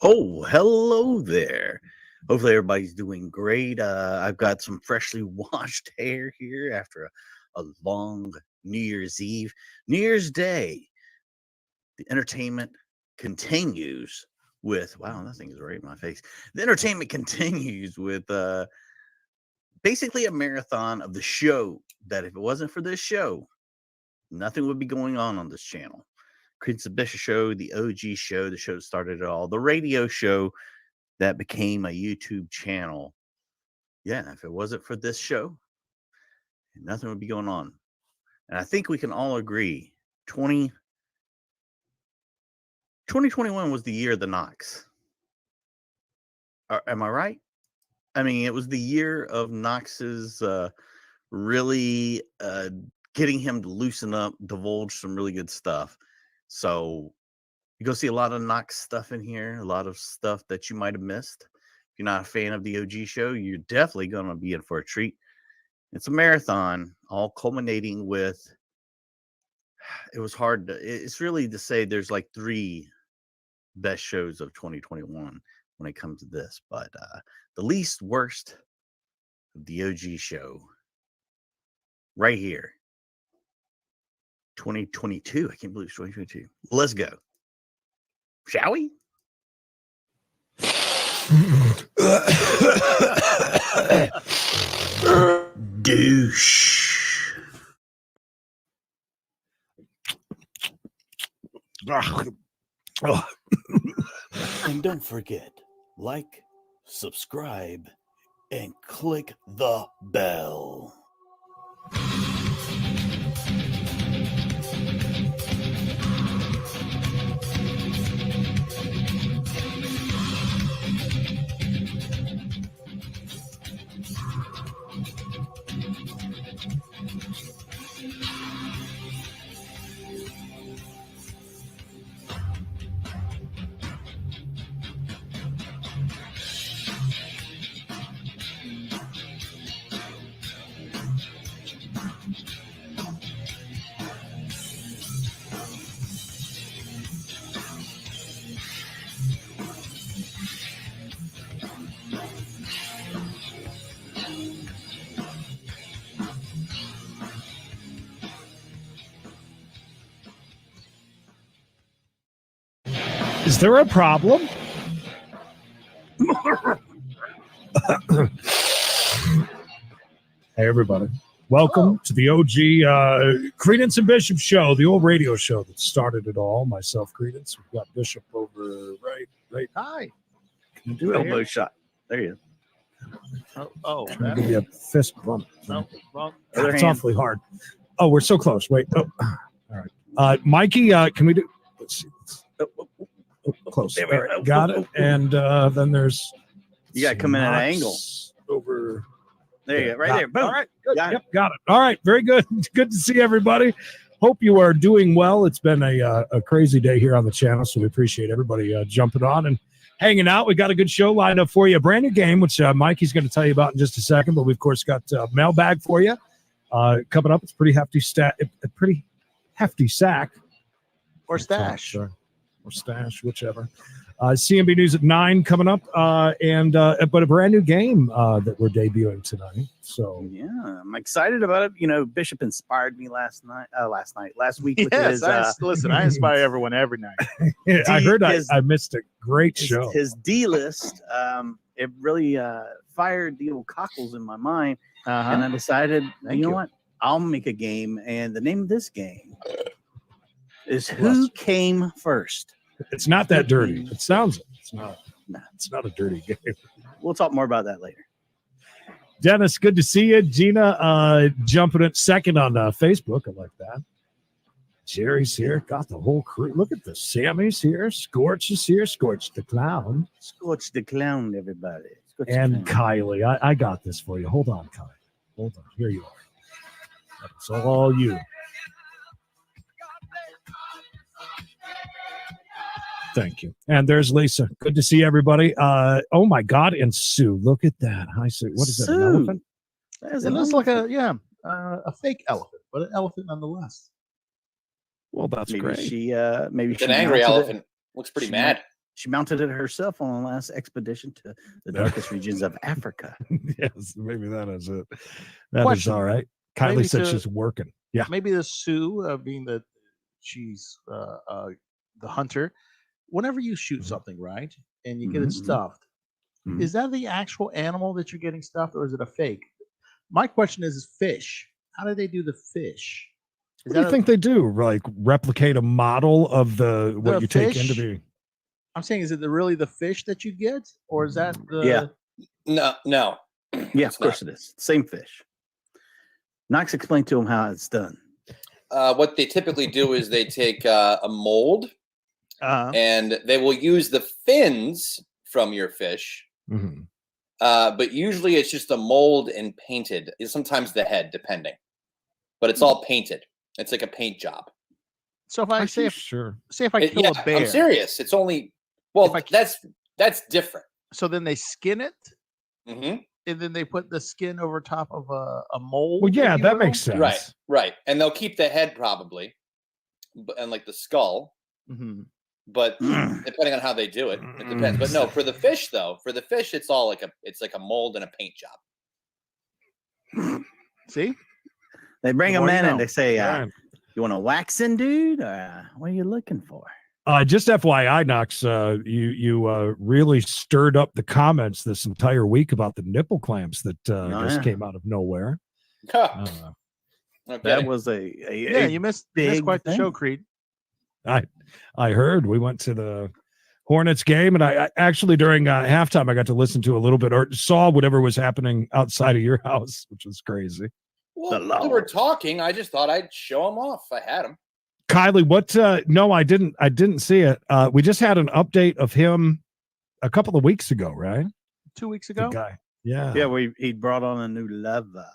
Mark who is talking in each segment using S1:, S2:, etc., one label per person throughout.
S1: Oh, hello there. Hopefully everybody's doing great. I've got some freshly washed hair here after a long New Year's Eve. New Year's Day, the entertainment continues with, wow, that thing is right in my face. The entertainment continues with basically a marathon of the show that if it wasn't for this show, nothing would be going on this channel. Creedence Bishop Show, the OG show, the show that started it all, the radio show that became a YouTube channel. Yeah, if it wasn't for this show, nothing would be going on. And I think we can all agree 2021 was the year of the Knox. Am I right? I mean, it was the year of Knox's really getting him to loosen up, divulge some really good stuff. So you go see a lot of Knox stuff in here, a lot of stuff that you might have missed. If you're not a fan of the OG show, you're definitely going to be in for a treat. It's a marathon, all culminating with, it was hard to, it's really to say there's like three best shows of 2021 when it comes to this, but the least worst of the OG show right here, 2022. I can't believe it's 2022. Let's go. Shall we? Douche. And don't forget, like, subscribe, and click the bell.
S2: Is there a problem? Hey, everybody. Welcome to the OG Creedence and Bishop show, the old radio show that started it all. Myself, Creedence. We've got Bishop over right. Hi. Can you do it
S1: Elbow
S2: here?
S1: shot. There you
S2: Oh. Can I give you a fist bump?
S3: No, wrong.
S1: Other
S2: It's
S1: hand.
S2: awfully hard. Oh, we're so close. Wait. Oh. All right. Mikey, can we do? Let's see. Close.
S1: There we
S2: All right,
S1: go.
S2: got it. And then there's.
S1: You got to come in at an
S2: Knox
S1: angle.
S2: Over.
S1: There you go. Right there. Boom.
S2: All right. Good.
S1: Got it.
S2: Yep, got it. All right. Very good. Good to see everybody. Hope you are doing well. It's been a crazy day here on the channel, so we appreciate everybody jumping on and hanging out. We got a good show lined up for you. A brand new game, which Mikey's going to tell you about in just a second. But we, of course, got Mailbag for you coming up. It's pretty hefty a pretty hefty sack.
S3: Or stash.
S2: Sorry. Or stash, whichever. CNB News at 9 coming up, but a brand new game that we're debuting tonight. So
S1: Yeah, I'm excited about it. You know, Bishop inspired me last week with
S3: Yes,
S1: his
S3: listen, I inspire everyone every night.
S2: I heard
S1: his-
S2: I missed a great show.
S1: his D list. It really fired the old cockles in my mind, and I decided,
S3: Thank
S1: you know
S3: you.
S1: what? I'll make a game, and the name of this game is Who Came First.
S2: It's not that dirty. It sounds it. It's not.
S1: Nah.
S2: It's not a dirty game.
S1: We'll talk more about that later.
S2: Dennis, good to see you. Gina jumping at second on Facebook. I like that. Jerry's here. Got the whole crew. Look at this. Sammy's here. Scorch is here. Scorch the clown.
S1: Scorch the clown, everybody. Scorch the
S2: And
S1: clown.
S2: Kylie. I got this for you. Hold on, Kylie. Hold on. Here you are. It's all you. Thank you. And there's Lisa. Good to see everybody. Oh my God. And Sue, look at that. Hi, Sue. What is that? An
S1: Sue.
S2: elephant?
S1: That
S3: It looks like a fake elephant, but an elephant nonetheless.
S2: Well, that's
S1: maybe
S2: great.
S1: she maybe
S4: It's
S1: she
S4: an angry
S1: mounted it.
S4: elephant. Looks pretty
S1: She
S4: mad.
S1: She mounted it herself on the last expedition to the darkest regions of Africa.
S2: Yes, maybe that is it. That is
S3: Question.
S2: all right. Kylie
S3: Maybe
S2: said
S3: to-
S2: she's working. Yeah.
S3: Maybe the Sue, being that she's the hunter, whenever you shoot something, right, and you get it
S1: Mhm.
S3: stuffed,
S1: Mhm.
S3: is that the actual animal that you're getting stuffed, or is it a fake? My question is fish. How do they do the fish? Is
S2: What do you
S3: that
S2: think they do? Like replicate a model of what
S3: The
S2: you take into
S3: fish?
S2: the.
S3: I'm saying, is it really the fish that you get, or is that the?
S1: Yeah.
S4: No.
S1: Yeah,
S4: It's
S1: of course it is. Same fish. Knox explained to him how it's done.
S4: What they typically do is they take a mold and they will use the fins from your fish.
S2: Mhm.
S4: But usually it's just a mold and painted. Sometimes the head, depending. But it's all painted. It's like a paint job.
S3: So if I say
S2: sure.
S3: if I kill a bear,
S4: I'm serious. It's only that's different.
S3: so then they skin it,
S4: Mm-hmm.
S3: and then they put the skin over top of a mold.
S2: Well, yeah,
S3: if you
S2: that
S3: will?
S2: makes sense.
S4: Right. And they'll keep the head probably, and like the skull.
S3: Mhm.
S4: But depending on how they do it, it depends. But no, for the fish though, it's all like a mold and a paint job.
S3: See,
S1: They bring
S3: The
S1: him
S3: more you
S1: in and
S3: know.
S1: they say,
S2: Right.
S1: you want a waxing dude? Or what are you looking for?
S2: Just FYI, Knox, you really stirred up the comments this entire week about the nipple clamps that just came out of nowhere.
S4: Okay.
S1: That was
S3: you missed quite the show, Creed.
S2: I heard we went to the Hornets game, and I actually during halftime I got to listen to a little bit or saw whatever was happening outside of your house, which was crazy.
S4: Well, we were talking. I just thought I'd show them off. I had them.
S2: Kylie, what? No, I didn't see it. We just had an update of him a couple of weeks ago, right?
S3: 2 weeks
S2: The
S3: ago.
S2: guy. Yeah.
S1: Yeah, he brought on a new lover.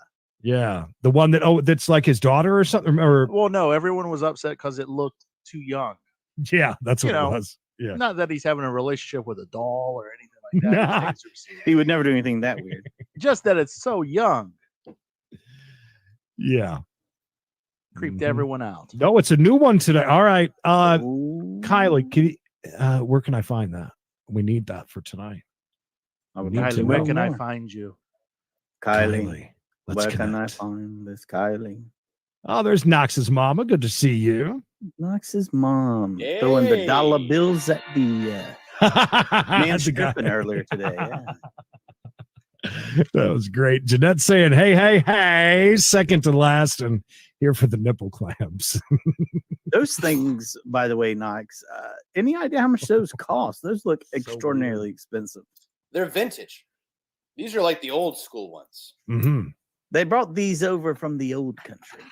S2: Yeah. The one that's like his daughter or something. Or
S3: Well, no, everyone was upset because it looked too young.
S2: yeah, that's what
S3: You know,
S2: it was. Yeah.
S3: Not that he's having a relationship with a doll or anything like that.
S2: Nah.
S1: He would never do anything that weird.
S3: Just that it's so young.
S2: Yeah.
S3: Creeped
S2: Mhm.
S3: everyone out.
S2: No, it's a new one today. All right.
S1: Ooh.
S2: Kylie, can you, where can I find that? We need that for tonight.
S1: I would
S2: need
S1: like
S2: to
S3: Kylie,
S1: to
S3: where
S1: know
S3: can I
S1: more.
S3: find you?
S1: Kylie,
S2: let's
S1: where can I
S2: connect.
S1: find this Kylie?
S2: Oh, there's Knox's mama. Good to see you.
S1: Knox's mom throwing the dollar
S4: Hey.
S1: bills at the man
S2: That's a
S1: stripping
S2: guy.
S1: earlier today. Yeah.
S2: That was great. Jeanette saying, hey, second to last, and here for the nipple clamps.
S1: Those things, by the way, Knox, any idea how much those cost? Those look extraordinarily expensive.
S4: They're vintage. These are like the old school ones.
S2: Mm-hmm.
S1: They brought these over from the old country.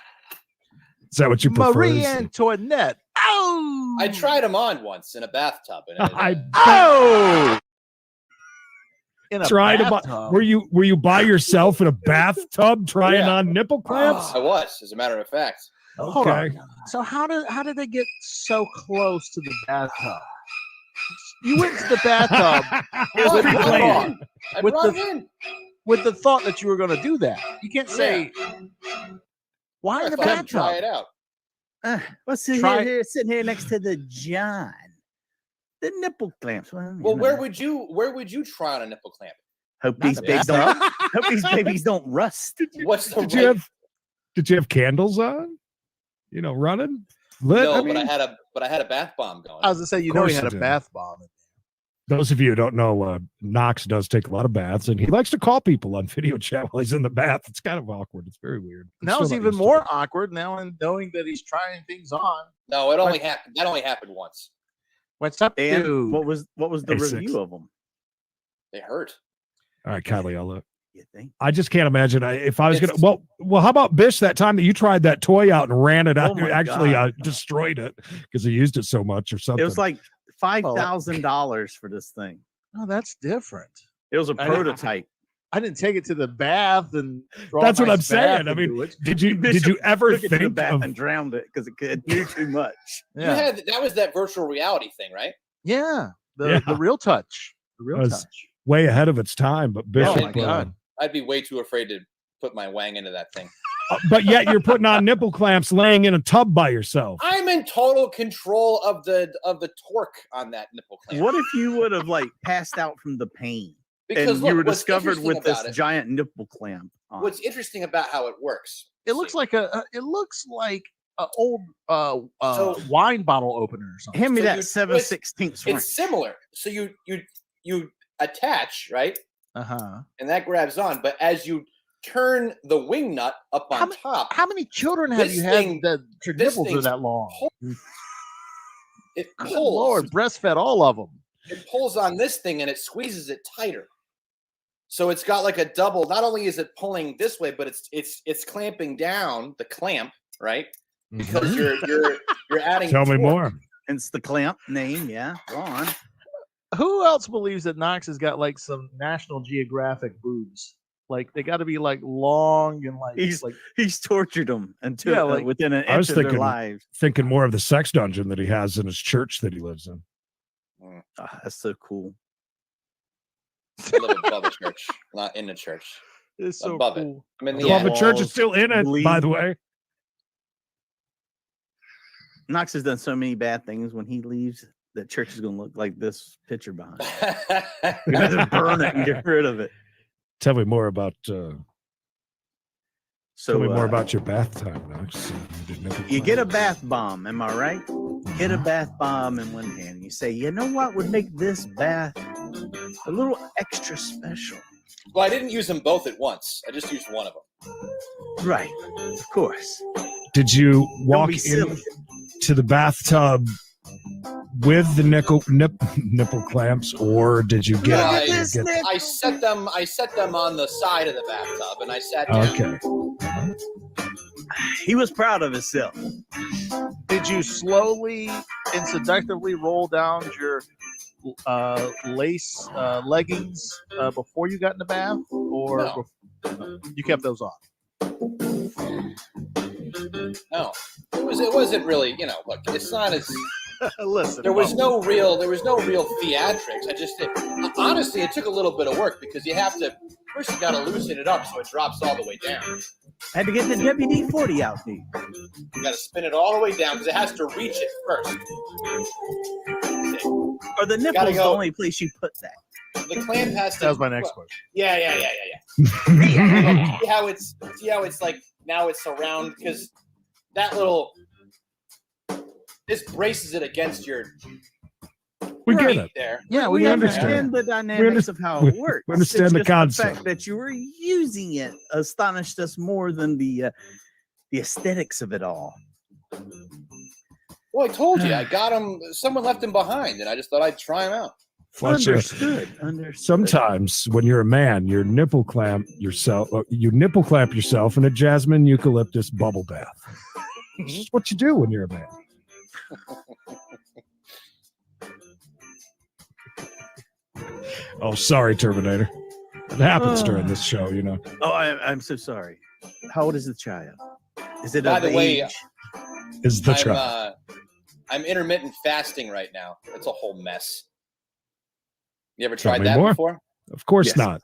S2: Is that what you prefer?
S3: Marie Antoinette. Oh,
S4: I tried them on once in a bathtub. And
S3: Oh, in a
S2: tried to buy.
S3: bathtub.
S2: Were you by yourself in a bathtub trying
S4: Yeah.
S2: on nipple clamps?
S4: I was, as a matter of fact.
S3: Hold
S2: Okay.
S3: on. So how did they get so close to the bathtub? You went to the bathtub
S1: It was
S4: I brought it
S1: pre-planned.
S4: in. I
S3: With
S4: brought
S3: the-
S4: it in.
S3: with the thought that you were going to do that. You can't say why
S4: I
S3: in the
S4: thought I'd try
S3: bathtub.
S4: it out.
S1: What's sitting
S3: Try-
S1: here, sitting here next to the John? The nipple clamps. Well,
S4: Well, where would you try on a nipple clamp?
S1: hope
S3: Not
S1: these
S3: the
S1: babies don't hope these babies don't rust.
S4: What's the
S2: Did you have candles on? Running? Lit?
S4: No,
S2: I mean,
S4: but I had a bath bomb going.
S3: I was going to say, you
S2: Of
S3: know,
S2: course
S3: he had
S2: you
S3: a
S2: did.
S3: bath bomb.
S2: those of you who don't know, Knox does take a lot of baths, and he likes to call people on video chat while he's in the bath. It's kind of awkward. It's very weird. I'm
S3: Now
S2: still
S3: it's
S2: not
S3: even
S2: used to
S3: more
S2: it.
S3: awkward now, and knowing that he's trying things on.
S4: No, it only happened. That only happened once.
S3: What's up,
S1: And
S3: dude?
S1: what was the
S2: A6.
S1: review of them?
S4: They hurt.
S2: All right, Kylie, I'll look.
S1: You think?
S2: I just can't imagine if I was
S4: It's-
S2: gonna. Well, how about Bish? That time that you tried that toy out and ran it out,
S1: Oh my
S2: actually
S1: God.
S2: destroyed it because he used it so much or something.
S1: It was like $5,000 for this thing.
S3: Oh, that's different.
S1: It was a
S3: I-
S1: prototype.
S3: I didn't take it to the bath and. draw
S2: That's
S3: a
S2: what I'm
S3: nice
S2: saying.
S3: bath
S2: I mean,
S3: into it.
S2: did you
S1: Bishop
S2: ever
S1: Took it to the
S2: think
S1: bath
S2: of?
S1: and drowned it because it knew too much.
S3: Yeah,
S4: That was that virtual reality thing, right?
S3: yeah.
S2: Yeah.
S3: The real touch. The real
S2: Was-
S3: touch.
S2: way ahead of its time, but Bishop.
S3: my God.
S4: I'd be way too afraid to put my wang into that thing.
S2: But yet you're putting on nipple clamps laying in a tub by yourself.
S4: I'm in total control of the torque on that nipple clamp.
S1: What if you would have like passed out from the pain
S4: Because
S1: and
S4: look,
S1: you were
S4: what's
S1: discovered with this
S4: interesting about it-
S1: giant nipple clamp? On.
S4: What's interesting about how it works?
S3: It looks like an old wine bottle opener or something.
S1: Hand me
S4: so
S1: that
S4: you
S1: 7/16 wrench.
S4: It's similar. So you attach, right?
S3: Uh-huh.
S4: And that grabs on, but as you turn the wing nut up on top,
S3: How many children have
S4: This
S3: you
S4: thing-
S3: had that your
S4: this
S3: nipples are
S4: thing's
S3: that long?
S4: it
S3: Good
S4: pulls.
S3: Lord, breastfed all of them.
S4: It pulls on this thing and it squeezes it tighter. So it's got like a double. Not only is it pulling this way, but it's clamping down the clamp, right? Because you're adding.
S2: Tell me
S4: torque.
S2: more.
S1: Hence the clamp name. Yeah, go on.
S3: Who else believes that Knox has got like some National Geographic boobs? Like they got to be like long and like
S1: He's tortured them until
S3: Yeah, like-
S1: within an
S2: I was
S1: inch of their
S2: thinking-
S1: lives.
S2: Thinking more of the sex dungeon that he has in his church that he lives in.
S1: That's so cool.
S4: I live above a church, not in the church.
S3: it's so
S4: above it.
S3: cool.
S4: I'm in the
S2: Well,
S4: attic.
S2: the church is still in it,
S1: Bleed.
S2: by the way.
S1: Knox has done so many bad things. When he leaves, the church is going to look like this picture behind. You have to burn it and get rid of it.
S2: Tell me more about
S1: So
S2: tell me more about your bath time, Knox.
S1: you get a bath bomb, am I right? Get a bath bomb in one hand. You say, you know what would make this bath a little extra special?
S4: Well, I didn't use them both at once. I just used one of them.
S1: Right, of course.
S2: Did you walk
S1: be
S2: in
S1: silly.
S2: to the bathtub with the nipple clamps, or did you get?
S4: No,
S2: get
S4: I set them on the side of the bathtub, and I sat down.
S2: okay.
S1: He was proud of himself.
S3: Did you slowly and seductively roll down your lace leggings before you got in the bath, or
S4: No.
S3: you kept those on?
S4: No, it wasn't really. Look, it's not as.
S3: Listen,
S4: There was no real theatrics. Honestly, it took a little bit of work because you have to first you got to loosen it up so it drops all the way down.
S1: Had to get the WD-40 out, dude.
S4: You got to spin it all the way down because it has to reach it first.
S1: Or the nipple's the only place you put that.
S4: The clamp has to.
S3: That was my next question.
S4: Yeah. See how it's like now it's around because that little. This braces it against your.
S2: We get
S4: feet
S2: it.
S4: there.
S3: Yeah,
S2: We understand.
S1: the dynamics of how it works.
S2: we understand the
S1: It's just
S2: concept.
S1: fact that you were using it astonished us more than the aesthetics of it all.
S4: Well, I told you, I got him. Someone left him behind, and I just thought I'd try him out.
S2: Fletcher,
S1: Understood.
S2: sometimes when you're a man, you nipple clamp yourself in a jasmine eucalyptus bubble bath. This is what you do when you're a man. Oh, sorry, Terminator. It happens during this show, you know.
S1: Oh, I'm so sorry. How old is the child? Is it
S4: By
S1: of
S4: the way,
S1: age?
S2: Is the child.
S4: I'm intermittent fasting right now. It's a whole mess. You ever
S2: Tell
S4: tried
S2: me
S4: that
S2: more.
S4: before?
S2: Of course
S1: Yes.
S2: not.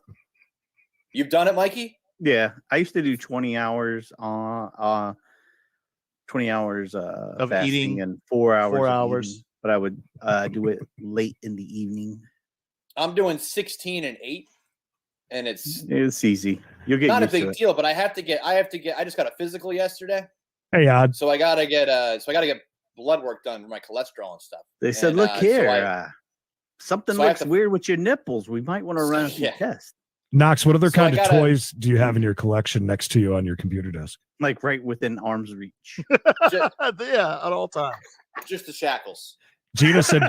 S4: You've done it, Mikey?
S1: Yeah, I used to do 20 hours on 20 hours
S3: Of
S1: fasting
S3: eating,
S1: and 4 hours.
S3: 4
S1: of
S3: hours.
S1: eating, but I would do it late in the evening.
S4: I'm doing 16 and 8, and it's
S1: It's easy. You'll get
S4: not a
S1: used to
S4: big
S1: it.
S4: deal. But I just got a physical yesterday,
S2: Hey, Odd.
S4: so I gotta get blood work done for my cholesterol and stuff.
S1: They said,
S4: And,
S1: "Look
S4: so
S1: here, something
S4: so I have
S1: looks
S4: to-
S1: weird with your nipples. We might want to run a few
S4: Yeah.
S1: tests,
S2: Knox, what other
S4: So I
S2: kind of
S4: gotta-
S2: toys do you have in your collection next to you on your computer desk?
S1: like right within arm's reach."
S4: just,
S3: Yeah, at all times.
S4: just the shackles.
S2: Gina said,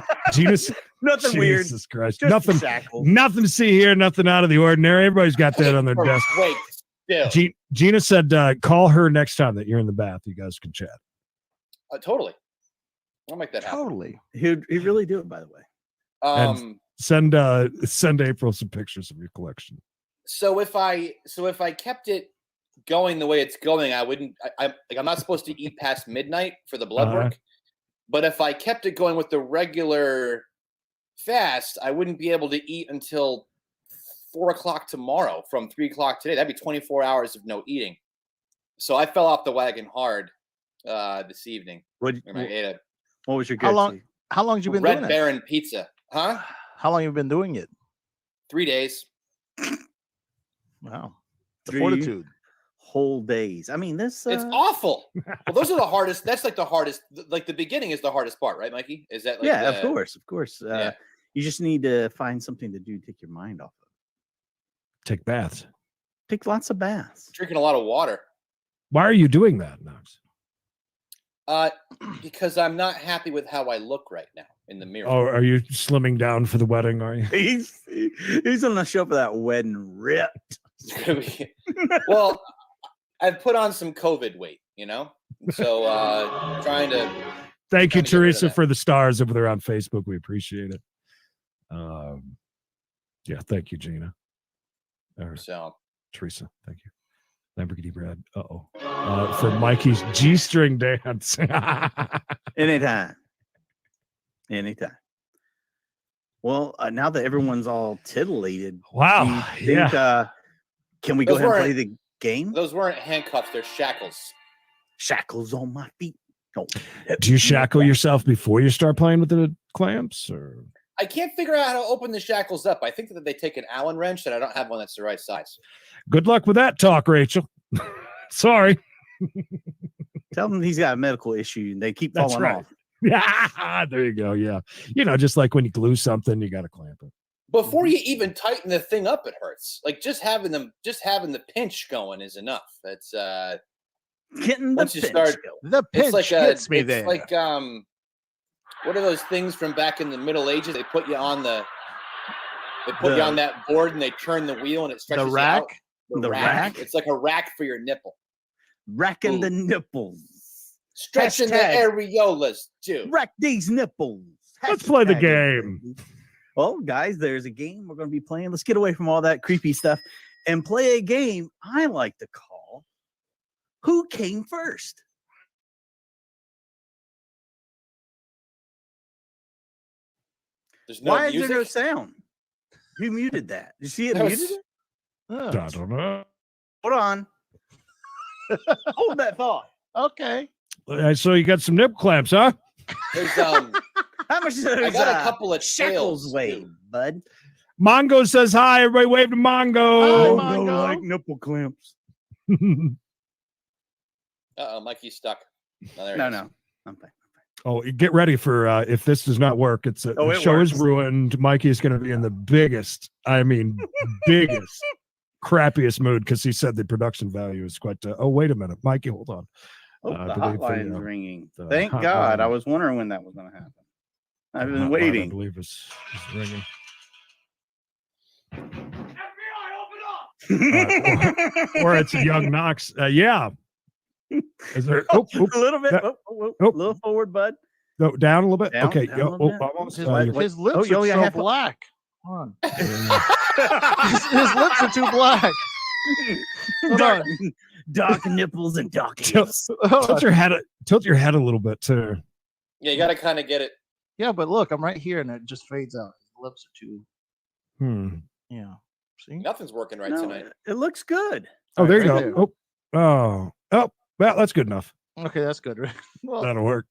S1: Nothing weird.
S2: Jesus Christ.
S1: Just
S2: Nothing,
S1: shackles.
S2: nothing to see here, nothing out of the ordinary. Everybody's got that on their
S4: Wait,
S2: desk.
S4: Wait, still.
S2: Gina said, call her next time that you're in the bath. You guys can chat.
S4: Totally. I'll make that happen.
S3: Totally.
S1: He'd really do it, by the way.
S2: Send April some pictures of your collection.
S4: So if I kept it going the way it's going, I'm not supposed to eat past midnight for the blood work. But if I kept it going with the regular fast, I wouldn't be able to eat until 4 o'clock tomorrow from 3 o'clock today. That'd be 24 hours of no eating. So I fell off the wagon hard this evening.
S1: What
S4: And I ate
S1: was your
S3: How
S1: go-to?
S3: long? How long have you
S4: a
S3: been
S4: Red
S3: doing it?
S4: Baron pizza. Huh?
S3: How long have you been doing it?
S4: 3 days.
S3: Wow. The
S1: 3
S3: fortitude.
S1: whole days. I mean, this
S4: It's awful. Well, those are the hardest. That's like the hardest. Like the beginning is the hardest part, right, Mikey? Is that like
S1: yeah, of course.
S4: Yeah.
S1: You just need to find something to do, take your mind off of.
S2: Take baths.
S1: Take lots of baths.
S4: Drinking a lot of water.
S2: Why are you doing that, Knox?
S4: Because I'm not happy with how I look right now in the mirror.
S2: Oh, are you slimming down for the wedding? Are you?
S1: He's on the show for that wedding ripped.
S4: Well, I've put on some COVID weight, so trying to.
S2: Thank you,
S4: trying to get rid of
S2: Teresa,
S4: that.
S2: for the stars over there on Facebook. We appreciate it. Yeah, thank you, Gina. Or
S4: So
S2: Teresa, thank you. Lamborghini Brad. For Mikey's G-string dance.
S1: Anytime. Well, now that everyone's all titillated,
S2: Wow.
S1: do you think, can we go
S4: Those
S1: ahead and play
S4: weren't-
S1: the game?
S4: those weren't handcuffs; they're shackles.
S1: Shackles on my feet. Oh,
S2: Do you shackle yourself before you start playing with the clamps? Or
S4: I can't figure out how to open the shackles up. I think that they take an Allen wrench, and I don't have one that's the right size.
S2: good luck with that talk, Rachel. Sorry.
S1: Tell him he's got a medical issue and they keep
S2: That's
S1: falling
S2: right.
S1: off.
S2: Yeah, there you go. Yeah. Just like when you glue something, you got to clamp it.
S4: Before you even tighten the thing up, it hurts. Like just having the pinch going is enough. That's
S1: Getting the
S4: once you
S1: pinch
S4: start,
S1: going.
S3: The pinch
S4: it's like
S3: gets me
S4: it's
S3: there.
S4: like what are those things from back in the Middle Ages? They put you on that board and they turn the wheel and it stretches
S3: the
S4: you
S3: rack.
S4: out.
S1: The rack?
S4: It's like a rack for your nipple.
S1: Racking
S4: Ooh.
S1: the nipples.
S4: Stretching the
S1: Hashtag
S4: areolas too.
S1: Rack these nipples.
S2: Let's play the
S1: Hashtag
S2: game.
S1: it. Well, guys, there's a game we're going to be playing. Let's get away from all that creepy stuff and play a game I like to call Who Came First?
S4: There's no
S1: Why
S4: music.
S1: is there no sound? Who muted that? Did you see it
S4: That
S1: muted
S4: was-
S1: it?
S3: Oh,
S2: I don't know.
S1: Hold on. Hold that thought.
S3: okay.
S2: So you got some nip clamps, huh?
S4: There's
S1: How much does
S4: I got a couple of
S1: shackles
S4: tails,
S1: weigh,
S4: too.
S1: bud?
S2: Mongo says hi. Everybody wave to Mongo.
S3: Hi, Mongo.
S1: nipple clamps.
S4: Mikey's stuck. Oh, there he
S1: No,
S4: is.
S1: no. I'm fine.
S2: Oh, get ready for if this does not work. It's
S1: Oh,
S2: the
S1: it
S2: show is
S1: works.
S2: ruined. Mikey is going to be in the biggest, biggest, crappiest mood because he said the production value is quite. Oh, wait a minute, Mikey, hold on.
S1: Oh,
S2: I
S1: the
S2: believe the,
S1: hotline's ringing.
S2: the
S1: Thank God.
S2: hotline-
S1: I was wondering when that was going to happen. I've been
S2: Hotline, I
S1: waiting.
S2: believe is ringing. Or it's a young Knox. Yeah. Is there?
S1: a little bit.
S2: Yeah.
S1: A little forward, bud.
S2: No, down a little bit.
S1: Down,
S2: Okay.
S1: down a little bit.
S2: Almost.
S3: His,
S1: Wait,
S2: you're-
S3: his lips
S1: Oh,
S3: are
S1: yeah,
S3: so
S1: half-
S3: black. Hold on. his lips are too black. Hold
S1: dark,
S3: on.
S1: dark nipples and dark
S2: Tilt-
S1: hips.
S3: Hold
S2: tilt
S3: on.
S2: your head. Tilt your head a little bit too.
S4: Yeah, you got to kind of get it.
S3: Yeah, but look, I'm right here and it just fades out. His lips are too. Yeah. See?
S4: Nothing's working right
S1: No,
S4: tonight.
S1: it looks good.
S2: Oh, there you
S3: Right
S2: go. Oh. Well, that's good enough.
S3: Okay, that's good. Right? Well,
S2: That'll work.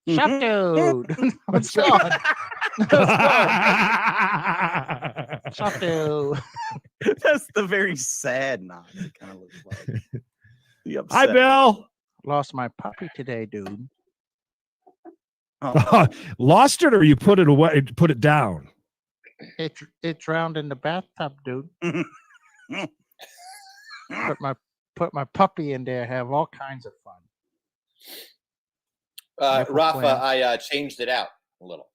S3: shut dude. It's gone. It's gone. Shut dude.
S1: That's the very sad knot. It kind of looks like. The
S2: Hi,
S1: upset.
S2: Bill.
S3: Lost my puppy today, dude.
S1: Oh,
S2: Lost it, or you put it away? Put it down.
S3: It drowned in the bathtub, dude. Put my puppy in there. Have all kinds of fun. Nipple
S4: Rafa,
S3: clamp.
S4: I changed it out a little.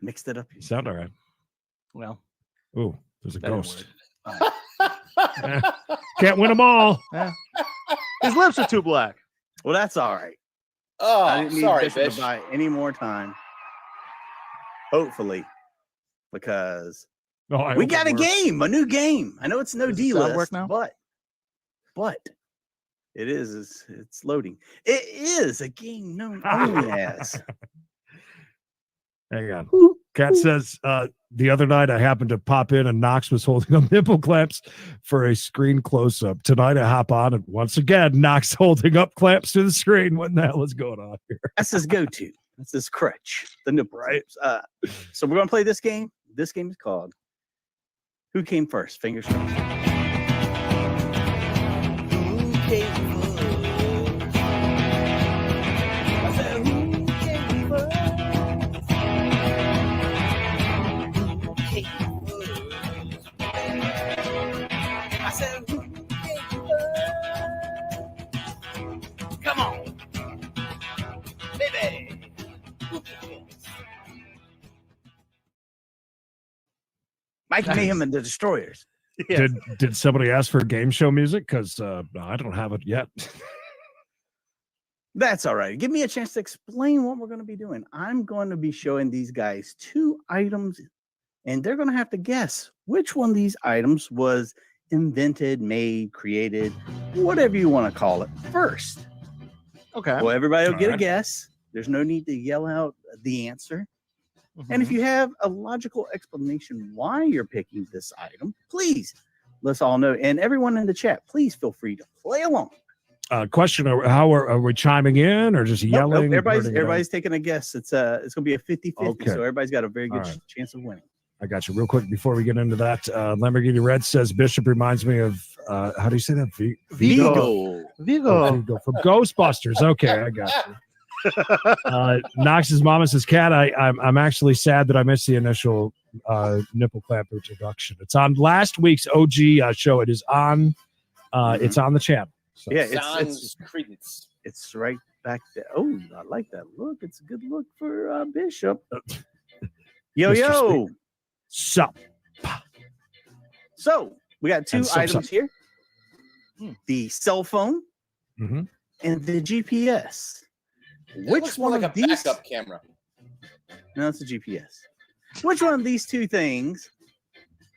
S1: Mixed it up.
S2: You sound all right.
S3: Well,
S2: Oh, there's a
S3: that didn't
S2: ghost.
S3: work.
S2: Can't win them all.
S3: His lips are too black.
S1: Well, that's all right. I
S4: Oh,
S1: didn't need
S4: sorry,
S1: Bishop
S4: Bish.
S1: to buy any more time. Hopefully, because
S2: No, I
S1: we
S2: hope
S1: got
S2: it
S1: a
S2: works.
S1: game, a new game. I know it's no
S3: Does the
S1: D
S3: sound
S1: list,
S3: work now?
S1: but it is. It's loading. It is a game known only as
S2: Hang on.
S1: Who
S2: Kat says, the other night I happened to pop in and Knox was holding up nipple clamps for a screen close-up. Tonight I hop on and once again, Knox holding up clamps to the screen. What the hell is going on here?
S1: That's his go-to. That's his crutch. The nipple clamps. So we're going to play this game. This game is called Who Came First? Fingers crossed. Who came first? I said, who came first? Who came first? I said, who came first? Come on, baby. Mike Mayhem and the Destroyers.
S3: Yeah.
S2: Did somebody ask for game show music? Because I don't have it yet.
S1: That's all right. Give me a chance to explain what we're going to be doing. I'm going to be showing these guys 2 items, and they're going to have to guess which one of these items was invented, made, created, whatever you want to call it, first.
S3: Okay.
S1: Well, everybody will
S2: All
S1: get a
S2: right.
S1: guess. There's no need to yell out the answer.
S3: Mm-hmm.
S1: And if you have a logical explanation why you're picking this item, please let's all know. And everyone in the chat, please feel free to play along.
S2: Question: How are we chiming in or just
S1: Nope,
S2: yelling?
S1: everybody's taking a guess. It's going to be a 50-50,
S2: Okay.
S1: so everybody's got a very good
S2: All right.
S1: chance of winning.
S2: I got you. Real quick before we get into that, Lamborghini Red says Bishop reminds me of how do you say that?
S3: Vigo.
S2: Vigo from Ghostbusters. Okay, I got you. Knox's mama says, Kat, I'm actually sad that I missed the initial nipple clamp introduction. It's on last week's OG show. It is on. It's on the channel. So.
S1: Yeah,
S4: Sounds Creedence.
S1: it's right back there. Oh, I like that look. It's a good look for Bishop. Yo,
S2: Mr.
S1: yo.
S2: Sup.
S1: So we got 2
S2: And sup,
S1: items
S2: sup.
S1: here. The cell phone
S2: Mm-hmm.
S1: and the GPS.
S4: That
S1: Which
S4: looks more
S1: one
S4: like
S1: of
S4: a
S1: these?
S4: backup camera?
S1: No, it's a GPS. Which one of these 2 things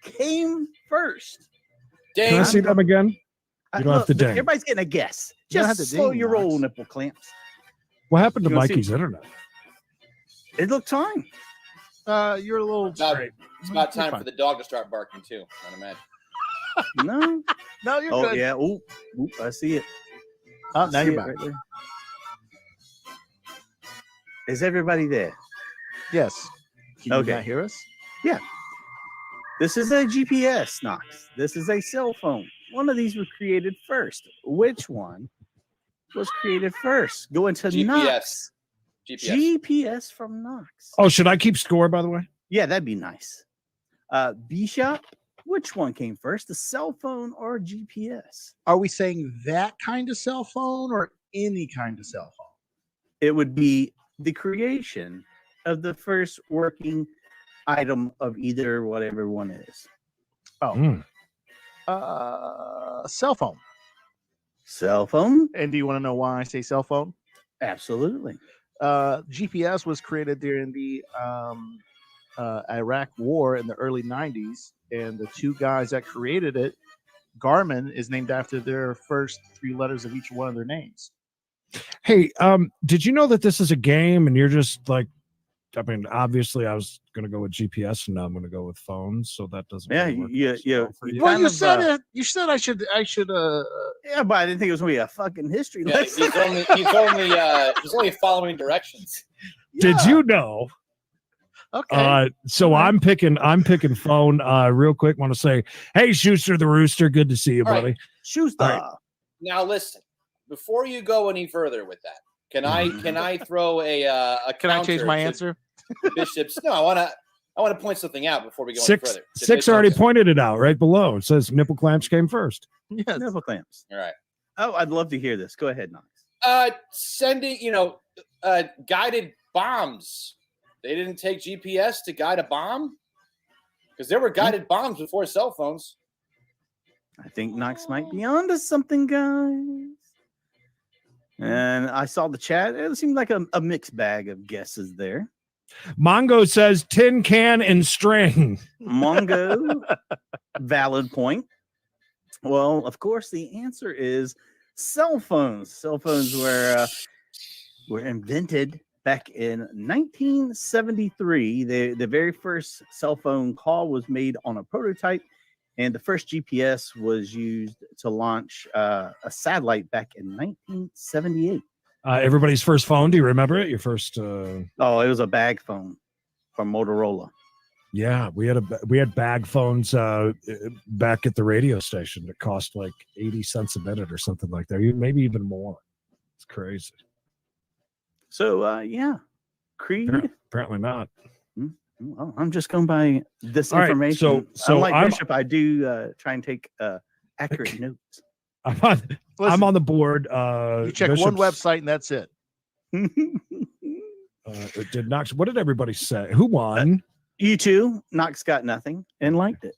S1: came first?
S2: Can I
S4: Dang.
S2: see them again? You don't have to ding.
S1: Everybody's getting a guess.
S3: You don't have
S1: Just
S3: to
S1: slow
S3: ding,
S1: your roll,
S3: Knox.
S1: nipple clamps.
S2: What happened to
S1: You wanna see-
S2: Mikey's internet?
S1: It looked fine.
S3: You're a little.
S4: It's about
S3: You're
S4: time
S3: fine.
S4: for the dog to start barking too. I'd imagine.
S1: No.
S3: No, you're
S1: Oh
S3: good.
S1: yeah. Oop, I see it.
S3: Oh,
S1: I
S3: now
S1: see
S3: you're
S1: it
S3: back.
S1: right there. Is everybody there?
S3: Yes. Can you
S1: Okay.
S3: not hear us?
S1: This is a GPS, Knox. This is a cell phone. One of these was created first. Which one was created first? Go into
S4: GPS.
S1: Knox.
S4: GPS.
S1: GPS from Knox.
S2: Oh, should I keep score, by the way?
S1: Yeah, that'd be nice. Bishop, which one came first, the cell phone or GPS?
S3: Are we saying that kind of cell phone or any kind of cell phone?
S1: It would be the creation of the first working item of either whatever one is.
S3: Oh,
S2: Mm.
S3: cell phone.
S1: Cell phone?
S3: And do you want to know why I say cell phone?
S1: Absolutely.
S3: GPS was created during the Iraq War in the early 90s, and the 2 guys that created it, Garmin is named after their first 3 letters of each one of their names.
S2: Hey, did you know that this is a game and you're just like, I mean, obviously I was going to go with GPS and now I'm going to go with phones. So that doesn't
S1: Yeah,
S2: really work
S1: yeah,
S2: out so
S1: yeah.
S2: well for you.
S3: Well,
S1: Kind
S3: you
S1: of,
S3: said it. You said I should.
S1: Yeah, but I didn't think it was going to be a fucking history
S4: Yeah,
S1: lesson.
S4: he's only following directions.
S2: Did
S1: Yeah.
S2: you know?
S3: Okay.
S2: So I'm picking phone real quick. Want to say, hey, Schuster the Rooster, good to see you,
S4: All right.
S2: buddy.
S1: Schuster.
S2: All right.
S4: Now listen, before you go any further with that, can I throw a
S3: Can I change
S4: counter
S3: my
S4: to
S3: answer?
S4: Bishop's? No, I want to point something out before we go any
S2: Six
S4: further. To
S2: six already
S4: Bishop's-
S2: pointed it out right below. It says nipple clamps came first.
S3: Yes.
S1: Nipple clamps.
S4: All right.
S1: Oh, I'd love to hear this. Go ahead, Knox.
S4: Sending guided bombs. They didn't take GPS to guide a bomb because there were guided bombs before cell phones.
S1: I think Knox might be onto something, guys. And I saw the chat. It seemed like a mixed bag of guesses there.
S2: Mongo says tin can and string.
S1: Mongo, valid point. Well, of course, the answer is cell phones. Cell phones were invented back in 1973. The very first cell phone call was made on a prototype, and the first GPS was used to launch a satellite back in 1978.
S2: Everybody's first phone. Do you remember it? Your first?
S1: Oh, it was a bag phone from Motorola.
S2: Yeah, we had bag phones back at the radio station that cost like 80 cents a minute or something like that. Maybe even more. It's crazy.
S1: So Creed.
S2: Apparently not.
S1: Well, I'm just going by this
S2: All right,
S1: information.
S2: so
S1: unlike Bishop, I do try and take accurate notes.
S2: I'm on the board.
S3: You check one website and that's it.
S2: It did Knox. What did everybody say? Who won?
S1: You two. Knox got nothing and liked it.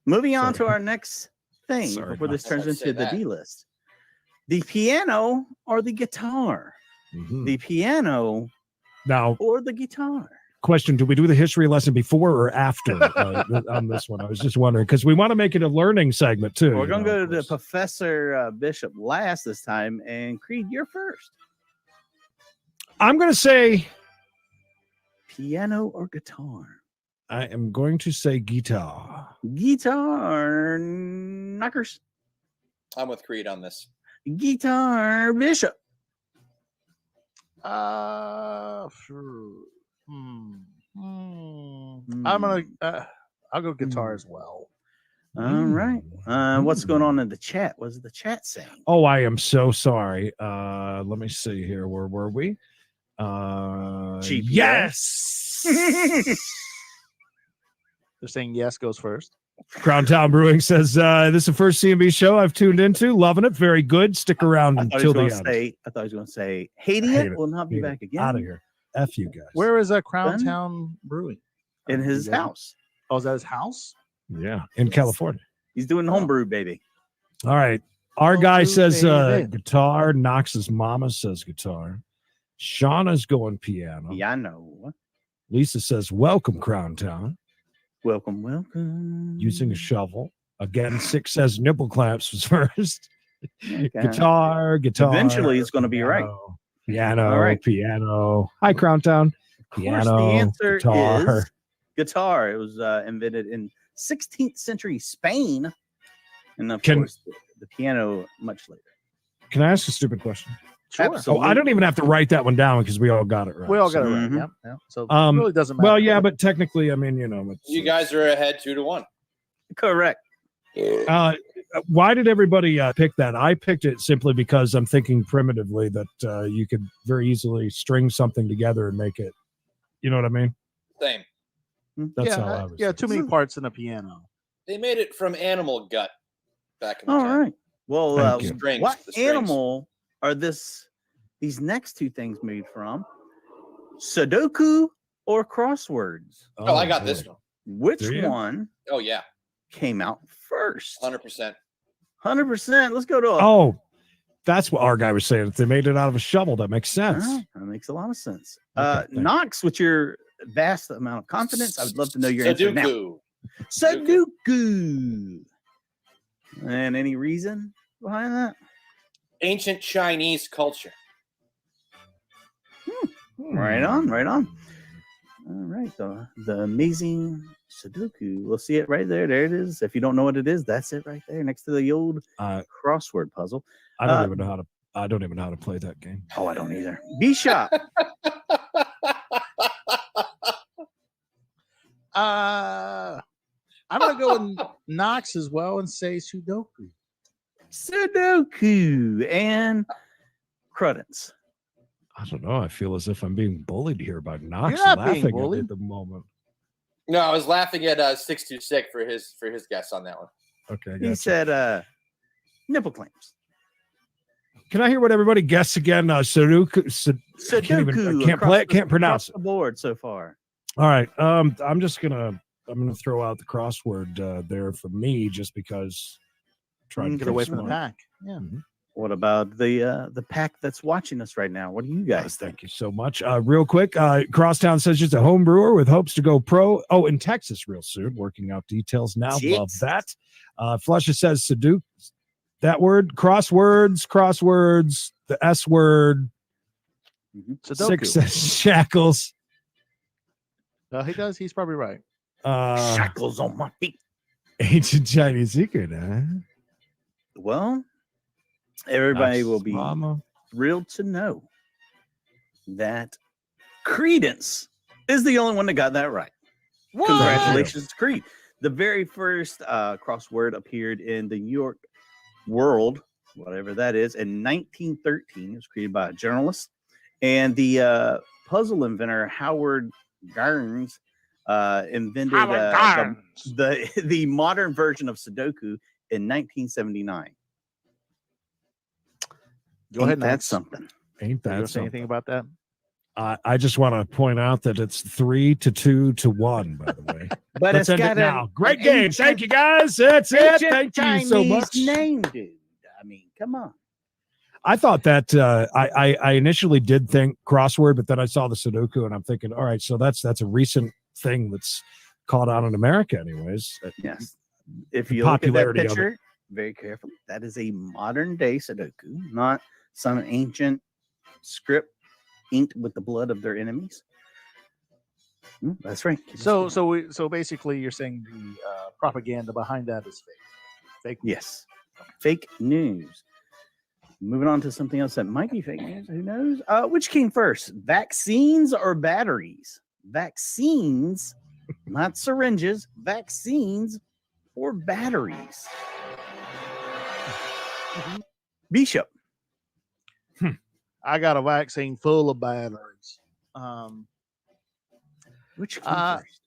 S1: Moving on to our next thing before this turns into the D list. The piano or the guitar?
S2: Mm-hmm.
S1: The piano
S2: now
S1: or the guitar?
S2: Question: do we do the history lesson before or after on this one? I was just wondering because we want to make it a learning segment too.
S1: We're going to go to Professor Bishop last this time, and Creed, you're first.
S2: I'm going to say
S1: piano or guitar.
S2: I am going to say guitar.
S1: Guitar, knockers.
S4: I'm with Creed on this.
S1: Guitar, Bishop.
S3: Sure. I'll go guitar as well.
S1: All right. What's going on in the chat? What's the chat saying?
S2: Oh, I am so sorry. Let me see here. Where were we? Yes.
S3: They're saying yes goes first.
S2: Crown Town Brewing says this is the first CMB show I've tuned into. Loving it. Very good. Stick around until the end.
S1: I thought he was going to say hating it will not be back again.
S2: Out of here. F you guys.
S3: Where is Crown Town Brewing?
S1: In his house.
S3: Oh, is that his house?
S2: Yeah, in California.
S1: He's doing homebrew, baby.
S2: All right. Our guy says guitar. Knox's mama says guitar. Shauna's going piano.
S1: Piano.
S2: Lisa says, welcome, Crown Town.
S1: Welcome, welcome.
S2: Using a shovel. Again, 6 says nipple clamps was first. Okay. Guitar.
S1: Eventually, it's going to be right.
S2: Piano, all right. Piano. Hi, Crown Town. Piano.
S1: The answer
S2: guitar.
S1: Is guitar. It was invented in 16th century Spain. And of course, the piano much later.
S2: Can I ask a stupid question?
S1: Sure.
S2: Oh, I don't even have to write that one down because we all got it right.
S3: We all got it right.
S1: Mm-hmm.
S3: Yeah. So it really doesn't matter.
S2: Well, yeah, but technically, I mean,
S4: you guys are ahead 2-1.
S1: Correct.
S2: Why did everybody pick that? I picked it simply because I'm thinking primitively that you could very easily string something together and make it. You know what I mean?
S4: Same.
S2: That's how I was.
S3: Yeah, too many parts in a piano.
S4: They made it from animal gut back in the
S1: All
S4: time.
S1: right. Well,
S4: strings,
S1: what animal are these next two things made from? Sudoku or crosswords?
S4: Oh, I got this one.
S1: Which one?
S4: Oh, yeah.
S1: Came out first?
S4: 100%.
S1: 100%. Let's go to
S2: that's what our guy was saying. If they made it out of a shovel, that makes sense.
S1: That makes a lot of sense.
S2: Okay,
S1: Knox, with your vast amount of confidence, I would love to know your answer now. Sudoku. And any reason behind that?
S4: Ancient Chinese culture.
S1: Right on. All right, the amazing Sudoku. We'll see it right there. There it is. If you don't know what it is, that's it right there next to the old crossword puzzle.
S2: I don't even know how to play that game.
S1: Oh, I don't either. B-Shop.
S3: I'm gonna go with Knox as well and say Sudoku.
S1: Sudoku and Creedence.
S2: I don't know. I feel as if I'm being bullied here by Knox
S3: You're not
S2: laughing
S3: being bullied.
S2: at the moment.
S4: No, I was laughing at 626 for his guess on that one.
S2: Okay,
S1: He said nipple clamps.
S2: Can I hear what everybody guessed again? Sudoku.
S1: Sudoku.
S2: I can't play it. Can't pronounce it.
S1: The board so far.
S2: All right. I'm gonna throw out the crossword there for me just because.
S3: Trying to get away from the pack. Yeah.
S2: Mm-hmm.
S1: What about the pack that's watching us right now? What do you guys think?
S2: Thank you so much. Real quick, Crosstown says just a home brewer with hopes to go pro. Oh, in Texas real soon. Working out details now.
S1: Jeez.
S2: Love that. Flusha says Sudoku. That word, crosswords, the S word.
S3: Sudoku.
S2: 6 says shackles.
S3: He does. He's probably right.
S1: Shackles on my feet.
S2: Ancient Chinese secret, huh?
S1: Well, everybody will be
S2: Mama.
S1: thrilled to know that Creedence is the only one that got that right.
S3: What?
S1: Congratulations to Creed. The very first crossword appeared in the New York World, whatever that is, in 1913. It was created by a journalist. And the puzzle inventor, Howard Garnes, invented the modern version of Sudoku in 1979.
S3: Go ahead.
S1: That's something.
S2: Ain't
S3: You
S2: that
S3: want to say
S2: something?
S3: anything about that?
S2: I just want to point out that it's 3-2-1, by the way.
S1: But
S2: Let's
S1: it's
S2: end it
S1: got
S2: now.
S1: a
S2: Great
S1: an
S2: game.
S1: ancient-
S2: Thank you, guys. That's it.
S1: ancient
S2: Thank you so
S1: Chinese
S2: much.
S1: name, dude. I mean, come on.
S2: I thought that I initially did think crossword, but then I saw the Sudoku and I'm thinking, all right, so that's a recent thing that's caught on in America, anyways.
S1: Yes. If
S2: The
S1: you look at that
S2: popularity of it.
S1: picture very carefully, that is a modern day Sudoku, not some ancient script inked with the blood of their enemies. That's right.
S3: So basically, you're saying the propaganda behind that is fake.
S1: Yes. Fake news. Moving on to something else that might be fake news. Who knows? Which came first, vaccines or batteries? Vaccines, not syringes. Vaccines or batteries? Bishop.
S3: I got a vaccine full of batteries.
S1: Which came first?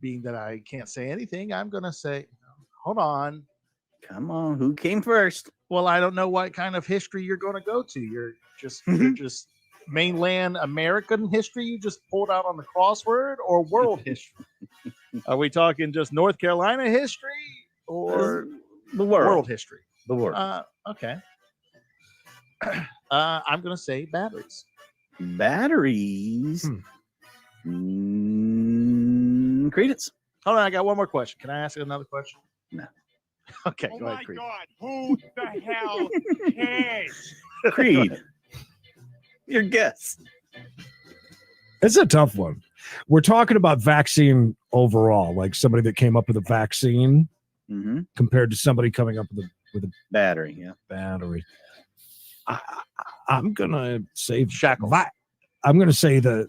S3: Being that I can't say anything, I'm gonna say, hold on.
S1: Come on, who came first?
S3: Well, I don't know what kind of history you're going to go to. You're just mainland American history you just pulled out on the crossword, or world history? Are we talking just North Carolina history or
S1: The world.
S3: world history?
S1: The world.
S3: Okay. I'm going to say batteries.
S1: Batteries. Credence.
S3: Hold on, I got one more question. Can I ask another question?
S1: No.
S3: Okay,
S5: Oh
S3: go ahead,
S5: my
S3: Creed.
S5: God, who the hell cares?
S1: Creed. Your guess.
S2: It's a tough one. We're talking about vaccine overall, like somebody that came up with a vaccine
S1: Mm-hmm.
S2: compared to somebody coming up with a
S1: Battery, yeah.
S2: battery. I'm gonna say
S3: Shackles.
S2: I'm gonna say the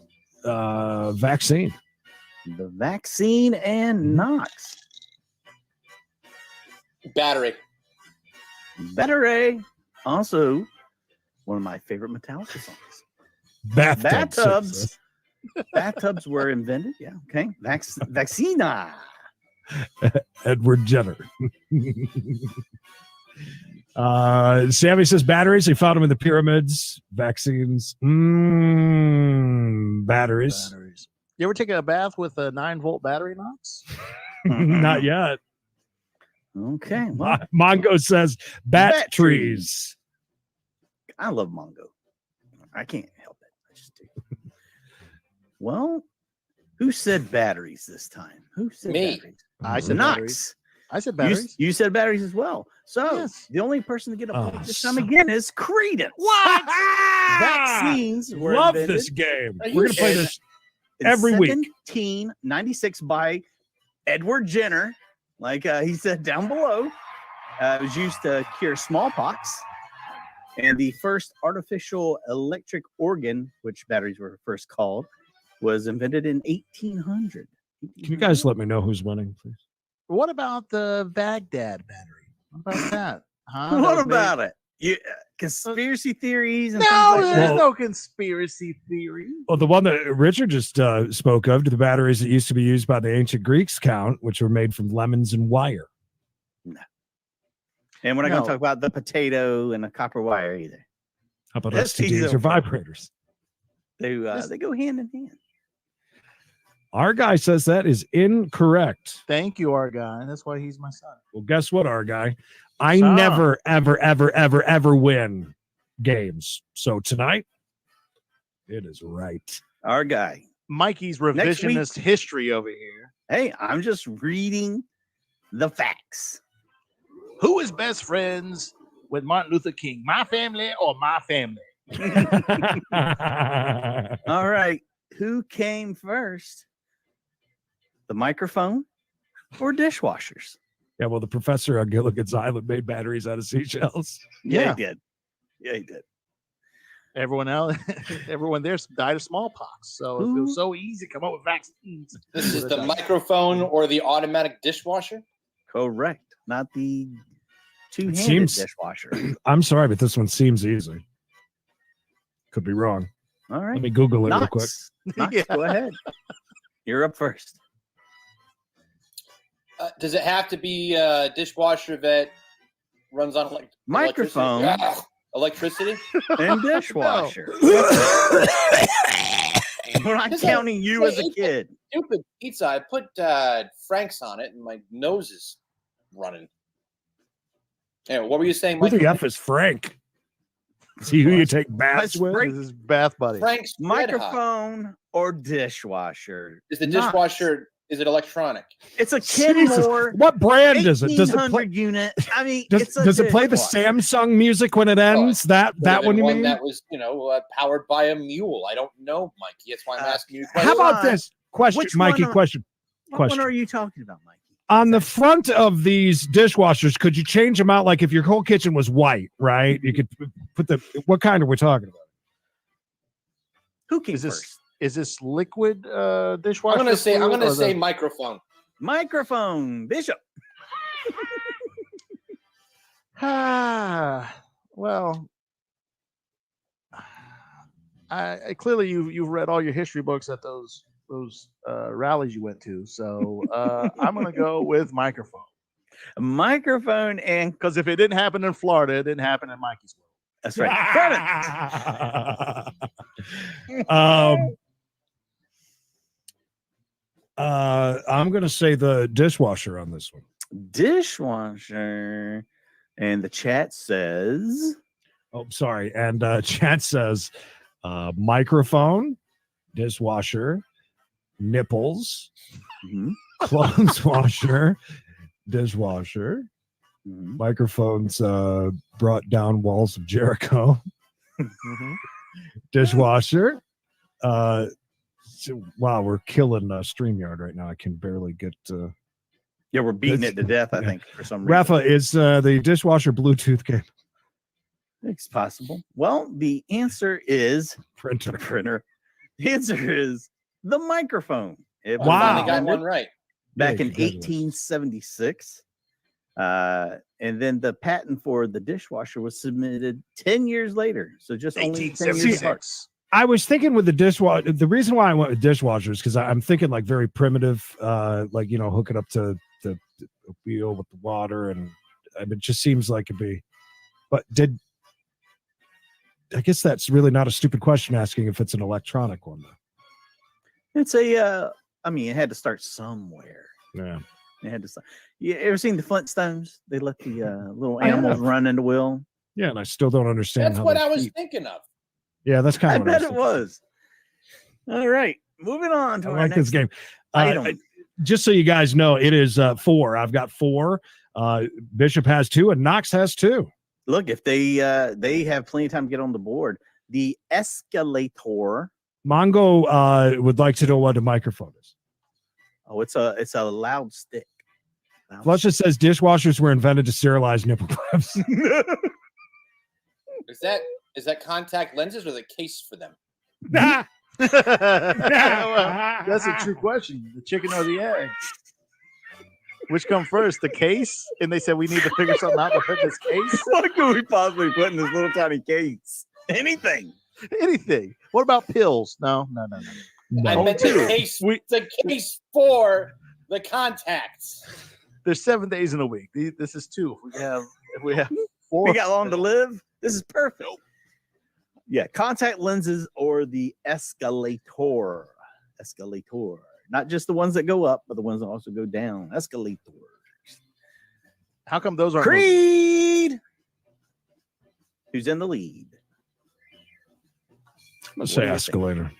S2: vaccine.
S1: The vaccine and Knox.
S4: Battery.
S1: Battery. Also, one of my favorite Metallica songs.
S2: Bathtubs.
S1: Bathtubs were invented. Yeah. Okay. Vaccina.
S2: Edward Jenner. Sammy says batteries. They found them in the pyramids. Vaccines. Batteries.
S3: You ever take a bath with a 9-volt battery, Knox?
S2: Not yet.
S1: Okay. Well,
S2: Mongo says bat
S1: Bat
S2: trees.
S1: I love Mongo. I can't help it. I just do. Well, who said batteries this time? Who said
S4: Me.
S1: batteries?
S3: I said batteries.
S1: Knox.
S3: I said batteries.
S1: You said batteries as well. So
S3: Yes.
S1: the only person to get a point this time
S2: son.
S1: again is Creedence.
S2: What?
S1: Vaccines were
S2: Love
S1: invented
S2: this game.
S4: Are
S2: We're
S4: you
S2: gonna play
S4: sure?
S2: this
S1: in
S2: every week.
S1: 1796 by Edward Jenner, like he said down below. It was used to cure smallpox. And the first artificial electric organ, which batteries were first called, was invented in 1800.
S2: Can you guys let me know who's winning, please?
S3: What about the Baghdad battery? What about that? Huh? That
S1: What
S3: was
S1: about it? Conspiracy theories and
S3: No,
S1: things like
S3: there's
S1: that.
S3: no conspiracy theory.
S2: Well, the one that Richard just spoke of, the batteries that used to be used by the ancient Greeks count, which were made from lemons and wire.
S1: And we're not going
S3: No.
S1: to talk about the potato and the copper wire either.
S2: How about
S1: That's
S2: STDs
S1: easy.
S2: or vibrators?
S1: They go hand in hand.
S2: Our guy says that is incorrect.
S3: Thank you, our guy. That's why he's my son.
S2: Well, guess what, our guy? I
S3: Ah.
S2: never, ever win games. So tonight, it is right.
S1: Our guy.
S3: Mikey's
S1: Next week-
S3: revisionist history over here.
S1: Hey, I'm just reading the facts.
S3: Who is best friends with Martin Luther King? My family or my family?
S1: All right. Who came first? The microphone or dishwashers?
S2: Yeah, well, the professor on Gilligan's Island made batteries out of seashells.
S1: Yeah, he did. Yeah, he did.
S3: Everyone else, everyone there died of smallpox. So if it was so easy to come up with vaccines.
S4: This is the microphone or the automatic dishwasher?
S1: Correct. Not the two-handed
S2: Seems-
S1: dishwasher.
S2: I'm sorry, but this one seems easy. Could be wrong.
S1: All right.
S2: Let me Google it real quick.
S1: Knox. Knox,
S3: Yeah.
S1: go ahead. You're up first.
S4: Does it have to be a dishwasher that runs on
S1: Microphone.
S4: electricity?
S1: And dishwasher. We're not
S4: This
S1: counting you as a kid.
S4: Stupid pizza. I put Frank's on it, and my nose is running. Anyway, what were you saying,
S2: Who
S4: Mike?
S2: the F is Frank? Is he who you take baths with?
S3: This is Bath Buddy.
S4: Frank's Red Hot.
S1: Microphone or dishwasher?
S4: Is the
S1: Knox.
S4: dishwasher? Is it electronic?
S1: It's a
S2: Jesus.
S1: Kenmore
S2: What brand is it? Does it
S1: 1800
S2: play?
S1: unit. I mean,
S2: Does it play the Samsung music when it ends? That
S4: Could've
S2: one
S4: been
S2: you
S4: one
S2: mean?
S4: that was, powered by a mule. I don't know, Mikey. That's why I'm asking you.
S2: How
S4: questions.
S2: about this question,
S1: Which
S2: Mikey?
S1: one-
S2: Question.
S1: What one are you talking about, Mikey?
S2: On the front of these dishwashers, could you change them out? Like if your whole kitchen was white, right? You could put the. What kind are we talking about?
S1: Who came
S3: Is this-
S1: first?
S3: Is this liquid dishwasher?
S4: I'm gonna say
S3: fluid or the-
S4: microphone.
S1: Microphone. Bishop.
S3: Well, I clearly you've read all your history books at those rallies you went to, so I'm gonna go with microphone.
S1: Microphone and
S3: Because if it didn't happen in Florida, it didn't happen in Mikey's world.
S1: that's right.
S2: I'm gonna say the dishwasher on this one.
S1: Dishwasher. And the chat says
S2: Oh, sorry. And chat says microphone, dishwasher, nipples,
S1: mhm,
S2: clothes washer, dishwasher,
S1: mhm.
S2: microphones brought down walls of Jericho,
S3: Mm-hmm.
S2: dishwasher. Wow, we're killing StreamYard right now. I can barely get.
S1: Yeah, we're beating it to death, I
S2: Yeah.
S1: think, for some reason.
S2: Rafa, is the dishwasher Bluetooth cable
S1: It's possible. Well, the answer is
S2: printer?
S1: printer. The answer is the microphone. It was
S2: Wow.
S4: Finally got
S1: invented
S4: one right.
S1: back
S2: Yeah,
S1: in
S2: congratulations.
S1: 1876. And then the patent for the dishwasher was submitted 10 years later. So just only 10 years apart.
S2: I was thinking with the dishwasher. The reason why I went with dishwashers because I'm thinking like very primitive, like hook it up to the wheel with the water, and it just seems like it'd be. But I guess that's really not a stupid question asking if it's an electronic one though.
S1: It's a, I mean, it had to start somewhere.
S2: Yeah.
S1: It had to start. You ever seen the Flintstones? They let the little
S2: I
S1: animals
S2: have.
S1: run in the wheel.
S2: Yeah, and I still don't understand.
S4: That's
S2: how
S4: what
S2: they
S4: I was
S2: eat.
S4: thinking of.
S2: Yeah, that's kind
S1: I
S2: of.
S1: bet it was. All right. Moving on to
S2: I
S1: our
S2: like this
S1: next
S2: game.
S1: item.
S2: Just so you guys know, it is 4. I've got 4. Bishop has 2, and Knox has 2.
S1: Look, if they have plenty of time to get on the board, the escalator.
S2: Mongo would like to know what a microphone is.
S1: Oh, it's a loud stick. Loud
S2: Fletcher says dishwashers were invented to sterilize nipple clamps.
S4: Is that contact lenses or the case for them?
S3: Well, that's a true question. The chicken or the egg? Which come first, the case? And they said we need to figure something out to put this case.
S1: What could we possibly put in this little tiny case? Anything.
S3: Anything. What about pills? No.
S4: I
S2: No.
S4: meant the case. The case for the contacts.
S3: There's 7 days in a week. This is 2. If we have 4.
S1: We got long to live. This is perfect. Yeah, contact lenses or the escalator. Escalator. Not just the ones that go up, but the ones that also go down. Escalator.
S3: How come those aren't?
S1: Creed. Who's in the lead?
S2: Let's
S1: What
S2: say
S1: do you think?
S2: escalator.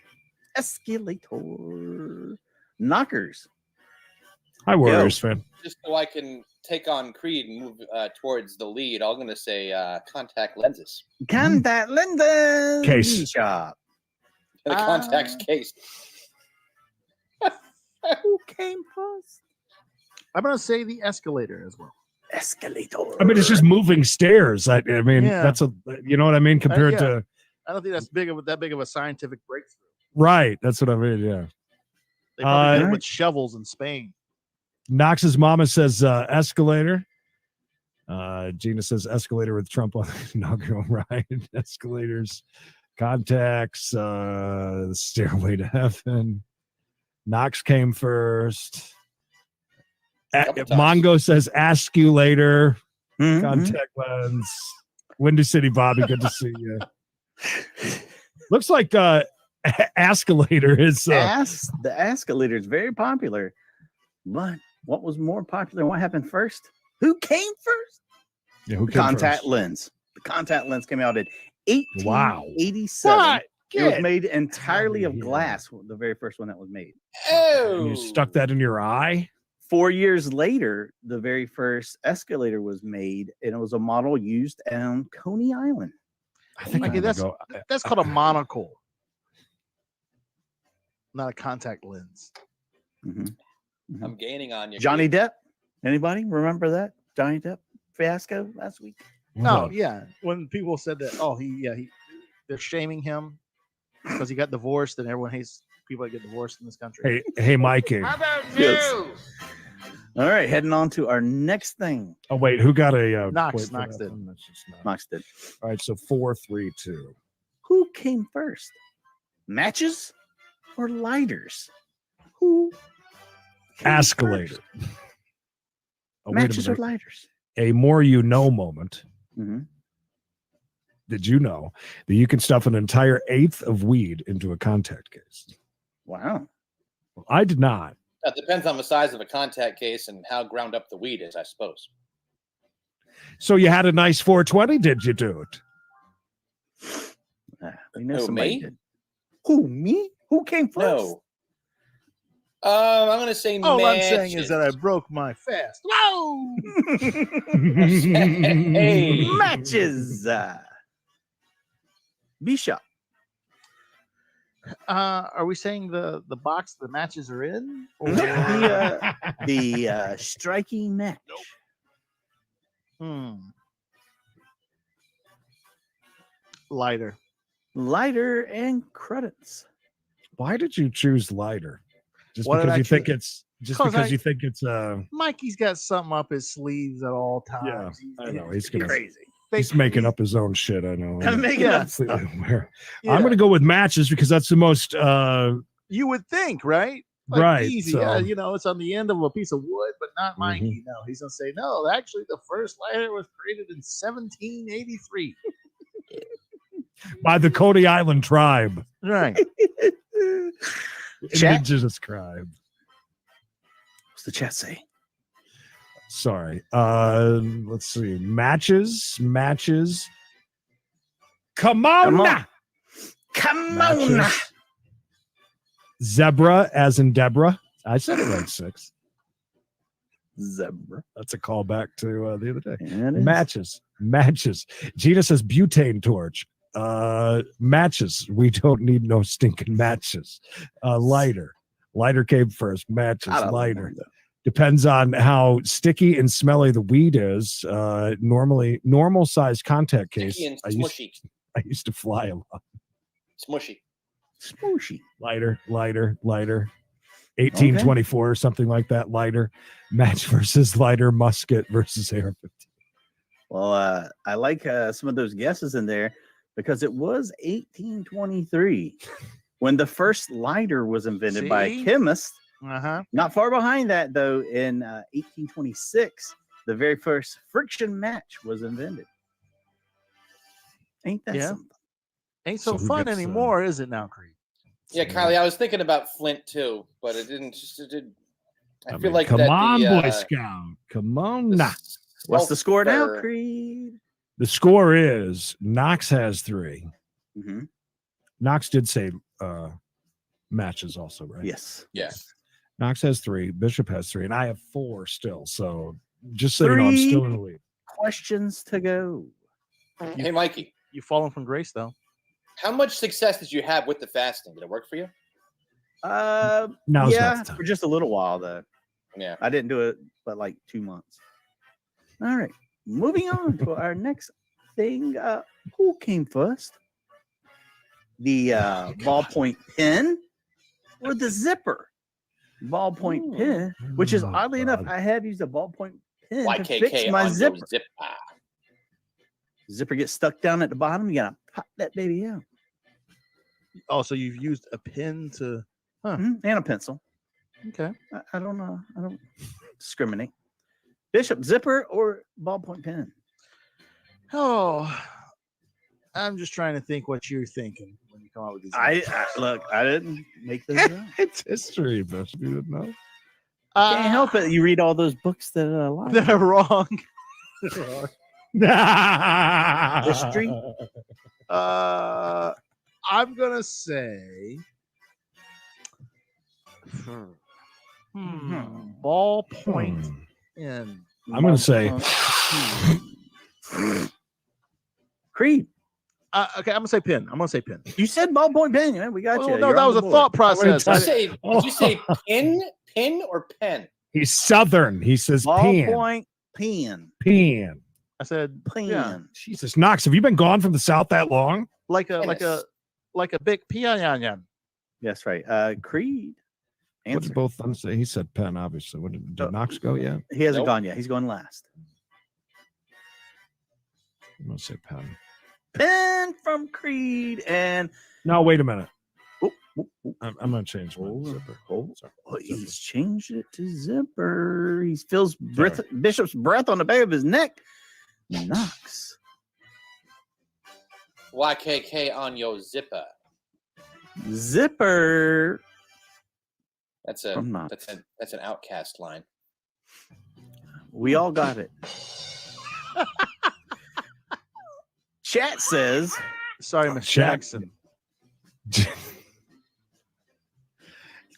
S1: Escalator. Knockers.
S2: Hi, Warriors fan.
S4: Just so I can take on Creed and move towards the lead, I'm going to say contact lenses.
S1: Contact lenses
S2: Case.
S1: shop.
S4: The contacts case.
S1: Who came first?
S3: I'm going to say the escalator as well.
S1: Escalator.
S2: I mean, it's just moving stairs. I mean,
S3: Yeah.
S2: that's you know what I mean, compared
S3: Yeah.
S2: to
S3: I don't think that's that big of a scientific breakthrough.
S2: right. That's what I mean. Yeah.
S3: They probably did it
S1: Alright.
S3: with shovels in Spain.
S2: Knox's mama says escalator. Gina says escalator with Trump on the inaugural ride. Escalators, contacts, the stairway to heaven. Knox came first.
S4: Couple times.
S2: Mongo says ask you later.
S1: Mhm.
S2: Contact lens. Windy City Bobby, good to see you. Looks like escalator is
S1: The escalator is very popular. But what was more popular? What happened first? Who came first?
S2: yeah, who
S1: The
S2: came
S1: contact
S2: first?
S1: lens. The contact lens came out in
S2: Wow.
S1: 1887.
S3: What?
S1: It was
S3: Get
S1: made entirely of
S2: here.
S1: glass. The very first one that was made.
S4: Oh.
S2: And you stuck that in your eye?
S1: 4 years later, the very first escalator was made, and it was a model used on Coney Island.
S2: I think
S3: Okay,
S2: I'm gonna
S3: that's
S2: go.
S3: that's called a monocle, not a contact lens.
S1: Mhm.
S4: I'm gaining on you.
S1: Johnny
S4: Creed.
S1: Depp. Anybody remember that Johnny Depp fiasco last week?
S3: No, yeah. When people said that, they're shaming him because he got divorced, and everyone hates people that get divorced in this country.
S2: Hey, Mikey.
S5: How about
S1: Yes.
S5: news?
S1: All right, heading on to our next thing.
S2: Oh wait, who got a
S3: Knox,
S2: point for
S3: Knox
S2: that
S3: did.
S2: one? That's just not-
S1: Knox did.
S2: All right, so 4, 3, 2.
S1: Who came first? Matches or lighters? Who? came
S2: Escalator.
S1: first?
S2: Oh, wait a
S1: Matches or
S2: minute.
S1: lighters?
S2: A more you know moment.
S1: Mm-hmm.
S2: Did you know that you can stuff an entire eighth of weed into a contact case?
S1: Wow.
S2: Well, I did not.
S4: That depends on the size of a contact case and how ground up the weed is, I suppose.
S2: So you had a nice 420, did you do it?
S1: We know
S4: Who,
S1: somebody
S4: me?
S1: did. Who, me? Who came first?
S4: No. I'm going to say
S3: All I'm
S4: matches.
S3: saying is that I broke my fast. Whoa!
S4: Hey.
S1: Matches. Bishop.
S3: Are we saying the box the matches are in? Or...
S1: The striking match.
S3: Lighter.
S1: Lighter and credits.
S2: Why did you choose lighter? Just
S3: Why did
S2: because
S3: I
S2: you think
S3: choose-
S2: it's just
S3: 'Cause
S2: because
S3: I-
S2: you think it's
S3: Mikey's got something up his sleeves at all times.
S2: I know, he's gonna-
S1: Crazy.
S2: he's making up his own shit. I know.
S1: I'm making
S3: Yeah.
S1: up stuff.
S2: Completely aware.
S3: Yeah.
S2: I'm going to go with matches because that's the most
S3: You would think, right? Like,
S2: right.
S3: easy.
S2: So,
S3: Yeah, it's on the end of a piece of wood, but not Mikey. No, he's gonna say no. Actually, the first lighter was created in 1783.
S2: by the Coney Island tribe,
S3: Right.
S1: Chat.
S2: indigenous tribe.
S1: What's the chat say?
S2: Sorry. Let's see. Matches. Come on,
S1: Come on.
S2: now.
S1: Come
S2: Matches.
S1: on.
S2: Zebra, as in Deborah. I said it right. 6.
S1: Zebra.
S2: That's a callback to the other day.
S1: Yeah, it is.
S2: Matches. Gina says butane torch. Matches. We don't need no stinking matches. Lighter came first. Matches.
S1: I don't
S2: Lighter.
S1: know.
S2: Depends on how sticky and smelly the weed is. Normally, normal size contact case.
S4: Sticky and
S2: I
S4: smushy.
S2: used to fly a lot.
S4: Smushy.
S1: Smooshy.
S2: Lighter. 1824 or something like that. Lighter. Match versus lighter. Musket versus AR-15.
S1: Well, I like some of those guesses in there because it was 1823 when the first lighter was invented by a
S3: See?
S1: chemist.
S3: Uh-huh.
S1: Not far behind that, though, in 1826, the very first friction match was invented. Ain't that
S3: Yeah.
S1: something?
S3: Ain't so,
S2: So who
S3: fun
S2: gets,
S3: anymore, is it now, Creed?
S4: Yeah, Kylie, I was thinking about Flint too, but it didn't. I feel
S2: mean,
S4: like
S2: come
S4: that
S2: on,
S4: the,
S2: Boy Scout. Come on
S4: the
S2: now.
S1: What's the score now,
S4: sulfur-
S1: Creed?
S2: The score is Knox has 3.
S1: Mm-hmm.
S2: Knox did say matches also, right?
S1: Yes.
S4: Yes.
S2: Knox has 3. Bishop has 3. And I have 4 still. So Just so you know, I'm still in the lead.
S1: Questions to go.
S4: Hey, Mikey,
S3: You've fallen from grace, though.
S4: how much success did you have with the fasting? Did it work for you?
S2: Now's
S1: Yeah,
S2: not the time.
S1: for just a little while though.
S4: Yeah.
S1: I didn't do it but like 2 months. All right, moving on to our next thing. Who came first? The ballpoint pen or the zipper? Ballpoint pen, which is
S2: Oh,
S1: oddly enough,
S2: God.
S1: I have used a ballpoint pen to fix
S4: YKK
S1: my
S4: on
S1: zipper.
S4: your zipper.
S1: Zipper gets stuck down at the bottom. You gotta pop that baby out.
S3: Oh, so you've used a pin to.
S1: And a pencil.
S3: Okay.
S1: I don't know. I don't discriminate. Bishop, zipper or ballpoint pen?
S3: Oh, I'm just trying to think what you're thinking when you come out with these.
S1: Look. I didn't make this up.
S2: It's history, Bishop. You didn't know.
S1: Can't help it. You read all those books that lie.
S3: That are wrong.
S1: History.
S3: I'm gonna say. Ballpoint in.
S2: I'm gonna say
S1: Creed.
S3: Okay, I'm gonna say pin. I'm gonna say pin.
S1: You said ballpoint pen, man. We got
S3: Oh,
S1: you.
S3: no,
S1: You're
S3: that
S1: on
S3: was
S1: the
S3: a
S1: board.
S3: thought process.
S4: Did you say pin or pen?
S2: he's Southern. He says pen.
S1: Ballpoint pen.
S2: Pen.
S3: I said
S1: Pen.
S3: yeah,
S2: Jesus, Knox, have you been gone from the South that long?
S3: like a big pianyan.
S1: That's right. Creed.
S2: What
S1: Answer.
S2: did both of them say? He said pen, obviously. What did Knox go yet?
S1: He hasn't
S4: Nope.
S1: gone yet. He's going last.
S2: I'm gonna say pen.
S1: Pen from Creed and
S2: No, wait a minute.
S1: oh, oh, oh,
S2: I'm gonna change my zipper.
S1: oh,
S2: Sorry.
S1: oh, he's changed it to zipper. He feels Bishop's breath on the back of his neck. Knox.
S4: YKK on your zipper.
S1: Zipper.
S4: That's
S1: From Knox.
S4: that's an outcast line.
S1: We all got it. Chat says
S3: Sorry, Miss
S2: Jack-
S3: Jackson.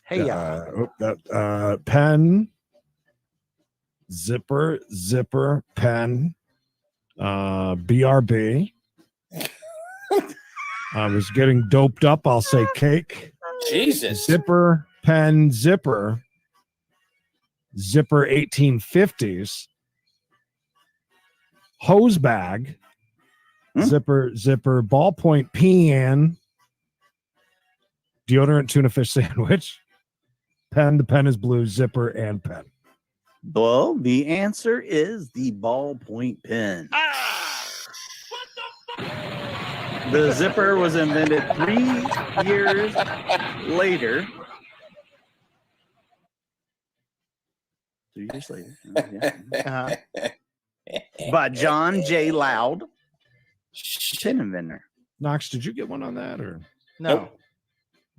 S3: Hey,
S2: Pen, zipper, pen, BRB. I was getting doped up. I'll say cake.
S4: Jesus.
S2: Zipper, pen, zipper 1850s. Hose bag. Zipper, ballpoint pen. Deodorant tuna fish sandwich. Pen, the pen is blue, zipper, and pen.
S1: well, the answer is the ballpoint pen. The zipper was invented 3 years later. 2 years later. Yeah. By John J. Loud, pen inventor.
S2: Knox, did you get one on that or?
S3: no,
S4: Nope.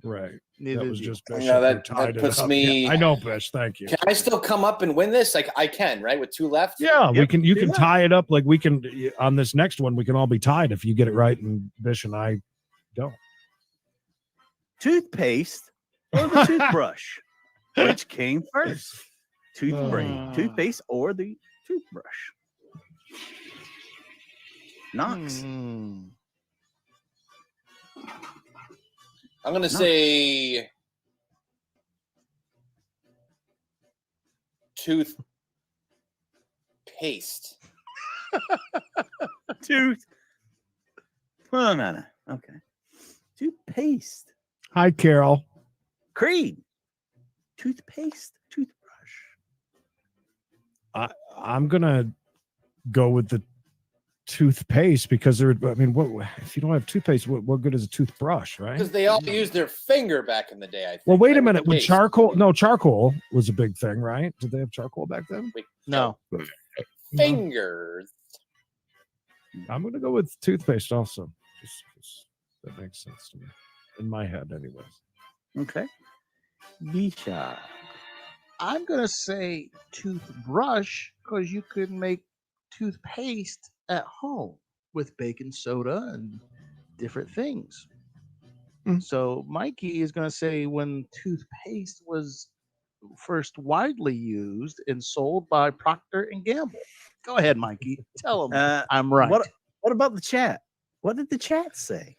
S2: Right.
S3: neither
S2: That
S3: did
S2: was
S3: you.
S2: just Bish.
S4: No,
S2: who
S4: that
S2: tied it
S4: puts
S2: up.
S4: me-
S2: Yeah, I know, Bish. Thank you.
S4: Can I still come up and win this? Like I can, right? With 2 left?
S2: Yeah, we
S1: Yep,
S2: can. You
S1: do
S2: can
S1: that.
S2: tie it up like we can on this next one. We can all be tied if you get it right, and Bish and I don't.
S1: Toothpaste or the toothbrush? Which came first? Toothpaste or the toothbrush? Knox.
S4: I'm gonna say toothpaste.
S1: Tooth. Oh, no. Okay. Toothpaste.
S2: Hi, Carol.
S1: Creed. Toothpaste. Toothbrush.
S2: I'm gonna go with the toothpaste because there. I mean, what if you don't have toothpaste? What good is a toothbrush, right?
S4: Because they all used their finger back in the day, I think.
S2: Well, wait a
S4: right,
S2: minute.
S4: the
S2: With
S4: paste.
S2: charcoal, no, charcoal was a big thing, right? Did they have charcoal back then?
S3: No.
S4: Fingers.
S2: I'm gonna go with toothpaste also. Just 'cause that makes sense to me in my head, anyways.
S1: Okay. Bisha.
S3: I'm gonna say toothbrush because you could make toothpaste at home with baking soda and different things.
S2: Mm.
S3: So Mikey is gonna say when toothpaste was first widely used and sold by Procter and Gamble? Go ahead, Mikey. Tell them I'm right.
S1: What about the chat? What did the chat say?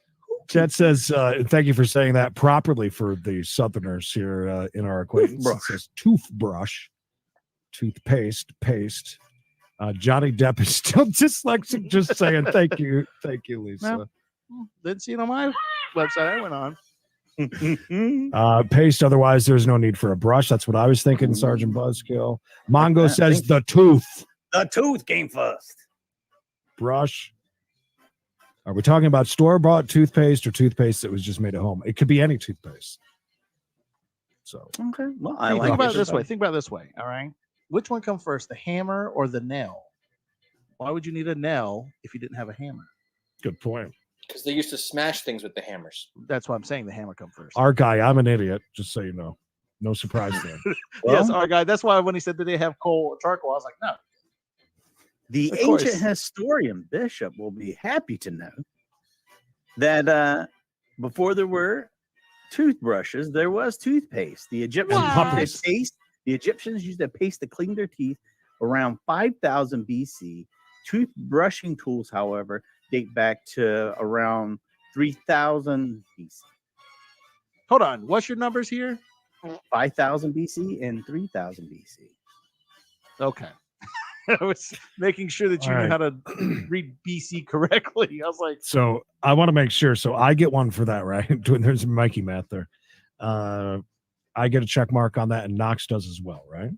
S2: Chat says, thank you for saying that properly for the Southerners here in our acquaintance. It says toothbrush, toothpaste, paste. Johnny Depp is still dyslexic, just saying thank you. Thank you, Lisa.
S3: Well, didn't see it on my website I went on.
S2: Paste, otherwise there's no need for a brush. That's what I was thinking, Sergeant Buzzkill. Mongo says the tooth.
S1: The tooth came first.
S2: Brush. Are we talking about store-bought toothpaste or toothpaste that was just made at home? It could be any toothpaste. So
S1: okay. Well,
S3: think about it this way. Think about it this way. All right. Which one come first, the hammer or the nail? Why would you need a nail if you didn't have a hammer?
S2: Good point.
S4: Because they used to smash things with the hammers.
S3: That's why I'm saying the hammer come first.
S2: Our guy, I'm an idiot, just so you know. No surprise there.
S3: Yes, our guy. That's why when he said, did they have coal or charcoal? I was like, no.
S1: The ancient historian Bishop will be happy to know that before there were toothbrushes, there was toothpaste. The Egyptians used a paste to clean their teeth around 5000 BC. Toothbrushing tools, however, date back to around 3000 BC.
S3: Hold on. What's your numbers here?
S1: 5000 BC and 3000 BC.
S3: Okay. I was making sure that you knew how to read BC correctly. I was like,
S2: so I want to make sure. So I get one for that, right? There's Mikey math there. I get a check mark on that, and Knox does as well, right?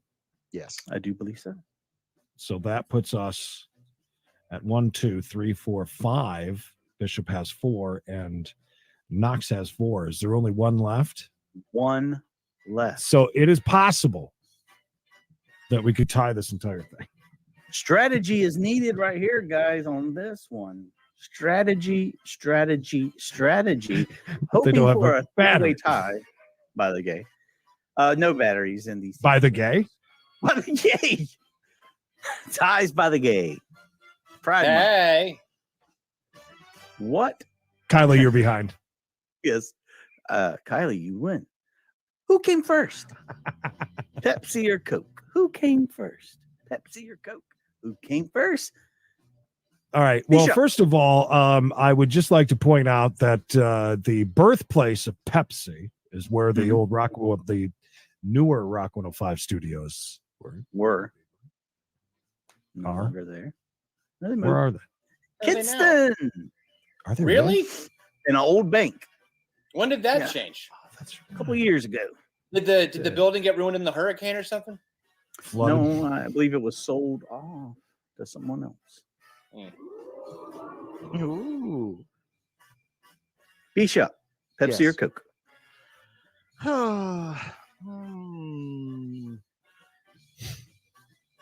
S3: Yes,
S1: I do believe so.
S2: So that puts us at 1, 2, 3, 4, 5. Bishop has 4, and Knox has 4. Is there only one left?
S1: One left.
S2: So it is possible that we could tie this entire thing.
S1: Strategy is needed right here, guys, on this one. Strategy. Hoping for a three-way tie by the gay. No batteries in these.
S2: By the gay?
S1: By the gay. Ties by the gay. Pride
S4: Hey.
S1: Month. What?
S2: Kylie, you're behind.
S1: Yes. Kylie, you win. Who came first? Pepsi or Coke? Who came first? Pepsi or Coke? Who came first?
S2: All right. Well, first of all, I would just like to point out that the birthplace of Pepsi is where the old the newer Rock 105 studios
S1: were. No longer there.
S2: Where are they?
S1: Kidston.
S2: Are they
S4: really?
S1: In an old bank.
S4: When did that change?
S1: Oh, that's a couple of years ago.
S4: Did the building get ruined in the hurricane or something?
S2: Flooded.
S1: No, I believe it was sold off to someone else.
S3: Ooh.
S1: Bishop, Pepsi or Coke?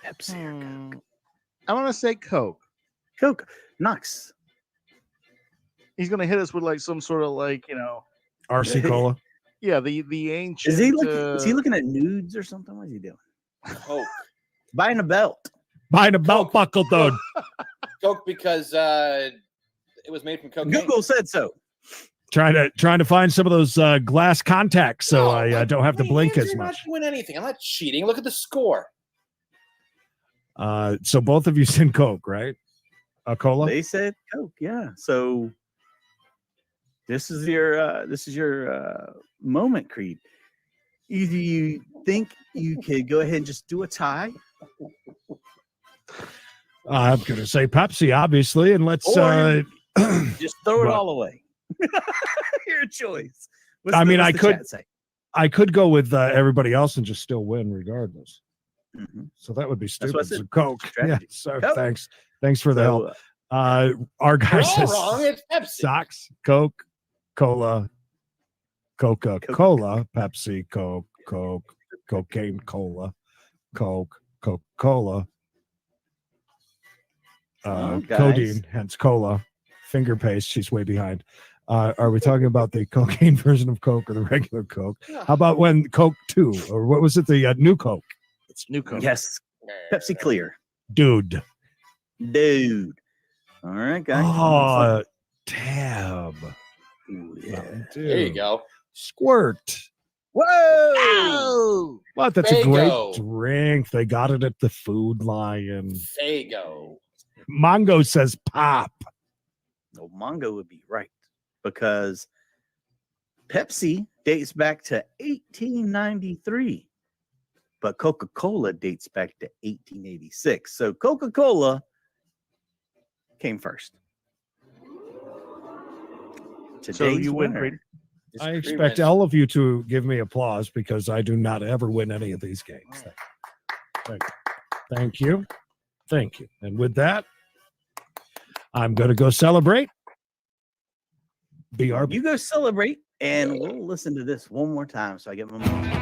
S1: Pepsi or Coke?
S3: I want to say Coke.
S1: Coke. Knox.
S3: He's going to hit us with like some sort of
S2: RC Cola.
S3: Yeah, the ancient.
S1: Is he looking at nudes or something? What is he doing?
S4: Coke.
S1: Buying a belt.
S2: Buying a belt buckle, dude.
S4: Coke because it was made from cocaine.
S1: Google said so.
S2: Trying to find some of those glass contacts so I don't have to blink as much.
S4: I'm not doing anything. I'm not cheating. Look at the score.
S2: So both of you said Coke, right? A cola?
S1: They said Coke, yeah. So this is your moment, Creed. Either you think you could go ahead and just do a tie.
S2: I'm gonna say Pepsi, obviously, and let's
S1: just throw it all away. Your choice.
S2: I could go with everybody else and just still win regardless.
S1: Mm-hmm.
S2: So that would be stupid. So
S1: Coke.
S2: Yeah. So Coke. Thanks for the help. Our guy says
S4: wrong. It's Pepsi.
S2: Socks, Coke, Cola, Coca-Cola, Pepsi, Coke, cocaine, cola, Coke, Coca-Cola, codeine, hence cola, finger paste. She's way behind. Are we talking about the cocaine version of Coke or the regular Coke? How about when Coke 2, or what was it? The new Coke.
S3: It's new Coke.
S1: Yes. Pepsi Clear.
S2: Dude.
S1: All right, guys.
S2: Oh, tab.
S1: Ooh, yeah.
S4: There you go.
S2: Squirt.
S1: Whoa!
S3: Oh,
S2: What? That's a great
S4: Fago.
S2: drink. They got it at the Food Lion.
S4: Fago.
S2: Mongo says pop.
S1: No, Mongo would be right because Pepsi dates back to 1893, but Coca-Cola dates back to 1886. So Coca-Cola came first. Today's
S3: you win,
S1: winner
S3: Creed.
S1: is
S2: I
S1: Creedence.
S2: expect all of you to give me applause because I do not ever win any of these games. Thank you. Thank you. And with that, I'm going to go celebrate. BRB.
S1: You go celebrate, and we'll listen to this one more time so I get my moment.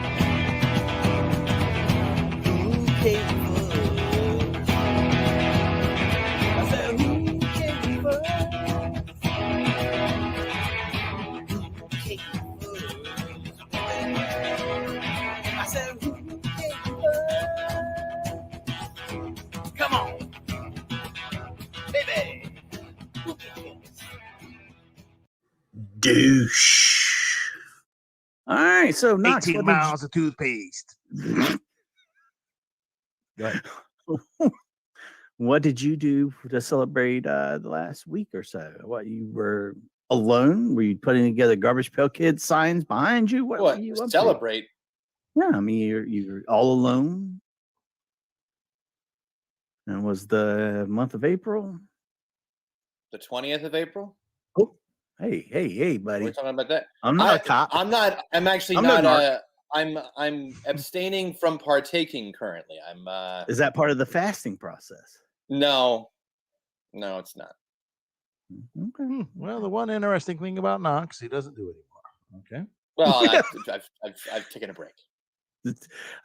S1: Come on, baby. Douche. All right, so Knox,
S3: 18 miles of toothpaste.
S1: What did you do to celebrate the last week or so? What, you were alone? Were you putting together Garbage Pail Kids signs behind you? What were you up to?
S4: Celebrate?
S1: Yeah, I mean you're all alone. And was the month of April?
S4: The 20th of April?
S1: Oh, hey, buddy.
S4: We're talking about that.
S1: I'm not a cop.
S4: I'm not. I'm actually
S1: I'm no
S4: not.
S1: narc.
S4: I'm abstaining from partaking currently.
S1: Is that part of the fasting process?
S4: No, it's not.
S1: Okay.
S3: Well, the one interesting thing about Knox, he doesn't do it anymore. Okay.
S4: Well, I've taken a break.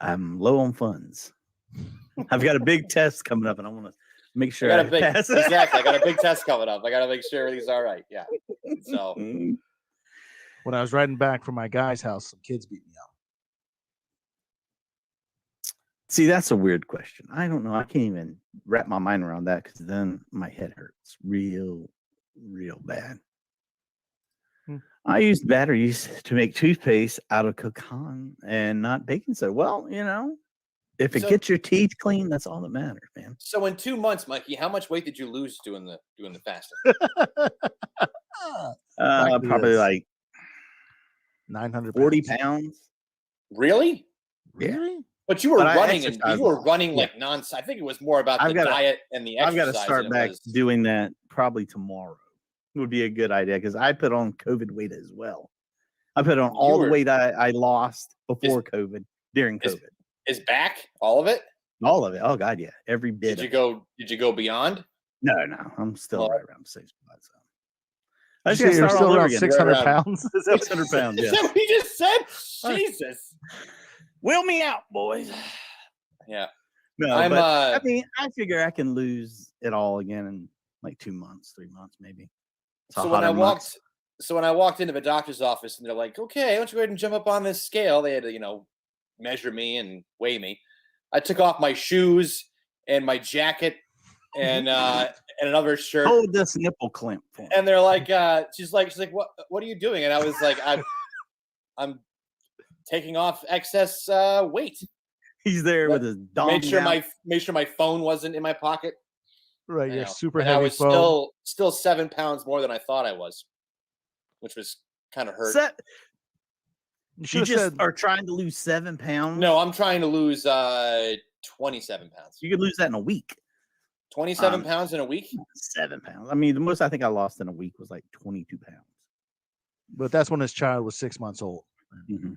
S1: I'm low on funds. I've got a big test coming up, and I want to make sure
S4: I
S1: I
S4: got a big
S1: pass.
S4: exactly. I got a big test coming up. I got to make sure everything's all right. Yeah. So
S3: When I was riding back from my guy's house, some kids beat me up.
S1: See, that's a weird question. I don't know. I can't even wrap my mind around that because then my head hurts real bad. I used batteries to make toothpaste out of coconut and not baking soda. Well, if it gets your teeth clean, that's all that matters, man.
S4: So in 2 months, Mikey, how much weight did you lose doing the fasting?
S1: Probably like
S3: 900
S1: 40
S3: pounds.
S1: pounds.
S4: Really?
S3: Really?
S4: But you were
S1: But I
S4: running and
S1: exercise
S4: you were
S1: a lot.
S4: running
S1: Yeah.
S4: like nonstop. I think it was more about
S1: I've
S4: the
S1: gotta-
S4: diet and the
S1: I've
S4: exercise.
S1: got to start back doing that probably tomorrow. Would be a good idea because I put on COVID weight as well. I put on all the weight I lost before COVID, during COVID.
S4: Is back all of it?
S1: All of it. Oh God, yeah, every bit.
S4: Did you go beyond?
S1: No, I'm still right around 6 months. So. I
S3: You
S1: just
S3: say
S1: gotta
S3: you're
S1: start
S3: still
S1: all over
S3: around
S1: again.
S3: 600
S4: You're around-
S3: pounds?
S1: 600 pounds.
S4: Is
S1: Yeah.
S4: that what you just said? Jesus.
S1: Wheel me out, boys.
S4: Yeah.
S1: No,
S4: I'm,
S1: but I mean, I figure I can lose it all again in like 2 months, 3 months, maybe.
S4: So when I walked into the doctor's office and they're like, "Okay, why don't you go ahead and jump up on this scale?" They had to, measure me and weigh me. I took off my shoes and my jacket and another shirt.
S1: Hold this nipple clamp for me.
S4: And they're like, she's like, what are you doing? And I was like, I'm taking off excess weight.
S1: He's there with his dog.
S4: Make sure my phone wasn't in my pocket.
S3: Right, you're super
S4: and
S3: heavy.
S4: I was still 7 pounds more than I thought I was, which was kind of hurt.
S3: You
S1: just are trying to lose 7 pounds.
S4: No, I'm trying to lose 27 pounds.
S1: You could lose that in a week.
S4: 27 pounds in a week?
S1: 7 pounds. I mean, the most I think I lost in a week was like 22 pounds.
S3: But that's when his child was 6 months old.
S1: Mm-hmm.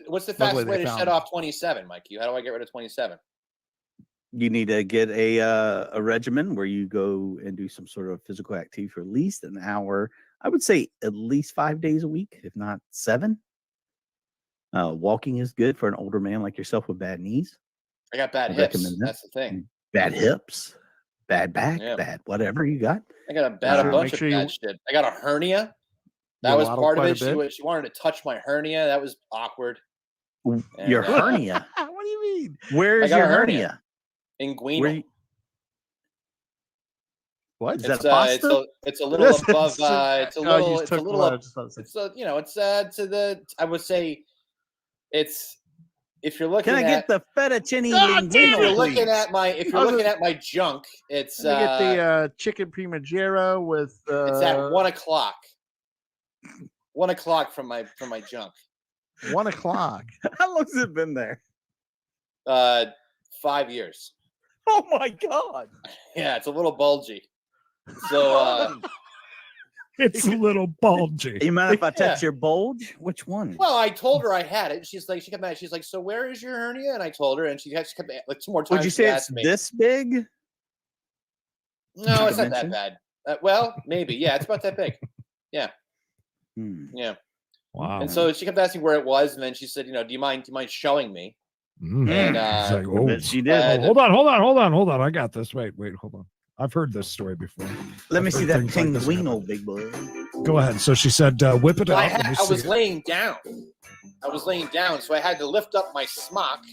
S4: What's the fastest way to shed off 27, Mikey? How do I get rid of 27?
S1: You need to get a regimen where you go and do some sort of physical activity for at least an hour. I would say at least 5 days a week, if not 7. Walking is good for an older man like yourself with bad knees.
S4: I got bad hips. That's the thing.
S1: Bad hips, bad back, bad whatever you got.
S4: I got a bunch of bad shit. I got a hernia. That was part of it. She wanted to touch my hernia. That was awkward.
S1: Your hernia?
S3: What do you mean?
S1: Where is your hernia?
S4: Inguinal.
S3: What?
S1: Is that a pasta?
S4: It's a little above. It's a little. I would say it's. If you're looking
S1: Can I
S4: at
S1: get the fettuccine
S3: God damn
S1: linguine?
S4: if you're looking at my junk, it's
S3: Let me get the chicken primavera with.
S4: it's at 1:00. 1:00 from my junk.
S3: 1:00.
S1: How long has it been there?
S4: 5 years.
S1: Oh my god!
S4: Yeah, it's a little bulgy. So
S2: It's a little bulgy.
S1: You mind if I touch your bulge? Which one?
S4: well, I told her I had it. She's like, she kept she's like, so where is your hernia? And I told her, and she kept like 2 more times.
S1: Would you say it's this big?
S4: No, it's not that bad. Well, maybe. Yeah, it's about that big. Yeah. Yeah.
S2: Wow.
S4: And so she kept asking where it was, and then she said, do you mind showing me?
S2: Mm.
S4: And
S2: It's like,
S1: She did.
S2: hold on. I got this. Wait, hold on. I've heard this story before.
S1: Let me see that
S2: things like this
S1: pinguino, big boy.
S2: Go ahead. So she said, whip it
S4: I
S2: out. Let me
S4: was
S2: see it.
S4: laying down. So I had to lift up my smock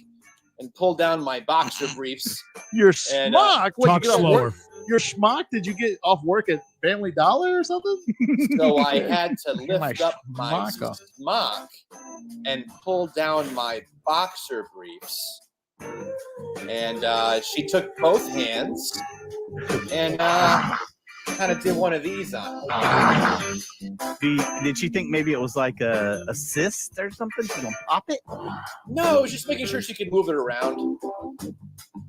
S4: and pull down my boxer briefs.
S3: Your
S4: And,
S3: smock? What,
S2: Talk
S3: you get off
S2: slower.
S3: work? Your smock? Did you get off work at Family Dollar or something?
S4: So I had to
S3: Get my
S4: lift up my
S3: smock off.
S4: smock and pull down my boxer briefs. And she took both hands and kind of did one of these on me.
S1: Did she think maybe it was like a cyst or something? She's gonna pop it?
S4: No, it was just making sure she could move it around.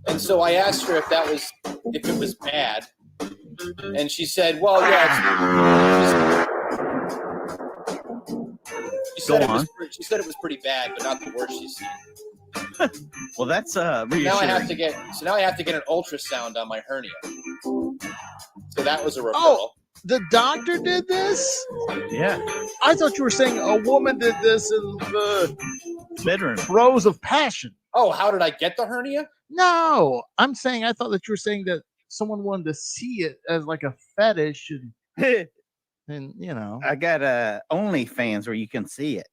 S4: And so I asked her if it was bad. And she said, well, yeah. She said it was pretty bad, but not the worst she's seen.
S1: Well, that's reassuring.
S4: Now I have to get an ultrasound on my hernia. So that was a referral.
S3: Oh, the doctor did this?
S1: Yeah,
S3: I thought you were saying a woman did this in the
S1: bedroom.
S3: throes of passion.
S4: Oh, how did I get the hernia?
S3: No, I thought that you were saying that someone wanted to see it as like a fetish and
S1: I got OnlyFans where you can see it.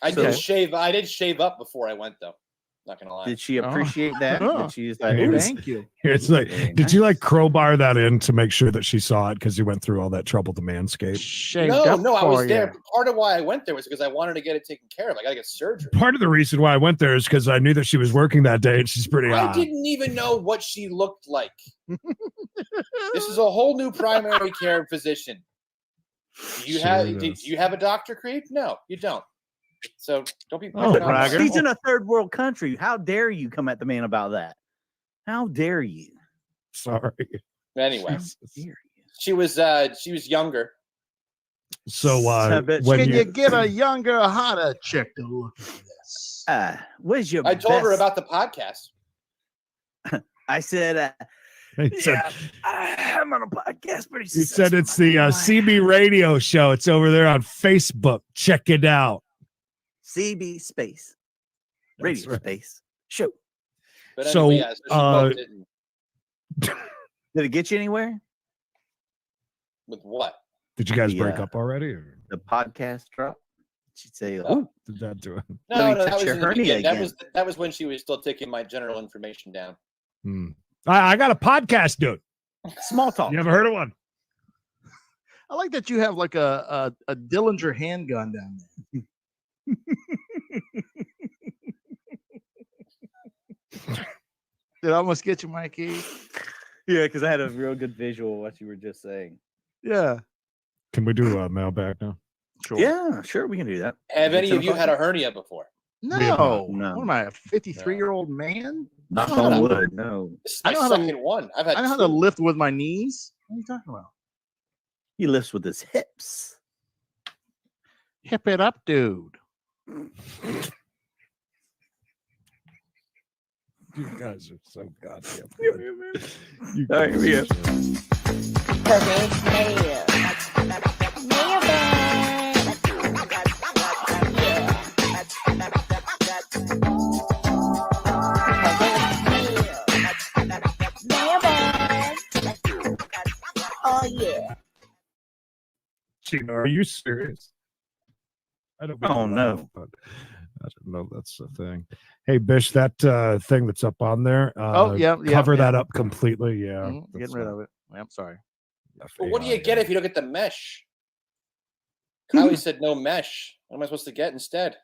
S4: I did shave up before I went though. Not gonna lie.
S1: Did she appreciate that? Did she just like,
S3: Thank you.
S2: It's like,
S1: Very
S2: did you like crowbar that in to make sure that she saw it because you went through all that trouble to manscape?
S3: Shaved
S4: No,
S3: up
S4: I was
S3: for
S4: there.
S3: you.
S4: Part of why I went there was because I wanted to get it taken care of. I gotta get surgery.
S2: Part of the reason why I went there is because I knew that she was working that day and she's pretty
S4: I
S2: hot.
S4: didn't even know what she looked like. This is a whole new primary care physician. Do you have a doctor, Creed? No, you don't. So don't be.
S3: bragger.
S1: He's in a third world country. How dare you come at the man about that? How dare you?
S2: Sorry.
S4: Anyway,
S1: How dare
S4: she was younger.
S2: So
S1: I bet
S2: when
S3: Can
S2: you,
S3: you get a younger, hotter chick to look at this?
S1: Where's your?
S4: I told her
S1: best-
S4: about the podcast.
S1: I said,
S2: he said,
S1: I'm on a podcast. Pretty.
S2: he said it's the CB radio show. It's over there on Facebook. Check it out.
S1: CB space,
S2: That's
S1: radio
S2: right.
S1: space show.
S4: But
S2: So,
S4: anyway, she booked it
S1: Did it get you anywhere?
S4: with what?
S2: Did you guys
S1: The,
S2: break up already? Or
S1: The podcast drop. She'd say,
S4: Oh.
S1: "Oh,
S2: did that do it?
S1: Let
S4: No,
S1: me
S4: that
S1: touch
S4: was
S1: your
S4: in the
S1: hernia
S4: beginning.
S1: again.
S4: That was when she was still taking my general information down.
S2: Hmm. I got a podcast, dude.
S1: small talk."
S2: You ever heard of one?
S3: I like that you have like a Dillinger handgun down there. Did I almost get you, Mikey?
S1: Yeah, because I had a real good visual of what you were just saying.
S3: Yeah.
S2: Can we do a mailbag now?
S3: Sure.
S1: Yeah, sure, we can do that.
S4: Have
S1: Is it
S4: any of you
S1: 10
S4: had a hernia before?
S3: No.
S1: No.
S3: What am I, a 53-year-old man?
S1: Knock
S3: I know how
S1: on
S3: to-
S1: wood. No,
S4: This is
S3: I
S4: my
S3: know how to-
S4: second one. I've had
S3: I know how
S4: two.
S3: to lift with my knees. What are you talking about?
S1: he lifts with his hips.
S3: Hip it up, dude.
S2: You guys are so goddamn good. You
S1: All right,
S2: guys
S1: here we
S2: are
S1: go.
S6: Today's mail. Mailbag. Mailbag. Oh yeah.
S2: Gina, are you serious? I don't mean
S1: Oh,
S2: to
S1: no.
S2: laugh, but I didn't know that's the thing. Hey, Bish, that thing that's up on there. Cover that up completely. Yeah.
S3: Getting rid of it. I'm sorry.
S4: Well, what do you get if you don't get the mesh? Kylie said no mesh. What am I supposed to get instead?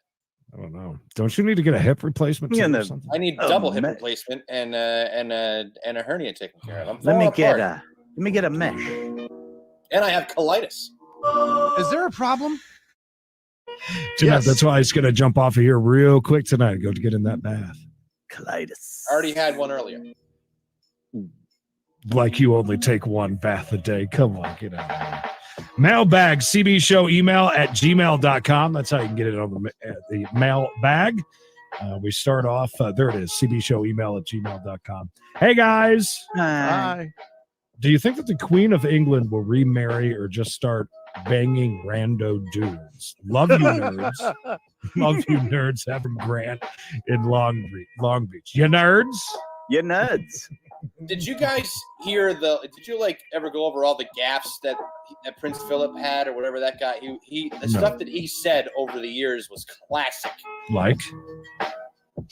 S2: I don't know. Don't you need to get a hip replacement too, or something?
S4: I need double hip replacement and a hernia taken care of. I'm
S1: Let me
S4: falling apart.
S1: get a mesh.
S4: And I have colitis.
S3: Is there a problem?
S2: Jeanette, that's why I was going to jump off of here real quick tonight and go to get in that bath.
S1: Colitis.
S4: I already had one earlier.
S2: Like you only take one bath a day. Come on, get out of here. Mailbag, CB Show email at gmail.com. That's how you can get it on the mailbag. We start off, there it is, CB Show email at gmail.com. Hey, guys.
S3: Hi.
S2: Do you think that the Queen of England will remarry or just start banging rando dudes? Love you, nerds. Love you, nerds. Evan Grant in Long Beach. You nerds?
S1: You nuts.
S4: Did you guys hear did you ever go over all the gaffes that Prince Philip had or whatever that guy, stuff that he said over the years was classic.
S2: Like?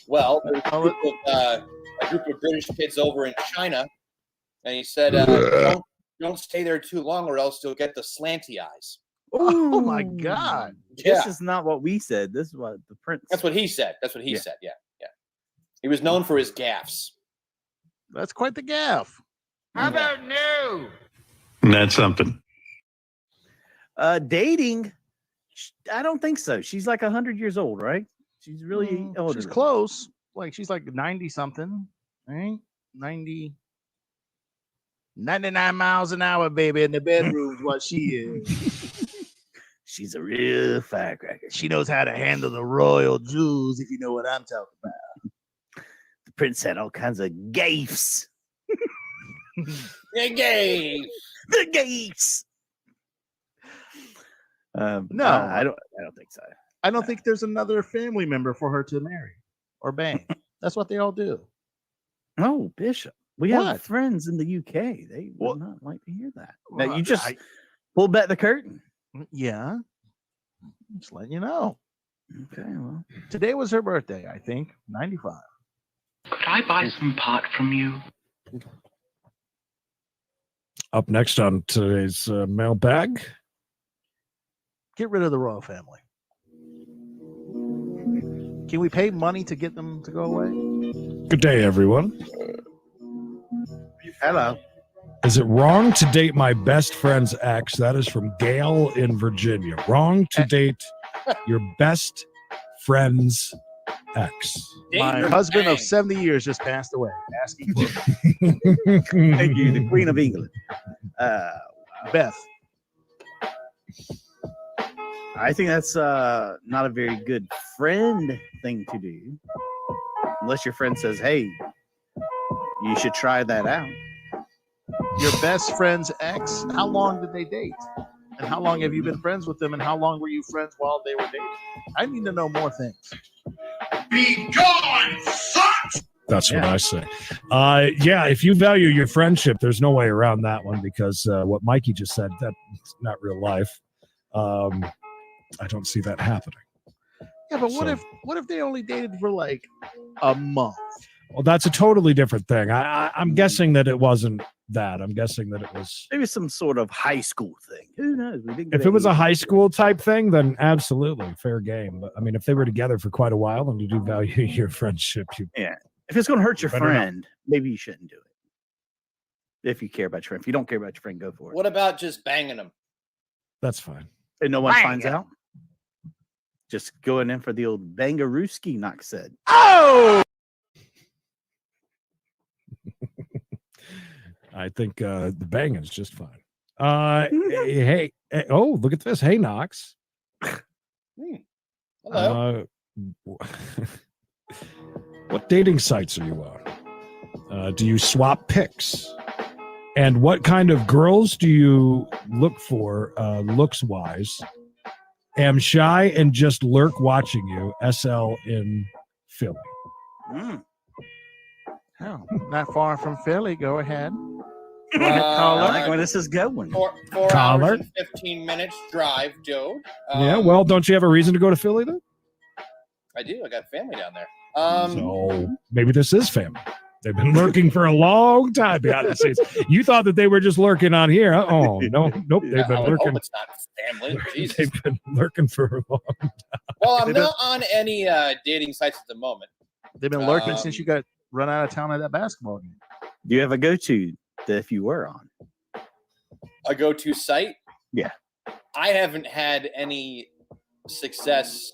S4: Well, there was a group of British kids over in China, and he said, don't stay there too long or else you'll get the slanty eyes.
S3: Oh my God.
S4: Yeah.
S1: This is not what we said. This is what the Prince.
S4: That's what he said. Yeah. He was known for his gaffes.
S3: That's quite the gaff.
S5: How about no?
S7: That's something.
S1: Dating, I don't think so. She's like 100 years old, right? She's really old.
S3: She's close. She's like 90 something, right? 99 miles an hour, baby, in the bedroom's what she is.
S1: She's a real firecracker.
S3: She knows how to handle the royal jewels, if you know what I'm talking about.
S1: The prince had all kinds of gaffes.
S4: The gaffes.
S1: The gaffes.
S3: No,
S1: I don't think so.
S3: I don't think there's another family member for her to marry or bang. That's what they all do.
S1: No, Bishop. We have friends in the UK. They would not like to hear that. Now, you just pulled back the curtain.
S3: Yeah. Just letting you know.
S1: Okay, well.
S3: Today was her birthday, I think. 95.
S8: Could I buy some pot from you?
S2: Up next on today's mailbag.
S3: Get rid of the royal family. Can we pay money to get them to go away?
S2: Good day, everyone.
S1: Hello.
S2: Is it wrong to date my best friend's ex? That is from Gail in Virginia. Wrong to date your best friend's ex.
S3: My husband of 70 years just passed away. Asking for
S1: Thank you, the Queen of England.
S3: Beth.
S1: I think that's not a very good friend thing to do. Unless your friend says, hey, you should try that out.
S3: Your best friend's ex? How long did they date? And how long have you been friends with them? And how long were you friends while they were dating? I need to know more things.
S5: Be gone, fuck!
S2: That's what I say. If you value your friendship, there's no way around that one because what Mikey just said, that's not real life. I don't see that happening.
S3: Yeah, but what if they only dated for like a month?
S2: Well, that's a totally different thing. I'm guessing that it wasn't that. I'm guessing that it was
S1: maybe some sort of high school thing. Who knows?
S2: If it was a high school type thing, then absolutely fair game. But I mean, if they were together for quite a while and you do value your friendship,
S1: if it's going to hurt your friend, maybe you shouldn't do it. If you care about your friend, if you don't care about your friend, go for it.
S4: What about just banging them?
S2: That's fine.
S1: And no one finds out. Just going in for the old bangarooski, Knox said.
S2: Oh! I think the banging is just fine. Hey, look at this. Hey, Knox.
S4: Hello.
S2: What dating sites are you on? Do you swap pics? And what kind of girls do you look for looks-wise? Am shy and just lurk watching you. SL in Philly.
S3: Oh, not far from Philly. Go ahead.
S1: I like where this is going.
S4: 4
S2: Caller.
S4: hours and 15 minutes drive, dude.
S2: Well, don't you have a reason to go to Philly then?
S4: I do. I got family down there.
S2: So maybe this is family. They've been lurking for a long time behind the scenes. You thought that they were just lurking on here. Oh, no. Nope. They've been
S4: I would
S2: lurking.
S4: hope it's not family. Jesus.
S2: They've been lurking for a long time.
S4: Well, I'm not on any dating sites at the moment.
S3: They've been lurking since you got run out of town at that basketball game.
S1: Do you have a go-to that if you were on?
S4: A go-to site?
S1: Yeah.
S4: I haven't had any success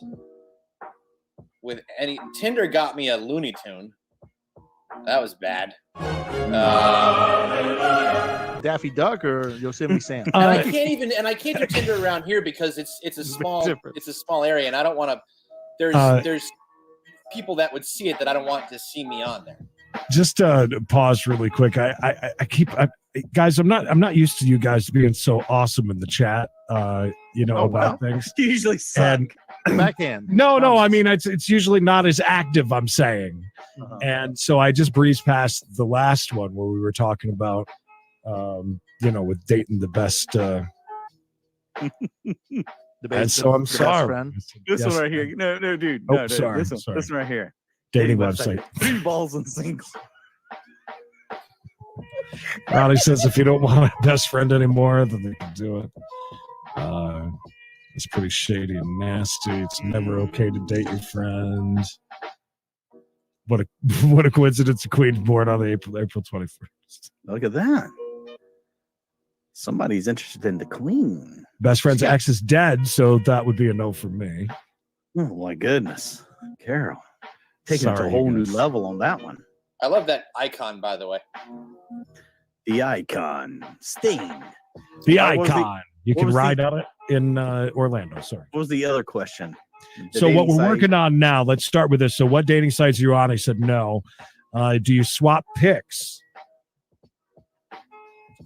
S4: with any. Tinder got me a Looney Tune. That was bad.
S3: Daffy Duck or Yosemite Sam?
S4: And I can't do Tinder around here because it's a small area, and I don't want to. There's people that would see it that I don't want to see me on there.
S2: Just pause really quick. Guys, I'm not used to you guys being so awesome in the chat. About things.
S1: You usually suck.
S3: And backhand.
S2: No. I mean, it's usually not as active. I'm saying, and so I just breezed past the last one where we were talking about, with dating the best. And so I'm sorry.
S1: This one right here. No, dude. No,
S2: sorry.
S1: This one right here.
S2: Dating website.
S1: 3 balls and single.
S2: Ronnie says if you don't want a best friend anymore, then they can do it. It's pretty shady and nasty. It's never okay to date your friend. What a coincidence! The Queen's born on April 21st.
S1: Look at that. Somebody's interested in the Queen.
S2: Best friend's ex is dead, so that would be a no for me.
S1: Oh my goodness, Carol, taking it to a whole new level on that one.
S4: I love that icon, by the way.
S1: The icon, Sting.
S2: The icon. You can ride on it in Orlando. Sorry.
S1: What was the other question?
S2: So what we're working on now, let's start with this. So what dating sites are you on? I said no. Do you swap pics?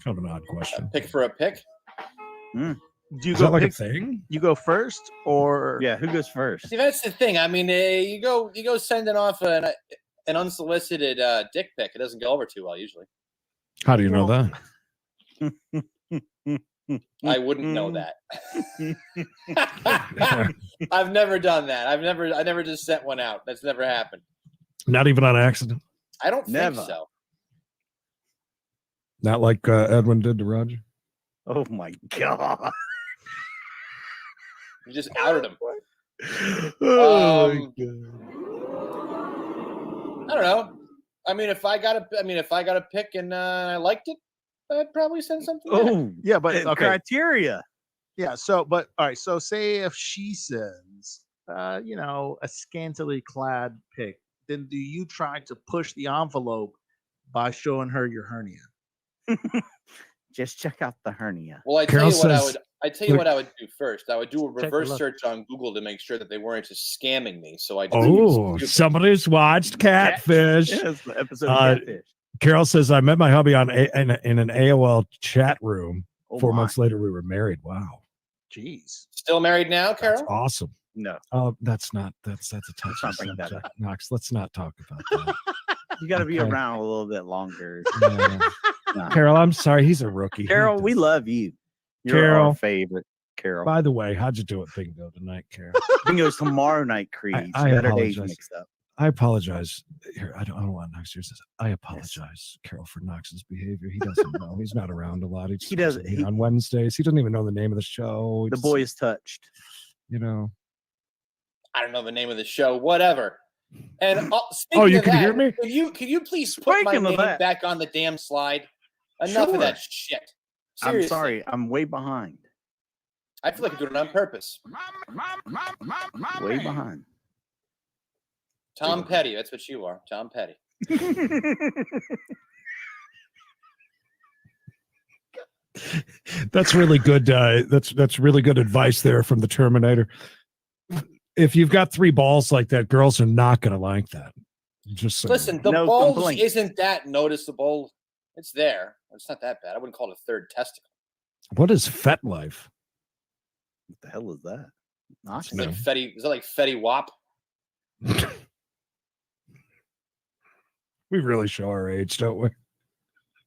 S2: Kind of an odd question.
S4: A pick for a pick?
S3: Do you
S2: Is
S3: go
S2: that like
S3: pick,
S2: a thing?
S3: You go first, or
S1: who goes first?
S4: See, that's the thing. I mean, you go sending off an unsolicited dick pic. It doesn't go over too well usually.
S2: How do you know that?
S4: I wouldn't know that. I've never done that. I never just sent one out. That's never happened.
S2: Not even on accident.
S4: I don't think so.
S2: Not like Edwin did to Roger.
S1: Oh my god!
S4: You just outed him.
S1: Oh
S4: I don't know. I mean, if I got a pick and I liked it, I'd probably send something.
S1: Oh,
S3: yeah, but okay.
S1: Criteria.
S3: Yeah. So, but all right. So, say if she sends, a scantily clad pic, then do you try to push the envelope by showing her your hernia?
S1: Just check out the hernia.
S4: Well, I tell you what I would do first. I would do a reverse search on Google to make sure that they weren't just scamming me. So I
S2: somebody's watched Catfish.
S1: Yes, the episode of Catfish.
S2: Carol says I met my hubby in an AOL chat room. 4 months later, we were married. Wow.
S3: Jeez.
S4: Still married now, Carol?
S2: That's awesome.
S1: No.
S2: That's a touchy subject. Knox, let's not talk about that.
S1: You got to be around a little bit longer.
S2: No. Carol, I'm sorry. He's a rookie.
S1: Carol, we love you. You're
S2: Carol,
S1: our favorite. Carol.
S2: By the way, how'd you do at Bingo tonight, Carol?
S1: Bingo's tomorrow night, Creed.
S2: I
S1: Better
S2: apologize.
S1: days mixed up.
S2: I apologize. Here, I don't want Knox to hear this. I apologize, Carol, for Knox's behavior. He doesn't know. He's not around a lot. He doesn't. On Wednesdays, he doesn't even know the name of the show.
S1: The boy is touched.
S4: I don't know the name of the show. Whatever. And
S2: you can hear me?
S4: Can you please put my name back on the damn slide? Enough of that shit. Seriously.
S1: I'm sorry. I'm way behind.
S4: I feel like I'm doing it on purpose.
S1: Way behind.
S4: Tom Petty. That's what you are. Tom Petty.
S2: That's really good. That's really good advice there from the Terminator. If you've got 3 balls like that, girls are not going to like that. Just
S4: listen. The bulge isn't that noticeable. It's there. It's not that bad. I wouldn't call it a third testicle.
S2: What is FetLife?
S1: What the hell is that?
S4: Is that like Fetty Wap?
S2: We really show our age, don't we?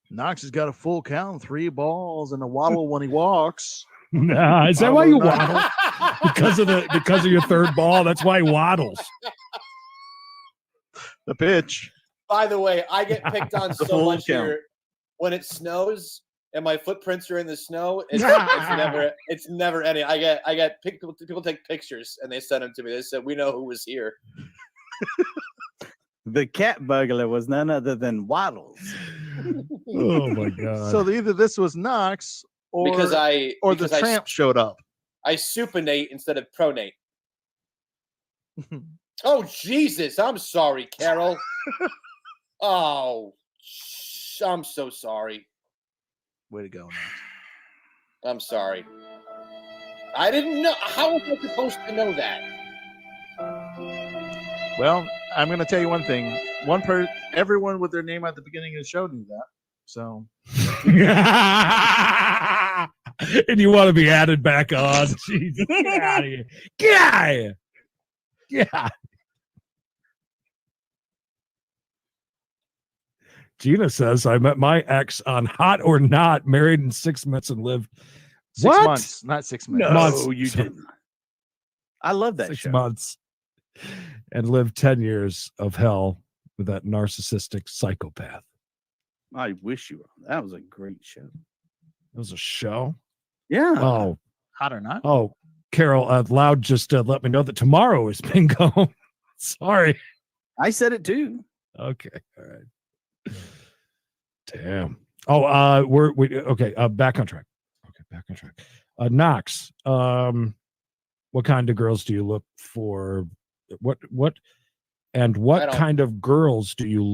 S3: Knox has got a full count, 3 balls, and a waddle when he walks.
S2: Nah, is that why you waddle? because of your third ball? That's why he waddles.
S3: The pitch.
S4: By the way, I get picked on
S1: The
S4: so
S1: whole
S4: much
S1: count.
S4: here when it snows and my footprints are in the snow. It's never any. I get people take pictures and they send them to me. They said, "We know who was here."
S1: The cat burglar was none other than Waddles.
S2: Oh my god.
S3: So either this was Knox or
S4: because
S3: the tramp showed up.
S4: I supinate instead of pronate. Oh Jesus! I'm sorry, Carol. Oh, I'm so sorry.
S3: Way to go, Knox.
S4: I'm sorry. I didn't know. How was I supposed to know that?
S3: Well, I'm going to tell you one thing. Everyone with their name at the beginning of the show knew that. So.
S2: And you want to be added back on. Jesus, get out of here. Get out of here. Yeah. Gina says, I met my ex on Hot or Not, married in 6 months and lived
S3: 6
S2: What?
S3: months, not 6 minutes.
S1: No,
S2: Months.
S1: you didn't. I love that
S2: 6
S1: show.
S2: months and lived 10 years of hell with that narcissistic psychopath.
S1: I wish you were. That was a great show.
S2: It was a show.
S1: Yeah.
S2: Oh,
S3: Hot or Not?
S2: oh, Carol, Loud just let me know that tomorrow is bingo. Sorry.
S1: I said it too.
S2: Okay. All right. Damn. Oh, we okay. Back on track. Okay, back on track. Knox. What kind of girls do you look for? What kind of girls do you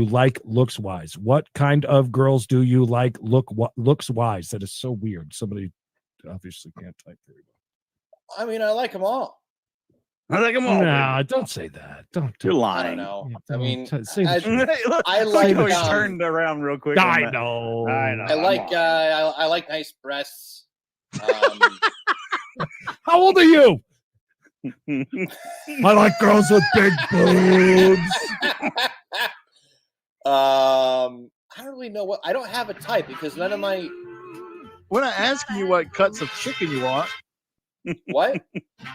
S2: like looks wise? What kind of girls do you like looks wise? That is so weird. Somebody obviously can't type very well.
S4: I mean, I like them all.
S1: I like them all.
S2: No, don't say that. Don't.
S1: You're
S4: I
S1: lying.
S4: don't know.
S2: Yeah,
S4: I mean,
S2: say the truth.
S4: I like.
S1: He turned around real quick.
S2: I know.
S4: I like nice breasts.
S2: How old are you? I like girls with big boobs.
S4: I don't really know what. I don't have a type because none of my.
S3: We're not asking you what cuts of chicken you want.
S4: What?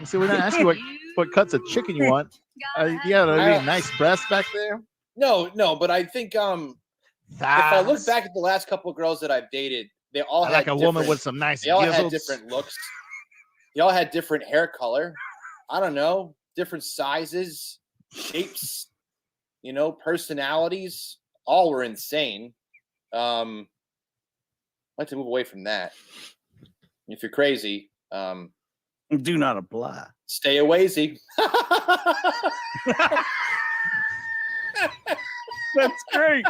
S3: See, we're not asking you what cuts of chicken you want. Nice breasts back there.
S4: No, but I think if I look back at the last couple of girls that I've dated, they all had
S3: like a woman with some nice.
S4: They all had
S3: gizzles.
S4: different looks. They all had different hair color. I don't know, different sizes, shapes. Personalities. All were insane. I'd like to move away from that. If you're crazy,
S1: Do not apply.
S4: stay away, Z.
S1: That's great.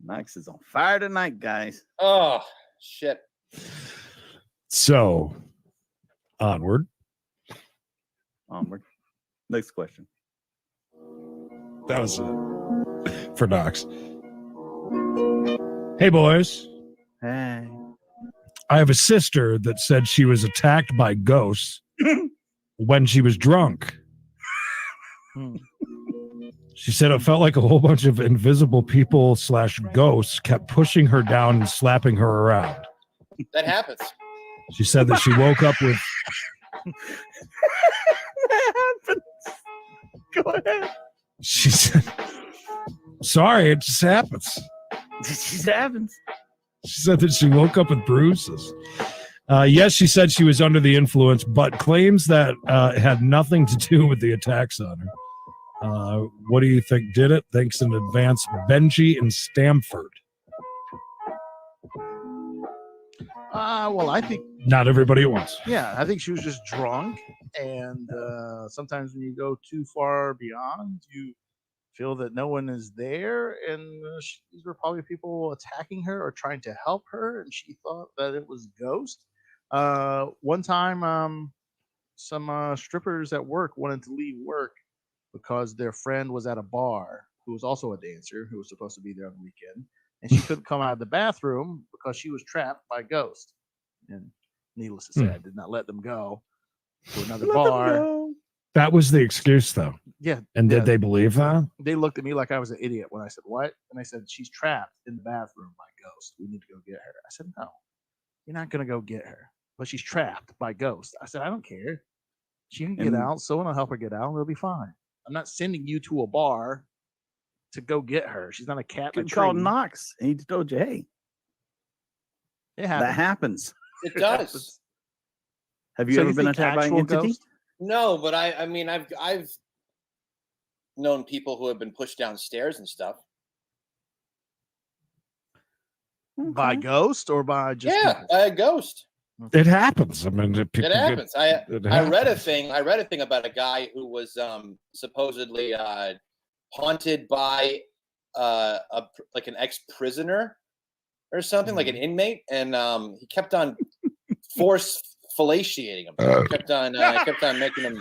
S1: Knox is on fire tonight, guys.
S4: Oh shit.
S2: So, onward.
S1: Next question.
S2: That was it for Knox. Hey, boys.
S1: Hey.
S2: I have a sister that said she was attacked by ghosts when she was drunk. She said it felt like a whole bunch of invisible people / ghosts kept pushing her down and slapping her around.
S4: That happens.
S2: She said that she woke up with.
S1: That happens. Go ahead.
S2: She said, sorry, it just happens.
S1: It just happens.
S2: She said that she woke up with bruises. Yes, she said she was under the influence, but claims that had nothing to do with the attacks on her. What do you think did it? Thanks in advance, Benji in Stamford.
S3: Well, I think
S2: Not everybody at once.
S3: Yeah, I think she was just drunk, and sometimes when you go too far beyond, you feel that no one is there, and these were probably people attacking her or trying to help her, and she thought that it was ghost. One time, some strippers at work wanted to leave work because their friend was at a bar who was also a dancer who was supposed to be there on the weekend, and she couldn't come out of the bathroom because she was trapped by a ghost. And needless to say, I did not let them go to another bar.
S2: That was the excuse, though.
S3: Yeah.
S2: And
S3: yeah.
S2: did they believe that?
S3: They looked at me like I was an idiot when I said, what? And I said, she's trapped in the bathroom by a ghost. We need to go get her. I said, no, you're not going to go get her. but she's trapped by ghosts. I said, I don't care. She can get
S1: And-
S3: out. Someone will help her get out. And it'll be fine. I'm not sending you to a bar to go get her. She's not a cat in a
S1: You
S3: tree.
S1: called Knox, and he told you, "Hey,
S3: It happens.
S1: that happens."
S4: It does.
S1: Have you
S3: So
S1: ever
S3: you
S1: been
S3: think
S1: attacked by an
S3: actual
S1: entity?
S3: ghost?
S4: No, but I mean, I've known people who have been pushed downstairs and stuff.
S3: By ghost or by just
S4: Yeah,
S3: people?
S4: by a ghost.
S2: It happens. I mean, people
S4: It happens. I read a
S2: happens.
S4: thing. I read a thing about a guy who was supposedly haunted by like an ex-prisoner or something, like an inmate, and he kept on force fellatiating him. He kept on making him.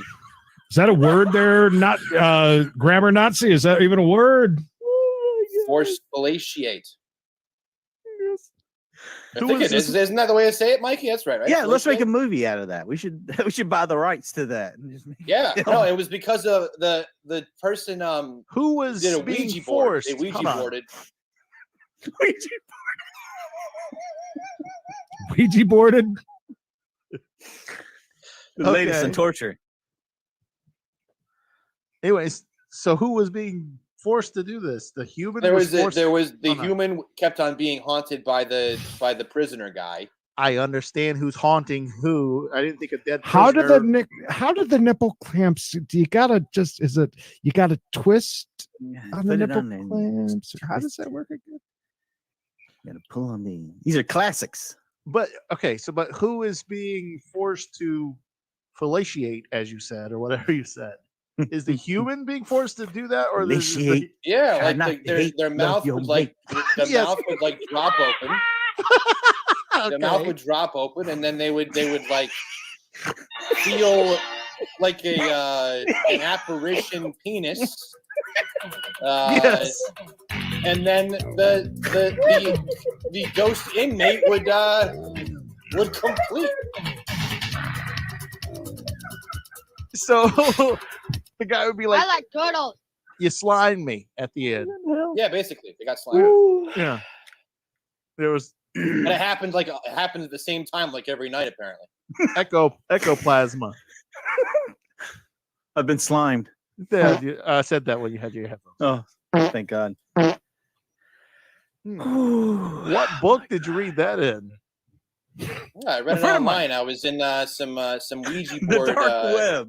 S2: Is that a word there? Not grammar Nazi? Is that even a word?
S4: Force fellatiate. I
S3: Who
S4: think
S3: is
S4: it is. Isn't that the way to say it, Mikey? That's right.
S1: Yeah, let's make a
S4: Fellatiate?
S1: movie out of that. We should buy the rights to that. And just make
S4: Yeah, no, it was because of the person
S3: Who was
S4: did a
S3: being
S4: Ouija board.
S3: forced?
S4: They Ouija
S3: Hold on.
S4: boarded.
S2: Ouija boarded?
S1: the latest in
S3: Okay.
S1: torture.
S3: Anyways, so who was being forced to do this? The human
S4: There was
S3: forced.
S4: the
S3: Oh, no.
S4: human kept on being haunted by the prisoner guy.
S3: I understand who's haunting who. I didn't think a dead
S2: How
S3: prisoner.
S2: did the nipple clamps? Do you gotta you gotta twist on the
S1: Put it
S2: nipple
S1: on there.
S2: clamps? Or how does that work again?
S1: Gotta pull on these are classics.
S3: But okay, but who is being forced to fellatiate, as you said, or whatever you said? Is the human being forced to do that, or is the,
S1: Fellatiate.
S4: Yeah,
S1: Try not
S4: like
S1: to hate
S4: their mouth
S1: your
S4: would like the
S3: Yes.
S4: mouth would like drop open. The mouth
S3: Okay.
S4: would drop open, and then they would like feel like a an apparition penis.
S3: Yes.
S4: And then the ghost inmate would complete.
S3: So the guy would be like,
S6: I like turtles.
S3: "You slime me" at the end.
S4: Yeah, basically, they got slammed.
S3: Yeah. There was
S4: And it happened at the same time, like every night, apparently.
S3: ectoplasma.
S1: I've been slimed.
S3: Yeah, I said that when you had your headphones.
S1: Oh, thank God.
S3: What book did you read that in?
S4: Yeah, I read it
S1: friend of mine.
S4: online. I was in some Ouija
S1: The
S4: board
S1: dark web.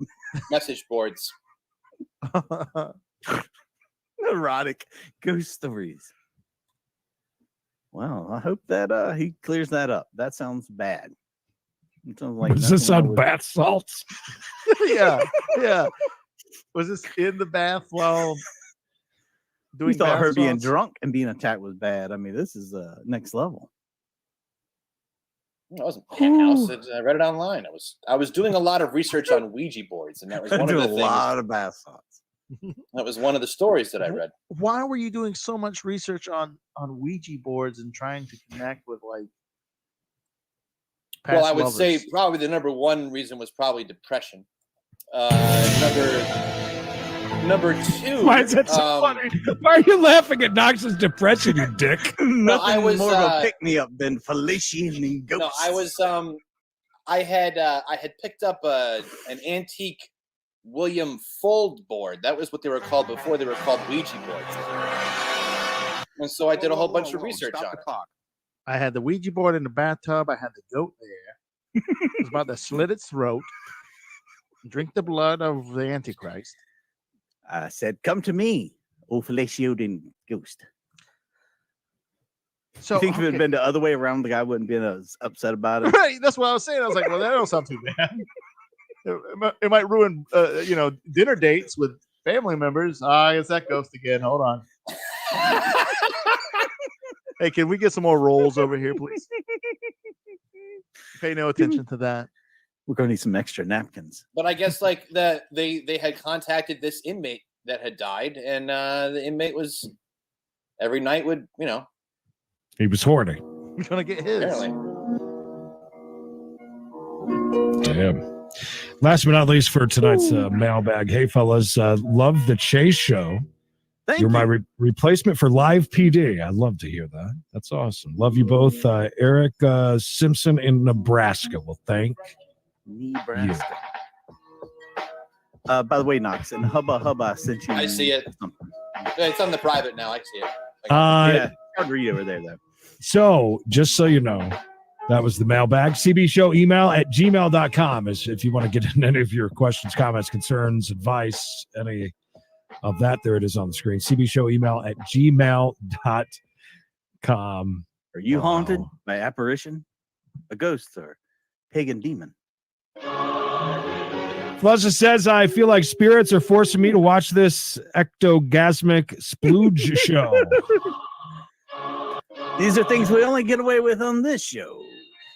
S4: message boards.
S1: Erotic ghost stories. Wow, I hope that he clears that up. That sounds bad. It sounds like
S2: Does this
S1: nothing I
S2: on
S1: would-
S2: bath salts?
S3: yeah. Was this in the bath while doing
S1: We thought
S3: bath
S1: her being
S3: salts?
S1: drunk and being attacked was bad. I mean, this is next level.
S4: It wasn't penthouse. I read it online. I was doing a lot of research on Ouija boards, and that was
S1: I
S4: one
S1: do
S4: of
S1: a
S4: the things.
S1: lot of bath salts.
S4: That was one of the stories that I read.
S3: Why were you doing so much research on Ouija boards and trying to connect with like
S4: Well,
S3: past
S4: I would
S3: lovers?
S4: say probably the number one reason was probably depression. Number two.
S2: Why is that so funny? Why are you laughing at Knox's depression, you dick?
S1: Nothing
S4: was,
S1: more of a pick me up than fellatiating ghosts.
S4: No, I was I had picked up an antique William Fold board. That was what they were called before they were called Ouija boards. And so I did a whole bunch of research on it.
S3: I had the Ouija board in the bathtub. I had the goat there. I was about to slit its throat, drink the blood of the Antichrist.
S1: I said, "Come to me, O fellatiating ghost."
S3: So
S1: You think if it
S3: okay.
S1: had been the other way around, the guy wouldn't been as upset about it?
S3: Right, that's what I was saying. I was like, well, that don't sound too bad. It might ruin, dinner dates with family members. It's that ghost again. Hold on. Hey, can we get some more rolls over here, please? Pay no attention to that.
S1: We're going to need some extra napkins.
S4: But I guess like that they had contacted this inmate that had died, and the inmate was every night would
S2: He was horny.
S3: We're gonna get his.
S4: apparently.
S2: Damn. Last but not least for tonight's mailbag. Hey, fellas, love the Chase show.
S1: Thank
S2: You're
S1: you.
S2: my replacement for live PD. I'd love to hear that. That's awesome. Love you both. Eric Simpson in Nebraska. Well, thank
S1: Nebraska. By the way, Knox, and Hubba sent you.
S4: I see it.
S1: Something.
S4: It's on the private now. I see it.
S1: Yeah, hard to read over there, though.
S2: So, just so you know, that was the mailbag. CB Show email at gmail.com is if you want to get in any of your questions, comments, concerns, advice, any of that. There it is on the screen. CB Show email at gmail.com.
S1: Are you haunted by apparition, a ghost, or pagan demon?
S2: Fluzza says, I feel like spirits are forcing me to watch this ectogasmic splooge show.
S1: These are things we only get away with on this show.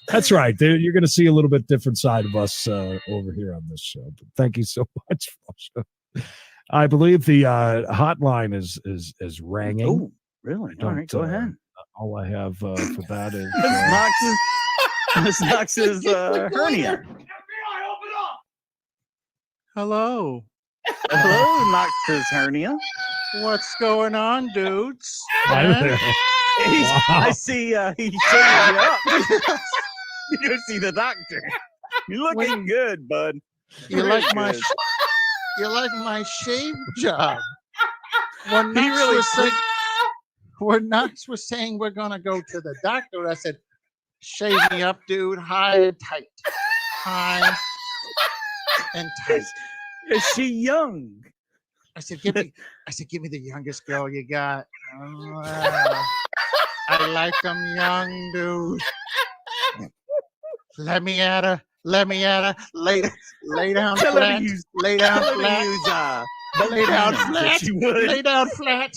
S2: That's right. You're going to see a little bit different side of us over here on this show. But thank you so much, Fluzza. I believe the hotline is ringing.
S1: Oh, really? All right, go ahead.
S2: All I have for that is
S1: Miss Knox's hernia.
S3: Hello.
S1: Hello, Knox's hernia.
S3: What's going on, dudes?
S1: I see he shaved you up. You go see the doctor. You're looking good, bud.
S3: You like my shave job? When Knox was saying we're gonna go to the doctor, I said, "Shave me up, dude, high and tight, high and tight."
S1: Is she young?
S3: I said, "Give me the youngest girl you got." I like them young, dude. Let me at her. Lay down flat. Lay down flat. Lay down flat.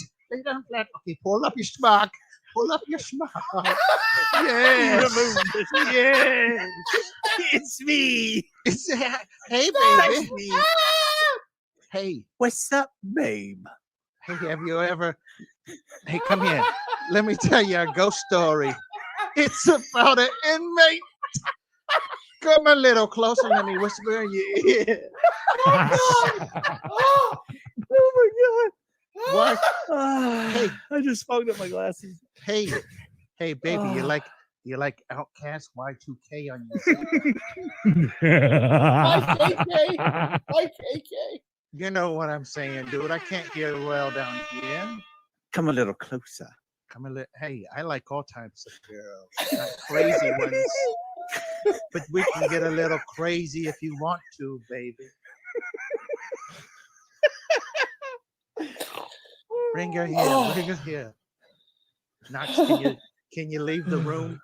S3: Okay, pull up your smock. Yes. Yes.
S1: It's me.
S3: Hey, baby. Hey.
S1: What's up, babe?
S3: Hey, have you ever... Hey, come here. Let me tell you a ghost story. It's about an inmate. Come a little closer. Let me whisper in your ear.
S1: Oh my God.
S3: What?
S1: Hey, I just fogged up my glasses.
S3: Hey, baby, you like Outcast Y2K on your
S4: YKK.
S3: You know what I'm saying, dude. I can't hear well down here.
S1: Come a little closer.
S3: Hey, I like all types of girls, not crazy ones. But we can get a little crazy if you want to, baby. Bring her here. Knox, can you leave the room?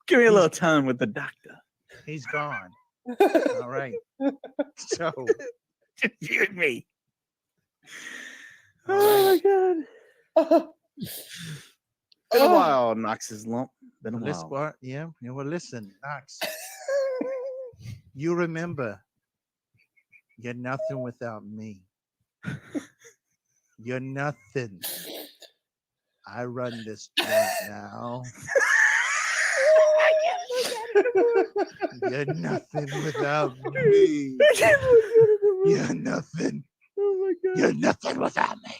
S1: Give me a little time with the doctor.
S3: He's gone. All right. So
S1: just you and me.
S3: Right.
S1: Oh my God. Been a while, Knox's lump. Been a while.
S3: Yeah. Well, listen, Knox. You remember, you're nothing without me. You're nothing. I run this joint now. You're nothing without me. You're nothing.
S1: Oh my God.
S3: You're nothing without me.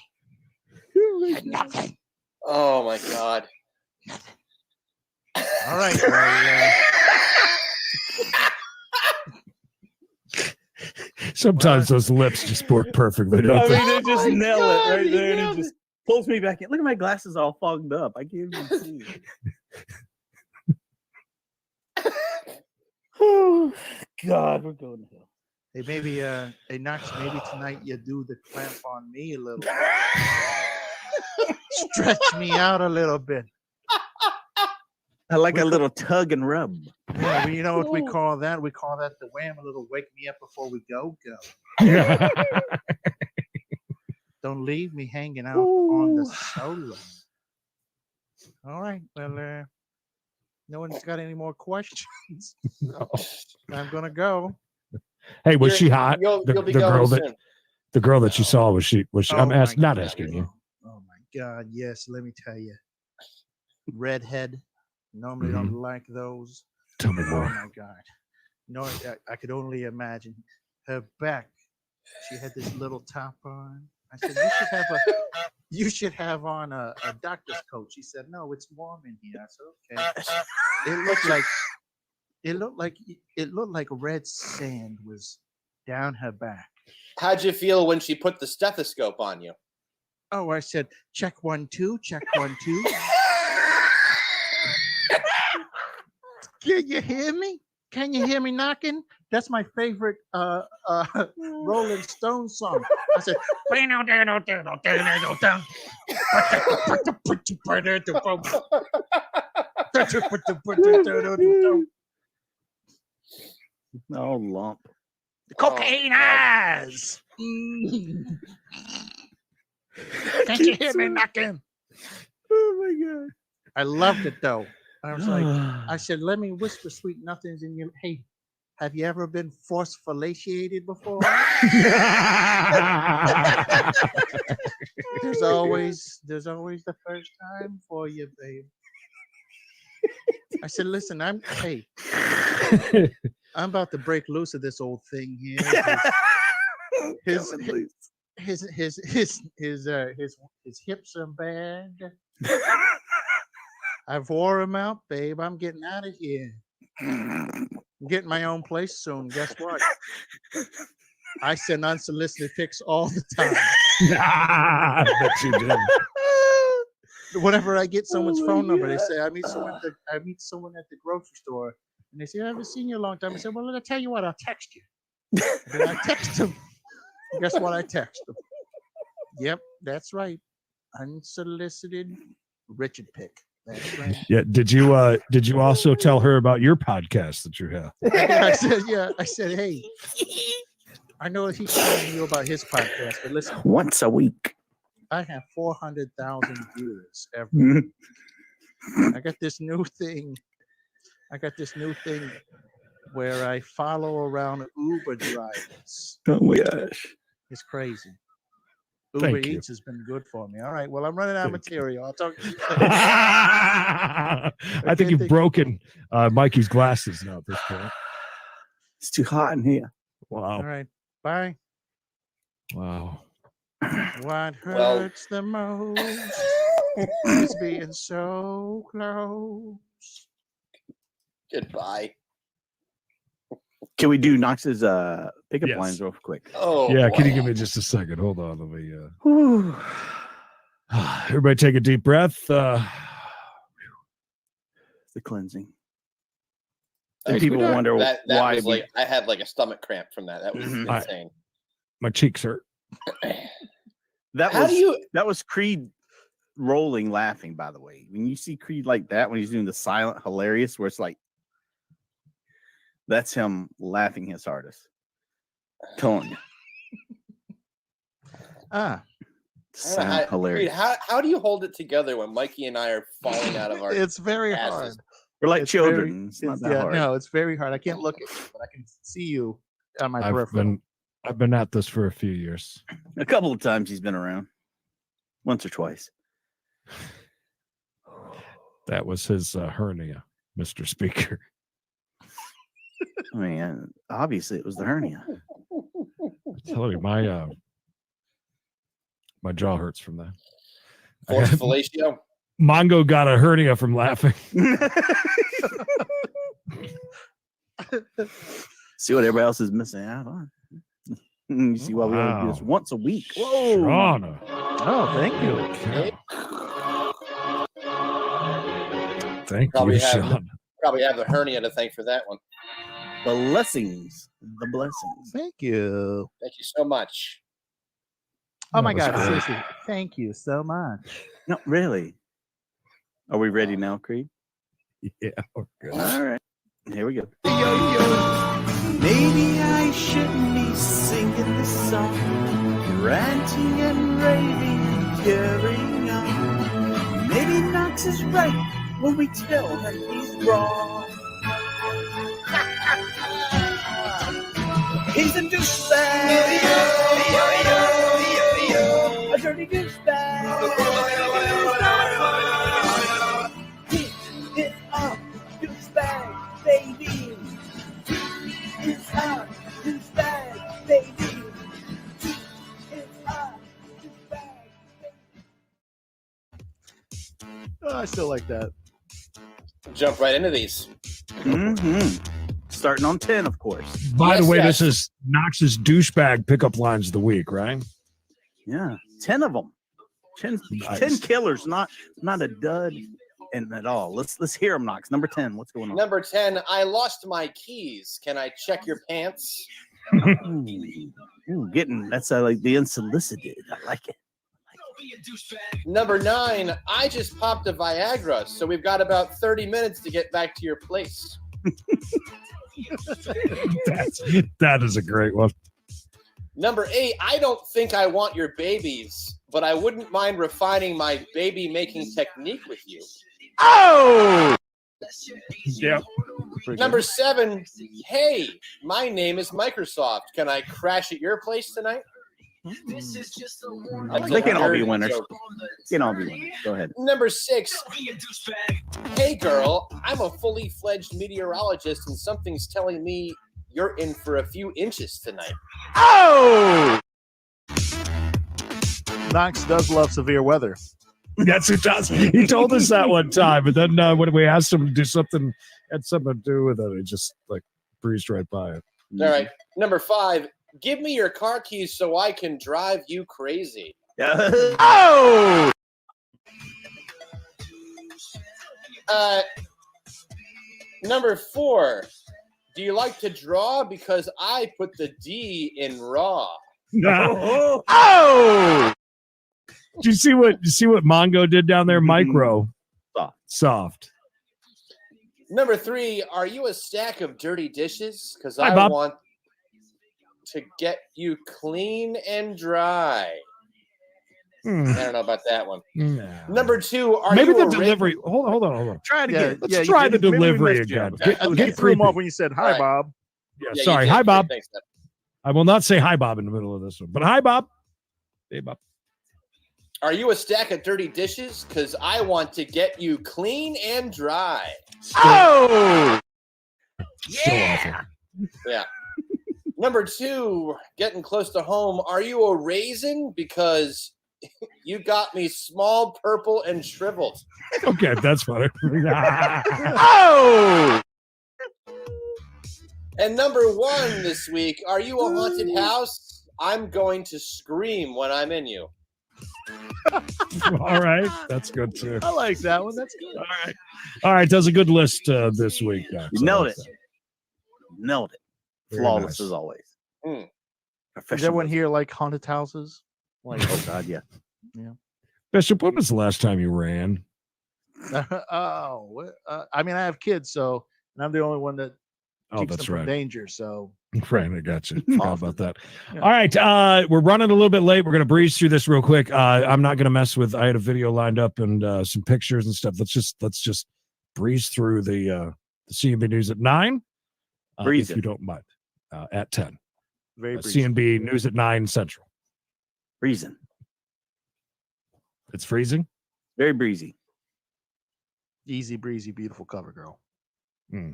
S3: You're nothing.
S4: Oh my God.
S3: Nothing. All right. Well,
S2: sometimes those lips just work perfectly, don't they?
S1: I mean, they just nail it right there, and it just pulls me back in. Look at my glasses all fogged up. I can't even see. Oh God, we're going to hell.
S3: hey, maybe, hey, Knox, maybe tonight you do the clamp on me a little. Stretch me out a little bit.
S1: I like a little tug and rub.
S3: Yeah, well, you know what we call that? We call that the wham, a little wake me up before we go. Don't leave me hanging out on the solo. All right. Well, no one's got any more questions. No. I'm gonna go.
S2: Hey, was she hot?
S4: You'll be going soon.
S2: The girl that you saw, was she?
S3: Oh
S2: I'm
S3: my
S2: not
S3: God.
S2: asking you.
S3: Oh my God, yes. Let me tell you, redhead. Normally don't like those.
S2: Tell me
S3: Oh
S2: more.
S3: my God. No, I could only imagine her back. She had this little top on. I said, you should have on a doctor's coat. She said, no, it's warm in here. I said, okay. It looked like red sand was down her back.
S4: How'd you feel when she put the stethoscope on you?
S3: Oh, I said, check 1 2, check 1 2. Can you hear me? Can you hear me knocking? That's my favorite Rolling Stone song. I said,
S1: Oh, lump.
S3: cocaine eyes. Can't you hear me knocking?
S1: Oh my god.
S3: I loved it though. I was like, I said, let me whisper sweet nothings in your. Hey, have you ever been force fellatiated before? there's always the first time for you, babe. I said, listen, I'm about to break loose of this old thing here. His hips are bad. I've wore him out, babe. I'm getting out of here. I'm getting my own place soon. Guess what? I send unsolicited pics all the time.
S2: I bet you did.
S3: Whenever I get someone's phone number, they say I meet someone at the grocery store, and they say I haven't seen you in a long time. I said, well, I'll tell you what, I'll text you. Then I text them. Guess what? I text them. Yep, that's right. Unsolicited Richard pic. That's right.
S2: Yeah. Did you also tell her about your podcast that you have?
S3: I said, hey, I know he's telling you about his podcast, but listen,
S1: Once a week.
S3: I have 400,000 viewers every week. I got this new thing where I follow around Uber drivers.
S1: Oh my gosh.
S3: It's crazy.
S2: Thank
S3: Uber
S2: you.
S3: Eats has been good for me. All right. Well, I'm running out of material. I'll talk to you.
S2: I think you've broken Mikey's glasses now at this point.
S1: It's too hot in here.
S3: All
S2: Wow.
S3: right. Bye.
S2: Wow.
S3: What hurts the most is being so close.
S4: Goodbye.
S1: Can we do Knox's pickup
S2: Yes.
S1: lines real quick?
S4: Oh,
S2: Yeah.
S4: boy.
S2: Can you give me just a second? Hold on. Let me.
S1: Whew.
S2: Everybody, take a deep breath.
S1: The cleansing. And
S4: That-
S1: people wonder
S4: that
S1: why
S4: was
S1: we-
S4: like I had like a stomach cramp from that. That was
S1: Mhm.
S4: insane.
S2: My cheeks hurt.
S4: How do you?
S1: That was Creed rolling laughing, by the way. When you see Creed like that, when he's doing the silent hilarious, where it's like that's him laughing his hardest. Telling you.
S3: Ah,
S1: Silent hilarious.
S4: How do you hold it together when Mikey and I are falling out of our?
S3: it's very
S4: asses.
S3: hard.
S1: We're like
S3: It's
S1: children. It's not that hard.
S3: No, it's very hard. I can't look at you, but I can see you on my peripheral.
S2: I've been at this for a few years.
S1: A couple of times he's been around. Once or twice.
S2: That was his hernia, Mr. Speaker.
S1: I mean, obviously it was the hernia.
S2: I'm telling you, my jaw hurts from that.
S4: Force fellatio.
S2: Mongo got a hernia from laughing.
S1: See what everybody else is missing out on. You see why we only do this
S2: Wow.
S1: once a week. Whoa.
S2: Shauna.
S3: Oh, thank you.
S2: Thank
S4: Probably
S2: you,
S4: have
S2: Shauna.
S4: Probably have the hernia to thank for that one.
S1: Blessings. The blessings.
S3: Thank you.
S4: Thank you so much.
S3: Oh my
S2: That was
S3: God,
S2: great.
S3: seriously, thank you so much.
S1: No, really. Are we ready now, Creed?
S2: Yeah. we're good.
S1: All right. Here we go. Maybe I shouldn't be singing this song, ranting and raving and carrying on. Maybe Knox is right when we tell him he's wrong. He's a douchebag. A dirty douchebag. He is a douchebag, baby. It's a douchebag, baby. It's a douchebag, baby.
S3: Oh, I still like that.
S4: Jump right into these.
S1: Starting on 10, of course.
S2: By the
S4: Yes,
S2: way,
S4: yes.
S2: this is Knox's douchebag pickup lines of the week, right?
S1: Yeah, 10 of them. 10 killers, not a dud and at all. Let's hear them, Knox. Number 10, what's going on?
S4: Number 10, I lost my keys. Can I check your pants?
S1: Ooh, getting that's like the unsolicited. I like it.
S4: Number 9, I just popped a Viagra, so we've got about 30 minutes to get back to your place.
S2: That is a great one.
S4: Number 8, I don't think I want your babies, but I wouldn't mind refining my baby making technique with you.
S1: Oh!
S2: Yeah.
S4: Number 7, hey, my name is Microsoft. Can I crash at your place tonight?
S1: They can all be winners. They can all be winners. Go ahead.
S4: Number 6, hey girl, I'm a fully fledged meteorologist and something's telling me you're in for a few inches tonight.
S1: Oh!
S3: Knox does love severe weather.
S2: Yes, he does. He told us that one time, but then when we asked him to do something, had something to do with it, he just like breezed right by it.
S4: All right. Number 5, give me your car keys so I can drive you crazy.
S1: Oh!
S4: Number 4, do you like to draw? Because I put the D in raw.
S1: Oh!
S2: Do you see what Mongo did down there? Micro. Soft.
S4: Number 3, are you a stack of dirty dishes? Because
S2: Hi,
S4: I
S2: Bob.
S4: want to get you clean and dry. I don't know about that one.
S2: No.
S4: Number 2, are
S2: Maybe
S4: you
S2: the
S4: a
S2: delivery. Hold on.
S1: Try it again.
S2: Let's try the delivery again.
S3: I
S2: Get
S3: threw him
S2: creepy.
S3: off when you said hi,
S4: All right.
S3: Bob.
S2: Yeah,
S4: Yeah,
S2: sorry.
S4: you did.
S2: Hi, Bob.
S4: Thanks, Deb.
S2: I will not say hi, Bob, in the middle of this one. But hi, Bob. Hey, Bob.
S4: Are you a stack of dirty dishes? Because I want to get you clean and dry.
S1: Oh!
S2: So awful.
S4: Yeah. Number 2, getting close to home. Are you a raisin? Because you got me small, purple, and shriveled.
S2: Okay, that's funny.
S1: Oh!
S4: And number 1 this week. Are you a haunted house? I'm going to scream when I'm in you.
S2: All right, that's good too.
S3: I like that one. That's good.
S2: All right, does a good list this week. Doc.
S1: You
S2: So
S1: nailed
S2: that's
S1: it. Nailed it.
S2: Very
S1: Flawless
S2: nice.
S1: as always.
S4: Mm.
S3: Does everyone here like haunted houses? Like,
S1: Oh God, yeah.
S2: Bishop, when was the last time you ran?
S3: I mean, I have kids, so and I'm the only one that
S2: Oh,
S3: keeps
S2: that's
S3: them from
S2: right.
S3: danger. So
S2: Right, I got you. Forgot about that.
S3: Yeah.
S2: All right, we're running a little bit late. We're going to breeze through this real quick. I'm not going to mess with. I had a video lined up and some pictures and stuff. Let's just breeze through the CNB news at 9.
S1: Breeze
S2: if
S1: it.
S2: you don't mind. At 10.
S3: very brief.
S2: CNB news at 9 Central.
S1: Reason.
S2: It's freezing.
S1: Very breezy.
S3: Easy breezy, beautiful cover girl.
S2: Hmm.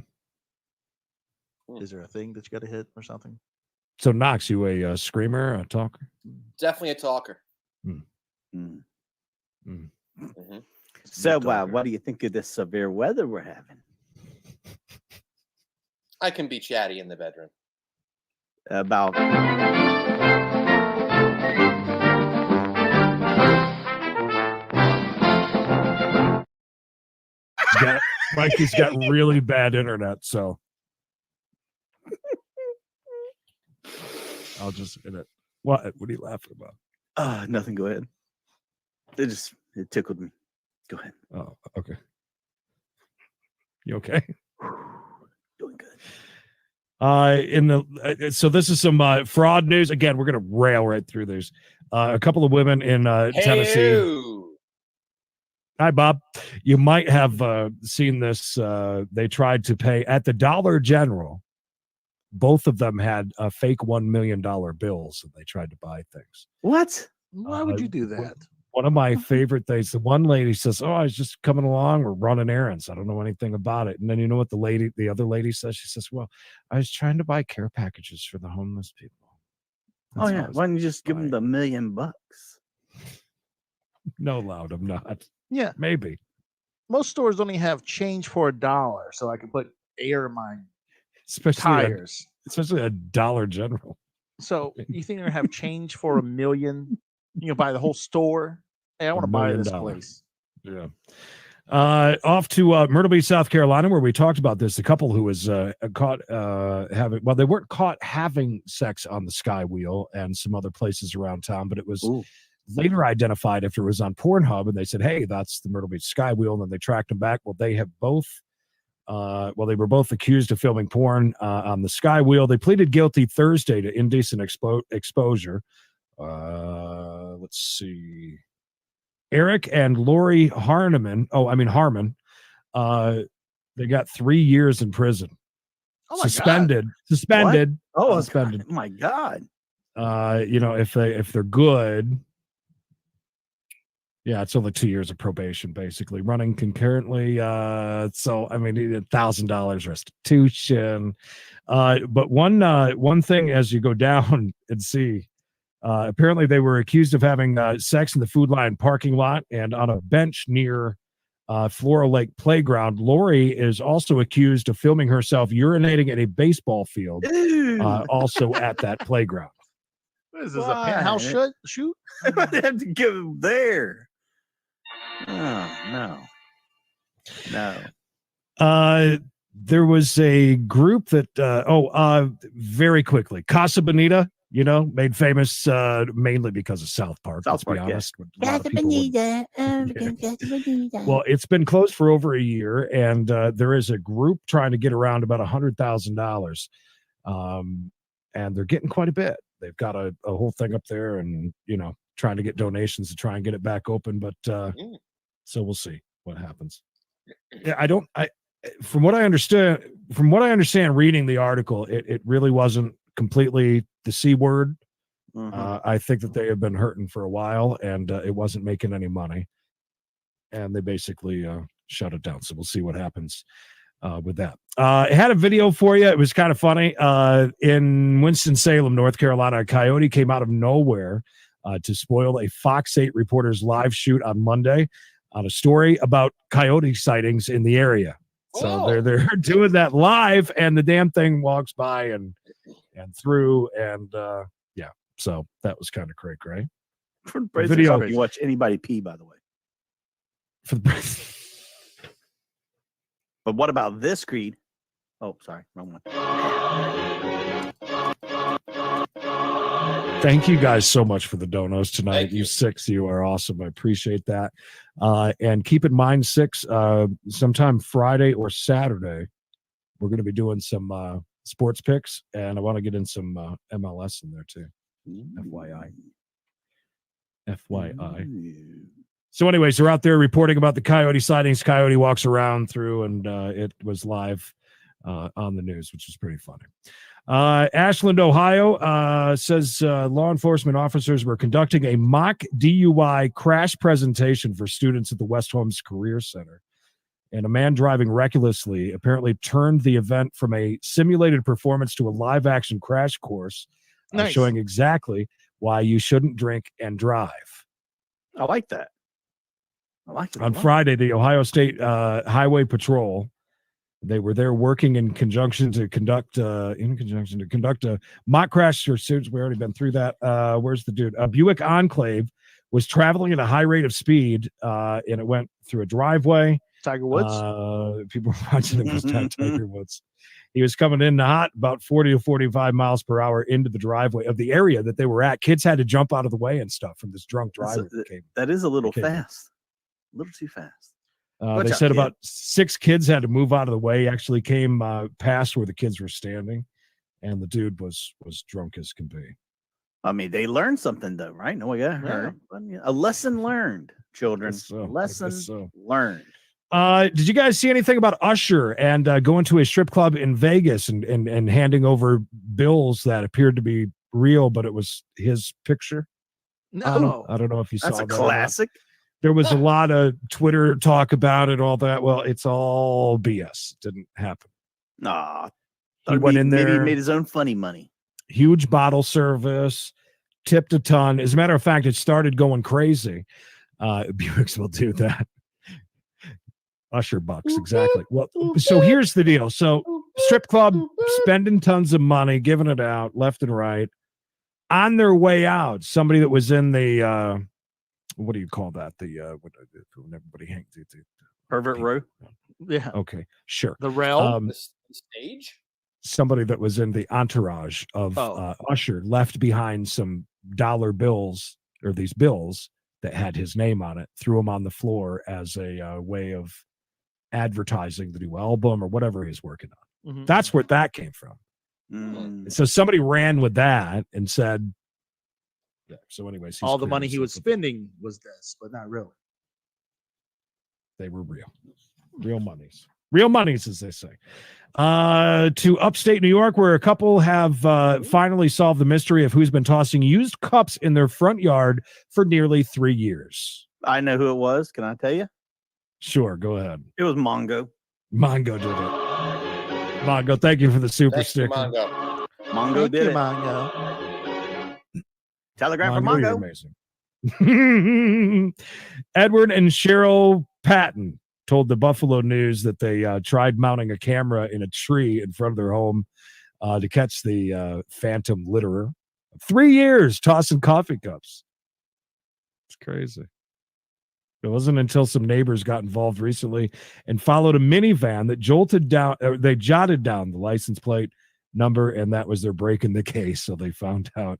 S3: Is there a thing that you got to hit or something?
S2: So Knox, you a screamer, a talker?
S4: Definitely a talker.
S1: Mm.
S4: Mhm.
S1: So, what do you think of this severe weather we're having?
S4: I can be chatty in the bedroom.
S1: About
S2: Mikey's got really bad internet, so I'll just hit it. What are you laughing about?
S1: nothing. Go ahead. It tickled me. Go ahead.
S2: Oh, okay. You okay?
S1: Doing good.
S2: So this is some fraud news. Again, we're gonna rail right through these. A couple of women in Tennessee.
S4: Hey-oo.
S2: Hi, Bob. You might have seen this. They tried to pay at the Dollar General. Both of them had fake $1 million bills, and they tried to buy things.
S1: What?
S3: Why would you do that?
S2: One of my favorite things. The one lady says, "Oh, I was just coming along. We're running errands. I don't know anything about it." And then you know what the other lady says? She says, "Well, I was trying to buy care packages for the homeless people."
S1: Oh
S2: That's
S1: yeah.
S2: what I was
S1: Why don't you just give them
S2: buying.
S1: the $1 million?
S2: No, loud. I'm not.
S3: Yeah.
S2: Maybe.
S3: most stores only have change for $1, so I can put air in my
S2: especially
S3: tires.
S2: especially a Dollar General.
S3: So you think they're gonna have change for $1 million? You can buy the whole store. Hey, I want to
S2: $1
S3: buy
S2: million.
S3: this place.
S2: Yeah. Off to Myrtle Beach, South Carolina, where we talked about this. A couple who was caught having, well, they weren't caught having sex on the Sky Wheel and some other places around town, but it was later identified after it was on Pornhub, and they said, hey, that's the Myrtle Beach Sky Wheel, and then they tracked them back. Well, they have both, they were both accused of filming porn on the Sky Wheel. They pleaded guilty Thursday to indecent exposure. Let's see. Eric and Lori Harmon, they got 3 years in prison.
S3: Oh my
S2: Suspended.
S1: Oh,
S2: Suspended.
S1: God. My God.
S2: If they're good, yeah, it's only 2 years of probation, basically, running concurrently. So I mean, $1,000 restitution. But one thing as you go down and see. Apparently, they were accused of having sex in the Food Lion parking lot and on a bench near Floral Lake Playground. Lori is also accused of filming herself urinating in a baseball field, also at that playground.
S3: What is this, a penthouse shoot?
S1: I might have to give him there. Oh, no.
S2: There was a group that, very quickly, Casa Bonita, made famous mainly because of South Park. Let's be honest. Well, it's been closed for over a year, and there is a group trying to get around about $100,000, and they're getting quite a bit. They've got a whole thing up there, and trying to get donations to try and get it back open. But so we'll see what happens. Yeah, from what I understand, reading the article, it really wasn't completely the C word. I think that they have been hurting for a while, and it wasn't making any money, and they basically shut it down. So we'll see what happens with that. I had a video for you. It was kind of funny. In Winston-Salem, North Carolina, a coyote came out of nowhere to spoil a Fox 8 reporter's live shoot on Monday on a story about coyote sightings in the area. So they're doing that live, and the damn thing walks by and through, and so that was kind of cray.
S1: For the video, you watch anybody pee, by the way. But what about this, Creed? Oh, sorry, wrong one.
S2: Thank you guys so much for the donos tonight. You six, you are awesome. I appreciate that. And keep in mind, six, sometime Friday or Saturday, we're going to be doing some sports picks, and I want to get in some MLS in there too. FYI. So anyways, they're out there reporting about the coyote sightings. Coyote walks around through, and it was live on the news, which was pretty funny. Ashland, Ohio says law enforcement officers were conducting a mock DUI crash presentation for students at the West Holmes Career Center. And a man driving recklessly apparently turned the event from a simulated performance to a live action crash course, showing exactly why you shouldn't drink and drive.
S1: I like that. I like it.
S2: On Friday, the Ohio State Highway Patrol, they were there working in conjunction to conduct a mock crash for students. We already been through that. Where's the dude? Buick Enclave was traveling at a high rate of speed, and it went through a driveway.
S3: Tiger Woods.
S2: People were watching it was Tiger Woods. He was coming in hot, about 40 to 45 miles per hour into the driveway of the area that they were at. Kids had to jump out of the way and stuff from this drunk driver.
S1: That is a little fast. A little too fast.
S2: They said about 6 kids had to move out of the way. He actually came past where the kids were standing, and the dude was drunk as can be.
S1: I mean, they learned something, though, right? No, we got hurt. A lesson learned, children. Lesson learned.
S2: Did you guys see anything about Usher and going to a strip club in Vegas and handing over bills that appeared to be real, but it was his picture?
S3: No.
S2: I don't know if you saw that.
S1: That's a classic.
S2: There was a lot of Twitter talk about it, all that. Well, it's all BS. It didn't happen.
S1: Nah.
S2: He went in there.
S1: Maybe he made his own funny money.
S2: Huge bottle service, tipped a ton. As a matter of fact, it started going crazy. Buicks will do that. Usher bucks, exactly. Well, so here's the deal. So strip club spending tons of money, giving it out left and right. On their way out, somebody that was in the what do you call that? When everybody hangs
S1: Pervert row.
S3: Yeah.
S2: Okay, sure.
S3: The rail.
S4: The stage.
S2: Somebody that was in the entourage of Usher left behind some dollar bills or these bills that had his name on it, threw them on the floor as a way of advertising the new album or whatever he's working on.
S3: Mm-hmm.
S2: That's where that came from. So somebody ran with that and said, yeah. So anyways,
S3: all the money he was spending was this, but not really.
S2: They were real monies, as they say. To upstate New York, where a couple have finally solved the mystery of who's been tossing used cups in their front yard for nearly 3 years.
S1: I know who it was. Can I tell you?
S2: Sure, go ahead.
S1: It was Mongo.
S2: Mongo did it. Mongo, thank you for the super sticker.
S1: Mongo did it.
S2: Mongo.
S1: Telegram for
S2: Mongo,
S1: Mongo.
S2: you're amazing. Edward and Cheryl Patton told the Buffalo News that they tried mounting a camera in a tree in front of their home to catch the phantom litterer. 3 years tossing coffee cups. It's crazy. It wasn't until some neighbors got involved recently and followed a minivan that jolted down. They jotted down the license plate number, and that was their break in the case. So they found out,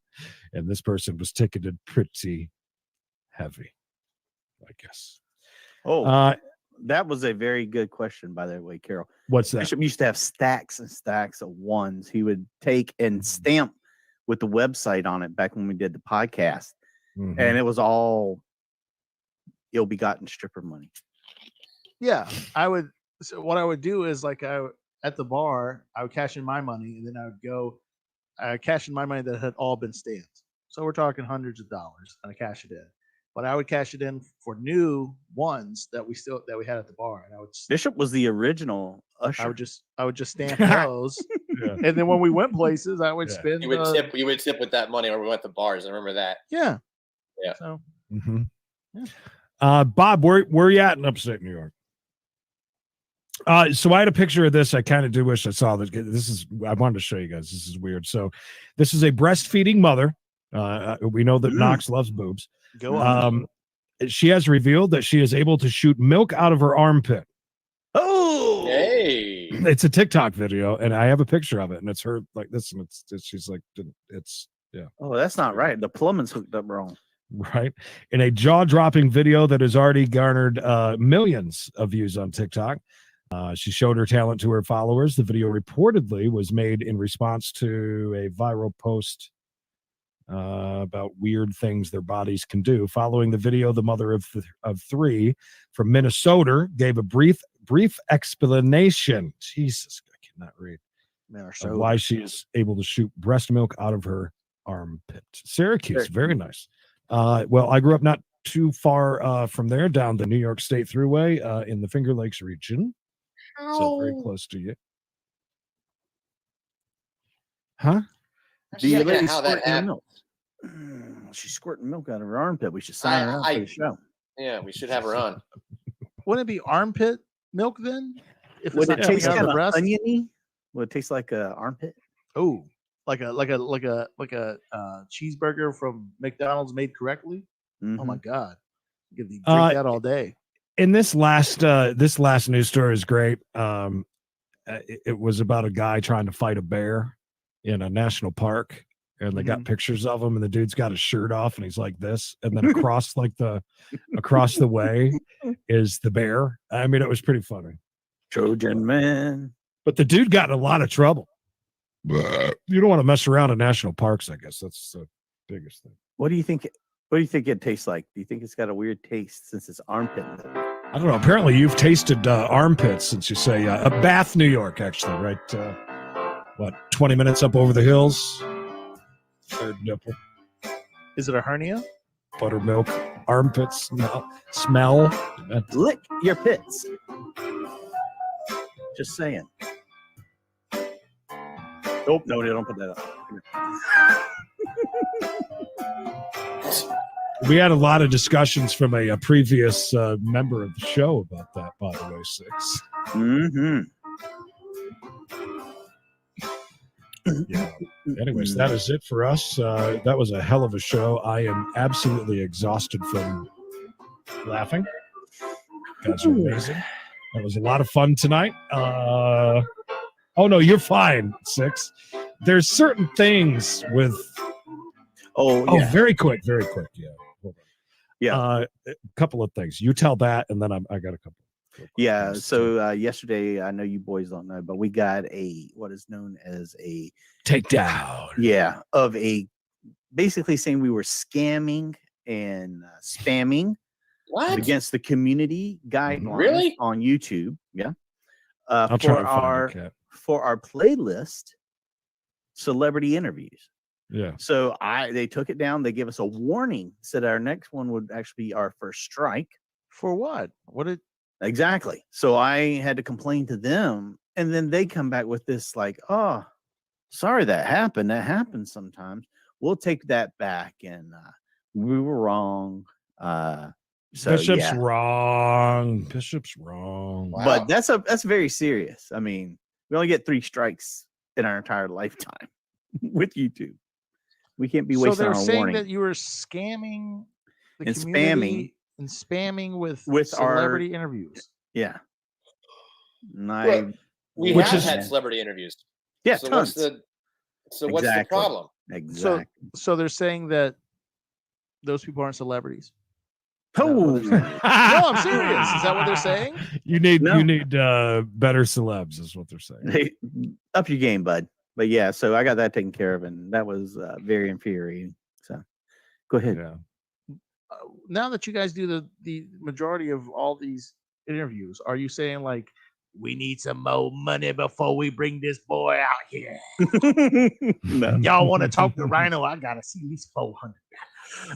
S2: and this person was ticketed pretty heavy, I guess.
S1: Oh, that was a very good question, by the way, Carol.
S2: What's that?
S1: Bishop used to have stacks and stacks of ones he would take and stamp with the website on it back when we did the podcast.
S2: Mm-hmm.
S1: And it was all ill-begotten stripper money.
S3: Yeah, I would. So what I would do is at the bar, I would cash in my money, and then I would go cash in my money that had all been stamped. So we're talking hundreds of dollars, and I cash it in. But I would cash it in for new ones that we had at the bar, and I would.
S1: Bishop was the original Usher.
S3: I would just stamp those, and then when we went places, I would spend.
S4: You would tip with that money when we went to bars. I remember that.
S3: Yeah.
S4: Yeah.
S3: So.
S2: Mm-hmm. Yeah. Bob, where are you at in upstate New York? So I had a picture of this. I kind of do wish I saw this. I wanted to show you guys. This is weird. So this is a breastfeeding mother. We know that Knox loves boobs.
S3: Go on.
S2: She has revealed that she is able to shoot milk out of her armpit.
S1: Oh,
S4: hey!
S2: It's a TikTok video, and I have a picture of it, and it's her like this, and she's like, yeah.
S1: Oh, that's not right. The plumbing's hooked up wrong.
S2: Right. In a jaw-dropping video that has already garnered millions of views on TikTok. She showed her talent to her followers. The video reportedly was made in response to a viral post about weird things their bodies can do. Following the video, the mother of three from Minnesota gave a brief explanation. Jesus, I cannot read. Of why she is able to shoot breast milk out of her armpit. Syracuse, very nice. Well, I grew up not too far from there, down the New York State Thruway in the Finger Lakes region. So very close to you. Huh?
S1: Do you lady squirting milk? She's squirting milk out of her armpit. We should sign her out for the show.
S4: Yeah, we should have her on.
S3: Wouldn't it be armpit milk then? If
S1: Would
S3: it's
S1: it
S3: not
S1: taste
S3: coming out
S1: kind
S3: of
S1: of
S3: the breast?
S1: oniony? Would it taste like a armpit?
S3: Oh, like a cheeseburger from McDonald's made correctly.
S1: Mm-hmm.
S3: Oh my God, you could drink that all day.
S2: And this last news story is great. It was about a guy trying to fight a bear in a national park, and they got pictures of him, and the dude's got his shirt off, and he's like this, and then across the way is the bear. I mean, it was pretty funny.
S1: Trojan man.
S2: But the dude got in a lot of trouble. You don't want to mess around in national parks, I guess. That's the biggest thing.
S1: What do you think? What do you think it tastes like? Do you think it's got a weird taste since it's armpit?
S2: I don't know. Apparently, you've tasted armpits since you say Bath, New York, actually, right? 20 minutes up over the hills? Third nipple.
S3: Is it a hernia?
S2: Buttermilk, armpits, smell.
S1: Lick your pits. Just saying. Nope, no, they don't put that up.
S2: We had a lot of discussions from a previous member of the show about that, by the way, Six.
S1: Mm-hmm.
S2: Yeah. Anyways, that is it for us. That was a hell of a show. I am absolutely exhausted from laughing. Guys are amazing. That was a lot of fun tonight. Oh no, you're fine, Six. There's certain things with.
S1: Oh,
S2: very quick. Yeah. Hold on.
S1: Yeah.
S2: A couple of things. You tell that, and then I got a couple.
S1: Yeah. So yesterday, I know you boys don't know, but we got what is known as a
S2: takedown.
S1: Yeah, of basically saying we were scamming and spamming against the community guidelines
S4: Really?
S1: on YouTube. Yeah.
S2: I'll try to find it,
S1: for our playlist, celebrity interviews.
S2: Yeah.
S1: So they took it down. They gave us a warning. Said our next one would actually be our first strike.
S3: For what?
S1: Exactly. So I had to complain to them, and then they come back with this like, "Oh, sorry that happened. That happens sometimes. We'll take that back, and we were wrong."
S2: Bishop's wrong. Bishop's wrong.
S1: Wow. But that's very serious. I mean, we only get 3 strikes in our entire lifetime with YouTube. We can't be wasting
S3: so they're
S1: our
S3: saying
S1: warning.
S3: that you were scamming the
S1: And
S3: community and spamming with celebrity interviews.
S1: Yeah.
S4: We have had celebrity interviews.
S1: Yeah,
S4: so
S1: tons.
S4: What's the problem?
S1: Exactly.
S3: So they're saying that those people aren't celebrities.
S1: Oh,
S3: no, I'm serious. Is that what they're saying?
S2: You need better celebs, is what they're saying.
S1: Hey, up your game, bud. But yeah, so I got that taken care of, and that was very infuriating. So, go ahead.
S2: Yeah.
S3: Now that you guys do the majority of all these interviews, are you saying like we need some more money before we bring this boy out here?
S1: No.
S3: Y'all want to talk to Rhino? I gotta see at least $400.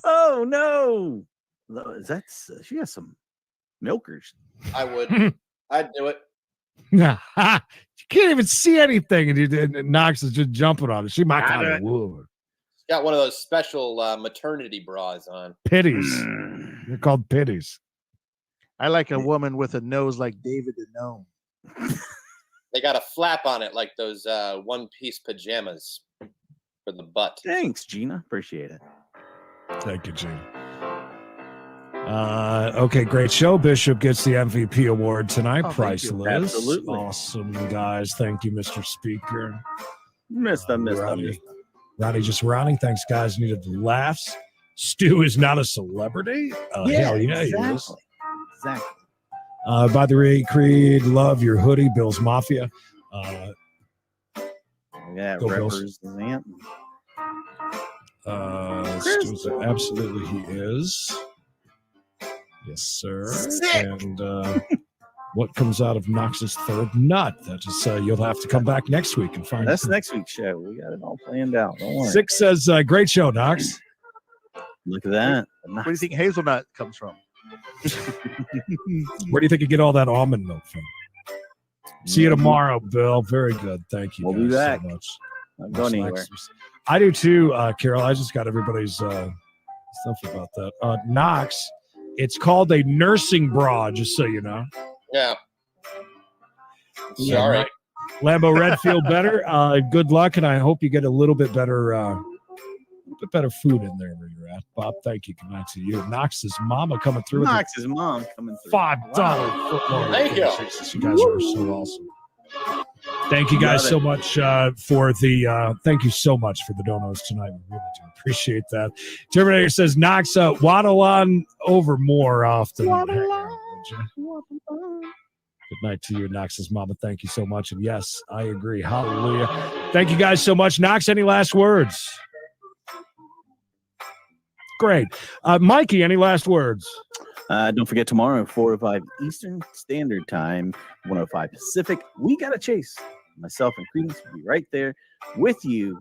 S1: Oh no! She has some milkers.
S4: I would. I'd do it.
S2: You can't even see anything, and Knox is just jumping on it. She might kind of would.
S4: She's got one of those special maternity bras on.
S2: Pitties. They're called pitties.
S3: I like a woman with a nose like David the Gnome.
S4: They got a flap on it like those one-piece pajamas for the butt.
S1: Thanks, Gina. Appreciate it.
S2: Thank you, Gina. Okay, great show. Bishop gets the MVP award tonight. Priceless.
S1: Absolutely.
S2: Awesome, guys. Thank you, Mr. Speaker.
S1: Missed.
S2: Ronnie just Ronnie. Thanks, guys. Needed the laughs. Stu is not a celebrity. Hell yeah,
S1: exactly.
S2: He is.
S1: Exactly.
S2: By the way, Creed, love your hoodie, Bill's Mafia.
S1: Yeah,
S2: go
S1: represent.
S2: Absolutely, he is. Yes, sir.
S1: Sick.
S2: And what comes out of Knox's third nut? That is, you'll have to come back next week and find.
S1: That's next week's show. We got it all planned out. Don't worry.
S2: 6 says, "Great show, Knox."
S1: Look at that.
S3: Where do you think hazelnut comes from?
S2: Where do you think you get all that almond milk from? See you tomorrow, Bill. Very good. Thank you.
S1: We'll be back.
S2: So much.
S1: Not going anywhere.
S2: I do too, Carol. I just got everybody's stuff about that. Knox, it's called a nursing bra, just so you know.
S4: Yeah. Sorry.
S2: Right. Lambo Red, feel better. Good luck, and I hope you get a little bit better food in there where you're at. Bob, thank you. Good night to you. Knox's mama coming through.
S1: Knox's mom coming through.
S2: $5 football.
S4: Thank you.
S2: You guys are so awesome. Thank you guys so much for the thank you so much for the donos tonight. We really do appreciate that. Terminator says, Knox, waddle on over more often. Good night to you, Knox's mama. Thank you so much. And yes, I agree. Hallelujah. Thank you guys so much. Knox, any last words? Great. Mikey, any last words?
S1: Don't forget tomorrow, 4 to 5 Eastern Standard Time, 105 Pacific. We got to chase. Myself and Creedence will be right there with you.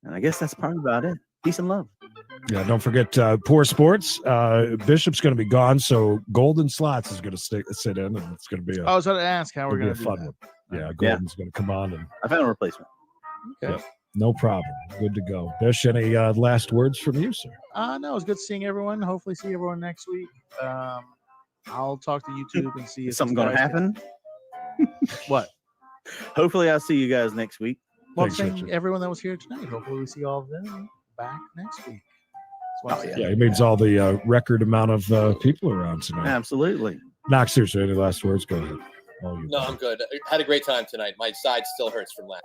S1: And I guess that's probably about it. Peace and love.
S2: Yeah, don't forget Poor Sports. Bishop's going to be gone, so Golden Slots is going to sit in, and it's going to be
S3: I was going to ask how we're going to do
S2: fun
S3: that.
S2: one. Yeah, Golden's going to come on. And
S1: I found a replacement.
S3: Okay.
S2: Yep. No problem. Good to go. Bish, any last words from you, sir?
S3: No, it's good seeing everyone. Hopefully, see everyone next week. I'll talk to YouTube and see if
S1: Is something going to happen?
S3: What?
S1: Hopefully, I'll see you guys next week.
S3: Well, I'm
S2: Thanks,
S3: saying
S2: Richard.
S3: everyone that was here tonight. Hopefully, we see all of them back next week. That's what I'm saying.
S2: Yeah, he means all the record amount of people around tonight.
S1: Absolutely.
S2: Knox, seriously, any last words? Go ahead. All you.
S4: No, I'm good. I had a great time tonight. My side still hurts from last.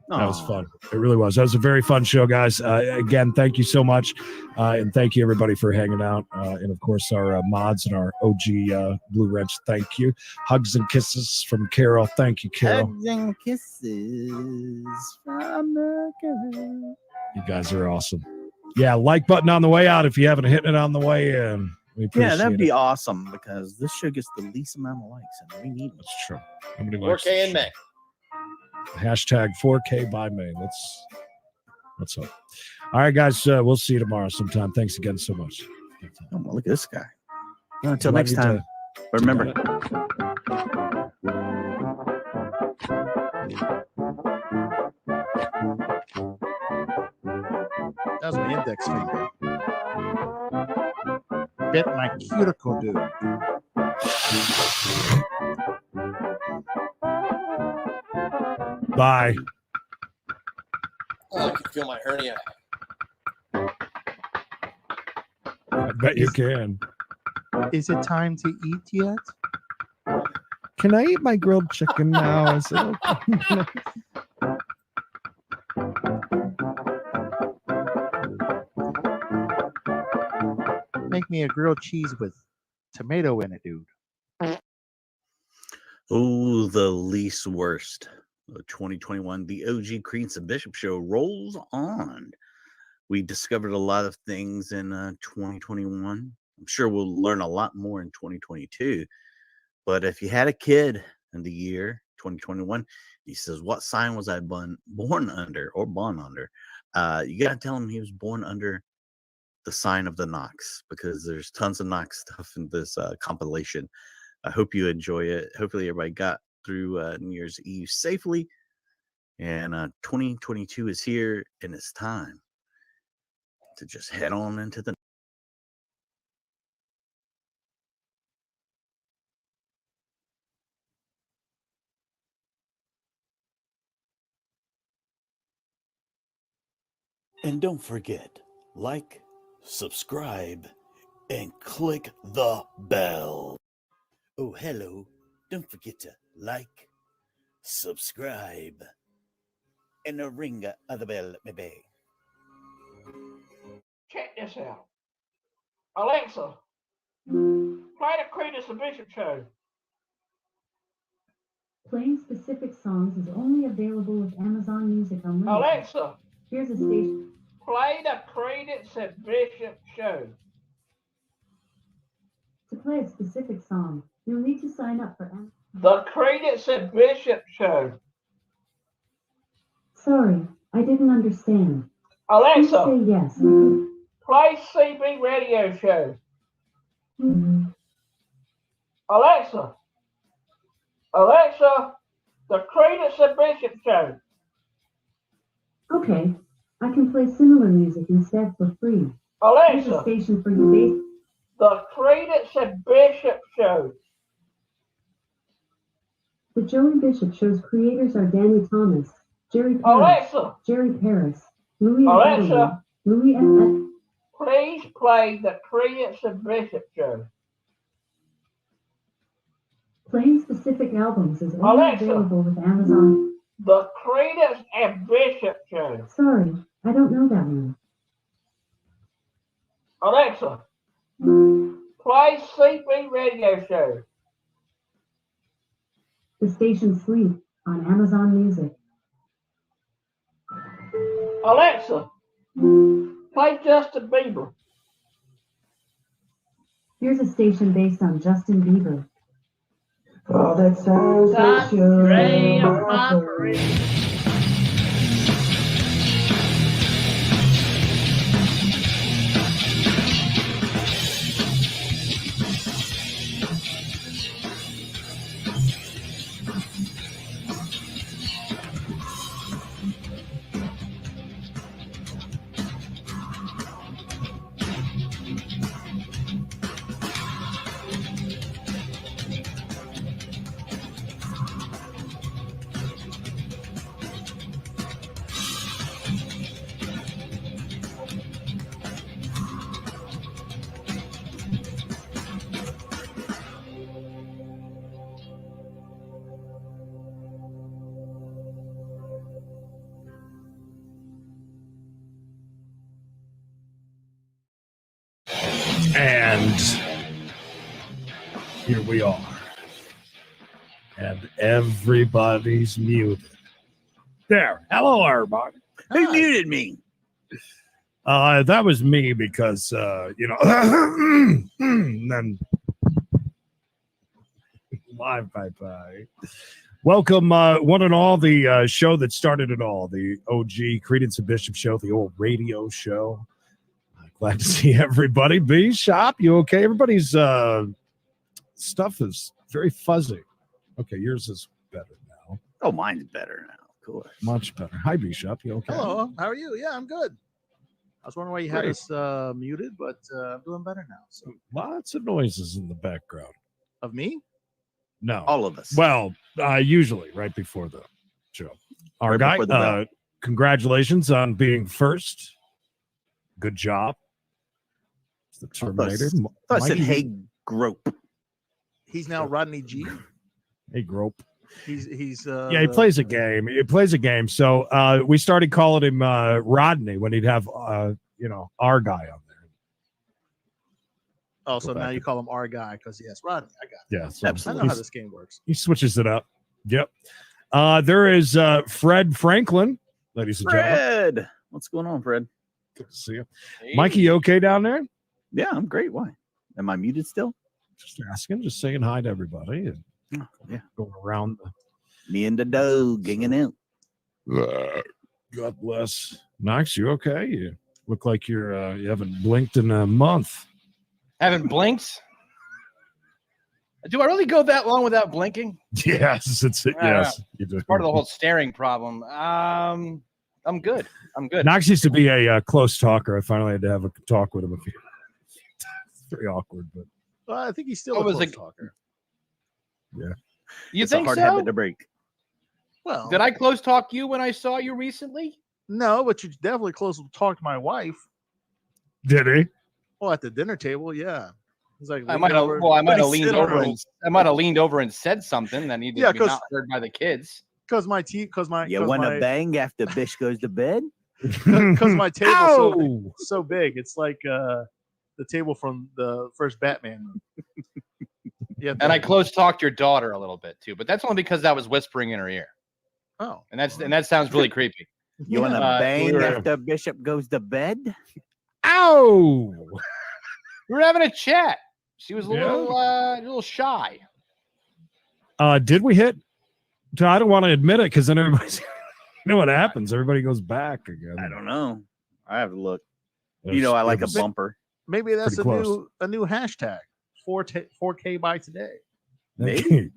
S2: That was fun. It really was. That was a very fun show, guys. Again, thank you so much. And thank you, everybody, for hanging out. And, of course, our mods and our OG Blue Wrench, thank you. Hugs and kisses from Carol. Thank you, Carol.
S1: Hugs and kisses from the girl.
S2: You guys are awesome. Yeah, like button on the way out if you haven't hit it on the way in. We appreciate
S1: That'd be
S2: it.
S1: awesome because this show gets the least amount of likes, and we need it.
S2: That's true. Nobody likes
S4: 4K in
S2: this
S4: May.
S2: show. Hashtag 4K by May. Let's hope. All right, guys. We'll see you tomorrow sometime. Thanks again so much.
S1: Oh, well, look at this guy. Well, until
S2: Love
S1: next
S2: you
S1: time. Remember.
S3: That was my index finger. Bit my cuticle, dude.
S2: Bye.
S4: Oh, I can feel my hernia.
S2: I bet you can.
S3: Is it time to eat yet?
S2: Can I eat my grilled chicken now? Is it okay?
S3: Make me a grilled cheese with tomato in it, dude.
S1: Oh, the least worst. 2021, the OG Creedence and Bishop show rolls on. We discovered a lot of things in 2021. I'm sure we'll learn a lot more in 2022. But if you had a kid in the year 2021, he says, what sign was I born under or born under? You got to tell him he was born under the sign of the Knox, because there's tons of Knox stuff in this compilation. I hope you enjoy it. Hopefully everybody got through New Year's Eve safely. And 2022 is here, and it's time to just head on into the And don't forget, like, subscribe, and click the bell. Oh, hello. Don't forget to like, subscribe, and the ring of the bell, baby.
S9: Check this out. Alexa, play the Creedence and Bishop show.
S10: Playing specific songs is only available with Amazon Music Unlimited.
S9: Alexa,
S10: Here's a station.
S9: play the Creedence and Bishop show.
S10: To play a specific song, you'll need to sign up for Amazon.
S9: The Creedence and Bishop show.
S10: Sorry, I didn't understand. Please
S9: Alexa,
S10: say yes.
S9: play CB radio show.
S10: Mhm.
S9: Alexa, the Creedence and Bishop show.
S10: Okay, I can play similar music instead for free. Here's a
S9: Alexa,
S10: station for you.
S9: the Creedence and Bishop show.
S10: The Joey Bishop Show's creators are Danny Thomas, Jerry Paris,
S9: Alexa,
S10: Louis
S9: Alexa.
S10: Edelman, Louis F.
S9: please play the Creedence and Bishop show.
S10: Playing specific albums is only
S9: Alexa.
S10: available with Amazon.
S9: The Creedence and Bishop show.
S10: Sorry, I don't know that one.
S9: Alexa, play CB radio show.
S10: The station Sleep on Amazon Music.
S9: Alexa, play Justin Bieber.
S10: Here's a station based on Justin Bieber.
S11: All that sounds
S9: That's
S11: like you.
S9: great, Mockery.
S2: And here we are. And everybody's muted. There. Hello, everybody.
S1: Who muted me?
S2: That was me because, and then live bye-bye. Welcome, one and all, the show that started it all, the OG Creedence and Bishop show, the old radio show. Glad to see everybody. B Shop, you okay? Everybody's stuff is very fuzzy. Okay, yours is better now.
S1: Oh, mine's better now. Cool.
S2: Much better. Hi, B Shop, you okay?
S3: Hello, how are you? Yeah, I'm good. I was wondering why you had us muted, but I'm doing better now. So
S2: Lots of noises in the background.
S3: of me?
S2: No.
S1: All of us.
S2: Well, usually right before the show. Our
S1: Right
S2: guy,
S1: before the bell.
S2: congratulations on being first. Good job. It's the Terminator.
S1: I said,
S2: Mikey-
S1: hey, grope.
S3: He's now Rodney G.
S2: Hey, grope.
S3: He's
S2: Yeah, he plays a game. He plays a game. So we started calling him Rodney when he'd have our guy on there.
S3: Oh, so
S2: Go
S3: now
S2: back
S3: you call him our guy because yes, Rodney. I got it.
S2: Yeah, so
S3: I know how this game works.
S2: he switches it up. Yep. There is Fred Franklin, ladies and gentlemen.
S1: Fred. What's going on, Fred?
S2: Good to see you. Mikey, you okay down there?
S1: Yeah, I'm great. Why? Am I muted still?
S2: Just asking, just saying hi to everybody and
S1: Yeah.
S2: going around
S1: Me and the dog hanging out.
S2: God bless. Knox, you okay? You look like you're you haven't blinked in a month.
S12: Haven't blinked? Do I really go that long without blinking?
S2: Yes, it's yes. You do.
S12: Part of the whole staring problem. I'm good. I'm good.
S2: Knox used to be a close talker. I finally had to have a talk with him. It's very awkward, but
S3: Well, I think he's still
S12: What
S3: a
S12: was
S3: close
S12: the-
S3: talker.
S2: yeah.
S12: You
S1: It's
S12: think
S1: a hard
S12: so?
S1: habit to break.
S3: Well,
S12: Did I close talk you when I saw you recently?
S3: no, but you definitely close talk to my wife.
S2: Did he?
S3: Well, at the dinner table, yeah. He's like,
S12: I
S3: lean
S12: might have.
S3: over-
S12: Well, I might have
S3: sit
S12: leaned
S3: on
S12: over
S3: her-
S12: and I might have leaned over and said something that needed
S3: Yeah,
S12: to be
S3: 'cause-
S12: not heard by the kids.
S3: because my
S1: You
S3: 'cause
S1: want
S3: my,
S1: to bang after Bish goes to bed?
S3: because my table's
S2: Ow!
S3: so big. It's like the table from the first Batman movie. Yeah,
S12: And I close talked your daughter a little bit too, but that's only because I was whispering in her ear,
S3: Oh,
S12: and that sounds really creepy.
S1: You want to
S12: Uh,
S1: bang
S12: we were-
S1: after Bishop goes to bed?
S2: Ow!
S12: We were having a chat. She was a
S2: Yeah.
S12: little shy.
S2: Did we hit? I don't want to admit it because then everybody's you know what happens. Everybody goes back again.
S1: I don't know. I have to look. You know, I like a bumper.
S3: maybe that's
S2: Pretty close.
S3: a new hashtag. 4K by today.
S1: Maybe.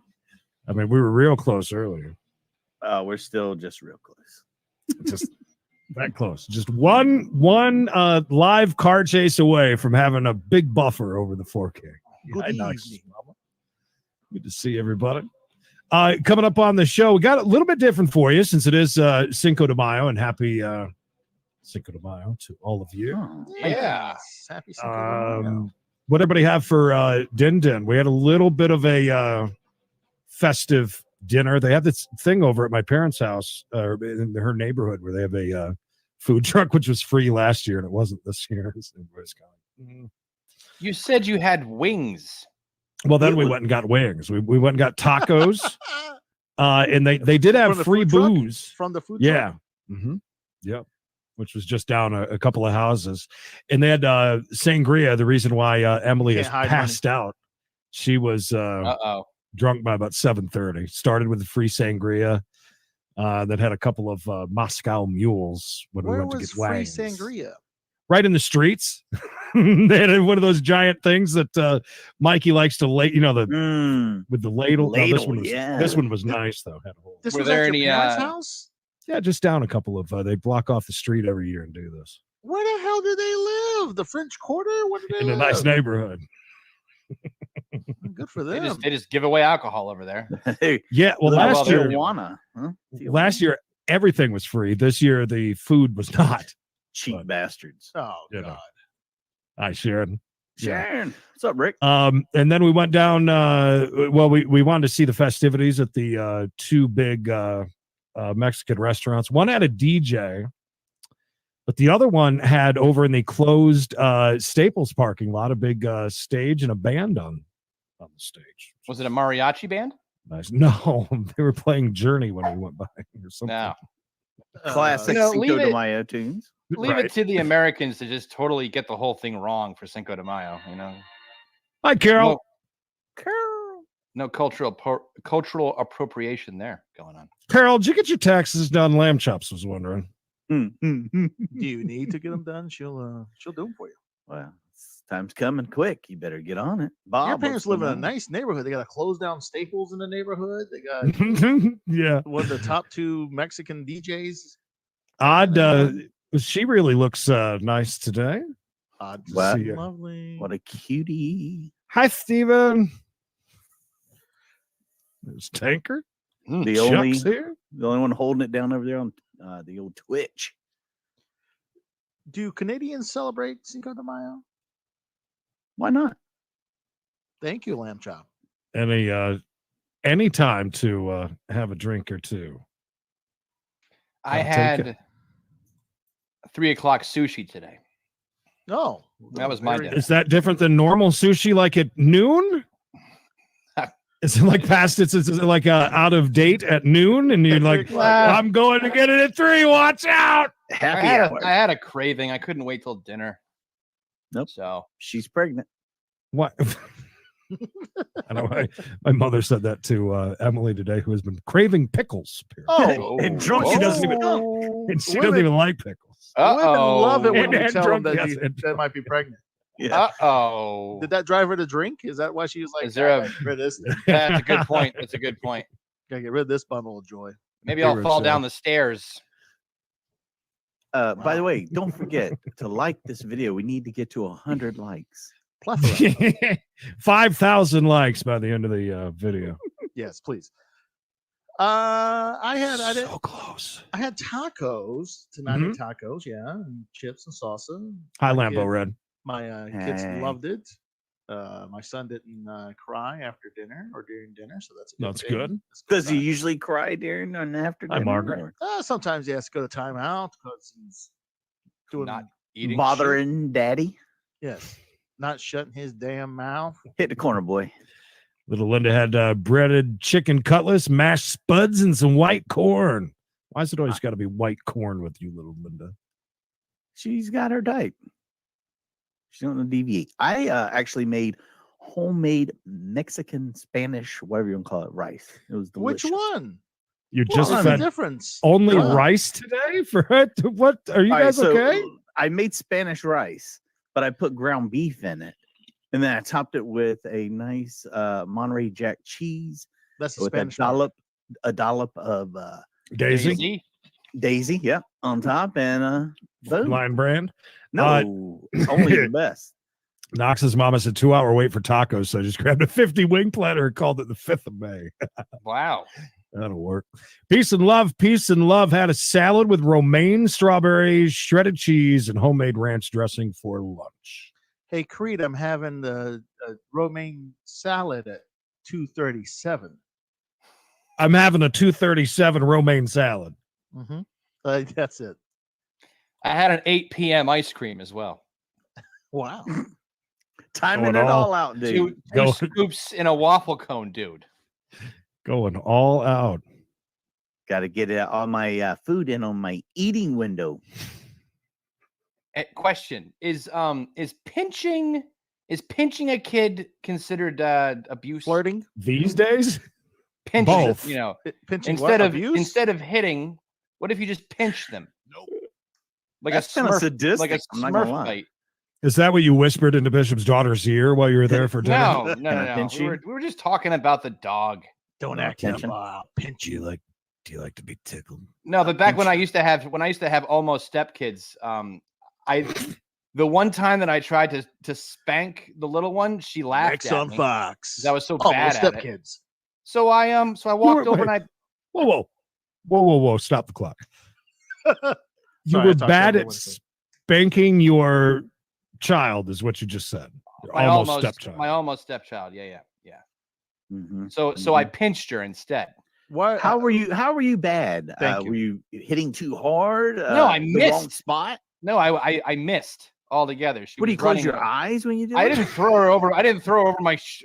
S2: I mean, we were real close earlier.
S1: We're still just real close.
S2: Just that close. Just one live car chase away from having a big buffer over the 4K.
S3: Good
S2: Hi, Knox.
S3: evening.
S2: Good to see everybody. Coming up on the show, we got a little bit different for you since it is Cinco de Mayo, and happy Cinco de Mayo to all of you.
S1: Oh,
S12: Yeah.
S3: Happy Cinco de Mayo.
S2: What everybody have for Din Din? We had a little bit of a festive dinner. They have this thing over at my parents' house, in her neighborhood, where they have a food truck, which was free last year, and it wasn't this year. So everybody's going,
S12: You said you had wings.
S2: Well, then we went and got wings. We went and got tacos, and they did have
S3: From the
S2: free
S3: food truck?
S2: booze.
S3: From the food
S2: Yeah.
S3: truck?
S2: Mm-hmm. Yep. Which was just down a couple of houses. And they had sangria. The reason why Emily is
S3: Can't hide
S2: passed out. She was
S12: Uh-oh.
S2: drunk by about 7:30. Started with the free sangria. That had a couple of Moscow mules when we
S3: Where
S2: went to
S3: was
S2: get
S3: free
S2: wangs.
S3: sangria?
S2: Right in the streets. They had one of those giant things that Mikey likes to lay, with the ladle. No,
S1: Ladle,
S2: this one was nice though. Had a whole,
S3: This
S12: Were
S3: was
S12: there
S3: at your
S12: any,
S3: parents' house?
S2: yeah, just down a couple of. They block off the street every year and do this
S3: Where the hell do they live? The French Quarter? Where do they
S2: in a
S3: live?
S2: nice neighborhood.
S3: Good for
S12: They
S3: them.
S12: just give away alcohol over there.
S2: Yeah, well,
S1: Little
S2: last year,
S1: marijuana, huh?
S2: last year everything was free. This year the food was not.
S1: Cheap
S2: But-
S1: bastards.
S3: Oh,
S2: You know.
S3: God.
S2: I shared. Yeah.
S1: Sharon. What's up, Rick?
S2: And then we went down. We wanted to see the festivities at the two big Mexican restaurants. One had a DJ, But the other one had over in the closed Staples parking lot a big stage and a band on the stage.
S12: Was it a mariachi band?
S2: Nice. No, they were playing Journey when we went by or something.
S12: No.
S1: Classic Cinco de Mayo tunes.
S12: Leave it to the Americans to just totally get the whole thing wrong for Cinco de Mayo. You know.
S2: Hi, Carol.
S12: No cultural appropriation there going on.
S2: Carol, did you get your taxes done? Lamb Chops was wondering.
S3: Do you need to get them done? She'll do them for you.
S1: Well, time's coming quick. You better get on it. Bob,
S3: your parents live in a nice neighborhood. They got a closed down Staples in the neighborhood. They got one of the top 2 Mexican DJs.
S2: Odd. She really looks nice today.
S3: Odd to
S1: Wow.
S3: see her. Lovely.
S1: What a cutie.
S2: Hi, Steven. There's Tanker.
S1: The
S2: Chuck's here.
S1: The only one holding it down over there on the old Twitch.
S3: Do Canadians celebrate Cinco de Mayo?
S1: Why not?
S3: Thank you, Lamb Chop.
S2: Any time to have a drink or two.
S12: I
S2: I'll take
S12: had 3 o'clock sushi today.
S3: No,
S12: that was my dinner.
S2: Is that different than normal sushi? Like at noon? Is it like past? Is it like out of date at noon? And you're like, I'm going to get it at 3. Watch out!
S1: Happy
S12: I
S1: hour.
S12: had a craving. I couldn't wait till dinner.
S1: Nope.
S12: So
S1: she's pregnant.
S2: What? I know my mother said that to Emily today, who has been craving pickles.
S3: Oh,
S2: and drunk. She doesn't even. And she doesn't even like pickles.
S3: Women love it when you tell them
S2: drunk,
S3: that
S2: yes,
S3: that might be pregnant.
S1: Yeah.
S3: Did that drive her to drink? Is that why she was like,
S12: Is there
S3: "Gotta get rid of this?
S12: That's a good point. That's a good point.
S3: Gotta get rid of this bundle of joy.
S12: Maybe I'll fall down the stairs.
S1: By the way, don't forget to like this video. We need to get to 100 likes.
S2: 5,000 likes by the end of the video.
S3: Yes, please. I had
S2: So close.
S3: I had tacos, tamale tacos, yeah, and chips and salsa.
S2: Hi,
S3: My
S2: Lambo
S3: kid-
S2: Red.
S3: My kids
S1: Hey.
S3: loved it. My son didn't cry after dinner or during dinner, so that's a good
S2: That's
S3: thing.
S2: good.
S3: That's a good
S1: Does he
S3: sign.
S1: usually cry during and after
S2: Hi,
S1: dinner,
S2: Margaret.
S1: or
S3: Sometimes he has to go to timeout because he's doing
S12: Not eating.
S1: bothering daddy?
S3: yes, not shutting his damn mouth.
S1: Hit the corner, boy.
S2: Little Linda had breaded chicken cutlets, mashed spuds, and some white corn. Why is it always got to be white corn with you, little Linda?
S1: She's got her type. She don't deviate. I actually made homemade Mexican, Spanish, whatever you want to call it, rice. It was delicious.
S3: Which one?
S2: You
S3: Well,
S2: just
S3: what's the
S2: fed
S3: difference?
S2: only
S3: Wow.
S2: rice today for it? What are you
S1: All right,
S2: guys
S1: so
S2: okay?
S1: I made Spanish rice, but I put ground beef in it. And then I topped it with a nice Monterey Jack cheese
S3: That's the
S1: with
S3: Spanish
S1: a dollop of
S2: Daisy,
S1: Daisy, yeah, on top, and boom.
S2: Lion Brand.
S1: No, only the best.
S2: Knox's mama said 2-hour wait for tacos, so I just grabbed a 50 wing platter and called it the 5th of May.
S12: Wow.
S2: That'll work. Peace and love. Peace and love. Had a salad with romaine, strawberries, shredded cheese, and homemade ranch dressing for lunch.
S3: Hey, Creed, I'm having the romaine salad at 2:37.
S2: I'm having a 237 romaine salad.
S3: Mm-hmm. That's it.
S12: I had an 8 p.m. ice cream as well.
S3: Wow.
S1: Timing
S2: Going
S1: it all out, dude.
S12: Two scoops in a waffle cone, dude.
S2: Going all out.
S1: Got to get it all my food in on my eating window.
S12: Question: Is pinching a kid considered abuse?
S3: Flirting
S2: these days?
S12: Pinching,
S2: Both.
S12: you know,
S3: pinching
S12: instead of hitting. What if you just pinch them? Like
S1: That's
S12: a
S1: kinda
S12: Smurf,
S1: sadistic,
S12: like a
S1: I'm not gonna
S12: Smurf
S1: lie.
S12: fight.
S2: Is that what you whispered into Bishop's daughter's ear while you were there for dinner?
S12: No.
S1: Can I pinch
S12: We
S1: you?
S12: were just talking about the dog.
S3: Don't
S1: No
S3: act
S1: attention.
S3: up. Pinch
S2: Do you like to be tickled?
S12: No, but back when I used to have almost stepkids, the one time that I tried to spank the little one, she laughed
S3: X
S12: at
S3: on
S12: me.
S3: Fox.
S12: That was so
S3: Oh,
S12: bad at it.
S3: stepkids.
S12: So I walked over and I
S2: Whoa. Stop the clock. You
S3: Sorry, I
S2: were
S3: talked
S2: bad
S3: over
S2: at
S3: Winston.
S2: spanking your child, is what you just said. Your
S12: my
S2: almost
S12: almost
S2: stepchild.
S12: my almost stepchild. Yeah.
S1: Mhm.
S12: So I pinched her instead.
S3: What?
S1: How were you bad?
S3: Thank you.
S1: Were you hitting too hard?
S12: No, I
S1: the wrong
S12: missed.
S1: spot.
S12: No, I missed altogether. She
S1: What do you
S12: was
S1: close
S12: running
S1: your
S12: her-
S1: eyes when you do
S12: I
S1: it?
S12: didn't throw her over. I didn't throw her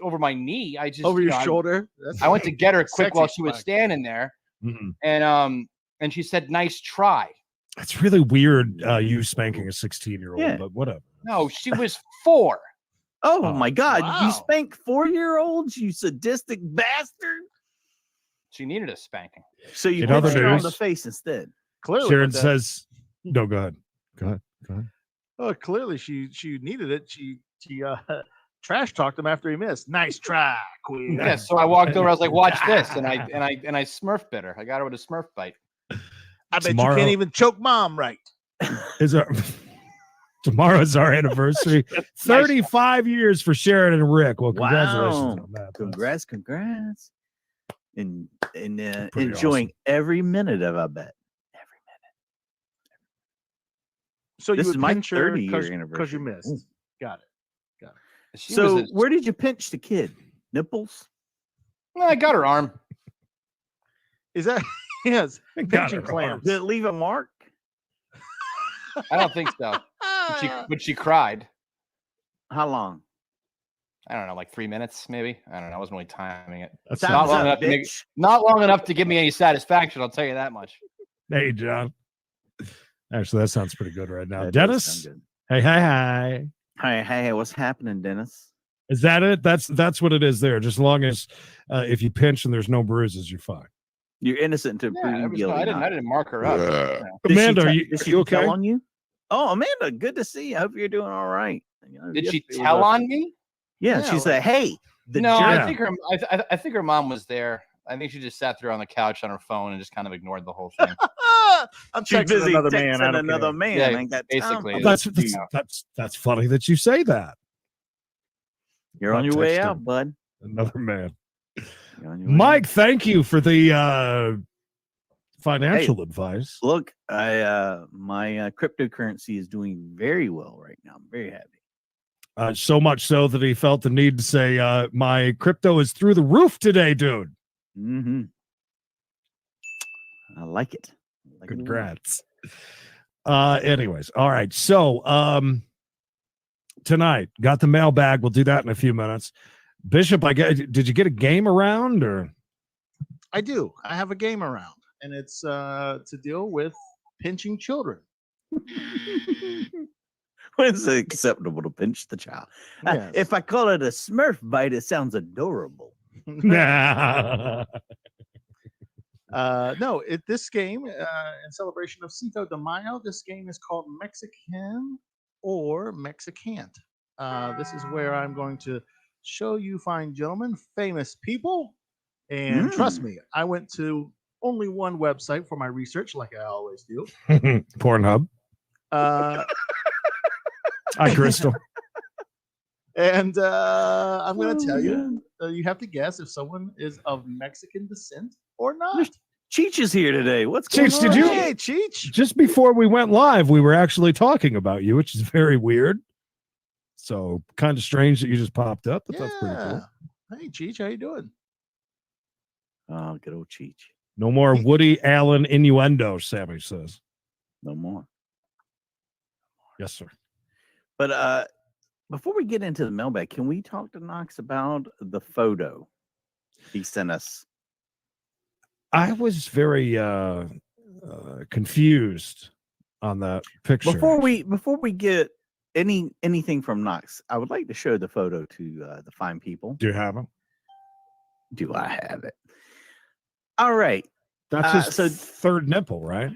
S12: over my knee. I just
S3: Over your
S12: I-
S3: shoulder.
S12: I went to get her quick
S3: Sexy
S12: while she was
S3: flex.
S12: standing there,
S2: Mhm.
S12: and she said, "Nice try."
S2: It's really weird you spanking a 16-year-old,
S1: Yeah.
S2: but whatever.
S12: No, she was 4.
S1: Oh my God!
S3: wow.
S1: You spank 4-year-olds, you sadistic bastard!
S12: She needed a spanking.
S1: So you
S2: In
S1: put
S2: other
S1: her on the
S2: news-
S1: face instead.
S3: Clearly,
S2: Sharon
S3: but that-
S2: says, "No, go ahead. Go ahead. Go ahead."
S3: Oh, clearly she needed it. She trash talked him after he missed. Nice try, Queen.
S12: Yeah, so I walked over. I was like, "Watch this," and I Smurf bit her. I got her with a Smurf bite.
S3: I bet
S2: Tomorrow-
S3: you can't even choke mom right.
S2: Is our tomorrow's our anniversary. 35 years for Sharon and Rick. Well, congratulations
S1: Wow.
S2: on that.
S1: Congrats. And
S2: Pretty
S1: enjoying every minute of, I bet.
S3: So
S1: This
S3: you
S1: is
S3: would
S1: my
S3: pinch her
S1: 30-year
S3: because
S1: anniversary.
S3: you missed.
S1: Ooh.
S3: Got it.
S12: She
S1: So
S12: was
S1: where did you pinch the kid? Nipples?
S12: I got her arm.
S3: Is that yes?
S2: Got
S3: Pinching
S2: her
S3: clamps.
S1: Did it leave a mark?
S12: I don't think so. But she cried.
S1: How long?
S12: I don't know, like 3 minutes, maybe. I don't know. I wasn't really timing it.
S2: That's
S1: Time's
S12: not long
S1: up,
S12: enough to make-
S1: bitch.
S12: Not long enough to give me any satisfaction. I'll tell you that much.
S2: Hey, John. Actually, that sounds pretty good right now.
S1: That does
S2: Dennis.
S1: sound
S2: Hey, hi, hi.
S1: good. Hey, what's happening, Dennis?
S2: Is that it? That's what it is there. Just as long as if you pinch and there's no bruises, you're fine.
S1: You're innocent to
S12: Yeah,
S1: proven
S12: there was no-
S1: guilty.
S12: I didn't.
S1: not.
S12: I didn't mark her up.
S1: Did
S2: Amanda,
S1: she
S2: are
S1: did
S2: you
S1: she
S2: okay?
S1: tell on you? Oh, Amanda, good to see you. I hope you're doing all right. You know,
S12: Did she
S1: yesterday was
S12: tell
S1: a-
S12: on me?
S1: Yeah,
S3: Yeah,
S1: she
S3: like-
S1: said, "Hey, the
S12: No,
S1: jerk."
S12: I think her. I think her mom was there. I think she just sat there on the couch on her phone and just kind of ignored the whole thing.
S3: I'm
S1: She's
S3: texting
S1: busy
S3: another man. I
S1: texting
S3: don't
S1: another
S3: care.
S1: man.
S12: Yeah,
S1: Ain't got
S12: basically,
S1: time.
S2: That's funny that you say that.
S1: You're on
S2: Not
S1: your way
S2: texting.
S1: out, bud.
S2: Another man.
S1: You're on your way
S2: Mike, thank you for the financial advice.
S1: Look, my cryptocurrency is doing very well right now. I'm very happy.
S2: So much so that he felt the need to say, my crypto is through the roof today, dude.
S1: Mm-hmm. I like it. I like it a lot.
S2: Congrats. Anyways, all right. So tonight, got the mailbag. We'll do that in a few minutes. Bishop, did you get a game around or?
S3: I do. I have a game around, and it's to deal with pinching children.
S1: When is it acceptable to pinch the child?
S3: Yes.
S1: If I call it a Smurf bite, it sounds adorable.
S2: Nah.
S3: No, this game in celebration of Cinco de Mayo, this game is called Mexican or Mexicant. This is where I'm going to show you fine gentlemen, famous people. And trust me, I went to only one website for my research, like I always do.
S2: Pornhub. Hi, Crystal.
S3: And I'm going to tell you, you have to guess if someone is of Mexican descent or not.
S1: Cheech is here today. What's going
S2: Cheech,
S1: on?
S2: did you?
S3: Hey, Cheech.
S2: Just before we went live, we were actually talking about you, which is very weird. So kind of strange that you just popped up, but that's pretty cool.
S3: Hey, Cheech, how you doing?
S1: Oh, good old Cheech.
S2: No more Woody Allen innuendo, Sammy says.
S1: No more.
S2: Yes, sir.
S1: But before we get into the mailbag, can we talk to Knox about the photo he sent us?
S2: I was very confused on that picture.
S1: Before we get anything from Knox, I would like to show the photo to the fine people.
S2: Do you have him?
S1: Do I have it? All right.
S2: That's his third nipple, right?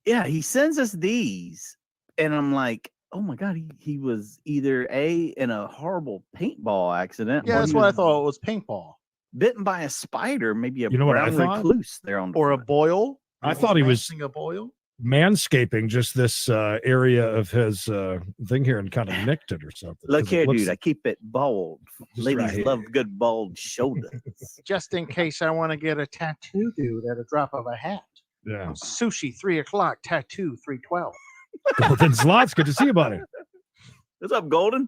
S1: Yeah, he sends us these, and I'm like, oh my god, he was either in a horrible paintball accident.
S3: Yeah,
S1: or
S3: that's
S1: he
S3: what I
S1: was
S3: thought. It was paintball.
S1: bitten by a spider, maybe a
S2: You know what I
S1: brown
S2: thought?
S1: recluse there on the
S3: Or a
S1: front.
S3: boil.
S2: I thought he was
S3: a boil.
S2: manscaping just this area of his thing here and kind of nicked it or something.
S1: Look
S2: 'Cause it
S1: here,
S2: looks-
S1: dude. I keep it bald.
S2: Just
S1: Ladies
S2: right here.
S1: love good bald shoulders.
S3: Just in case I want to get a tattoo, dude, at a drop of a hat.
S2: Yeah.
S3: Sushi 3:00, tattoo 3:12.
S2: Golden Slots, good to see you, buddy.
S1: What's up, Golden?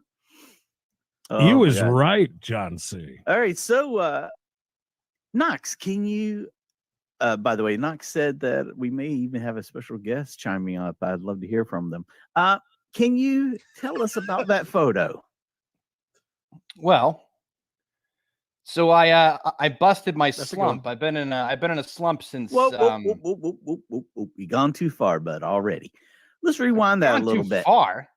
S2: He
S1: Oh, my
S2: was
S1: God.
S2: right, John C.
S1: All right, so Knox, can you By the way, Knox said that we may even have a special guest chiming up. I'd love to hear from them. Can you tell us about that photo?
S12: Well, so I busted my
S3: That's a good
S12: slump.
S3: one.
S12: I've been in a slump since.
S1: You gone too far, bud. Already. Let's rewind that a
S12: Gone
S1: little
S12: too
S1: bit.
S12: far.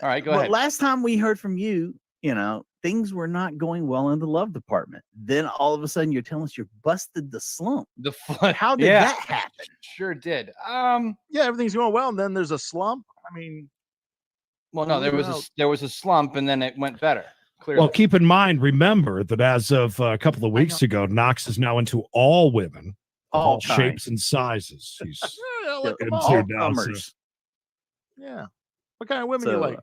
S12: All right, go ahead.
S1: Last time we heard from you, things were not going well in the love department. Then all of a sudden, you're telling us you busted the slump. How did that happen?
S12: Sure did.
S3: Yeah, everything's going well, and then there's a slump. I mean,
S12: well, no, there was a slump, and then it went better. Clearly.
S2: Well, keep in mind, remember that as of a couple of weeks ago, Knox is now into all women, all shapes and sizes. He's
S3: yeah, I like them
S2: into
S3: all.
S2: now, so-
S3: Yeah. What kind of women you like?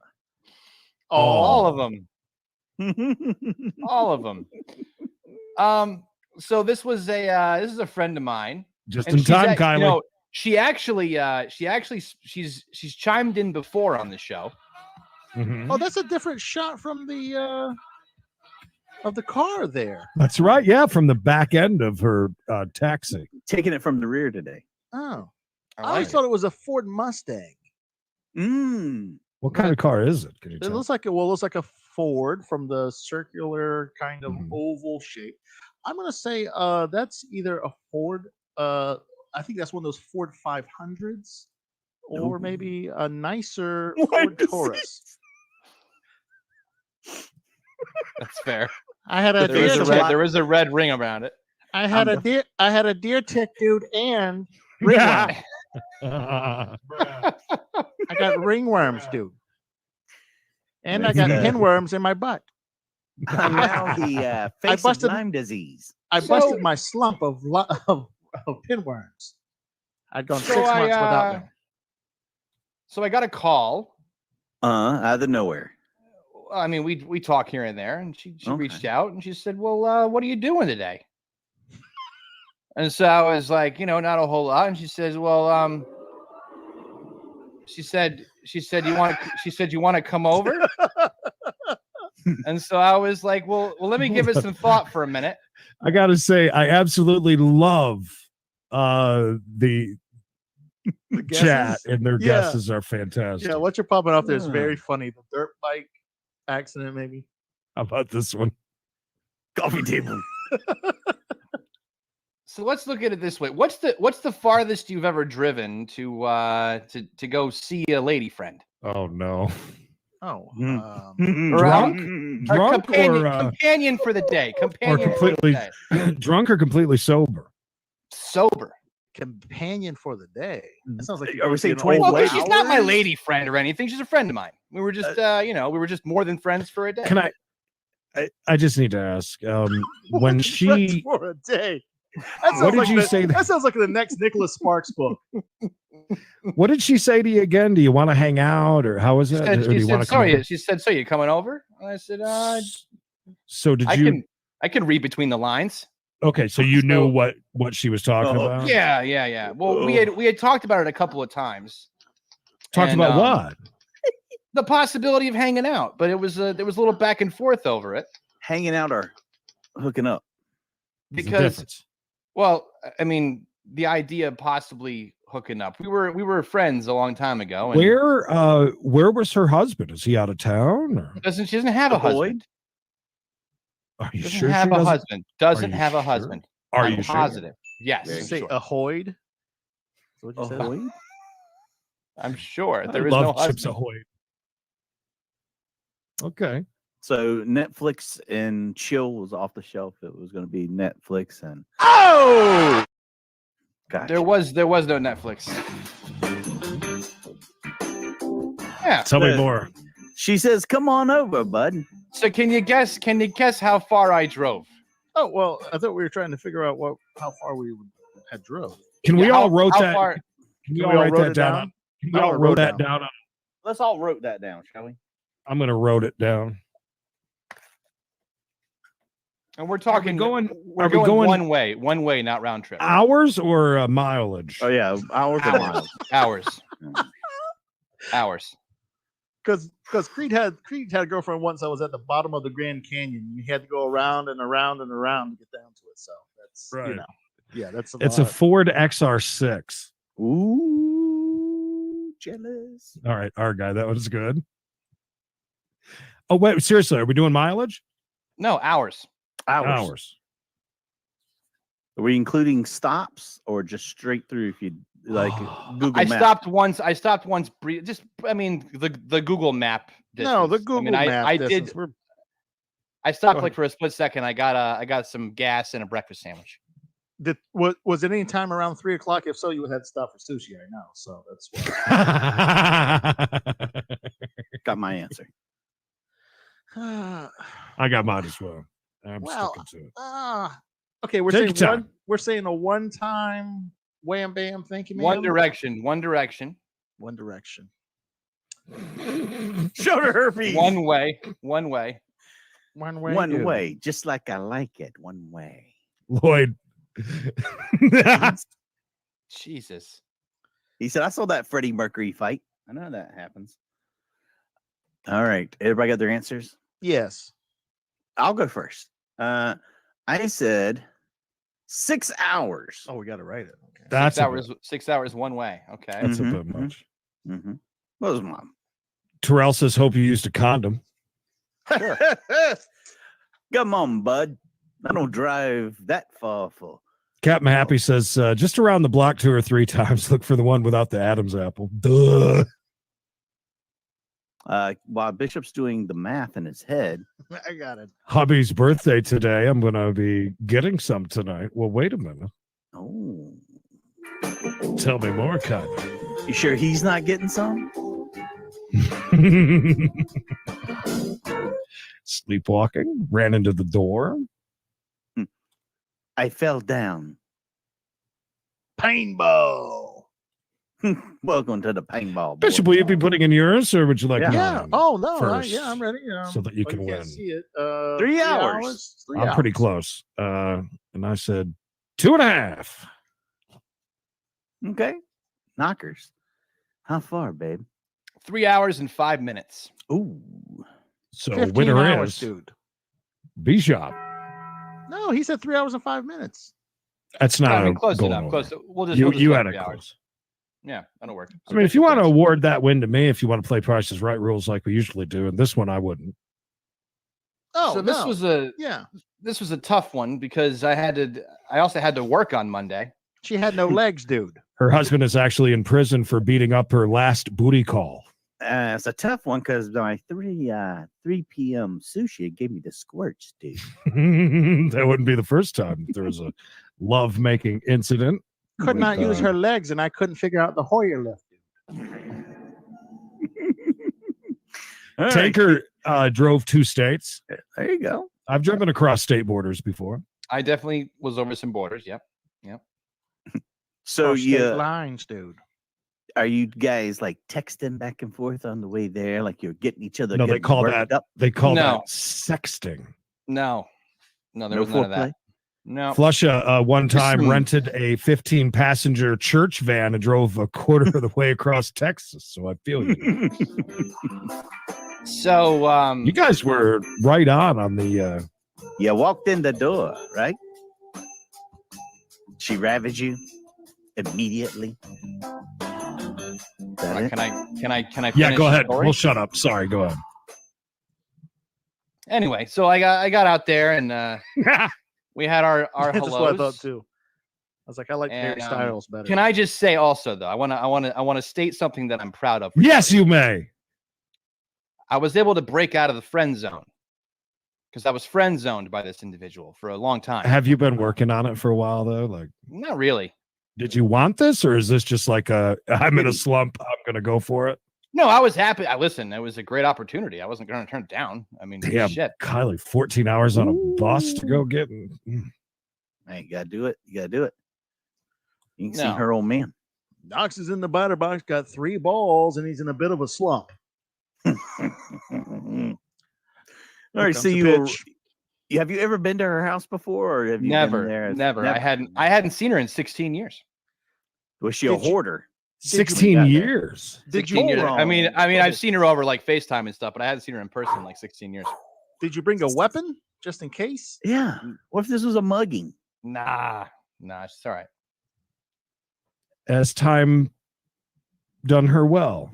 S12: All of them. All of them. So this is a friend of mine.
S2: Just in time, Kylie.
S12: She's chimed in before on the show.
S2: Mhm.
S3: Oh, that's a different shot from the of the car there.
S2: That's right. Yeah, from the back end of her taxi.
S1: Taking it from the rear today.
S3: Oh, I
S12: like
S3: always thought it was a Ford Mustang.
S2: What kind of car is it? Can you
S3: It
S2: tell?
S3: looks like a Ford from the circular kind of oval shape. I'm gonna say that's either a Ford. I think that's one of those Ford 500s, or maybe a nicer Ford Taurus.
S12: That's fair.
S3: I had a
S12: There is a red ring around it.
S3: I had a deer tick, dude, and ringworm. I got ringworms, dude, and I got pinworms in my butt.
S1: Now he faces Lyme disease.
S3: I busted my slump of pinworms. I'd gone 6 months without them.
S12: So I got a call.
S1: Out of nowhere.
S12: I mean, we talk here and there, and she reached out and she said, "Well, what are you doing today?" And so I was like, not a whole lot. And she says, "Well, she said you want to come over." And so I was like, well, let me give it some thought for a minute.
S2: I got to say, I absolutely love the chat, and their guesses are fantastic.
S3: Yeah, what you're popping off there is very funny. The dirt bike accident, maybe.
S2: How about this one?
S1: Coffee table.
S12: So let's look at it this way. What's the farthest you've ever driven to go see a lady friend?
S2: Oh no.
S3: Oh,
S2: drunk
S12: companion for the day. Companion
S2: or completely
S12: for the day.
S2: drunk or completely sober.
S12: Sober.
S3: Companion for the day. That sounds like
S1: are we saying
S3: 20?
S12: Well, she's not my lady friend or anything. She's a friend of mine. We were just we were just more than friends for a day.
S2: Can I just need to ask when she
S3: for a day.
S2: What did you say?
S3: That sounds like the next Nicholas Sparks book.
S2: What did she say to you again? Do you want to hang out, or how is it?
S12: She said, "So you coming over?" And I said,
S2: "So did you?"
S12: I can read between the lines.
S2: Okay, so you knew what she was talking about.
S12: Yeah. Well, we had talked about it a couple of times.
S2: About what?
S12: The possibility of hanging out, but there was a little back and forth over it.
S1: Hanging out or hooking up?
S12: Because, well, I mean, the idea of possibly hooking up. We were friends a long time ago. And
S2: where was her husband? Is he out of town? Or?
S12: She doesn't have a husband.
S2: Are you
S12: doesn't
S2: sure
S12: have
S2: she
S12: a husband? Doesn't have
S2: sure?
S12: a husband?
S2: Are
S12: I'm
S2: you
S12: positive?
S2: Sure?
S12: Yes.
S3: Did you say ahoyed? What you said?
S12: I'm sure there
S2: I
S12: is
S2: love
S12: no
S2: Chips
S12: husband.
S2: Ahoy. Okay.
S1: So Netflix and chill was off the shelf. It was going to be Netflix and gotcha.
S12: There was no Netflix. Yeah.
S2: Tell me more.
S1: She says, "Come on over, bud."
S12: So can you guess how far I drove?
S3: Oh well, I thought we were trying to figure out how far we had drove.
S2: Can we all wrote that?
S12: Far,
S2: can we all write that down? Can we all wrote that down?
S1: Let's all wrote that down, shall we?
S2: I'm going to wrote it down.
S12: And we're talking
S2: going
S12: one way, not round trip.
S2: Hours or mileage?
S1: Oh yeah, hours.
S12: Hours.
S3: Because Creed had a girlfriend once that was at the bottom of the Grand Canyon. You had to go around and around and around to get down to it. So that's
S2: right.
S3: Yeah, that's
S2: It's a Ford XR6.
S1: Ooh, jealous.
S2: All right, our guy, that was good. Oh wait, seriously, are we doing mileage?
S12: No, hours.
S2: Hours.
S1: Are we including stops or just straight through? If you like Google
S12: I
S1: Maps?
S12: stopped once. The Google Map. Distance.
S3: No, the Google Map.
S12: I
S3: distance.
S12: did. I stopped like for a split second. I got some gas and a breakfast sandwich.
S3: Was it any time around 3 o'clock? If so, you had stuff for sushi right now. So that's why.
S1: Got my answer.
S2: I got mine as well. I'm sticking to it.
S3: Okay, we're saying a one-time wham bam. Thank you, man.
S12: One Direction.
S3: One Direction.
S1: Shoulder herpes.
S12: One way.
S3: One
S1: way. Just like I like it. One way.
S2: Lloyd.
S12: Jesus.
S1: He said, I saw that Freddie Mercury fight. I know that happens. All right. Everybody got their answers?
S3: Yes.
S1: I'll go first. I said 6 hours.
S3: Oh, we got to write it. Okay.
S2: That's
S12: 6 hours. 6 hours one way. Okay.
S2: That's a bit much.
S1: Mm-hmm. What was mom?
S2: Terrell says, hope you used a condom.
S1: Sure. Come on, bud. I don't drive that far for.
S2: Captain Happy says, just around the block 2 or 3 times. Look for the one without the Adam's apple. Duh.
S1: While Bishop's doing the math in his head.
S3: I got it.
S2: Hubby's birthday today. I'm going to be getting some tonight. Well, wait a minute.
S1: Oh.
S2: Tell me more, kind of.
S1: You sure he's not getting some?
S2: Sleepwalking. Ran into the door.
S1: I fell down.
S3: Paintball.
S1: Welcome to the paintball.
S2: Bishop, will you be putting in yours, or would you like
S3: Yeah. Oh, no.
S2: first,
S3: I'm ready.
S2: so that you can
S3: can't
S2: win.
S3: see it.
S1: 3 hours.
S2: I'm pretty close. And I said 2.5.
S1: Okay. Knockers. How far, babe?
S12: 3 hours and 5 minutes.
S1: Ooh.
S2: So
S3: 15
S2: winner
S3: hours,
S2: is
S3: dude.
S2: Bishop.
S3: No, he said 3 hours and 5 minutes.
S2: That's not
S12: close
S2: going
S12: enough.
S2: over.
S12: Close. We'll just
S2: You
S12: go
S2: had
S12: 3
S2: it
S12: hours.
S2: close.
S12: Yeah, that'll work.
S2: I mean, if you want to award that win to me, if you want to play Price is Right rules like we usually do, and this one I wouldn't.
S3: Oh,
S12: so this was a tough one because I also had to work on Monday.
S3: She had no legs, dude.
S2: Her husband is actually in prison for beating up her last booty call.
S1: It's a tough one because my 3 p.m. sushi gave me the squirts, dude.
S2: That wouldn't be the first time there was a love-making incident.
S3: Could not use her legs, and I couldn't figure out the Hoyer lift.
S2: Tanker drove 2 states.
S1: There you go.
S2: I've driven across state borders before.
S12: I definitely was over some borders. Yep.
S1: So
S3: lines, dude.
S1: Are you guys like texting back and forth on the way there? Like you're getting each other?
S2: No, they call that
S1: up?
S2: that sexting.
S12: No, there was none of that. No.
S2: Flusha one time rented a 15-passenger church van and drove a quarter of the way across Texas. So I feel you.
S12: So
S2: you guys were right on the.
S1: You walked in the door, right? She ravaged you immediately.
S12: Can I?
S2: Yeah, go ahead.
S12: Story?
S2: We'll shut up. Sorry, go ahead.
S12: Anyway, so I got out there and we had our
S3: That's
S12: hellos.
S3: what I thought too. I was like, I like Harry Styles better.
S12: Can I just say also though, I want to state something that I'm proud of.
S2: Yes, you may.
S12: I was able to break out of the friend zone because I was friend zoned by this individual for a long time.
S2: Have you been working on it for a while though? Like,
S12: not really.
S2: Did you want this, or is this just like I'm in a slump, I'm gonna go for it?
S12: No, I was happy. Listen, it was a great opportunity. I wasn't going to turn it down. I mean,
S2: damn,
S12: shit.
S2: Kylie, 14 hours on a bus to go get.
S1: Hey, you gotta do it. You gotta do it. You can see her old man.
S3: Knox is in the batter box, got 3 balls, and he's in a bit of a slump.
S1: All right, so have you ever been to her house before, or have you been there?
S12: Never. I hadn't seen her in 16 years.
S1: Was she a hoarder?
S2: 16 years.
S12: 16 years. I mean, I've seen her over like FaceTime and stuff, but I hadn't seen her in person in like 16 years.
S3: Did you bring a weapon just in case?
S1: Yeah. What if this was a mugging?
S12: Nah. Nah, she's all right.
S2: As time done her well.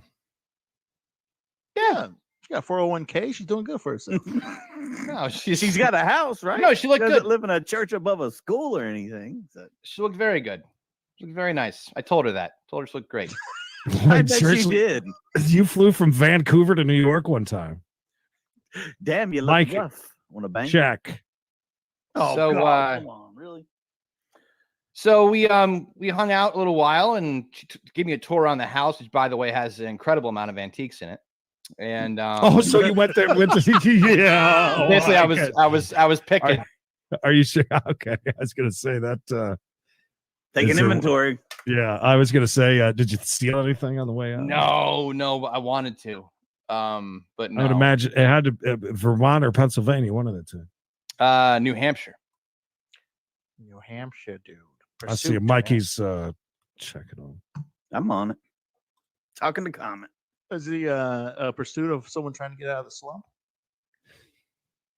S3: Yeah. She got 401k. She's doing good for herself.
S12: No,
S1: She's got a house, right?
S12: No, she looked
S1: doesn't
S12: good.
S1: live in a church above a school or anything. So.
S12: She looked very good. She looked very nice. I told her that. Told her she looked great.
S1: I bet she did.
S2: You flew from Vancouver to New York one time.
S1: Damn, you look
S2: Mike,
S1: rough. Want to bang?
S2: Check.
S1: Oh,
S12: So,
S1: God, come on, really?
S12: So we hung out a little while, and she gave me a tour around the house, which, by the way, has an incredible amount of antiques in it. And
S2: so you went there? Yeah.
S12: Basically, I was picking.
S2: Are you sure? Okay, I was gonna say that.
S1: Take an inventory.
S2: Yeah, I was gonna say, did you steal anything on the way out?
S12: No, I wanted to, but no.
S2: I would imagine it had to Vermont or Pennsylvania, one of the two.
S12: New Hampshire.
S3: New Hampshire, dude.
S2: I see Mikey's checking on.
S1: I'm on it. Talking to comment.
S3: Is he a pursuit of someone trying to get out of the slump?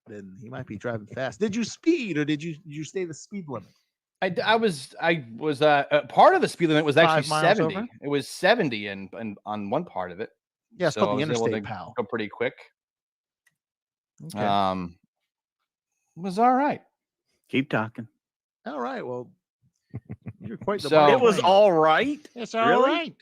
S3: Then he might be driving fast. Did you speed or did you stay the speed limit?
S12: I was part of the speed limit was actually
S3: 5 miles
S12: 70.
S3: over?
S12: It was 70 and on one part of it.
S3: Yeah, it's called
S12: I
S3: the
S12: was able
S3: interstate,
S12: to
S3: pal.
S12: go pretty quick.
S3: Okay.
S12: It was all right.
S1: Keep talking.
S3: All right. Well, you're quite the
S12: So
S1: it was all right.
S3: It's all
S1: Really?
S3: right.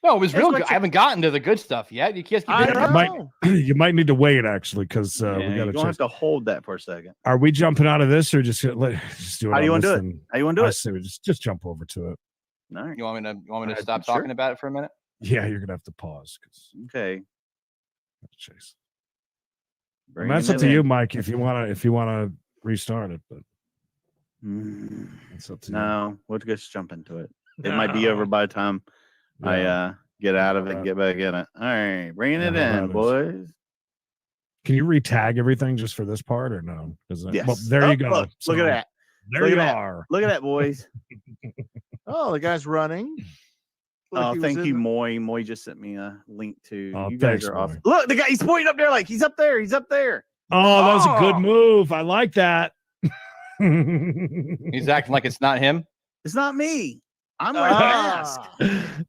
S12: No, it was
S3: That's
S12: real
S3: what
S12: good.
S3: you-
S12: I haven't gotten to the good stuff yet. You can't keep interrupting.
S2: You might need to wait actually because we got
S1: You're
S2: to
S1: gonna have to hold that for a second.
S2: Are we jumping out of this or just do it?
S1: How do you
S2: on
S1: want to
S2: this
S1: do it?
S2: and-
S1: How you want to do
S2: I
S1: it?
S2: say we just jump over to it.
S1: All right.
S12: You want me to stop
S1: Sure.
S12: talking about it for a minute?
S2: Yeah, you're gonna have to pause.
S1: Okay.
S2: Chase.
S1: Bring
S2: That's
S1: it
S2: up to
S1: in.
S2: you, Mike. If you wanna restart it, but it's up to you.
S1: No, we'll just jump into it. It might be over by the time I get out of it and get back in it. All right, bringing it in, boys.
S2: Can you re-tag everything just for this part or no?
S1: Yes.
S2: Well, there you go.
S1: Look, look at that.
S2: There
S1: Look
S2: you
S1: at that.
S2: are.
S1: Look at that, boys.
S3: Oh, the guy's running.
S1: Oh, thank you, Moy. Moy just sent me a link to. You guys
S2: thanks,
S1: are off.
S2: Moy.
S1: Look, the guy. He's pointing up there like he's up there. He's up there.
S2: Oh, that was a good move. I like that.
S12: He's acting like it's not him.
S1: It's not me. I'm wearing a mask.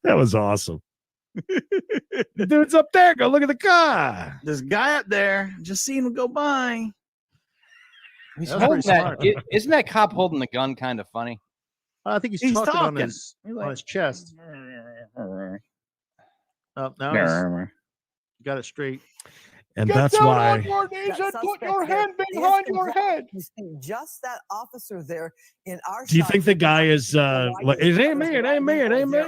S2: That was awesome. The dude's up there. Go look at the car.
S1: This guy up there. Just seeing him go by.
S12: He's
S3: That was
S12: holding
S3: pretty
S12: that.
S3: smart.
S12: Isn't that cop holding the gun kind of funny?
S3: I think he's
S1: He's
S3: talking on
S1: talking.
S3: his chest. Oh, now he's got it straight.
S2: And that's why
S12: your knees and put your hand behind your head.
S13: Just that officer there in our.
S2: do you think the guy is like it ain't me, it ain't me, it ain't me?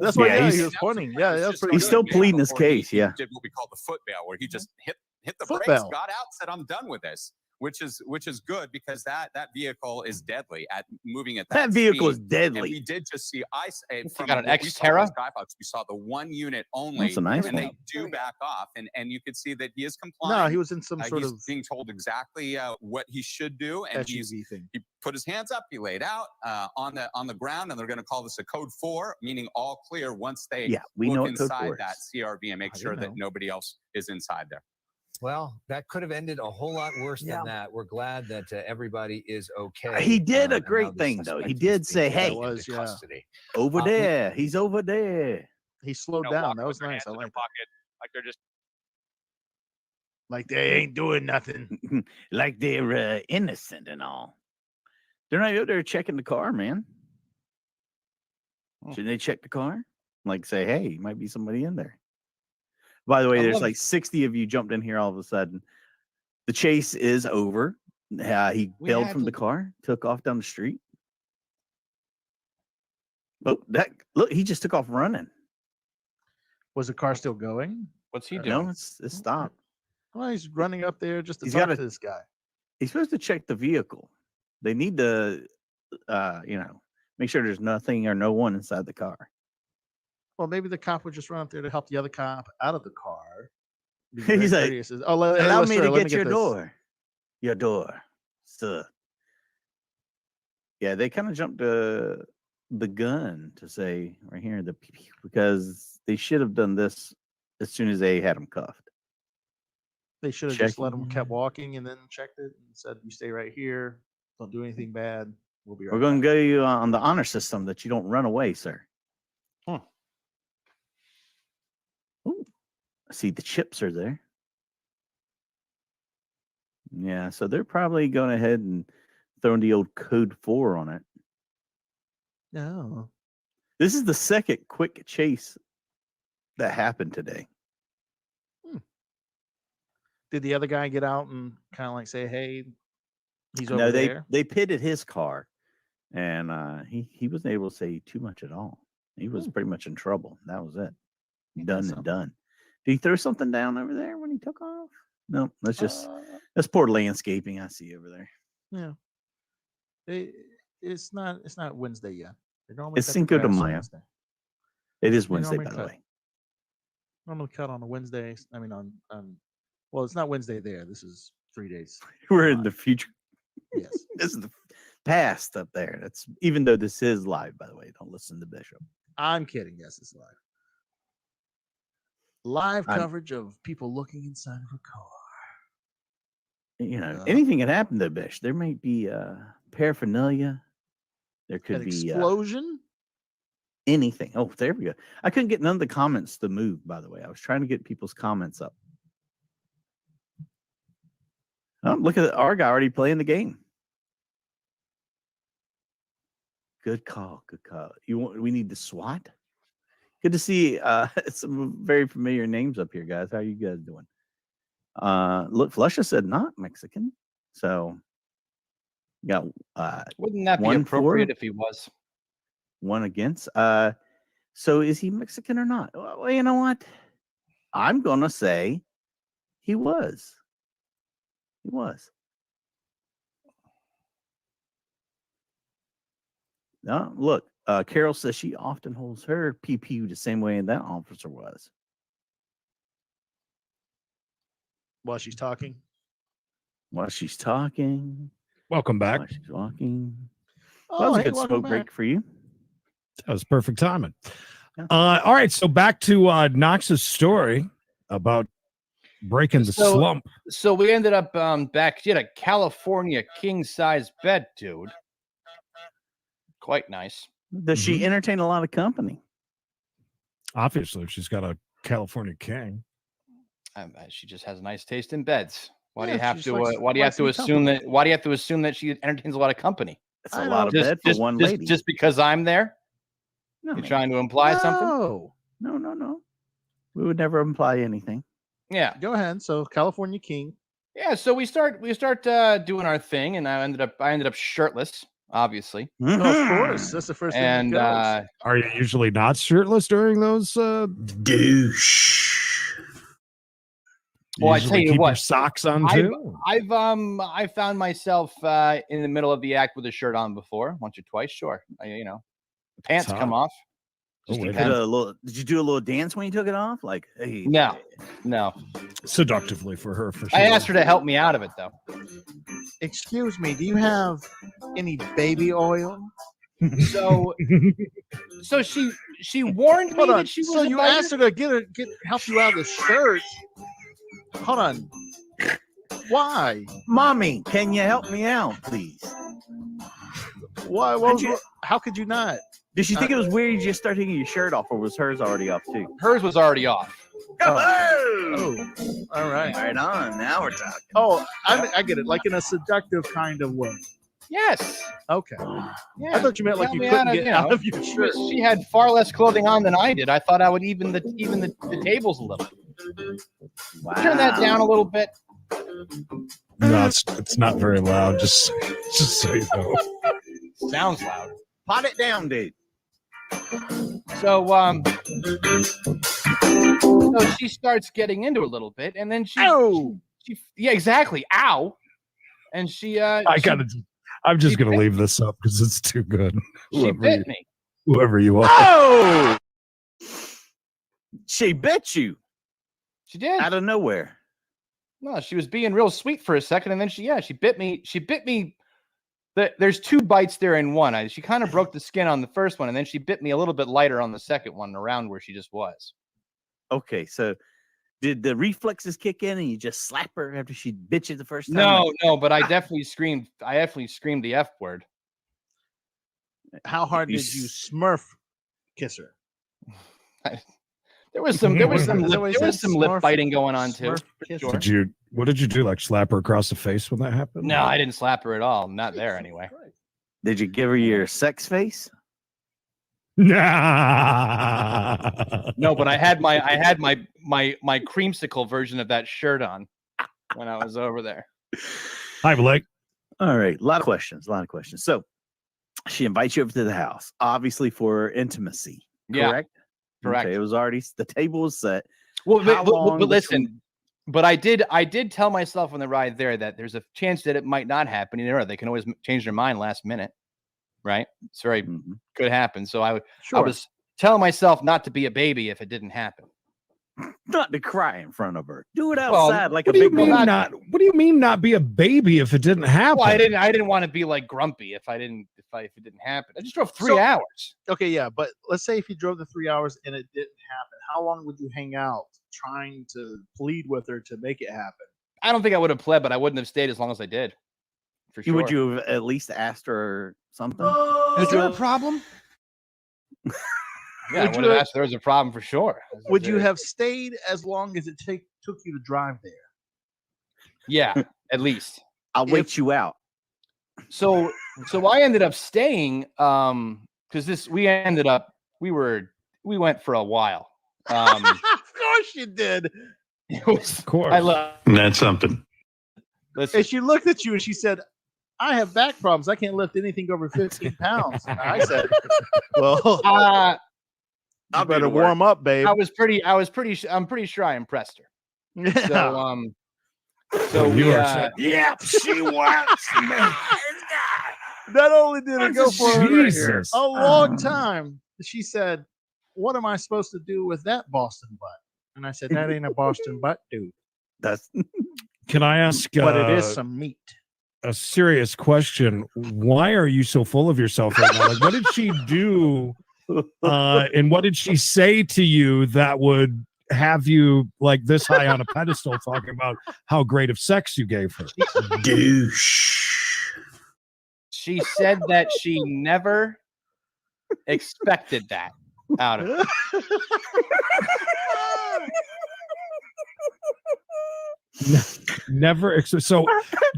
S3: That's why
S1: Yeah,
S3: he was pointing. Yeah, that's pretty.
S1: He's
S3: good.
S1: still pleading his case. Yeah.
S14: Did what we call the foot bail, where he just hit the
S3: Foot
S14: brakes,
S3: bail.
S14: got out, said, "I'm done with this," which is good because that vehicle is deadly at moving at
S1: That vehicle
S14: speed.
S1: is
S14: And
S1: deadly.
S14: we did just see ice from
S12: got an
S14: what we saw in
S12: Xterra?
S14: the Skybox. We saw the one unit only,
S1: That's a nice
S14: and
S1: one.
S14: they do back off, and you could see that he is complying.
S3: No, he was in some sort
S14: he's
S3: of
S14: being told exactly what he should do, and
S3: SUV thing.
S14: he put his hands up, he laid out on the ground, and they're going to call this a code 4, meaning all clear once they
S1: we know
S14: look
S1: what code 4
S14: inside
S1: is.
S14: that CRV and make sure that nobody else is inside there.
S15: Well, that could have ended a whole lot worse than that. We're glad that everybody is okay.
S1: He did a
S15: and now
S1: great
S15: the
S1: thing, though. He
S15: suspect
S1: did
S15: is
S1: say,
S15: being
S1: "Hey,
S15: taken into custody.
S1: over there. He's over there."
S3: He slowed down. That was nice. I like
S16: pocket, like they're just
S3: like they ain't doing nothing.
S1: Like they're innocent and all. They're not out there checking the car, man. Shouldn't they check the car? Like say, hey, might be somebody in there. By the way, there's like 60 of you jumped in here all of a sudden. The chase is over. He bailed from the car, took off down the street. Oh, look, he just took off running.
S3: Was the car still going?
S12: What's he doing?
S1: No, it's stopped.
S3: Well, he's running up there just to
S1: He's
S3: talk
S1: gotta-
S3: to this guy.
S1: He's supposed to check the vehicle. They need to, make sure there's nothing or no one inside the car.
S3: Well, maybe the cop would just run up there to help the other cop out of the car. Be very
S1: He's like,
S3: courteous. Oh, hey,
S1: allow
S3: sir,
S1: me to
S3: let
S1: get your
S3: this."
S1: door. Your door, sir. Yeah, they kind of jumped the gun to say right here because they should have done this as soon as they had him cuffed.
S3: They should have just let him kept walking and then checked it and said, "You stay right here. Don't do anything bad. We'll be right
S1: We're going to go you on the honor system that you don't run away, sir.
S12: Huh.
S1: Ooh, I see the chips are there. Yeah, so they're probably going ahead and throwing the old code 4 on it.
S3: No.
S1: This is the second quick chase that happened today.
S3: Did the other guy get out and kind of like say, "Hey, he's over
S1: No,
S3: there"?
S1: they pitted his car, and he wasn't able to say too much at all. He was pretty much in trouble. That was it. Done and done. Did he throw something down over there when he took off? No, that's poor landscaping I see over there.
S3: Yeah. It's not Wednesday yet. They normally
S1: It's
S3: cut the
S1: Cinco de
S3: grass on
S1: Mayo.
S3: Wednesday.
S1: It is
S3: They
S1: Wednesday,
S3: normally
S1: by the
S3: cut.
S1: way.
S3: Normally cut on a Wednesday. I mean on well, it's not Wednesday there. This is 3 days.
S1: We're in the future.
S3: Yes.
S1: This is the past up there. That's even though this is live, by the way. Don't listen to Bishop.
S3: I'm kidding. Yes, it's live. Live coverage of people looking inside of a car.
S1: You know, anything can happen to Bish. There might be paraphernalia. There could
S3: An
S1: be
S3: explosion.
S1: anything. Oh, there we go. I couldn't get none of the comments to move, by the way. I was trying to get people's comments up. Oh, look at our guy already playing the game. Good call. Good call. We need the SWAT. Good to see some very familiar names up here, guys. How are you guys doing? Look, Flusha said not Mexican. So you got
S12: wouldn't that be
S1: 1
S12: appropriate
S1: for,
S12: if he was?
S1: 1 against. So is he Mexican or not? Well, you know what? I'm gonna say he was. He was. No, look, Carol says she often holds her PPU the same way that officer was.
S3: While she's talking.
S1: While she's talking.
S2: Welcome back.
S1: While she's walking.
S3: Oh,
S1: That was a
S3: hey,
S1: good
S3: welcome
S1: smoke break
S3: back.
S1: for you.
S2: That was perfect timing. All right, so back to Knox's story about breaking the slump.
S12: So we ended up back. She had a California king size bed, dude. Quite nice.
S1: Does she entertain a lot of company?
S2: Obviously, if she's got a California king.
S12: She just has a nice taste in beds. Why do
S3: Yeah,
S12: you have
S3: she
S12: to?
S3: likes-
S12: Why do you have
S3: likes
S12: to
S3: the
S12: assume
S3: company.
S12: that? Why do you have to assume that she entertains a lot of company?
S1: That's a lot of
S12: Just-
S1: bed for
S12: just-
S1: one
S12: just-
S1: lady.
S12: Just because I'm there,
S1: No,
S12: you're
S1: man.
S12: trying to imply something.
S1: No. We would never imply anything.
S12: Yeah.
S3: Go ahead. So California King.
S12: Yeah. So we start doing our thing, and I ended up shirtless, obviously.
S3: Oh, of course. That's the first thing
S12: And
S3: that goes.
S2: Are you usually not shirtless during those?
S1: Douche.
S12: Well, I tell you
S2: keep your
S12: what,
S2: socks on too.
S12: I found myself in the middle of the act with a shirt on before, once or twice. Sure, the pants
S2: It's
S12: come
S2: hot.
S12: off. Just
S1: Did
S12: depends.
S1: you do a little dance when you took it off? Like, hey.
S12: No.
S2: Seductively for her, for sure.
S12: I asked her to help me out of it, though.
S3: Excuse me. Do you have any baby oil?
S12: So she warned me
S3: Hold on.
S12: that she was.
S3: So you asked her to help you out of the shirt. Hold on. Why?
S1: Mommy, can you help me out, please?
S3: Why? How could you not?
S1: Did she think it was weird you just started taking your shirt off, or was hers already off too?
S12: Hers was already off.
S3: Oh, all right.
S1: Right on. Now we're talking.
S3: Oh, I get it. Like in a seductive kind of way.
S12: Yes.
S3: Okay.
S12: Yeah.
S3: I thought you meant like
S12: Got
S3: you
S12: me
S3: couldn't
S12: out of,
S3: get
S12: you
S3: out
S12: know,
S3: of your shirt.
S12: She had far less clothing on than I did. I thought I would even the tables a little.
S1: Wow.
S12: Turn that down a little bit.
S2: No, it's not very loud. Just so you know.
S12: Sounds loud.
S1: Pot it down, dude.
S12: So she starts getting into a little bit, and then she yeah, exactly. Ow. And
S2: I'm just gonna leave this up because it's too good.
S12: She bit me.
S2: Whoever you are.
S1: Oh! She bit you.
S12: She did.
S1: Out of nowhere.
S12: No, she was being real sweet for a second, and then she bit me. She bit me. There's 2 bites there in one. She kind of broke the skin on the first one, and then she bit me a little bit lighter on the second one, around where she just was.
S1: Okay, so did the reflexes kick in and you just slap her after she bit you the first time?
S12: No, but I definitely screamed. I definitely screamed the F word.
S3: How hard did you Smurf kiss her?
S12: There was some lip biting going on too. Sure.
S2: What did you do? Like slap her across the face when that happened?
S12: No, I didn't slap her at all. Not there anyway.
S1: Did you give her your sex face?
S2: Nah.
S12: No, but I had my creamsicle version of that shirt on when I was over there.
S2: Hi, Blake.
S1: All right, a lot of questions. So she invites you over to the house, obviously for intimacy.
S12: Yeah.
S1: Correct.
S12: Correct.
S1: Okay, it was already the table was set.
S12: Well, but listen. But I did tell myself on the ride there that there's a chance that it might not happen. You know, they can always change their mind last minute, right? It's very could happen. So I was telling myself not to be a baby if it didn't happen.
S1: Not to cry in front of her. Do it outside like a
S2: big
S1: baby.
S2: What do you mean not be a baby if it didn't happen?
S12: Well, I didn't want to be like grumpy if it didn't happen. I just drove 3 hours.
S3: Okay, yeah, but let's say if you drove the 3 hours and it didn't happen, how long would you hang out trying to plead with her to make it happen?
S12: I don't think I would have pled, but I wouldn't have stayed as long as I did. For sure.
S1: Would you have at least asked her something?
S12: Is there a problem? Yeah, I would have asked if there was a problem for sure.
S3: Would you have stayed as long as it took you to drive there?
S12: Yeah, at least.
S1: I'll wait you out.
S12: So I ended up staying because we went for a while.
S3: Of course you did.
S12: It was,
S2: of course.
S12: I love
S7: That's something.
S3: And she looked at you and she said, I have back problems. I can't lift anything over 15 pounds. And I said, well, you better warm up, babe.
S12: I'm pretty sure I impressed her.
S3: Yeah.
S12: So
S2: you
S12: said,
S2: yep, she wants me.
S3: Not only did it go for
S2: Jesus.
S3: a long time, she said, what am I supposed to do with that Boston butt? And I said, that ain't a Boston butt, dude.
S1: That's
S2: Can I ask
S3: but it is some meat.
S2: A serious question. Why are you so full of yourself right now? Like, what did she do? And what did she say to you that would have you like this high on a pedestal talking about how great of sex you gave her?
S1: Douche.
S12: She said that she never expected that out of her.
S2: Never. So,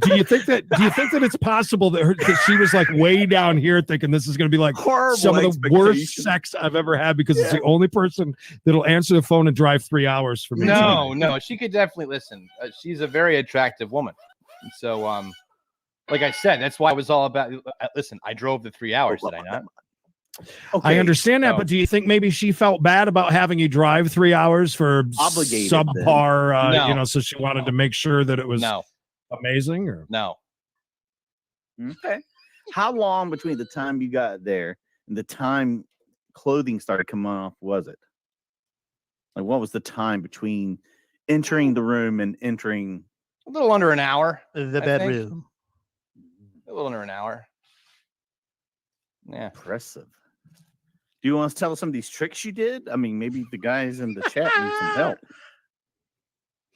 S2: do you think that it's possible that she was like way down here thinking this is going to be like
S1: horrible
S2: some of the worst sex I've ever had because it's the only person that'll answer the phone and drive 3 hours for me?
S12: No, she could definitely listen. She's a very attractive woman. So, like I said, that's why it was all about. Listen, I drove the 3 hours. Did I not?
S2: Okay, I understand that, but do you think maybe she felt bad about having you drive 3 hours for
S1: obligated
S2: subpar?
S12: No.
S2: So she wanted to make sure that it was amazing. Or
S12: no?
S1: Okay. How long between the time you got there and the time clothing started coming off was it? Like, what was the time between entering the room and entering?
S12: A little under an hour.
S3: The bedroom.
S12: A little under an hour. Yeah.
S1: Impressive. Do you want to tell us some of these tricks you did? I mean, maybe the guys in the chat need some help.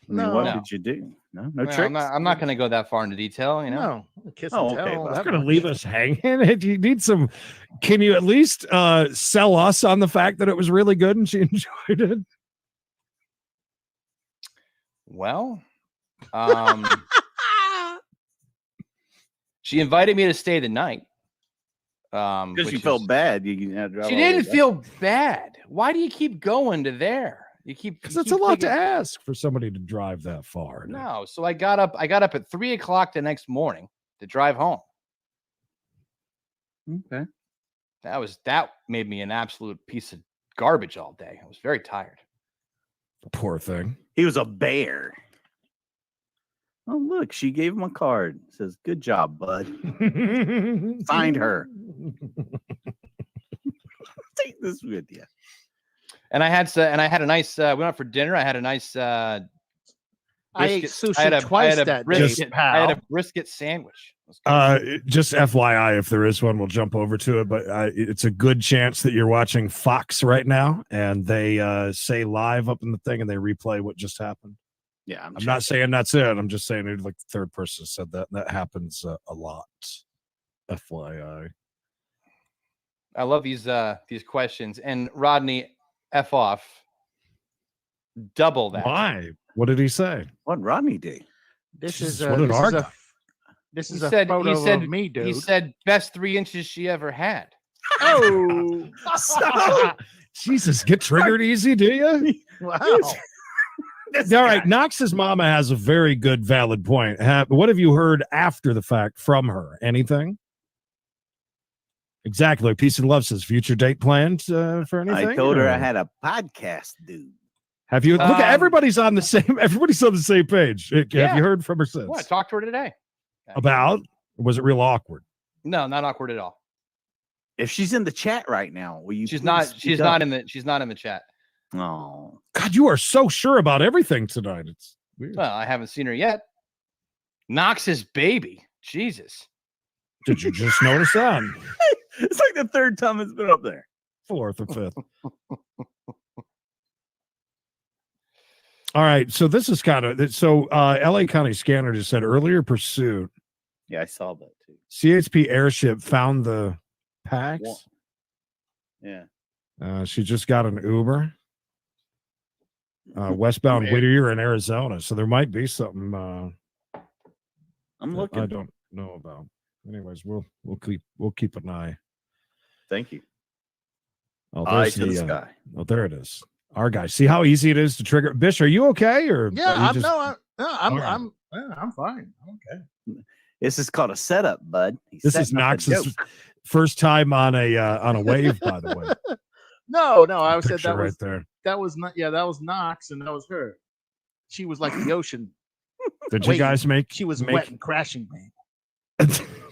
S1: I mean, what did you do? No tricks.
S12: I'm not going to go that far into detail. You know.
S3: No. Kiss and
S1: okay.
S3: tell.
S2: That's going to leave us hanging. You need some. Can you at least sell us on the fact that it was really good and she enjoyed it?
S12: Well, she invited me to stay the night.
S1: Because she felt bad. She
S12: didn't feel bad. Why do you keep going to there?
S2: Because it's a lot to ask for somebody to drive that far.
S12: No, so I got up at 3 o'clock the next morning to drive home.
S1: Okay.
S12: That made me an absolute piece of garbage all day. I was very tired.
S2: Poor thing.
S1: He was a bear. Oh, look, she gave him a card. It says, good job, bud. Find her. Take this with you.
S12: And I had a nice, we went out for dinner. I had a nice,
S3: I ate sushi twice that day.
S12: I had a brisket sandwich.
S2: Just FYI, if there is one, we'll jump over to it. But it's a good chance that you're watching Fox right now, and they say live up in the thing, and they replay what just happened.
S1: Yeah,
S2: I'm not saying that's it. I'm just saying like the third person said that. That happens a lot. FYI.
S12: I love these questions. And Rodney, F off. Double that.
S2: Why? What did he say?
S1: What Rodney do?
S3: This
S2: Jesus,
S3: is
S2: what did our guy?
S3: this
S12: He
S3: is a
S12: said,
S3: photo
S12: he said,
S3: of me, dude.
S12: he said best 3 inches she ever had.
S3: Oh,
S2: Jesus, get triggered easy, do you?
S3: wow.
S2: All right, Knox's mama has a very good, valid point. What have you heard after the fact from her? Anything? Exactly. Peace and love says future date planned for anything.
S1: I told her I
S2: or-
S1: had a podcast, dude.
S2: Have you? Look, everybody's on the same. Everybody's on the same page. Have
S12: Yeah.
S2: you heard from her since?
S12: Well, I talked to her today.
S2: About? Or was it real awkward?
S12: No, not awkward at all.
S1: If she's in the chat right now, will you?
S12: She's
S1: please
S12: not.
S1: speak
S12: She's
S1: up?
S12: not in the. She's not in the chat.
S1: Oh,
S2: God, you are so sure about everything tonight. It's weird.
S12: Well, I haven't seen her yet. Knox's baby. Jesus.
S2: Did you just notice that?
S1: it's like the third time it's been up there.
S2: Fourth or fifth. All right, so this is kind of so. LA County Scanner just said earlier pursuit.
S1: Yeah, I saw that too.
S2: CHP airship found the packs.
S1: Yeah.
S2: She just got an Uber. Westbound Whittier in Arizona. So there might be something
S1: I'm looking.
S2: I don't know about. Anyways, we'll keep an eye.
S1: Thank you.
S2: Oh,
S1: Eye
S2: there's
S1: to the sky.
S2: Oh, there it is. Our guy. See how easy it is to trigger. Bish, are you okay? Or
S3: Yeah,
S2: are you
S3: I'm fine. I'm okay.
S1: This is called a setup, bud. He's
S2: This is
S1: setting up a
S2: Knox's
S1: joke.
S2: first time on a wave, by the way.
S3: No, I said
S2: Picture
S3: that
S2: right
S3: was
S2: there.
S3: that was not. Yeah, that was Knox, and that was her. She was like the ocean.
S2: Did you guys make?
S3: She was wet and crashing, man.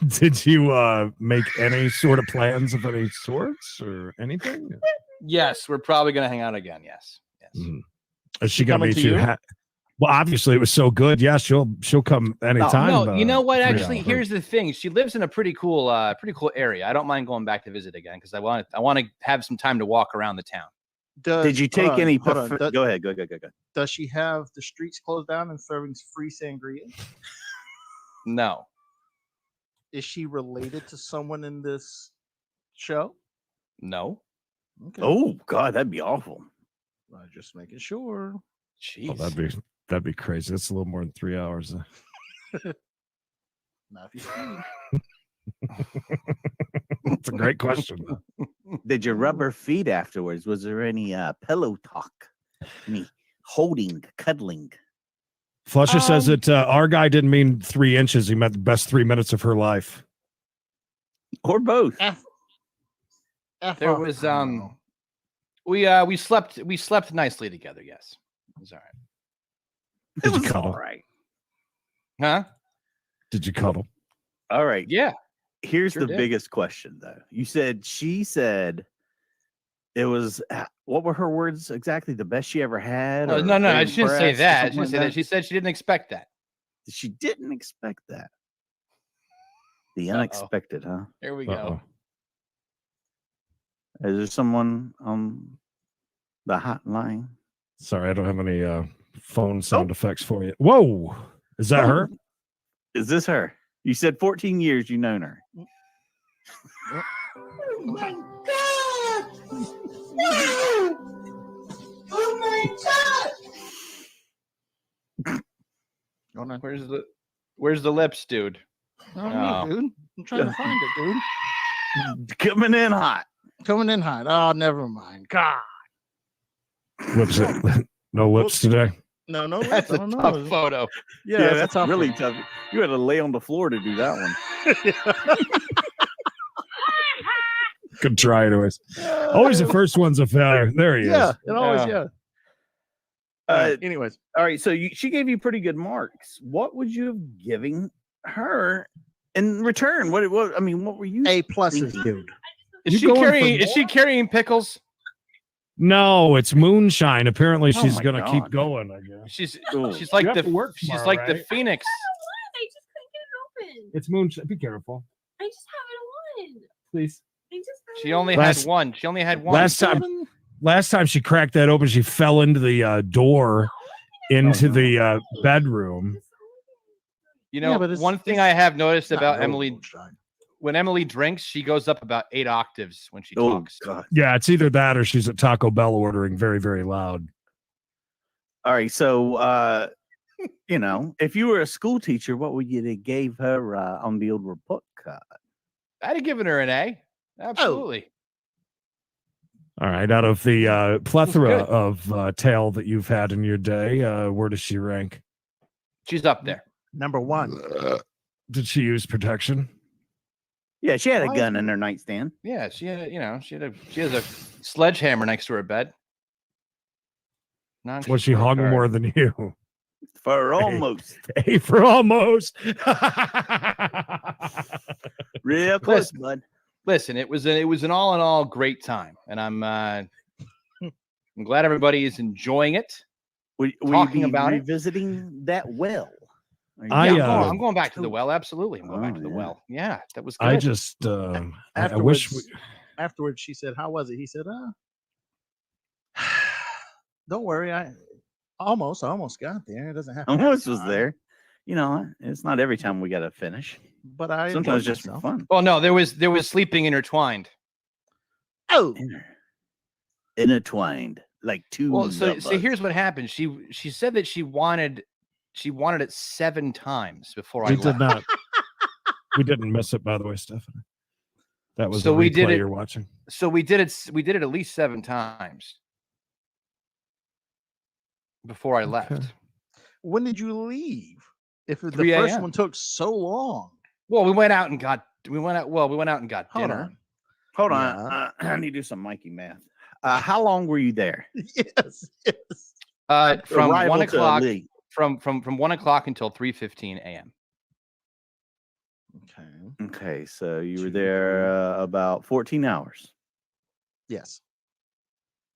S2: Did you make any sort of plans of any sorts or anything?
S12: Yes, we're probably gonna hang out again. Yes.
S2: Is she gonna
S3: coming
S2: meet
S3: to
S2: you?
S3: you?
S2: Well, obviously it was so good. Yeah, she'll come anytime.
S12: No, you know what?
S2: 3
S12: Actually,
S2: hours.
S12: here's the thing. She lives in a pretty cool area. I don't mind going back to visit again because I want to have some time to walk around the town.
S1: Did you take any?
S3: Hold on.
S1: Go ahead. Go.
S3: Does she have the streets closed down and serving free sangria?
S12: No.
S3: Is she related to someone in this show?
S12: No.
S3: Okay.
S1: Oh God, that'd be awful.
S3: Just making sure.
S12: Jeez.
S2: Oh, that'd be crazy. That's a little more than 3 hours.
S3: Not if you
S2: It's a great question.
S1: Did you rub her feet afterwards? Was there any pillow talk? Any holding, cuddling?
S2: Flusher says that our guy didn't mean 3 inches. He meant the best 3 minutes of her life.
S1: Or both.
S12: There was we slept nicely together. Yes, it was all right.
S2: Did you cuddle?
S1: All right.
S12: Huh?
S2: Did you cuddle?
S1: All right.
S12: Yeah.
S1: Here's
S12: Sure
S1: the
S12: did.
S1: biggest question, though. She said it was, what were her words exactly? The best she ever had?
S12: No,
S1: or
S12: no,
S1: very
S12: I shouldn't say
S1: impressed or
S12: that. I
S1: something
S12: shouldn't say
S1: like
S12: that. She said she didn't expect that.
S1: She didn't expect that. The unexpected, huh?
S12: Here we go.
S1: Is there someone on the hotline?
S2: Sorry, I don't have any phone sound effects for you. Whoa. Is that her?
S1: Is this her? You said 14 years you've known her.
S5: Oh my god! No! Oh my god!
S12: Where's the lips, dude?
S3: I don't know, dude. I'm trying to find it, dude.
S1: Coming in hot.
S3: Coming in hot. Oh, never mind. God.
S2: Lips. No lips today.
S3: No,
S12: That's a tough photo.
S3: Yeah,
S1: that's
S3: tough
S1: really
S3: one.
S1: tough. You had to lay on the floor to do that one.
S2: Good try, anyways. Always the first one's a failure. There he
S3: Yeah,
S2: is.
S3: it always, yeah. Anyways.
S1: All right. So she gave you pretty good marks. What would you have given her in return? What were you?
S3: A pluses, dude.
S12: Is she carrying pickles?
S2: No, it's moonshine. Apparently,
S12: Oh
S2: she's
S12: my
S2: gonna keep
S12: God.
S2: going. I guess
S12: She's
S2: Cool.
S12: she's like
S2: You have
S12: the
S2: to work
S12: she's
S2: tomorrow,
S12: like the
S2: right?
S12: phoenix.
S16: I just couldn't get it open.
S2: it's moonshine. Be careful,
S16: I just have it on.
S2: please.
S16: I just have
S12: She
S16: it
S12: only
S16: on.
S12: had one. She only had one.
S2: Last time she cracked that open, she fell into the door into the bedroom.
S12: You know,
S3: Yeah, but
S12: one thing I have noticed
S3: not
S12: about
S3: real
S12: Emily,
S3: moonshine.
S12: when Emily drinks, she goes up about 8 octaves when she talks.
S1: God.
S2: Yeah, it's either that or she's at Taco Bell ordering very, very loud.
S1: All right, so you know, if you were a school teacher, what would you have gave her on the old report card?
S12: I'd have given her an A. Absolutely.
S2: All right, out of the plethora of tail that you've had in your day, where does she rank?
S12: She's up there.
S3: Number 1.
S2: Did she use protection?
S1: Yeah, she had a gun in her nightstand.
S12: Yeah, she had, she has a sledgehammer next to her bed.
S2: Was she hung more than you?
S1: For almost.
S2: Hey, for almost.
S1: Real close, bud.
S12: Listen, it was an all in all great time, and I'm glad everybody is enjoying it.
S1: Will
S12: talking
S1: you be
S12: about
S1: revisiting that well?
S12: I'm going back to the well. Absolutely, I'm going back to the well. Yeah, that was good.
S2: I just I wish
S3: afterwards she said, "How was it?" He said, don't worry, I almost got there. It doesn't happen.
S1: Almost was there. You know, it's not every time we got to finish,
S3: but I
S1: sometimes just for fun.
S12: Well, no, there was sleeping intertwined.
S3: Oh,
S1: intertwined like two.
S12: Well, so here's what happened. She said that she wanted it 7 times before I left.
S2: did not. We didn't miss it, by the way, Stephanie. That was
S12: so
S2: the
S12: we
S2: replay
S12: did it.
S2: You're watching.
S12: So we did it. We did it at least 7 times before I left.
S3: When did you leave? If the
S12: 3
S3: first
S12: a.m.
S3: one took so long.
S12: Well, we went out and got dinner.
S1: Hold on. I need to do some Mikey math. How long were you there?
S3: Yes.
S12: From
S1: Arrival
S12: 1
S1: to
S12: o'clock.
S1: Lee.
S12: From 1 o'clock until 3:15 a.m.
S1: Okay, so you were there about 14 hours.
S3: Yes.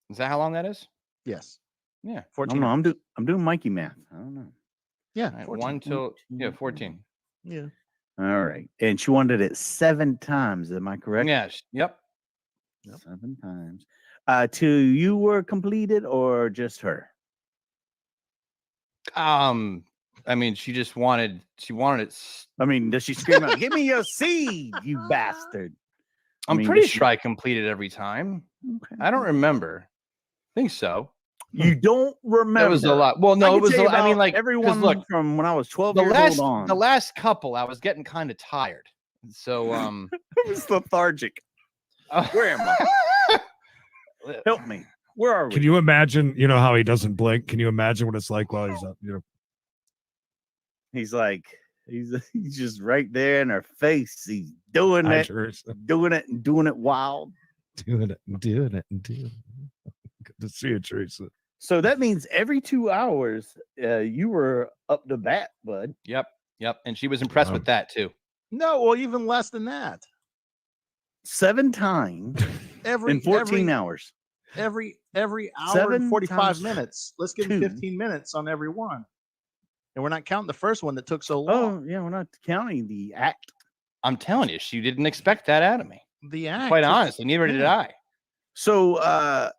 S12: Is that how long that is?
S3: Yes.
S12: Yeah.
S3: 14.
S1: I'm doing Mikey math. I don't know.
S3: Yeah.
S12: Right, 1 till 14.
S3: Yeah.
S1: All right. And she wanted it 7 times. Am I correct?
S12: Yes. Yep.
S1: 7 times. Till you were completed or just her?
S12: I mean, she wanted it.
S1: I mean, does she scream out, "Give me your seed, you bastard"?
S12: I'm pretty sure I completed every time. Okay. I don't remember. I think so.
S1: You don't remember?
S12: It was a lot. Well, no, it was. I mean, like
S1: everyone
S12: look,
S1: from when I was 12 years old on.
S12: The last couple, I was getting kind of tired. So
S1: it was lethargic. Where am I? Help me. Where are we?
S2: Can you imagine? You know how he doesn't blink. Can you imagine what it's like while he's up? You know,
S1: he's like he's just right there in her face. He's doing it, doing it wild,
S2: doing it. Good to see you, Teresa.
S1: So that means every 2 hours, you were up to bat, bud.
S12: Yep. And she was impressed with that too.
S3: No, well, even less than that.
S1: 7 times in 14 hours.
S3: Every hour and 45 minutes. Let's give him 15 minutes on every one. And we're not counting the first one that took so long.
S1: Oh, yeah, we're not counting the act.
S12: I'm telling you, she didn't expect that out of me.
S3: The act.
S12: Quite honestly, neither did I.
S1: So,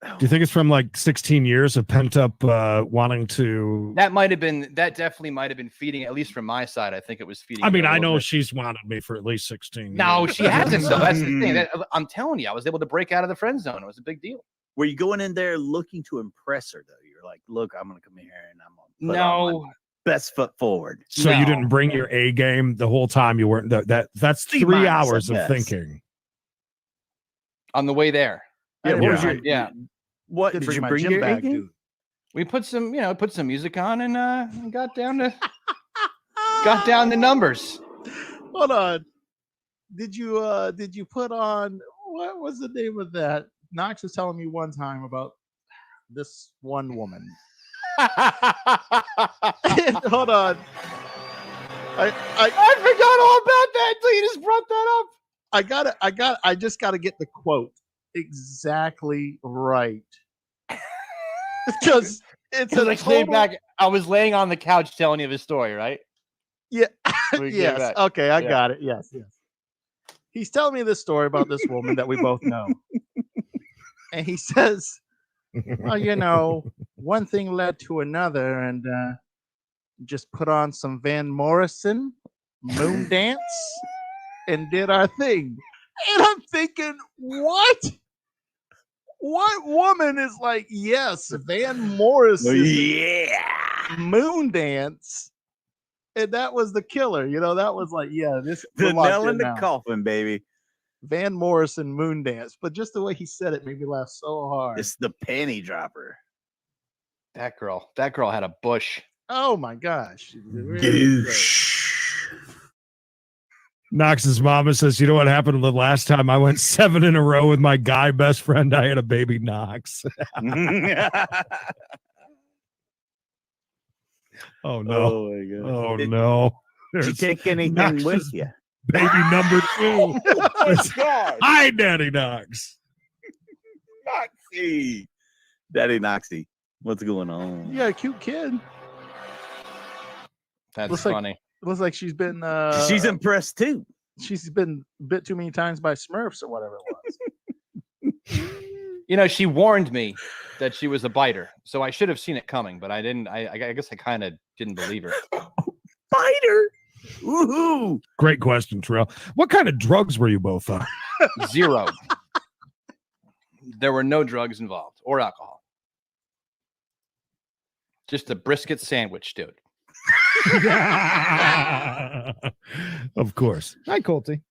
S2: do you think it's from like 16 years of pent up wanting to?
S12: That definitely might have been feeding, at least from my side. I think it was feeding.
S2: I mean, I know she's wanted me for at least 16 years.
S12: No, she hasn't though. That's the thing. I'm telling you, I was able to break out of the friend zone. It was a big deal.
S1: Were you going in there looking to impress her though? You're like, look, I'm gonna come here and I'm gonna put on my best foot forward.
S2: So you didn't bring your A game the whole time you weren't that's 3 hours of thinking.
S12: On the way there.
S1: Yeah. What did you bring your A game?
S12: We put some music on and got down to numbers.
S3: Hold on. Did you put on, what was the name of that? Knox was telling me one time about this one woman. Hold on.
S12: I forgot all about that until you just brought that up.
S3: I just gotta get the quote exactly right. Because it's a total...
S12: back. I was laying on the couch telling you the story, right?
S3: Yeah. Yes. Okay, I got it. Yes. He's telling me this story about this woman that we both know. And he says, well, one thing led to another, and just put on some Van Morrison, Moon Dance, and did our thing. And I'm thinking, what? What woman is like, yes, Van Morrison's moon dance, and that was the killer. You know, that was like, yeah, this
S1: The nail in the coffin, baby.
S3: Van Morrison moon dance. But just the way he said it made me laugh so hard.
S1: It's the panty dropper.
S12: That girl had a bush.
S3: Oh my gosh.
S2: Knox's mama says, you know what happened the last time I went 7 in a row with my guy best friend? I had a baby Knox. Oh, no.
S1: Oh, my God.
S2: Oh, no.
S1: Did you take anything
S2: Knox
S1: with
S2: is
S1: you?
S2: Baby number 2.
S1: Oh, my God.
S2: Hi, Daddy Knox.
S1: Noxie. Daddy Noxie. What's going on?
S3: Yeah, cute kid.
S12: That's
S3: looks
S12: funny.
S3: Like, it looks like she's been
S1: she's impressed too.
S3: She's been bit too many times by Smurfs or whatever it was.
S12: You know, she warned me that she was a biter, so I should have seen it coming, but I didn't. I guess I kind of didn't believe her.
S1: Biter. Woohoo!
S2: Great question, Terrell. What kind of drugs were you both on?
S12: 0. There were no drugs involved or alcohol. Just a brisket sandwich, dude.
S2: Of course. Hi, Colty.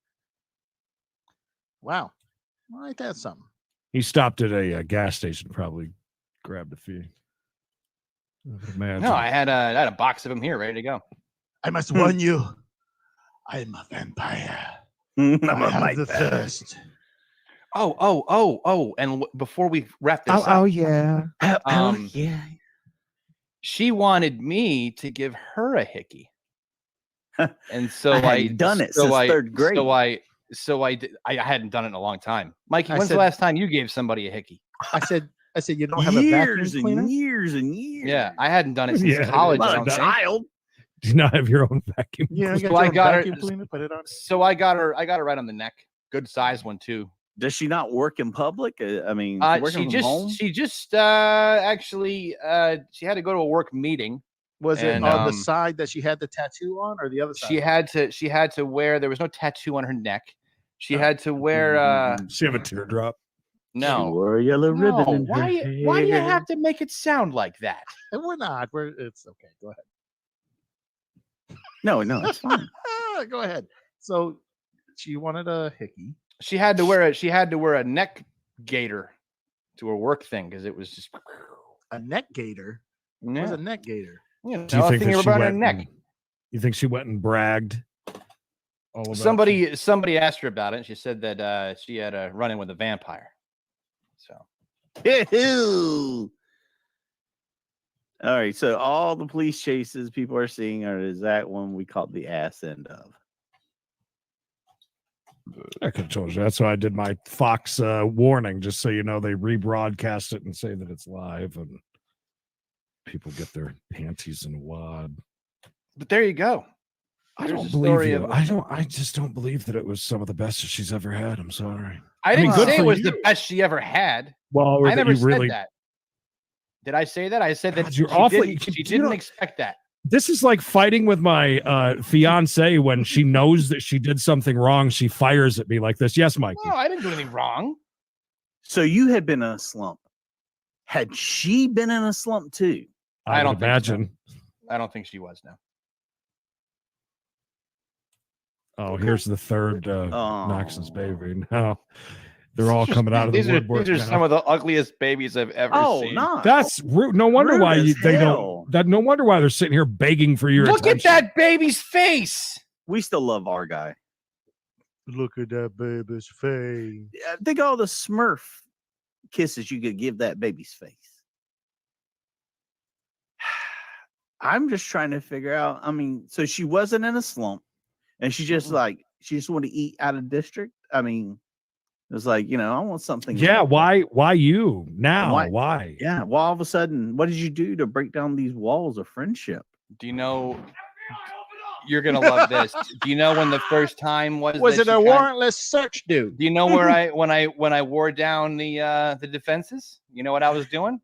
S3: Wow. Well, ain't that something?
S2: He stopped at a gas station, probably grabbed a few.
S12: No, I had a box of them here ready to go.
S3: I must warn you, I'm a vampire. I have the thirst.
S12: Oh! And before we wrap this up,
S2: yeah.
S1: Yeah.
S12: She wanted me to give her a hickey, and so
S1: I hadn't done it since third grade.
S12: So I hadn't done it in a long time. Mikey, when's
S3: said-
S12: the last time you gave somebody a hickey?
S3: I said, you don't have a vacuum
S1: Years
S3: cleaner?
S1: and years and years.
S12: Yeah, I hadn't done it since
S2: Yeah,
S12: college.
S1: Not
S12: I
S1: a
S12: don't think.
S1: child.
S2: Do you not have your own vacuum?
S3: Yeah,
S12: So I got her-
S3: vacuum cleaner. Put it on.
S12: So I got her right on the neck. Good size one too.
S1: Does she not work in public? I mean, working from home?
S12: She just actually she had to go to a work meeting.
S3: Was it
S12: And,
S3: on the side that she had the tattoo on, or the other side?
S12: She had to wear. There was no tattoo on her neck. She had to wear.
S2: She have a teardrop.
S12: No.
S1: She wore a yellow ribbon.
S12: No.
S1: In her
S12: Why do you
S1: hair.
S12: have to make it sound like that?
S3: And we're not. It's okay. Go ahead.
S1: No, it's fine.
S3: Go ahead. So she wanted a hickey.
S12: She had to wear a neck gaiter to her work thing because it was just
S3: A neck gaiter. What's
S12: yeah.
S3: a neck gaiter?
S12: You know,
S2: Do you
S12: a
S2: think
S12: thing
S2: that she
S12: around her
S2: went?
S12: neck.
S2: You think she went and bragged? All about
S12: Somebody asked her about it, and she said that she had a run-in with a vampire. So
S1: Ew. All right, so all the police chases people are seeing is that one we caught the ass end of.
S2: I could have told you. That's why I did my Fox warning, just so you know they rebroadcast it and say that it's live, and people get their panties in a wad.
S12: but there you go.
S2: I
S12: There's
S2: don't
S12: a
S2: believe
S12: story
S2: you.
S12: of-
S2: I just don't believe that it was some of the best that she's ever had. I'm sorry.
S12: I
S2: mean,
S12: didn't
S2: good
S12: say
S2: for
S12: it was
S2: you.
S12: the best she ever had.
S2: Well, or
S12: I
S2: that
S12: never
S2: you
S12: said
S2: really.
S12: that. Did I say that? I said that
S2: God, you're
S12: she
S2: awfully-
S12: didn't, she
S2: you
S12: didn't
S2: know-
S12: expect that.
S2: This is like fighting with my fiance when she knows that she did something wrong. She fires at me like this. Yes, Mike.
S12: No, I didn't do anything wrong.
S1: So you had been in a slump. Had she been in a slump too?
S12: I don't
S2: would
S12: think so.
S2: imagine.
S12: I don't think she was now.
S2: Oh, here's the third
S1: Oh.
S2: Knox's baby. Now they're all coming out of
S12: These
S2: the
S12: are
S2: woodwork.
S12: these are
S2: now.
S12: some of the ugliest babies I've ever
S1: Oh,
S12: seen.
S1: no.
S2: That's rude. No wonder
S1: Rude
S2: why
S1: as
S2: they
S1: hell.
S2: don't. That no wonder why they're sitting here begging for your
S12: Look
S2: attention.
S12: at that baby's face.
S1: We still love our guy.
S3: Look at that baby's face.
S1: Think of all the Smurf kisses you could give that baby's face. I'm just trying to figure out. I mean, so she wasn't in a slump, and she just she just wanted to eat out of district. I mean, it was like, I want something.
S2: Yeah, why you now? Why?
S1: Yeah, well, all of a sudden, what did you do to break down these walls of friendship?
S12: Do you know? You're gonna love this. Do you know when the first time was?
S3: Was
S12: that
S3: it a
S12: she kinda-
S3: warrantless search, dude?
S12: Do you know where when I wore down the defenses? You know what I was doing?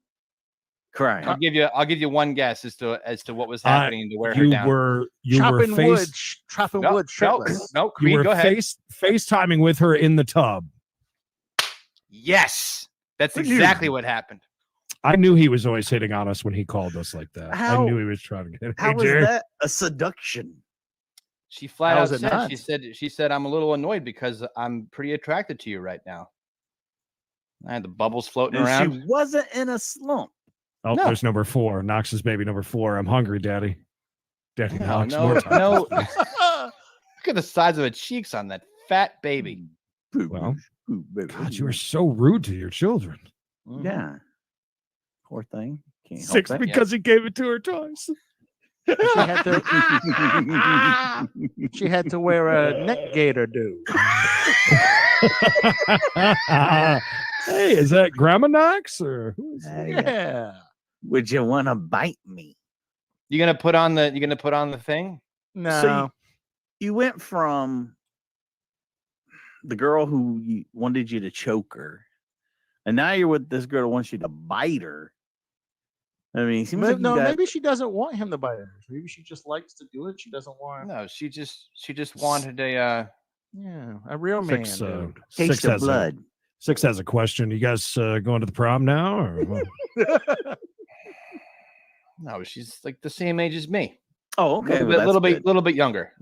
S1: Crying.
S12: I'll give you one guess as to what was happening to wear her
S2: you
S12: down.
S2: were
S3: chopping wood,
S2: face
S3: chopping
S12: No,
S3: wood, shirtless.
S12: No,
S2: you
S12: Creed,
S2: were
S12: go ahead.
S2: FaceTiming with her in the tub.
S12: Yes, that's exactly what happened.
S2: I knew he was always hitting on us when he called us like that. I
S1: How-
S2: knew he was trying to get.
S1: How
S2: Hey,
S1: was
S2: Jerry.
S1: that a seduction?
S12: She flat
S3: How
S12: out
S3: is it
S12: said,
S3: not?
S12: she said, I'm a little annoyed because I'm pretty attracted to you right now. I had the bubbles floating
S1: And
S12: around.
S1: she wasn't in a slump.
S2: Oh,
S12: No.
S2: there's number 4. Knox's baby number 4. I'm hungry, Daddy. Daddy Knox. More time.
S12: no. Look at the size of the cheeks on that fat baby.
S2: Well, God, you are so rude to your children.
S1: Yeah. Poor thing. Can't help
S2: 6
S1: it.
S2: because he gave it to her twice.
S3: She had to wear a neck gaiter, dude.
S2: Hey, is that Grandma Knox or who is that?
S3: Yeah.
S1: Would you want to bite me?
S12: You gonna put on the thing?
S3: No.
S1: So you went from the girl who wanted you to choke her, and now you're with this girl who wants you to bite her. I mean, it seems like
S3: maybe she doesn't want him to bite her. Maybe she just likes to do it. She doesn't want.
S12: No, she just wanted a
S3: real man.
S2: 6,
S3: dude.
S1: Taste of blood.
S2: 6 has a question. You guys going to the prom now? Or what?
S12: No, she's like the same age as me.
S1: Oh, okay.
S12: A little bit younger.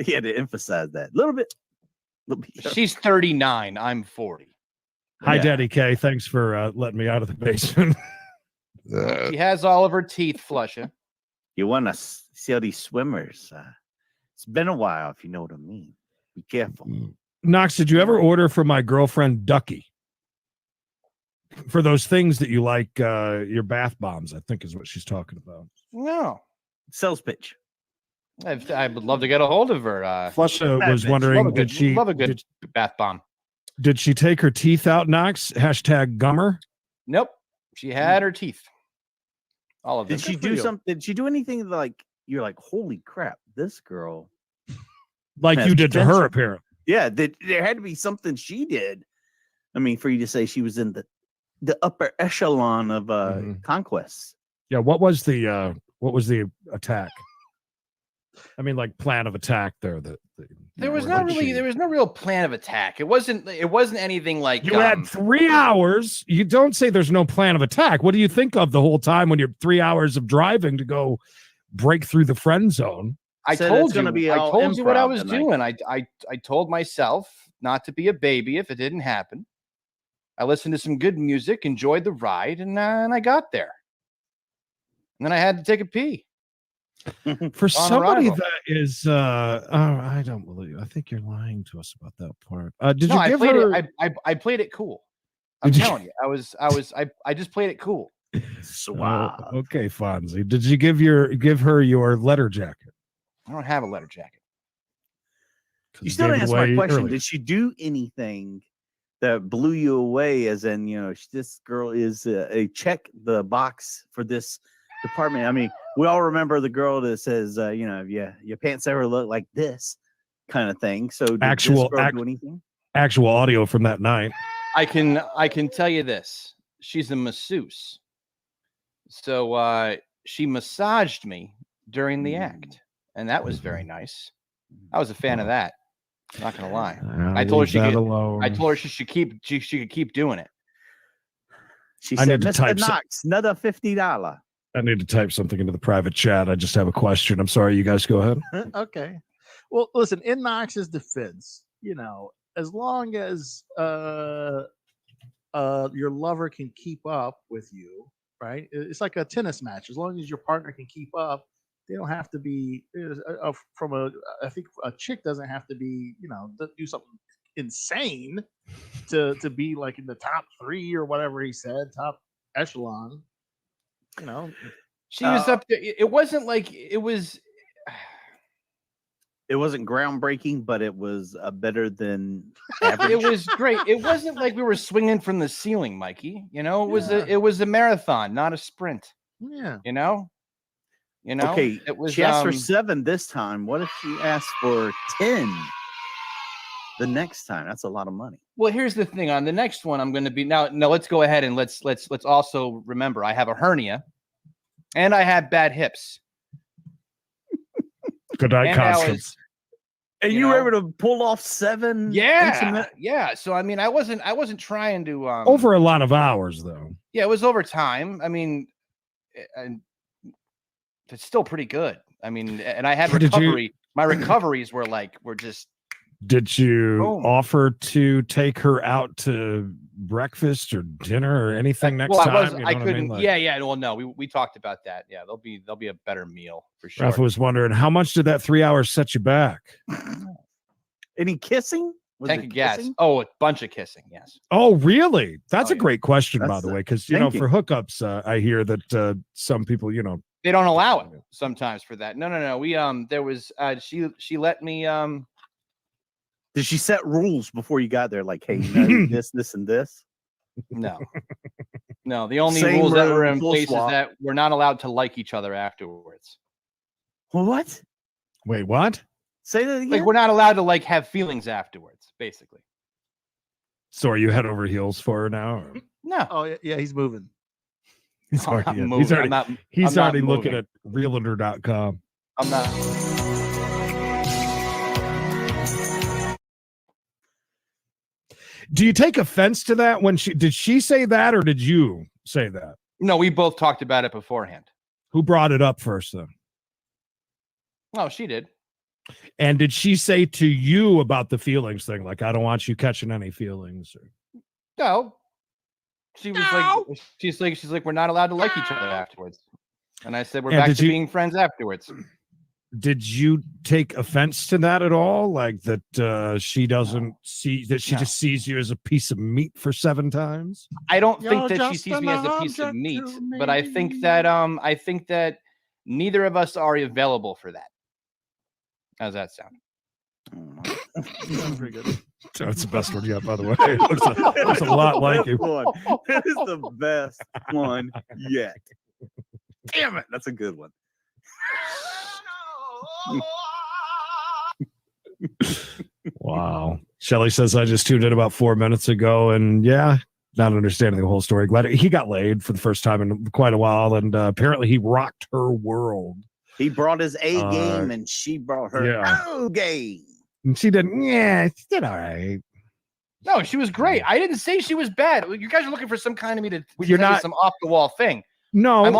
S1: He had to emphasize that. A little bit.
S12: She's 39. I'm 40.
S2: Hi,
S1: Yeah.
S2: Daddy K. Thanks for letting me out of the basement.
S12: She has all of her teeth flushing.
S1: You want to see how these swimmers? It's been a while, if you know what I mean. Be careful.
S2: Knox, did you ever order from my girlfriend Ducky for those things that you like? Your bath bombs, I think, is what she's talking about.
S12: No.
S1: Sales pitch.
S12: I would love to get a hold of her.
S2: Flusha was wondering,
S12: love a good bath bomb?
S2: Did she take her teeth out, Knox? Hashtag Gummer.
S12: Nope. She had her teeth. All of them.
S1: Did she do something? Did she do anything like you're like, holy crap, this girl?
S2: Like
S1: has
S2: you did to
S1: potential.
S2: her, apparently.
S1: Yeah, there had to be something she did. I mean, for you to say she was in the upper echelon of conquests.
S2: Yeah, what was the attack? I mean, like plan of attack there.
S12: There was no real plan of attack. It wasn't anything like
S2: You had 3 hours. You don't say there's no plan of attack. What do you think of the whole time when you're 3 hours of driving to go break through the friend zone?
S12: I told you what I was doing. I told myself not to be a baby if it didn't happen. I listened to some good music, enjoyed the ride, and I got there. And then I had to take a pee.
S2: For somebody
S12: arrival.
S2: that is, I don't believe. I think you're lying to us about that part. Did you
S12: I
S2: give
S12: played
S2: her?
S12: it. I played it cool. I'm telling you, I just played it cool.
S2: Okay, Fonzie. Did you give her your letter jacket?
S12: I don't have a letter jacket.
S1: You still didn't answer my question. Did she do anything that blew you away? As in, this girl is a check the box for this department. I mean, we all remember the girl that says, your pants ever look like this kind of thing. So did this girl do anything?
S2: Actual audio from that night.
S12: I can tell you this. She's a masseuse. So she massaged me during the act, and that was very nice. I was a fan of that. Not gonna lie. I told her she should keep doing it.
S1: She said, Mr. Knox, another $50.
S2: I need to type something into the private chat. I just have a question. I'm sorry. You guys go ahead.
S3: Okay. Well, listen, in Knox's defense, as long as your lover can keep up with you, right? It's like a tennis match. As long as your partner can keep up, they don't have to be I think a chick doesn't have to be, do something insane to be like in the top 3 or whatever he said, top echelon.
S12: She was up there. It wasn't like it was.
S1: It wasn't groundbreaking, but it was better than average.
S12: It was great. It wasn't like we were swinging from the ceiling, Mikey. It was a marathon, not a sprint.
S3: Yeah.
S1: Okay.
S12: It was.
S1: She asked for 7 this time. What if she asked for 10 the next time? That's a lot of money.
S12: Well, here's the thing. On the next one, I'm going to be now. No, let's go ahead and let's also remember I have a hernia, and I have bad hips.
S2: Good night, Constance.
S1: And you were able to pull off 7.
S12: Yeah. So I mean, I wasn't trying to
S2: over a lot of hours though.
S12: Yeah, it was over time. I mean, and it's still pretty good. I mean, and I had recovery. My recoveries were just.
S2: Did you offer to take her out to breakfast or dinner or anything next time?
S12: I couldn't. Yeah. Well, no, we talked about that. Yeah, there'll be a better meal for sure.
S2: Rafa was wondering how much did that 3 hours set you back?
S1: Any kissing?
S12: Tank of gas. Oh, a bunch of kissing. Yes.
S2: Oh, really? That's a great question, by the way, because for hookups, I hear that some people,
S12: they don't allow it sometimes for that. No. We there was she let me
S1: Did she set rules before you got there? Like, hey, this, and this?
S12: No. The only rules that were in place is that we're not allowed to like each other afterwards.
S1: What?
S2: Wait, what?
S1: Say that again.
S12: Like, we're not allowed to have feelings afterwards, basically.
S2: So are you head over heels for her now? Or?
S12: No.
S3: Oh yeah, he's moving.
S2: He's already looking at realtor.com.
S12: I'm not.
S2: Do you take offense to that when did she say that or did you say that?
S12: No, we both talked about it beforehand.
S2: Who brought it up first then?
S12: Oh, she did.
S2: And did she say to you about the feelings thing? Like, I don't want you catching any feelings. Or...
S12: No. She was she's like, we're not allowed to like each other afterwards. And I said, we're back to being friends afterwards.
S2: Did you take offense to that at all? Like that she doesn't see that she just sees you as a piece of meat for 7 times?
S12: I don't think that she sees me as a piece of meat, but I think that neither of us are available for that. How's that sound?
S3: Pretty good.
S2: That's the best one yet, by the way. It looks a lot like you.
S1: That is the best one yet. Damn it. That's a good one.
S2: Wow. Shelly says, I just tuned in about 4 minutes ago, and not understanding the whole story. Glad he got laid for the first time in quite a while, and apparently he rocked her world.
S1: He brought his A game, and she brought her O game.
S2: And she did, she did all right.
S12: No, she was great. I didn't say she was bad. You guys are looking for some kind of me to
S2: You're not
S12: some off the wall thing.
S2: No,
S12: I'm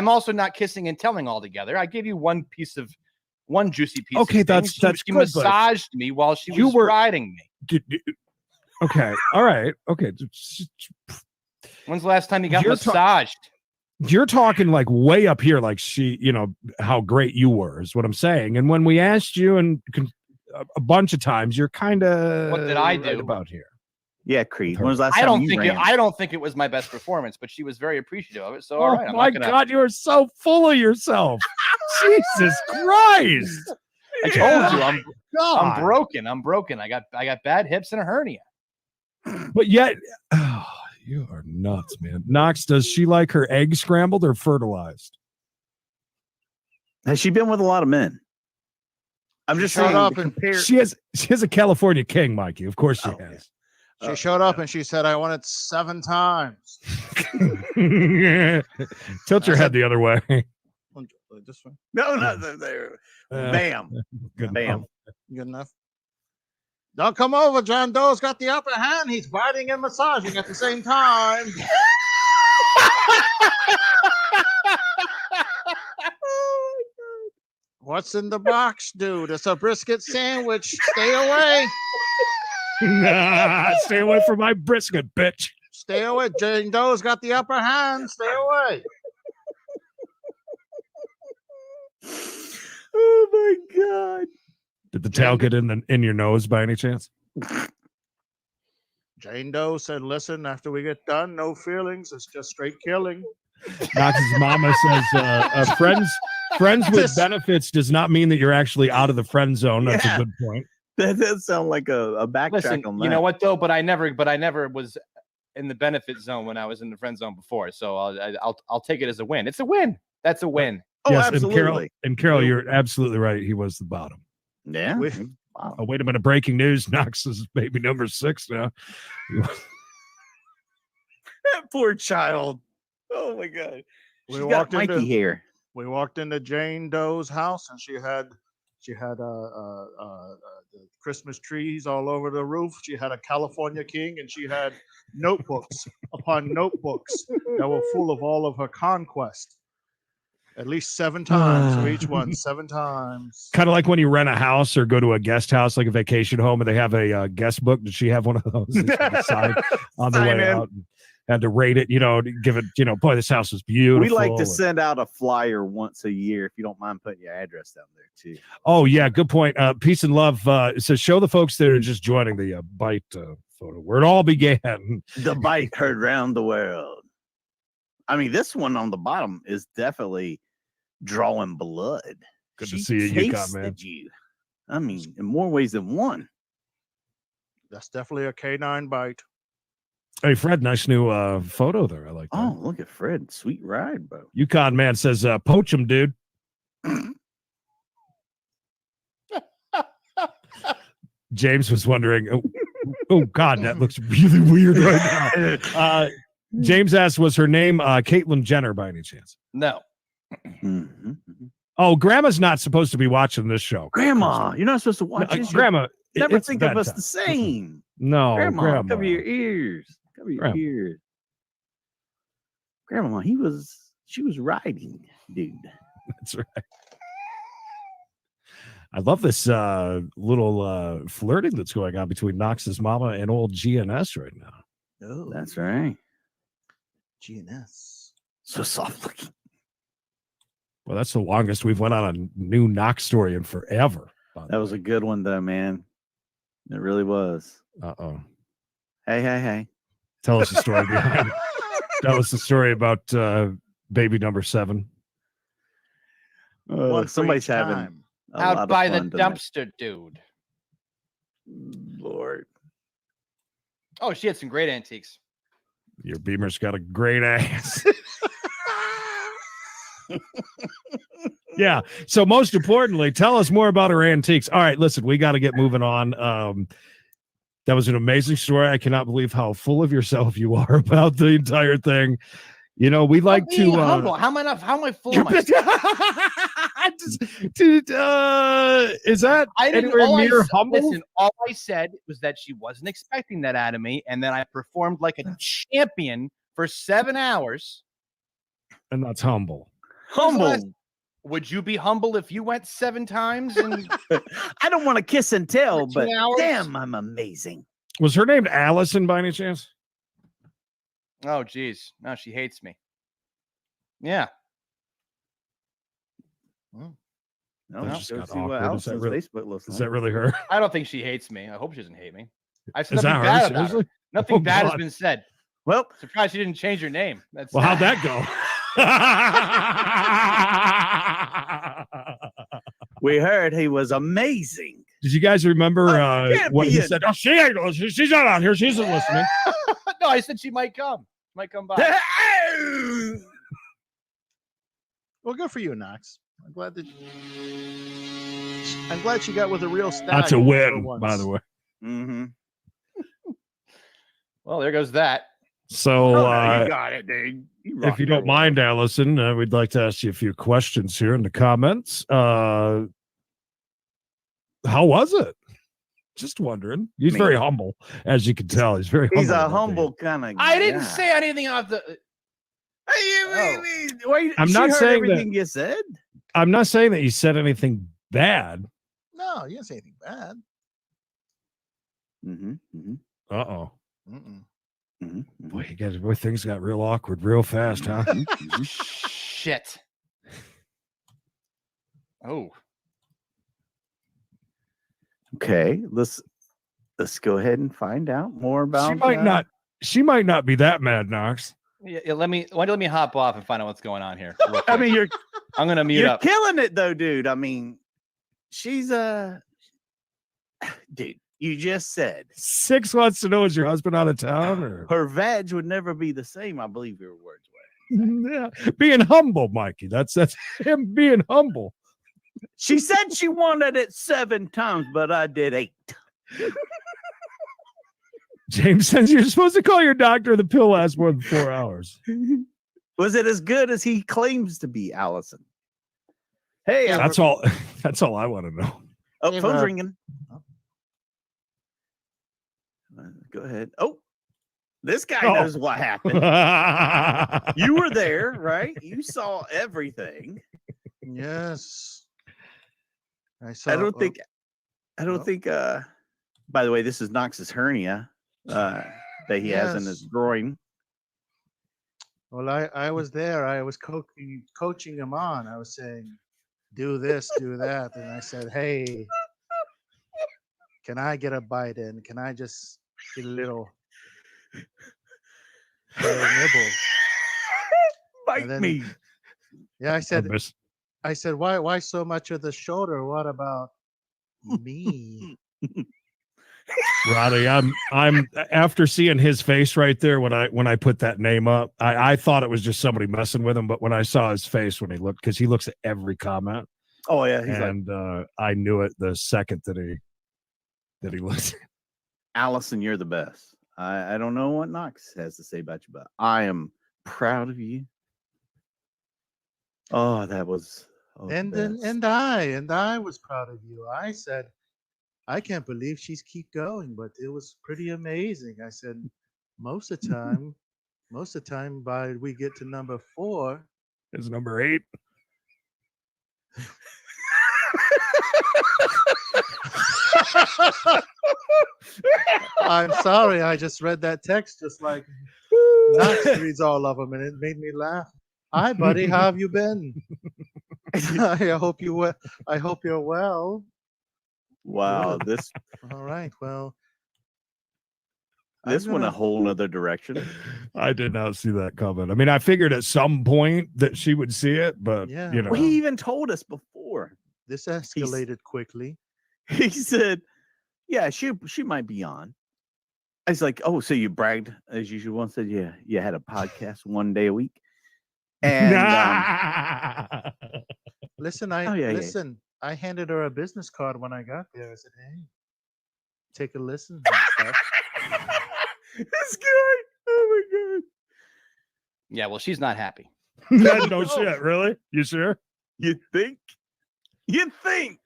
S12: also not kissing and telling altogether. I gave you one juicy piece.
S2: Okay,
S12: of
S2: that's
S12: she
S2: good,
S12: massaged me while she was riding me.
S2: Okay, all right, okay.
S12: When's the last time you got massaged?
S2: You're talking like way up here, like she, how great you were is what I'm saying. And when we asked you and a bunch of times, you're kind of
S12: what did I do
S2: about here?
S1: Yeah, Creed. When was the last time
S12: I don't think it was my best performance, but she was very appreciative of it. So, all right.
S2: My God, you are so full of yourself. Jesus Christ!
S12: I told you, I'm broken. I'm broken. I got bad hips and a hernia.
S2: But yet, you are nuts, man. Knox, does she like her eggs scrambled or fertilized?
S1: Has she been with a lot of men? I'm just saying.
S2: She has a California king, Mikey. Of course she has.
S3: She showed up and she said, I want it 7 times.
S2: Tilt your head the other way.
S3: This one?
S1: No, not there. Bam.
S2: Good
S1: Bam.
S2: enough.
S3: Good enough. Don't come over. John Doe's got the upper hand. He's biting and massaging at the same time. What's in the box, dude? It's a brisket sandwich. Stay away.
S2: Stay away from my brisket, bitch.
S3: Stay away. Jane Doe's got the upper hand. Stay away.
S1: Oh my God.
S2: Did the tail get in your nose by any chance?
S3: Jane Doe said, listen, after we get done, no feelings. It's just straight killing.
S2: Knox's mama says, friends with benefits does not mean that you're actually out of the friend zone. That's a good point.
S1: That does sound like a backtrack on that.
S12: You know what though? But I never was in the benefit zone when I was in the friend zone before. So I'll take it as a win. It's a win. That's a win.
S1: Oh,
S2: yes,
S1: absolutely.
S2: And Carol, you're absolutely right. He was the bottom.
S1: Yeah. Wow.
S2: Oh, wait a minute. Breaking news. Knox is baby number 6 now.
S1: That poor child. Oh my God.
S3: We
S1: She's got
S3: walked
S1: Mikey
S3: into
S1: hair.
S3: we walked into Jane Doe's house, and she had the Christmas trees all over the roof. She had a California king, and she had notebooks upon notebooks that were full of all of her conquest. At least 7 times for each one. 7 times.
S2: Kind of like when you rent a house or go to a guest house, like a vacation home, and they have a guest book. Did she have one of those? Sign on the
S1: Sign
S2: way
S1: in.
S2: out. Had to rate it, give it, boy, this house is beautiful.
S1: We like to send out a flyer once a year, if you don't mind putting your address down there too.
S2: Oh, yeah, good point. Peace and love. So show the folks that are just joining the bite photo where it all began.
S1: The bite heard round the world. I mean, this one on the bottom is definitely drawing blood.
S2: Good
S1: She
S2: to see you, Yukon,
S1: tasted
S2: man.
S1: you. I mean, in more ways than one.
S3: That's definitely a canine bite.
S2: Hey, Fred, nice new photo there. I like that.
S1: Oh, look at Fred. Sweet ride, bro.
S2: Yukon man says, poach him, dude. James was wondering, oh God, that looks really weird right now. James asked, was her name Caitlyn Jenner by any chance?
S12: No.
S2: Oh, Grandma's not supposed to be watching this show.
S1: Grandma, you're not supposed to watch this.
S2: Grandma,
S1: Never
S2: it's
S1: think of us
S2: bedtime.
S1: the same.
S2: No,
S1: Grandma, cover your ears. Cover your
S2: Grandma.
S1: ears. Grandma, she was riding, dude.
S2: That's right. I love this little flirting that's going on between Knox's mama and old GNS right now.
S3: Oh,
S1: That's right.
S3: GNS.
S1: So soft looking.
S2: Well, that's the longest we've went on a new Knox story in forever.
S1: That was a good one, though, man. It really was.
S2: Uh-oh.
S1: Hey.
S2: Tell us the story behind it. Tell us the story about baby number 7.
S3: One for
S1: Somebody's
S3: each
S1: having
S3: time.
S1: a lot
S12: Out
S1: of
S12: by the
S1: fun tonight.
S12: dumpster, dude.
S1: Lord.
S12: Oh, she had some great antiques.
S2: Your Beamer's got a great ass. Yeah. So most importantly, tell us more about her antiques. All right, listen, we got to get moving on. That was an amazing story. I cannot believe how full of yourself you are about the entire thing. We like to
S12: humble. How am I full of myself?
S2: Dude, is that anywhere near humble?
S12: Listen, all I said was that she wasn't expecting that out of me, and then I performed like a champion for 7 hours.
S2: And that's humble.
S1: Humble.
S12: Would you be humble if you went 7 times? And
S1: I don't want to kiss and tell, but
S12: 2 hours?
S1: damn, I'm amazing.
S2: Was her name Allison by any chance?
S12: Oh, geez. No, she hates me. Yeah.
S1: No,
S2: That just
S1: go
S2: got
S1: see what
S2: awkward.
S1: Allison's Facebook looks
S2: Is
S1: like.
S2: that really her?
S12: I don't think she hates me. I hope she doesn't hate me. I've said
S2: Is
S12: nothing
S2: that her?
S12: bad about her.
S2: Seriously?
S12: Nothing
S2: Oh,
S12: bad has
S2: God.
S12: been said.
S1: Well,
S12: Surprised she didn't change her name. That's
S2: Well, how'd that go?
S1: We heard he was amazing.
S2: Did you guys remember what he
S1: champion.
S2: said? Oh, she's not out here. She's not listening.
S12: No, I said she might come. Might come by.
S3: Well, good for you, Knox. I'm glad she got with a real stag.
S2: That's a
S3: for
S2: win,
S3: once.
S2: by the way.
S1: Mm-hmm.
S12: Well, there goes that.
S2: So,
S1: you got it, dude.
S2: if you don't mind, Allison, we'd like to ask you a few questions here in the comments. How was it? Just wondering. He's very humble, as you can tell. He's very humble.
S1: He's a
S2: about
S1: humble kind of.
S12: I didn't say anything off the.
S2: I'm not saying
S1: everything
S2: that-
S1: you said.
S2: I'm not saying that you said anything bad.
S3: No, you didn't say anything bad.
S1: Mm-hmm.
S2: Uh-oh.
S3: Mm-mm.
S2: Boy, things got real awkward real fast, huh?
S12: Shit. Oh.
S1: Okay, let's go ahead and find out more about.
S2: She might not be that mad, Knox.
S12: Yeah, let me hop off and find out what's going on here. real
S1: I
S12: quick.
S1: mean,
S12: I'm gonna mute
S1: you're
S12: up.
S1: killing it though, dude. I mean, she's dude. You just said
S2: 6 months to know, is your husband out of town? Or
S1: her veg would never be the same. I believe your words were.
S2: yeah, being humble, Mikey. That's him being humble.
S1: She said she wanted it 7 times, but I did 8.
S2: James says you're supposed to call your doctor. The pill lasts more than 4 hours.
S1: Was it as good as he claims to be, Allison? Hey,
S2: That's all. That's all I want to know.
S1: Oh, phone's ringing. Go ahead. Oh, this guy knows what happened. You were there, right? You saw everything.
S3: Yes. I saw.
S1: I don't think. By the way, this is Knox's hernia that he has in his groin.
S3: Well, I was there. I was coaching him on. I was saying, do this, do that. And I said, hey, can I get a bite in? Can I just get a little nibble?
S1: Bite me.
S3: Yeah, I said, why so much of the shoulder? What about me?
S2: Roddy, I'm after seeing his face right there when I put that name up, I thought it was just somebody messing with him, but when I saw his face when he looked, because he looks at every comment.
S1: Oh yeah, he's
S2: I knew it the second that he looked.
S1: Allison, you're the best. I don't know what Knox has to say about you, but I am proud of you. Oh, that was.
S3: And I was proud of you. I said, I can't believe she's keep going, but it was pretty amazing. I said, most of the time by we get to number 4.
S2: It's number 8.
S3: I'm sorry, I just read that text just like Knox reads all of them, and it made me laugh. Hi, buddy, how have you been? I hope you're well.
S1: Wow,
S3: Good.
S1: this.
S3: All right, well,
S1: This went a whole nother direction.
S2: I did not see that coming. I mean, I figured at some point that she would see it, but
S3: Yeah,
S2: you know,
S1: Well, he even told us before.
S3: this escalated quickly.
S1: He said, "Yeah, she might be on." I was like, "Oh, so you bragged as usual?" And said, "Yeah, you had a podcast 1 day a week." And
S3: Listen, I handed her a business card when I got there. I said, "Hey, take a listen." And stuff.
S1: This guy, oh my god!
S12: Yeah, well, she's not happy.
S2: no shit, really? You sure?
S1: You think? You think?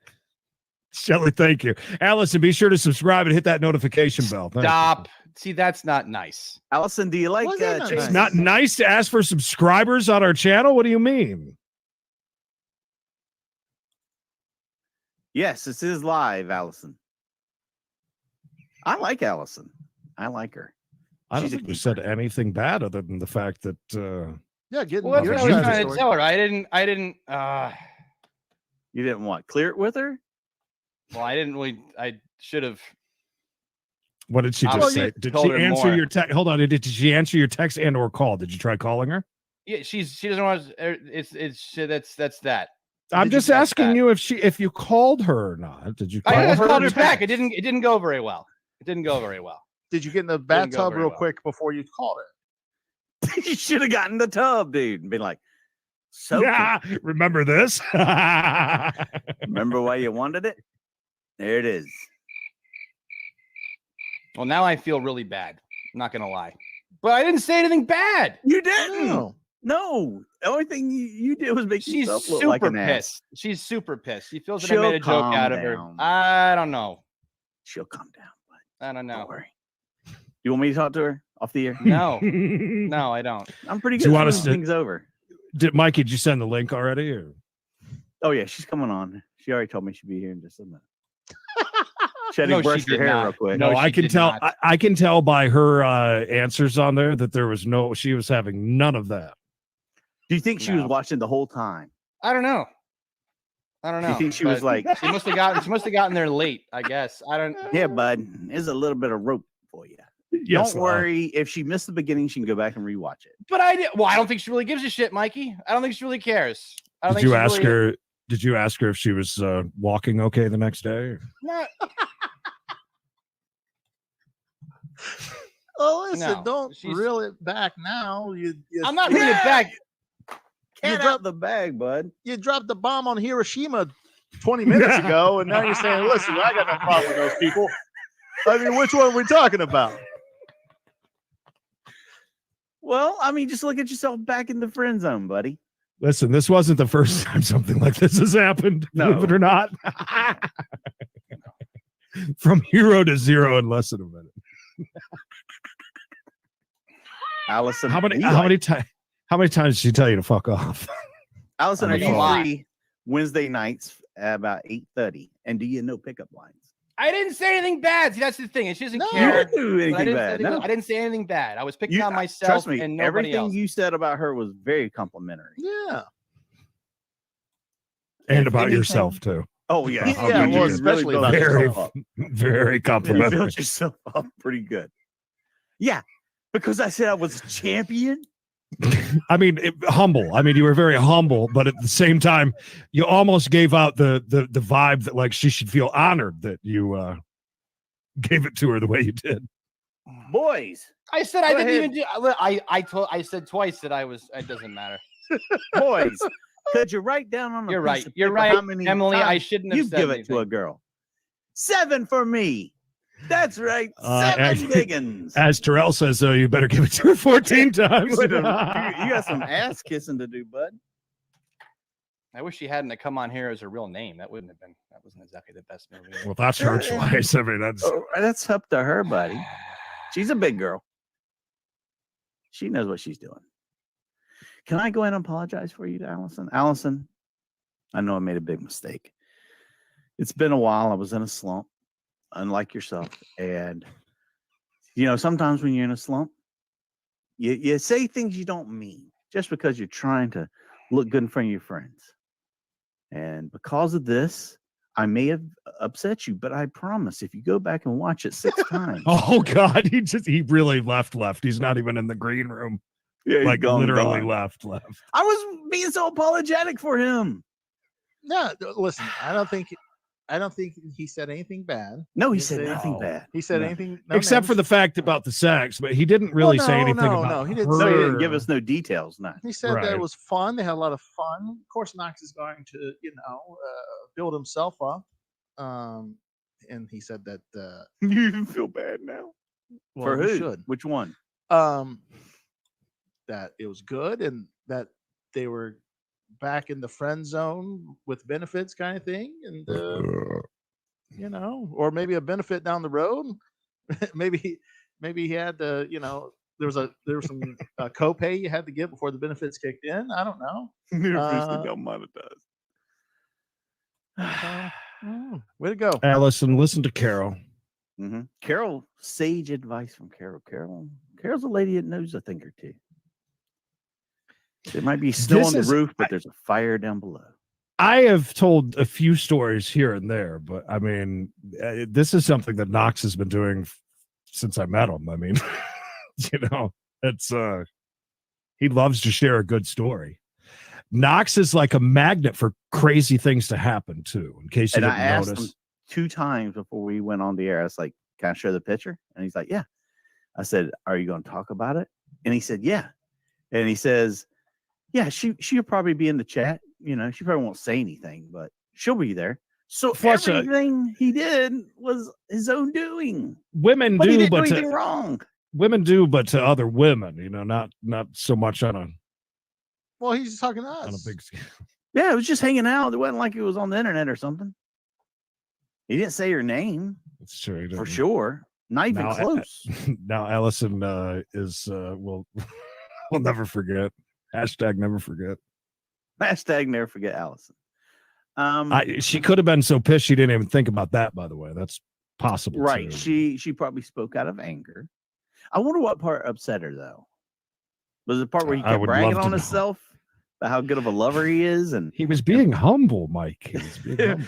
S2: Shelly, thank you. Allison, be sure to subscribe and hit that notification bell. Thank you.
S12: Stop. See, that's not nice.
S1: Allison, do you like
S2: It's not nice to ask for subscribers on our channel? What do you mean?
S1: Yes, this is live, Allison. I like Allison. I like her.
S2: I don't think we said anything bad other than the fact that
S3: Yeah, get
S12: Well, that's
S3: your
S12: what I was
S3: side of the
S12: trying to
S3: story.
S12: tell her.
S1: You didn't want clear it with her?
S12: Well, I didn't really. I should have.
S2: what did she
S12: I
S2: just
S12: was-
S2: say? Did
S12: told
S2: she
S12: her
S2: answer
S12: more.
S2: your text? Hold on. Did she answer your text and or call? Did you try calling her?
S12: Yeah, she doesn't want. That's that.
S2: I'm just asking you if you called her or not. Did you call
S12: I just
S2: her?
S12: called her
S2: or
S12: back.
S2: text?
S12: It didn't go very well. It didn't go very well.
S3: Did you get in the
S12: Didn't go
S3: bathtub
S12: very
S3: real
S12: well.
S3: quick before you called her?
S1: You should have gotten the tub, dude, and been like, "So
S2: Yeah, remember this?
S1: remember why you wanted it? There it is."
S12: Well, now I feel really bad. I'm not gonna lie, but I didn't say anything bad.
S1: You didn't. No. The only thing you did was make
S12: She's
S1: yourself look
S12: super
S1: like an ass.
S12: pissed. She's super pissed. She feels that I
S1: She'll
S12: made a joke
S1: calm
S12: out of her.
S1: down.
S12: I don't know.
S1: She'll calm down.
S12: I don't know.
S1: Don't worry. You want me to talk to her off the air?
S12: No, no, I don't.
S1: I'm pretty
S2: Do
S1: good.
S2: you want
S1: at
S2: us to-
S1: things over?
S2: Mikey, did you send the link already? Or?
S1: Oh yeah, she's coming on. She already told me she'd be here in just a minute. She had
S12: No,
S1: to
S12: she
S1: brush her
S12: did
S1: hair
S12: not.
S1: real quick.
S2: No,
S12: No,
S2: I
S12: she
S2: can
S12: did
S2: tell.
S12: not.
S2: I can tell by her answers on there that there was she was having none of that.
S1: Do you think she was
S12: No.
S1: watching the whole time?
S12: I don't know. I don't know.
S1: Do you think she was
S12: but
S1: like,
S12: She must have gotten there late. I guess. I don't.
S1: "Yeah, bud, there's a little bit of rope for you.
S2: Yes,
S1: Don't worry. If she missed the beginning, she can go back and rewatch it."
S12: But I did. Well, I don't think she really gives a shit, Mikey. I don't think she really cares. I don't
S2: Did
S12: think
S2: you
S12: she
S2: ask
S12: really,
S2: her? Did you ask her if she was walking okay the next day?
S12: No,
S3: Oh, listen,
S12: No,
S3: don't
S12: she's-
S3: reel it back now.
S12: I'm not reading it back.
S1: Cat
S3: drop-
S1: out the bag, bud.
S3: You dropped the bomb on Hiroshima 20 minutes ago, and now you're saying, listen, I got no problem with those people. I mean, which one are we talking about?
S1: Well, I mean, just look at yourself back in the friend zone, buddy.
S2: Listen, this wasn't the first time something like this has happened, believe it or not. From hero to zero in less than a minute.
S1: Allison,
S2: how many times did she tell you to fuck off?
S1: Allison, are you free Wednesday nights at about 8:30? And do you know pickup lines?
S12: I didn't say anything bad. See, that's the thing. She doesn't
S1: You
S12: care.
S1: didn't do anything bad. No.
S12: I didn't say anything bad. I was picking on myself
S1: Trust me,
S12: and nobody
S1: everything
S12: else.
S1: you said about her was very complimentary.
S3: Yeah.
S2: And about yourself, too.
S1: Oh, yeah.
S3: Yeah, well, especially about yourself.
S2: Very complimentary.
S1: You built yourself up pretty good. Yeah, because I said I was a champion.
S2: I mean, humble. I mean, you were very humble, but at the same time, you almost gave out the vibe that like she should feel honored that you gave it to her the way you did.
S1: Boys,
S12: I said I didn't even do. I said twice that I was. It doesn't matter.
S1: Boys, could you write down on the
S12: You're
S1: piece
S12: right.
S1: of
S12: You're
S1: paper
S12: right,
S1: how many
S12: Emily. I
S1: times
S12: shouldn't have
S1: you
S12: said
S1: give it
S12: anything.
S1: to a girl? 7 for me. That's right. 7 biggins.
S2: As Terrell says, so you better give it to her 14 times.
S1: You got some ass kissing to do, bud.
S12: I wish she hadn't come on here as her real name. That wasn't exactly the best movie.
S2: Well, that's her choice. I mean,
S1: that's up to her, buddy. She's a big girl. She knows what she's doing. Can I go ahead and apologize for you to Allison? Allison, I know I made a big mistake. It's been a while. I was in a slump, unlike yourself. And, sometimes when you're in a slump, you say things you don't mean just because you're trying to look good in front of your friends. And because of this, I may have upset you, but I promise if you go back and watch it 6 times.
S2: Oh, God. He really left. He's not even in the green room.
S1: Yeah,
S2: like literally
S1: gone.
S2: left.
S1: I was being so apologetic for him.
S3: No, listen, I don't think he said anything bad.
S1: No, he said nothing bad.
S3: He said anything
S2: except for the fact about the sex, but he didn't really say anything about
S3: he
S2: her.
S3: didn't
S1: No, he didn't give us no details. No.
S3: He said that it was fun. They had a lot of fun. Of course, Knox is going to, build himself up. And he said that
S1: you even feel bad now. For who?
S3: Should.
S1: Which one?
S3: That it was good and that they were back in the friend zone with benefits kind of thing. And or maybe a benefit down the road. maybe he had to, there was some copay you had to give before the benefits kicked in. I don't know. Way to go,
S2: Allison. Listen to Carol.
S1: Mm-hmm. Carol, sage advice from Carol. Carol's a lady that knows a thing or two. There might be snow on the roof, but there's a fire down below.
S2: I have told a few stories here and there, but I mean, this is something that Knox has been doing since I met him. I mean, it's he loves to share a good story. Knox is like a magnet for crazy things to happen too. In case you didn't notice,
S1: asked him 2 times before we went on the air. I was like, "Can I show the picture?" And he's like, "Yeah." I said, "Are you going to talk about it?" And he said, "Yeah." And he says, "Yeah, she'll probably be in the chat. She probably won't say anything, but she'll be there." So everything he did was his own doing.
S2: Women
S1: but
S2: do,
S1: he didn't
S2: but
S1: do anything wrong.
S2: Women do, but to other women, not so much on a.
S3: Well, he's just talking to us
S2: on a big scale.
S1: Yeah, it was just hanging out. It wasn't like it was on the internet or something. He didn't say her name.
S2: It's true
S1: for sure. Not even close.
S2: Now Allison is we'll never forget. Hashtag never forget.
S1: Hashtag never forget Allison.
S2: She could have been so pissed she didn't even think about that, by the way. That's possible.
S1: Right.
S2: Too.
S1: She probably spoke out of anger. I wonder what part upset her though. Was it the part where he kept bragging on himself about how good of a lover he is? And
S2: he was being humble, Mike. He was being humble.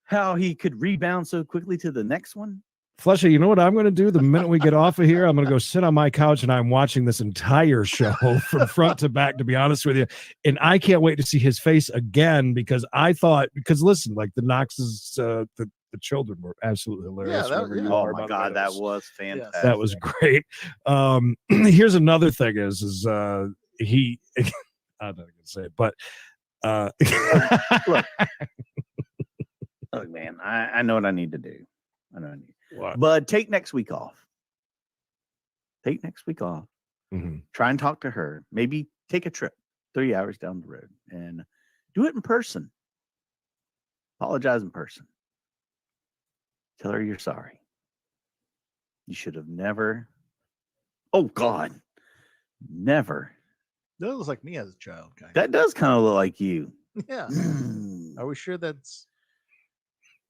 S1: How he could rebound so quickly to the next one.
S2: Fleshy, you know what I'm going to do the minute we get off of here? I'm going to go sit on my couch and I'm watching this entire show from front to back, to be honest with you. And I can't wait to see his face again because listen, like the Knoxes, the children were absolutely hilarious.
S1: Oh my God, that was fantastic.
S2: That was great. Here's another thing is he, I'm not going to say it, but
S1: look, Look, man, I know what I need to do. I know what I need.
S2: What?
S1: But take next week off. Take next week off.
S2: Mm-hmm.
S1: Try and talk to her. Maybe take a trip 3 hours down the road and do it in person. Apologize in person. Tell her you're sorry. You should have never. Oh, God. Never.
S3: That looks like me as a child. Kind
S1: That does kind of look like you.
S3: Yeah. Are we sure that's.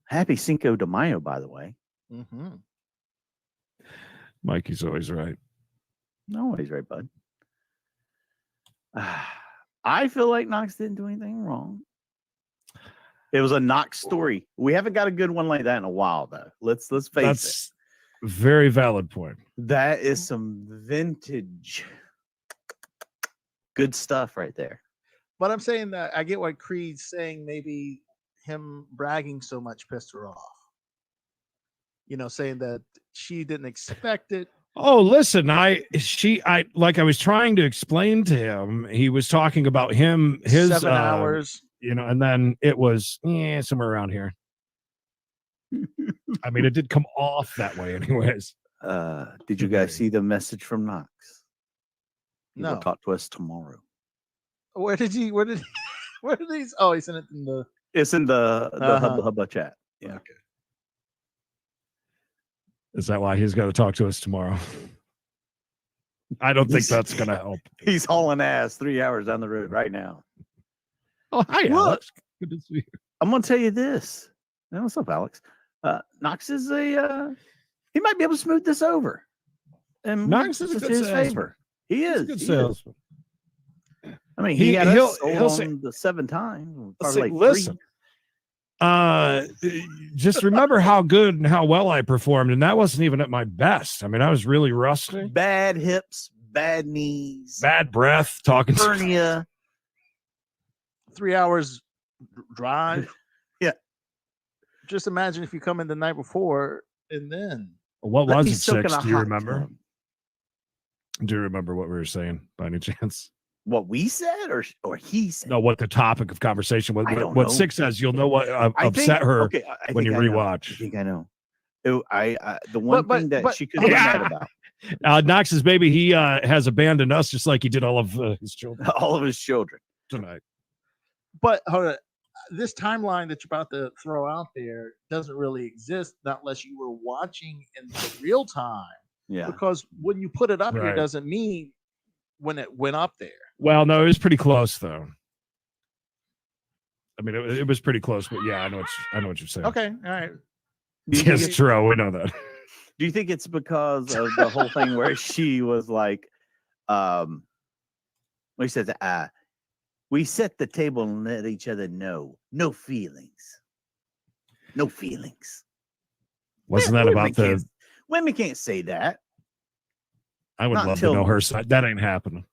S1: Happy Cinco de Mayo, by the way.
S3: Mm-hmm.
S2: Mikey's always right.
S1: Always right, bud. I feel like Knox didn't do anything wrong. It was a Knox story. We haven't got a good one like that in a while, though. Let's face
S2: That's a very valid point.
S1: That is some vintage good stuff right there.
S3: But I'm saying that I get what Creed's saying. Maybe him bragging so much pissed her off. Saying that she didn't expect it.
S2: Oh, listen, I like I was trying to explain to him. He was talking about his
S3: 7 hours.
S2: And then it was somewhere around here. I mean, it did come off that way, anyways.
S1: Did you guys see the message from Knox? He will
S3: No.
S1: talk to us tomorrow.
S3: Where did he? Oh, he sent it in the.
S1: It's in the Hubba Hubba chat. Yeah.
S3: Okay.
S2: Is that why he's got to talk to us tomorrow? I don't think that's going to help.
S1: He's hauling ass 3 hours down the road right now.
S2: Oh, hi,
S1: Look,
S2: Alex. Good to see you.
S1: I'm going to tell you this. Hey, what's up, Alex? Knox is he might be able to smooth this over. And
S2: Knox is a good
S1: his
S2: salesman.
S1: favor. He is.
S2: He's a good
S1: He is.
S2: salesman.
S1: I mean, he'll
S2: he'll say,
S1: the 7 times.
S2: Say,
S1: Like
S2: listen, just remember how good and how well I performed, and that wasn't even at my best. I mean, I was really rusty.
S1: Bad hips, bad knees,
S2: bad breath, talking
S1: hernia.
S3: 3 hours drive.
S1: Yeah.
S3: Just imagine if you come in the night before and then.
S2: What was it, 6? Do you remember? Do you remember what we were saying by any chance?
S1: What we said or he said?
S2: No, what the topic of conversation was.
S1: I don't
S2: What
S1: know.
S2: 6 says, you'll know what upset her when you rewatch.
S1: I think I know. The one thing that she could have been mad about.
S2: Knox's baby, he has abandoned us just like he did all of his children.
S1: All of his children
S2: tonight.
S3: But hold on. This timeline that you're about to throw out there doesn't really exist not unless you were watching in the real time.
S1: Yeah.
S3: Because when you put it up here
S2: Right.
S3: doesn't mean when it went up there.
S2: Well, no, it was pretty close though. I mean, it was pretty close, but yeah, I know what you're saying.
S3: Okay, all right.
S2: Yes, true. We know that.
S1: Do you think it's because of the whole thing where she was like, he says, we set the table and let each other know. No feelings. No feelings.
S2: Wasn't that about the
S1: women can't say that.
S2: I would
S1: Not
S2: love to
S1: until-
S2: know her side. That ain't happening.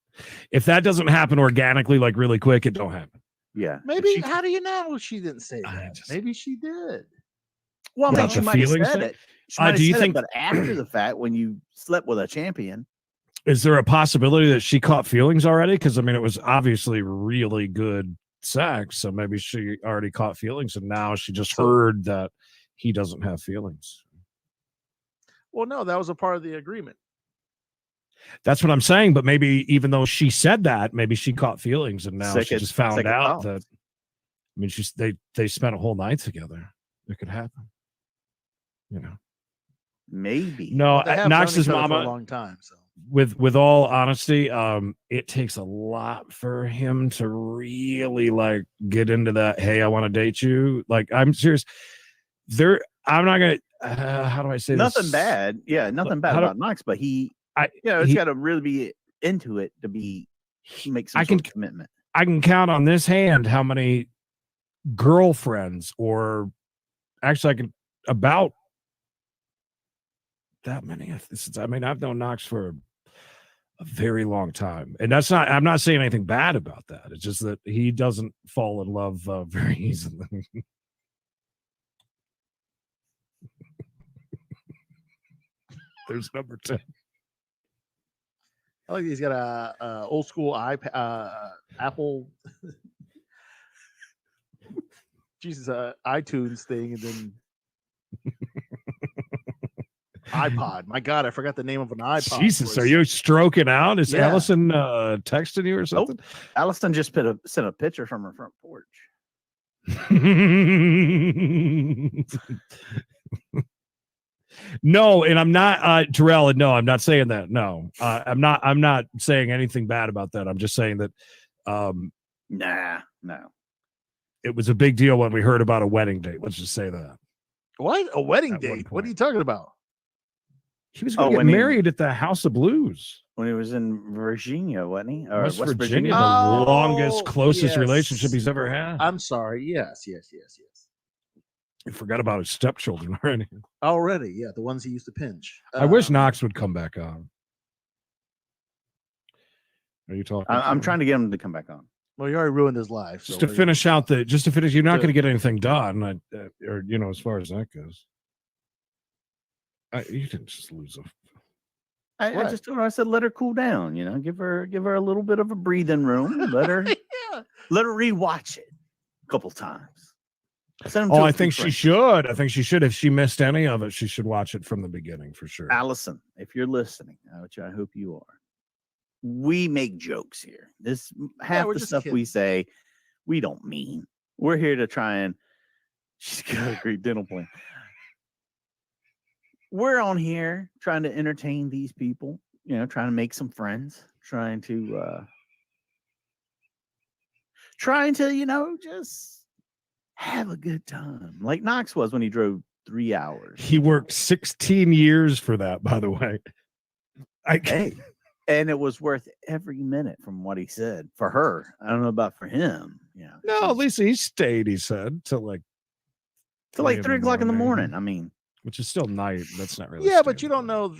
S2: If that doesn't happen organically, like really quick, it don't happen.
S1: Yeah.
S3: Maybe how do you know she didn't say that? Maybe she did.
S1: Well, I mean,
S2: About
S1: she
S2: the
S1: might have
S2: feelings
S1: said
S2: thing?
S1: it. She might have
S2: Do you
S1: said
S2: think
S1: it, but after the fact, when you slept with a champion,
S2: is there a possibility that she caught feelings already? Because I mean, it was obviously really good sex, so maybe she already caught feelings, and now she just heard that he doesn't have feelings.
S3: Well, no, that was a part of the agreement.
S2: That's what I'm saying. But maybe even though she said that, maybe she caught feelings, and now she
S1: Second-
S2: just found
S1: second
S2: out
S1: thoughts.
S2: that. I mean, they spent a whole night together. It could happen. You know.
S1: maybe.
S2: No,
S3: Well, they have
S2: Knox's
S3: known each other for
S2: mama.
S3: a long time. So
S2: With all honesty, it takes a lot for him to really like get into that. Hey, I want to date you. Like, I'm serious. I'm not gonna. How do I say
S1: Nothing
S2: this?
S1: bad. Yeah, nothing bad
S2: How do-
S1: about Knox, but it's got to really be into it to make some sort of commitment.
S2: I can count on this hand how many girlfriends, or actually, I can about that many. I mean, I've known Knox for a very long time, and that's not. I'm not saying anything bad about that. It's just that he doesn't fall in love very easily. There's number 10.
S3: I like he's got a old school iPad, Apple Jesus, iTunes thing, and then iPod. My God, I forgot the name of an iPod.
S2: Jesus, are you stroking out? Is
S3: Yeah.
S2: Allison texting you or something?
S1: Allison just sent a picture from her front porch.
S2: No, and I'm not Terrell, and no, I'm not saying that. No. I'm not saying anything bad about that. I'm just saying that
S1: no.
S2: It was a big deal when we heard about a wedding date. Let's just say that.
S3: What? A wedding
S2: At one
S3: date? What are you talking about?
S2: He was going to get married at the House of Blues.
S1: When he was in Virginia, wasn't he? Or
S2: West Virginia, the longest, closest relationship he's ever had.
S3: I'm sorry. Yes.
S2: You forgot about his stepchildren already.
S3: Already, yeah, the ones he used to pinch.
S2: I wish Knox would come back on. Are you talking?
S1: I'm trying to get him to come back on.
S3: Well, you already ruined his life.
S2: Just to finish, you're not going to get anything done, or as far as that goes. You can just lose a.
S1: I just told her, I said, let her cool down. Give her a little bit of a breathing room. Let her let her rewatch it a couple times.
S2: I think she should. If she missed any of it, she should watch it from the beginning for sure.
S1: Allison, if you're listening, which I hope you are, we make jokes here. This half the stuff we say, we don't mean. We're here to try and. She's got a great dental plan. We're on here trying to entertain these people. Trying to make some friends. Trying to just have a good time, like Knox was when he drove 3 hours.
S2: He worked 16 years for that, by the way.
S1: And it was worth every minute from what he said for her. I don't know about for him.
S2: No, at least he stayed, he said, till like
S1: 3 o'clock in the morning. I mean,
S2: which is still night. That's not really.
S3: Yeah, but you don't know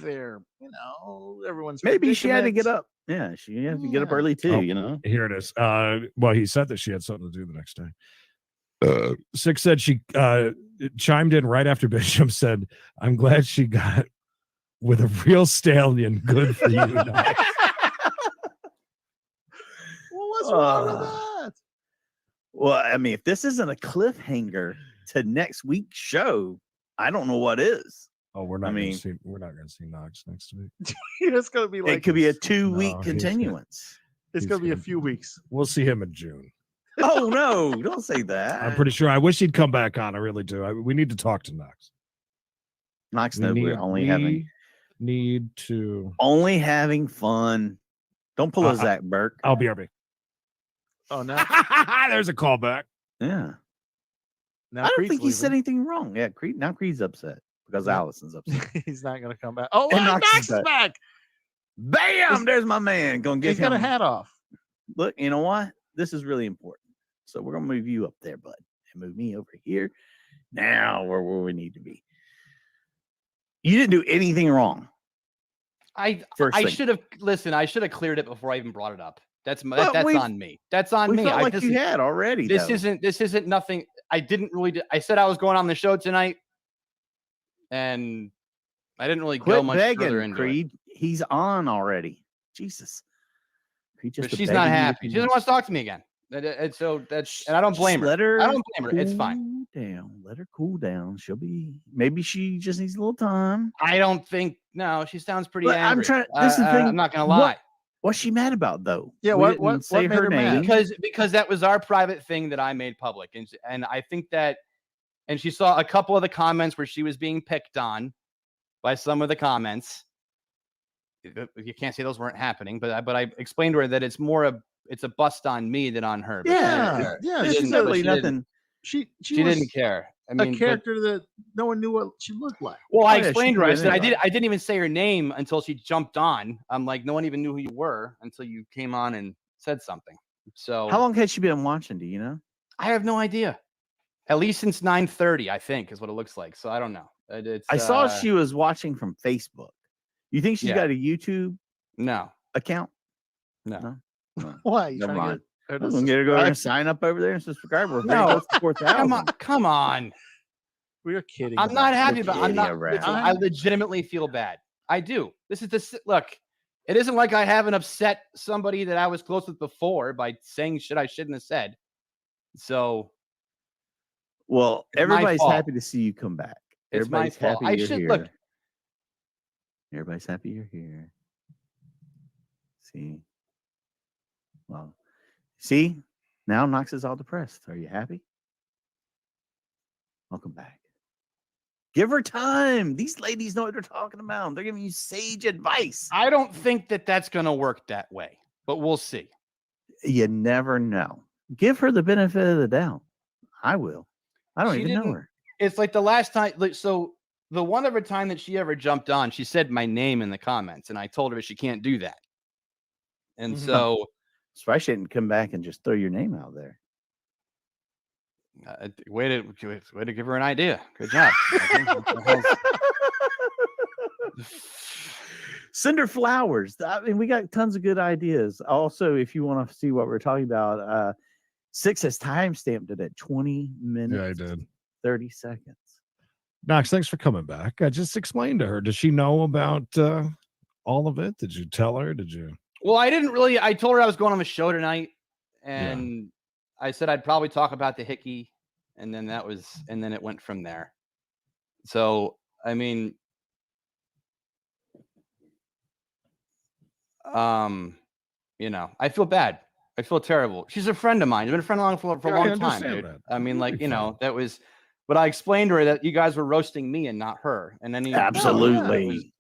S3: everyone's.
S1: Maybe she had to get up. Yeah, she had to get up early too.
S2: Here it is. Well, he said that she had something to do the next day. Six said she chimed in right after Bishop said, "I'm glad she got with a real stallion. Good for you."
S3: Well, what's wrong with that?
S1: Well, I mean, if this isn't a cliffhanger to next week's show, I don't know what is.
S2: Oh, we're not going to see Knox next week.
S3: It's going to be like
S1: it could be a 2-week continuance.
S3: It's going to be a few weeks.
S2: We'll see him in June.
S1: Oh no! Don't say that.
S2: I'm pretty sure. I wish he'd come back on. I really do. We need to talk to Knox.
S1: Knox, we're only having fun. Don't pull a Zach Burke.
S2: I'll be RB.
S3: Oh no!
S2: There's a callback.
S1: Yeah.
S3: Now
S1: I don't think he said anything wrong. Yeah, now Creed's upset because Allison's upset.
S3: He's not going to come back. Oh,
S1: and
S3: Knox is back.
S1: Bam! There's my man. Gonna get
S3: He's got a hat off.
S1: Look, you know what? This is really important. So we're gonna move you up there, bud, and move me over here. Now we're where we need to be. You didn't do anything wrong.
S12: I should have I should have cleared it before I even brought it up. That's on me. That's on me.
S1: Felt like you had already.
S12: This isn't nothing. I didn't really. I said I was going on the show tonight, and I didn't really go much further into
S1: Creed. He's on already. Jesus.
S12: But she's not happy. She doesn't want to talk to me again. And I don't blame her. I don't blame her. It's fine.
S1: Let her cool down. Maybe she just needs a little time.
S12: I don't think. No, she sounds pretty angry.
S1: This is the thing.
S12: I'm not gonna lie.
S1: What's she mad about though?
S3: Yeah, what say her name?
S12: Because that was our private thing that I made public, and I think that, and she saw a couple of the comments where she was being picked on by some of the comments. You can't say those weren't happening, but I explained to her that it's a bust on me than on her.
S3: Yeah.
S1: There's certainly nothing.
S12: She didn't care. I mean,
S3: a character that no one knew what she looked like.
S12: Well, I explained to her. I said I didn't even say her name until she jumped on. I'm like, no one even knew who you were until you came on and said something. So
S1: how long has she been watching? Do you know?
S12: I have no idea. At least since 9:30, I think, is what it looks like. So I don't know.
S1: I saw she was watching from Facebook. You think she's got a YouTube account?
S12: No.
S3: Why?
S1: Never mind. I'm gonna get her to go and sign up over there and subscribe.
S12: No, come on.
S3: We're kidding.
S12: I'm not happy about. I legitimately feel bad. I do. Look. It isn't like I haven't upset somebody that I was close with before by saying shit I shouldn't have said. So,
S1: Well,
S12: It's my
S1: everybody's
S12: fault.
S1: happy to see you come back.
S12: It's my
S1: Everybody's
S12: fault.
S1: happy
S12: I
S1: you're
S12: should
S1: here.
S12: look.
S1: Everybody's happy you're here. See? Well, see? Now Knox is all depressed. Are you happy? Welcome back. Give her time. These ladies know what they're talking about. They're giving you sage advice.
S12: I don't think that that's going to work that way, but we'll see.
S1: You never know. Give her the benefit of the doubt. I will. I don't
S12: She
S1: even know
S12: didn't-
S1: her.
S12: It's like the last time. So the one other time that she ever jumped on, she said my name in the comments, and I told her she can't do that. And so,
S1: I shouldn't come back and just throw your name out there.
S12: way to give her an idea. Good job.
S1: Send her flowers. I mean, we got tons of good ideas. Also, if you want to see what we're talking about, 6 has time stamped it at 20 minutes.
S2: Yeah, I did.
S1: 30 seconds.
S2: Knox, thanks for coming back. I just explained to her. Does she know about all of it? Did you tell her? Did you?
S12: Well, I didn't really. I told her I was going on the show tonight, and I said I'd probably talk about the hickey, and then then it went from there. So, I mean, I feel bad. I feel terrible. She's a friend of mine. She's been a friend of mine for a long time, dude. I mean, like, that was. But I explained to her that you guys were roasting me and not her, and then
S1: absolutely.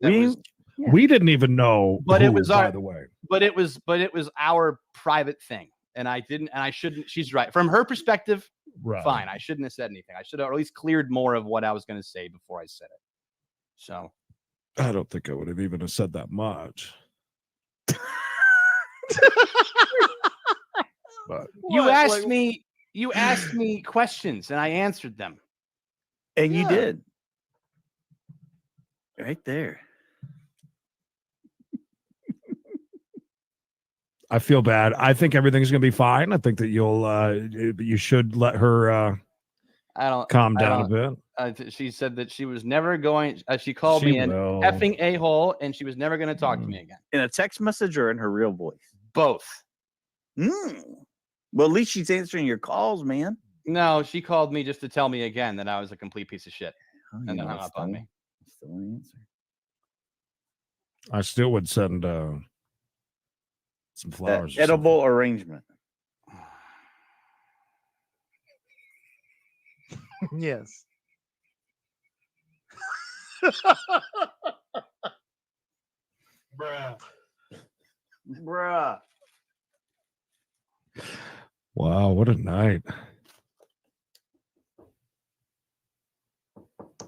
S2: We didn't even know.
S12: But
S2: who,
S12: it was
S2: by the way.
S12: But it was our private thing, and I shouldn't. She's right. From her perspective,
S2: Right.
S12: fine. I shouldn't have said anything. I should have at least cleared more of what I was going to say before I said it. So
S2: I don't think I would have even said that much. But
S12: you asked me questions, and I answered them.
S1: And you did. Right there.
S2: I feel bad. I think everything's going to be fine. I think that you should let her calm down a bit.
S12: She said that she was never going. She called me an effing a-hole, and she was never going to talk to me again.
S1: In a text message or in her real voice?
S12: Both.
S1: Well, at least she's answering your calls, man.
S12: No, she called me just to tell me again that I was a complete piece of shit, and then hung up on me.
S1: Still an answer.
S2: I still would send some flowers.
S1: Edible arrangement.
S3: Yes.
S1: Bruh.
S2: Wow, what a night.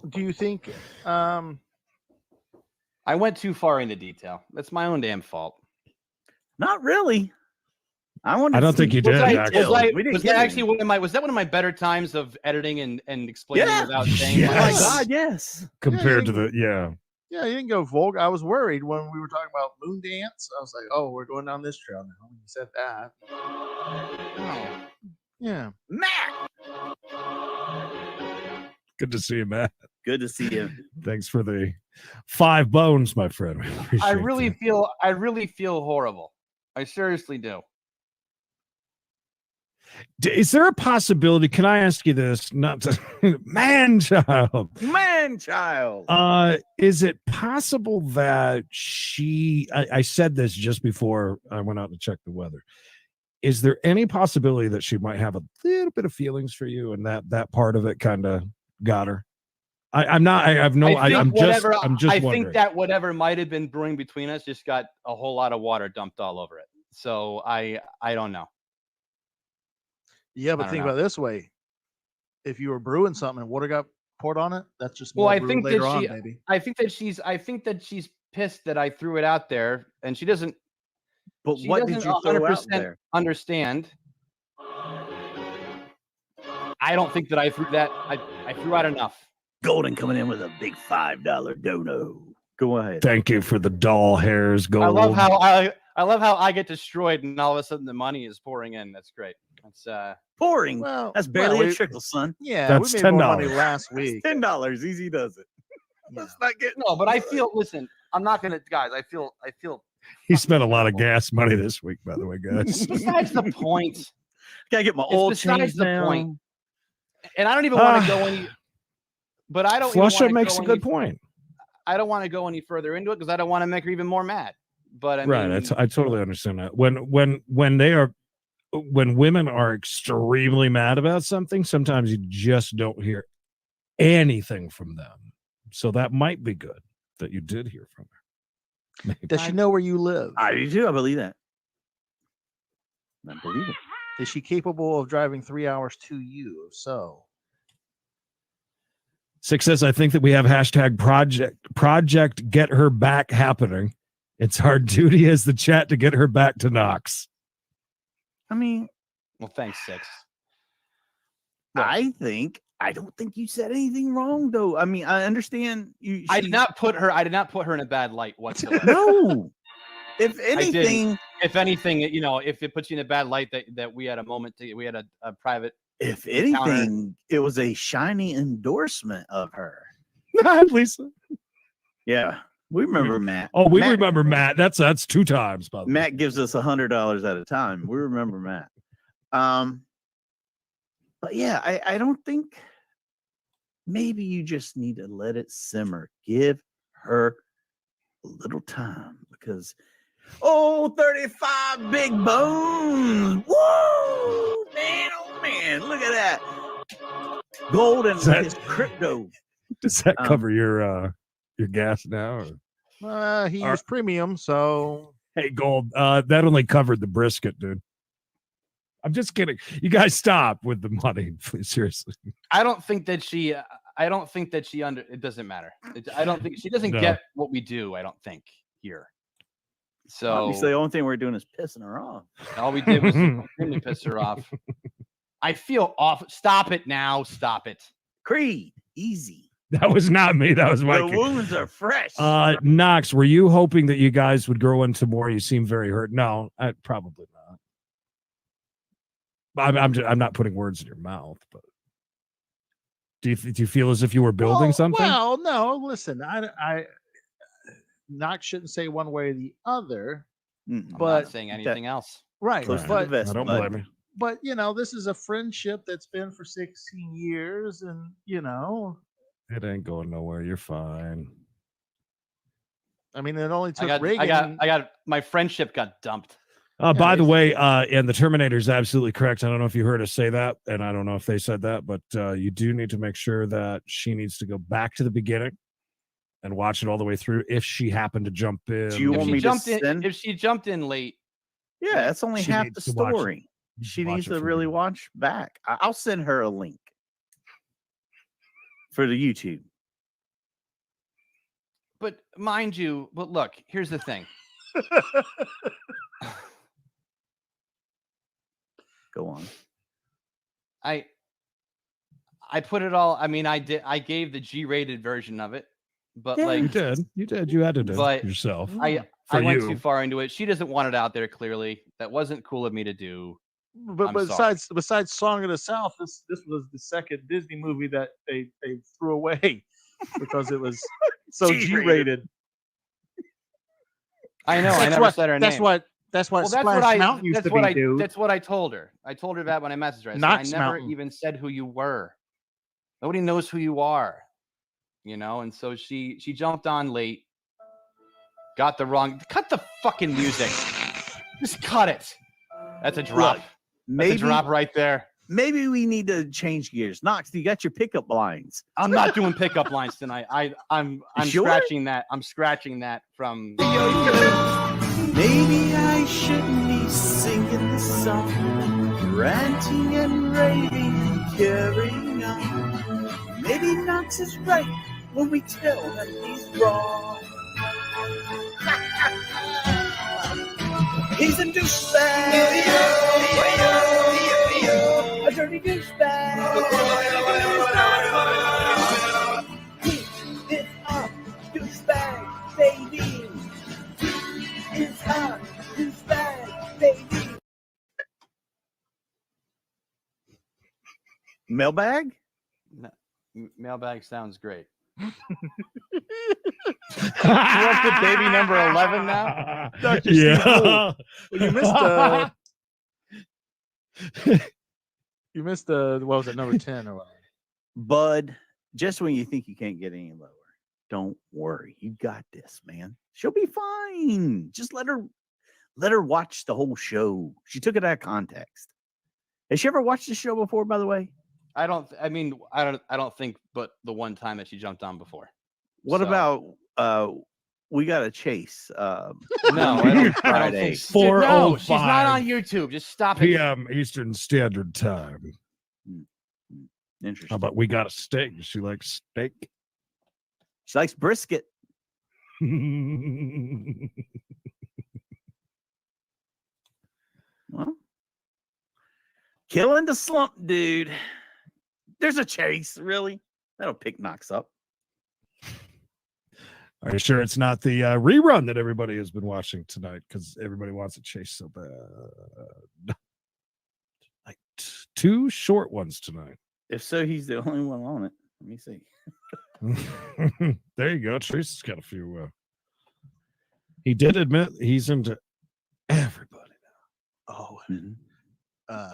S3: Do you think
S12: I went too far into detail? That's my own damn fault.
S1: Not really. I
S2: don't think you did.
S12: Was that one of my better times of editing and explaining without saying?
S2: Yes.
S1: Oh my God, yes.
S2: Compared to the
S3: Yeah, you didn't go vulgar. I was worried when we were talking about moon dance. I was like, "Oh, we're going down this trail now." When you said that, yeah,
S1: Matt.
S2: Good to see you, Matt.
S1: Good to see you.
S2: Thanks for the 5 bones, my friend.
S12: I really feel horrible. I seriously do.
S2: Is there a possibility? Can I ask you this? Not to, man child. Is it possible that I said this just before I went out to check the weather. Is there any possibility that she might have a little bit of feelings for you, and that part of it kind of got her? I'm just
S12: I
S2: wondering.
S12: think that whatever might have been brewing between us just got a whole lot of water dumped all over it. So I don't know.
S3: Yeah, but think about it this way: if you were brewing something and water got poured on it, that's just
S12: Well,
S3: more
S12: I
S3: brew
S12: think
S3: later
S12: that
S3: on, baby.
S12: I think that she's pissed that I threw it out there, and she doesn't.
S1: But
S12: she
S1: what did
S12: doesn't
S1: you throw out
S12: 100%
S1: there?
S12: Understand? I don't think that I threw that. I threw out enough.
S1: Golden coming in with a big $5 dono. Go ahead.
S2: Thank you for the doll hairs, Gold.
S12: I love how I get destroyed, and all of a sudden the money is pouring in. That's great. That's
S1: pouring.
S3: Well,
S1: that's barely a trickle, son.
S3: Yeah,
S2: that's
S3: we made more money
S2: $10
S3: last week.
S1: $10. Easy does it. Let's not get
S12: no, but I feel. Listen, I'm not gonna, guys. I feel.
S2: He spent a lot of gas money this week, by the way, guys.
S12: Besides the point.
S1: Gotta get my
S12: It's
S1: oil
S12: besides
S1: changed
S12: the
S1: now.
S12: point. And I don't even want to go any. But I don't.
S2: Flusha makes a good point.
S12: I don't want to go any further into it because I don't want to make her even more mad. But I mean,
S2: I totally understand that. When women are extremely mad about something, sometimes you just don't hear anything from them. So that might be good that you did hear from her. Maybe.
S3: Does she know where you live?
S1: I do too. I believe that. I believe it.
S3: Is she capable of driving 3 hours to you? If so,
S2: 6 says, I think that we have hashtag project get her back happening. It's our duty as the chat to get her back to Knox.
S1: I mean,
S12: well, thanks, 6.
S1: I don't think you said anything wrong, though. I mean, I understand you.
S12: I did not put her in a bad light whatsoever.
S1: No. If anything,
S12: you know, if it puts you in a bad light that we had a moment we had a private.
S1: If anything, it was a shiny endorsement of her.
S2: Lisa.
S1: Yeah, we remember Matt.
S2: Oh, we remember Matt. That's 2 times. By the way.
S1: Matt gives us $100 at a time. We remember Matt. But yeah, I don't think. Maybe you just need to let it simmer. Give her a little time because. 35 big bones. Whoa, man, oh man, look at that. Gold and his crypto.
S2: Does that cover your gas now?
S3: He used premium, so
S2: hey, Gold, that only covered the brisket, dude. I'm just kidding. You guys stop with the money, please. Seriously.
S12: I don't think that she it doesn't matter. I don't think she doesn't get what we do. I don't think here. So
S1: obviously, the only thing we're doing is pissing her off.
S12: All we did was really piss her off. I feel off. Stop it now. Stop it.
S1: Creed, easy.
S2: That was not me. That was Mikey.
S1: The wounds are fresh.
S2: Knox, were you hoping that you guys would grow into more? You seem very hurt. No, probably not. I'm not putting words in your mouth, but do you feel as if you were building something?
S3: Well, no. Listen, I Knox shouldn't say one way or the other,
S12: I'm
S3: but
S12: not saying anything else.
S3: Right.
S1: But
S2: I don't blame you.
S3: But you know, this is a friendship that's been for 16 years, and you know,
S2: it ain't going nowhere. You're fine.
S3: I mean, it only took Reagan.
S12: I got my friendship got dumped.
S2: By the way, and the Terminator is absolutely correct. I don't know if you heard us say that, and I don't know if they said that, but you do need to make sure that she needs to go back to the beginning and watch it all the way through if she happened to jump in.
S1: Do you want me to send?
S12: If she jumped in late,
S1: yeah, that's only half the story. She needs to really watch back. I'll send her a link for the YouTube.
S12: But mind you, look, here's the thing.
S1: Go on.
S12: I put it all. I mean, I gave the G-rated version of it. But
S2: yeah,
S12: like
S2: you did. You had to do it yourself.
S12: I went too far into it. She doesn't want it out there. Clearly, that wasn't cool of me to do.
S3: But besides Song of the South, this was the second Disney movie that they threw away because it was so G-rated.
S12: I know. I never said her name.
S3: That's what Splash Mountain used to be. Dude.
S12: That's what I told her. I told her that when I messaged her. I never even said who you were. Nobody knows who you are. You know, and so she jumped on late, got the wrong. Cut the fucking music. Just cut it. That's a drop.
S1: Look, maybe
S12: that's a drop right there.
S1: Maybe we need to change gears. Knox, you got your pickup lines.
S12: I'm not doing pickup lines tonight. I'm
S1: sure?
S12: scratching that. I'm scratching that from.
S1: Maybe I shouldn't be singing this song, ranting and raving and carrying on. Maybe Knox is right when we tell him he's wrong. He's a douchebag. A dirty douchebag. He is a douchebag, baby. He is a douchebag, baby. Mailbag?
S12: No, Mailbag sounds great. You want the baby number 11 now?
S3: Dr.
S2: Yeah.
S3: Well, you missed You missed the what was it, number 10 or what?
S1: Bud, just when you think you can't get any lower, don't worry. You got this, man. She'll be fine. Just let her watch the whole show. She took it out of context. Has she ever watched the show before, by the way?
S12: I don't think but the one time that she jumped on before.
S1: What
S12: So-
S1: about we got a chase?
S12: No, I don't
S1: Friday.
S12: think so. No, she's not
S2: 4:05
S12: on YouTube. Just stop it.
S2: p.m. Eastern Standard Time.
S1: Interesting.
S2: How about we got a steak? She likes steak.
S1: She likes brisket. Well, killing the slump, dude. There's a chase, really. That'll pick Knox up.
S2: Are you sure it's not the rerun that everybody has been watching tonight? Because everybody wants a chase so bad. Like 2 short ones tonight.
S1: If so, he's the only one on it. Let me see.
S2: There you go. Tracy's got a few. He did admit he's into everybody now.
S3: Oh,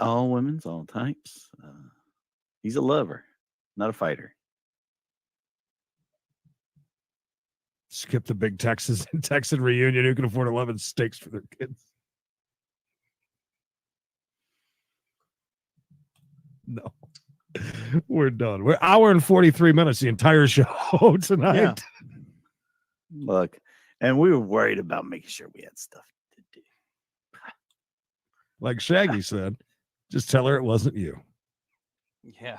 S1: all women's, all types. He's a lover, not a fighter.
S2: Skip the big Texan reunion. Who can afford 11 steaks for their kids? No. We're done. We're hour and 43 minutes, the entire show tonight.
S1: Yeah. Look, and we were worried about making sure we had stuff to do.
S2: Like Shaggy said, just tell her it wasn't you.
S12: Yeah.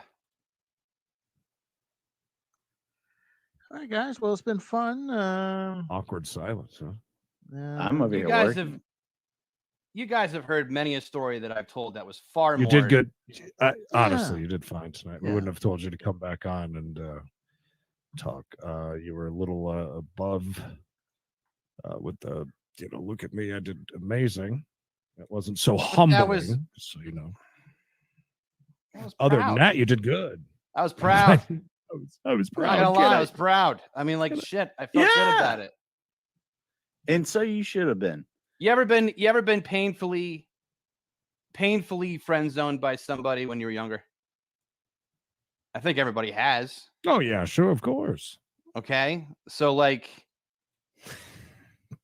S3: All right, guys. Well, it's been fun.
S2: Awkward silence, huh?
S1: I'm over
S12: You
S1: here
S12: guys
S1: working.
S12: you guys have heard many a story that I've told that was far
S2: You
S12: more.
S2: did good. Honestly, you did fine tonight. We
S3: Yeah.
S2: wouldn't have told you to come back on and talk. You were a little above with the, look at me. I did amazing. It wasn't so humbling.
S12: was-
S2: so you know.
S12: I was
S2: Other than
S12: proud.
S2: that, you did good.
S12: I was proud.
S2: I was
S12: I'm
S2: proud.
S12: not gonna
S2: Get
S12: lie,
S2: it.
S12: I was proud. I mean, like shit. I felt good about it.
S1: And so you should have been.
S12: You ever been painfully friend zoned by somebody when you were younger? I think everybody has.
S2: Oh yeah, sure, of course.
S12: Okay. So like,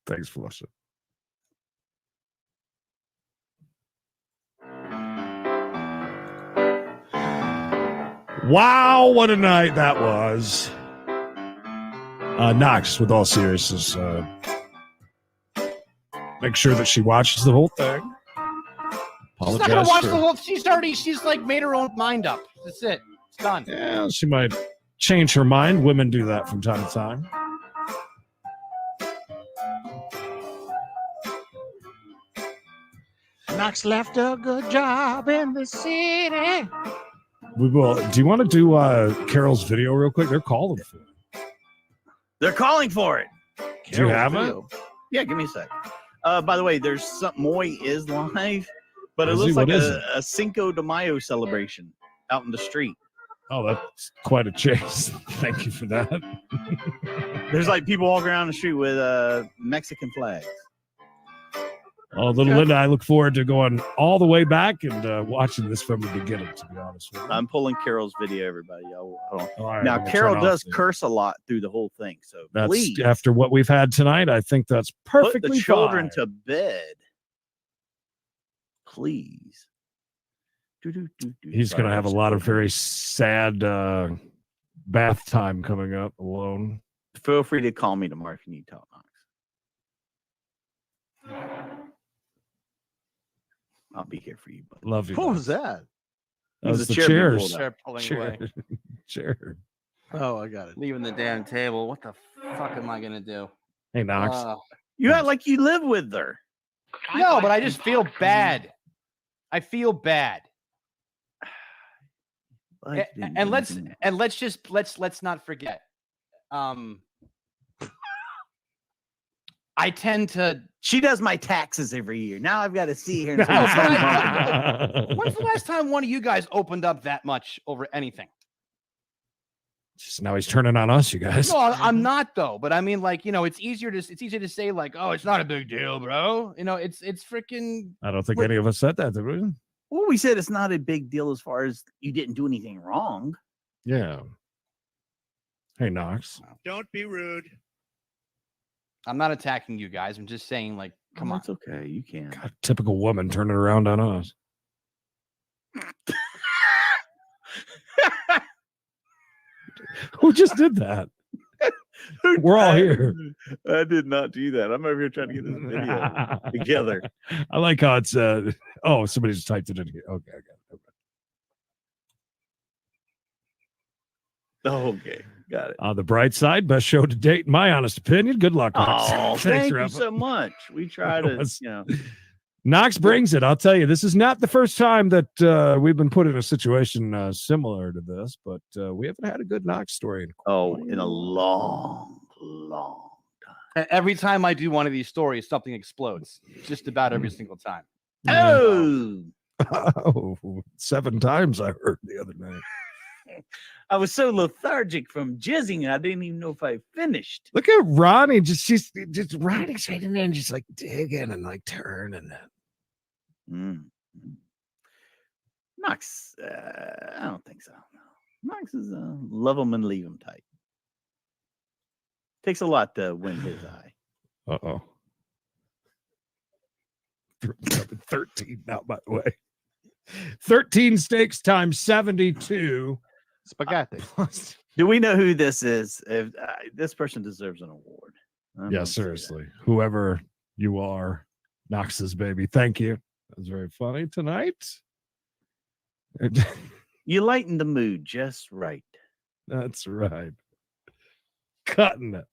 S2: Thanks for listening. Wow, what a night that was. Knox, with all seriousness, make sure that she watches the whole thing.
S12: she's not gonna watch
S2: for-
S12: the whole. She's like made her own mind up. That's it. It's done.
S2: Yeah, she might change her mind. Women do that from time to time.
S3: Knox left a good job in the city.
S2: We will. Do you want to do Carol's video real quick? They're calling for it.
S1: They're calling for it.
S2: Do you have it?
S1: Video. Yeah, give me a sec. By the way, there's some Moy is live, but it
S2: Is he?
S1: looks like
S2: What is it?
S1: a Cinco de Mayo celebration out in the street.
S2: Oh, that's quite a chase. Thank you for that.
S1: There's like people walking around the street with Mexican flags.
S2: Oh, little Linda, I look forward to going all the way back and watching this from the beginning, to be honest with you.
S1: I'm pulling Carol's video, everybody. Hold on.
S2: All right,
S1: Now,
S2: I'm gonna
S1: Carol
S2: turn off
S1: does
S2: the-
S1: curse a lot through the whole thing, so
S2: That's
S1: please
S2: after what we've had tonight. I think that's
S1: put
S2: perfectly
S1: the children
S2: fine.
S1: to bed. Please.
S2: He's going to have a lot of very sad bath time coming up alone.
S1: Feel free to call me tomorrow if you need to talk, Knox. I'll be here for you, buddy.
S2: Love you.
S3: What
S2: guys.
S3: was that?
S2: That was the
S1: chair being
S2: chairs.
S1: pulled out.
S12: Chair pulling away.
S2: Chair.
S3: Oh, I got it.
S12: Leaving the damn table. What the fuck am I gonna do?
S2: Hey, Knox.
S1: You act like you live with her.
S12: No, but I just feel bad. I feel bad. And let's not forget. I tend to.
S1: She does my taxes every year. Now I've got to see her.
S12: When's the last time one of you guys opened up that much over anything?
S2: Just now he's turning on us, you guys.
S12: No, I'm not though. But I mean, like, it's easier to say like, oh, it's not a big deal, bro. It's freaking.
S2: I don't think any of us said that, did we?
S12: Well,
S1: Well, we said it's not a big deal as far as you didn't do anything wrong.
S2: Yeah. Hey, Knox.
S17: Don't be rude.
S12: I'm not attacking you guys. I'm just saying, like, come on.
S1: It's okay. You can.
S2: God, typical woman turning around on us. Who just did that? We're all here.
S1: I did not do that. I'm over here trying to get this video together.
S2: I like how it's somebody just typed it in here. Okay, I got it.
S1: Okay, got it.
S2: On the bright side, best show to date, in my honest opinion. Good luck, Knox.
S1: Oh, thank you so much. We try to,
S2: Knox brings it. I'll tell you, this is not the first time that we've been put in a situation similar to this, but we haven't had a good Knox story in
S1: in a long time.
S12: Every time I do one of these stories, something explodes. Just about every single time.
S1: Oh,
S2: 7 times I heard the other night.
S1: I was so lethargic from jizzing, I didn't even know if I finished.
S2: Look at Ronnie. She's just riding straight in there and just like digging and like turning it.
S1: Knox, I don't think so. No. Knox is a love him and leave him type. Takes a lot to win his eye.
S2: 13 now, by the way. 13 steaks times 72.
S3: Spaghetti.
S1: Do we know who this is? If this person deserves an award.
S2: Yeah, seriously. Whoever you are, Knox's baby. Thank you. That was very funny tonight.
S1: You lightened the mood just right.
S2: That's right. Cutting it.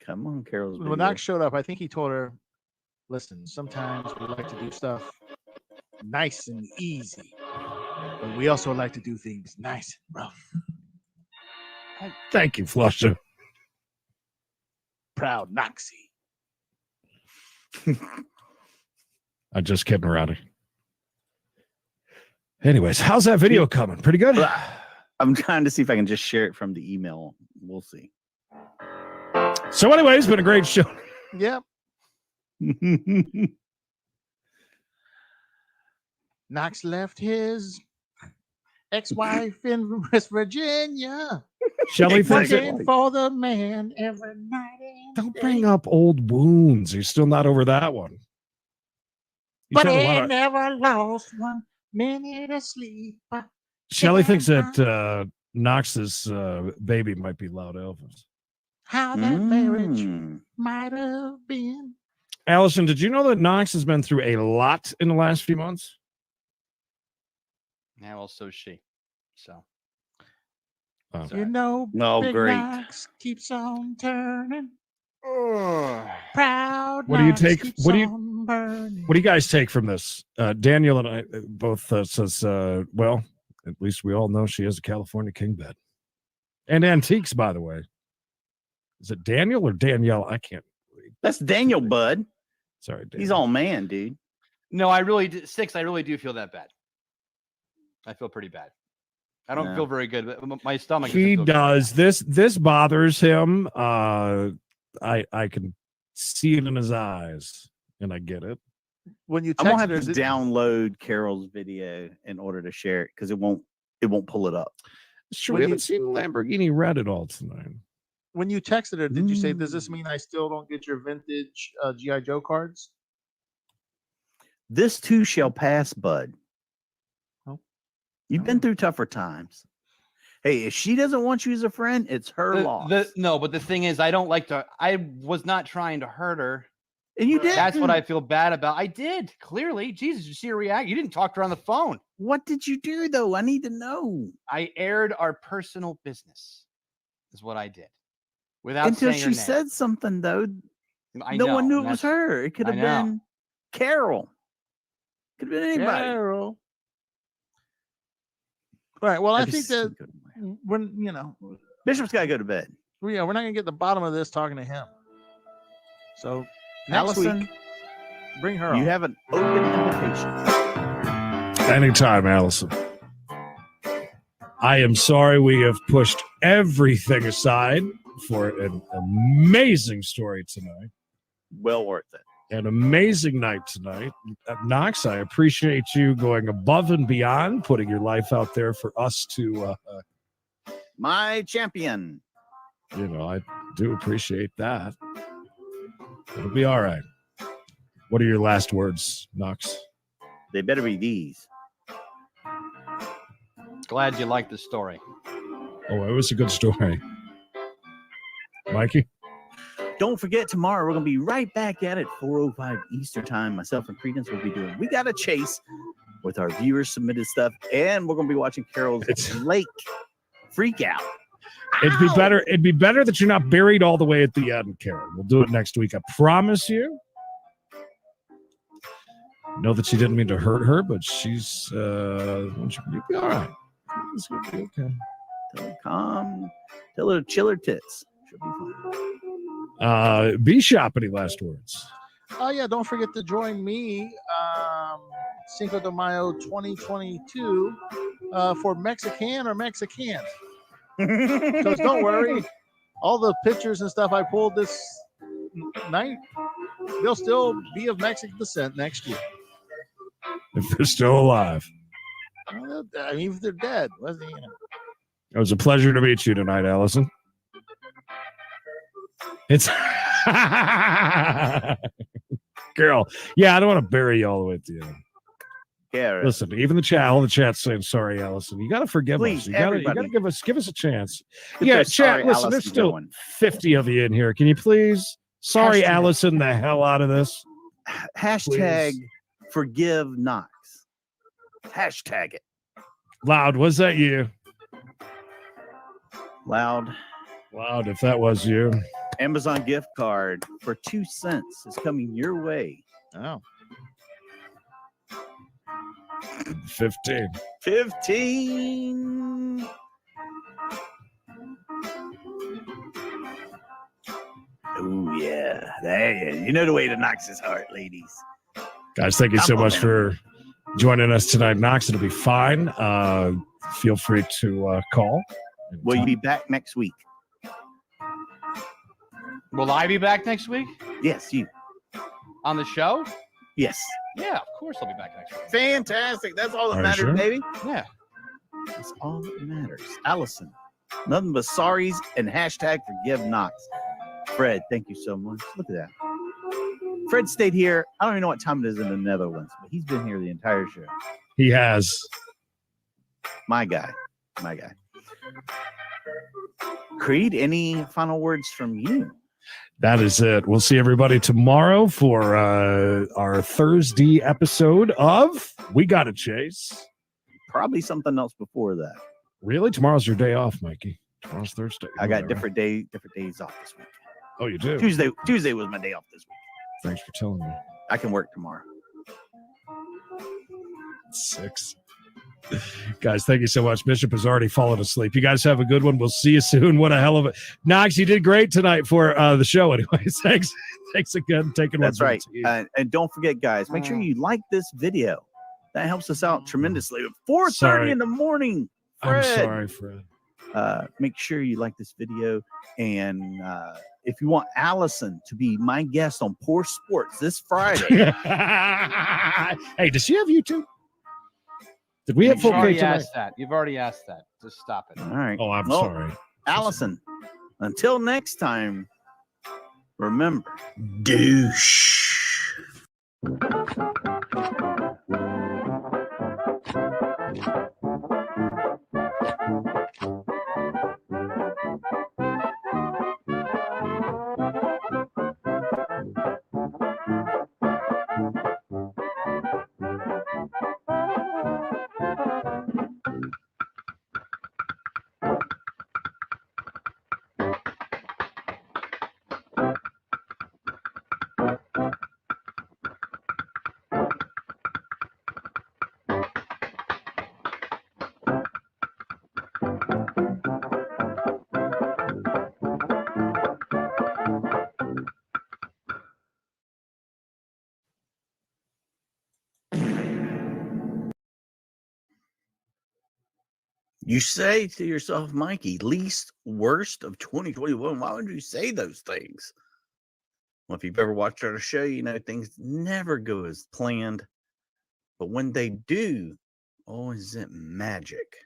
S1: Come on, Carol's.
S3: When Knox showed up, I think he told her, listen, sometimes we like to do stuff nice and easy, but we also like to do things nice and rough.
S2: Thank you, Flusher.
S3: Proud Knoxy.
S2: I'm just kidding around. Anyways, how's that video coming? Pretty good?
S1: I'm trying to see if I can just share it from the email. We'll see.
S2: So anyway, it's been a great show.
S3: Yep. Knox left his ex-wife in West Virginia.
S2: Shelly thinks
S3: working for the man every night.
S2: Don't bring up old wounds. You're still not over that one.
S3: But he never lost 1 minute of sleep.
S2: Shelly thinks that Knox's baby might be Loud Elvis.
S3: How that marriage might have been.
S2: Allison, did you know that Knox has been through a lot in the last few months?
S12: Yeah, well, so is she. So.
S3: You know, Big Knox keeps on turning. Proud.
S2: What do you take? What do you guys take from this? Daniel and I both says, well, at least we all know she is a California king bed. And antiques, by the way. Is it Daniel or Danielle? I can't read.
S1: That's Daniel, bud.
S2: Sorry, Daniel.
S1: He's all man, dude.
S12: No, I really do. 6, I really do feel that bad. I feel pretty bad. I don't feel very good. But my stomach.
S2: He does. This bothers him. I can see it in his eyes, and I get it.
S3: When you
S1: I'm gonna have to download Carol's video in order to share it because it won't pull it up.
S2: Sure, we haven't seen Lamborghini Red at all tonight.
S3: When you texted her, did you say, does this mean I still don't get your vintage G.I. Joe cards?
S1: This too shall pass, bud. You've been through tougher times. Hey, if she doesn't want you as a friend, it's her loss.
S12: No, but the thing is, I don't like to. I was not trying to hurt her.
S1: And you did.
S12: That's what I feel bad about. I did, clearly. Jesus, you see her react. You didn't talk to her on the phone.
S1: What did you do, though? I need to know.
S12: I aired our personal business, is what I did. Without
S1: Until
S12: saying her
S1: she
S12: name.
S1: said something, though.
S12: I
S1: no
S12: know,
S1: one knew it was her. It could have been Carol. Could have been anybody.
S3: Carol. All right. Well, I think that when
S1: Bishop's got to go to bed.
S3: Yeah, we're not gonna get the bottom of this talking to him. So next
S1: Allison,
S3: week, bring her.
S1: You
S3: on.
S1: have an open invitation.
S2: Anytime, Allison. I am sorry we have pushed everything aside for an amazing story tonight.
S1: Well worth it.
S2: an amazing night tonight. Knox, I appreciate you going above and beyond, putting your life out there for us to
S1: my champion.
S2: I do appreciate that. It'll be all right. What are your last words, Knox?
S1: They better be these.
S12: Glad you liked the story.
S2: Oh, it was a good story. Mikey?
S1: Don't forget, tomorrow we're going to be right back at it, 4:05 Eastern time. Myself and Creedence will be doing We Got a Chase with our viewers submitted stuff, and we're going to be watching Carol's Lake Freak Out.
S2: It'd be better that you're not buried all the way at the end, Carol. We'll do it next week. I promise you. Know that she didn't mean to hurt her, but she's you'll be all right. It's gonna be okay.
S1: Tell her calm. Tell her to chill her tits. She'll be fine.
S2: B-Shop, any last words?
S3: Oh, yeah, don't forget to join me Cinco de Mayo 2022 for Mexican or Mexican. Because don't worry, all the pictures and stuff I pulled this night, they'll still be of Mexican descent next year.
S2: If they're still alive.
S3: I mean, if they're dead, wasn't it?
S2: It was a pleasure to meet you tonight, Allison. It's girl. Yeah, I don't want to bury you all the way at the end.
S1: Yeah.
S2: Listen, even all the chat's saying sorry, Allison. You got to forgive us. You got to give us a chance. Yeah, chat. Listen, there's still 50 of you in here. Can you please? Sorry, Allison, the hell out of this.
S1: Hashtag forgive Knox. Hashtag it.
S2: Loud, was that you?
S1: Loud,
S2: if that was you.
S1: Amazon gift card for 2 cents is coming your way.
S3: Oh.
S2: 15.
S1: Oh, yeah. There you know the way to Knox's heart, ladies.
S2: Guys, thank you so much for joining us tonight. Knox, it'll be fine. Feel free to call.
S1: Will you be back next week?
S12: Will I be back next week?
S1: Yes, you.
S12: On the show?
S1: Yes.
S12: Yeah, of course I'll be back next week.
S1: Fantastic. That's all that
S2: Are you
S1: matters,
S2: sure?
S1: baby.
S12: Yeah.
S1: That's all that matters. Allison, nothing but sorries and hashtag forgive Knox. Fred, thank you so much. Look at that. Fred stayed here. I don't even know what time it is in the Netherlands, but he's been here the entire show.
S2: He has.
S1: My guy. Creed, any final words from you?
S2: That is it. We'll see everybody tomorrow for our Thursday episode of We Gotta Chase.
S1: Probably something else before that.
S2: Really? Tomorrow's your day off, Mikey. Tomorrow's Thursday.
S1: I got different days off this week.
S2: Oh, you do?
S1: Tuesday was my day off this week.
S2: Thanks for telling me.
S1: I can work tomorrow.
S2: 6. Guys, thank you so much. Bishop has already fallen asleep. You guys have a good one. We'll see you soon. What a hell of a Knox, you did great tonight for the show. Anyways, thanks again.
S1: That's right. And don't forget, guys, make sure you like this video. That helps us out tremendously. 4:30 in the morning. Fred.
S2: I'm sorry, Fred.
S1: Make sure you like this video. And if you want Allison to be my guest on Poor Sports this Friday.
S2: Hey, does she have YouTube? Did we have 4K tonight?
S12: You've already asked that. Just stop it.
S1: All right.
S2: Oh, I'm sorry.
S1: Allison, until next time, remember, douche. You say to yourself, Mikey, least worst of 2021. Why would you say those things? Well, if you've ever watched our show, you know things never go as planned. But when they do, oh, is it magic?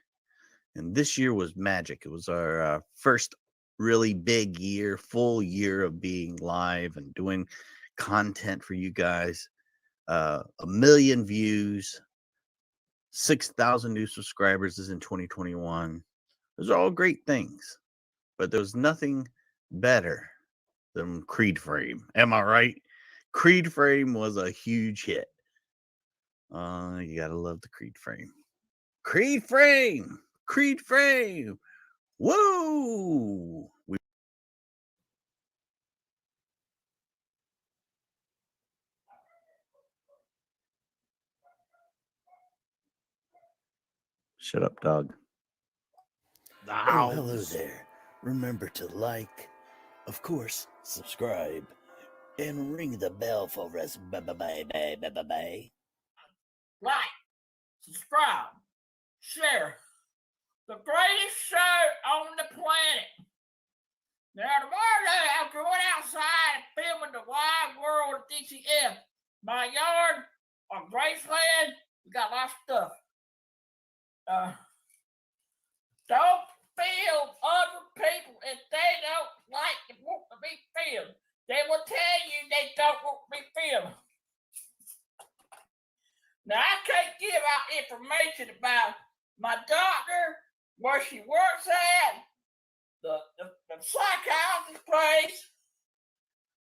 S1: And this year was magic. It was our first really big year, full year of being live and doing content for you guys. 1 million views, 6,000 new subscribers is in 2021. Those are all great things, but there's nothing better than Creed Frame. Am I right? Creed Frame was a huge hit. You gotta love the Creed Frame. Creed Frame! Creed Frame! Whoa! Shut up, dog.
S17: Oh, hello there. Remember to like, of course, subscribe, and ring the bell for us. Bye-bye.
S9: Like, subscribe, share. The greatest show on the planet. Now, tomorrow I'm going outside and filming the wide world of DCF. My yard on Graceland, we got lots of stuff. Don't film other people if they don't like and want to be filmed. They will tell you they don't want to be filmed. Now, I can't give out information about my doctor, where she works at, the psychiatrist place,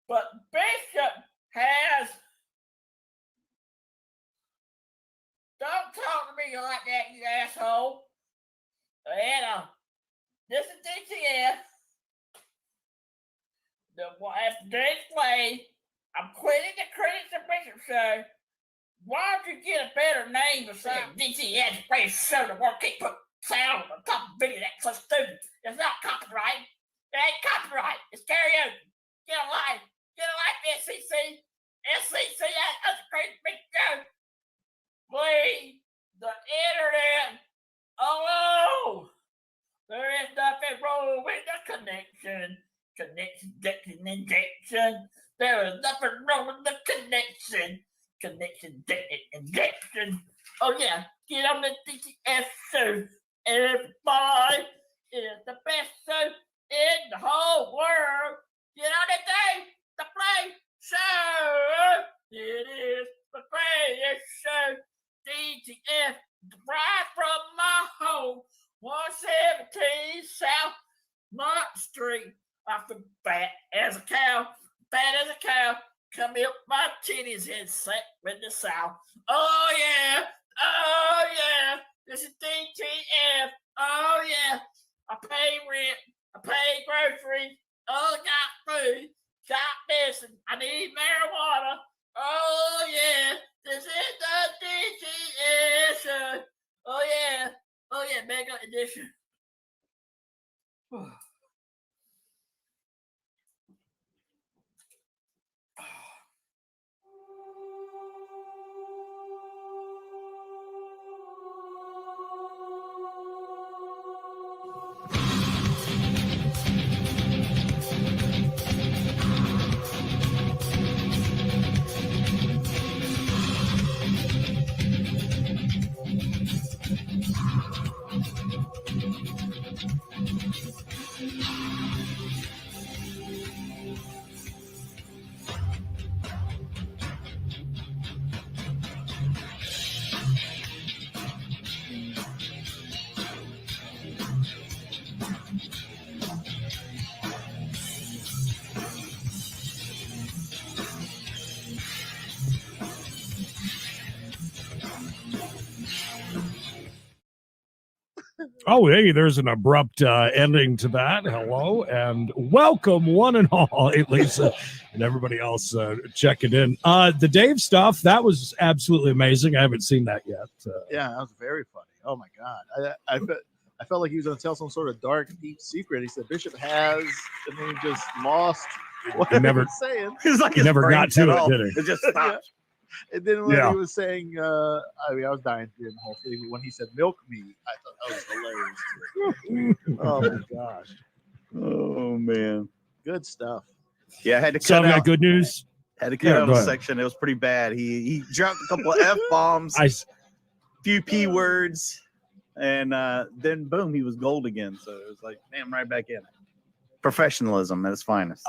S9: but Bishop has. Don't talk to me like that, you asshole. And this is DTF. After this play, I'm quitting the Creedence and Bishop show. Why don't you get a better name besides DTF play show to work? Keep putting sound on top of video that's so stupid. It's not copyright. It ain't copyright. It's karaoke. Get a life. Get a life, SCC. SCC, that's a crazy big show. Please, the internet. Oh, there is nothing wrong with the connection. Injection. There is nothing wrong with the connection. Injection. Oh, yeah. Get on the DTF show. Everybody is the best show in the whole world. Get on the day to play show. It is the greatest show. DTF, right from my home, 117 South Mott Street. I feel fat as a cow, come milk my titties and set with the South. Oh yeah, this is DTF. Oh yeah, I pay rent, I pay groceries, oh, I got food, got this, I need marijuana. Oh yeah, this is the DTF show. Oh yeah, mega edition.
S2: Oh, hey, there's an abrupt ending to that. Hello and welcome, one and all. Hey, Lisa and everybody else checking in. The Dave stuff, that was absolutely amazing. I haven't seen that yet.
S3: Yeah, that was very funny. Oh, my God. I felt like he was going to tell some sort of dark, deep secret. He said Bishop has, and then he just lost what he was saying.
S1: It's like
S2: he never got to it, did he?
S1: It just stopped.
S3: And then when he was saying, I was dying during the whole thing. When he said milk me, I thought that was hilarious too. Oh my gosh.
S1: Oh man.
S3: Good stuff.
S1: Yeah, I had to
S2: So
S1: cut
S2: I've
S1: out.
S2: got good news.
S1: Had to cut
S2: Yeah,
S1: out
S2: go
S1: a
S2: ahead.
S1: section. It was pretty bad. He dropped a couple of F bombs, few P words, and then boom, he was gold again. So it was like, damn, right back in it. Professionalism at its finest.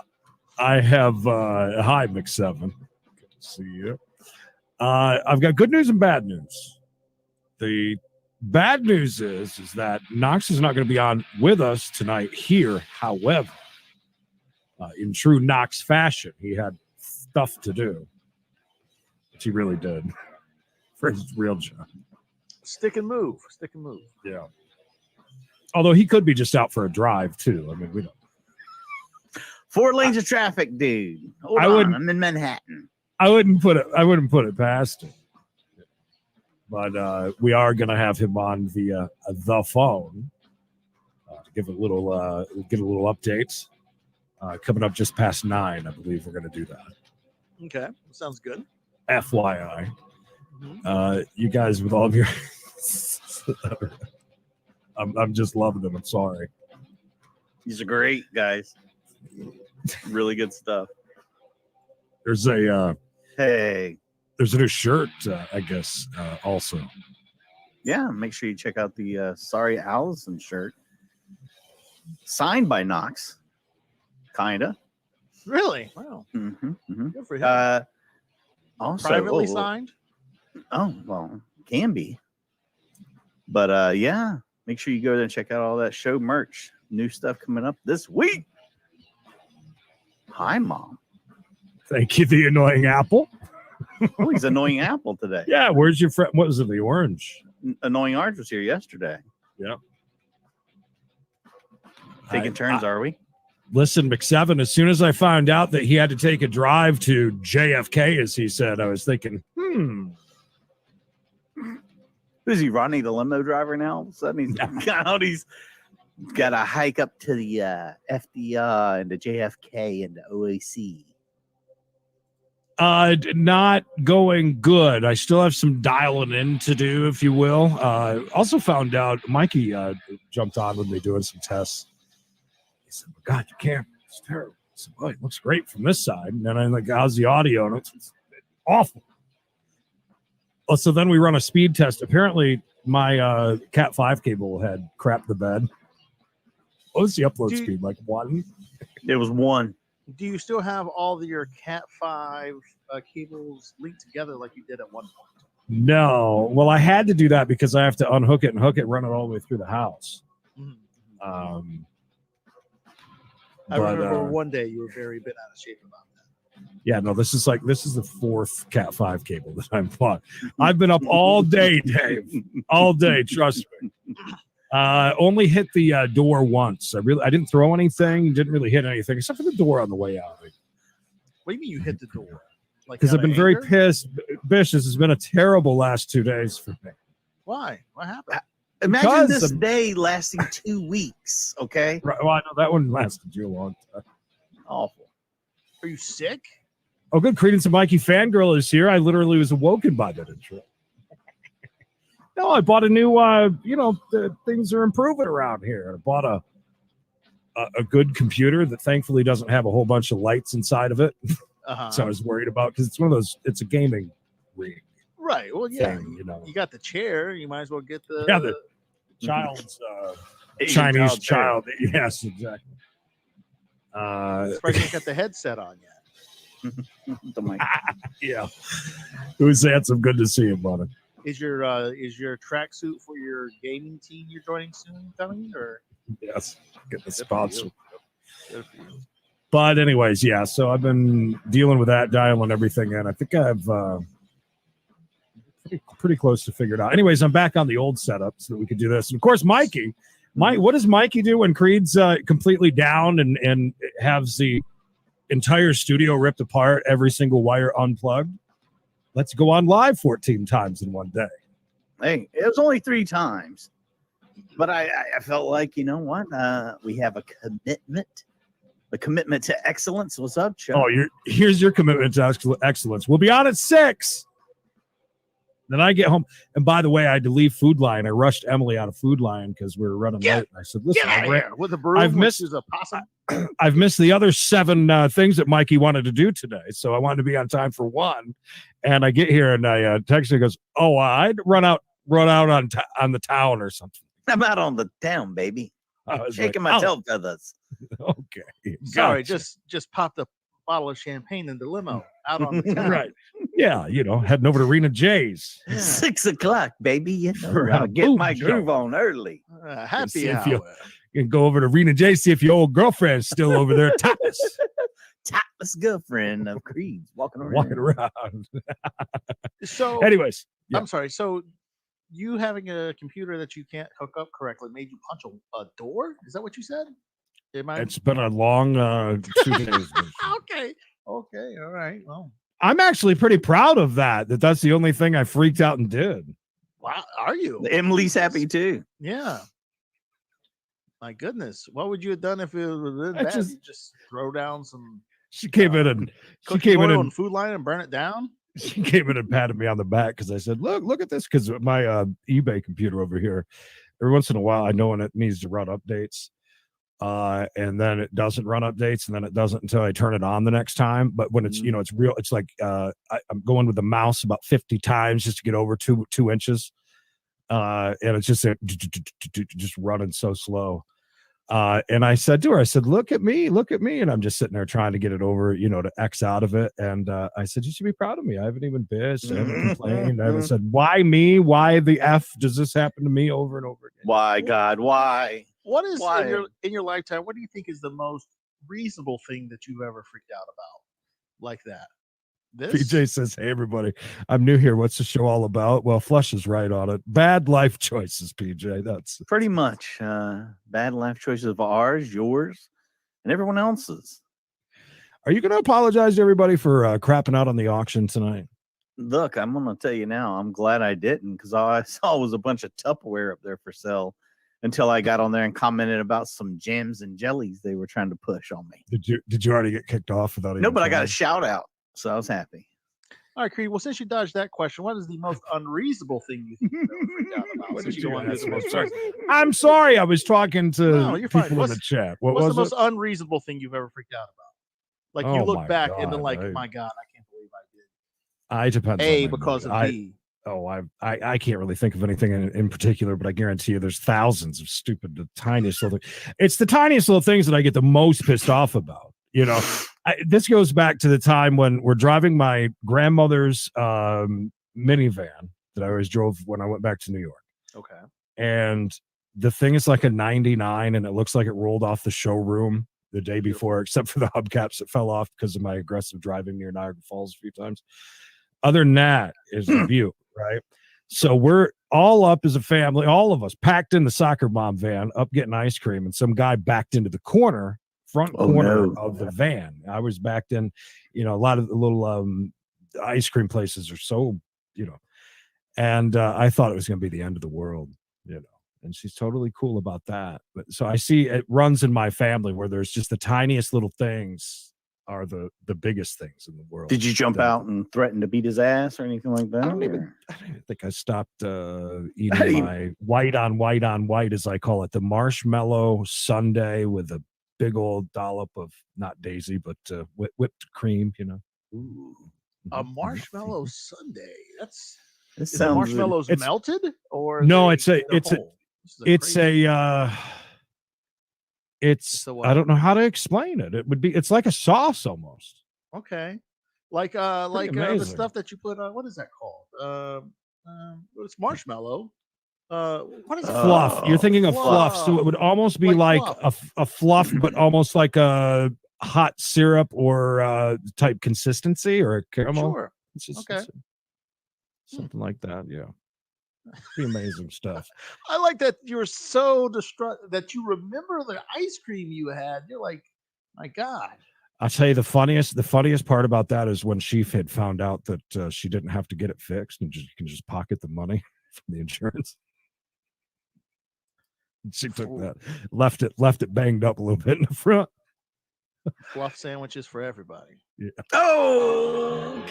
S2: I have hi Mc7. Good to see you. I've got good news and bad news. The bad news is that Knox is not going to be on with us tonight here. However, in true Knox fashion, he had stuff to do, which he really did for his real job.
S3: Stick and move.
S2: Yeah. Although he could be just out for a drive too. I mean, we don't.
S1: 4 lanes of traffic, dude. Hold
S2: I
S1: on,
S2: wouldn't-
S1: I'm in Manhattan.
S2: I wouldn't put it past him. But we are going to have him on via the phone to give a little updates. Coming up just past 9, I believe we're going to do that.
S3: Okay, sounds good.
S2: FYI, you guys with all of your, I'm just loving them. I'm sorry.
S1: These are great, guys. Really good stuff.
S2: There's a
S1: hey.
S2: There's a new shirt, I guess. Also,
S1: Yeah, make sure you check out the Sorry Allison shirt. Signed by Knox. Kinda.
S3: Really? Wow.
S1: Mm-hmm.
S3: Good for him.
S1: Also,
S3: Privately signed?
S1: Oh, well, can be. But yeah, make sure you go there and check out all that show merch. New stuff coming up this week. Hi, Mom.
S2: thank you, the annoying apple.
S1: Oh, he's annoying Apple today.
S2: Yeah, where's your friend? What was it? The orange.
S1: Annoying Orange was here yesterday.
S2: Yeah.
S1: Taking turns, are we?
S2: Listen, Mc7, as soon as I found out that he had to take a drive to JFK, as he said, I was thinking,
S1: Who's he, Rodney, the limo driver now? All of a sudden he's got to hike up to the FDR and the JFK and the OAC.
S2: Not going good. I still have some dialing in to do, if you will. Also found out Mikey jumped on with me doing some tests. He said, God, your camera is terrible. I said, well, it looks great from this side. And then I'm like, how's the audio? And it's awful. Well, so then we run a speed test. Apparently, my Cat 5 cable had crapped the bed. What was the upload speed? Like 1?
S1: It was 1.
S3: Do you still have all of your Cat 5 cables linked together like you did at one point?
S2: No. Well, I had to do that because I have to unhook it and hook it, run it all the way through the house.
S3: I remember one day you were very bit out of shape about that.
S2: Yeah, no, this is the 4th Cat 5 cable that I've bought. I've been up all day, Dave. All day, trust me. Only hit the door once. I didn't throw anything, didn't really hit anything except for the door on the way out.
S3: What do you mean you hit the door? Like
S2: Because
S3: out
S2: I've been
S3: of
S2: very
S3: anger?
S2: pissed. Bish, this has been a terrible last 2 days for me.
S3: Why? What happened?
S1: Imagine
S2: Because
S1: this
S2: of-
S1: day lasting 2 weeks, okay?
S2: Right, well, I know that one lasted you a long time.
S1: Awful.
S3: Are you sick?
S2: Oh, good. Creedence and Mikey Fangirl is here. I literally was awoken by that intro. No, I bought a new, things are improving around here. I bought a good computer that thankfully doesn't have a whole bunch of lights inside of it. So I was worried about, because it's one of those, it's a gaming rig.
S3: Right. Well, yeah.
S2: Thing,
S3: You got the chair. You might as well get the
S2: The child's
S3: Asian
S2: Chinese
S3: child
S2: child. Yes, exactly.
S3: That's why you ain't got the headset on yet.
S1: The mic.
S2: Yeah. Who's handsome? Good to see you, buddy.
S3: Is your tracksuit for your gaming team you're joining soon coming, or?
S2: Yes. Get the
S3: Good for
S2: sponsor.
S3: you. Good for you.
S2: But anyways, yeah. So I've been dealing with that, dialing everything in. I think I've pretty close to figured out. Anyways, I'm back on the old setup so that we could do this. And of course, Mikey. What does Mikey do when Creed's completely down and has the entire studio ripped apart, every single wire unplugged? Let's go on live 14 times in one day.
S1: Hey, it was only 3 times. But I felt like, you know what? We have a commitment to excellence. What's up, Chuck?
S2: Oh, here's your commitment to excellence. We'll be on at 6. Then I get home. And by the way, I had to leave Food Lion. I rushed Emily out of Food Lion because we were running late. And I said, listen,
S3: Get out of here with the broom.
S2: I've missed
S3: Which is a possum.
S2: I've missed the other 7 things that Mikey wanted to do today. So I wanted to be on time for one. And I get here and I text him, goes, "Oh, I'd run out on the town or something."
S1: I'm out on the town, baby.
S2: I was
S1: Shaking
S2: like,
S1: my
S2: "Oh."
S1: tail feathers.
S2: Okay.
S3: Sorry,
S2: Gotcha.
S3: just popped a bottle of champagne in the limo out on the town.
S2: Right. Yeah, heading over to Rena J's.
S1: 6 o'clock, baby. You know,
S2: For
S1: I'll
S2: a
S1: get
S2: boom
S1: my
S2: show.
S1: groove on early.
S3: Happy
S2: If
S3: hour.
S2: you can go over to Rena J, see if your old girlfriend's still over there topless.
S1: Topless girlfriend of Creed's walking around.
S3: So,
S2: anyways,
S3: I'm sorry. So, you having a computer that you can't hook up correctly made you punch a door? Is that what you said? Am I?
S2: It's been a long 2 days.
S3: Okay. All right. Well,
S2: I'm actually pretty proud of that. That's the only thing I freaked out and did.
S3: wow. Are you?
S1: Emily's happy too.
S3: Yeah. My goodness. What would you have done if it was
S2: I
S3: bad?
S2: just-
S3: You just throw down some
S2: She came in and
S3: cooking oil and food line and burn it down?
S2: she came in and patted me on the back because I said, look at this. Because my eBay computer over here, every once in a while, I know when it needs to run updates. And then it doesn't run updates, and then it doesn't until I turn it on the next time. But when it's it's real, it's like I'm going with the mouse about 50 times just to get over two inches. And it's just running so slow. And I said to her, look at me. And I'm just sitting there trying to get it over, to X out of it. And I said, you should be proud of me. I haven't even bitched. I haven't complained. I haven't said, why me? Why the F does this happen to me over and over again?
S1: Why, God? Why?
S3: What is
S1: Why?
S3: in your lifetime? What do you think is the most reasonable thing that you've ever freaked out about, like that? This?
S2: PJ says, "Hey everybody, I'm new here. What's the show all about?" Well, Flush is right on it. Bad life choices, PJ. That's
S1: pretty much bad life choices of ours, yours, and everyone else's.
S2: Are you going to apologize to everybody for crapping out on the auction tonight?
S1: Look, I'm going to tell you now. I'm glad I didn't, because all I saw was a bunch of Tupperware up there for sale. Until I got on there and commented about some jams and jellies they were trying to push on me.
S2: Did you already get kicked off without?
S1: No, but I got a shout out, so I was happy.
S3: All right, Creed. Well, since you dodged that question, what is the most unreasonable thing you think you've ever freaked out about? Since you want to do the most
S2: I'm sorry, I was talking to
S3: you're
S2: people
S3: fine.
S2: in the chat. What
S3: what's
S2: was
S3: the most
S2: it?
S3: unreasonable thing you've ever freaked out about? Like you
S2: Oh
S3: look
S2: my
S3: back and
S2: God,
S3: been like,
S2: I-
S3: "My God, I can't believe I did."
S2: I depends.
S3: A,
S2: on my
S3: because
S2: mood.
S3: of B.
S2: I can't really think of anything in particular, but I guarantee you there's thousands of stupid, the tiniest little things. It's the tiniest little things that I get the most pissed off about. This goes back to the time when we're driving my grandmother's minivan that I always drove when I went back to New York.
S3: Okay.
S2: And the thing is like a 99 and it looks like it rolled off the showroom the day before, except for the hubcaps that fell off because of my aggressive driving near Niagara Falls a few times. Other than that is the view, right? So we're all up as a family, all of us packed in the soccer mom van up getting ice cream, and some guy backed into the front corner of the van. I was backed in, a lot of the little ice cream places are so, and I thought it was going to be the end of the world, and she's totally cool about that. But so I see it runs in my family where there's just the tiniest little things are the biggest things in the world.
S1: Did you jump out and threaten to beat his ass or anything like that?
S2: I don't think I stopped eating my white on white, as I call it, the marshmallow sundae with a big old dollop of not Daisy, but whipped cream,
S1: Ooh.
S3: A marshmallow sundae. Is the
S1: sounds
S3: marshmallows melted or
S2: no?
S3: they-
S2: It's a I don't know how to explain it. It's like a sauce almost.
S3: Okay. Like the
S2: amazing.
S3: stuff that you put on, what is that called? It's marshmallow. What is it?
S2: Fluff. You're thinking of fluff. So it would almost be like a fluff, but almost like a hot syrup or type consistency or a caramel.
S3: Sure.
S2: consistency. Something like that. Yeah. Pretty amazing stuff.
S3: I like that you're so distraught that you remember the ice cream you had. You're like, my God.
S2: I'll tell you the funniest part about that is when Sheaf had found out that she didn't have to get it fixed and you can just pocket the money from the insurance. She took that, left it banged up a little bit in the front.
S3: Fluff sandwiches for everybody.
S2: Yeah.
S1: Oh,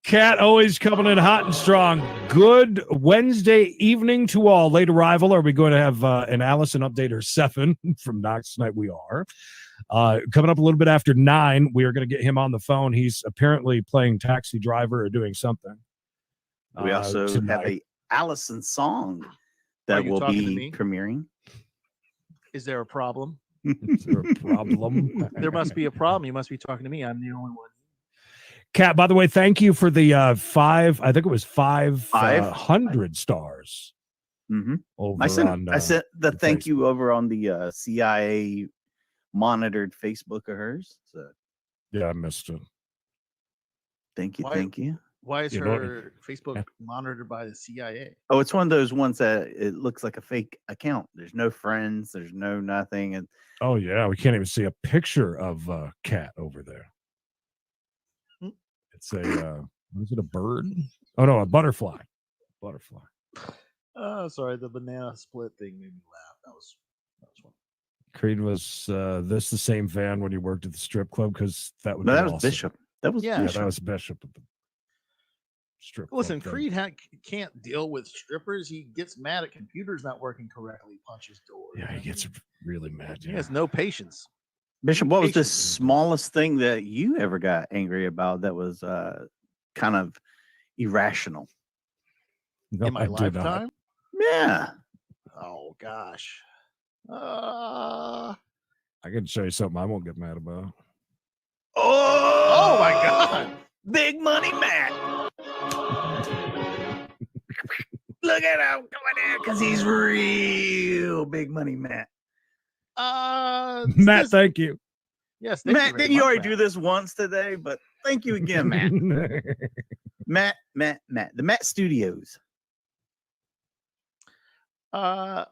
S2: Cat always coming in hot and strong. Good Wednesday evening to all. Late arrival. Are we going to have an Allison update or 7 from Knox tonight? We are. Coming up a little bit after 9, we are going to get him on the phone. He's apparently playing taxi driver or doing something.
S1: We also have a Allison song that will be premiering.
S3: Is there a problem?
S2: Is there a problem?
S3: There must be a problem. You must be talking to me. I'm the only one.
S2: Kat, by the way, thank you for the 5. I think it was 500 stars.
S1: Mm-hmm.
S2: Over
S1: I sent the thank
S2: Facebook.
S1: you over on the CIA monitored Facebook of hers. So
S2: yeah, I missed it.
S1: Thank you.
S3: Why is her Facebook monitored by the CIA?
S1: Oh, it's one of those ones that it looks like a fake account. There's no friends. There's no nothing. And
S2: oh yeah, we can't even see a picture of Cat over there. It's a what is it? A bird? Oh no, a butterfly. Butterfly.
S3: Oh, sorry, the banana split thing made me laugh. That was one.
S2: Creed, was this the same van when you worked at the strip club? Because that would
S1: no,
S2: be
S1: that was
S2: awesome.
S1: Bishop. That was
S3: Yeah,
S2: that was Bishop at the strip club.
S3: Listen,
S2: thing.
S3: Creed can't deal with strippers. He gets mad at computers not working correctly. Punches doors.
S2: Yeah, he gets really mad.
S3: He has no patience.
S1: Bishop, what was the smallest thing that you ever got angry about that was kind of irrational?
S2: No,
S3: In my
S2: I did not.
S3: lifetime?
S1: Yeah.
S3: Oh gosh.
S2: I can show you something I won't get mad about.
S1: Oh
S3: my God.
S1: Big Money Matt. Look at him coming in because he's real Big Money Matt.
S2: Matt, thank you.
S3: Yes,
S1: Matt, didn't you already do this once today? But thank you again, Matt. Matt. The Matt Studios.
S3: I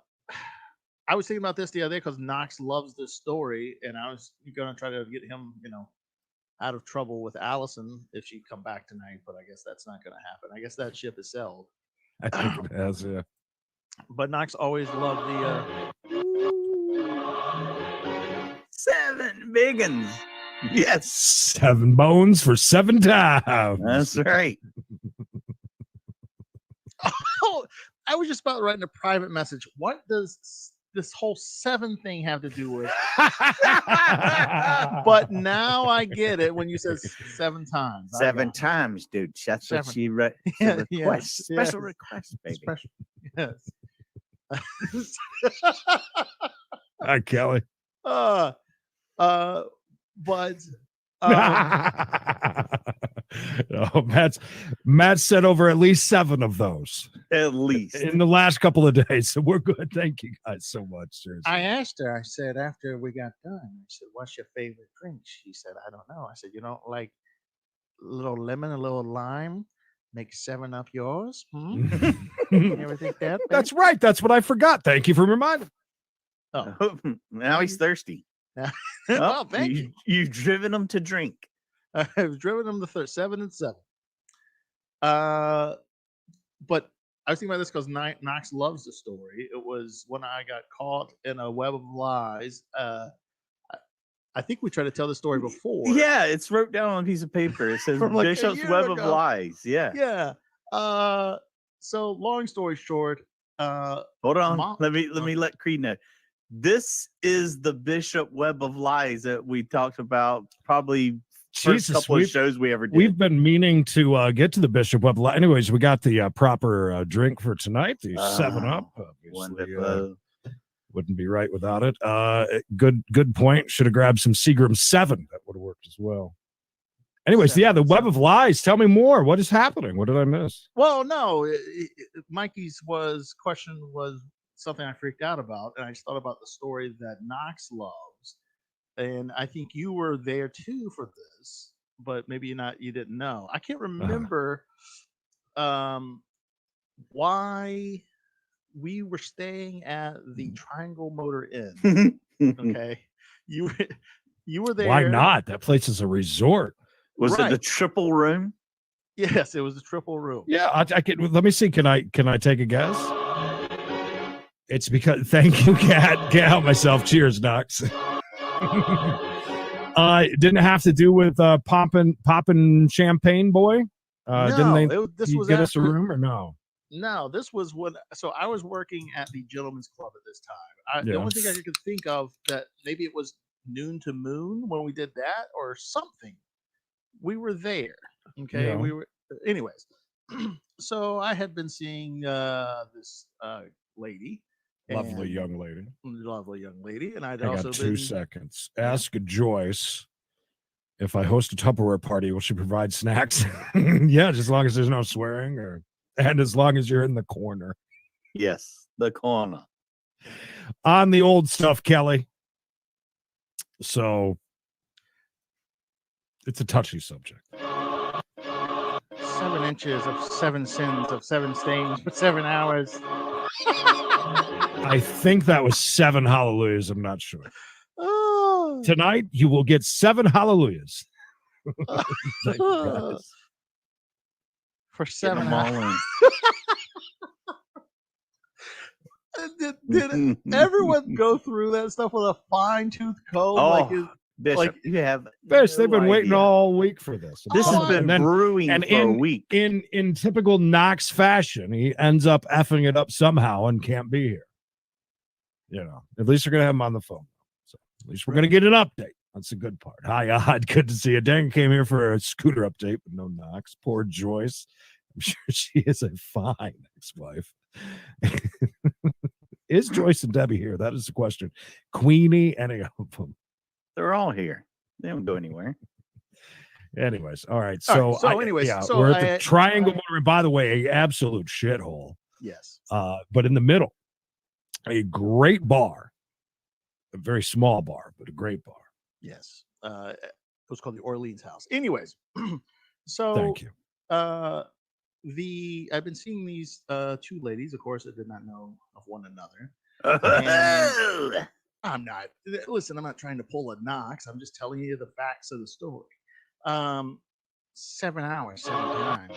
S3: was thinking about this the other day because Knox loves this story, and I was going to try to get him, out of trouble with Allison if she'd come back tonight. But I guess that's not going to happen. I guess that ship is sailed.
S2: I think it has, yeah.
S3: But Knox always loved the
S1: 7 big uns. Yes.
S2: 7 bones for 7 times.
S1: That's right.
S3: Oh, I was just about writing a private message. What does this whole 7 thing have to do with? But now I get it when you said 7 times.
S1: 7 times, dude. That's what she request. Special request, baby.
S3: Special, yes.
S2: Hi, Kelly.
S3: But
S2: oh, Matt said over at least 7 of those.
S1: At least
S2: in the last couple of days. So we're good. Thank you guys so much. Seriously.
S3: I asked her, I said, after we got done, I said, what's your favorite drink? She said, I don't know. I said, you don't like a little lemon, a little lime? Make 7 up yours? You ever think that?
S2: That's right. That's what I forgot. Thank you for reminding.
S3: Oh,
S1: now he's thirsty.
S3: Well, thank you.
S1: You've driven him to drink.
S3: I've driven him to 7 and 7. But I was thinking about this because Knox loves the story. It was when I got caught in a web of lies. I think we tried to tell the story before.
S1: Yeah, it's wrote down on a piece of paper. It says
S3: From like
S1: Bishop's Web of Lies. Yeah.
S3: Yeah. So long story short,
S1: hold on. Let me let Creed know. This is the Bishop Web of Lies that we talked about probably first couple of shows we ever did.
S2: We've been meaning to get to the Bishop Web. Anyways, we got the proper drink for tonight. The 7-Up. Wonderful. Wouldn't be right without it. Good point. Should have grabbed some Seagram 7. That would have worked as well. Anyways, the Web of Lies. Tell me more. What is happening? What did I miss?
S3: Well, no. Mikey's question was something I freaked out about, and I just thought about the story that Knox loves. And I think you were there too for this, but maybe you didn't know. I can't remember why we were staying at the Triangle Motor Inn. Okay. You were there.
S2: Why not? That place is a resort.
S1: Was it the triple room?
S3: Yes, it was the triple room.
S2: Yeah, I can. Let me see. Can I take a guess? It's because thank you, Kat. Can't help myself. Cheers, Knox. It didn't have to do with popping champagne, boy. Didn't
S3: this
S2: you
S3: was
S2: get us a
S3: after-
S2: room or no?
S3: No, this was when. So I was working at the Gentleman's Club at this time. The
S2: Yeah.
S3: only thing I could think of that maybe it was noon to moon when we did that or something. We were there. Okay,
S2: Yeah.
S3: we were. Anyways, so I had been seeing this lady.
S2: Lovely
S3: and-
S2: young lady.
S3: Lovely young lady, and I'd
S2: I
S3: also
S2: got 2
S3: been.
S2: seconds. Ask Joyce if I host a Tupperware party, will she provide snacks? Yeah, just as long as there's no swearing, and as long as you're in the corner.
S1: Yes, the corner.
S2: On the old stuff, Kelly. So it's a touchy subject.
S3: 7 inches of 7 sins of 7 stains for 7 hours.
S2: I think that was 7 hallelujahs. I'm not sure.
S3: Oh.
S2: Tonight, you will get 7 hallelujahs. Thank you, guys.
S3: For 7
S1: them all
S3: hours. Did everyone go through that stuff with a fine-tooth comb?
S1: Oh, Bishop, you have
S2: Fish,
S1: no
S2: they've been waiting
S1: idea.
S2: all week for this.
S1: This has been brewing
S2: and
S1: for a week.
S2: In typical Knox fashion, he ends up effing it up somehow and can't be here. You know, at least we're gonna have him on the phone. So at least we're gonna get an update. That's the good part. Hi, Odd. Good to see you. Dan came here for a scooter update, but no Knox. Poor Joyce. I'm sure she is a fine ex-wife. Is Joyce and Debbie here? That is the question. Queenie, any of them.
S1: They're all here. They don't go anywhere.
S2: Anyways, all right.
S3: All
S2: So,
S3: right, so anyways, so
S2: we're at the
S3: I-
S2: Triangle Motor, and by the way, absolute shithole.
S3: Yes.
S2: But in the middle, a great bar, a very small bar, but a great bar.
S3: Yes. It was called the Orleans House. Anyways, so
S2: Thank you.
S3: I've been seeing these 2 ladies, of course, that did not know of one another.
S1: Oh.
S3: I'm not. Listen, I'm not trying to pull a Knox. I'm just telling you the facts of the story. 7 hours, 7 times.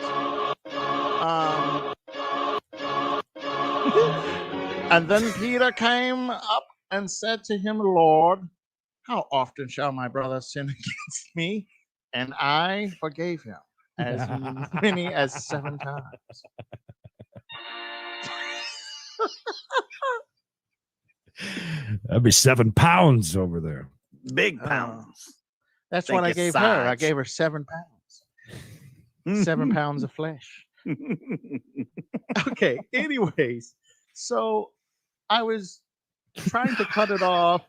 S3: And then Peter came up and said to him, Lord, how often shall my brother sin against me? And I forgave him as many as 7 times.
S2: That'd be 7 pounds over there.
S1: Big pounds.
S3: That's
S1: Think
S3: what I
S1: your
S3: gave her. I
S1: size.
S3: gave her 7 pounds. 7 pounds of flesh. Okay. Anyways, so I was trying to cut it off.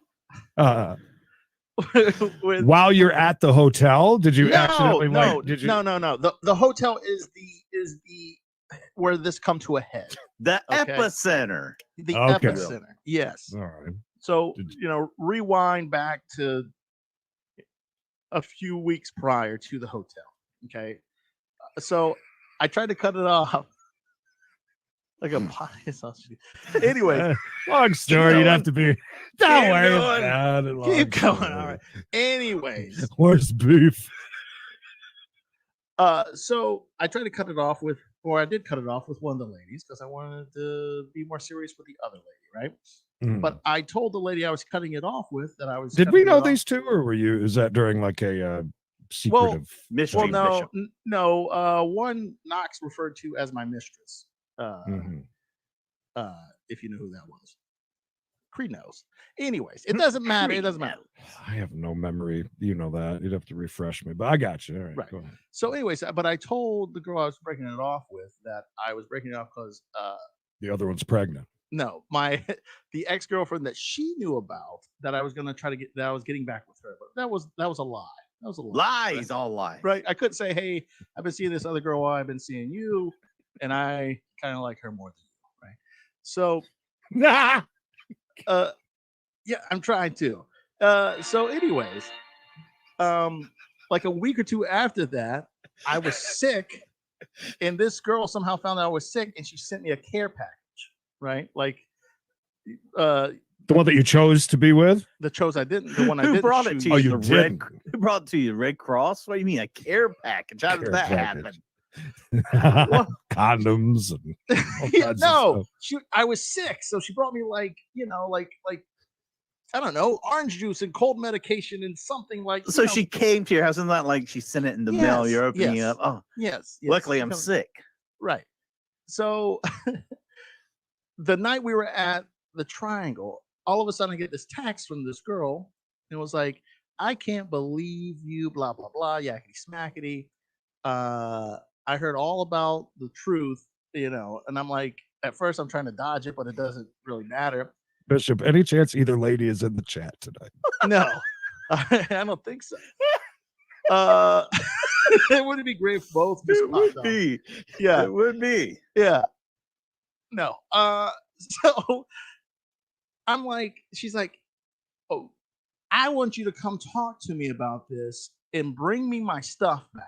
S3: With,
S2: While you're at the hotel, did you accidentally
S3: no,
S2: did you?
S3: no. The hotel is the where this come to a head.
S1: The
S3: Okay.
S1: epicenter.
S3: The
S2: Okay.
S3: epicenter. Yes.
S2: All right.
S3: So, rewind back to a few weeks prior to the hotel. Okay. So I tried to cut it off like a pie sausage. Anyway,
S2: Long story. You'd have to be. Don't
S3: Keep
S2: worry
S3: going.
S2: about it. Long
S3: keep going.
S2: story.
S3: All right. Anyways,
S2: Where's beef?
S3: so I tried to cut it off with, or I did cut it off with one of the ladies because I wanted to be more serious with the other lady, right?
S2: Mm.
S3: But I told the lady I was cutting it off with that I was.
S2: Did we
S3: cutting it
S2: know
S3: off-
S2: these two, or were you? Is that during like a secretive
S1: mystery?
S3: Well, no. One Knox referred to as my mistress.
S2: Mhm.
S3: If you know who that was, Creed knows. Anyways, it doesn't matter. It doesn't matter.
S2: I have no memory. You know that. You'd have to refresh me, but I got you. All right.
S3: Right.
S2: Go ahead.
S3: So, anyways, but I told the girl I was breaking it off with that I was breaking it off because
S2: The other one's pregnant.
S3: no, the ex-girlfriend that she knew about that I was gonna try to get that I was getting back with her, but that was a lie. That was a lie.
S1: Lies, all lies.
S3: Right? I couldn't say, hey, I've been seeing this other girl while I've been seeing you, and I kind of like her more than you, right? So, yeah, I'm trying to. So, anyways, like a week or two after that, I was sick, and this girl somehow found out I was sick, and she sent me a care package, right? Like,
S2: The one that you chose to be with?
S3: the one I
S1: Who
S3: didn't
S1: brought it
S3: choose.
S1: to you?
S2: Oh, you
S1: the
S2: didn't.
S1: Who brought it to you? The Red Cross? What do you mean? A care package? How did
S2: Care
S1: that
S2: package.
S1: happen?
S2: Condoms and all
S3: Yeah,
S2: kinds of
S3: no,
S2: stuff.
S3: I was sick, so she brought me like I don't know, orange juice and cold medication and something like.
S1: So she came to your house, and not like she sent it in the mail. You're opening up. Oh,
S3: yes.
S1: Luckily, I'm sick.
S3: Right. So the night we were at the Triangle, all of a sudden I get this text from this girl, and it was like, "I can't believe you, blah blah blah, yakety smackety. I heard all about the truth, and I'm like, at first I'm trying to dodge it, but it doesn't really matter.
S2: Bishop, any chance either lady is in the chat tonight?
S3: No, I don't think so. It would be great if both just popped up. Yeah,
S1: it would be.
S3: Yeah. No. So I'm like, she's like, "Oh, I want you to come talk to me about this and bring me my stuff back."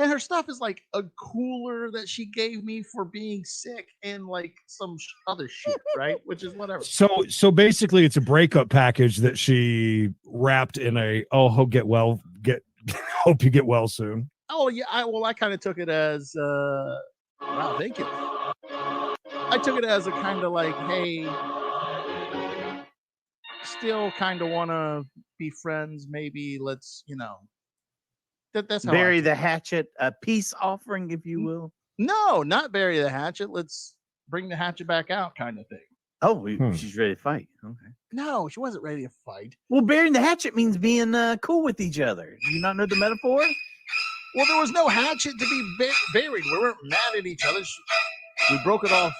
S3: And her stuff is like a cooler that she gave me for being sick and like some other shit, right? Which is whatever.
S2: So basically, it's a breakup package that she wrapped in a hope you get well soon.
S3: Oh yeah, I kind of took it as wow, thank you. I took it as a kind of like, hey, still kind of want to be friends. Maybe let's, that's how
S1: bury the hatchet, a peace offering, if you will.
S3: No, not bury the hatchet. Let's bring the hatchet back out, kind of thing.
S1: Oh, she's ready to fight. Okay.
S3: No, she wasn't ready to fight.
S1: Well, burying the hatchet means being cool with each other. Do you not know the metaphor?
S3: Well, there was no hatchet to be buried. We weren't mad at each other. We broke it off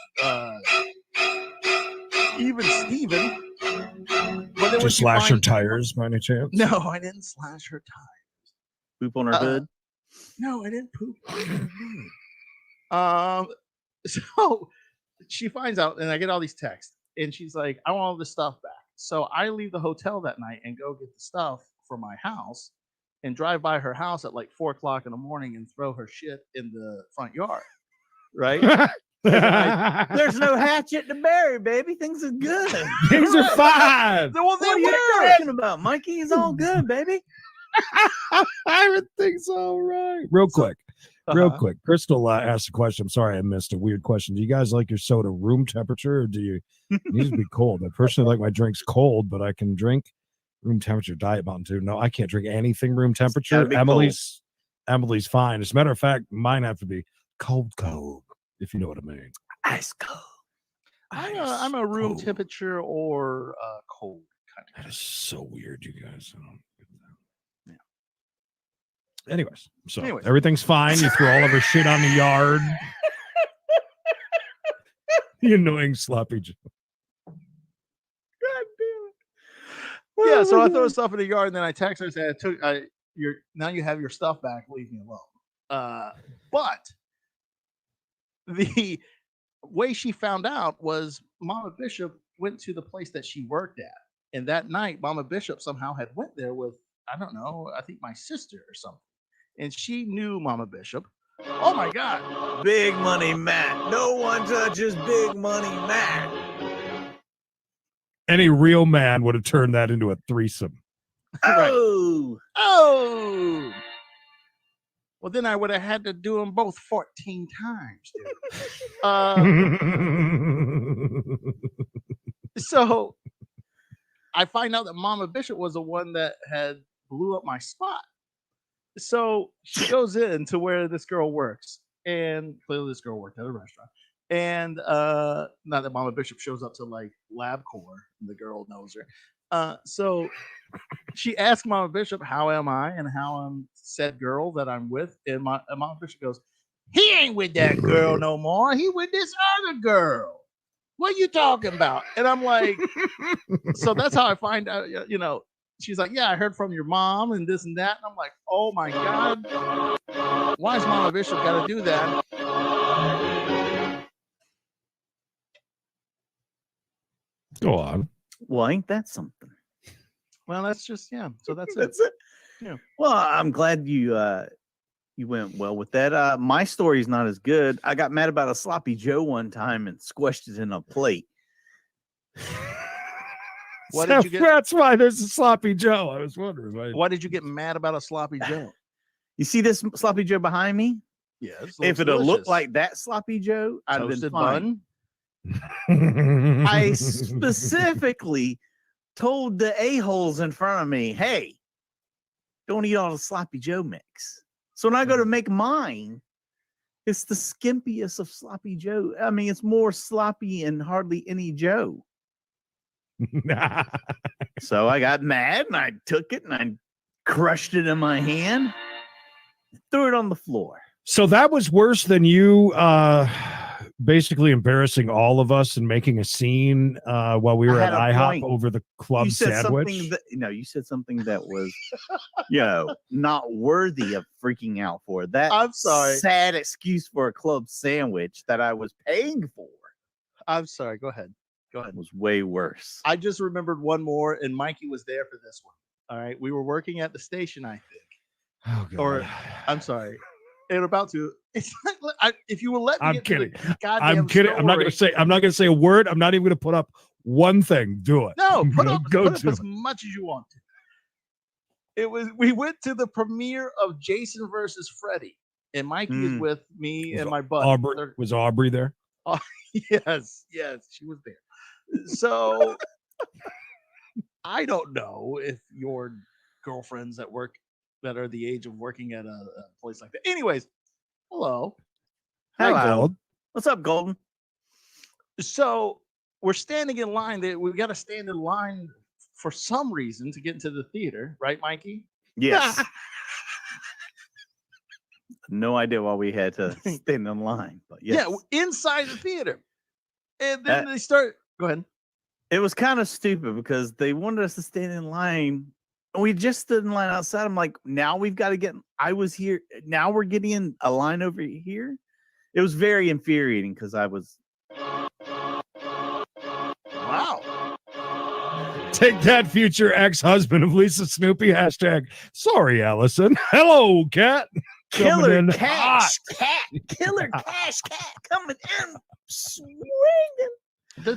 S3: even Steven. But
S2: Did you slash her tires by any chance?
S3: No, I didn't slash her tires.
S1: Poop on her hood?
S3: No, I didn't poop on her hood. So she finds out, and I get all these texts, and she's like, "I want all this stuff back." So I leave the hotel that night and go get the stuff for my house and drive by her house at like 4:00 in the morning and throw her shit in the front yard. Right?
S1: There's no hatchet to bury, baby. Things are good.
S2: Things are fine.
S3: Well,
S1: what are you talking about, Mikey? It's all good, baby.
S2: Everything's all right. Real quick. Crystal asked a question. I'm sorry I missed a weird question. Do you guys like your soda room temperature, or do you need to be cold? I personally like my drinks cold, but I can drink room temperature Diet Mountain Dew. No, I can't drink anything room temperature. Emily's fine. As a matter of fact, mine have to be cold, if you know what I mean.
S1: Ice cold.
S3: I'm a room temperature or cold kind of.
S2: That is so weird, you guys. I don't get that. Anyways, everything's fine. You threw all of her shit on the yard. You annoying sloppy Joe.
S3: God damn it. Yeah, so I throw stuff in the yard, and then I text her and say, now you have your stuff back. Leave me alone. But the way she found out was Mama Bishop went to the place that she worked at, and that night Mama Bishop somehow had went there with, I don't know, I think my sister or something, and she knew Mama Bishop. Oh my God,
S1: Big Money Matt. No one touches Big Money Matt.
S2: Any real man would have turned that into a threesome.
S1: Oh,
S3: oh. Well, then I would have had to do them both 14 times, dude. So I find out that Mama Bishop was the one that had blew up my spot. So she goes in to where this girl works, and clearly this girl worked at a restaurant. And not that Mama Bishop shows up to like LabCorp, and the girl knows her. So she asked Mama Bishop, "How am I, and how am said girl that I'm with?" And Mama Bishop goes, "He ain't with that girl no more. He with this other girl. What you talking about?" And I'm like, so that's how I find out. She's like, "Yeah, I heard from your mom and this and that." And I'm like, "Oh my God, why is Mama Bishop got to do that?"
S2: Go on.
S1: Well, ain't that something?
S3: Well, that's just So that's it.
S1: That's it.
S3: Yeah.
S1: Well, I'm glad you went well with that. My story's not as good. I got mad about a sloppy Joe one time and squished it in a plate.
S3: What did you get?
S2: That's why there's a sloppy Joe. I was wondering.
S3: Why did you get mad about a sloppy Joe?
S1: You see this sloppy Joe behind me?
S3: Yes.
S1: If it had looked like that sloppy Joe, I'd have been fine.
S3: Bun?
S1: I specifically told the a-holes in front of me, hey, don't eat all the sloppy Joe mix. So when I go to make mine, it's the skimpiest of sloppy Joe. I mean, it's more sloppy and hardly any Joe. So I got mad and I took it and I crushed it in my hand, threw it on the floor.
S2: So that was worse than you basically embarrassing all of us and making a scene while we were at IHOP over the club
S1: you said
S2: sandwich.
S1: You said something that was, not worthy of freaking out for. That
S3: I'm sorry.
S1: Sad excuse for a club sandwich that I was paying for.
S3: I'm sorry. Go ahead.
S1: Was way worse.
S3: I just remembered one more, and Mikey was there for this one. All right. We were working at the station, I think.
S2: Oh, God.
S3: Or, I'm sorry. And about to. It's like, if you will let me.
S2: I'm kidding.
S3: I'm
S2: kidding. I'm not going to say a word. I'm not even going to put up one thing. Do it.
S3: No, put
S2: Go
S3: up
S2: to
S3: as
S2: it.
S3: much as you want to. We went to the premiere of Jason versus Freddy, and Mikey is with me and my buddy.
S2: Was Aubrey there?
S3: Yes, she was there. So I don't know if your girlfriends at work that are the age of working at a place like that. Anyways, hello.
S2: Hi, Gold.
S1: What's up, Golden?
S3: So we're standing in line. We got to stand in line for some reason to get into the theater, right, Mikey?
S1: Yes. No idea why we had to stand in line, but yes.
S3: Yeah, inside the theater. And then they start. Go ahead.
S1: It was kind of stupid because they wanted us to stand in line. And we just stood in line outside. I'm like, now we've got to get. I was here. Now we're getting in a line over here. It was very infuriating because I was.
S3: Wow.
S2: Take that, future ex-husband of Lisa Snoopy. # sorry, Allison. Hello, cat.
S1: Killer Cash Cat. Killer Cash Cat coming in swinging.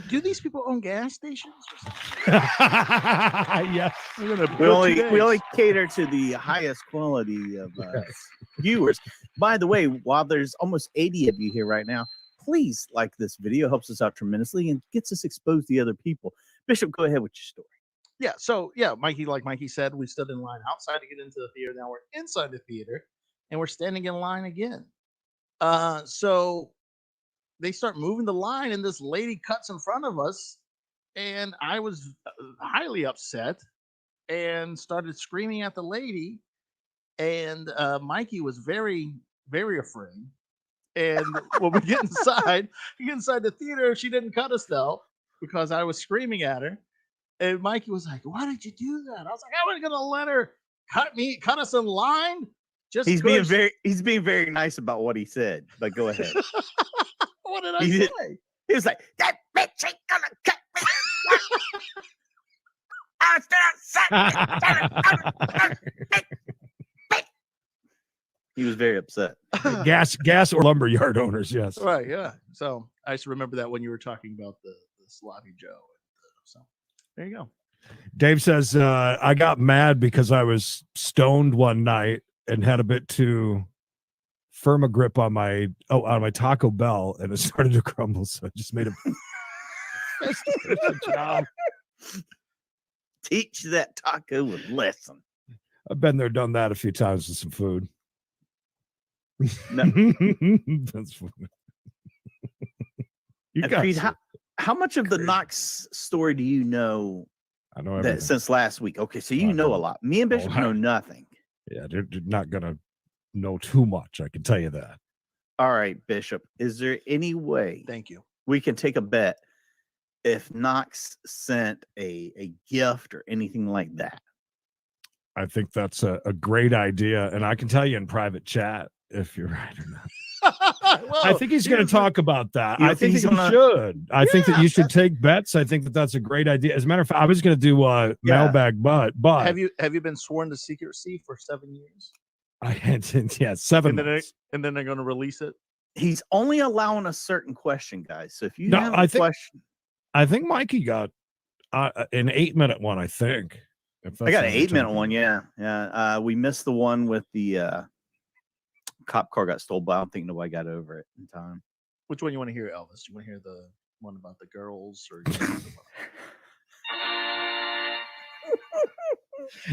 S3: Do these people own gas stations?
S2: Yes.
S1: We only cater to the highest quality of viewers. By the way, while there's almost 80 of you here right now, please like this video. Helps us out tremendously and gets us exposed to other people. Bishop, go ahead with your story.
S3: Yeah. So yeah, Mikey, like Mikey said, we stood in line outside to get into the theater. Now we're inside the theater and we're standing in line again. So they start moving the line and this lady cuts in front of us, and I was highly upset and started screaming at the lady, and Mikey was very, very afraid. And when we get inside the theater, she didn't cut us though, because I was screaming at her. And Mikey was like, "Why did you do that?" I was like, "I wasn't gonna let her cut us in line."
S1: He's being very nice about what he said, but go ahead.
S3: What did I say?
S1: He was like, "That bitch ain't gonna cut me." He was very upset.
S2: Gas or lumberyard owners, yes.
S3: Right, yeah. So I just remember that when you were talking about the sloppy Joe. So there you go.
S2: Dave says, I got mad because I was stoned one night and had a bit too firm a grip on my Taco Bell, and it started to crumble. So I just made a job.
S1: Teach that taco a lesson.
S2: I've been there, done that a few times with some food.
S1: No.
S2: That's funny.
S1: Creed, how much of the Knox story do you know?
S2: I know everything.
S1: Since last week. Okay, so you know a lot. Me and Bishop know nothing.
S2: Yeah, they're not gonna know too much. I can tell you that.
S1: All right, Bishop. Is there any way?
S3: Thank you.
S1: We can take a bet if Knox sent a gift or anything like that.
S2: I think that's a great idea, and I can tell you in private chat if you're right or not.
S3: Well,
S2: I think he's going to talk about that. I think he should. I think that you should
S3: that's
S2: take bets. I think that that's a great idea. As a matter of fact, I was going to do mailbag, but
S3: have you been sworn to secrecy for 7 years?
S2: I had 7 months.
S3: And then they're going to release it.
S1: He's only allowing a certain question, guys. So if you have a question,
S2: I think Mikey got an 8-minute one. I think.
S1: I got an 8-minute one. Yeah. We missed the one with the cop car got stolen, but I don't think nobody got over it in time.
S3: Which one you want to hear, Elvis? You want to hear the one about the girls, or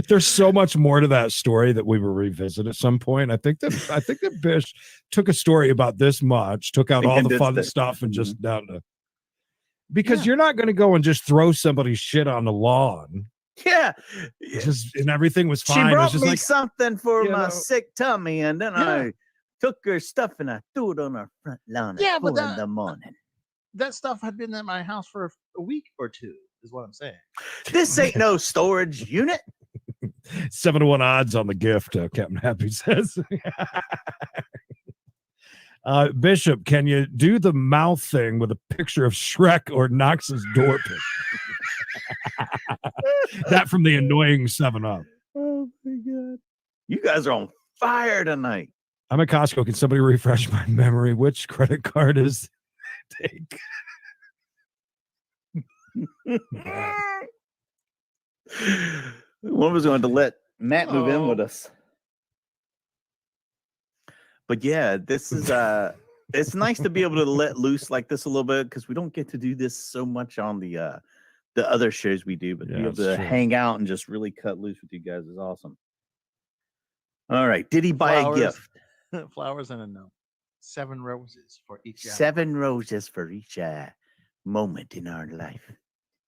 S2: There's so much more to that story that we will revisit at some point. I think that Bish took a story about this much, took out all the fun stuff, and just down to, because you're not going to go and just throw somebody's shit on the lawn.
S1: Yeah,
S2: and everything was fine.
S1: She brought
S2: it was just
S1: me
S2: like,
S1: something for my sick tummy, and then I took her stuff and I threw it on our front lawn at 4 in the morning.
S3: That stuff had been at my house for a week or two, is what I'm saying.
S1: This ain't no storage unit.
S2: 7-1 odds on the gift, Captain Happy says. Bishop, can you do the mouth thing with a picture of Shrek or Knox's door picture? That from the annoying 7-Up.
S1: Oh my God. You guys are on fire tonight.
S2: I'm at Costco. Can somebody refresh my memory? Which credit card is take?
S1: One was going to let Matt move in with us. But yeah, this is it's nice to be able to let loose like this a little bit, because we don't get to do this so much on the other shows we do, but to be able to hang out and just really cut loose with you guys is awesome. All right. Did he buy a gift?
S3: Flowers and a note. 7 roses for each.
S1: 7 roses for each moment in our life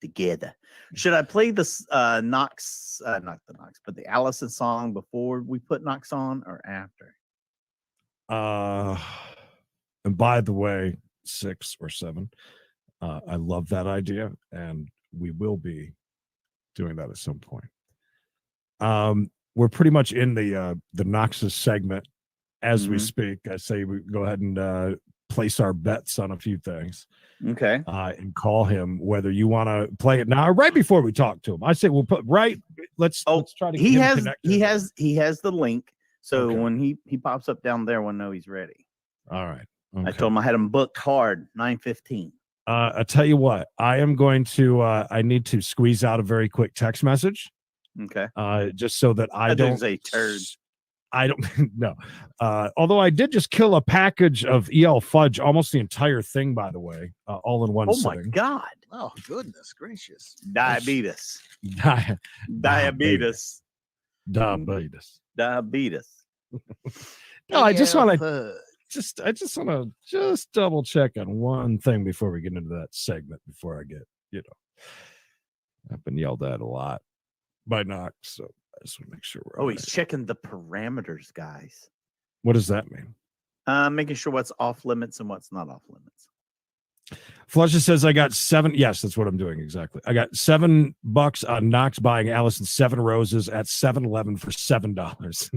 S1: together. Should I play this Knox, not the Knox, but the Allison song before we put Knox on, or after?
S2: And by the way, 6 or 7. I love that idea, and we will be doing that at some point. We're pretty much in the Knox's segment as we speak. I say we go ahead and place our bets on a few things.
S1: Okay.
S2: And call him, whether you want to play it now or right before we talk to him. I say we'll put let's try to get him connected.
S1: He has the link. So when he pops up down there, we'll know he's ready.
S2: All right.
S1: Okay. I told him I had him booked hard, 9:15.
S2: I tell you what, I am going to I need to squeeze out a very quick text message.
S1: Okay.
S2: Just so that I don't
S1: say turd.
S2: I don't know. Although I did just kill a package of EL fudge, almost the entire thing, by the way, all in one sitting.
S1: Oh my God.
S3: Oh, goodness gracious.
S1: Diabetes.
S2: Diabetes. No, I just want to just double check on one thing before we get into that segment, before I get, I've been yelled at a lot by Knox, so I just want to make sure we're
S1: he's checking the parameters, guys.
S2: What does that mean?
S1: Making sure what's off limits and what's not off limits.
S2: Flusha says I got 7. Yes, that's what I'm doing exactly. I got $7 on Knox buying Allison 7 roses at 7-Eleven for $7.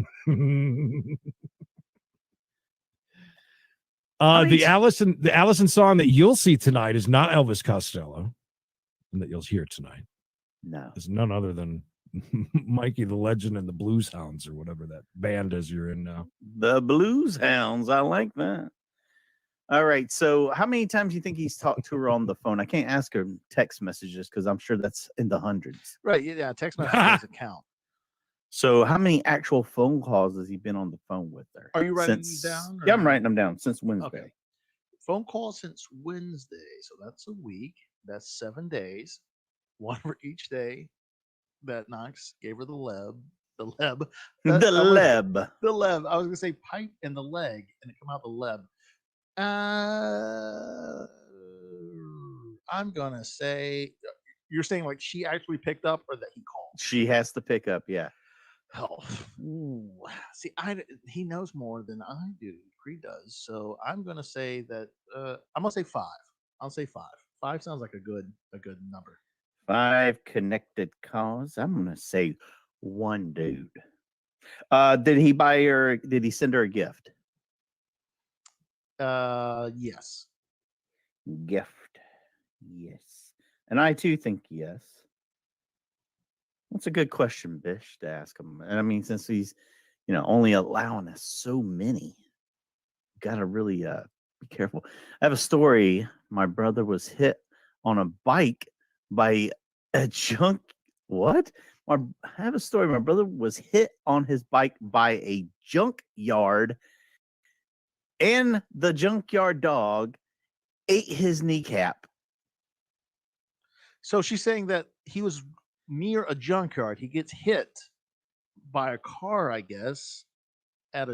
S2: The Allison song that you'll see tonight is not Elvis Costello, and that you'll hear tonight.
S1: No,
S2: it's none other than Mikey the Legend and the Blues Hounds, or whatever that band is you're in now.
S1: The Blues Hounds. I like that. All right. So how many times do you think he's talked to her on the phone? I can't ask her text messages because I'm sure that's in the hundreds.
S3: Right. Yeah. Text messages doesn't count.
S1: So how many actual phone calls has he been on the phone with her?
S3: Are you writing these down?
S1: Yeah, I'm writing them down since Wednesday.
S3: Okay. Phone calls since Wednesday. So that's a week. That's 7 days. 1 for each day that Knox gave her the leb. The leb.
S1: The leb.
S3: The leb. I was going to say pipe and the leg, and it come out the leb. I'm going to say, you're saying like she actually picked up, or that he called?
S1: She has to pick up, yeah.
S3: Oh, see, he knows more than I do. Creed does. So I'm going to say that I'm going to say 5. I'll say 5. 5 sounds like a good number.
S1: 5 connected calls. I'm going to say 1 dude. Did he send her a gift?
S3: Yes.
S1: Gift. Yes. And I too think yes. That's a good question, Bish, to ask him. And I mean, since he's, only allowing us so many, got to really be careful. I have a story. My brother was hit on a bike by a junk. What? I have a story. My brother was hit on his bike by a junkyard, and the junkyard dog ate his kneecap.
S3: So she's saying that he was near a junkyard. He gets hit by a car, I guess, at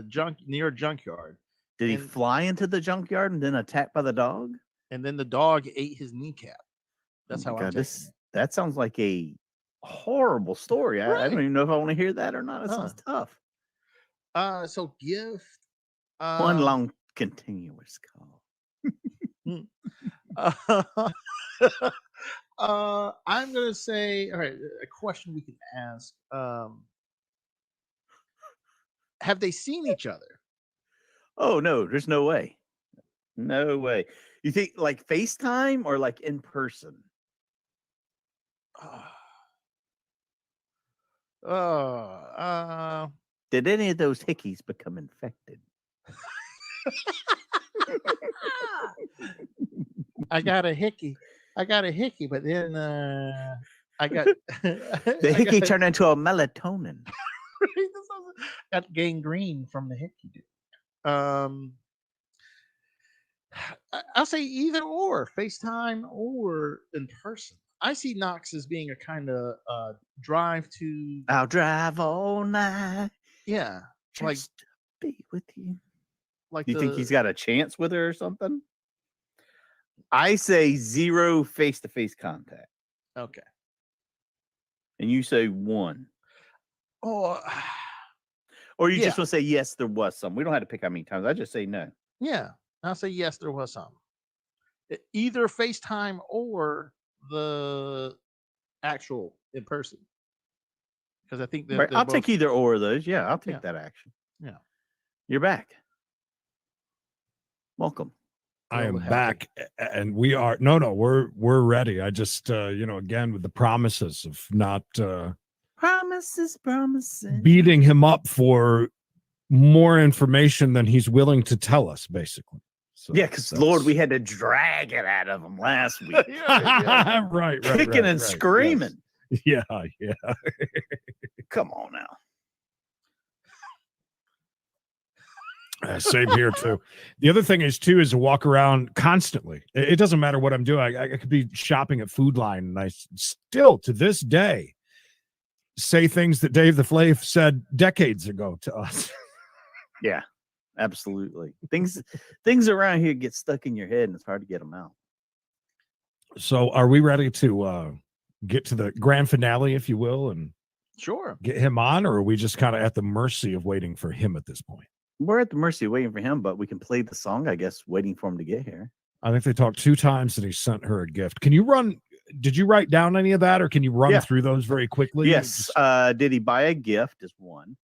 S3: near a junkyard.
S1: Did he fly into the junkyard and then attacked by the dog?
S3: And then the dog ate his kneecap. That's how I'm taking it.
S1: That sounds like a horrible story. I don't even know if I want to hear that or not. It sounds tough.
S3: So gift.
S1: One long continuous call.
S3: I'm gonna say, all right, a question we can ask. Have they seen each other?
S1: Oh no, there's no way. No way. You think like FaceTime or like in person? Did any of those hickeys become infected?
S3: I got a hickey, but then I got
S1: the hickey turned into a melatonin.
S3: Got gangrene from the hickey, dude. I'll say either or, FaceTime or in person. I see Knox as being a kind of drive to.
S1: I'll drive all night.
S3: Yeah,
S1: just
S3: like
S1: to be with you.
S3: Like,
S1: you think he's got a chance with her or something? I say 0 face-to-face contact.
S3: Okay.
S1: And you say 1.
S3: Or
S1: you just want to say yes, there was some. We don't have to pick how many times. I just say no.
S3: Yeah, I'll say yes, there was some. Either FaceTime or the actual in person. Because I think that
S1: I'll take either or of those. Yeah, I'll take that action.
S3: Yeah.
S1: You're back. Welcome.
S2: I am back, and we are we're ready. I just again with the promises of not
S1: promises
S2: beating him up for more information than he's willing to tell us, basically. So
S1: yeah, because Lord, we had to drag it out of him last week.
S2: right,
S1: kicking and screaming.
S2: Yes. Yeah.
S1: Come on now.
S2: Same here too. The other thing is to walk around constantly. It doesn't matter what I'm doing. I could be shopping at Food Line, and I still to this day say things that Dave the Flav said decades ago to us.
S1: Yeah, absolutely. Things around here get stuck in your head, and it's hard to get them out.
S2: So, are we ready to get to the grand finale, if you will, and
S3: sure
S2: get him on, or are we just kind of at the mercy of waiting for him at this point?
S1: We're at the mercy of waiting for him, but we can play the song, I guess, waiting for him to get here.
S2: I think they talked 2 times and he sent her a gift. Can you did you write down any of that, or can you run through those very quickly?
S1: Yes. Did he buy a gift is one.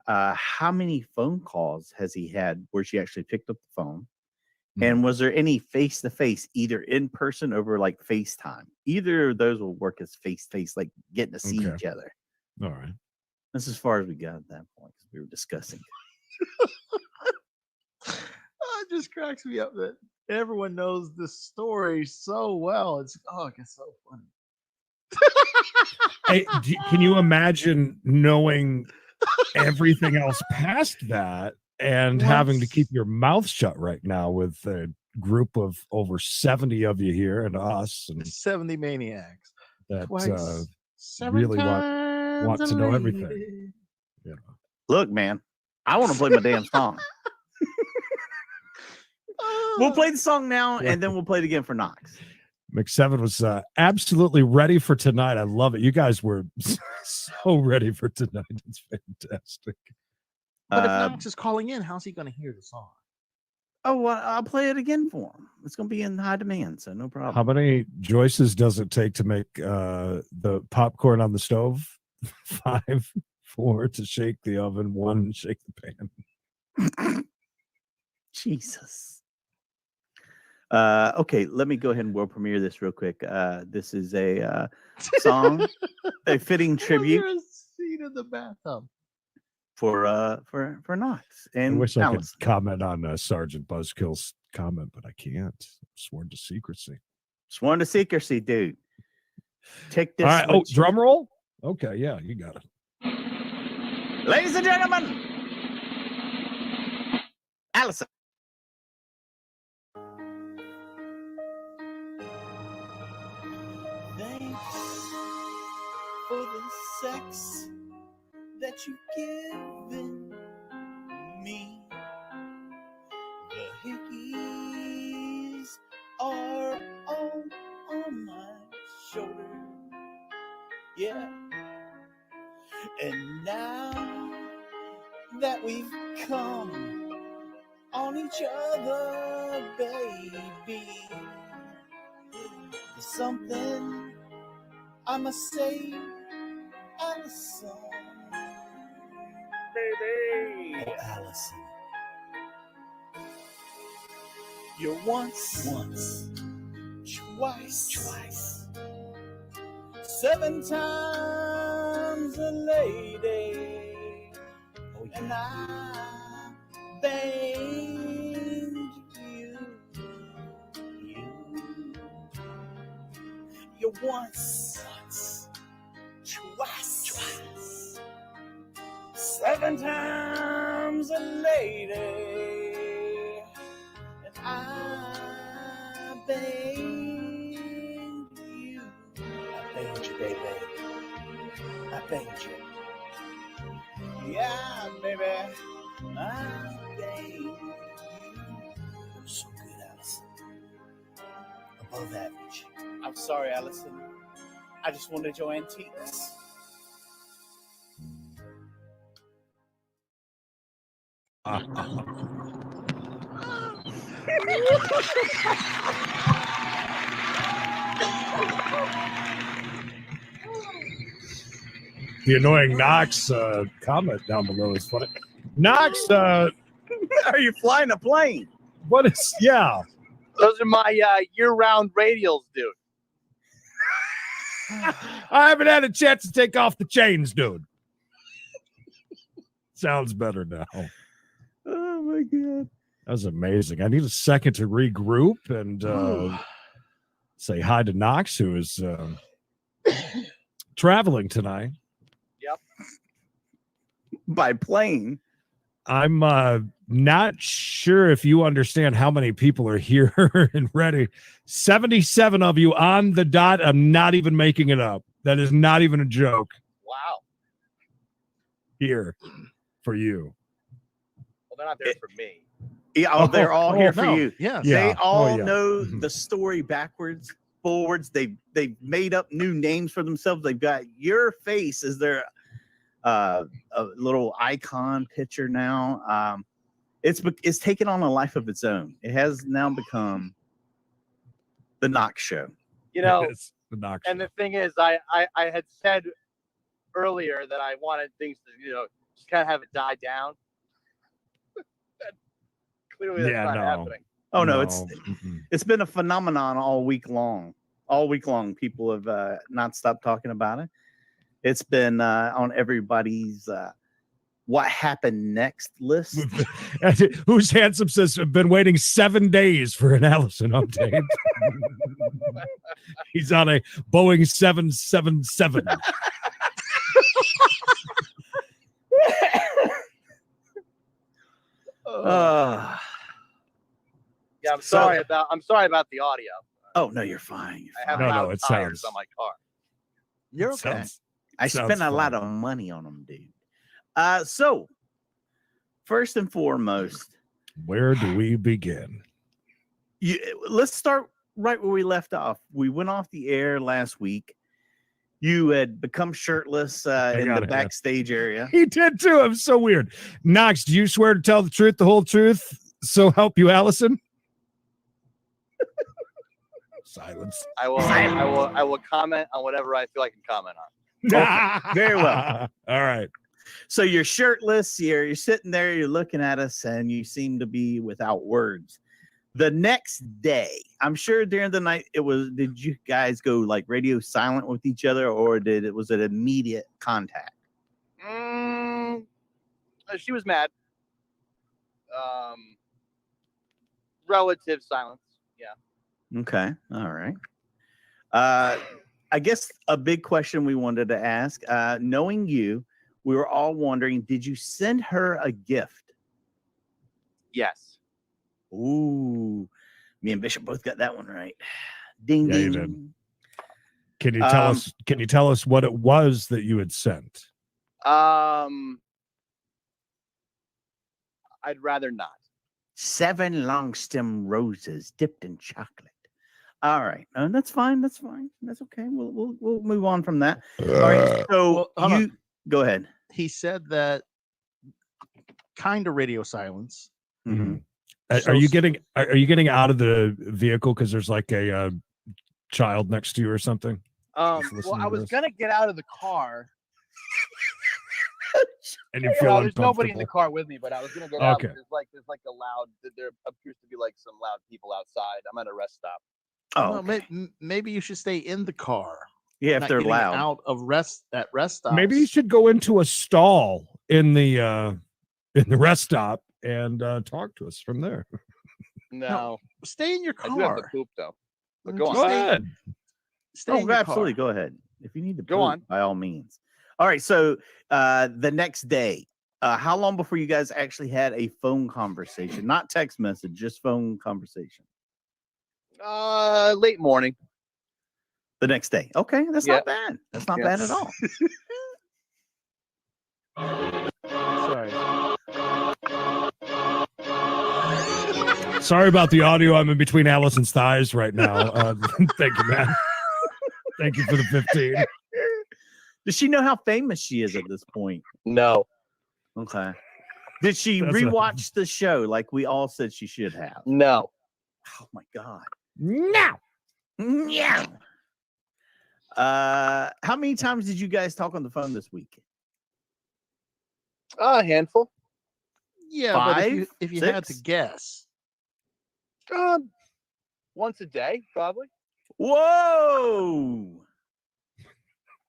S1: How many phone calls has he had where she actually picked up the phone? And was there any face-to-face, either in person over like FaceTime? Either of those will work as face-to-face, like getting to see each other.
S2: All right.
S1: That's as far as we got at that point, because we were discussing.
S3: It just cracks me up that everyone knows this story so well. It's so funny.
S2: Hey, can you imagine knowing everything else past that and having to keep your mouth shut right now with a group of over 70 of you here and us and
S3: 70 maniacs
S2: that
S3: really
S2: want to know everything?
S1: Yeah. Look, man, I want to play my damn song. We'll play the song now, and then we'll play it again for Knox.
S2: McSeven was absolutely ready for tonight. I love it. You guys were so ready for tonight. It's fantastic.
S3: But if Knox is calling in, how's he going to hear the song?
S1: Oh, well, I'll play it again for him. It's going to be in high demand, so no problem.
S2: How many Joyces does it take to make the popcorn on the stove? 5, 4 to shake the oven, 1 shake the pan.
S1: Jesus. Okay, let me go ahead and world premiere this real quick. This is a song, a fitting tribute.
S3: Scene in the bathtub
S1: for Knox. And
S2: I wish I could comment on Sergeant Buzzkill's comment, but I can't. I'm sworn to secrecy.
S1: Sworn to secrecy, dude. Take this.
S2: All right. Oh, drum roll. Okay, yeah, you got it.
S1: Ladies and gentlemen, Allison.
S17: for the sex that you've given me. The hickeys are all on my shoulder. Yeah. And now that we've come on each other, baby, there's something I must say, Allison. Baby. Oh, Allison. You're once, twice, 7 times a lady. Oh, yeah. And I banged you. You're once, twice, 7 times a lady. And I banged you. I banged you, baby. I banged you. Yeah, baby. I banged you. You're so good, Allison. Above average. I'm sorry, Allison. I just wanted your antiques.
S2: The annoying Knox comment down below is funny. Knox, are
S1: you flying a plane?
S2: What is? Yeah.
S3: Those are my year-round radials, dude.
S2: I haven't had a chance to take off the chains, dude. Sounds better now.
S1: Oh my god,
S2: that was amazing. I need a second to regroup and say hi to Knox, who is traveling tonight.
S3: Yep.
S1: By plane.
S2: I'm not sure if you understand how many people are here and ready. 77 of you on the dot. I'm not even making it up. That is not even a joke.
S3: Wow.
S2: Here for you.
S3: Well, they're not there for me.
S1: Yeah, they're all here for
S3: no.
S1: you.
S3: Yes.
S1: They
S2: Yeah.
S1: all
S2: yeah.
S1: know the story backwards, forwards. They've made up new names for themselves. They've got your face as their a little icon picture now. It's taken on a life of its own. It has now become the Knox Show.
S3: You know,
S2: It's the Knox
S3: and the thing is, I had said earlier that I wanted things to, just kind of have it die down. Clearly, that's not happening.
S1: Oh no, it's been a phenomenon all week long. All week long, people have not stopped talking about it. It's been on everybody's what happened next list.
S2: Who's handsome says I've been waiting 7 days for an Allison update. He's on a Boeing 777.
S3: Yeah, I'm sorry about the audio.
S1: Oh no, you're fine.
S3: I have loud tires on my car.
S1: You're okay. I spent a lot of money on them, dude. So first and foremost,
S2: where do we begin?
S1: Let's start right where we left off. We went off the air last week. You had become shirtless in the backstage area.
S2: He did too. I'm so weird. Knox, do you swear to tell the truth, the whole truth? So help you, Allison. Silence.
S3: I will comment on whatever I feel I can comment on.
S1: Okay, very well.
S2: All right.
S1: So you're shirtless. You're sitting there. You're looking at us, and you seem to be without words. The next day, I'm sure during the night, did you guys go like radio silent with each other, or was it immediate contact?
S3: She was mad. Relative silence. Yeah.
S1: Okay. All right. I guess a big question we wanted to ask, knowing you, we were all wondering, did you send her a gift?
S3: Yes.
S1: Ooh, me and Bishop both got that one right. Ding,
S2: Yeah, you
S1: ding.
S2: Can you tell us? Can you tell us what it was that you had sent?
S12: I'd rather not.
S1: 7 long stem roses dipped in chocolate. All right, that's fine. That's fine. That's okay. We'll move on from that. All right. So you go ahead.
S3: He said that kind of radio silence.
S2: Mm-hmm. Are you getting out of the vehicle because there's like a child next to you or something?
S12: Well, I was gonna get out of the car.
S2: And you feel
S12: there's nobody in the car with me, but I was gonna get out. There's like a loud. There appears to be like some loud people outside. I'm at a rest stop.
S3: Oh, maybe you should stay in the car.
S1: Yeah, if
S3: not
S1: they're
S3: getting
S1: loud.
S3: Out of rest stop.
S2: Maybe you should go into a stall in the rest stop and talk to us from there.
S12: No,
S3: stay in your car.
S12: I do have to poop though. But go on.
S2: Go ahead.
S3: Stay in your
S1: absolutely.
S3: car.
S1: Go ahead. If you need to
S12: Go
S1: poop,
S12: on.
S1: by all means. All right. So the next day, how long before you guys actually had a phone conversation? Not text message, just phone conversation.
S12: Late morning.
S1: The next day. Okay, that's not bad. That's not bad at all.
S3: Sorry.
S2: Sorry about the audio. I'm in between Allison's thighs right now. Thank you, man. Thank you for the 15.
S1: Does she know how famous she is at this point?
S12: No.
S1: Okay. Did she rewatch the show like we all said she should have?
S12: No.
S1: Oh my God.
S2: No.
S1: Yeah. How many times did you guys talk on the phone this week?
S12: A handful.
S3: Yeah,
S1: 5,
S3: but if you had to
S1: 6?
S3: guess,
S12: once a day, probably.
S1: Whoa.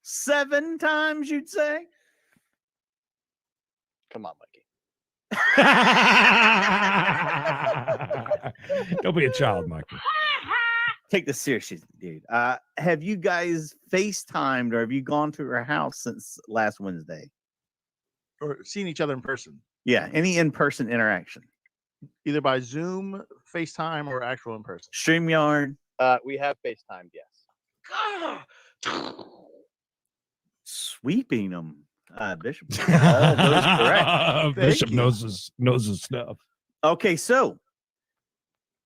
S1: 7 times, you'd say?
S12: Come on, Mikey.
S2: Don't be a child, Mikey.
S1: Take this seriously, dude. Have you guys FaceTimed or have you gone to her house since last Wednesday?
S3: or seen each other in person,
S1: Yeah, any in-person interaction.
S3: either by Zoom, FaceTime, or actual in person.
S1: StreamYard.
S12: We have FaceTimed, yes.
S1: Sweeping them. Bishop. All those correct.
S2: Bishop knows his stuff.
S1: Okay, so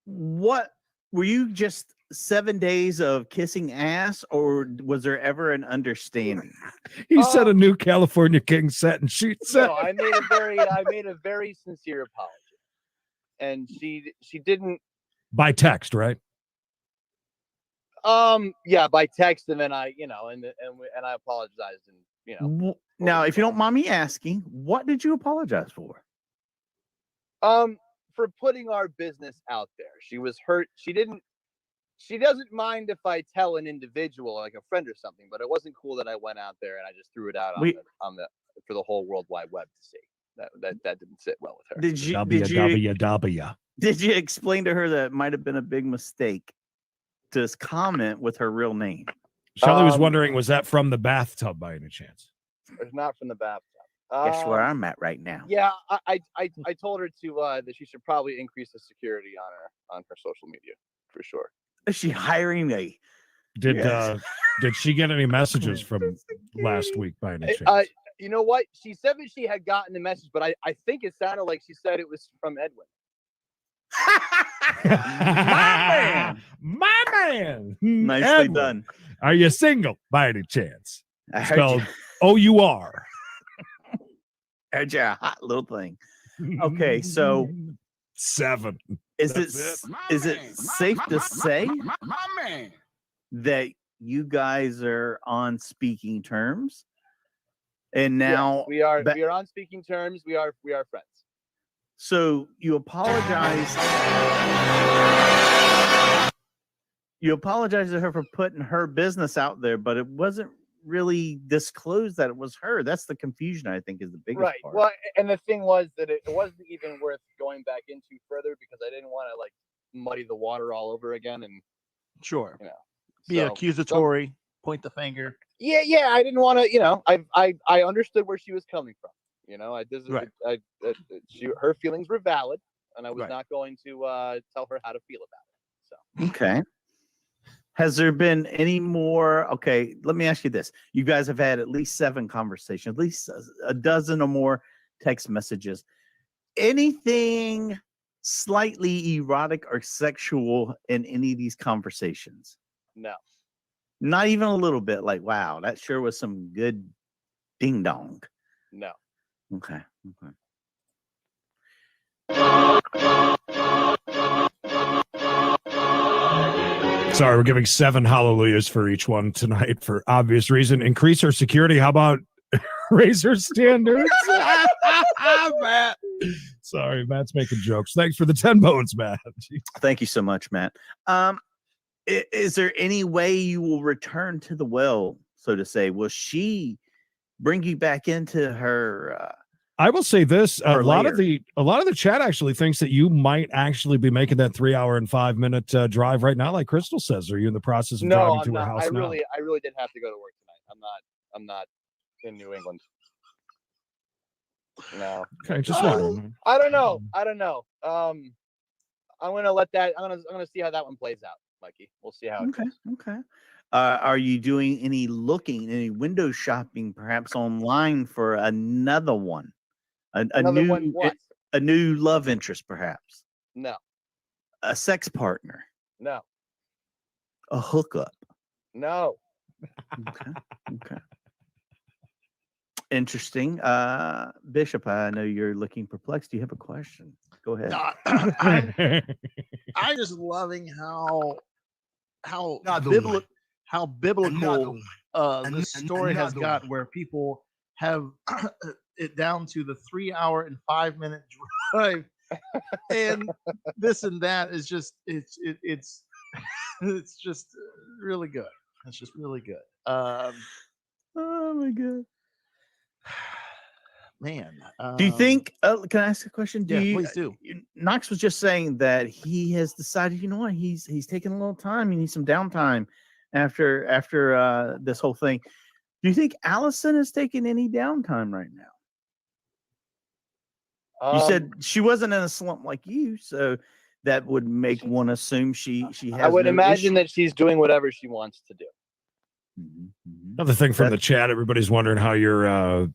S1: what were you just 7 days of kissing ass, or was there ever an understanding?
S2: He said a new California King set, and she said,
S12: No, I made a very sincere apology, and she didn't.
S2: By text, right?
S12: Yeah, by text, and then I apologized, and
S1: Now, if you don't mind me asking, what did you apologize for?
S12: For putting our business out there. She was hurt. She doesn't mind if I tell an individual, like a friend or something, but it wasn't cool that I went out there and I just threw it out for the whole World Wide Web to see. That didn't sit well with her.
S1: Did you explain to her that it might have been a big mistake to comment with her real name?
S2: Shelly was wondering, was that from the bathtub by any chance?
S12: It's not from the bathtub.
S1: Guess where I'm at right now.
S12: Yeah, I told her to that she should probably increase the security on her social media for sure.
S1: Is she hiring a?
S2: Did she get any messages from last week by any chance?
S12: You know what? She said that she had gotten a message, but I think it sounded like she said it was from Edwin.
S2: My man.
S1: Nicely
S2: Edwin,
S1: done.
S2: Are you single by any chance?
S1: I heard
S2: Spelled
S1: you.
S2: O-U-R.
S1: Heard you're a hot little thing. Okay, so
S2: 7.
S1: Is it safe to say that you guys are on speaking terms? And now
S12: yes, we are on speaking terms. We are friends.
S1: So you apologize. You apologize to her for putting her business out there, but it wasn't really disclosed that it was her. That's the confusion, I think, is the biggest part.
S12: Well, and the thing was that it wasn't even worth going back into further because I didn't want to muddy the water all over again. And
S3: sure, be accusatory, point the finger.
S12: Yeah, I didn't want to. I understood where she was coming from. Her feelings were valid, and I was not going to tell her how to feel about it. So
S1: okay. Has there been any more? Okay, let me ask you this. You guys have had at least 7 conversations, at least a dozen or more text messages. Anything slightly erotic or sexual in any of these conversations?
S12: No.
S1: Not even a little bit. Like, wow, that sure was some good ding dong.
S12: No.
S1: Okay.
S2: Sorry, we're giving 7 hallelujahs for each one tonight for obvious reason. Increase our security. How about raise our standards? Matt. Sorry, Matt's making jokes. Thanks for the 10 bones, Matt.
S1: Thank you so much, Matt. Is there any way you will return to the well, so to say? Will she bring you back into her?
S2: I will say this: a lot of
S1: layer.
S2: the chat actually thinks that you might actually be making that 3 hour and 5 minute drive right now, like Crystal says. Are you in the process of
S12: No,
S2: driving
S12: I'm
S2: to her
S12: not.
S2: house
S12: I
S2: now?
S12: really did have to go to work tonight. I'm not in New England. No.
S2: Okay, just wondering.
S12: I don't know. I'm gonna let that. I'm gonna see how that one plays out, Mikey. We'll see how.
S1: Okay. Are you doing any window shopping, perhaps online for another one?
S12: Another one, what?
S1: A new love interest, perhaps.
S12: No.
S1: A sex partner.
S12: No.
S1: A hookup.
S12: No.
S1: Okay. Interesting. Bishop, I know you're looking perplexed. Do you have a question? Go ahead.
S3: I'm just loving how
S5: Another
S3: biblical
S5: one.
S3: this story has
S5: Another
S3: got,
S5: one.
S3: where people have it down to the 3 hour and 5 minute drive, and this and that is just it's just really good. It's just really good.
S1: Oh my god.
S3: Man,
S1: Do you think? Can I ask a question?
S3: Please do.
S1: Knox was just saying that he has decided. You know what? He's taking a little time. He needs some downtime after this whole thing. Do you think Allison is taking any downtime right now? You said she wasn't in a slump like you, so that would make one assume she has.
S12: I would
S1: no
S12: imagine
S1: issue.
S12: that she's doing whatever she wants to do.
S2: Another thing from the chat, everybody's wondering how your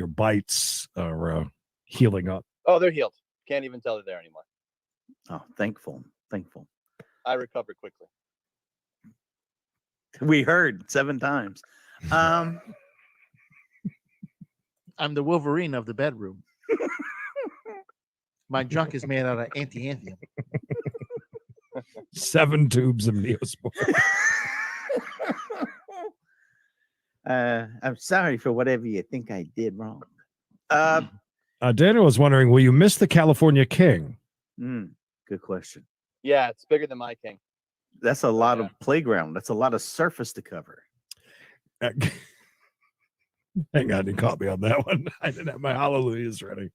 S2: bites are healing up.
S12: Oh, they're healed. Can't even tell they're there anymore.
S1: Oh, thankful.
S12: I recovered quickly.
S1: We heard 7 times.
S3: I'm the Wolverine of the bedroom. My junk is made out of anti-anthium.
S2: 7 tubes of Neosport.
S1: I'm sorry for whatever you think I did wrong.
S2: Daniel was wondering, will you miss the California King?
S1: Good question.
S12: Yeah, it's bigger than my king.
S1: That's a lot of playground. That's a lot of surface to cover.
S2: Hang on, you caught me on that one. I didn't have my hallelujahs ready.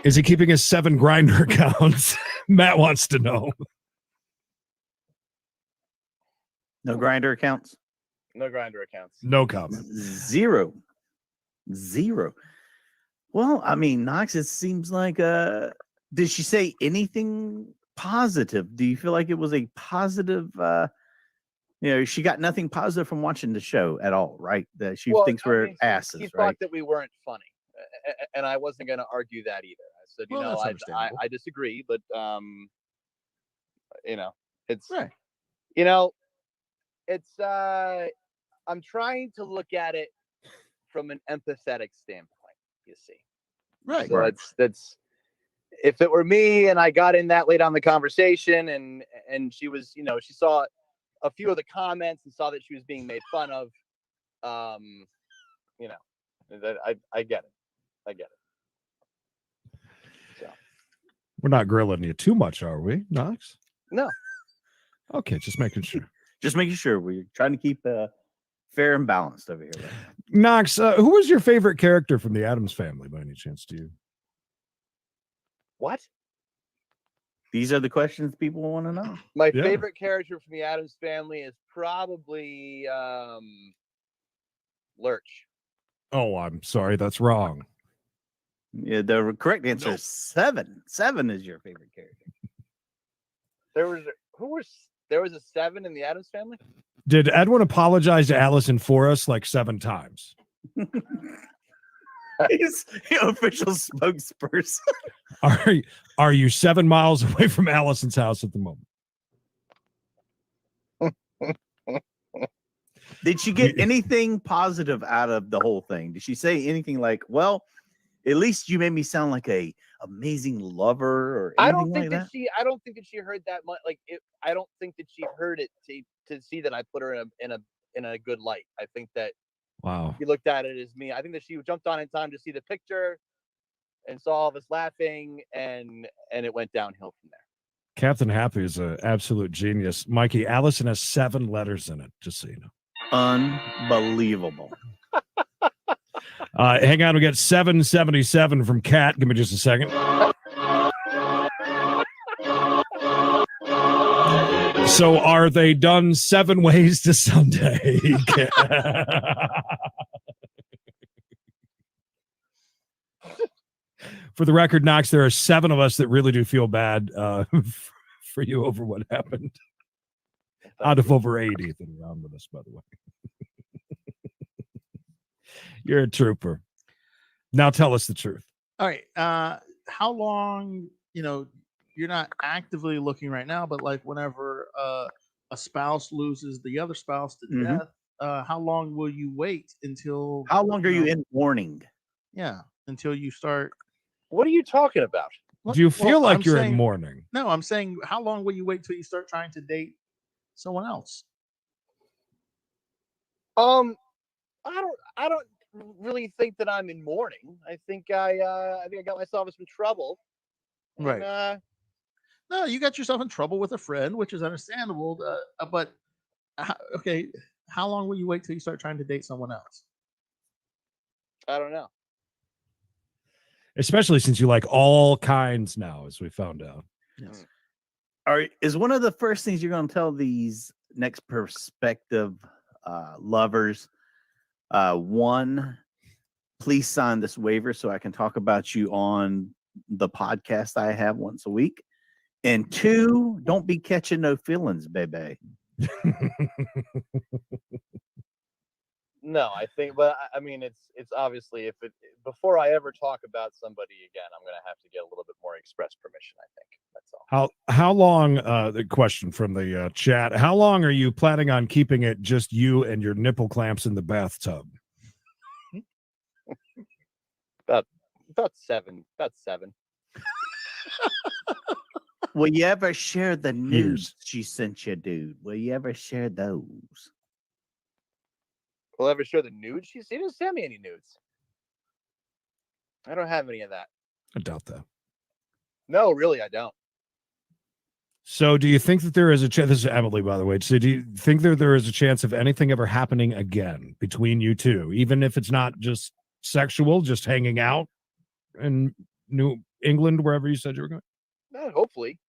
S2: Is he keeping his 7 grinder accounts? Matt wants to know.
S1: No grinder accounts?
S12: No grinder accounts.
S2: No comment.
S1: Zero. Well, I mean, Knox, it seems like did she say anything positive? Do you feel like it was a positive she got nothing positive from watching the show at all, right? That she thinks we're asses,
S12: He
S1: right?
S12: thought that we weren't funny, and I wasn't going to argue that either. I said, I disagree, but it's
S3: right.
S12: It's I'm trying to look at it from an empathetic standpoint, you see.
S3: Right.
S12: So that's if it were me and I got in that late on the conversation and she was, she saw a few of the comments and saw that she was being made fun of, I get it. So
S2: We're not grilling you too much, are we, Knox?
S12: No.
S2: Okay, just making sure.
S1: Just making sure. We're trying to keep fair and balanced over here. Right?
S2: Knox, who was your favorite character from the Addams Family, by any chance, to you?
S12: What?
S1: These are the questions people want to know.
S12: My favorite character from the Addams Family is probably Lurch.
S2: Oh, I'm sorry, that's wrong.
S1: Yeah, the correct answer is 7. 7 is your favorite character.
S12: There was a 7 in the Addams Family.
S2: Did Edwin apologize to Allison for us like 7 times?
S1: He's the official spokesperson.
S2: Are you 7 miles away from Allison's house at the moment?
S1: Did she get anything positive out of the whole thing? Did she say anything like, well, at least you made me sound like a amazing lover or anything
S12: I don't think
S1: like that?
S12: I don't think that she heard that much. I don't think that she heard it to see that I put her in a good light. I think that
S2: wow,
S12: she looked at it as me. I think that she jumped on in time to see the picture and saw all of us laughing, and it went downhill from there.
S2: Captain Happy is an absolute genius. Mikey, Allison has 7 letters in it, just so you know.
S1: Unbelievable.
S2: Hang on, we got 777 from Kat. Give me just a second. So are they done 7 ways to Sunday? For the record, Knox, there are 7 of us that really do feel bad for you over what happened. Out of over 80 that are around with us, by the way. You're a trooper. Now tell us the truth.
S3: All right. How long, you're not actively looking right now, but like whenever a spouse loses the other spouse to death, how long will you wait until...
S1: How long are you in mourning?
S3: Yeah, until you start...
S12: What are you talking about?
S2: Do you feel like
S3: I'm
S2: you're
S3: saying,
S2: in mourning?
S3: No, I'm saying how long will you wait till you start trying to date someone else?
S12: I don't really think that I'm in mourning. I think I got myself in some trouble.
S3: Right. No, you got yourself in trouble with a friend, which is understandable. But okay, how long will you wait till you start trying to date someone else?
S12: I don't know.
S2: Especially since you like all kinds now, as we found out.
S3: Yes.
S1: Is one of the first things you're going to tell these next prospective lovers, 1, please sign this waiver so I can talk about you on the podcast I have once a week, and 2, don't be catching no feelings, baby.
S12: No, I think, but I mean, it's obviously before I ever talk about somebody again, I'm going to have to get a little bit more express permission. I think that's all.
S2: How long? The question from the chat: how long are you planning on keeping it just you and your nipple clamps in the bathtub?
S12: About 7. About 7.
S1: Will you ever share the nudes she sent you, dude? Will you ever share those?
S12: Will I ever show the nudes? She didn't send me any nudes. I don't have any of that.
S2: I doubt that.
S12: No, really, I don't.
S2: So do you think that there is a chance? This is Emily, by the way. So do you think there is a chance of anything ever happening again between you two, even if it's not just sexual, just hanging out in New England, wherever you said you were going?
S12: No, hopefully.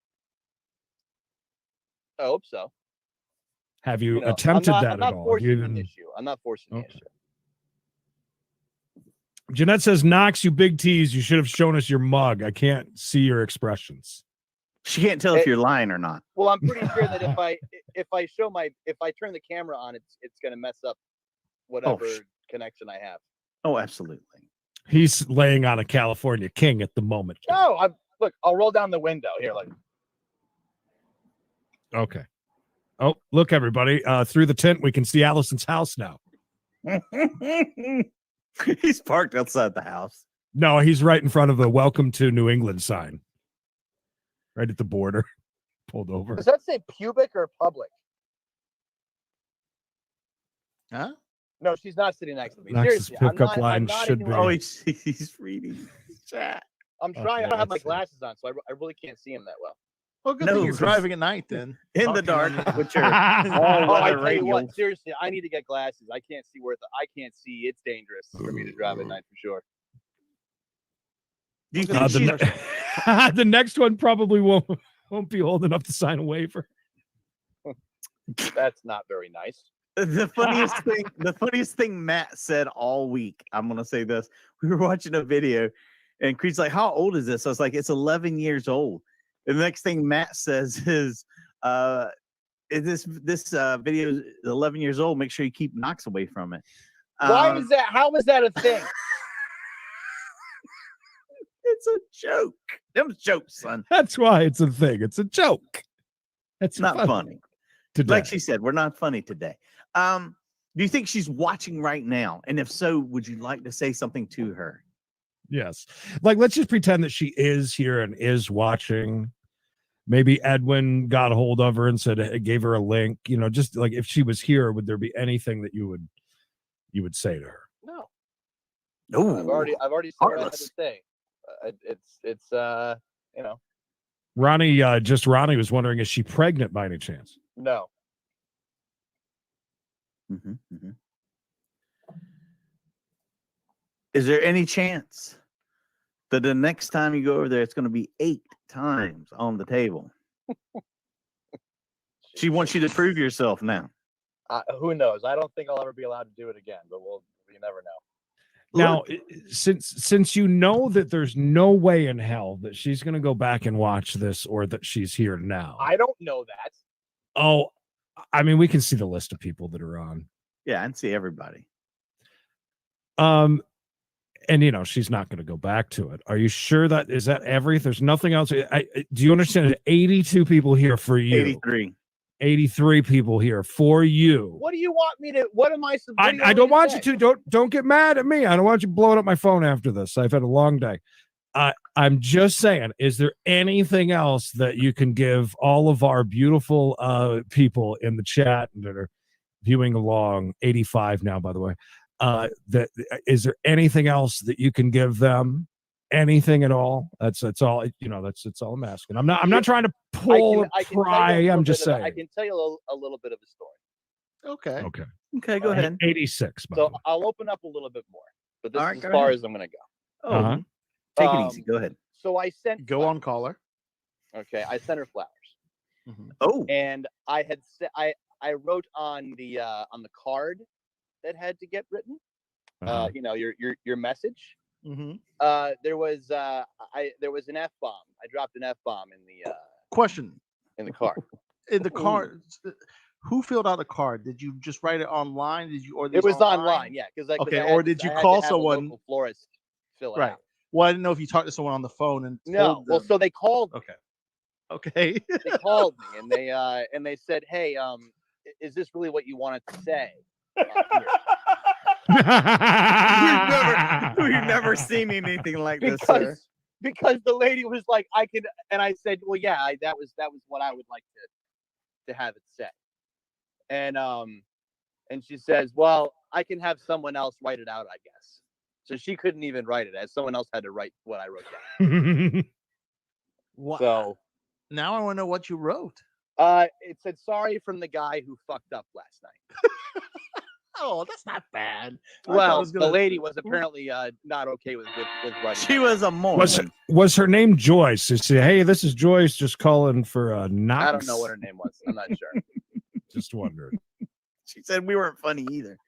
S12: I hope so.
S2: Have you attempted that at all?
S12: I'm not forcing the issue.
S2: Jeanette says, Knox, you big tease. You should have shown us your mug. I can't see your expressions.
S1: She can't tell if you're lying or not.
S12: Well, I'm pretty sure that if I turn the camera on, it's going to mess up whatever connection I have.
S1: Oh, absolutely.
S2: He's laying on a California king at the moment.
S12: No, look, I'll roll down the window here.
S2: Okay. Oh, look, everybody. Through the tent, we can see Allison's house now.
S1: He's parked outside the house.
S2: No, he's right in front of the Welcome to New England sign. Right at the border. Pulled over.
S12: Does that say pubic or public?
S3: Huh?
S12: No, she's not sitting next to me.
S2: Knox's
S12: Seriously,
S2: pickup line should be.
S1: Oh, he's reading chat.
S12: I'm trying. I don't have my glasses on, so I really can't see him that well.
S3: Well, good thing you're driving at night then.
S1: In the dark with your
S12: I tell you what, seriously, I need to get glasses. I can't see I can't see. It's dangerous for me to drive at night for sure.
S1: Do you think
S2: the next one probably won't be old enough to sign a waiver.
S12: That's not very nice.
S1: The funniest thing Matt said all week, I'm gonna say this. We were watching a video And Creed's like, how old is this? I was like, it's 11 years old. And the next thing Matt says is this video is 11 years old. Make sure you keep Knox away from it.
S12: Why is that? How is that a thing?
S1: It's a joke. Them jokes, son.
S2: That's why it's a thing. It's a joke. It's
S1: not funny.
S2: Today.
S1: Like she said, we're not funny today. Do you think she's watching right now? And if so, would you like to say something to her?
S2: Yes. Like, let's just pretend that she is here and is watching. Maybe Edwin got a hold of her and said, gave her a link. You know, just like if she was here, would there be anything that you would say to her?
S12: No.
S1: No.
S12: I've already said what I had to say. It's you know.
S2: Ronnie was wondering, is she pregnant by any chance?
S12: No.
S1: Is there any chance that the next time you go over there, it's going to be 8 times on the table? She wants you to prove yourself now.
S12: Who knows? I don't think I'll ever be allowed to do it again, but you never know.
S2: Now, since you know that there's no way in hell that she's going to go back and watch this or that she's here now.
S12: I don't know that.
S2: Oh, I mean, we can see the list of people that are on.
S1: Yeah, I can see everybody.
S2: And you know, she's not going to go back to it. Are you sure is that everything? There's nothing else. Do you understand? 82 people here for you. 83 people here for you.
S12: What do you want me to? What am I?
S2: I don't want you to. Don't get mad at me. I don't want you blowing up my phone after this. I've had a long day. I'm just saying, is there anything else that you can give all of our beautiful people in the chat that are viewing along? 85 now, by the way. Is there anything else that you can give them? Anything at all? That's all. You know, that's all I'm asking. I'm not trying to pull pry. I'm just saying.
S12: I can tell you a little bit of a story.
S1: Okay. Go ahead.
S2: 86.
S12: So I'll open up a little bit more, but this is as far as I'm going to go.
S1: Take it easy. Go ahead.
S12: So I sent.
S3: Go on, caller.
S12: Okay, I sent her flowers.
S1: Oh.
S12: And I had I wrote on the card that had to get written. You know, your message. There was an F-bomb. I dropped an F-bomb in the
S3: question
S12: in the car.
S3: In the car, who filled out a card? Did you just write it online? Did you
S12: It was online, yeah.
S3: Or did you call someone?
S12: A florist fill it
S3: right.
S12: out.
S3: Well, I didn't know if you talked to someone on the phone and
S12: no. Well, so they called.
S3: Okay.
S12: They called me and they said, "Hey, is this really what you wanted to say?"
S1: We've never seen anything like this, sir.
S12: Because the lady was like, I could, and I said, well, yeah, that was what I would like to have it say. And she says, well, I can have someone else write it out, I guess. So she couldn't even write it, as someone else had to write what I wrote down. So
S3: now I want to know what you wrote.
S12: It said, sorry from the guy who fucked up last night.
S3: Oh, that's not bad.
S12: Well, the lady was apparently not okay with writing.
S1: She was a Mormon.
S2: Was her name Joyce? She said, hey, this is Joyce, just calling for Knox.
S12: I don't know what her name was. I'm not sure.
S2: Just wondering.
S1: She said we weren't funny either.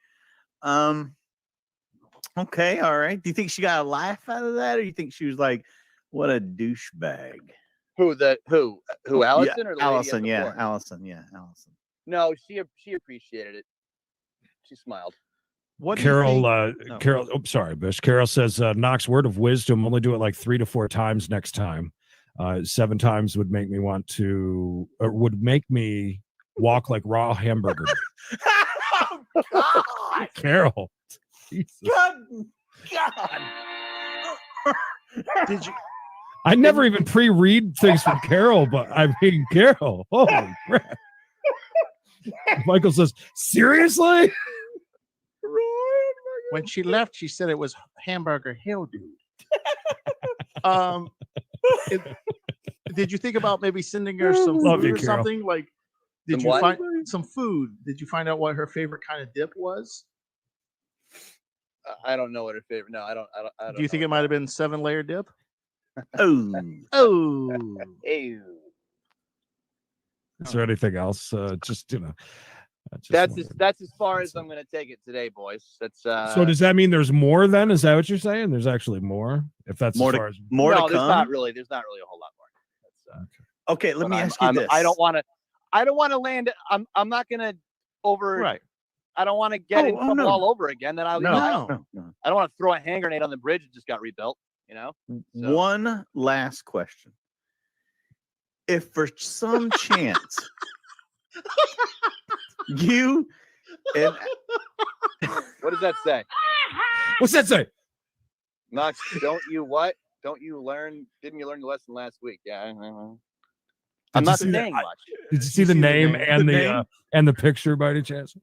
S1: Okay, all right. Do you think she got a laugh out of that, or you think she was like, what a douchebag?
S12: Who, Allison,
S1: yeah,
S12: or the
S1: Allison?
S12: lady
S1: Yeah, Allison. Yeah, Allison.
S12: No, she appreciated it. She smiled.
S3: What
S2: Carol, Carol, oh, sorry, Bish. Carol says, Knox, word of wisdom, only do it like 3 to 4 times next time. 7 times would make me would make me walk like raw hamburger.
S1: Oh, God.
S2: Carol.
S1: God.
S3: Did you?
S2: I never even pre-read things from Carol, but I mean, Carol. Holy crap. Michael says, seriously?
S3: When she left, she said it was hamburger hell, dude. Did you think about maybe sending her some food or something? Like, did you find some food? Did you find out what her favorite kind of dip was?
S12: I don't know what her favorite. No, I don't.
S3: Do you think it might have been 7-layer dip?
S2: Is there anything else? Just, you know,
S12: That's as far as I'm going to take it today, boys. That's
S2: so does that mean there's more then? Is that what you're saying? There's actually more? If that's
S1: more
S2: as
S1: to,
S2: far as
S1: more
S12: no,
S1: to
S12: there's
S1: come?
S12: not really a whole lot more. That's,
S1: okay, let me ask you this.
S12: I don't want to land. I'm not going to over.
S3: Right.
S12: I don't want to get in trouble
S1: no.
S12: all over again. Then I
S1: No.
S12: I don't want to throw a hand grenade on the bridge that just got rebuilt. You know. So.
S1: One last question. If for some chance you and
S12: what does that say?
S2: What's that say?
S12: Knox, don't you what? Don't you learn? Didn't you learn the lesson last week? Yeah. I'm not saying much.
S2: Did you see the name and the picture by any chance?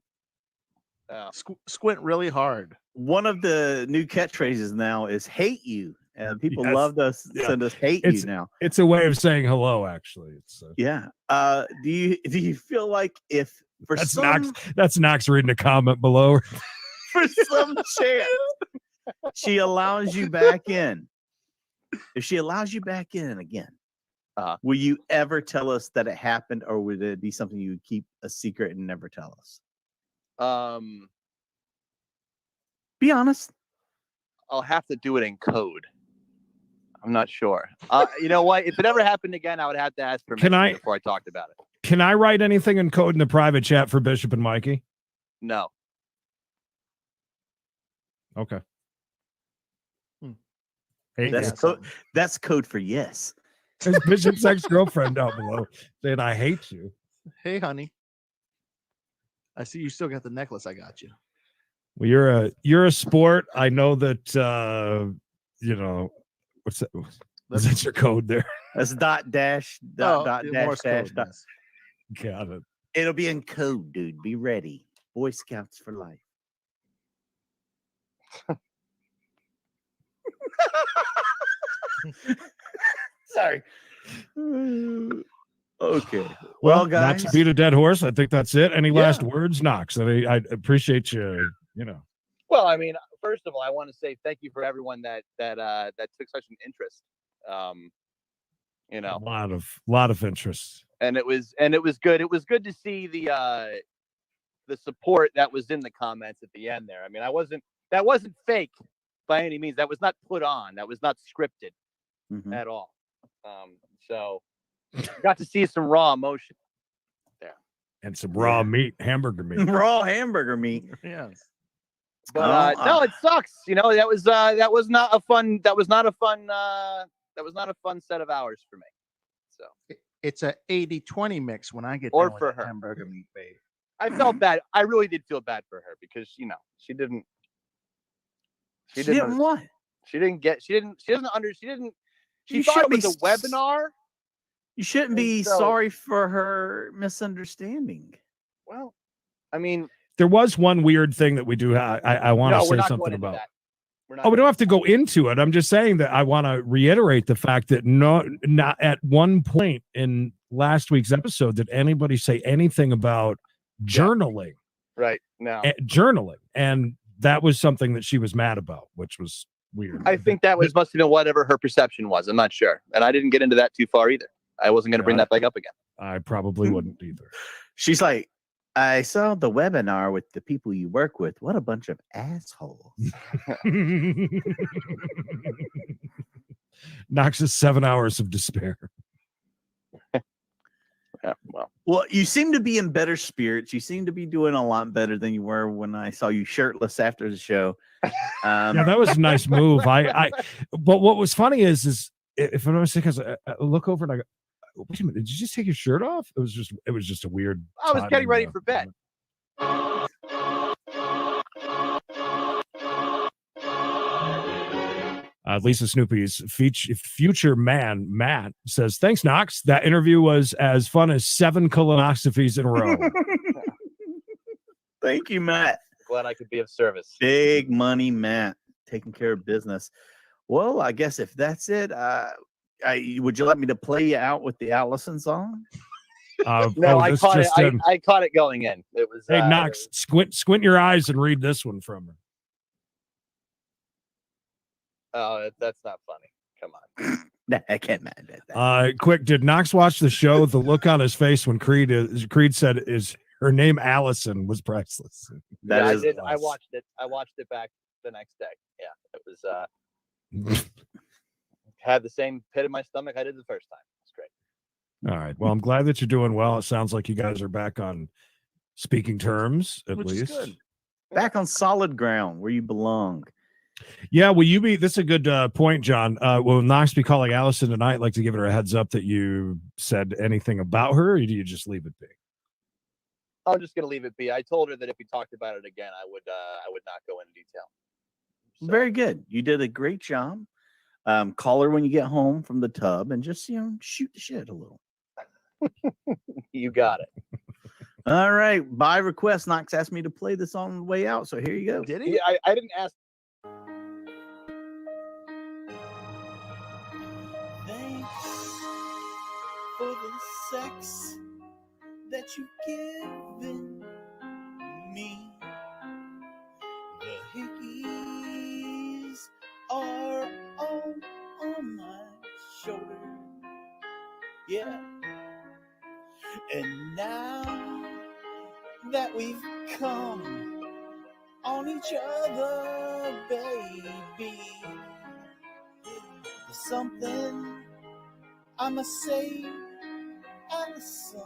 S3: Squint really hard.
S1: One of the new catchphrases now is "hate you," and people love to send us "hate you" now.
S2: It's a way of saying hello, actually. It's
S1: yeah. Do you feel like if for
S2: that's
S1: some
S2: Knox reading a comment below
S1: for some chance she allows you back in? If she allows you back in again, will you ever tell us that it happened, or would it be something you would keep a secret and never tell us? Be honest.
S12: I'll have to do it in code. I'm not sure. You know what? If it ever happened again, I would have to ask permission before I talked about it.
S2: Can I write anything in code in the private chat for Bishop and Mikey?
S12: No.
S2: Okay.
S1: Hey, that's code for yes.
S2: There's Bishop's ex-girlfriend down below saying, "I hate you."
S3: Hey, honey. I see you still got the necklace. I got you.
S2: Well, you're a sport. I know that you know what's that? Is that your code there?
S1: That's dot dash dot dash dash dot.
S2: Got it.
S1: It'll be in code, dude. Be ready. Boy Scouts for life. Sorry. Okay. Well, guys,
S2: not to beat a dead horse. I think that's it. Any last words, Knox? I appreciate you. You know.
S12: Well, I mean, first of all, I want to say thank you for everyone that took such an interest. You know,
S2: a lot of interest.
S12: And it was good. It was good to see the support that was in the comments at the end there. I mean, that wasn't fake by any means. That was not put on. That was not scripted at all. So got to see some raw emotion there.
S2: And some raw meat, hamburger meat.
S1: Raw hamburger meat.
S3: Yes.
S12: But no, it sucks. You know, that was not a fun set of hours for me. So
S3: it's a 80-20 mix when I get
S12: or
S3: done
S12: for
S3: with
S12: her
S3: hamburger meat, babe.
S12: I felt bad. I really did feel bad for her because she didn't
S1: what?
S12: She doesn't she thought it was a webinar.
S1: You shouldn't be sorry for her misunderstanding.
S12: Well, I mean,
S2: there was one weird thing that we do. I want to say something about. We don't have to go into it. I'm just saying that I want to reiterate the fact that not at one point in last week's episode did anybody say anything about journaling.
S12: Right. No.
S2: Journaling. And that was something that she was mad about, which was weird.
S12: I think that must have been whatever her perception was. I'm not sure. And I didn't get into that too far either. I wasn't going to bring that back up again.
S2: I probably wouldn't either.
S1: She's like, I saw the webinar with the people you work with. What a bunch of assholes.
S2: Knox's 7 hours of despair.
S12: Yeah,
S1: well, you seem to be in better spirits. You seem to be doing a lot better than you were when I saw you shirtless after the show.
S2: Yeah, that was a nice move. But what was funny is if I'm not because I look over and I go, wait a minute, did you just take your shirt off? It was just a weird.
S12: I was getting ready for bed.
S2: Lisa Snoopy's future man, Matt, says, thanks, Knox. That interview was as fun as 7 colonoscopies in a row.
S1: Thank you, Matt.
S12: Glad I could be of service.
S1: Big money, Matt, taking care of business. Well, I guess if that's it, would you like me to play you out with the Allison song?
S12: No, I caught it. I caught it going in. It was.
S2: Hey, Knox, squint your eyes and read this one from her.
S12: Oh, that's not funny. Come on.
S1: Nah, I can't imagine that.
S2: Quick, did Knox watch the show? The look on his face when Creed said, "Is her name Allison was priceless.
S18: Yeah, I did. I watched it. I watched it back the next day. Yeah, it was. Had the same pit in my stomach I did the first time. It's great.
S2: All right. Well, I'm glad that you're doing well. It sounds like you guys are back on speaking terms, at
S1: Which
S2: least.
S1: is good. Back on solid ground where you belong.
S2: Yeah, will you be? This is a good point, John. Will Knox be calling Allison tonight? I'd like to give her a heads up that you said anything about her, or do you just leave it be?
S18: I'm just gonna leave it be. I told her that if we talked about it again, I would not go into detail.
S1: So. Very good. You did a great job. Call her when you get home from the tub and just shoot the shit a little.
S18: You got it.
S1: All right. By request, Knox asked me to play this on the way out, so here you go.
S18: Did he? I didn't ask.
S17: Thanks for the sex that you've given me. The hickeys are all on my shoulder. Yeah. And now that we've come on each other, baby, there's something I must say, Allison.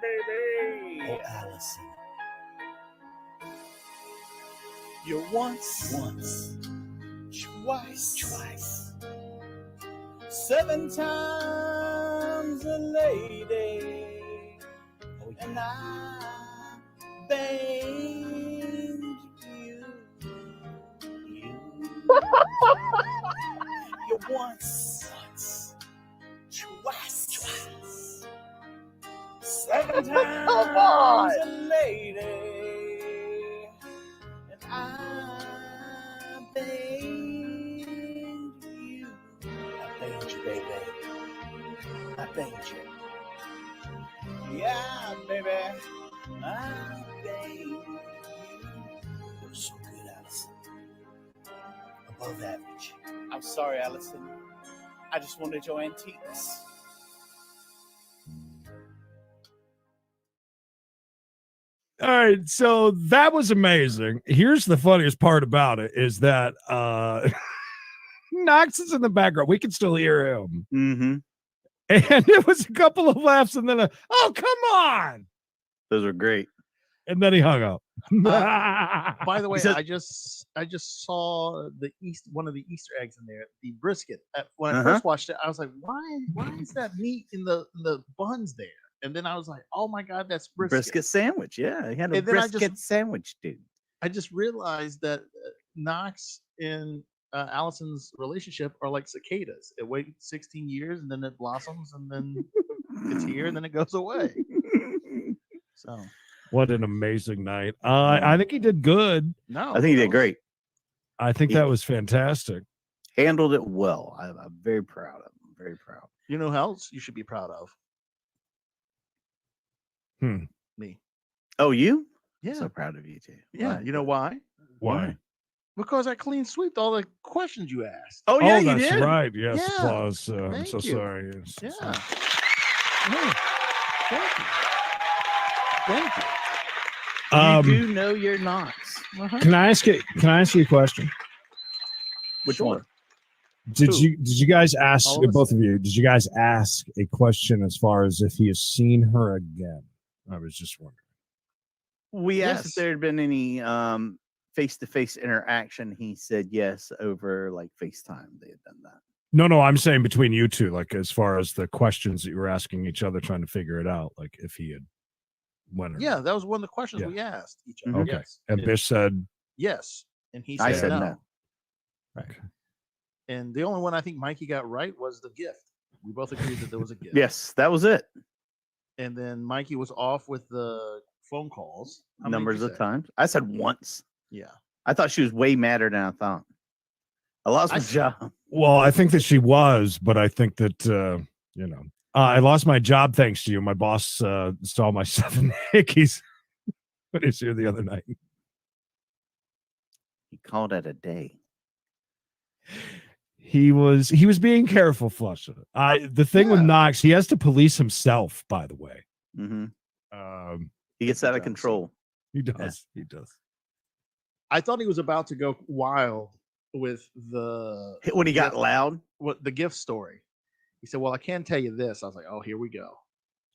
S17: Baby. Oh, Allison. You're once, twice, 7 times a lady. Oh, yeah. And I banged you. You're once, twice, 7 times a lady. And I banged you. I banged you, baby. I banged you. Yeah, baby. I banged you. You're so good, Allison. Above average. I'm sorry, Allison. I just wanted your antiques.
S2: All right, so that was amazing. Here's the funniest part about it is that Knox is in the background. We can still hear him.
S1: Mm-hmm.
S2: And it was a couple of laughs and then oh, come on.
S1: Those are great.
S2: And then he hung up.
S3: By the way,
S1: said,
S3: I just saw one of the Easter eggs in there, the brisket. When I first watched it, I was like, why is that meat in the buns there? And then I was like, oh my God, that's brisket.
S1: Brisket sandwich. Yeah, he had a brisket sandwich, dude.
S3: I just realized that Knox and Allison's relationship are like cicadas. It waits 16 years and then it blossoms and then it's here and then it goes away. So,
S2: what an amazing night. I think he did good.
S3: No,
S1: I think he did great.
S2: I think that was fantastic.
S1: Handled it well. I'm very proud of him. Very proud.
S3: You know who else you should be proud of? Me.
S1: Oh, you?
S3: Yeah.
S1: So proud of you too.
S3: Yeah. You know why?
S2: Why?
S3: Because I clean sweeped all the questions you asked.
S1: Oh yeah, you
S2: that's
S1: did.
S2: Right. Yes.
S3: Yeah.
S2: Applause. I'm
S3: Thank
S2: so
S3: you.
S2: sorry. Yes.
S3: Yeah. Thank you. Thank you.
S1: You do know you're Knox.
S2: Can I ask you a question?
S1: Which one?
S2: Did you guys ask,
S3: All of us?
S2: both of you, did you guys ask a question as far as if he has seen her again? I was just wondering.
S1: We asked if there had been any face-to-face interaction. He said yes over like FaceTime. They had done that.
S2: No, I'm saying between you two, like as far as the questions that you were asking each other, trying to figure it out, like if he had went or
S3: Yeah, that was one of the questions we asked each other.
S2: Okay.
S3: Yes.
S2: And Bish said
S3: yes. And he said,
S1: I said
S3: no.
S1: no.
S2: Okay.
S3: And the only one I think Mikey got right was the gift. We both agreed that there was a gift.
S1: Yes, that was it.
S3: And then Mikey was off with the phone calls. How many did
S1: Numbers
S3: you
S1: of
S3: say?
S1: times. I said once.
S3: Yeah.
S1: I thought she was way madder than I thought. I lost my job.
S2: Well, I think that she was, but I think that I lost my job thanks to you. My boss installed my 7 hickeys when he was here the other night.
S1: He called it a day.
S2: He was being careful, Flusher. The thing with Knox, he has to police himself, by the way.
S1: Mm-hmm. He gets out of control.
S2: He does. He does.
S3: I thought he was about to go wild with the
S1: when he got loud.
S3: What the gift story? He said, "Well, I can tell you this." I was like, "Oh, here we go."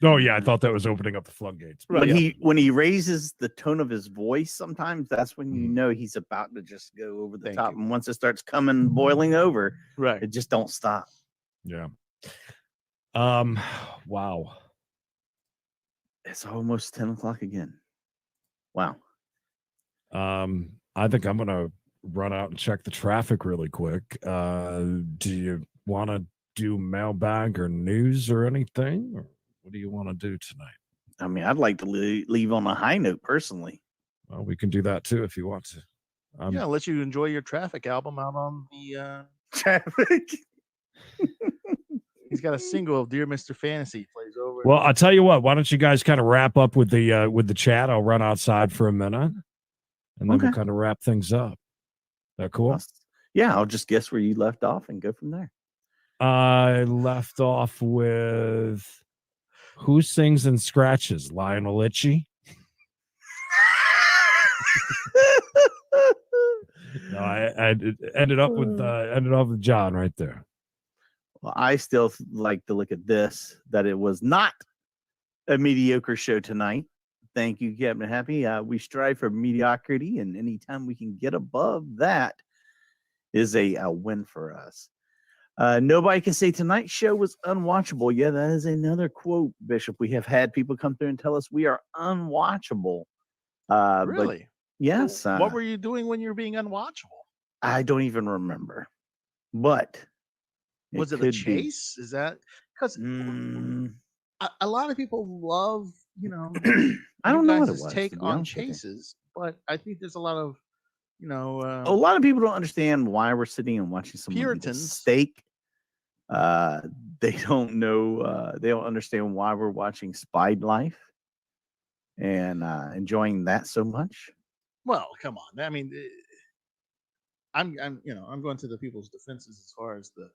S2: Oh yeah, I thought that was opening up the floodgates.
S1: When he raises the tone of his voice, sometimes that's when you know he's about to just go over the top. And once it starts boiling over,
S3: right,
S1: it just don't stop.
S2: Yeah. Wow.
S1: It's almost 10 o'clock again. Wow.
S2: I think I'm gonna run out and check the traffic really quick. Do you want to do mailbag or news or anything? Or what do you want to do tonight?
S1: I mean, I'd like to leave on a high note personally.
S2: Well, we can do that too if you want to.
S3: Yeah, let you enjoy your Traffic album out on the
S1: Traffic.
S3: He's got a single of Dear Mr. Fantasy plays over.
S2: Well, I'll tell you what. Why don't you guys kind of wrap up with the chat? I'll run outside for a minute, and then we'll kind of wrap things up. That cool?
S1: Yeah, I'll just guess where you left off and go from there.
S2: I left off with who sings and scratches? Lionel Richie. No, I ended up with John right there.
S1: Well, I still like to look at this, that it was not a mediocre show tonight. Thank you, Captain Happy. We strive for mediocrity, and anytime we can get above that is a win for us. Nobody can say tonight's show was unwatchable. Yeah, that is another quote, Bishop. We have had people come through and tell us we are unwatchable.
S3: Really?
S1: But yes.
S3: What were you doing when you were being unwatchable?
S1: I don't even remember. But
S3: was it a chase? Is that because a lot of people love,
S1: I don't know what it
S3: guys'
S1: was,
S3: take
S1: to be
S3: on
S1: honest with you.
S3: chases, but I think there's a lot of,
S1: A lot of people don't understand why we're sitting and watching someone
S3: Puritans.
S1: steak. They don't know. They don't understand why we're watching Spied Life and enjoying that so much.
S3: Well, come on. I mean, I'm going to the people's defenses as far as the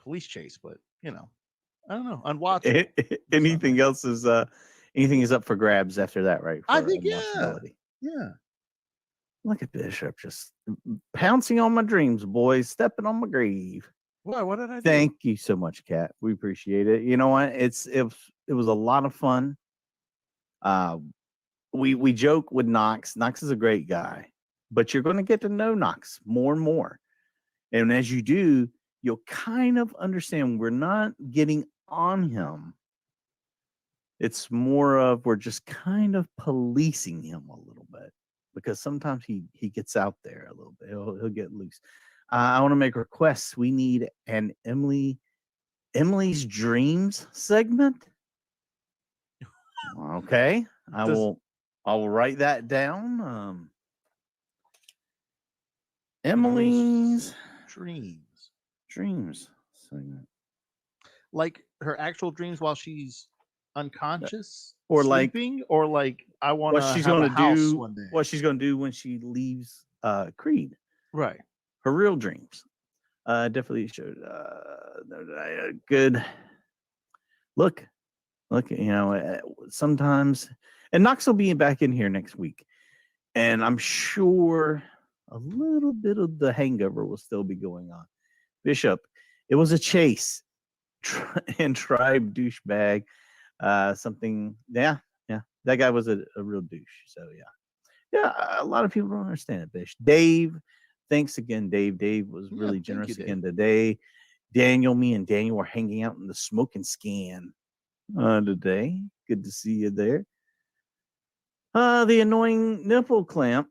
S3: police chase, but I don't know. Unwatchable.
S1: Anything else is anything is up for grabs after that, right?
S3: I think
S1: yeah.
S3: Look
S1: at Bishop just pouncing on my dreams, boys, stepping on my grave.
S3: What did I do?
S1: Thank you so much, Kat. We appreciate it. You know what? It was a lot of fun. We joke with Knox. Knox is a great guy, but you're going to get to know Knox more and more. And as you do, you'll kind of understand we're not getting on him. It's more of we're just kind of policing him a little bit because sometimes he gets out there a little bit. He'll get loose. I want to make requests. We need an Emily's Dreams segment. Okay, I will write that down. Emily's dreams segment.
S3: Like her actual dreams while she's unconscious,
S1: or
S3: sleeping, or like I want
S1: what she's
S3: have
S1: going
S3: a
S1: to
S3: house
S1: do.
S3: one day.
S1: What she's going to do when she leaves Creed.
S3: Right.
S1: Her real dreams. Definitely showed good look. Sometimes, and Knox will be back in here next week, and I'm sure a little bit of the hangover will still be going on. Bishop, it was a chase and tribe douchebag. Something, yeah. That guy was a real douche. So yeah. A lot of people don't understand it, Bish. Dave, thanks again, Dave. Dave was really generous again today. Daniel, me and Daniel were hanging out in the smoking scan today. Good to see you there. The annoying nipple clamp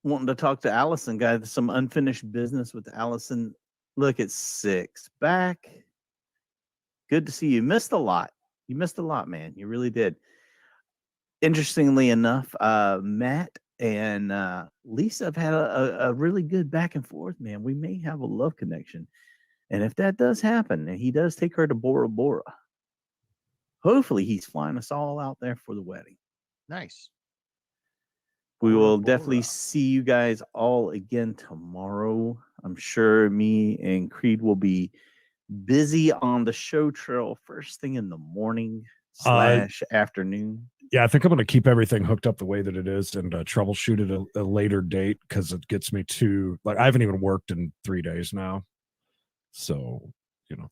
S1: wanting to talk to Allison. Got some unfinished business with Allison. Look at 6 back. Good to see you. Missed a lot. You missed a lot, man. You really did. Interestingly enough, Matt and Lisa have had a really good back and forth, man. We may have a love connection. And if that does happen, and he does take her to Bora Bora, hopefully he's flying us all out there for the wedding.
S3: Nice.
S1: We will definitely see you guys all again tomorrow. I'm sure me and Creed will be busy on the show trail first thing in the morning / afternoon.
S2: Yeah, I think I'm going to keep everything hooked up the way that it is and troubleshoot it a later date because it gets me to like I haven't even worked in 3 days now, so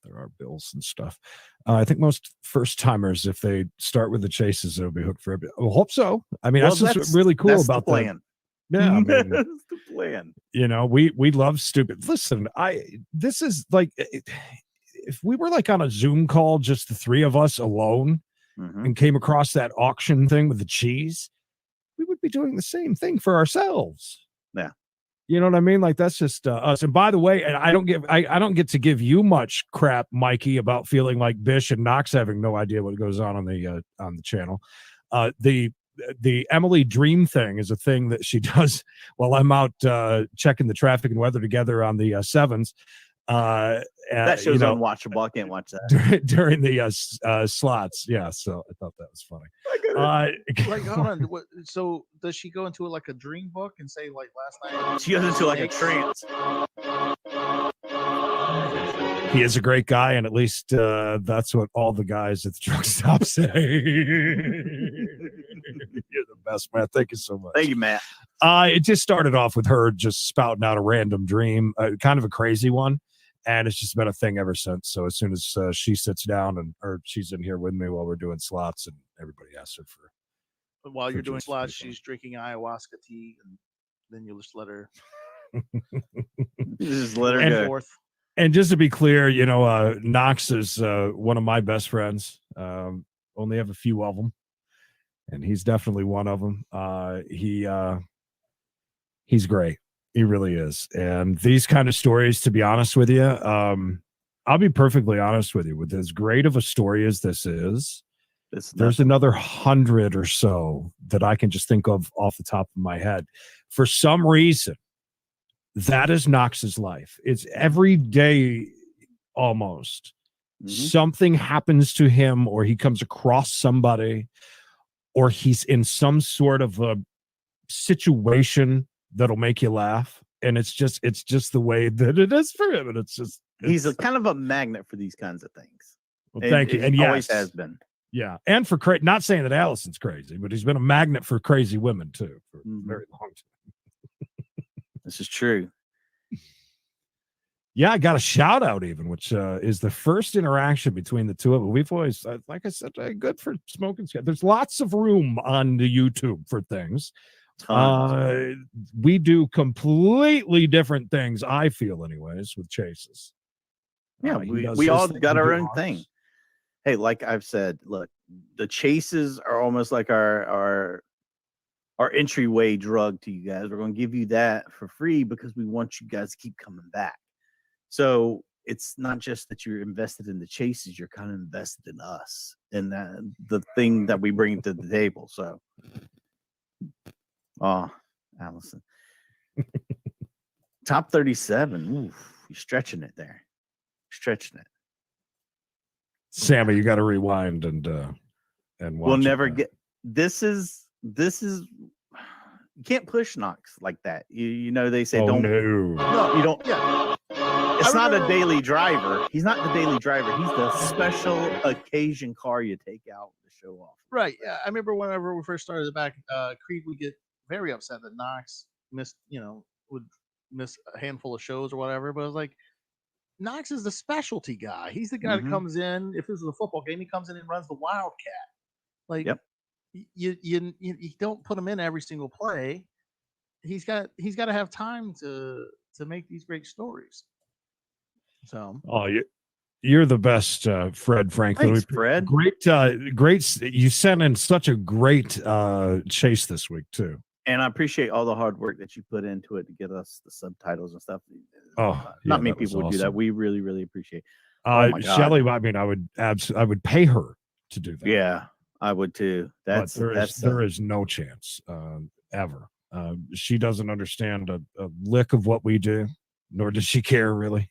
S2: there are bills and stuff. I think most first timers, if they start with the chases, it'll be hooked for every. I hope so. I mean,
S1: Well,
S2: that's just really cool
S1: that's
S2: about
S1: the plan.
S2: Yeah, I mean,
S1: That's the plan.
S2: we love stupid. Listen, this is like if we were like on a Zoom call, just the three of us alone, and came across that auction thing with the cheese, we would be doing the same thing for ourselves.
S1: Yeah.
S2: You know what I mean? Like that's just us. And by the way, and I don't get to give you much crap, Mikey, about feeling like Bish and Knox having no idea what goes on the channel. The Emily Dream thing is a thing that she does while I'm out checking the traffic and weather together on the sevens.
S1: That show's unwatchable. I can't watch that
S2: during the slots. Yeah, so I thought that was funny.
S3: Like, hold on. So does she go into like a dream book and say like last night?
S1: She goes into like a trance.
S2: He is a great guy, and at least that's what all the guys at the truck stop say. You're the best, man. Thank you so much.
S1: Thank you, Matt.
S2: It just started off with her just spouting out a random dream, kind of a crazy one, and it's just been a thing ever since. So as soon as she sits down or she's in here with me while we're doing slots, and everybody asks her for.
S3: But while you're doing slots, she's drinking ayahuasca tea, and then you'll just let her.
S1: Just let her go.
S3: Forth.
S2: And just to be clear, Knox is one of my best friends. Only have a few of them, and he's definitely one of them. He's great. He really is. And these kind of stories, to be honest with you, I'll be perfectly honest with you. With as great of a story as this is, there's another 100 or so that I can just think of off the top of my head. For some reason, that is Knox's life. It's every day almost. Something happens to him, or he comes across somebody, or he's in some sort of a situation that'll make you laugh. And it's just the way that it is for him. And
S1: he's a kind of a magnet for these kinds of things.
S2: Well, thank you. And
S1: he always
S2: yes,
S1: has been.
S2: Yeah. And for not saying that Allison's crazy, but he's been a magnet for crazy women too for a very long time.
S1: This is true.
S2: Yeah, I got a shout out even, which is the first interaction between the two of them. We've always, like I said, good for smoking. There's lots of room on the YouTube for things. We do completely different things, I feel, anyways, with chases.
S1: Yeah, we all got our own thing. Hey, like I've said, look, the chases are almost like our entryway drug to you guys. We're going to give you that for free because we want you guys to keep coming back. So it's not just that you're invested in the chases, you're kind of invested in us and the thing that we bring to the table. So, Allison. Top 37. Oof, you're stretching it there. Stretching it.
S2: Sammy, you got to rewind and watch.
S1: We'll never get this is you can't push Knox like that. You know they say don't.
S2: No,
S1: you don't. Yeah. It's not a daily driver. He's not the daily driver. He's the special occasion car you take out to show off.
S3: Right. Yeah. I remember whenever we first started back, Creed would get very upset that Knox would miss a handful of shows or whatever. But I was like, Knox is the specialty guy. He's the guy that comes in. If this is a football game, he comes in and runs the Wildcat. Like, you don't put him in every single play. He's got to have time to make these great stories. So,
S2: you're the best, Fred Franklin.
S1: Thanks, Fred.
S2: Great. You sent in such a great chase this week too.
S1: And I appreciate all the hard work that you put into it to get us the subtitles and stuff.
S2: Not
S1: many people would do that. We really, really appreciate.
S2: Shelley, I mean, I would pay her to do that.
S1: Yeah, I would too.
S2: There is no chance ever. She doesn't understand a lick of what we do, nor does she care really.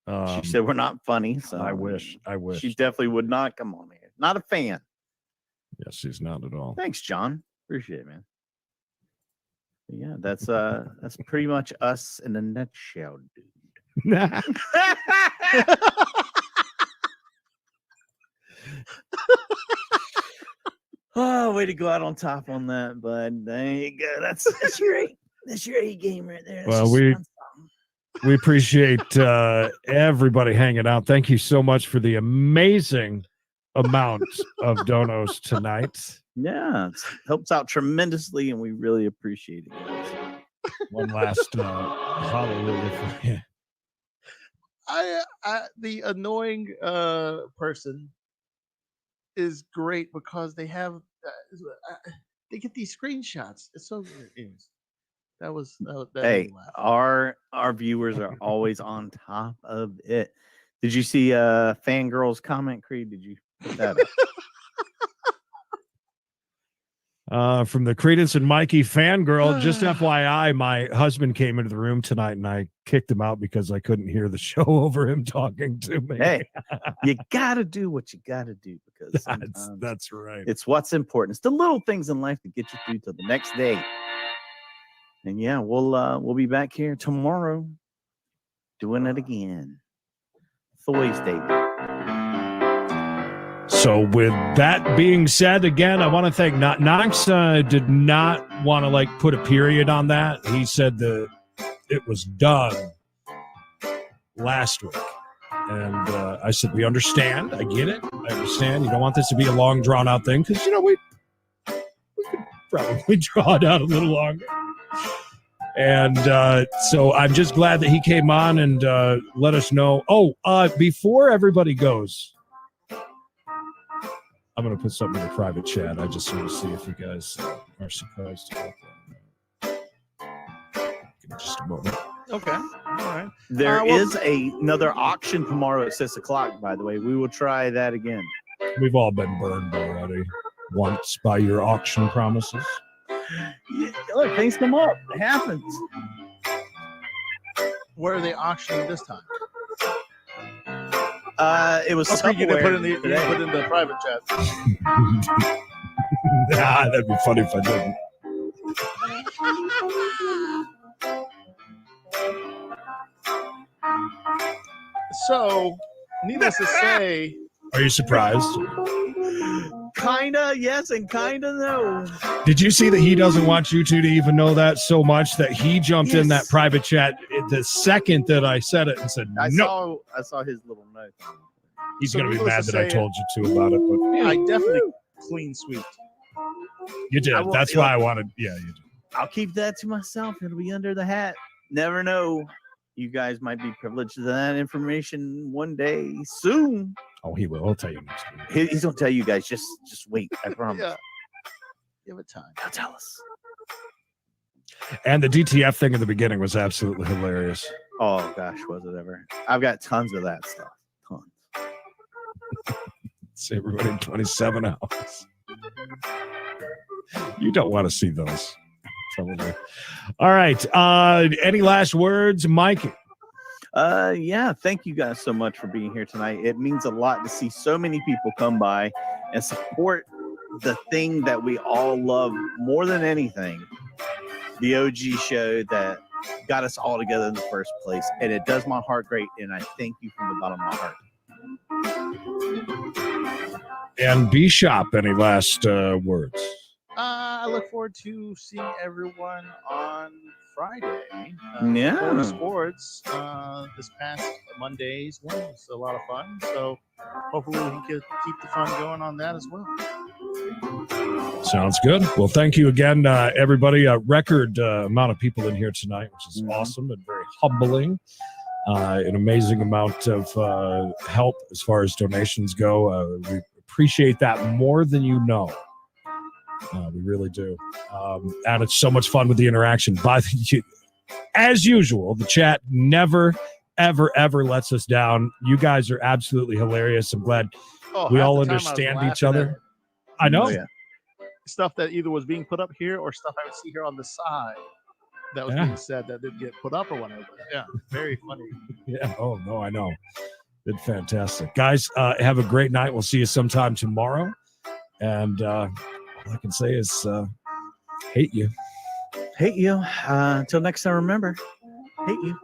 S1: She said we're not funny, so
S2: I wish.
S1: She definitely would not come on here. Not a fan.
S2: Yes, she's not at all.
S1: Thanks, John. Appreciate it, man. Yeah, that's pretty much us in a nutshell, dude. way to go out on top on that, bud. There you go. That's your A game right there.
S2: Well, we appreciate everybody hanging out. Thank you so much for the amazing amount of donos tonight.
S1: Yeah, it helps out tremendously, and we really appreciate it, guys.
S2: One last hallelujah for you.
S3: The annoying person is great because they have they get these screenshots. It's so anyways, that
S1: Hey,
S3: made me laugh.
S1: our viewers are always on top of it. Did you see Fangirl's comment, Creed? Did you put that up?
S2: From the Creedence and Mikey fangirl, just FYI, my husband came into the room tonight and I kicked him out because I couldn't hear the show over him talking to me.
S1: Hey, you got to do what you got to do because
S2: that's right.
S1: It's what's important. It's the little things in life that get you through to the next day. And yeah, we'll be back here tomorrow doing it again. Thursday.
S2: So with that being said, again, I want to thank Knox. Did not want to put a period on that. He said that it was done last week. And I said, we understand. I get it. I understand. You don't want this to be a long, drawn-out thing because, we could probably draw it out a little longer. And so I'm just glad that he came on and let us know. Before everybody goes, I'm going to put something in the private chat. I just want to see if you guys are surprised about that. Give me just a moment.
S3: Okay. All right.
S1: There is another auction tomorrow at 6 o'clock, by the way. We will try that again.
S2: We've all been burned already once by your auction promises.
S1: Yeah, look, things come up. It happens.
S3: Where are they auctioning this time?
S1: It was
S3: you can put in
S1: today.
S3: the private chat.
S2: That'd be funny if I didn't.
S3: So, needless to say,
S2: are you surprised?
S1: Kinda yes and kinda no.
S2: Did you see that he doesn't want you two to even know that so much that he jumped in that private chat the second that I said it and said no?
S1: I saw his little note.
S2: He's going to be mad that I told you two about it, but
S3: I definitely clean sweeped.
S2: You did. That's why I wanted. Yeah, you did.
S1: I'll keep that to myself. It'll be under the hat. Never know. You guys might be privileged to that information one day soon.
S2: Oh, he will. I'll tell you next week.
S1: He's gonna tell you guys. Just wait. I promise.
S3: Yeah. Give it time.
S1: He'll tell us.
S2: And the DTF thing in the beginning was absolutely hilarious.
S1: Oh gosh, was it ever? I've got tons of that stuff. Tons.
S2: See everybody in 27 hours. You don't want to see those. Probably. All right. Any last words, Mike?
S1: Yeah, thank you guys so much for being here tonight. It means a lot to see so many people come by and support the thing that we all love more than anything, the OG show that got us all together in the first place. And it does my heart great, and I thank you from the bottom of my heart.
S2: And B-Shop, any last words?
S3: I look forward to seeing everyone on Friday.
S1: Yeah.
S3: Florida Sports this past Monday's one was a lot of fun. So hopefully we can keep the fun going on that as well.
S2: Sounds good. Well, thank you again, everybody. A record amount of people in here tonight, which is awesome and very humbling. An amazing amount of help as far as donations go. We appreciate that more than you know. We really do. And it's so much fun with the interaction. As usual, the chat never, ever, ever lets us down. You guys are absolutely hilarious. I'm glad we all understand each other. I know.
S3: Yeah. Stuff that either was being put up here or stuff I would see here on the side that was being said that didn't get put up or whatever. Yeah, very funny.
S2: Yeah. Oh, no, I know. Did fantastic. Guys, have a great night. We'll see you sometime tomorrow. And all I can say is hate you.
S1: Hate you. Until next time, remember, hate you.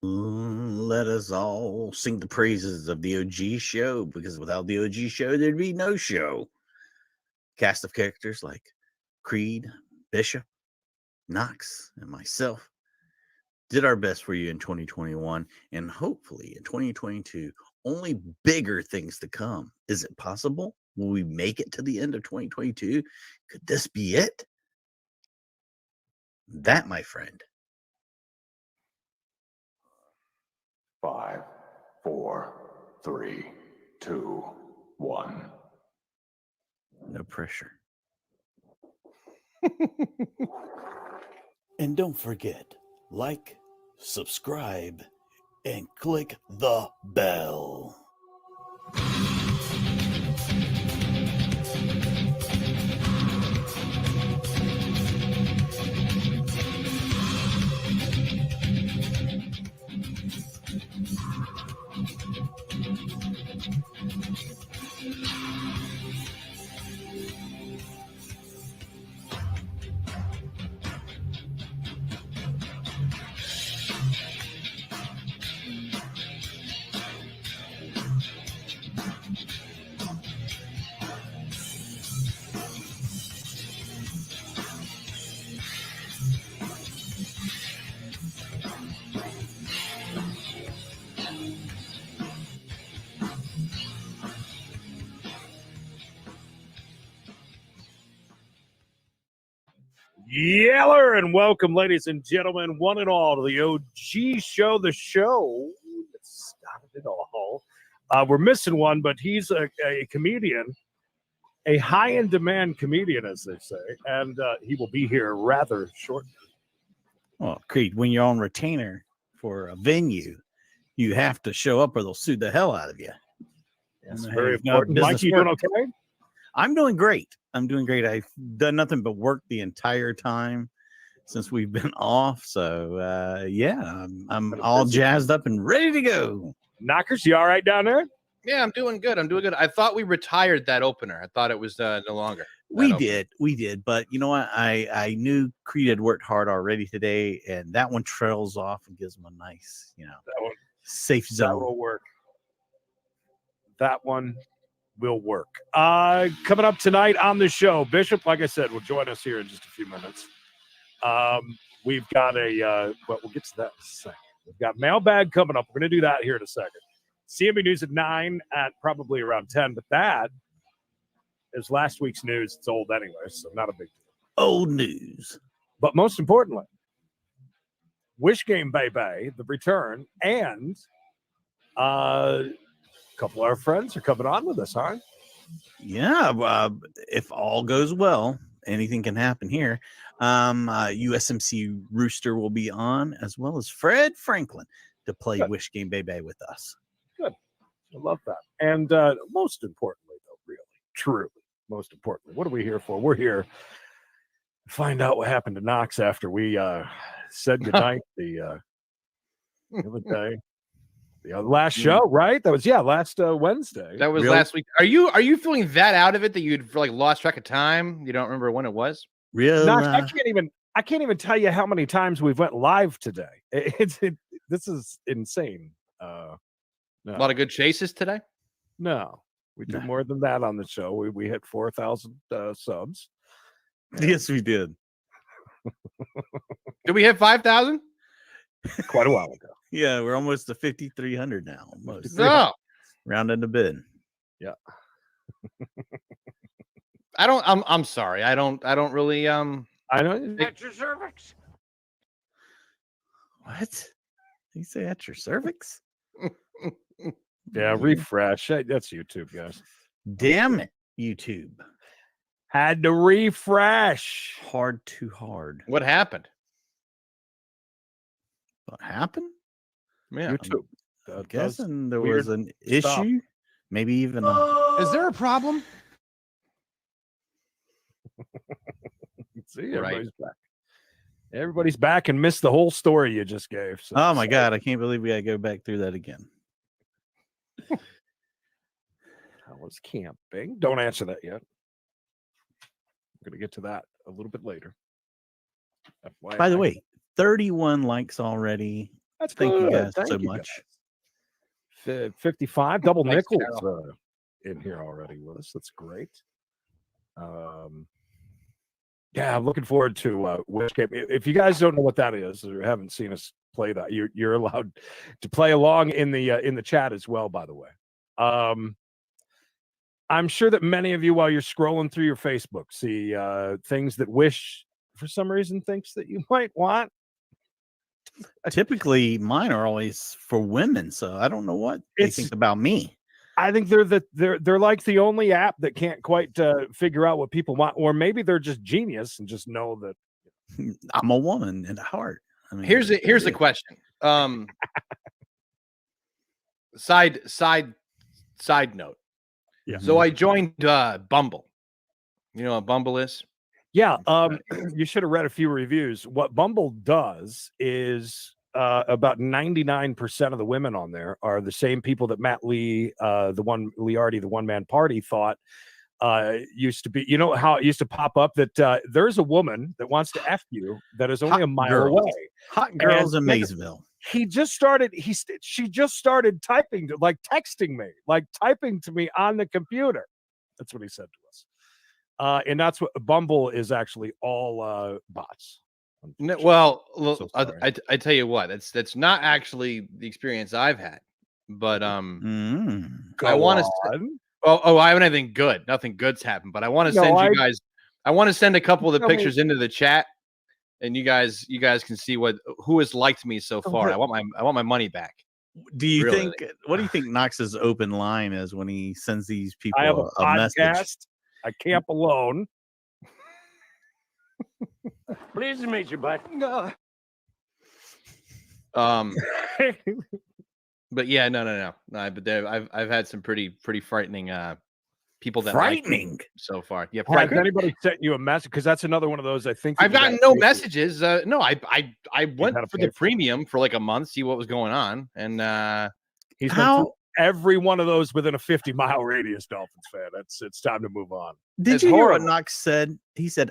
S1: Let us all sing the praises of the OG show, because without the OG show, there'd be no show. Cast of characters like Creed, Bishop, Knox, and myself did our best for you in 2021, and hopefully in 2022, only bigger things to come. Is it possible? Will we make it to the end of 2022? Could this be it? That, my friend.
S7: 5, 4, 3, 2, 1.
S1: No pressure. And don't forget, like, subscribe, and click the bell.
S2: Yeller, and welcome, ladies and gentlemen, one and all, to the OG show, the show that started it all. We're missing one, but he's a comedian, a high-in-demand comedian, as they say, and he will be here rather shortly.
S1: Well, Creed, when you're on retainer for a venue, you have to show up or they'll sue the hell out of you.
S2: That's very important. Mike, you doing okay?
S1: I'm doing great. I'm doing great. I've done nothing but work the entire time since we've been off. So, yeah, I'm all jazzed up and ready to go.
S2: Knockers, you all right down there?
S12: Yeah, I'm doing good. I thought we retired that opener. I thought it was no longer.
S1: We did. But you know what? I knew Creed had worked hard already today, and that one trails off and gives him a nice, safe zone.
S2: That will work. That one will work. Coming up tonight on the show, Bishop, like I said, will join us here in just a few minutes. We've got we'll get to that in a second. We've got Mailbag coming up. We're going to do that here in a second. CMB News at 9 at probably around 10, but that is last week's news. It's old anyway, so not a big deal.
S1: Old news.
S2: But most importantly, Wish Game Baby, the return, and a couple of our friends are coming on with us, huh?
S1: Yeah, if all goes well, anything can happen here. USMC Rooster will be on, as well as Fred Franklin, to play Wish Game Baby with us.
S2: Good. I love that. And most importantly, though, really, truly, most importantly, what are we here for? We're here to find out what happened to Knox after we said goodnight the other day. The last show, right? That was last Wednesday.
S12: That was last week. Are you feeling that out of it that you'd lost track of time? You don't remember when it was?
S1: Real.
S2: Knox, I can't even tell you how many times we've went live today. This is insane.
S12: No. A lot of good chases today.
S2: No, we did more than that on the show. We hit 4,000 subs.
S1: Yes, we did.
S12: Did we hit 5,000?
S2: Quite a while ago.
S1: Yeah, we're almost to 5,300 now. Almost.
S12: No.
S1: Rounding a bit.
S2: Yeah.
S12: I'm sorry. I don't really
S2: I know.
S12: At your cervix.
S1: What? You say at your cervix?
S2: Yeah, refresh. That's YouTube, guys.
S1: Damn it, YouTube.
S2: Had to refresh.
S1: Hard too hard.
S12: What happened?
S1: What happened?
S3: Yeah.
S2: YouTube.
S1: I'm guessing there
S2: weird
S1: was an
S2: stuff.
S1: issue, maybe even a...
S12: Is there a problem?
S2: See, everybody's back. Everybody's back and missed the whole story you just gave. So,
S1: Oh my God, I can't believe we gotta go back through that again.
S2: How was camping? Don't answer that yet. We're gonna get to that a little bit later. FYI.
S1: By the way, 31 likes already.
S2: That's
S1: Thank you
S2: good.
S1: guys
S2: Thank
S1: so
S2: you,
S1: much.
S2: 55 double
S12: Thanks,
S2: nickels
S12: Carol.
S2: in here already with us. That's great. Yeah, I'm looking forward to Wish Camp. If you guys don't know what that is or haven't seen us play that, you're allowed to play along in the chat as well, by the way. I'm sure that many of you, while you're scrolling through your Facebook, see things that Wish for some reason thinks that you might want.
S1: Typically mine are always for women, so I don't know what they think about me.
S2: I think they're like the only app that can't quite figure out what people want, or maybe they're just genius and just know that
S1: I'm a woman at heart. I mean,
S12: Here's the question. Side note.
S2: Yeah.
S12: So I joined Bumble. You know what Bumble is?
S2: Yeah. You should have read a few reviews. What Bumble does is about 99% of the women on there are the same people that Matt Lee, the one-man party, thought used to be. You know how it used to pop up that there's a woman that wants to F you that is only a mile away.
S1: Hot girls in Maysville.
S2: She just started texting me, like typing to me on the computer. That's what he said to us. And that's what Bumble is actually all bots.
S12: Well, look, I tell you what, that's not actually the experience I've had. But I want to. Oh, I haven't anything good. Nothing good's happened. But I want to send you guys. I want to send a couple of the pictures into the chat, and you guys can see who has liked me so far. I want my money back.
S1: Do you think? What do you think Knox's open line is when he sends these people
S2: I have a
S1: message?
S2: podcast. I camp alone.
S19: Pleased to meet you, bud.
S12: But yeah, no. But I've had some pretty frightening people that
S1: frightening
S12: like so far. Yeah,
S2: has anybody sent you a message? Because that's another one of those. I think
S12: I've gotten no messages. No, I went for the premium for like a month, see what was going on, and
S2: he's been through every one of those within a 50-mile radius. Dolphins fan. It's time to move on.
S1: Did you hear what Knox said? He said,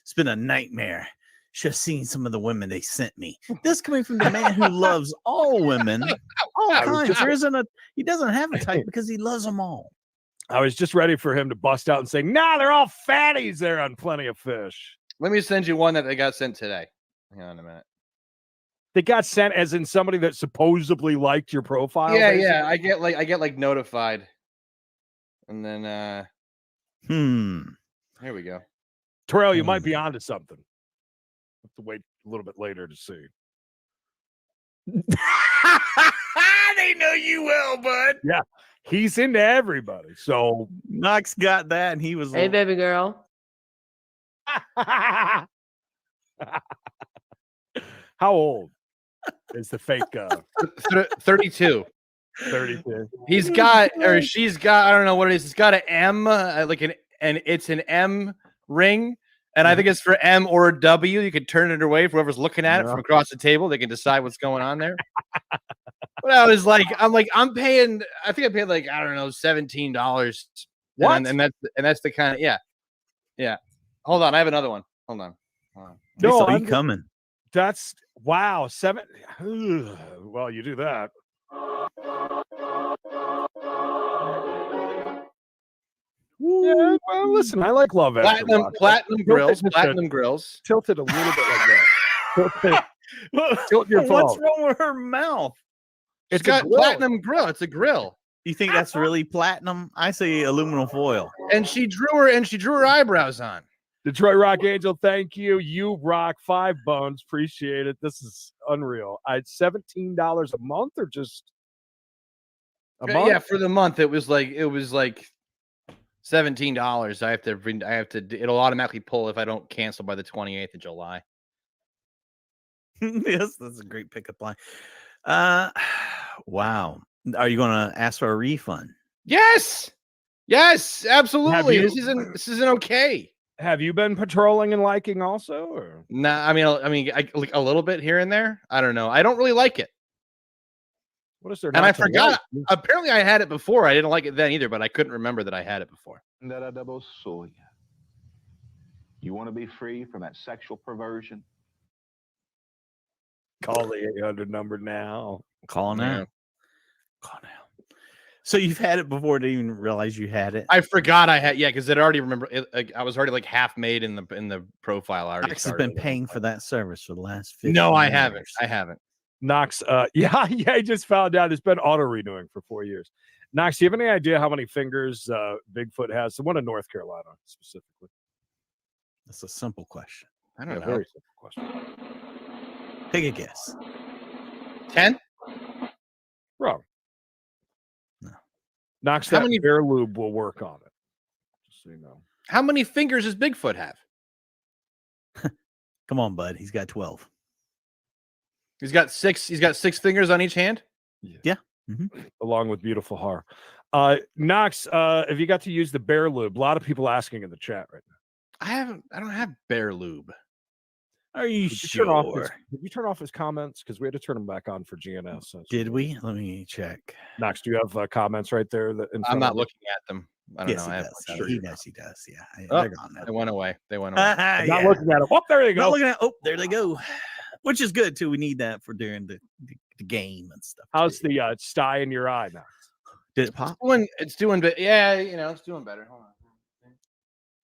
S1: "It's been a nightmare. Should have seen some of the women they sent me." This coming from the man who loves all women, all kinds. He doesn't have a type because he loves them all.
S2: I was just ready for him to bust out and say, "Nah, they're all fatties there on Plenty of Fish."
S12: Let me send you one that they got sent today. Hang on a minute.
S2: They got sent as in somebody that supposedly liked your profile.
S12: Yeah,
S2: basically?
S12: yeah. I get like notified, and then here we go.
S2: Terrell, you might be onto something. Have to wait a little bit later to see.
S1: They know you well, bud.
S2: Yeah, he's into everybody. So
S1: Knox got that, and he was
S20: Hey, baby girl.
S2: How old is the fake
S12: 32.
S2: 32.
S12: He's got, or she's got, I don't know what it is. It's got an M, and it's an M ring. And I think it's for M or a W. You can turn it away. Whoever's looking at it from across the table, they can decide what's going on there. But I was like, I'm paying. I think I paid like, I don't know, $17.
S2: What?
S12: And that's the kind of yeah. Hold on, I have another one. Hold on.
S1: No, I'm coming.
S2: That's wow. Well, you do that. Yeah, well, listen, I like love
S12: platinum grills. Platinum grills.
S2: Tilted a little bit like that. Tilt your phone.
S1: What's wrong with her mouth?
S12: It's got platinum grill. It's a grill.
S1: You think that's really platinum? I say aluminum foil.
S12: And she drew her eyebrows on.
S2: Detroit Rock Angel, thank you. You rock 5 bones. Appreciate it. This is unreal. I had $17 a month or just a month?
S12: Yeah, for the month it was like $17. I have to it'll automatically pull if I don't cancel by the 28th of July.
S1: Yes, that's a great pickup line. Wow. Are you going to ask for a refund?
S12: Yes, absolutely. This isn't okay.
S2: Have you been patrolling and liking also? Or?
S12: Nah, I mean, like a little bit here and there. I don't know. I don't really like it.
S2: What is there?
S12: And I
S2: not to
S12: forgot.
S2: like?
S12: Apparently, I had it before. I didn't like it then either, but I couldn't remember that I had it before.
S7: You want to be free from that sexual perversion?
S2: Call the 800 number now.
S1: Call now. Call now. So you've had it before, didn't even realize you had it?
S12: I forgot I had, because it already remember. I was already like half made in the profile. I already
S1: Knox has been paying for that service for the last 15
S12: No, I
S1: years.
S12: haven't. I haven't.
S2: Knox, yeah, I just found out it's been auto renewing for 4 years. Knox, do you have any idea how many fingers Bigfoot has? The one in North Carolina specifically.
S1: That's a simple question.
S12: I don't know.
S2: Very simple question.
S1: Take a guess.
S12: 10?
S2: Wrong.
S1: No.
S2: Knox,
S12: How
S2: that
S12: many
S2: bear lube will work on it. Just so you know.
S12: How many fingers does Bigfoot have?
S1: Come on, bud. He's got 12.
S12: He's got 6. He's got 6 fingers on each hand.
S1: Yeah. Mm-hmm.
S2: Along with beautiful hair. Knox, have you got to use the bear lube? A lot of people asking in the chat right now.
S12: I don't have bear lube.
S1: Are you
S2: Did
S1: sure?
S2: Did you turn off his comments? Because we had to turn them back on for GNS.
S1: Did we? Let me check.
S2: Knox, do you have comments right there?
S12: I'm not looking at them. I don't know.
S1: He does. Yeah.
S12: They're
S1: gone now.
S12: They went away. I'm
S2: not looking at them. Oh, there they go.
S1: Not looking at. Oh, there they go. Which is good too. We need that for during the game and stuff.
S2: How's the sty in your eye now?
S1: Did it pop?
S12: It's doing but yeah, it's doing better. Hold on.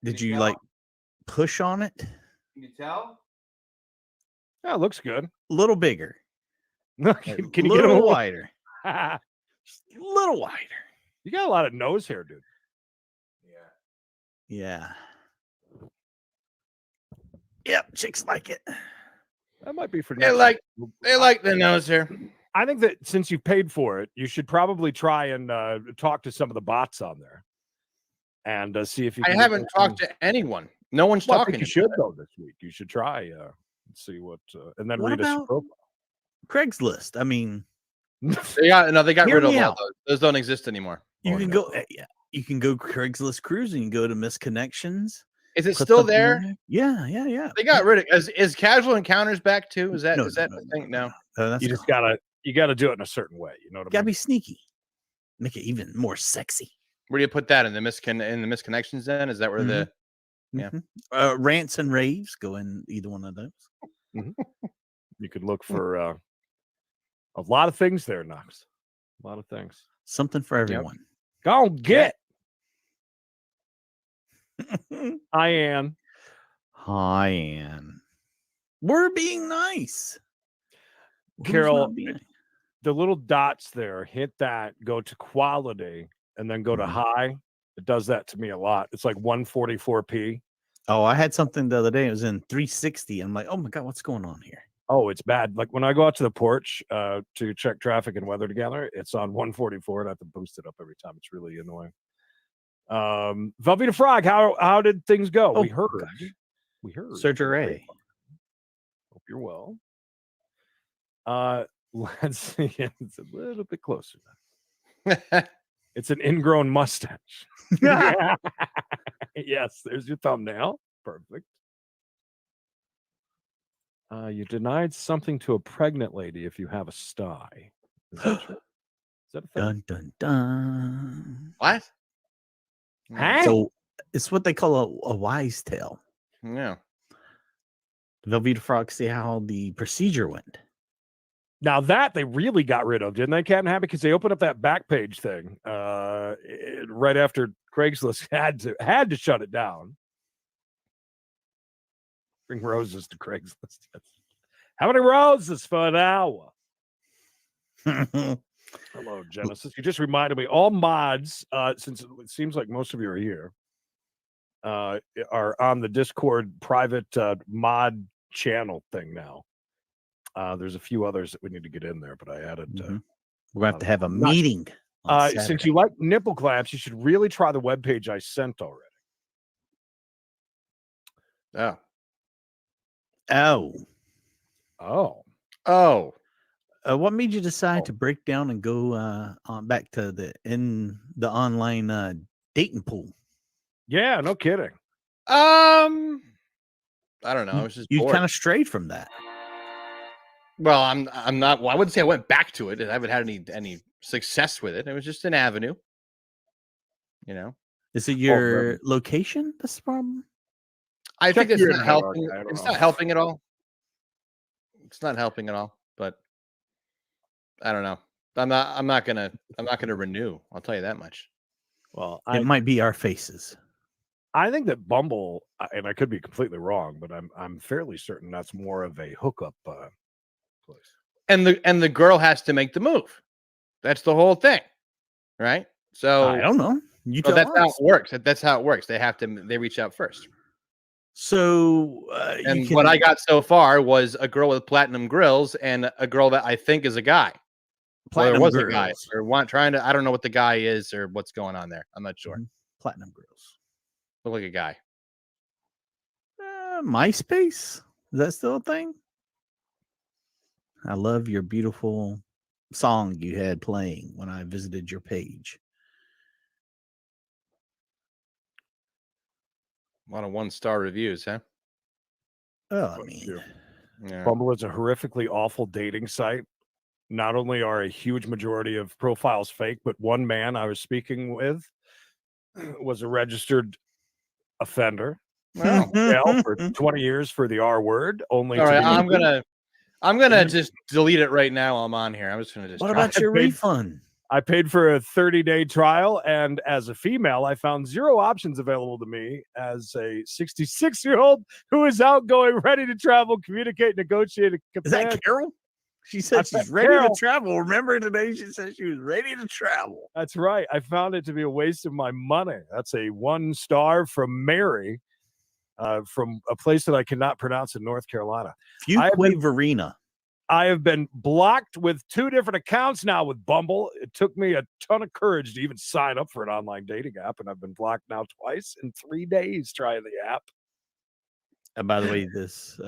S1: Did you like push on it?
S12: Can you tell?
S2: Yeah, it looks good.
S1: A little bigger.
S2: Can you get a little
S1: wider? Just a little wider.
S2: You got a lot of nose hair, dude.
S1: Yeah. Yep, chicks like it.
S2: That might be for
S12: They like the nose hair.
S2: I think that since you paid for it, you should probably try and talk to some of the bots on there and see if you
S12: I
S2: can
S12: haven't talked to anyone. No one's
S2: Well, I
S12: talking.
S2: think you should though this week. You should try and see what and then
S1: What
S2: read his
S1: about
S2: profile.
S1: Craigslist. I mean,
S12: They got
S1: Hear
S12: rid of
S1: me
S12: all
S1: out.
S12: those. Those don't exist anymore.
S1: you can go. You can go Craigslist cruising. You can go to Misconnections.
S12: Is it
S1: put
S12: still
S1: something
S12: there?
S1: in Yeah.
S12: They got rid of. Is casual encounters back too? Is that
S1: No,
S12: the thing? No.
S1: That's
S2: You just
S1: gone.
S2: gotta do it in a certain way. You know what I
S1: Gotta
S2: mean?
S1: be sneaky. Make it even more sexy.
S12: Where do you put that in the misconnections? Then is that where the
S1: Rants and raves go in either one of those.
S2: You could look for a lot of things there, Knox. A lot of things.
S1: Something for everyone.
S2: Go get. Hi, Ann.
S1: Hi, Ann. We're being nice. Who's
S2: Carol,
S1: not being nice?
S2: the little dots there, hit that, go to quality, and then go to high. It does that to me a lot. It's like 144p.
S1: Oh, I had something the other day. It was in 360. I'm like, oh my God, what's going on here?
S2: Oh, it's bad. Like when I go out to the porch to check traffic and weather together, it's on 144 and I have to boost it up every time. It's really annoying. Velveeta Frog, how did things go?
S1: Oh,
S2: we heard.
S1: gosh.
S2: We heard.
S1: Surgery.
S2: Hope you're well. Let's see. It's a little bit closer now. It's an ingrown mustache. Yes, there's your thumbnail. Perfect. You denied something to a pregnant lady if you have a sty. Is that true? Is that a thing?
S1: Dun dun dun.
S12: What?
S2: Huh?
S1: So it's what they call a wise tale.
S12: Yeah.
S1: Velveeta Frog, see how the procedure went.
S2: Now that they really got rid of, didn't they, Captain Happy? Because they opened up that back page thing right after Craigslist had to shut it down. Bring roses to Craigslist. How many roses for an hour? Hello, Genesis. You just reminded me. All mods, since it seems like most of you are here, are on the Discord private mod channel thing now. There's a few others that we need to get in there, but I added.
S1: We're gonna have to have a meeting.
S2: Since you like nipple clamps, you should really try the webpage I sent already.
S12: Oh.
S1: Oh.
S2: Oh.
S1: what made you decide to break down and go on back to the online dating pool?
S2: Yeah, no kidding.
S12: I don't know. I was just
S1: You
S12: bored.
S1: kind of strayed from that.
S12: Well, I'm not. Well, I wouldn't say I went back to it. I haven't had any success with it. It was just an avenue. You know.
S1: Is it your location that's the problem?
S12: I think it's
S2: your
S12: not
S2: internet,
S12: helping.
S2: okay, I don't
S12: It's
S2: know.
S12: not helping at all. It's not helping at all. But I don't know. I'm not gonna renew. I'll tell you that much.
S2: Well,
S1: It might be our faces.
S2: I think that Bumble, and I could be completely wrong, but I'm fairly certain that's more of a hookup place.
S12: And the girl has to make the move. That's the whole thing, right? So
S1: I don't know. You
S12: so
S1: tell
S12: that's how
S1: us.
S12: it works. That's how it works. They reach out first.
S1: So
S12: And what I got so far was a girl with platinum grills and a girl that I think is a guy.
S1: Platinum
S12: or there was
S1: grills.
S12: a guy or trying to. I don't know what the guy is or what's going on there. I'm not sure.
S1: Platinum grills.
S12: Look like a guy.
S1: MySpace? Is that still a thing? I love your beautiful song you had playing when I visited your page.
S12: A lot of 1-star reviews, huh?
S1: Oh, I mean,
S12: Yeah.
S2: Bumble is a horrifically awful dating site. Not only are a huge majority of profiles fake, but one man I was speaking with was a registered offender.
S12: Wow.
S2: Jail for 20 years for the R word. Only
S12: All
S2: to
S12: right,
S2: be
S12: I'm gonna just delete it right now while I'm on here. I'm just gonna just.
S1: What
S12: try
S1: about
S12: it.
S1: your refund?
S2: I paid for a 30-day trial, and as a female, I found 0 options available to me as a 66-year-old who is outgoing, ready to travel, communicate, negotiate.
S1: Is that Carol? She said she's ready to travel. Remember today she said she was ready to travel.
S2: That's right. I found it to be a waste of my money. That's a 1-star from Mary, from a place that I cannot pronounce in North Carolina.
S1: Fuquay-Varina.
S2: I have been blocked with 2 different accounts now with Bumble. It took me a ton of courage to even sign up for an online dating app, and I've been blocked now twice in 3 days trying the app.
S1: And by the way, this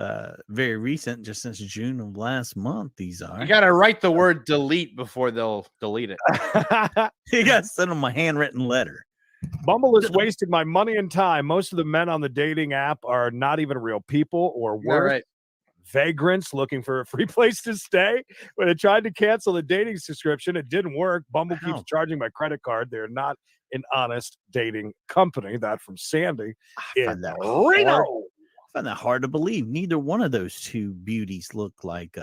S1: very recent, just since June of last month, these are.
S12: You gotta write the word delete before they'll delete it.
S1: You gotta send them a handwritten letter.
S2: Bumble has wasted my money and time. Most of the men on the dating app are not even real people, or worse,
S12: right.
S2: vagrants looking for a free place to stay. When I tried to cancel the dating subscription, it didn't work. Bumble keeps charging my credit card. They're not an honest dating company. That from Sandy in Reno.
S1: I find that hard to believe. Neither one of those 2 beauties look like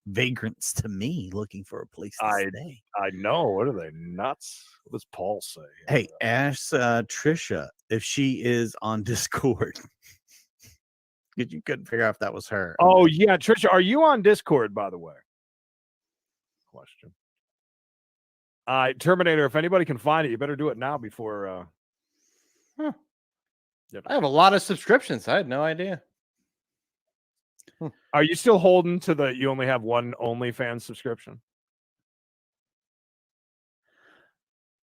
S1: vagrants to me, looking for a place to stay.
S2: I know. What are they, nuts? What does Paul say?
S1: Hey, ask Trisha if she is on Discord. Because you couldn't figure out if that was her.
S2: Oh, yeah. Trisha, are you on Discord, by the way? Question. Terminator, if anybody can find it, you better do it now before.
S12: I have a lot of subscriptions. I had no idea.
S2: Are you still holding to you only have one OnlyFans subscription?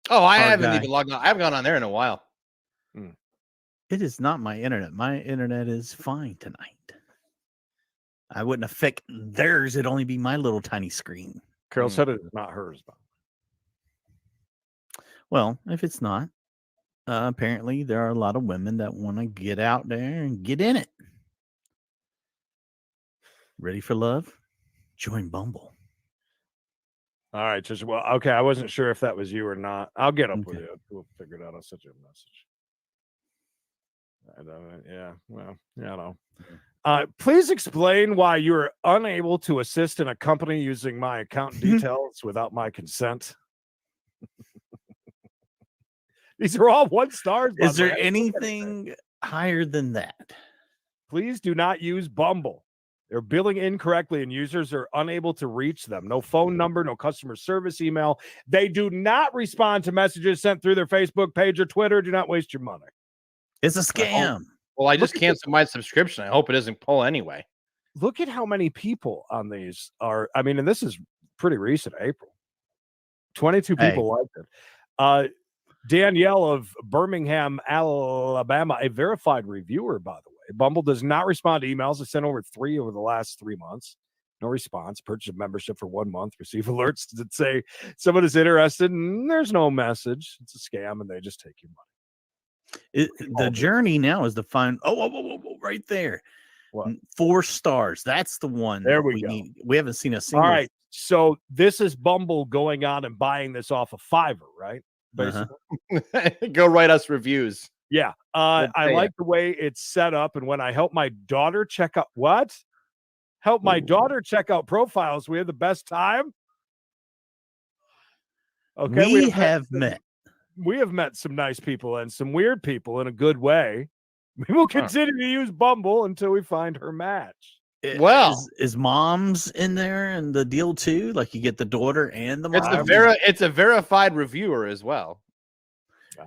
S12: Oh, I haven't even logged on. I haven't gone on there in a while.
S1: It is not my internet. My internet is fine tonight. I wouldn't affect theirs. It'd only be my little tiny screen.
S2: Carol said it is not hers.
S1: Well, if it's not, apparently there are a lot of women that want to get out there and get in it. Ready for love? Join Bumble.
S2: All right, just well, okay. I wasn't sure if that was you or not. I'll get up with you. We'll figure it out. I'll send you a message. Yeah, well, I don't know. Please explain why you are unable to assist in a company using my account details without my consent. These are all 1 stars.
S1: Is there anything higher than that?
S2: Please do not use Bumble. They're billing incorrectly and users are unable to reach them. No phone number, no customer service email. They do not respond to messages sent through their Facebook page or Twitter. Do not waste your money.
S1: It's a scam.
S12: Well, I just canceled my subscription. I hope it doesn't pull anyway.
S2: Look at how many people on these are. I mean, and this is pretty recent, April. 22 people liked it. Danielle of Birmingham, Alabama, a verified reviewer, by the way. Bumble does not respond to emails. I sent over 3 over the last 3 months. No response. Purchase a membership for 1 month. Receive alerts that say someone is interested, and there's no message. It's a scam, and they just take your money.
S1: The journey now is to find. Right there.
S2: What?
S1: 4 stars. That's the one.
S2: There we go.
S1: need. We haven't seen a single.
S2: All right. So this is Bumble going on and buying this off of Fiverr, right? Basically.
S12: Go write us reviews.
S2: Yeah. I like the way it's set up. And when I help my daughter check out profiles, we have the best time. Okay.
S1: We have met
S2: some nice people and some weird people in a good way. We will continue to use Bumble until we find her match.
S12: Well,
S1: is mom's in there and the deal too? Like you get the daughter and the mom?
S12: It's a verified reviewer as well.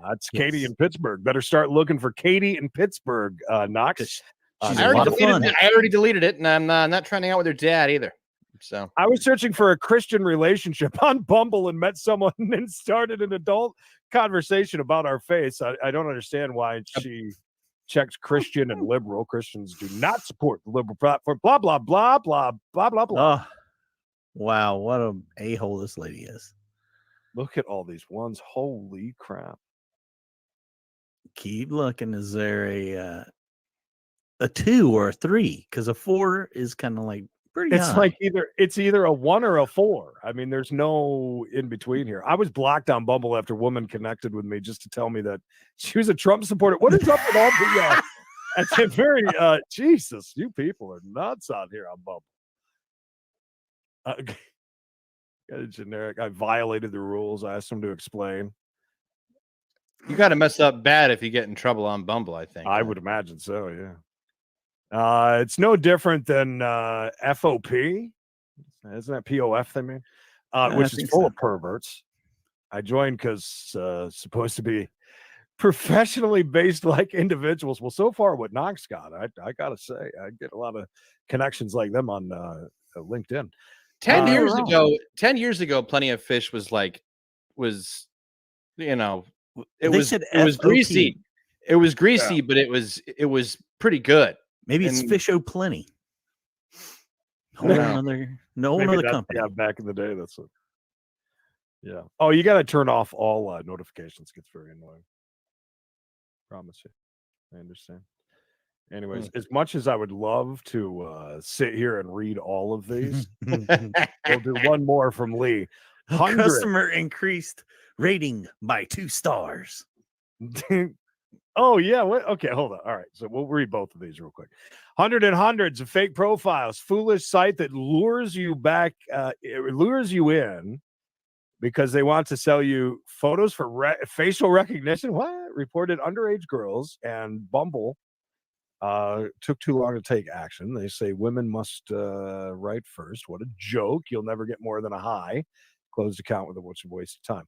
S2: That's Katie in Pittsburgh. Better start looking for Katie in Pittsburgh, Knox.
S12: I already deleted it, and I'm not trying to hang out with her dad either. So
S2: I was searching for a Christian relationship on Bumble and met someone and started an adult conversation about our faith. I don't understand why she checks Christian and liberal. Christians do not support the liberal platform. Blah, blah, blah, blah, blah, blah, blah.
S1: Oh, wow. What a a-hole this lady is.
S2: Look at all these ones. Holy crap.
S1: Keep looking. Is there a 2 or a 3? Because a 4 is kind of like pretty
S2: It's
S1: high.
S2: like either a 1 or a 4. I mean, there's no in between here. I was blocked on Bumble after a woman connected with me just to tell me that she was a Trump supporter. What is up with all the it's a very Jesus, you people are nuts out here on Bumble. Got a generic. I violated the rules. I asked him to explain.
S12: You got to mess up bad if you get in trouble on Bumble, I think.
S2: I would imagine so, yeah. It's no different than FOP. Isn't that POF they mean? Which is full of perverts. I joined because supposed to be professionally based like individuals. Well, so far what Knox got, I got to say, I get a lot of connections like them on LinkedIn.
S12: 10 years ago, Plenty of Fish was it was greasy. It was greasy, but it was pretty good.
S1: Maybe it's Fish O'Plenty. No other company.
S2: Yeah, back in the day, that's it. Yeah. Oh, you got to turn off all notifications. Gets very annoying. Promise you. I understand. Anyways, as much as I would love to sit here and read all of these, we'll do one more from Lee.
S1: Customer increased rating by 2 stars.
S2: Oh, yeah. Okay, hold on. All right. So we'll read both of these real quick. Hundreds of fake profiles. Foolish site that lures you back, lures you in because they want to sell you photos for facial recognition. What? Reported underage girls, and Bumble took too long to take action. They say women must write first. What a joke. You'll never get more than a hi. Closed account with a bunch of waste of time.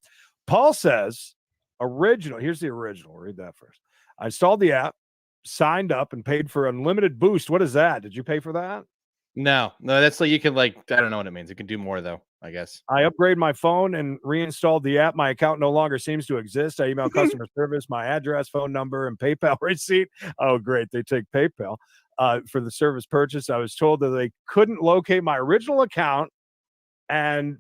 S2: Paul says, here's the original. Read that first. I installed the app, signed up, and paid for unlimited boost. What is that? Did you pay for that?
S12: No, that's like you can I don't know what it means. It can do more though, I guess.
S2: I upgraded my phone and reinstalled the app. My account no longer seems to exist. I emailed customer service, my address, phone number, and PayPal receipt. Oh, great. They take PayPal for the service purchase. I was told that they couldn't locate my original account and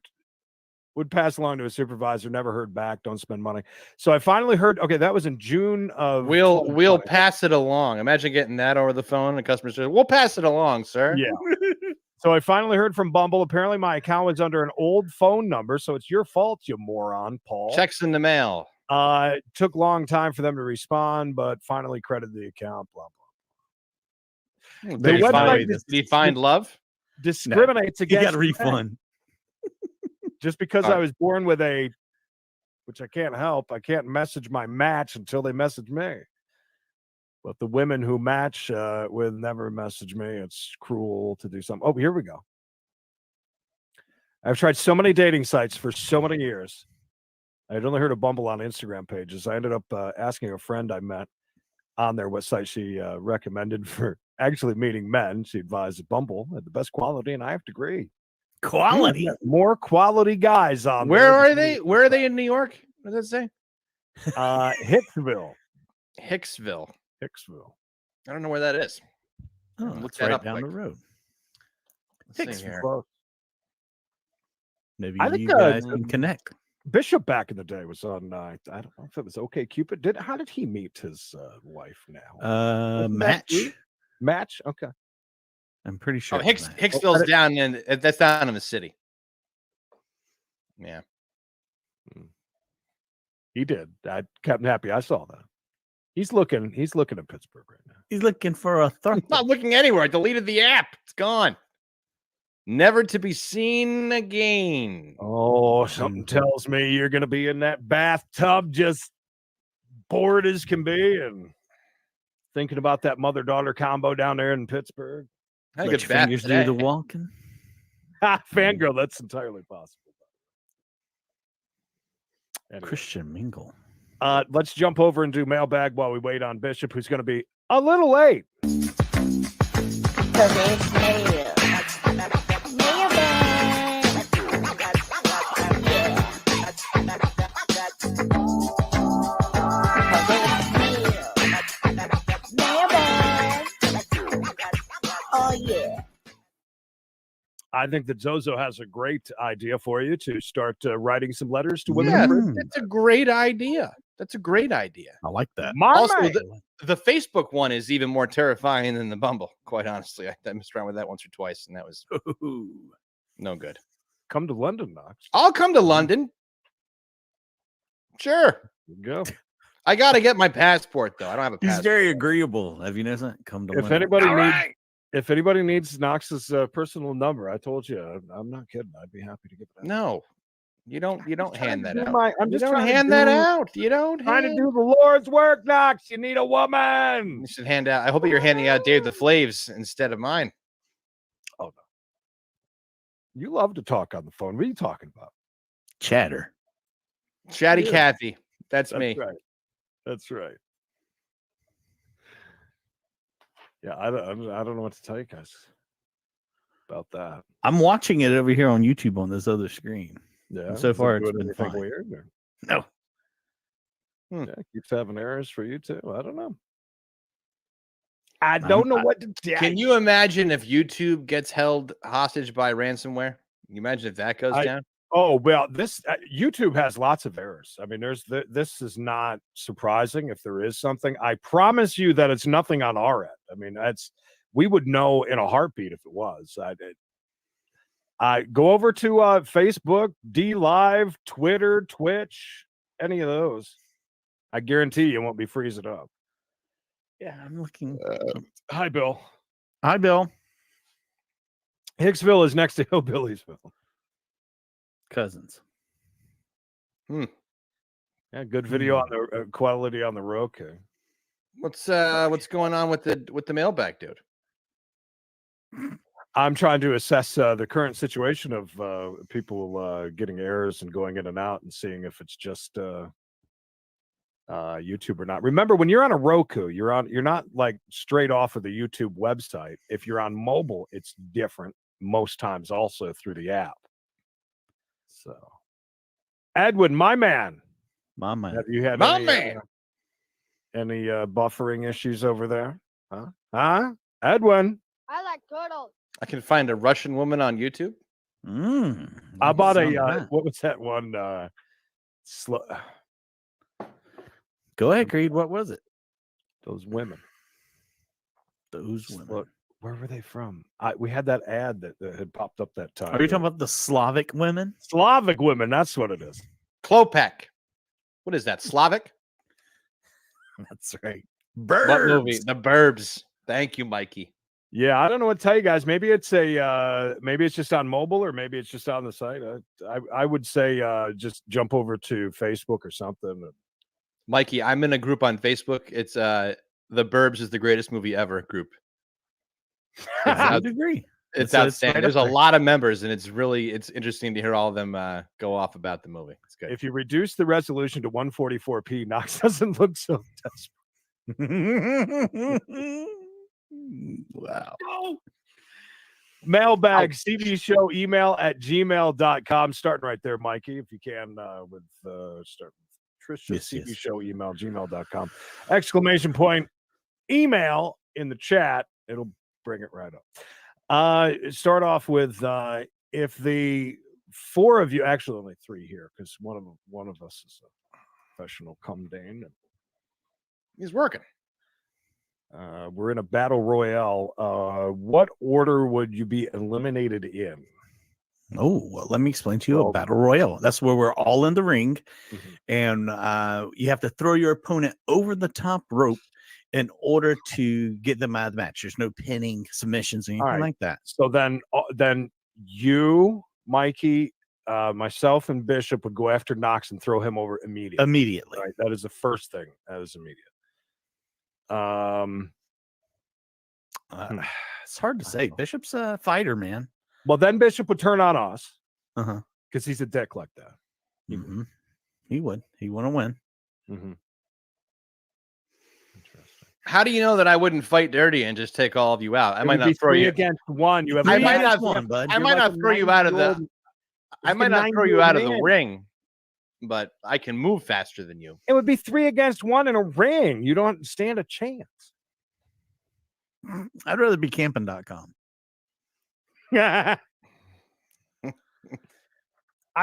S2: would pass along to a supervisor. Never heard back. Don't spend money. So I finally heard. Okay, that was in June of.
S12: We'll pass it along. Imagine getting that over the phone. And customer says, "We'll pass it along, sir."
S2: Yeah. So I finally heard from Bumble. Apparently, my account was under an old phone number, so it's your fault, you moron, Paul.
S12: Checks in the mail.
S2: It took a long time for them to respond, but finally credited the account. Blah blah.
S12: Did he find love?
S2: Discriminates against.
S1: You got a refund.
S2: Just because I was born with which I can't help, I can't message my match until they message me. But the women who match with never message me. It's cruel to do something. Oh, here we go. I've tried so many dating sites for so many years. I'd only heard of Bumble on Instagram pages. I ended up asking a friend I met on there what site she recommended for actually meeting men. She advised that Bumble had the best quality, and I have to agree.
S1: Quality,
S2: more quality guys on
S12: Where
S2: there.
S12: are they? Where are they in New York? What does that say?
S2: Hicksville.
S12: Hicksville.
S2: Hicksville.
S12: I don't know where that is.
S1: Oh,
S12: Look
S1: it's
S12: that
S1: right
S12: up
S1: down
S12: quick.
S1: the road.
S12: Let's see here.
S1: Maybe
S2: I think
S1: you guys can connect.
S2: Bishop back in the day was on. I don't know if it was OK Cupid. How did he meet his wife now? Wasn't that
S1: Match.
S2: you? Match. Okay.
S1: I'm pretty sure.
S12: Oh, Hicksville's down in that's down in the city. Yeah.
S2: He did. I kept happy. I saw that. He's looking at Pittsburgh right now.
S1: He's looking for a third.
S12: I'm not looking anywhere. I deleted the app. It's gone. Never to be seen again.
S2: Oh, something tells me you're going to be in that bathtub just bored as can be and thinking about that mother-daughter combo down there in Pittsburgh.
S12: I
S1: Let your fingers do the walking.
S2: Fangirl, that's entirely possible. Anyway.
S1: Christian Mingle.
S2: Let's jump over and do mailbag while we wait on Bishop, who's going to be a little late.
S6: Oh, yeah.
S2: I think that Zozo has a great idea for you to start writing some letters to women.
S12: Yeah,
S2: in prison.
S12: that's a great idea. That's a great idea.
S1: I like that.
S12: Also, the Facebook one is even more terrifying than the Bumble, quite honestly. I messed around with that once or twice, and that was no good.
S2: Come to London, Knox.
S12: I'll come to London. Sure.
S2: Go.
S12: I got to get my passport, though. I don't have a passport.
S1: He's very agreeable. Have you noticed that? Come to
S2: If anybody needs Knox's personal number, I told you, I'm not kidding. I'd be happy to give it out.
S12: No, you don't hand that out.
S2: I'm
S12: You
S2: just
S12: don't
S2: trying to
S12: hand that
S2: do-
S12: out. You don't
S2: Trying to
S12: hand-
S2: do the Lord's work, Knox. You need a woman.
S12: You should hand out. I hope you're handing out Dave the Flaves instead of mine.
S2: Oh no. You love to talk on the phone. What are you talking about?
S1: Chatter.
S12: Chatty
S2: Yeah.
S12: Cathy. That's me.
S2: Right. That's right. Yeah, I don't know what to tell you guys about that.
S1: I'm watching it over here on YouTube on this other screen.
S2: Yeah.
S1: And so
S2: is it
S1: far, it's
S2: doing
S1: been
S2: anything
S1: fine.
S2: weird, or-
S1: No.
S2: Yeah, keeps having errors for you too. I don't know. I don't know what to tell.
S12: Can you imagine if YouTube gets held hostage by ransomware? Can you imagine if that goes down?
S2: Oh, well, this YouTube has lots of errors. I mean, this is not surprising if there is something. I promise you that it's nothing on our end. I mean, we would know in a heartbeat if it was. I go over to Facebook, D Live, Twitter, Twitch, any of those. I guarantee you won't be freezing up.
S1: Yeah, I'm looking.
S2: Hi, Bill.
S1: Hi, Bill.
S2: Hicksville is next to Hillbilliesville.
S1: Cousins.
S2: Yeah, good video on the quality on the Roku.
S12: What's going on with the mailbag, dude?
S2: I'm trying to assess the current situation of people getting errors and going in and out and seeing if it's just YouTube or not. Remember, when you're on a Roku, you're not like straight off of the YouTube website. If you're on mobile, it's different most times also through the app. So, Edwin, my man, have you had any buffering issues over there? Huh? Edwin?
S16: I like turtles.
S12: I can find a Russian woman on YouTube.
S2: I bought what was that one?
S1: Go ahead, Creed. What was it?
S2: Those women.
S1: Women.
S2: Where were they from? We had that ad that had popped up that time.
S1: Are you talking about the Slavic women?
S2: Slavic women. That's what it is.
S12: Klopek. What is that? Slavic?
S1: That's right.
S12: What movie? The Burbs. Thank you, Mikey.
S2: Yeah, I don't know what to tell you guys. Maybe it's maybe it's just on mobile, or maybe it's just on the site. I would say just jump over to Facebook or something.
S12: Mikey, I'm in a group on Facebook. It's The Burbs is the greatest movie ever group.
S1: I would agree.
S12: It's
S1: It's
S12: outstanding.
S1: right
S12: There's
S1: up
S12: a
S1: there.
S12: lot of members, and it's interesting to hear all of them go off about the movie. It's good.
S2: If you reduce the resolution to 144p, Knox doesn't look so desperate.
S1: Wow.
S2: Mailbag, CD show, email at gmail.com. Starting right there, Mikey, if you can, with start with Trisha, CD show, email, gmail.com. Exclamation point, email in the chat. It'll bring it right up. Start off with if the four of you, actually only three here, because one of us is a professional cum Dane.
S12: He's working.
S2: We're in a battle royale. What order would you be eliminated in?
S1: Oh, well, let me explain to you a battle royale. That's where we're all in the ring, and you have to throw your opponent over the top rope in order to get them out of the match. There's no pinning, submissions, anything like that.
S2: So then you, Mikey, myself, and Bishop would go after Knox and throw him over immediately.
S1: Immediately.
S2: Right. That is the first thing. That is immediate.
S1: It's hard to say. Bishop's a fighter, man.
S2: Well, then Bishop would turn on us.
S1: Uh-huh.
S2: Because he's a dick like that.
S1: He would. He want to win.
S12: How do you know that I wouldn't fight dirty and just take all of you out? I might not throw you
S2: against one. You have
S12: I might not.
S1: one, bud.
S12: I might not throw you out of the. I might not throw you out of the ring, but I can move faster than you.
S2: It would be 3 against 1 in a ring. You don't stand a chance.
S1: I'd rather be camping.com.
S2: I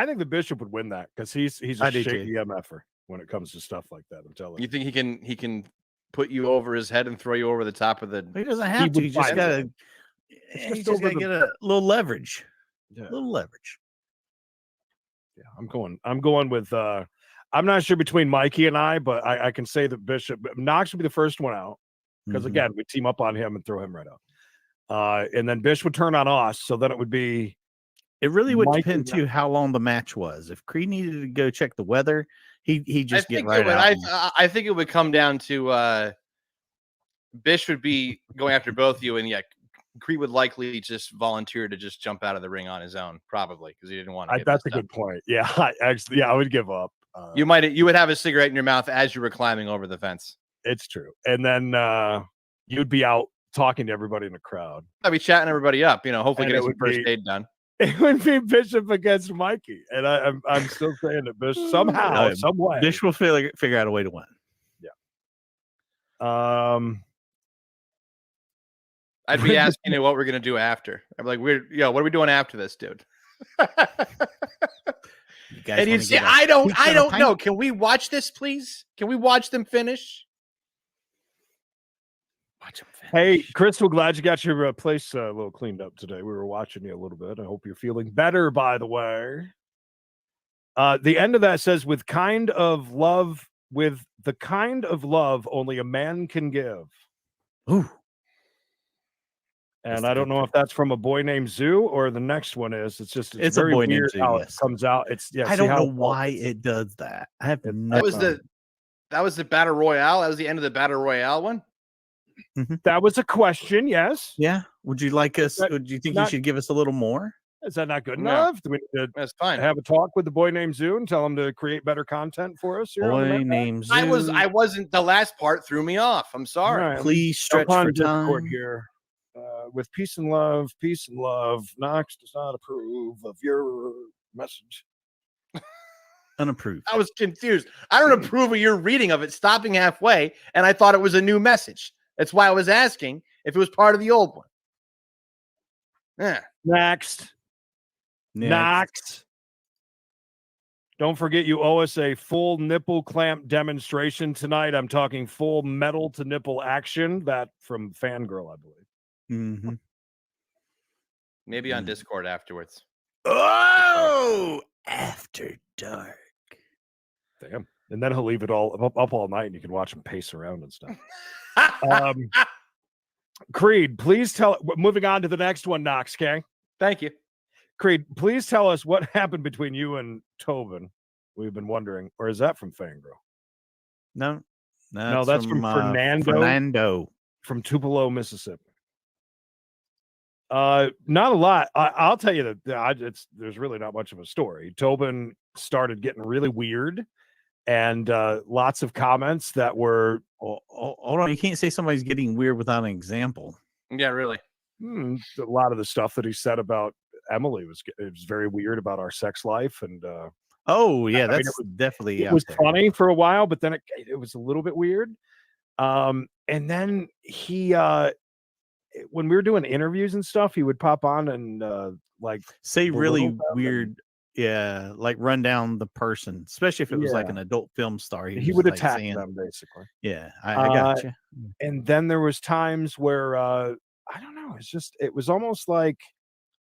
S2: think the Bishop would win that because he's a shaky MFer when it comes to stuff like that. I'm telling you.
S12: You think he can put you over his head and throw you over the top of the?
S1: He doesn't have to. He just gotta. He just gotta get a little leverage.
S2: Yeah.
S1: A little leverage.
S2: Yeah, I'm going with. I'm not sure between Mikey and I, but I can say that Bishop Knox would be the first one out because again we team up on him and throw him right out. And then Bish would turn on us, so then it would be.
S1: It really would depend too how long the match was. If Creed needed to go check the weather, he just get right out.
S12: I think it would come down to Bish would be going after both of you, and Creed would likely just volunteer to just jump out of the ring on his own, probably because he didn't want to.
S2: That's a good point. Yeah, I would give up.
S12: You would have a cigarette in your mouth as you were climbing over the fence.
S2: It's true, and then you'd be out talking to everybody in the crowd.
S12: I'd be chatting everybody up, hopefully getting some first aid done.
S2: It would be Bishop against Mikey, and I'm still saying that Bish somehow, some way,
S1: Bish will figure out a way to win.
S2: Yeah.
S12: I'd be asking you what we're gonna do after. I'm like, what are we doing after this, dude? And you say, I don't know. Can we watch this, please? Can we watch them finish?
S1: Watch them finish.
S2: Hey, Crystal, glad you got your place a little cleaned up today. We were watching you a little bit. I hope you're feeling better, by the way. The end of that says, with the kind of love only a man can give.
S1: Ooh.
S2: And I don't know if that's from a boy named Zoo or the next one is. It's very
S1: a boy
S2: weird
S1: named Zoo,
S2: how
S1: yes.
S2: it comes out.
S1: I don't know why it does that. I have
S12: That was the battle royale. That was the end of the battle royale one.
S2: That was a question. Yes.
S1: Yeah. Would you like us? Do you think you should give us a little more?
S2: Is that not good enough? Do we need to
S12: That's fine.
S2: have a talk with the boy named Zoo and tell him to create better content for us? Here
S1: Boy named Zoo.
S12: I wasn't. The last part threw me off. I'm sorry.
S2: All right.
S1: Please stretch for
S2: Discord
S1: time.
S2: here. With peace and love. Knox does not approve of your message.
S1: Unapproved.
S12: I was confused. I don't approve of your reading of it, stopping halfway, and I thought it was a new message. That's why I was asking if it was part of the old one. Yeah.
S2: Next. Don't forget, you owe us a full nipple clamp demonstration tonight. I'm talking full metal to nipple action. That from Fangirl, I believe.
S1: Mm-hmm.
S12: Maybe on Discord afterwards.
S1: Oh, after dark.
S2: Damn. And then he'll leave it all up all night and you can watch him pace around and stuff. Creed, please moving on to the next one, Knox, okay?
S12: Thank you.
S2: Creed, please tell us what happened between you and Tobin. We've been wondering. Or is that from Fangirl?
S1: No,
S2: that's from Fernando. From Tupelo, Mississippi. Not a lot. I'll tell you that there's really not much of a story. Tobin started getting really weird, and lots of comments that were.
S1: Hold on, you can't say somebody's getting weird without an example.
S12: Yeah, really.
S2: A lot of the stuff that he said about Emily was very weird about our sex life, and
S1: oh yeah, that's definitely.
S2: It was funny for a while, but then it was a little bit weird. And then he when we were doing interviews and stuff, he would pop on and like
S1: say really
S2: belittle them
S1: weird, yeah, like run down the person, especially if it was like
S2: Yeah.
S1: an adult film star.
S2: He
S1: was
S2: would
S1: like
S2: attack
S1: saying,
S2: them basically.
S1: Yeah, I got you.
S2: And then there was times where I don't know. It was almost like,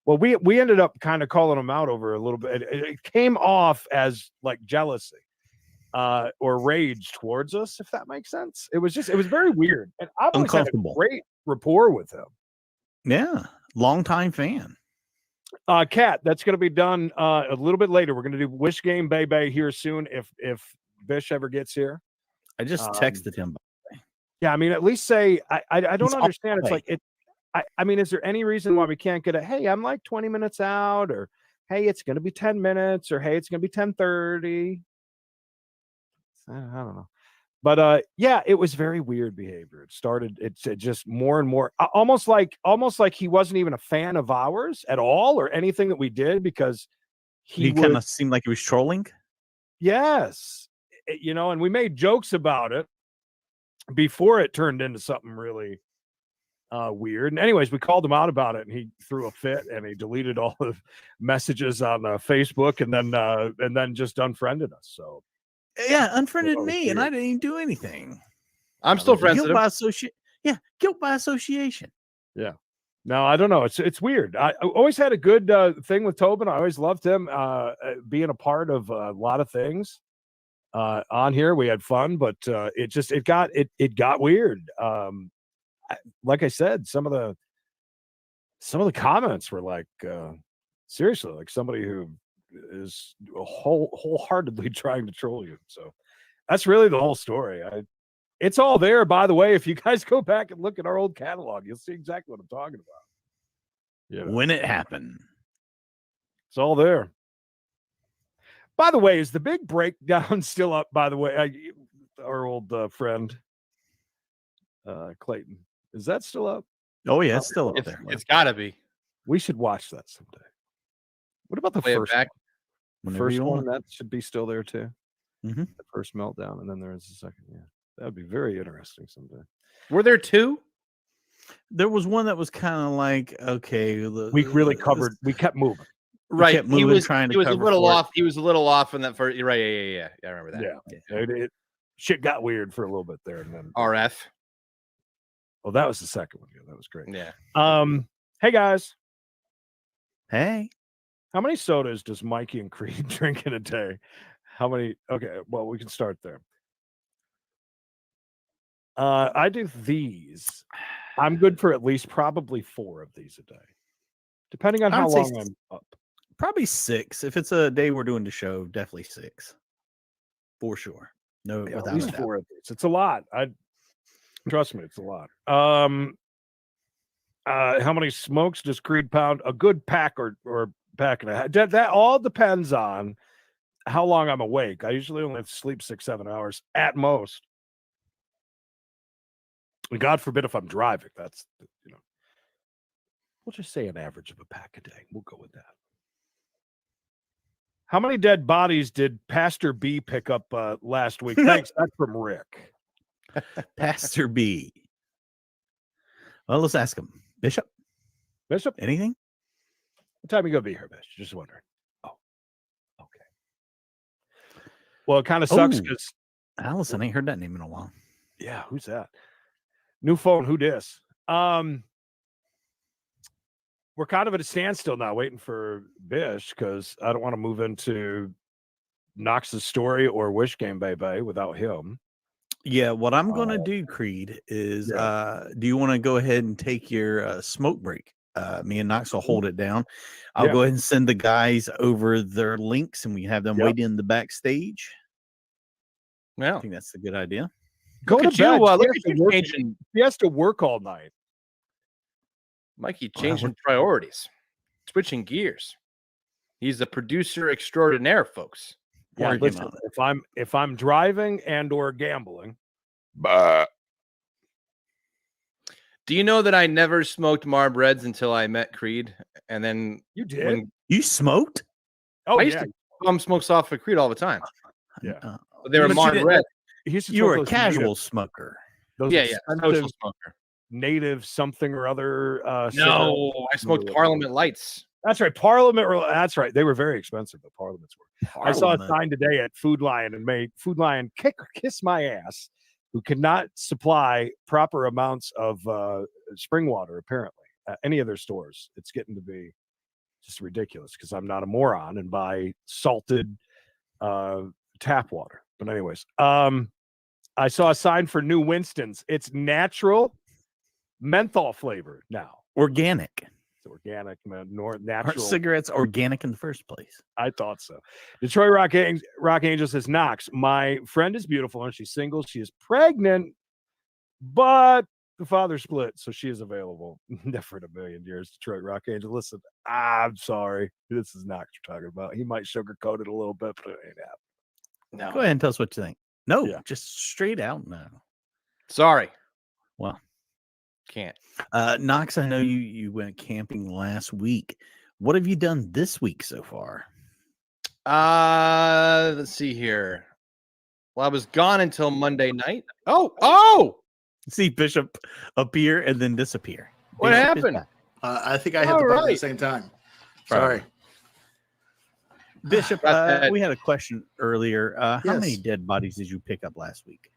S2: well, we ended up kind of calling him out over a little bit. It came off as like jealousy or rage towards us, if that makes sense. It was very weird, and I've always had a
S1: Uncomfortable.
S2: great rapport with him.
S1: Yeah, longtime fan.
S2: Kat, that's going to be done a little bit later. We're going to do Wish Game Bebe here soon if Bish ever gets here.
S1: I just texted him.
S2: Yeah, I mean, at least say I don't
S1: He's
S2: understand. It's
S1: off
S2: like it. I mean, is there any reason why we can't get a hey, I'm like 20 minutes out, or hey, it's going to be 10 minutes, or hey, it's going to be 10:30. I don't know. But yeah, it was very weird behavior. It just more and more almost like he wasn't even a fan of ours at all or anything that we did, because
S1: He kind of seemed like he was trolling.
S2: Yes. And we made jokes about it before it turned into something really weird. And anyways, we called him out about it, and he threw a fit, and he deleted all the messages on Facebook, and then just unfriended us. So
S1: Yeah, unfriended me, and I didn't even do anything.
S12: I'm still friends
S1: guilt
S12: with
S1: by
S12: him.
S1: guilt by association.
S2: Yeah. No, I don't know. It's weird. I always had a good thing with Tobin. I always loved him being a part of a lot of things on here. We had fun, but it got weird. Like I said, some of the comments were like seriously, like somebody who is wholeheartedly trying to troll you. So that's really the whole story. It's all there, by the way. If you guys go back and look at our old catalog, you'll see exactly what I'm talking about.
S1: When it happened.
S2: It's all there. By the way, is the big breakdown still up? By the way, our old friend Clayton, is that still up?
S1: Oh yeah, it's still up there.
S12: It's got to be.
S2: We should watch that someday. What about the
S12: Play it
S2: first
S12: back?
S2: one? The
S1: Whenever
S2: first
S1: you
S2: one,
S1: want.
S2: that should be still there too.
S1: Mhm.
S2: The first meltdown, and then there is the second. Yeah, that would be very interesting someday.
S12: Were there two?
S1: There was one that was kind of like, okay,
S2: We really covered. We kept moving.
S12: Right.
S1: kept moving, trying to
S12: he was a
S1: cover
S12: little
S1: for it.
S12: off. He was a little off in that first. Right. Yeah. I remember that.
S2: Yeah. Shit got weird for a little bit there, and then
S12: RF.
S2: Oh, that was the second one. Yeah, that was great.
S12: Yeah.
S2: Hey guys.
S1: Hey.
S2: How many sodas does Mikey and Creed drink in a day? How many? Okay, well, we can start there. I do these. I'm good for at least probably 4 of these a day, depending on how long I'm up.
S1: Probably 6. If it's a day we're doing the show, definitely 6. For sure. No, without
S2: At least
S1: a doubt.
S2: 4 of these. It's a lot. Trust me, it's a lot. How many smokes does Creed pound? A good pack or pack and a half. That all depends on how long I'm awake. I usually only sleep 6-7 hours at most. God forbid if I'm driving. That's we'll just say an average of a pack a day. We'll go with that. How many dead bodies did Pastor B pick up last week? Thanks. That's from Rick.
S1: Pastor B. Well, let's ask him. Bishop? Anything?
S2: What time you gonna be here, Bish? Just wondering. Oh, okay. Well, it kind of sucks because
S1: Allison, I ain't heard that name in a while.
S2: Yeah, who's that? New phone, who dis? We're kind of at a standstill now, waiting for Bish, because I don't want to move into Knox's story or Wish Game Bebe without him.
S1: Yeah, what I'm gonna do, Creed, is do you want to go ahead and take your smoke break? Me and Knox will hold it down. I'll go ahead and send the guys over their links, and we have them wait in the backstage.
S12: Yeah,
S1: I think that's a good idea.
S2: Go
S12: Look
S2: to
S12: at
S2: bed.
S12: you. Look at you
S2: He
S12: changing.
S2: He has to work all night.
S12: Mikey changing priorities, switching gears. He's a producer extraordinaire, folks.
S2: Yeah,
S1: Working
S2: listen,
S1: on it.
S2: if I'm driving and or gambling,
S12: Do you know that I never smoked Marb Reds until I met Creed? And then
S2: you did.
S1: You smoked?
S2: Oh,
S12: I used to bum smokes off of Creed all the time.
S2: Yeah,
S12: But they were
S1: But you
S12: Marb
S1: didn't-
S12: Reds.
S2: He used to
S1: You
S2: smoke
S1: were a
S2: those
S1: casual
S2: Unions.
S1: smoker.
S2: Those
S12: Yeah,
S2: expensive-
S12: social smoker.
S2: native something or other.
S12: No, I smoked Parliament Lights.
S2: That's right. Parliament. That's right. They were very expensive. The Parliaments were. I saw a
S1: Parliament.
S2: sign today at Food Lion and made Food Lion kiss my ass, who cannot supply proper amounts of spring water, apparently, at any of their stores. It's getting to be just ridiculous because I'm not a moron and buy salted tap water. But anyways, I saw a sign for new Winston's. It's natural menthol flavored now.
S1: Organic.
S2: It's organic, natural.
S1: Aren't cigarettes organic in the first place?
S2: I thought so. Detroit Rock Angel says, Knox, my friend is beautiful and she's single. She is pregnant, but the father split, so she is available. Never in a million years. Detroit Rock Angel, listen, I'm sorry. This is Knox you're talking about. He might sugarcoat it a little bit, but it ain't happening.
S1: No. Go ahead and tell us what you think. No, just straight out no.
S12: Sorry.
S1: Well,
S12: can't.
S1: Knox, I know you went camping last week. What have you done this week so far?
S12: Let's see here. Well, I was gone until Monday night. Oh!
S1: See Bishop appear and then disappear.
S12: What happened?
S5: I think I hit the button at the same time. Sorry.
S1: Bishop, we had a question earlier. How many dead bodies did you pick up last week?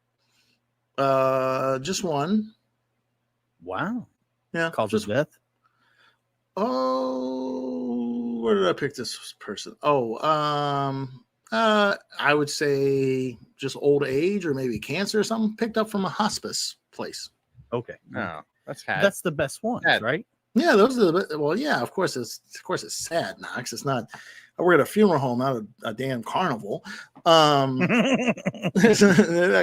S5: Just one.
S1: Wow.
S5: Yeah.
S1: Cause of death?
S5: Oh, where did I pick this person? Oh, I would say just old age or maybe cancer or something picked up from a hospice place.
S1: Okay.
S12: No,
S1: that's the best one, right?
S5: Yeah, those are the well. Yeah, of course it's sad, Knox. It's not. We're at a funeral home, not a damn carnival. At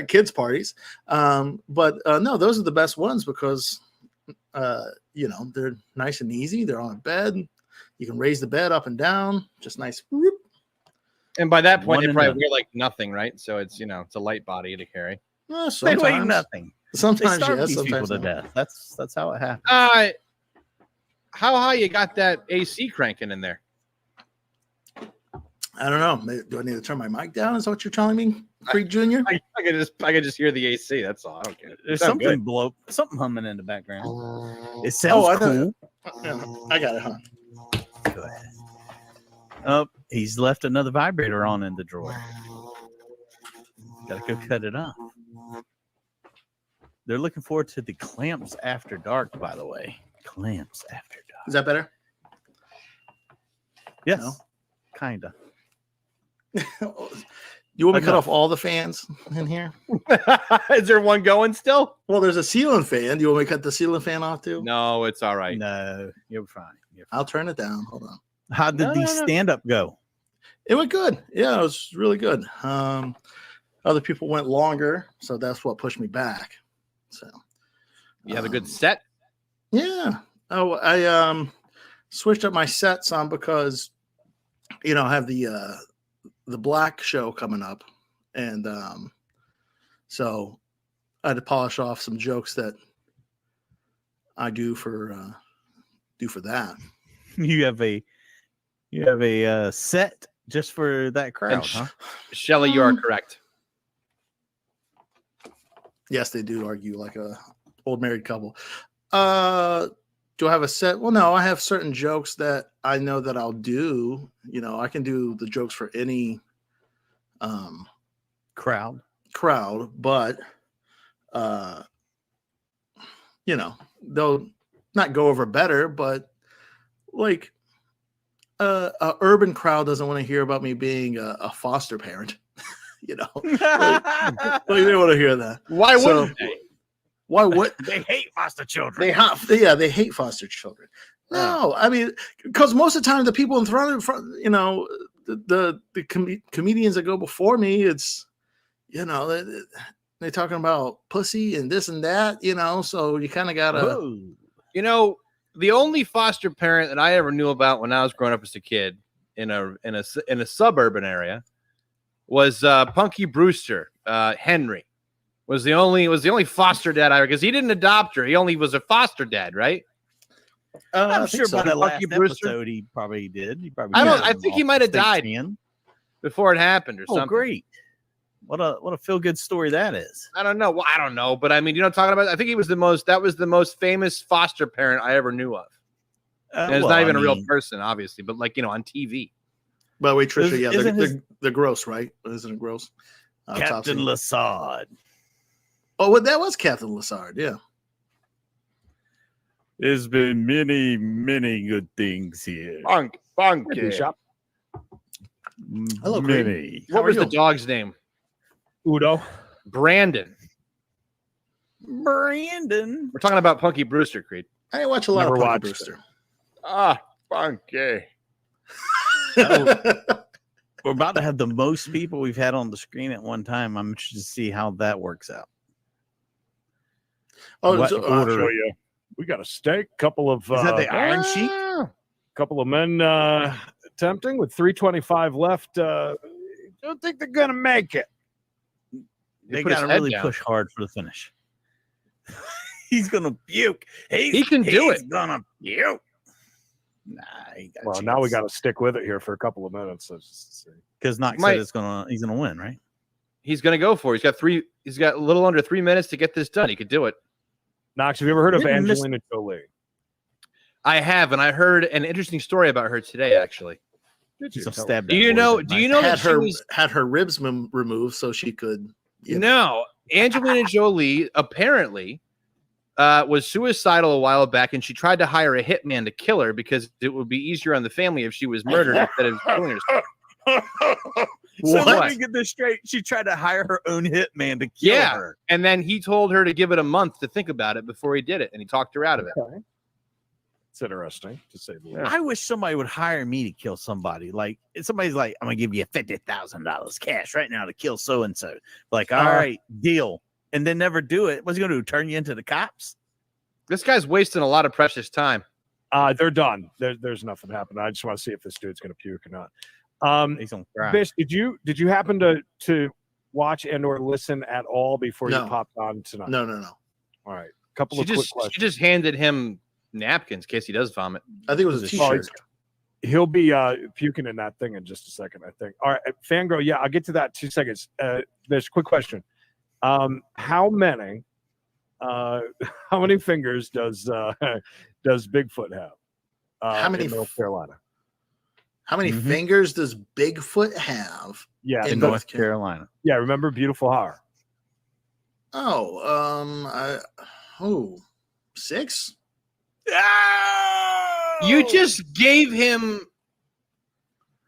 S5: kids' parties. But no, those are the best ones because they're nice and easy. They're on a bed. You can raise the bed up and down. Just nice. Whoop.
S12: And by that point, they probably weigh like nothing, right? So it's it's a light body to carry.
S1: They weigh nothing.
S5: Sometimes,
S1: they starve
S5: yes.
S1: these
S5: Sometimes
S1: people to death. That's how it happens.
S12: How high you got that AC cranking in there?
S5: I don't know. Do I need to turn my mic down? Is that what you're telling me, Creed Jr.?
S12: I could just hear the AC. That's all. I don't care.
S1: There's something something humming in the background. It sounds cool.
S5: I got it, huh?
S1: Go ahead. Oh, he's left another vibrator on in the drawer. Gotta go cut it off. They're looking forward to the Clamps After Dark, by the way. Clamps After Dark.
S5: Is that better?
S1: Yes.
S5: No?
S1: Kinda.
S5: You want me to cut off all the fans in here?
S12: Is there one going still?
S5: Well, there's a ceiling fan. Do you want me to cut the ceiling fan off too?
S12: No, it's all right.
S1: No, you're fine.
S5: I'll turn it down. Hold on.
S1: How did the stand-up go?
S5: It went good. Yeah, it was really good. Other people went longer, so that's what pushed me back. So
S12: you have a good set?
S5: Yeah. Oh, I switched up my set some because I have the black show coming up, and so I had to polish off some jokes that I do for that.
S1: You have a set just for that crowd, huh?
S12: Shelley, you are correct.
S5: Yes, they do argue like a old married couple. Do I have a set? Well, no, I have certain jokes that I know that I'll do. I can do the jokes for any
S1: crowd,
S5: but they'll not go over better, but like a urban crowd doesn't want to hear about me being a foster parent. They want to hear that.
S12: Why wouldn't they?
S5: Why would
S1: they hate foster children?
S5: They hate foster children. No, I mean, because most of the time the people in front, the comedians that go before me, it's they're talking about pussy and this and that, so you kind of gotta.
S12: The only foster parent that I ever knew about when I was growing up as a kid in a suburban area was Punky Brewster. Henry was the only foster dad I ever, because he didn't adopt her. He only was a foster dad, right?
S1: I'm sure
S12: so.
S1: by the last
S12: Punky Brewster?
S1: episode he probably did.
S12: I think he might have died before it happened or something.
S1: Great. What a feel good story that is.
S12: I don't know. Well, I don't know, but I mean, you know what I'm talking about? I think he was that was the most famous foster parent I ever knew of. And it's not even a real person, obviously, but like, you know, on TV.
S5: By the way, Trisha, they're gross, right? Isn't it gross?
S1: Captain Lassard.
S5: Oh, well, that was Captain Lassard, yeah.
S1: There's been many, many good things here.
S12: Funky.
S5: Shop. Hello,
S1: many.
S12: What was the dog's name?
S2: Udo.
S12: Brandon.
S1: Brandon.
S12: We're talking about Punky Brewster, Creed.
S5: I didn't watch a lot of Punky Brewster.
S12: Funky.
S1: We're about to have the most people we've had on the screen at one time. I'm interested to see how that works out.
S2: Oh, I'll show you. We got a steak, couple of
S1: is that the Iron Sheik?
S2: Couple of men attempting with 3:25 left. Don't think they're gonna make it.
S1: They gotta really push hard for the finish. He's gonna puke. He can do it. He's gonna puke. Nah,
S2: well, now we got to stick with it here for a couple of minutes.
S1: Because Knox said he's gonna win, right?
S12: He's gonna go for it. He's got a little under 3 minutes to get this done. He could do it.
S2: Knox, have you ever heard of Angelina Jolie?
S12: I have, and I heard an interesting story about her today, actually.
S2: Did you?
S12: Do you know that
S5: had her ribs removed so she could?
S12: No, Angelina Jolie apparently was suicidal a while back, and she tried to hire a hitman to kill her because it would be easier on the family if she was murdered instead of killing herself.
S1: So let me get this straight. She tried to hire her own hitman to kill her.
S12: And then he told her to give it a month to think about it before he did it, and he talked her out of it.
S2: Okay. It's interesting to say the least.
S1: I wish somebody would hire me to kill somebody. Like if somebody's like, I'm gonna give you $50,000 cash right now to kill so and so. Like, all right, deal, and then never do it. What's he gonna do? Turn you into the cops?
S12: This guy's wasting a lot of precious time.
S2: They're done. There's nothing happening. I just want to see if this dude's gonna puke or not.
S1: He's gonna cry.
S2: Bish, did you happen to watch and or listen at all before you popped on tonight?
S5: No.
S2: All right, couple of quick questions.
S12: She just handed him napkins in case he does vomit.
S5: I think it was a t-shirt.
S2: He'll be puking in that thing in just a second, I think. All right, Fangirl, yeah, I'll get to that 2 seconds. There's a quick question. How many fingers does Bigfoot have?
S5: How many
S2: in North Carolina?
S5: How many fingers does Bigfoot have?
S2: Yeah,
S1: in North Carolina.
S2: Yeah, remember Beautiful Horror?
S5: Oh, 6.
S12: You just gave him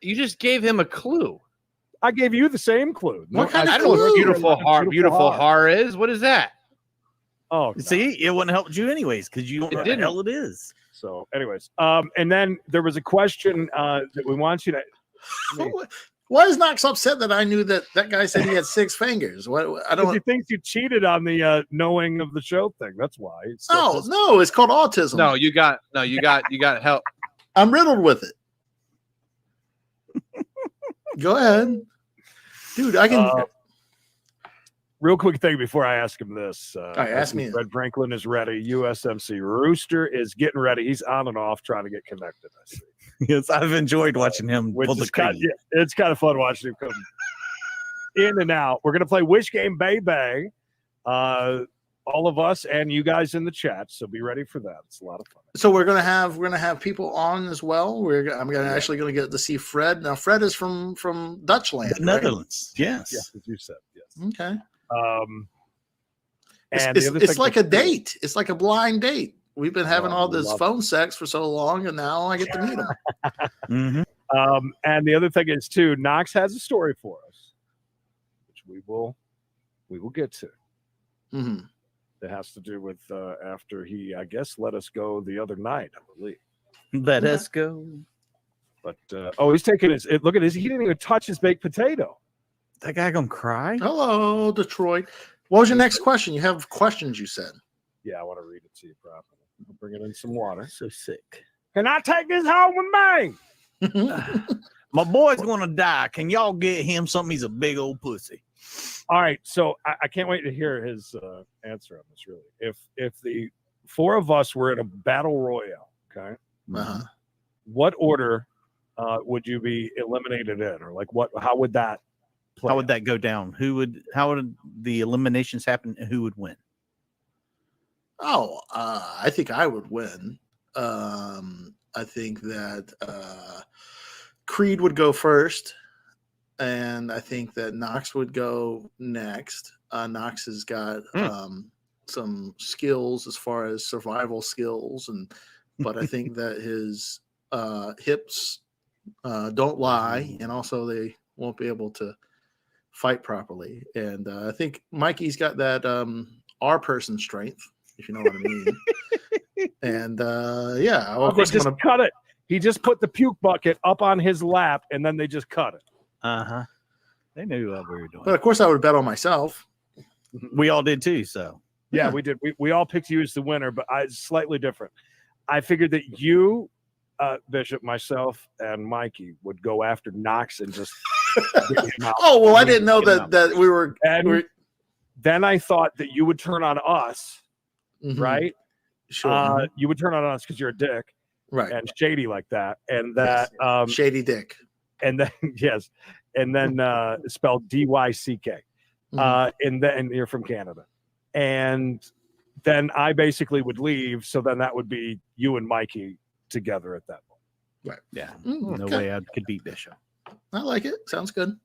S12: a clue.
S2: I gave you the same clue.
S5: What kind
S12: I
S5: of
S12: don't know
S5: clue?
S12: what beautiful horror is. What is that?
S2: Oh,
S1: see, it wouldn't help you anyways because you don't know what the hell it is.
S2: So, anyways, and then there was a question that we want you to.
S5: Why is Knox upset that I knew that guy said he had 6 fingers? What I don't.
S2: He thinks you cheated on the knowing of the show thing. That's why.
S5: No, it's called autism.
S12: No, you got help.
S5: I'm riddled with it. Go ahead, dude. I can.
S2: Real quick thing before I ask him this.
S5: All right, ask me.
S2: Fred Franklin is ready. USMC Rooster is getting ready. He's on and off trying to get connected. I see.
S1: Yes, I've enjoyed watching him.
S2: It's kind of fun watching him come in and out. We're gonna play Wish Game Baby. All of us and you guys in the chat. So be ready for that. It's a lot of fun.
S5: So we're gonna have people on as well. I'm actually gonna get to see Fred. Now Fred is from Dutchland,
S1: Netherlands. Right? Yes.
S2: Yes, as you said. Yes.
S5: Okay.
S2: And
S5: it's like a date. It's like a blind date. We've been having all this phone sex for so long, and now I get to meet him.
S2: And the other thing is too, Knox has a story for us, which we will get to. It has to do with after he, I guess, let us go the other night, I believe.
S1: Let us go.
S2: But he's taking his. Look at this. He didn't even touch his baked potato.
S1: That guy gonna cry?
S5: Hello, Detroit. What was your next question? You have questions, you said.
S2: Yeah, I want to read it to you properly. I'll bring it in some water.
S1: So sick.
S2: Can I take this home with me?
S1: My boy's gonna die. Can y'all get him something? He's a big old pussy.
S2: All right, so I can't wait to hear his answer on this. Really, if the 4 of us were in a battle royale, okay, what order would you be eliminated in, or like what? How would that
S1: How would that go down? How would the eliminations happen and who would win?
S5: Oh, I think I would win. I think that Creed would go first, and I think that Knox would go next. Knox has got some skills as far as survival skills, but I think that his hips don't lie, and also they won't be able to fight properly. And I think Mikey's got that R person strength, if you know what I mean. And yeah, well, of course,
S2: just cut it. He just put the puke bucket up on his lap, and then they just cut it.
S1: They knew what we were doing.
S5: But of course, I would bet on myself.
S1: We all did too. So
S2: yeah, we did. We all picked you as the winner, but slightly different. I figured that you, Bishop, myself, and Mikey would go after Knox and just.
S5: Oh well, I didn't know that we were.
S2: Then I thought that you would turn on us, right?
S5: Sure.
S2: You would turn on us because you're a dick,
S5: right?
S2: And shady like that, and that
S5: shady dick,
S2: and then yes, and then spelled DYCK, and then you're from Canada, and then I basically would leave. So then that would be you and Mikey together at that point.
S5: Right.
S1: Yeah. No way I could beat Bishop.
S5: I like it. Sounds good.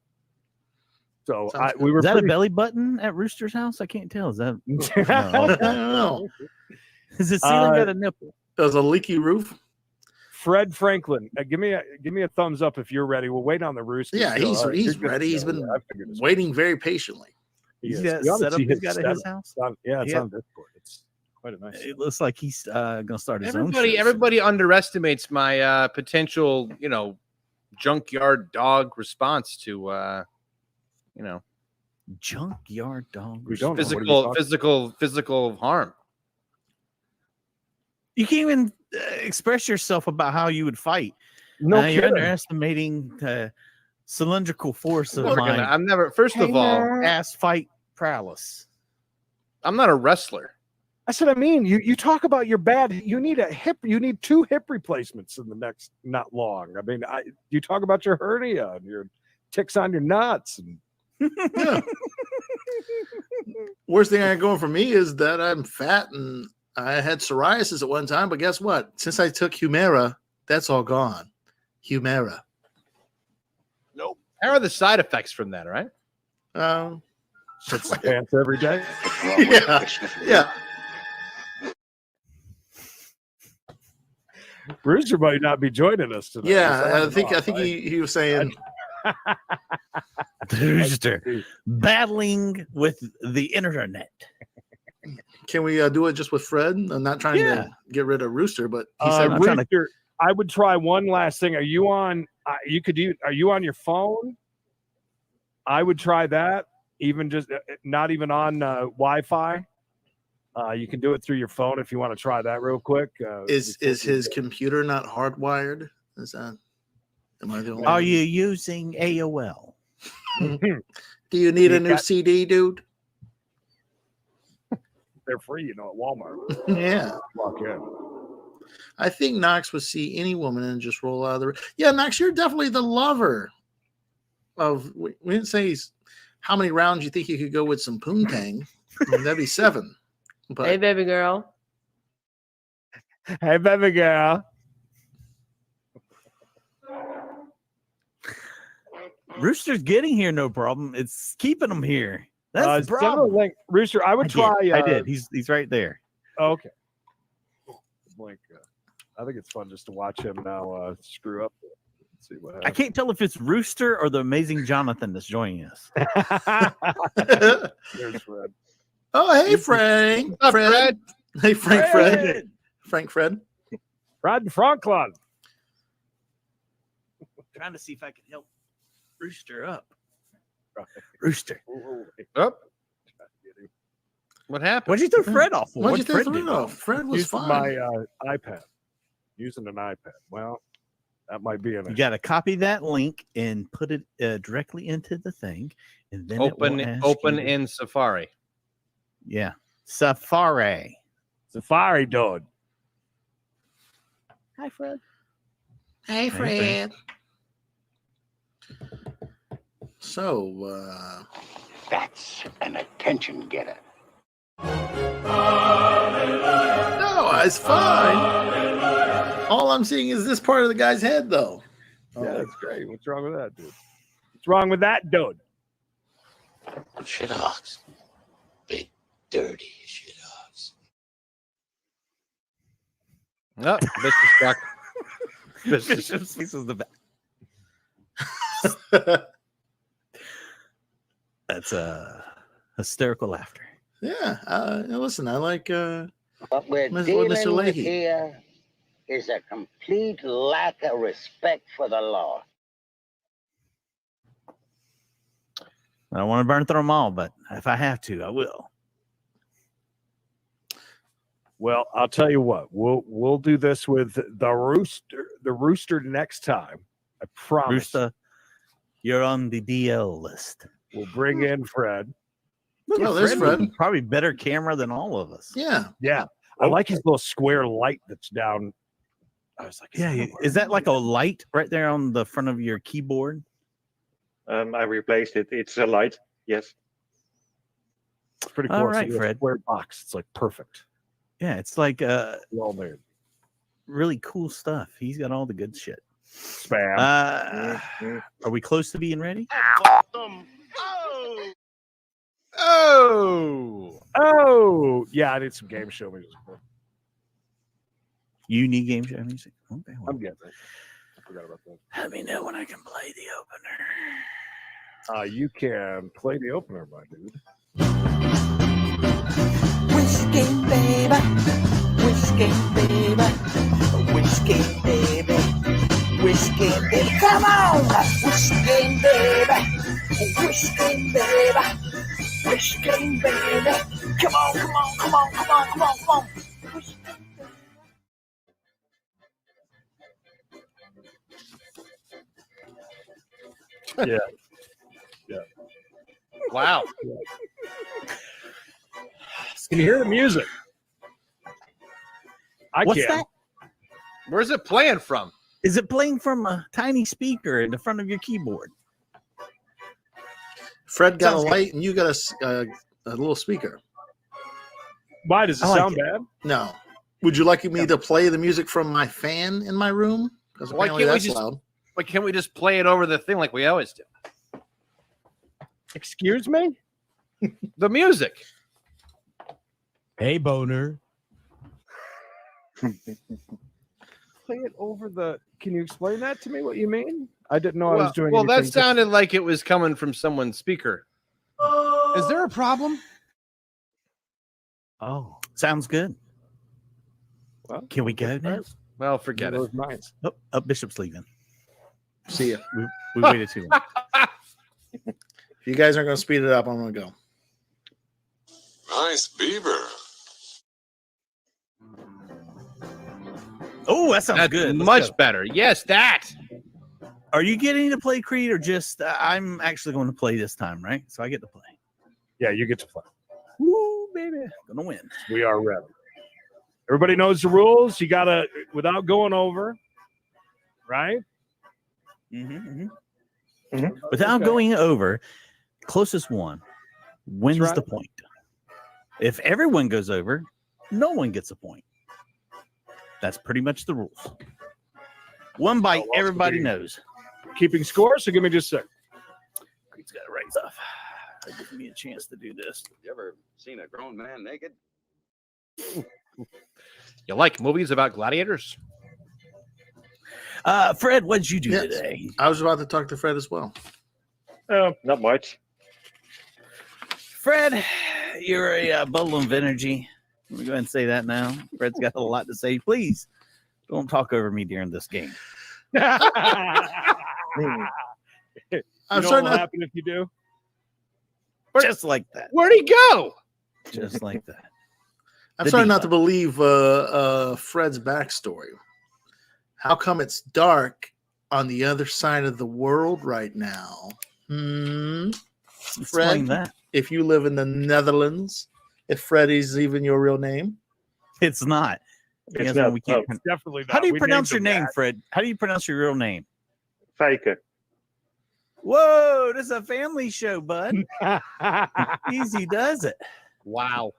S2: So
S5: we were.
S1: Is that a belly button at Rooster's house? I can't tell. Is that?
S5: I don't know.
S1: Is the ceiling got a nipple?
S5: There's a leaky roof.
S2: Fred Franklin, give me a thumbs up if you're ready. We'll wait on the Rooster.
S5: Yeah, he's ready. He's been waiting very patiently.
S1: He's got set up. He's got at his house.
S2: It's on Discord. It's quite a nice.
S1: It looks like he's gonna start his own.
S12: Everybody underestimates my potential, junkyard dog response to,
S1: junkyard dog.
S12: Physical harm. You
S1: can't even express yourself about how you would fight.
S2: No,
S1: you're underestimating the cylindrical force of mine.
S12: I'm never. First of all,
S1: ass fight prowess.
S12: I'm not a wrestler.
S2: That's what I mean. You talk about your bad. You need You need 2 hip replacements in the next not long. I mean, you talk about your hernia and your ticks on your nuts. And
S5: yeah. Worst thing I got going for me is that I'm fat and I had psoriasis at one time. But guess what? Since I took Humira, that's all gone. Humira.
S12: Nope. How are the side effects from that? Right?
S2: Shits the pants every day.
S5: Yeah.
S2: Brewster might not be joining us today.
S5: Yeah, I think he was saying
S1: Brewster battling with the internet.
S5: Can we do it just with Fred? I'm not trying to get rid of Rooster, but he said
S2: Rooster, I would try one last thing. Are you on? Are you on your phone? I would try that. Even just not even on Wi-Fi. You can do it through your phone if you want to try that real quick.
S5: Is his computer not hardwired? Is that? Am I the only?
S1: Are you using AOL?
S5: Do you need a new CD, dude?
S2: They're free, at Walmart.
S5: Yeah.
S2: Walk in.
S5: I think Knox would see any woman and just roll out of the. Yeah, Knox, you're definitely the lover of. We didn't say how many rounds you think you could go with some poontang. That'd be 7. But,
S16: hey, baby girl.
S2: Hey, baby girl.
S1: Rooster's getting here, no problem. It's keeping him here. That's the problem.
S2: Link, Rooster, I would try.
S1: I did. He's right there.
S2: Okay. Blink. I think it's fun just to watch him now screw up. Let's see what happens.
S1: I can't tell if it's Rooster or the amazing Jonathan that's joining us.
S2: There's Fred.
S5: Oh, hey, Frank.
S12: What's up, Fred?
S5: Hey, Fred. Fred.
S2: Franklin.
S1: Trying to see if I can help Rooster up. Rooster.
S12: Up. What happened?
S1: What'd you throw Fred off?
S5: Why'd you throw Fred off? Fred was fine.
S2: My iPad. Using an iPad. Well, that might be
S1: You got to copy that link and put it directly into the thing, and then
S12: open in Safari.
S1: Yeah, Safari,
S2: dude.
S1: Hi, Fred.
S5: Hey, Fred. So,
S8: That's an attention getter.
S5: no, it's fine. All I'm seeing is this part of the guy's head, though.
S2: Yeah, that's great. What's wrong with that, dude? What's wrong with that, dude?
S8: Shithogs. Big, dirty shithogs.
S12: No, Bishop's back.
S1: Bishop's face is the best. That's hysterical laughter.
S5: Yeah. Listen, I like
S8: What we're
S5: Mr.
S8: dealing with
S5: Leahy.
S8: here is a complete lack of respect for the law.
S1: I don't want to burn through them all, but if I have to, I will.
S2: Well, I'll tell you what. We'll do this with the rooster next time. I promise.
S1: Rooster, you're on the DL list.
S2: We'll bring in Fred.
S5: Oh, there's Fred.
S1: Probably better camera than all of us.
S5: Yeah.
S2: Yeah. I like his little square light that's down. I was like,
S1: Yeah, is that like a light right there on the front of your keyboard?
S19: I replaced it. It's a light. Yes.
S2: It's pretty cool.
S1: All
S2: It's
S1: right,
S2: like a
S1: Fred.
S2: square box. It's like perfect.
S1: Yeah, it's like
S2: Well made.
S1: really cool stuff. He's got all the good shit.
S2: Spam.
S1: Are we close to being ready?
S2: Oh, yeah. I need some game show music.
S1: You need game show music? Okay, well,
S2: I'm getting it. I forgot about that.
S1: let me know when I can play the opener.
S2: You can play the opener, my dude.
S6: Whiskey baby, whiskey baby, whiskey baby, whiskey baby. Come on, whiskey baby, whiskey baby, whiskey baby. Come on, come on, come on, come on, come on, come on.
S2: Yeah. Yeah.
S12: Wow.
S2: Can you hear the music? I
S1: What's
S2: can.
S1: that?
S12: Where's it playing from?
S1: Is it playing from a tiny speaker in the front of your keyboard?
S5: Fred got
S1: Sounds
S5: a light and you got a little speaker.
S2: Why does it
S1: I like
S2: sound
S1: it.
S2: bad?
S5: No. Would you like me to play the music from my fan in my room? Because
S12: Why
S5: apparently
S12: can't we
S5: that's
S12: just-
S5: loud.
S12: Why can't we just play it over the thing like we always do?
S2: Excuse me?
S12: The music.
S20: Hey, boner.
S2: Play it over the. Can you explain that to me? What you mean? I didn't know I was doing.
S12: Well, that
S2: anything different.
S12: sounded like it was coming from someone's speaker. Is there a problem?
S1: Oh, sounds good.
S2: Well,
S1: Can we go now?
S12: Well, forget it.
S2: Those minds.
S1: Oh, Bishop's leaving.
S5: See ya.
S1: We waited too long.
S5: If you guys aren't going to speed it up, I'm going to go.
S21: Nice beaver.
S1: Oh, that sounds
S12: That's
S1: good. Let's
S12: much
S1: go.
S12: better. Yes, that.
S1: Are you getting to play Creed or just I'm actually going to play this time, right? So I get to play.
S2: Yeah, you get to play.
S1: Woo, baby. Gonna win.
S2: We are ready. Everybody knows the rules. You gotta, without going over, right?
S1: Without
S2: Okay.
S1: going over, closest one wins
S2: right.
S1: the point. If everyone goes over, no one gets a point. That's pretty much the rules. One bite,
S2: well,
S1: everybody
S2: speed.
S1: knows.
S2: Keeping score, so give me just a sec.
S1: Creed's got to write stuff. That gives me a chance to do this.
S7: You ever seen a grown man naked?
S12: You like movies about gladiators?
S1: Fred, what'd you do
S5: Yes.
S1: today?
S5: I was about to talk to Fred as well.
S19: Not much.
S1: Fred, you're a bundle of energy. Let me go ahead and say that now. Fred's got a lot to say. Please don't talk over me during this game.
S2: You
S5: I'm
S2: know
S5: starting
S2: what'll
S5: to,
S2: happen if you do?
S1: Just like that.
S12: Where'd he go?
S1: Just like that.
S5: I'm
S1: The
S5: starting not
S1: diva.
S5: to believe Fred's backstory. How come it's dark on the other side of the world right now?
S1: Explain
S5: Fred,
S1: that.
S5: if you live in the Netherlands, if Freddy's even your real name?
S1: It's not.
S19: It's
S1: Because
S19: not.
S1: we can't.
S19: No.
S2: It's definitely not.
S1: How do you
S2: We
S1: pronounce your
S2: named him
S1: name,
S2: that.
S1: Fred? How do you pronounce your real name?
S19: Fijke.
S1: Whoa, this is a family show, bud. Easy does it.
S3: Wow.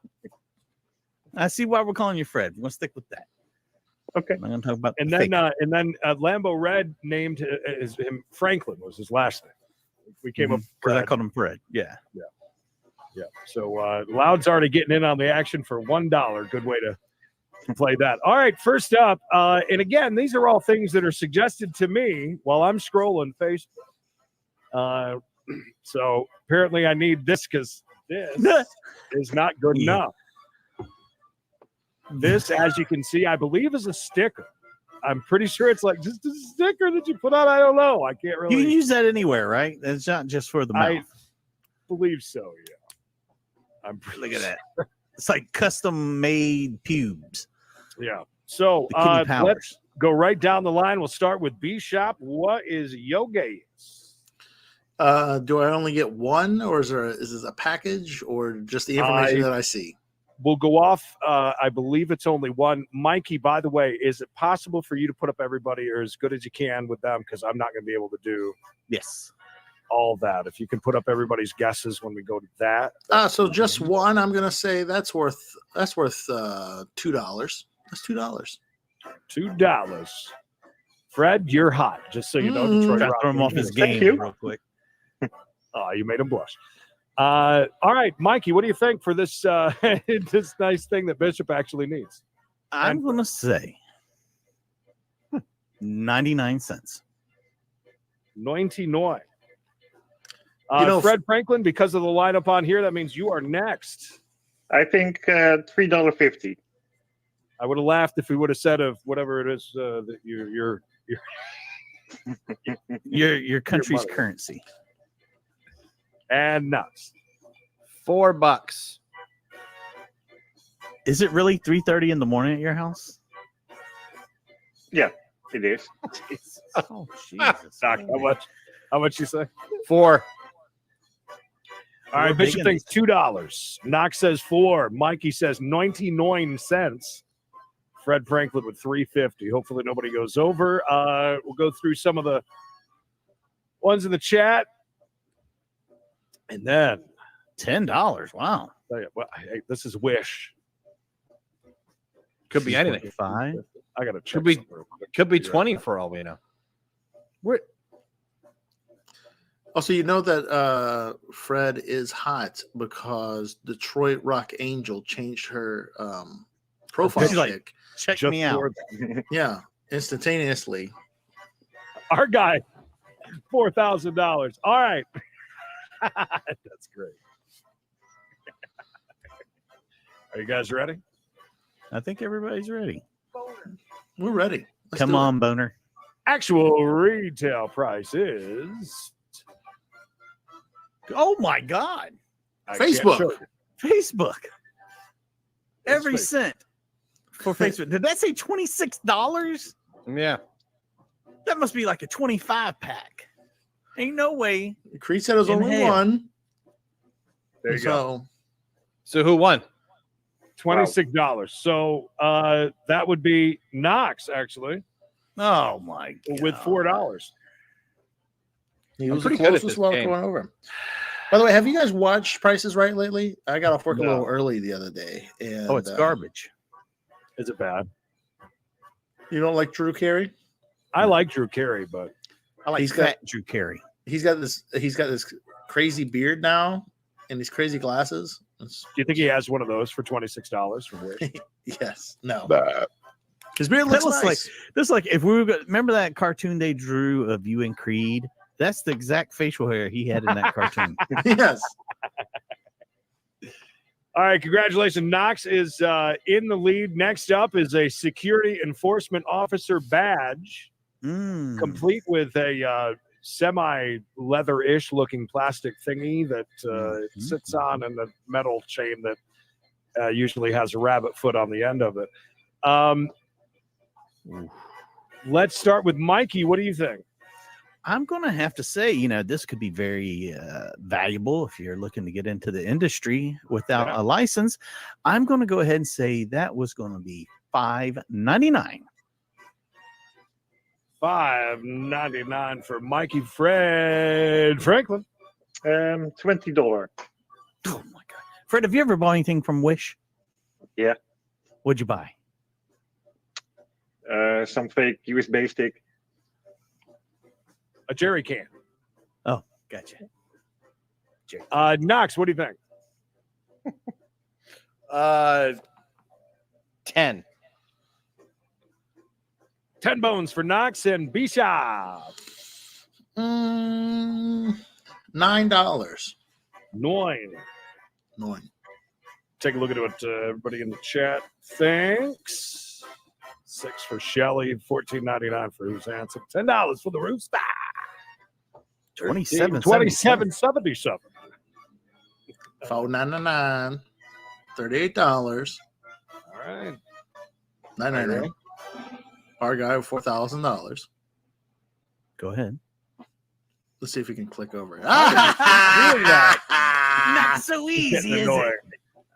S2: I
S1: see why we're calling you Fred. We're gonna stick with that.
S19: Okay.
S1: I'm gonna talk about
S2: and
S1: the
S2: then
S1: fake.
S2: Lambo Red named him Franklin was his last name. We came up
S1: because I called him Fred. Yeah.
S2: So Loud's already getting in on the action for $1. Good way to play that. All right, first up, and again, these are all things that are suggested to me while I'm scrolling Facebook. So apparently I need this because this is not good enough. This, as you can see, I believe is a sticker. I'm pretty sure it's like just a sticker that you put on. I don't know. I can't really.
S1: You can use that anywhere, right? It's not just for the mouth.
S2: I believe so, yeah. I'm pretty
S1: Look at that. It's like custom made pubes.
S2: Yeah. So let's go right down the line. We'll start with B Shop. What is your gaze?
S5: Do I only get one, or is this a package, or just the information that I see?
S2: We'll go off. I believe it's only one. Mikey, by the way, is it possible for you to put up everybody or as good as you can with them? Because I'm not going to be able to do all that. If you can put up everybody's guesses when we go to that.
S5: So just one, I'm going to say that's worth $2. That's $2.
S2: $2. Fred, you're hot. Just so you know, Detroit
S1: Try to
S2: Rock.
S1: throw him off his game real quick.
S2: Oh, you made him blush. All right, Mikey, what do you think for this this nice thing that Bishop actually needs?
S1: I'm going to say 99 cents.
S2: 99.
S5: You
S2: Fred Franklin, because of the lineup on here, that means you are next.
S19: I think $3.50.
S2: I would have laughed if we would have said of whatever it is that
S1: your country's
S2: money.
S1: currency.
S2: And nuts.
S12: $4.
S1: Is it really 3:30 in the morning at your house?
S19: Yeah, it is.
S1: Oh, Jesus.
S2: Doc, how much you say?
S12: 4.
S2: All right, Bishop thinks $2. Knox says 4. Mikey says 99 cents. Fred Franklin with $3.50. Hopefully nobody goes over. We'll go through some of the ones in the chat. And then
S1: $10. Wow.
S2: This is Wish.
S12: Could be anything.
S1: 5.
S2: I got to check.
S12: Could be 20 for all we know.
S5: Also, you know that Fred is hot because Detroit Rock Angel changed her profile
S1: She's like,
S5: pic.
S1: check me out.
S5: Yeah, instantaneously.
S2: Our guy, $4,000. All right. That's great. Are you guys ready?
S1: I think everybody's ready.
S5: We're ready.
S1: Come on, Boner.
S2: Actual retail price is.
S1: Oh my God.
S5: Facebook.
S1: Every cent for Facebook. Did that say $26?
S12: Yeah.
S1: That must be like a 25 pack. Ain't no way.
S5: Creed said it was only one.
S2: There you go.
S12: So who won?
S2: $26. So that would be Knox, actually.
S1: Oh my God.
S2: With $4.
S5: He was the closest one going over. By the way, have you guys watched Price is Right lately? I got off work a little early the other day. And,
S1: it's garbage.
S2: Is it bad?
S5: You don't like Drew Carey?
S2: I like Drew Carey, but
S1: I like Drew Carey.
S5: He's got this crazy beard now and these crazy glasses.
S2: Do you think he has one of those for $26 from Wish?
S5: Yes. No. His beard looks nice.
S1: Like if we were remember that cartoon they drew of you and Creed? That's the exact facial hair he had in that cartoon.
S5: Yes.
S2: All right, congratulations. Knox is in the lead. Next up is a security enforcement officer badge, complete with a semi-leather-ish looking plastic thingy that it sits on, and the metal chain that usually has a rabbit foot on the end of it. Let's start with Mikey. What do you think?
S1: I'm going to have to say, this could be very valuable if you're looking to get into the industry without a license. I'm going to go ahead and say that was going to be $5.99.
S2: $5.99 for Mikey Fred Franklin.
S19: $20.
S1: Oh my God, Fred, have you ever bought anything from Wish?
S19: Yeah.
S1: What'd you buy?
S19: Some fake USB stick.
S2: A jerry can.
S1: Oh, gotcha.
S2: Knox, what do you think?
S12: 10.
S2: 10 bones for Knox and Bishop.
S5: $9.
S2: 9. Take a look at what everybody in the chat thinks. 6 for Shelly, $14.99 for Who's Handsome, $10 for the Rooster. $27.77.
S5: $4.99. $38.
S2: All right.
S5: $9.99. Our guy with $4,000.
S1: Go ahead.
S5: Let's see if we can click over it.
S1: Not so easy, is it?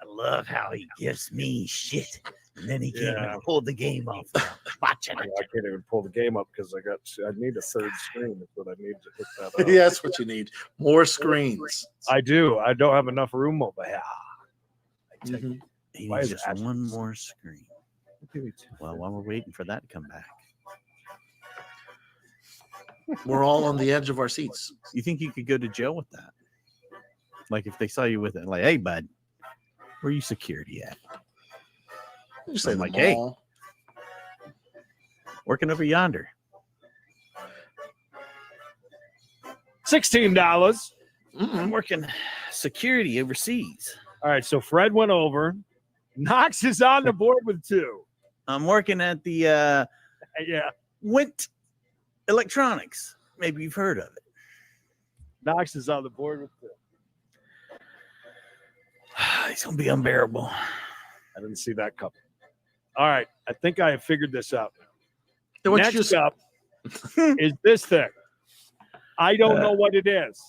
S1: I love how he gives me shit, and then he can't even pull the game off. Watching it.
S2: I can't even pull the game up because I need a third screen. That's what I need to hook that up.
S5: Yeah, that's what you need. More screens.
S2: I do. I don't have enough room over here.
S1: He needs just one more screen. Well, while we're waiting for that to come back,
S5: we're all on the edge of our seats.
S1: You think you could go to jail with that? Like if they saw you with it, like, hey, bud, where you security at?
S5: You say
S1: like, hey, working over yonder.
S2: $16.
S1: I'm working security overseas.
S2: All right, so Fred went over. Knox is on the board with 2.
S1: I'm working at the Wint Electronics. Maybe you've heard of it.
S2: Knox is on the board with 2.
S1: It's gonna be unbearable.
S2: I didn't see that coming. All right, I think I have figured this out.
S5: Next
S2: up is this thing. I don't know what it is.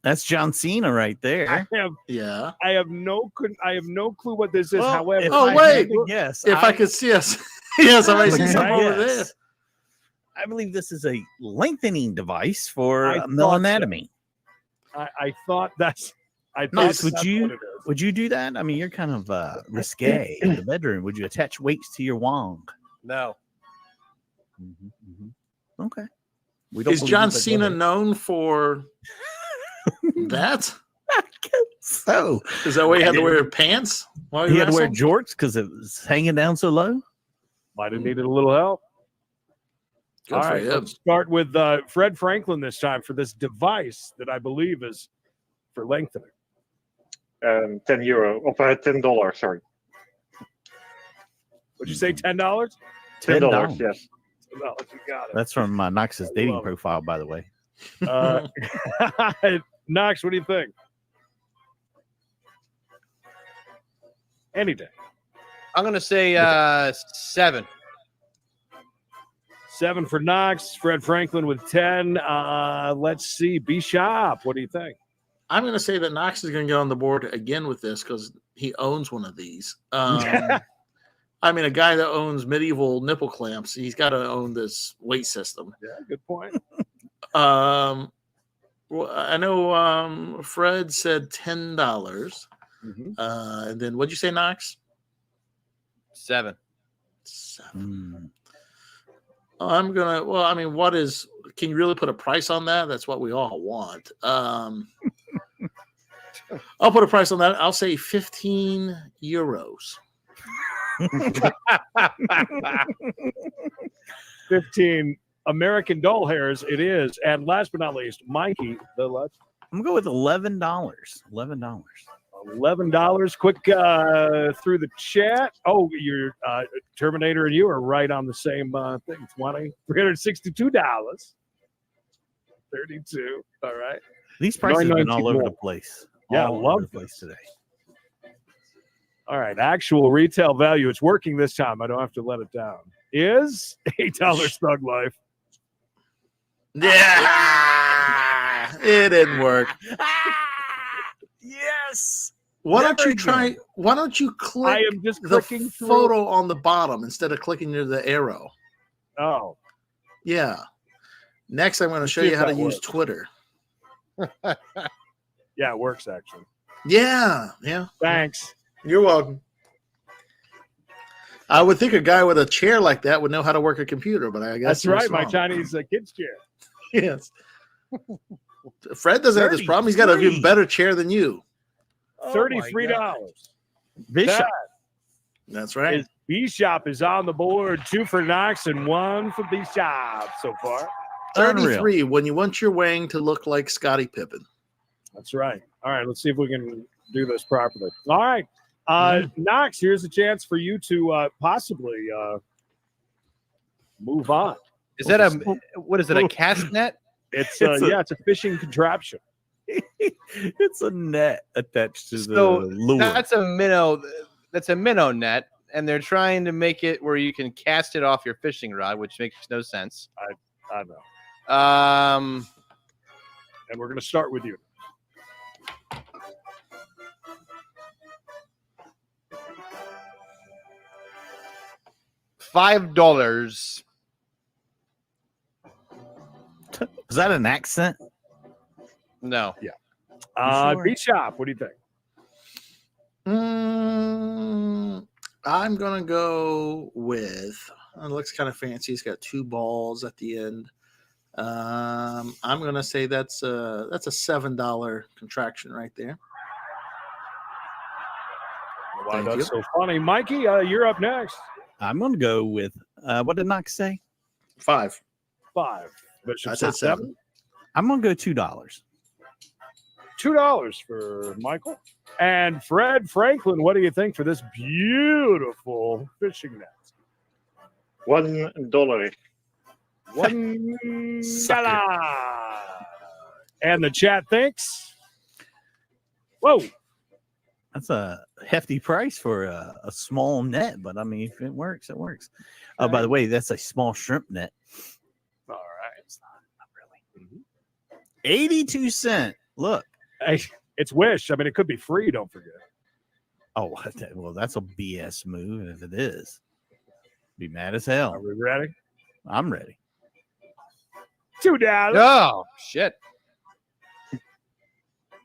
S1: That's John Cena right there.
S2: I have no clue what this is.
S1: Well,
S2: however,
S1: yes,
S5: if I could see us, yes, I might see something over there.
S1: I believe this is a lengthening device for
S2: I
S1: male
S2: thought
S1: anatomy.
S2: so. I thought that's. I thought
S1: Nice.
S2: that's what it is.
S1: Would you do that? I mean, you're kind of risque in the bedroom. Would you attach weights to your wong?
S12: No.
S1: Okay.
S5: Is John Cena known for that?
S1: So
S5: is that why he had to wear pants? While
S1: he had to wear jorts because it was hanging down so low.
S2: Might have needed a little help.
S5: Good
S2: All
S5: for
S2: right,
S5: him.
S2: let's start with Fred Franklin this time for this device that I believe is for lengthening.
S19: €10 or $10. Sorry.
S2: Would you say $10?
S19: $10. Yes.
S2: $10, you got it.
S1: That's from Knox's dating profile, by the way.
S2: Knox, what do you think? Any day.
S12: I'm going to say 7.
S2: 7 for Knox. Fred Franklin with 10. Let's see. Bishop, what do you think?
S5: I'm going to say that Knox is going to get on the board again with this because he owns one of these. I mean, a guy that owns medieval nipple clamps, he's got to own this weight system.
S2: Yeah, good point.
S5: Well, I know Fred said $10. And then what'd you say, Knox?
S12: 7.
S5: 7. I'm gonna. Well, I mean, what is? Can you really put a price on that? That's what we all want. I'll put a price on that. I'll say €15.
S2: 15 American doll hairs. It is. And last but not least, Mikey, the last.
S1: I'm going to go with $11.
S2: $11. Quick through the chat. Oh, your Terminator and you are right on the same thing. $362. 32. All right.
S1: These prices have been all over the place.
S2: Yeah,
S1: all
S2: love
S1: over the place today.
S2: All right. Actual retail value. It's working this time. I don't have to let it down. Is $8 Thug Life.
S5: Yeah, it didn't work.
S1: Yes.
S5: Why don't you try? Why don't you click
S2: I am just
S5: the
S2: clicking through.
S5: photo on the bottom instead of clicking near the arrow?
S2: Oh,
S5: yeah. Next, I'm going to show
S2: see
S5: you
S2: if
S5: how to
S2: that
S5: use
S2: works.
S5: Twitter.
S2: Yeah, it works actually.
S5: Yeah.
S2: Thanks.
S5: You're welcome. I would think a guy with a chair like that would know how to work a computer, but I guess
S2: That's right.
S5: he's
S2: My
S5: wrong.
S2: Chinese kids chair.
S5: Yes. Fred doesn't have this problem. He's got an even better chair than you.
S2: $33.
S1: Bishop.
S5: That's right.
S2: B Shop is on the board. 2 for Knox and 1 for B Shop so far.
S5: 33 when you want your wang to look like Scottie Pippen.
S2: That's right. All right, let's see if we can do this properly. All right. Knox, here's a chance for you to possibly move on.
S12: Is that what is it, a cast net?
S2: It's it's a fishing contraption.
S1: It's a net attached to the
S12: So
S1: lure.
S12: that's a minnow. That's a minnow net, and they're trying to make it where you can cast it off your fishing rod, which makes no sense.
S2: I know.
S12: And
S2: we're going to start with you.
S12: $5.
S1: Was that an accent?
S12: No.
S2: Yeah. B Shop, what do you think?
S5: I'm going to go with, it looks kind of fancy. It's got 2 balls at the end. I'm going to say that's a $7 contraction right there.
S2: Why
S5: Thank
S2: that's
S5: you.
S2: so funny. Mikey, you're up next.
S1: I'm going to go with, what did Knox say?
S5: 5.
S2: 5. Bishop
S5: I said 7.
S1: I'm going to go $2.
S2: $2 for Michael. And Fred Franklin, what do you think for this beautiful fishing net?
S19: $1.
S2: $1. And the chat thinks, whoa.
S1: That's a hefty price for a small net, but I mean, if it works, it works. Oh, by the way, that's a small shrimp net.
S2: All right.
S1: It's not really. 82 cents. Look.
S2: Hey, it's Wish. I mean, it could be free, don't forget.
S1: Oh, well, that's a BS move if it is. Be mad as hell.
S2: Are we ready?
S1: I'm ready.
S2: $2.
S12: Oh, shit.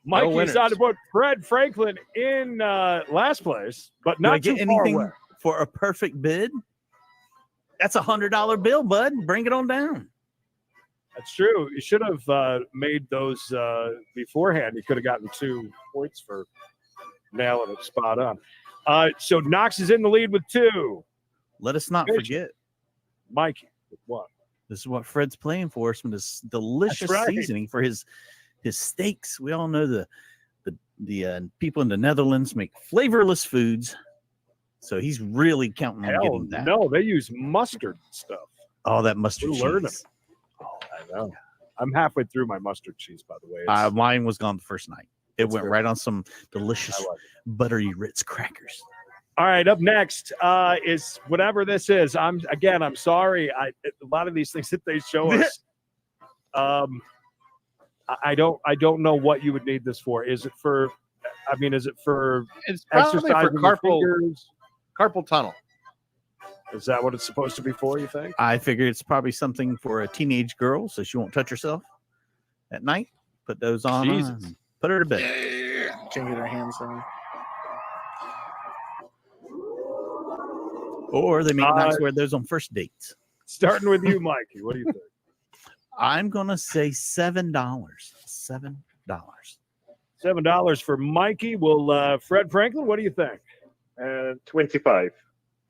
S2: Mikey's on the board. Fred Franklin in last place, but
S1: Do I
S2: not
S1: get
S2: too far
S1: anything
S2: away.
S1: for a perfect bid? That's $100 bill, bud. Bring it on down.
S2: That's true. You should have made those beforehand. You could have gotten 2 points for nailing it spot on. So Knox is in the lead with 2.
S1: Let us not forget.
S2: Mikey with 1.
S1: This is what Fred's playing for us with this delicious
S2: That's right.
S1: seasoning for his steaks. We all know the people in the Netherlands make flavorless foods. So he's really counting on getting that.
S2: No, they use mustard stuff.
S1: Oh, that mustard
S2: We're
S1: cheese.
S2: learning. Oh, I know. I'm halfway through my mustard cheese, by the way.
S1: Mine was gone the first night. It went right on some delicious
S2: I like
S1: buttery Ritz crackers.
S2: All right, up next is whatever this is. I'm sorry. A lot of these things that they show us, I don't know what you would need this for. Is it for? I mean, is it for?
S12: It's probably for carpal tunnel.
S2: Is that what it's supposed to be for? You think?
S1: I figure it's probably something for a teenage girl, so she won't touch herself at night. Put those on.
S2: Jesus.
S1: And put her to bed.
S5: Can't get her hands on.
S1: Or they make nice wear those on first dates.
S2: Starting with you, Mikey. What do you think?
S1: I'm gonna say $7. $7.
S2: $7 for Mikey. Well, Fred Franklin, what do you think?
S19: 25.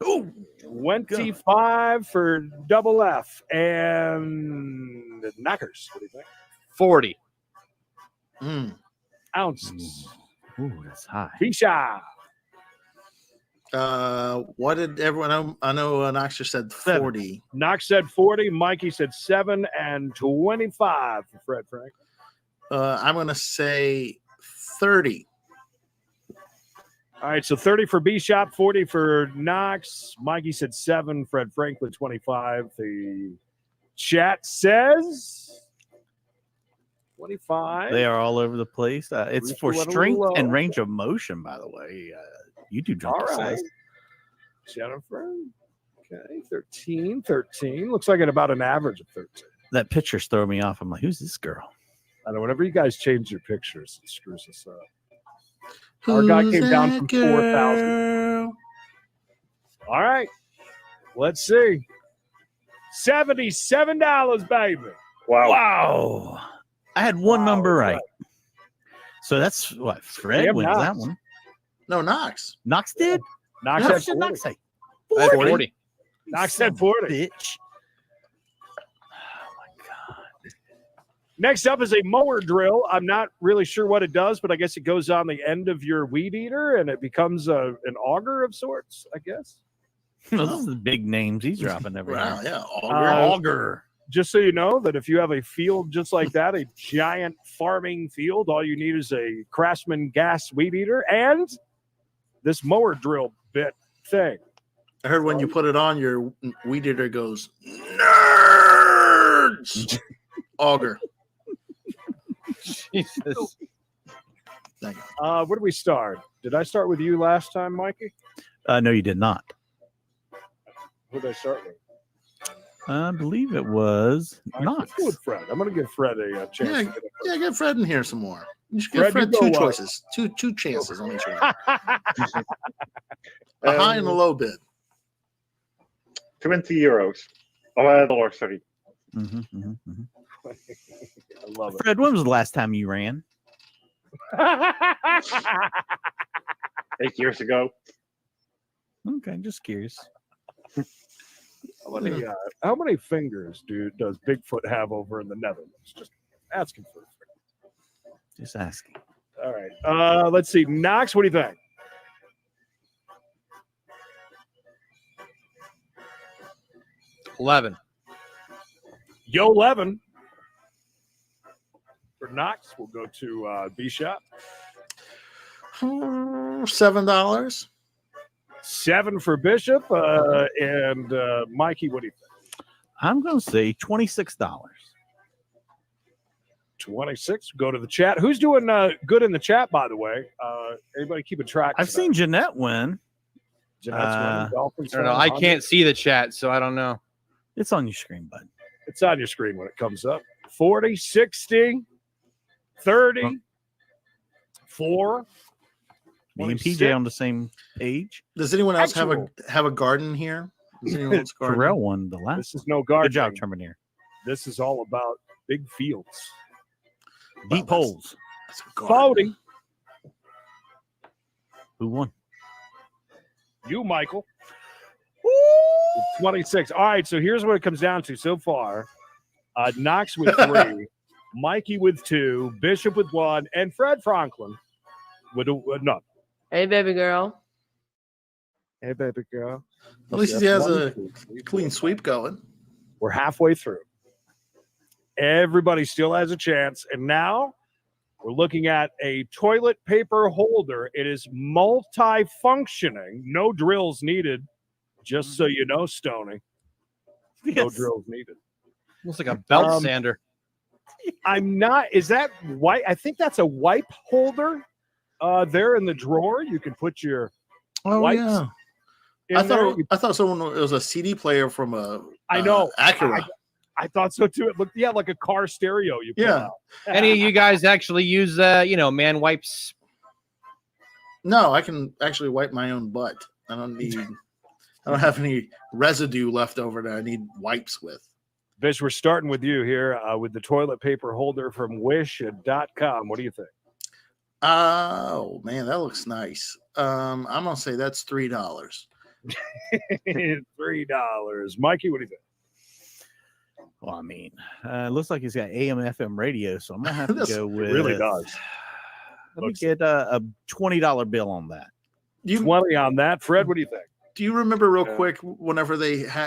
S2: Oh, 25 for Double F. And Knockers, what do you think?
S12: 40
S2: ounces.
S1: Ooh, that's high.
S2: Bisha.
S5: What did everyone? I know Knox just said 40.
S2: Knox said 40. Mikey said 7 and 25 for Fred Franklin.
S5: I'm going to say 30.
S2: All right, so 30 for B Shop, 40 for Knox. Mikey said 7. Fred Franklin 25. The chat says 25.
S1: They are all over the place. It's for
S2: Went a
S1: strength
S2: little
S1: and
S2: low.
S1: range of motion, by the way. YouTube drunk
S2: All right.
S1: says.
S2: Jennifer. Okay, 13. Looks like at about an average of 13.
S1: That picture's throwing me off. I'm like, who's this girl?
S2: I know. Whenever you guys change your pictures, it screws us up. Our guy came down from 4,000. All right. Let's see. $77, baby.
S1: Wow. I had one number right. So that's what Fred
S2: Damn,
S1: wins
S2: Knox.
S1: that one.
S5: No, Knox.
S1: Knox did.
S2: Knox
S1: How
S2: had
S1: much did
S2: 40.
S1: Knox say?
S12: I had 40.
S2: Knox said 40.
S1: Bitch.
S2: Next up is a mower drill. I'm not really sure what it does, but I guess it goes on the end of your weed eater and it becomes an auger of sorts, I guess.
S1: No, those are the big names he's dropping every
S5: Wow,
S1: now.
S5: yeah.
S1: Auger.
S2: Just so you know that if you have a field just like that, a giant farming field, all you need is a Craftsman gas weed eater and this mower drill bit thing.
S5: I heard when you put it on, your weed eater goes, nerds! Auger.
S12: Jesus.
S5: Thank you.
S2: Where did we start? Did I start with you last time, Mikey?
S1: No, you did not.
S2: Who did I start with?
S1: I believe it was Knox.
S2: Let's go with Fred. I'm going to give Fred a chance.
S5: Yeah,
S2: to get it.
S5: yeah, get Fred in here some more. You should
S2: Fred,
S5: give Fred
S2: you
S5: two
S2: go,
S5: choices, two chances on each one. A high and a low bid.
S19: 20 euros. Oh, dollars, sorry.
S2: I love it.
S1: Fred, when was the last time you ran?
S19: 8 years ago.
S1: Okay, just curious.
S2: How many fingers does Bigfoot have over in the Netherlands? Just asking for it.
S1: Just asking.
S2: All right. Let's see. Knox, what do you think?
S12: $11.
S2: Yo, 11. For Knox, we'll go to B-Shop.
S5: $7.
S2: 7 for Bishop. And Mikey, what do you think?
S1: I'm going to say $26.
S2: 26. Go to the chat. Who's doing good in the chat, by the way? Anybody keeping track?
S1: I've seen Jeanette win.
S2: Jeanette's winning. Dolphins
S12: I don't know. I can't see the chat, so I don't know.
S1: It's on your screen, bud.
S2: It's on your screen when it comes up. 40, 60, 30, 4.
S1: Me and PJ on the same page.
S5: Does anyone else have a garden here? Does anyone else garden?
S1: Terrell won the last.
S2: This is no garden.
S1: Good job, Terminator.
S2: This is all about big fields.
S1: Deep holes.
S2: 40.
S1: Who won?
S2: You, Michael. 26. All right, so here's what it comes down to so far. Knox with 3, Mikey with 2, Bishop with 1, and Fred Franklin with none.
S16: Hey, baby girl.
S2: Hey, baby girl.
S5: At least he has a clean sweep going.
S2: We're halfway through. Everybody still has a chance. And now we're looking at a toilet paper holder. It is multi-functioning. No drills needed. Just so you know, Stoney. No drills needed.
S12: Looks like a belt sander.
S2: I'm not. Is that white? I think that's a wipe holder. There in the drawer, you can put your wipes.
S5: Yeah. I thought it was a CD player from a
S2: I know
S5: Acura.
S2: I thought so too. It looked like a car stereo. You pull out.
S12: Any of you guys actually use man wipes?
S5: No, I can actually wipe my own butt. I don't have any residue left over that I need wipes with.
S2: Bish, we're starting with you here with the toilet paper holder from wish.com. What do you think?
S5: Oh man, that looks nice. I'm gonna say that's $3.
S2: $3. Mikey, what do you think?
S1: Well, I mean, it looks like he's got AM FM radio, so I'm gonna have to go with.
S2: It really does.
S1: Let me get a $20 bill on that.
S2: 20 on that. Fred, what do you think?
S5: Do you remember real quick whenever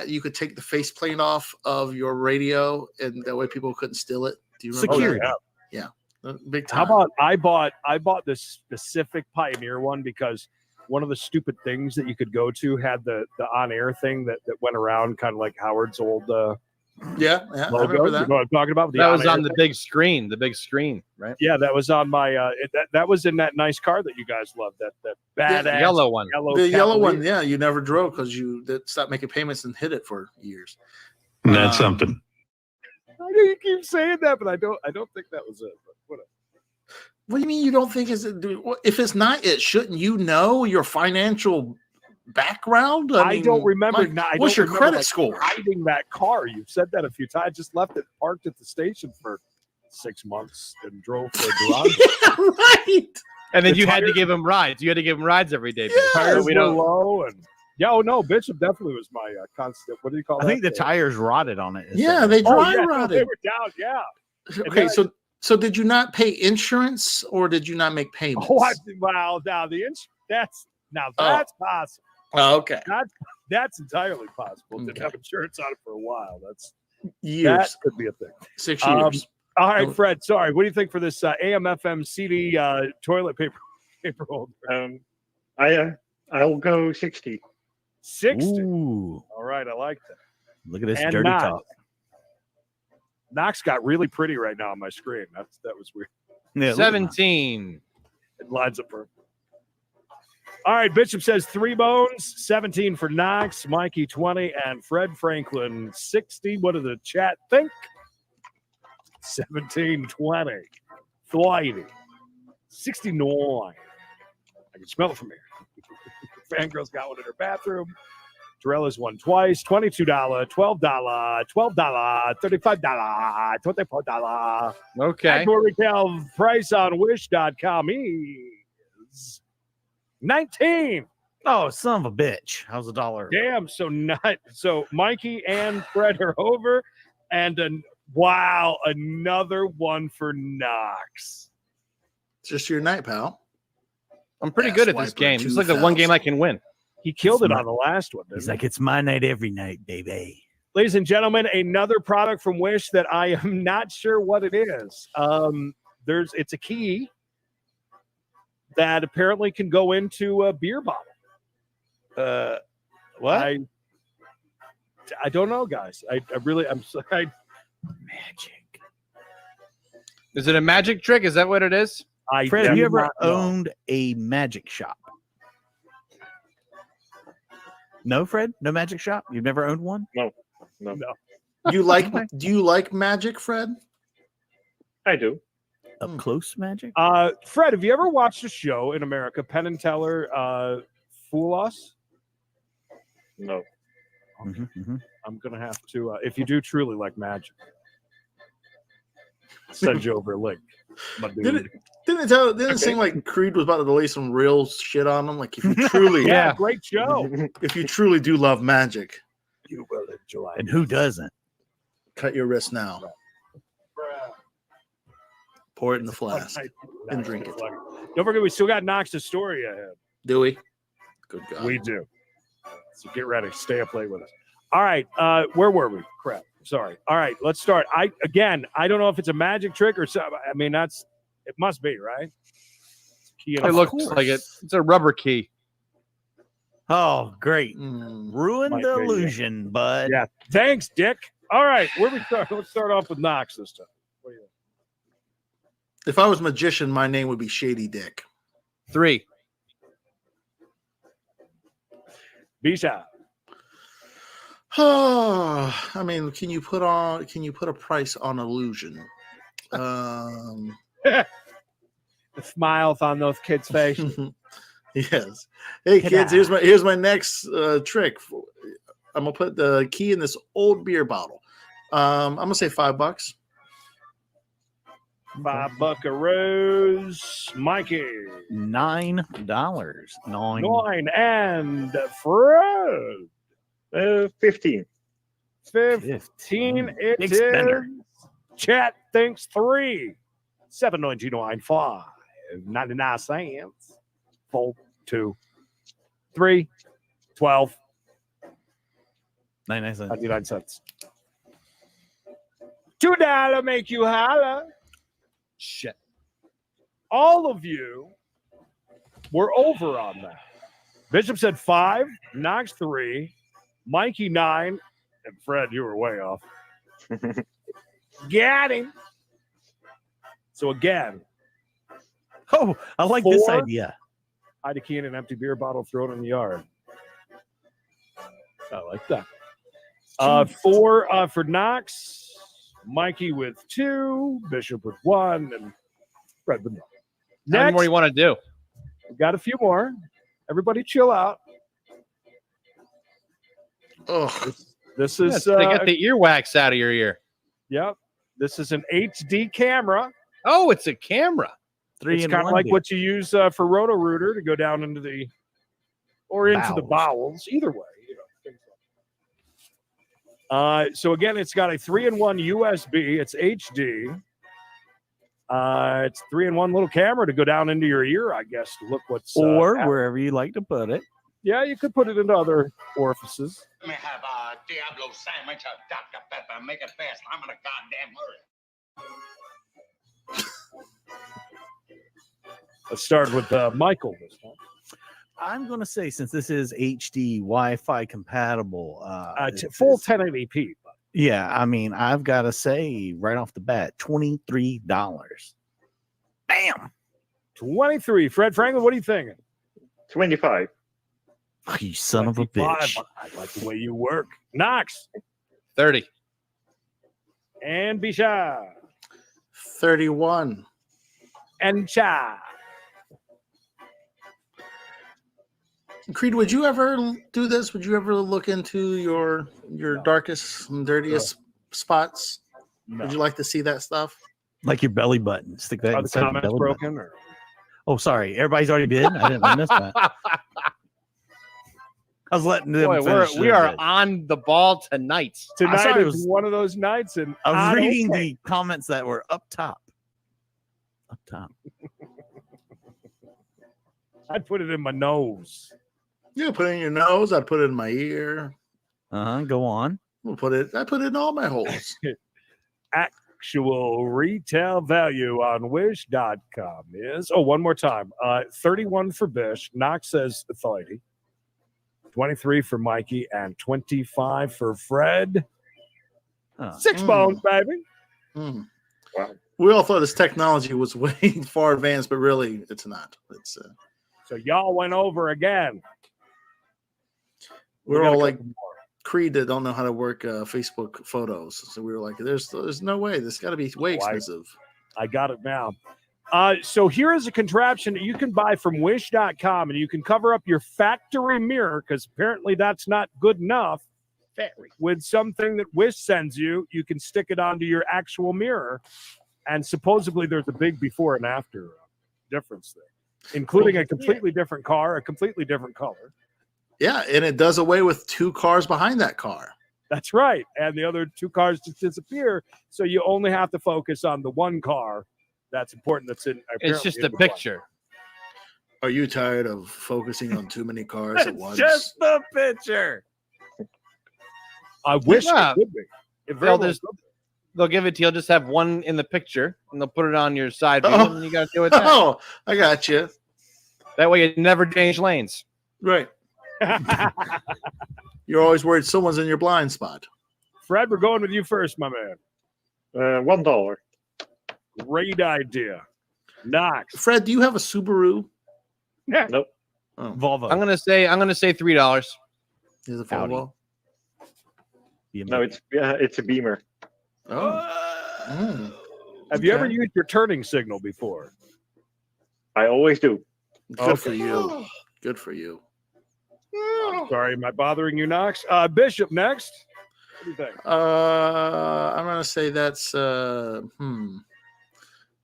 S5: you could take the faceplate off of your radio and that way people couldn't steal it? Do you remember?
S2: Security.
S5: That? Yeah. Big time.
S2: How about I bought this specific Pioneer one because one of the stupid things that you could go to had the on-air thing that went around kind of like Howard's old
S5: yeah,
S2: logo.
S5: I remember that.
S2: You know what I'm talking about?
S12: That was on the big screen, right?
S2: Yeah, that was on my that was in that nice car that you guys love, that badass
S12: yellow one.
S5: The yellow one, yeah, you never drove because you stopped making payments and hid it for years.
S20: That's something.
S2: I You keep saying that, but I don't think that was it. But whatever.
S5: What do you mean you don't think is it? If it's not it, shouldn't you know your financial background?
S2: I don't remember.
S5: What's your credit score?
S2: Hiding that car. You've said that a few times. I just left it parked at the station for 6 months and drove to a garage.
S5: Yeah, right.
S3: And then you had to give him rides. You had to give him rides every day.
S2: The tires
S3: we
S2: were
S3: don't.
S2: low and no, Bishop definitely was my constant. What do you call that?
S1: I think the tires rotted on it.
S5: Yeah, they dry rotted.
S2: They were down. Yeah.
S5: Okay, so did you not pay insurance or did you not make payments?
S2: Now that's possible.
S5: Oh, okay.
S2: That's entirely possible. Didn't have insurance on it for a while. That's
S5: years.
S2: That could be a thing.
S5: 6 years.
S2: All right, Fred. Sorry. What do you think for this AM/FM CD toilet paper holder?
S19: I'll go 60.
S2: 60.
S1: Ooh.
S2: All right, I like that.
S1: Look at this
S2: And
S1: dirty
S2: Knox.
S1: talk.
S2: Knox got really pretty right now on my screen. That was weird.
S1: Yeah,
S12: 17.
S2: It lines up perfect. All right, Bishop says 3 bones, 17 for Knox, Mikey 20, and Fred Franklin 60. What does the chat think? 17, 20, 30, 69. I can smell it from here. Fangirl's got one in her bathroom. Torella's won twice. $22, $12, $12, $35, $24.
S12: Okay.
S2: More retail price on wish.com is 19.
S1: Oh, son of a bitch. How's the dollar?
S2: Damn. So Mikey and Fred are over. And wow, another one for Knox.
S5: It's just your night, pal.
S12: I'm pretty good at this game. It's like the one game I can win.
S2: He killed it on the last one.
S1: He's like, it's my night every night, baby.
S2: Ladies and gentlemen, another product from Wish that I am not sure what it is. It's a key that apparently can go into a beer bottle.
S12: What?
S2: I don't know, guys. I'm sorry. Magic.
S12: Is it a magic trick? Is that what it is?
S1: Fred, have you ever owned a magic shop? No, Fred? No magic shop? You've never owned one?
S19: No.
S5: Do you like magic, Fred?
S19: I do.
S1: Up close magic?
S2: Fred, have you ever watched a show in America, Penn and Teller, Fool Us?
S19: No.
S2: I'm going to have to, if you do truly like magic, send you over a link.
S5: Didn't it seem like Creed was about to lay some real shit on him? Like if you truly,
S2: great show.
S5: If you truly do love magic,
S2: you will enjoy.
S1: And who doesn't?
S5: Cut your wrist now. Pour it in the flask and drink it.
S2: Don't forget, we still got Knox's story ahead.
S5: Do we? Good God.
S2: We do. So get ready. Stay up late with us. All right. Where were we? Crap. Sorry. All right. Let's start. I don't know if it's a magic trick or something. I mean, it must be, right?
S12: It looks like it. It's a rubber key.
S1: Oh, great. Ruined the illusion, bud.
S2: Yeah. Thanks, Dick. All right. Where we start? Let's start off with Knox this time. What do you think?
S5: If I was a magician, my name would be Shady Dick.
S12: 3.
S2: Bisha.
S5: Oh, I mean, can you put a price on illusion?
S2: The smiles on those kids' faces.
S5: Yes. Hey kids, here's my next trick. I'm gonna put the key in this old beer bottle. I'm gonna say $5.
S2: $5 buckaroos. Mikey.
S1: $9.
S2: 9 and Fred.
S19: 15.
S2: 15 it
S1: Big
S2: is.
S1: spender.
S2: Chat thinks 3. 7.99.5. 99 cents. 4, 2, 3, 12.
S1: 99 cents.
S2: 99 cents. $2 make you holler.
S12: Shit.
S2: All of you were over on that. Bishop said 5, Knox 3, Mikey 9, and Fred, you were way off. Got him. So again.
S1: Oh, I like this idea.
S2: Hide a key in an empty beer bottle, throw it in the yard. I like that. 4 for Knox. Mikey with 2, Bishop with 1, and Fred with 1.
S12: How many more do you want to do?
S2: We've got a few more. Everybody chill out.
S5: Oh,
S2: this is
S12: they got the earwax out of your ear.
S2: Yep. This is an HD camera.
S12: Oh, it's a camera.
S2: It's kind of like what you use for Roto-Rooter to go down into the into the bowels. Either way, things like that. So again, it's got a 3-in-1 USB. It's HD. It's 3-in-1 little camera to go down into your ear, I guess, to look what's
S1: or
S2: happening.
S1: wherever you like to put it.
S2: Yeah, you could put it into other orifices.
S8: Let me have a Diablo sandwich, a Dr. Pepper. Make it fast. I'm in a goddamn hurry.
S2: Let's start with Michael this time.
S1: I'm going to say, since this is HD Wi-Fi compatible,
S2: full 1080p.
S1: Yeah, I mean, I've got to say right off the bat, $23. Bam.
S2: 23. Fred Franklin, what are you thinking?
S19: 25.
S1: Oh, you son of a bitch.
S2: I like the way you work. Knox.
S12: 30.
S2: And Bisha.
S5: 31.
S2: And Cha.
S5: Creed, would you ever do this? Would you ever look into your darkest and dirtiest spots?
S2: No.
S5: Would you like to see that stuff?
S1: Like your belly button. Stick that
S2: Are the
S1: inside your
S2: comments
S1: belly
S2: broken?
S1: button. Oh, sorry. Everybody's already been? I missed that. I was letting them finish
S12: we are on the ball tonight.
S2: Tonight is one of those nights. And
S1: I was reading the comments that were up top. Up top.
S2: I'd put it in my nose.
S5: Yeah, put it in your nose. I'd put it in my ear.
S1: Go on.
S5: I put it in all my holes.
S2: Actual retail value on wish.com is one more time. 31 for Bish. Knox says 30. 23 for Mikey and 25 for Fred. 6 bones, baby.
S5: Wow. We all thought this technology was way far advanced, but really it's not. It's
S2: so y'all went over again.
S5: We're all like Creed that don't know how to work Facebook photos. So we were like, there's no way. This got to be way expensive.
S2: I got it now. So here is a contraption that you can buy from wish.com, and you can cover up your factory mirror because apparently that's not good enough. With something that Wish sends you, you can stick it onto your actual mirror. And supposedly there's a big before and after difference there, including a completely different car, a completely different color.
S5: Yeah, and it does away with 2 cars behind that car.
S2: That's right. And the other 2 cars just disappear. So you only have to focus on the one car that's important. That's in.
S12: It's just a picture.
S5: Are you tired of focusing on too many cars at once?
S1: Just the picture.
S2: I wish it would be.
S12: They'll give it to you. You'll just have one in the picture, and they'll put it on your side view, and you got to do it.
S5: Oh, I got you.
S12: That way, you never change lanes.
S5: Right. You're always worried someone's in your blind spot.
S2: Fred, we're going with you first, my man.
S19: $1.
S2: Great idea. Knox.
S5: Fred, do you have a Subaru?
S2: Yeah.
S19: Nope.
S1: Volvo.
S12: I'm gonna say $3.
S5: Is it Volvo?
S19: No, it's a Beamer.
S5: Oh.
S2: Have you ever used your turning signal before?
S19: I always do.
S5: Good for you. Good for you.
S2: I'm sorry, am I bothering you, Knox? Bishop next. What do you think?
S5: I'm gonna say that's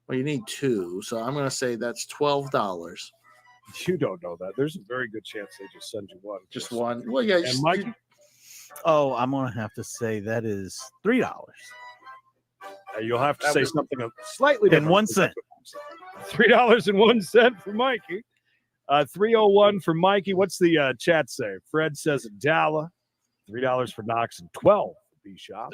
S5: well, you need 2, so I'm gonna say that's $12.
S2: You don't know that. There's a very good chance they just send you one.
S5: Just one. Well, yeah.
S2: And Mikey?
S1: Oh, I'm gonna have to say that is $3.
S2: You'll have to say something slightly different.
S1: And 1 cent.
S2: $3.01 for Mikey. 301 for Mikey. What's the chat say? Fred says $1. $3 for Knox and 12 for B-Shop.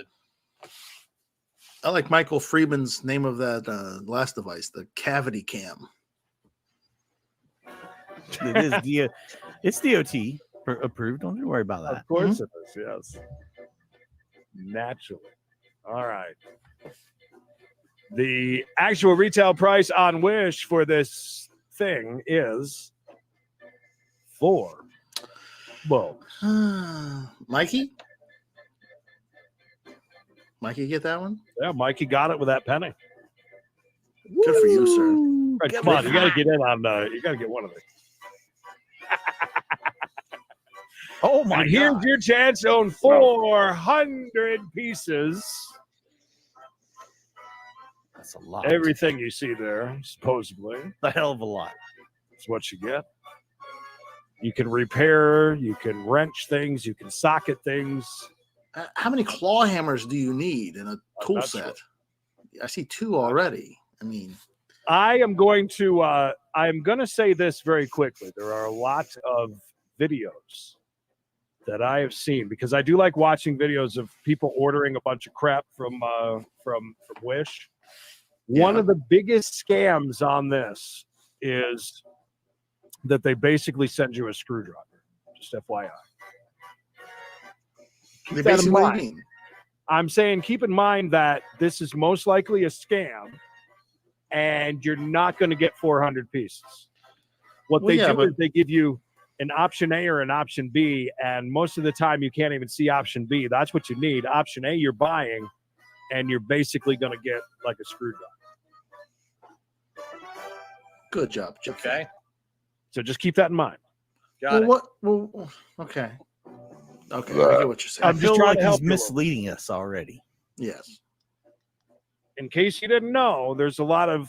S5: I like Michael Freeman's name of that last device, the Cavity Cam.
S1: It is it's DOT approved. Don't you worry about that.
S2: Of course it is, yes. Naturally. All right. The actual retail price on Wish for this thing is $4.
S5: Mikey? Mikey get that one?
S2: Yeah, Mikey got it with that penny.
S5: Good for you, sir.
S2: Right, come on, you got to get in on. You got to get one of these.
S1: Oh my
S2: and
S1: God!
S2: Here's your chance to own 400 pieces.
S1: That's a lot.
S2: Everything you see there, supposedly,
S1: a hell of a lot.
S2: That's what you get. You can repair, you can wrench things, you can socket things.
S5: How many claw hammers do you need in a tool set? I see 2 already. I mean,
S2: I am going to say this very quickly. There are a lot of videos that I have seen because I do like watching videos of people ordering a bunch of crap from Wish. One of the biggest scams on this is that they basically send you a screwdriver. Just FYI. Keep that in mind. I'm saying keep in mind that this is most likely a scam and you're not going to get 400 pieces. What they do is they give you an option A or an option B, and most of the time you can't even see option B. That's what you need. Option A you're buying, and you're basically going to get like a screwdriver.
S5: Good job, Jeff.
S2: Okay. So just keep that in mind.
S5: Got it. Okay. Okay, I get what you're saying.
S1: I feel like he's misleading us already.
S5: Yes.
S2: In case you didn't know, there's a lot of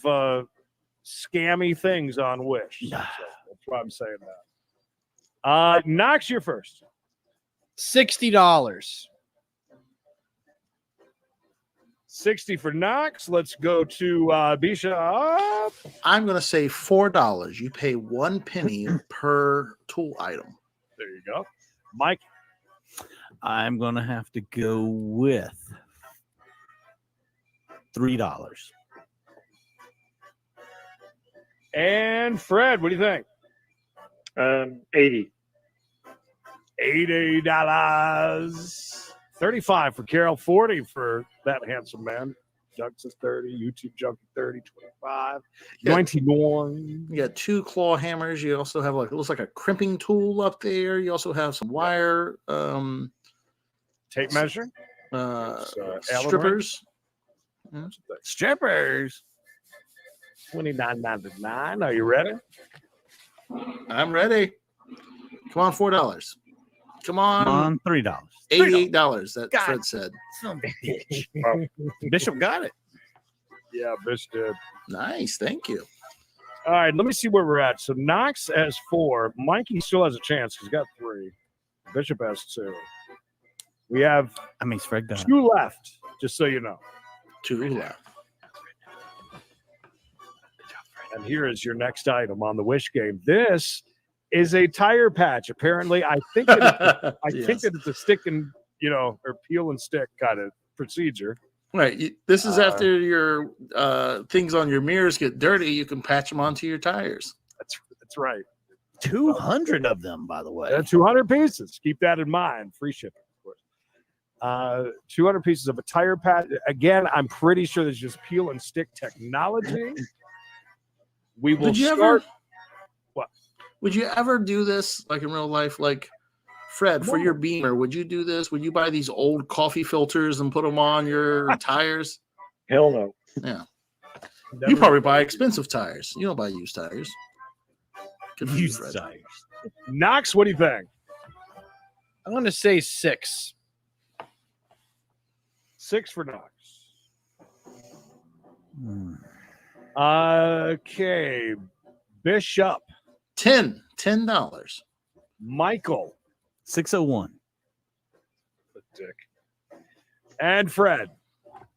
S2: scammy things on Wish. So that's why I'm saying that. Knox, you're first.
S12: $60.
S2: 60 for Knox. Let's go to Bishop.
S5: I'm going to say $4. You pay 1 penny per tool item.
S2: There you go. Mike?
S1: I'm going to have to go with $3.
S2: And Fred, what do you think?
S19: 80.
S2: $80. 35 for Carol, 40 for that handsome man. Doug says 30, YouTube Junkie 30, 25, 91.
S5: You got 2 claw hammers. You also have it looks like a crimping tool up there. You also have some wire
S2: tape measure.
S5: Strippers.
S2: Strippers. $29.99. Are you ready?
S5: I'm ready. Come on, $4. Come on,
S1: $3.
S5: $88. That Fred said.
S1: Son of a bitch. Bishop got it.
S2: Yeah, Bishop did.
S5: Nice, thank you.
S2: All right, let me see where we're at. So Knox has 4. Mikey still has a chance. He's got 3. Bishop has 2. We have
S1: Fred got
S2: 2 left, just so you know.
S5: 2 left.
S2: And here is your next item on the Wish game. This is a tire patch. Apparently, I think that it's a stick and or peel and stick kind of procedure.
S5: Right. This is after your things on your mirrors get dirty. You can patch them onto your tires.
S2: That's right.
S1: 200 of them, by the way.
S2: 200 pieces. Keep that in mind. Free shipping, of course. 200 pieces of a tire patch. Again, I'm pretty sure there's just peel and stick technology. We will start. What?
S5: Would you ever do this like in real life? Like, Fred, for your Beamer, would you do this? Would you buy these old coffee filters and put them on your tires?
S19: Hell no.
S5: Yeah. You probably buy expensive tires. You don't buy used tires.
S1: Used tires.
S2: Knox, what do you think?
S12: I'm going to say 6.
S2: 6 for Knox. Okay. Bishop.
S5: $10.
S2: Michael.
S1: 601.
S2: The dick. And Fred.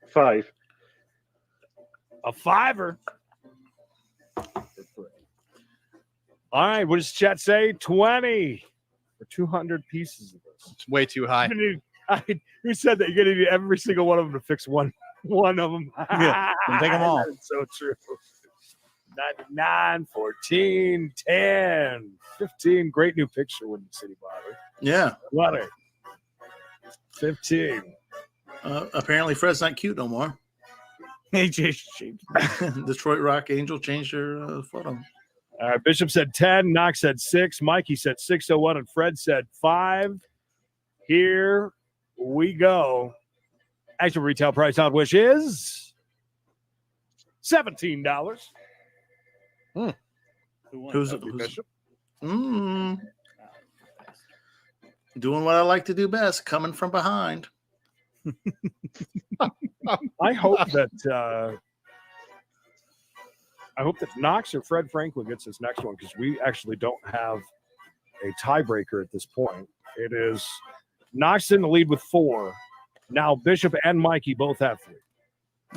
S19: 5.
S2: A 5er. All right. What does chat say? 20 for 200 pieces of this.
S12: It's way too high.
S2: Who said that? You're going to need every single one of them to fix one of them.
S1: Yeah. Take them all.
S2: That's so true. 99, 14, 10, 15. Great new picture, Windy City Bobby.
S5: Yeah.
S2: 20. 15.
S5: Apparently, Fred's not cute no more. Detroit Rock Angel changed her photo.
S2: All right. Bishop said 10. Knox said 6. Mikey said 601. And Fred said 5. Here we go. Actual retail price on Wish is $17.
S5: Who's
S2: Bishop?
S5: Doing what I like to do best, coming from behind.
S2: I hope that Knox or Fred Franklin gets this next one because we actually don't have a tiebreaker at this point. It is Knox in the lead with 4. Now Bishop and Mikey both have 3.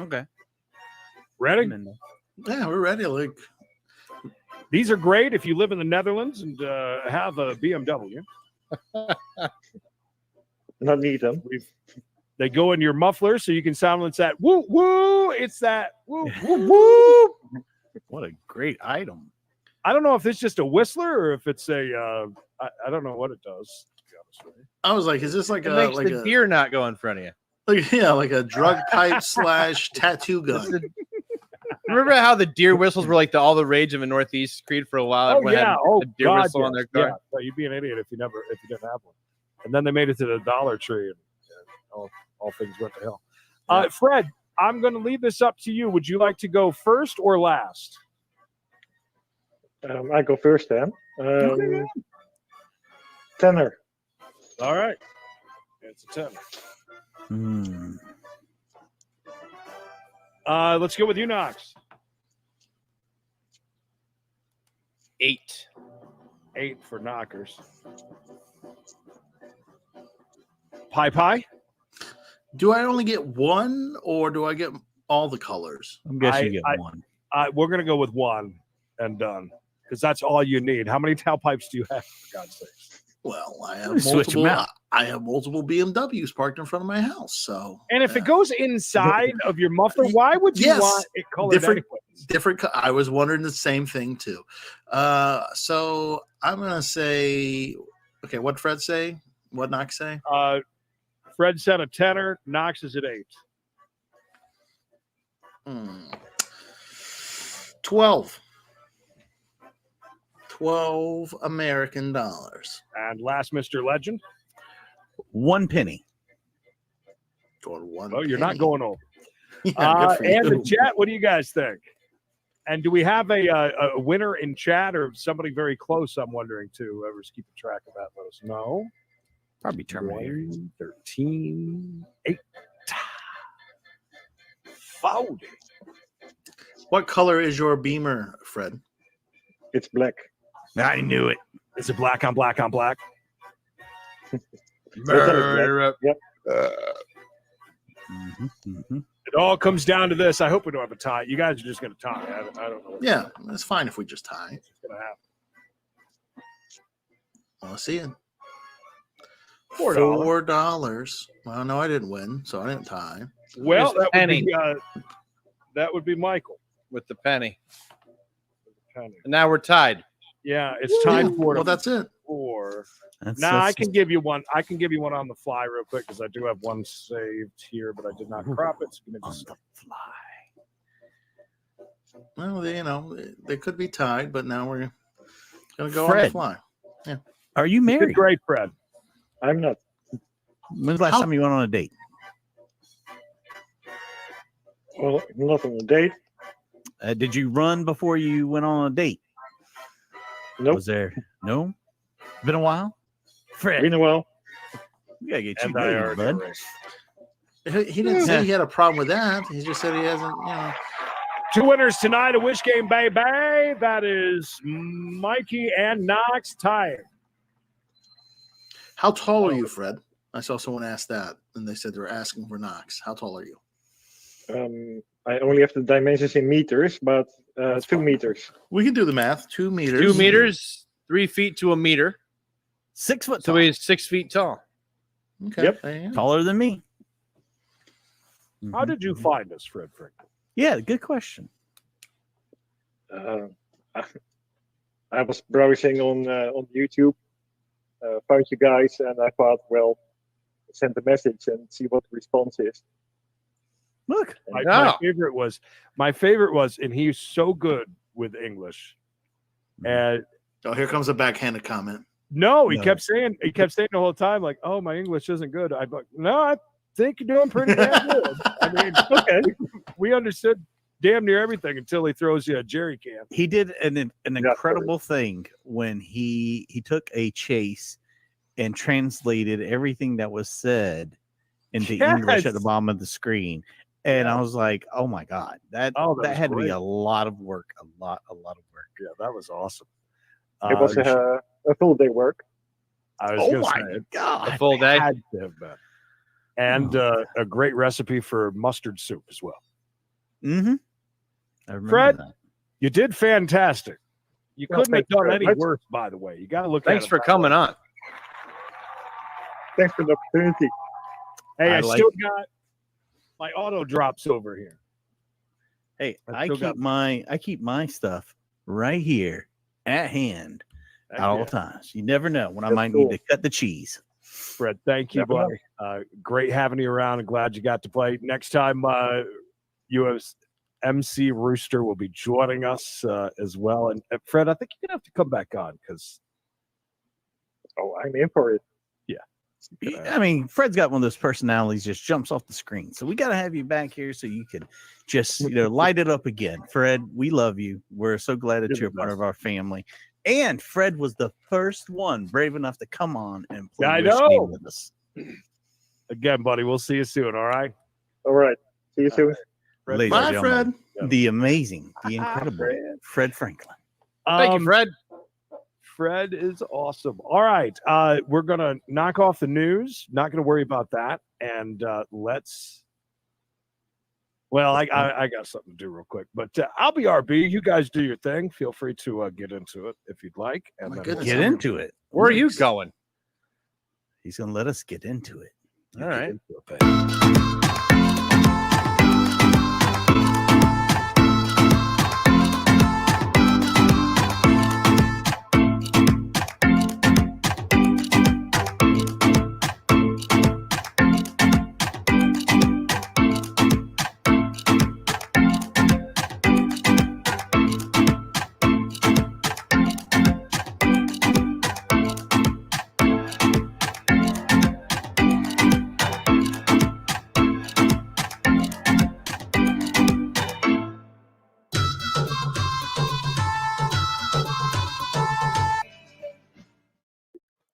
S1: Okay.
S2: Ready?
S5: Yeah, we're ready. Like,
S2: these are great if you live in the Netherlands and have a BMW.
S19: Not need them.
S2: They go in your muffler so you can silence that woo woo. It's that woo woo woo.
S1: What a great item.
S2: I don't know if it's just a whistler or if it's a I don't know what it does. To be honest with you.
S5: I was like, is this like
S3: It
S5: a
S3: makes
S5: like
S3: the
S5: a
S3: deer not go in front of you.
S5: like a drug pipe / tattoo gun?
S3: Remember how the deer whistles were like all the rage of a Northeast Creed for a while?
S2: Oh
S3: Everyone
S2: yeah,
S3: had a deer
S2: God,
S3: whistle on their car.
S2: Yeah. No, you'd be an idiot if you didn't have one. And then they made it to the Dollar Tree, and all things went to hell. Fred, I'm going to leave this up to you. Would you like to go first or last?
S19: I go first then. Tenor.
S2: All right, it's a 10. Let's go with you, Knox.
S3: 8.
S2: 8 for knockers. Pie.
S5: Do I only get one, or do I get all the colors?
S1: I'm guessing you get one.
S2: We're going to go with 1 and done because that's all you need. How many tailpipes do you have, for God's sake?
S5: Well, I have
S1: Switch 'em
S5: multiple.
S1: out.
S5: I have multiple BMWs parked in front of my house. So,
S2: And if it goes inside of your muffler, why would you want it colored
S5: different,
S2: anyways?
S5: different. I was wondering the same thing too. So I'm gonna say, okay. What Fred say? What Knox say?
S2: Fred said a tenor. Knox is at 8.
S5: 12. 12 American dollars.
S2: And last, Mr. Legend.
S1: 1 penny.
S5: Going 1.
S2: Oh, you're not going over.
S5: Yeah, good for
S2: and
S5: you.
S2: the chat, what do you guys think? And do we have a winner in chat or somebody very close? I'm wondering too. Whoever's keeping track of that, let us know.
S1: Probably Terminator.
S2: 13, 8, 40.
S5: What color is your Beamer, Fred?
S19: It's black.
S1: I knew it.
S2: Is it black on black on black?
S19: Yep.
S2: It all comes down to this. I hope we don't have a tie. You guys are just going to tie. I don't know.
S5: Yeah, that's fine if we just tie.
S2: What's going to happen?
S5: I'll see it.
S2: $4.
S5: $4. Well, no, I didn't win, so I didn't tie.
S2: Well,
S3: There's
S2: that would be Michael
S3: with the penny.
S2: Penny.
S3: And now we're tied.
S2: Yeah, it's time for
S5: Well, that's it.
S2: 4.
S1: That's
S2: I can give you one. I can give you one on the fly real quick because I do have one saved here, but I did not crop it. So give me just
S1: on the fly.
S5: Well, they could be tied, but now we're going to go on
S1: Fred.
S5: the fly. Yeah.
S1: Are you married?
S2: Great, Fred.
S19: I'm not.
S1: When's the last time you went on a date?
S19: Well, not on a date.
S1: Did you run before you went on a date?
S19: Nope.
S1: Was there? No? Been a while? Fred.
S19: Been a while.
S1: We got to get you
S2: And I
S1: ready,
S2: already
S1: bud.
S5: He didn't say he had a problem with that. He just said he hasn't,
S2: 2 winners tonight, a Wish Game, baby. That is Mikey and Knox tying.
S5: How tall are you, Fred? I saw someone ask that, and they said they were asking for Knox. How tall are you?
S19: I only have the dimensions in meters, but 2 meters.
S5: We can do the math. 2 meters.
S3: 2 meters, 3 feet to a meter.
S1: 6 foot
S3: So
S1: tall.
S3: he's 6 feet tall.
S5: Okay.
S19: Yep.
S5: there you go.
S1: Taller than me.
S2: How did you find us, Fred Franklin?
S1: Yeah, good question.
S19: I was browsing on YouTube, found you guys, and I thought, well, send a message and see what the response is.
S1: Look.
S2: My favorite was, and he's so good with English. And
S5: Oh, here comes a backhanded comment.
S2: no, he kept saying the whole time, like, "Oh, my English isn't good." I'm like, "No, think you're doing pretty damn good. I mean, okay, we understood damn near everything until he throws you a jerry can.
S1: He did an incredible thing when he took a chase and translated everything that was said into English at the bottom of the screen. And I was like, oh my God, that had to be a lot of work. A lot of work.
S2: Yeah, that was awesome.
S19: It was a full day work.
S2: I was gonna say,
S12: a full day.
S2: Had to have been. And a great recipe for mustard soup as well.
S1: Mm-hmm. I remember
S2: Fred,
S1: that.
S2: you did fantastic. You couldn't have done any
S19: Thanks.
S2: worse, by the way. You got to look
S12: Thanks
S2: at it
S12: for
S2: that
S12: coming
S2: way.
S12: on.
S19: Thanks for the opportunity.
S2: Hey, I
S1: like
S2: still got my auto drops over here.
S1: Hey, I keep my stuff right here at hand at all times. You never know when I might need to cut the cheese.
S2: Fred, thank you, buddy. Great having you around and glad you got to play. Next time, MC Rooster will be joining us as well. And Fred, I think you're going to have to come back on because.
S19: Oh, I'm in for it.
S2: Yeah.
S1: I mean, Fred's got one of those personalities just jumps off the screen. So we got to have you back here so you can just, light it up again. Fred, we love you. We're so glad that you're a part of our family. And Fred was the first one brave enough to come on and play Game with us.
S2: Again, buddy, we'll see you soon. All right.
S19: All right. See you soon.
S1: Ladies
S5: Bye,
S1: and gentlemen,
S5: Fred.
S1: the amazing, the incredible Fred Franklin.
S12: Thank you, Fred.
S2: Fred is awesome. All right. We're going to knock off the news. Not going to worry about that. And I got something to do real quick, but I'll be RB. You guys do your thing. Feel free to get into it if you'd like. And then
S1: Get into it.
S12: Where are you going?
S1: He's going to let us get into it.
S12: All right.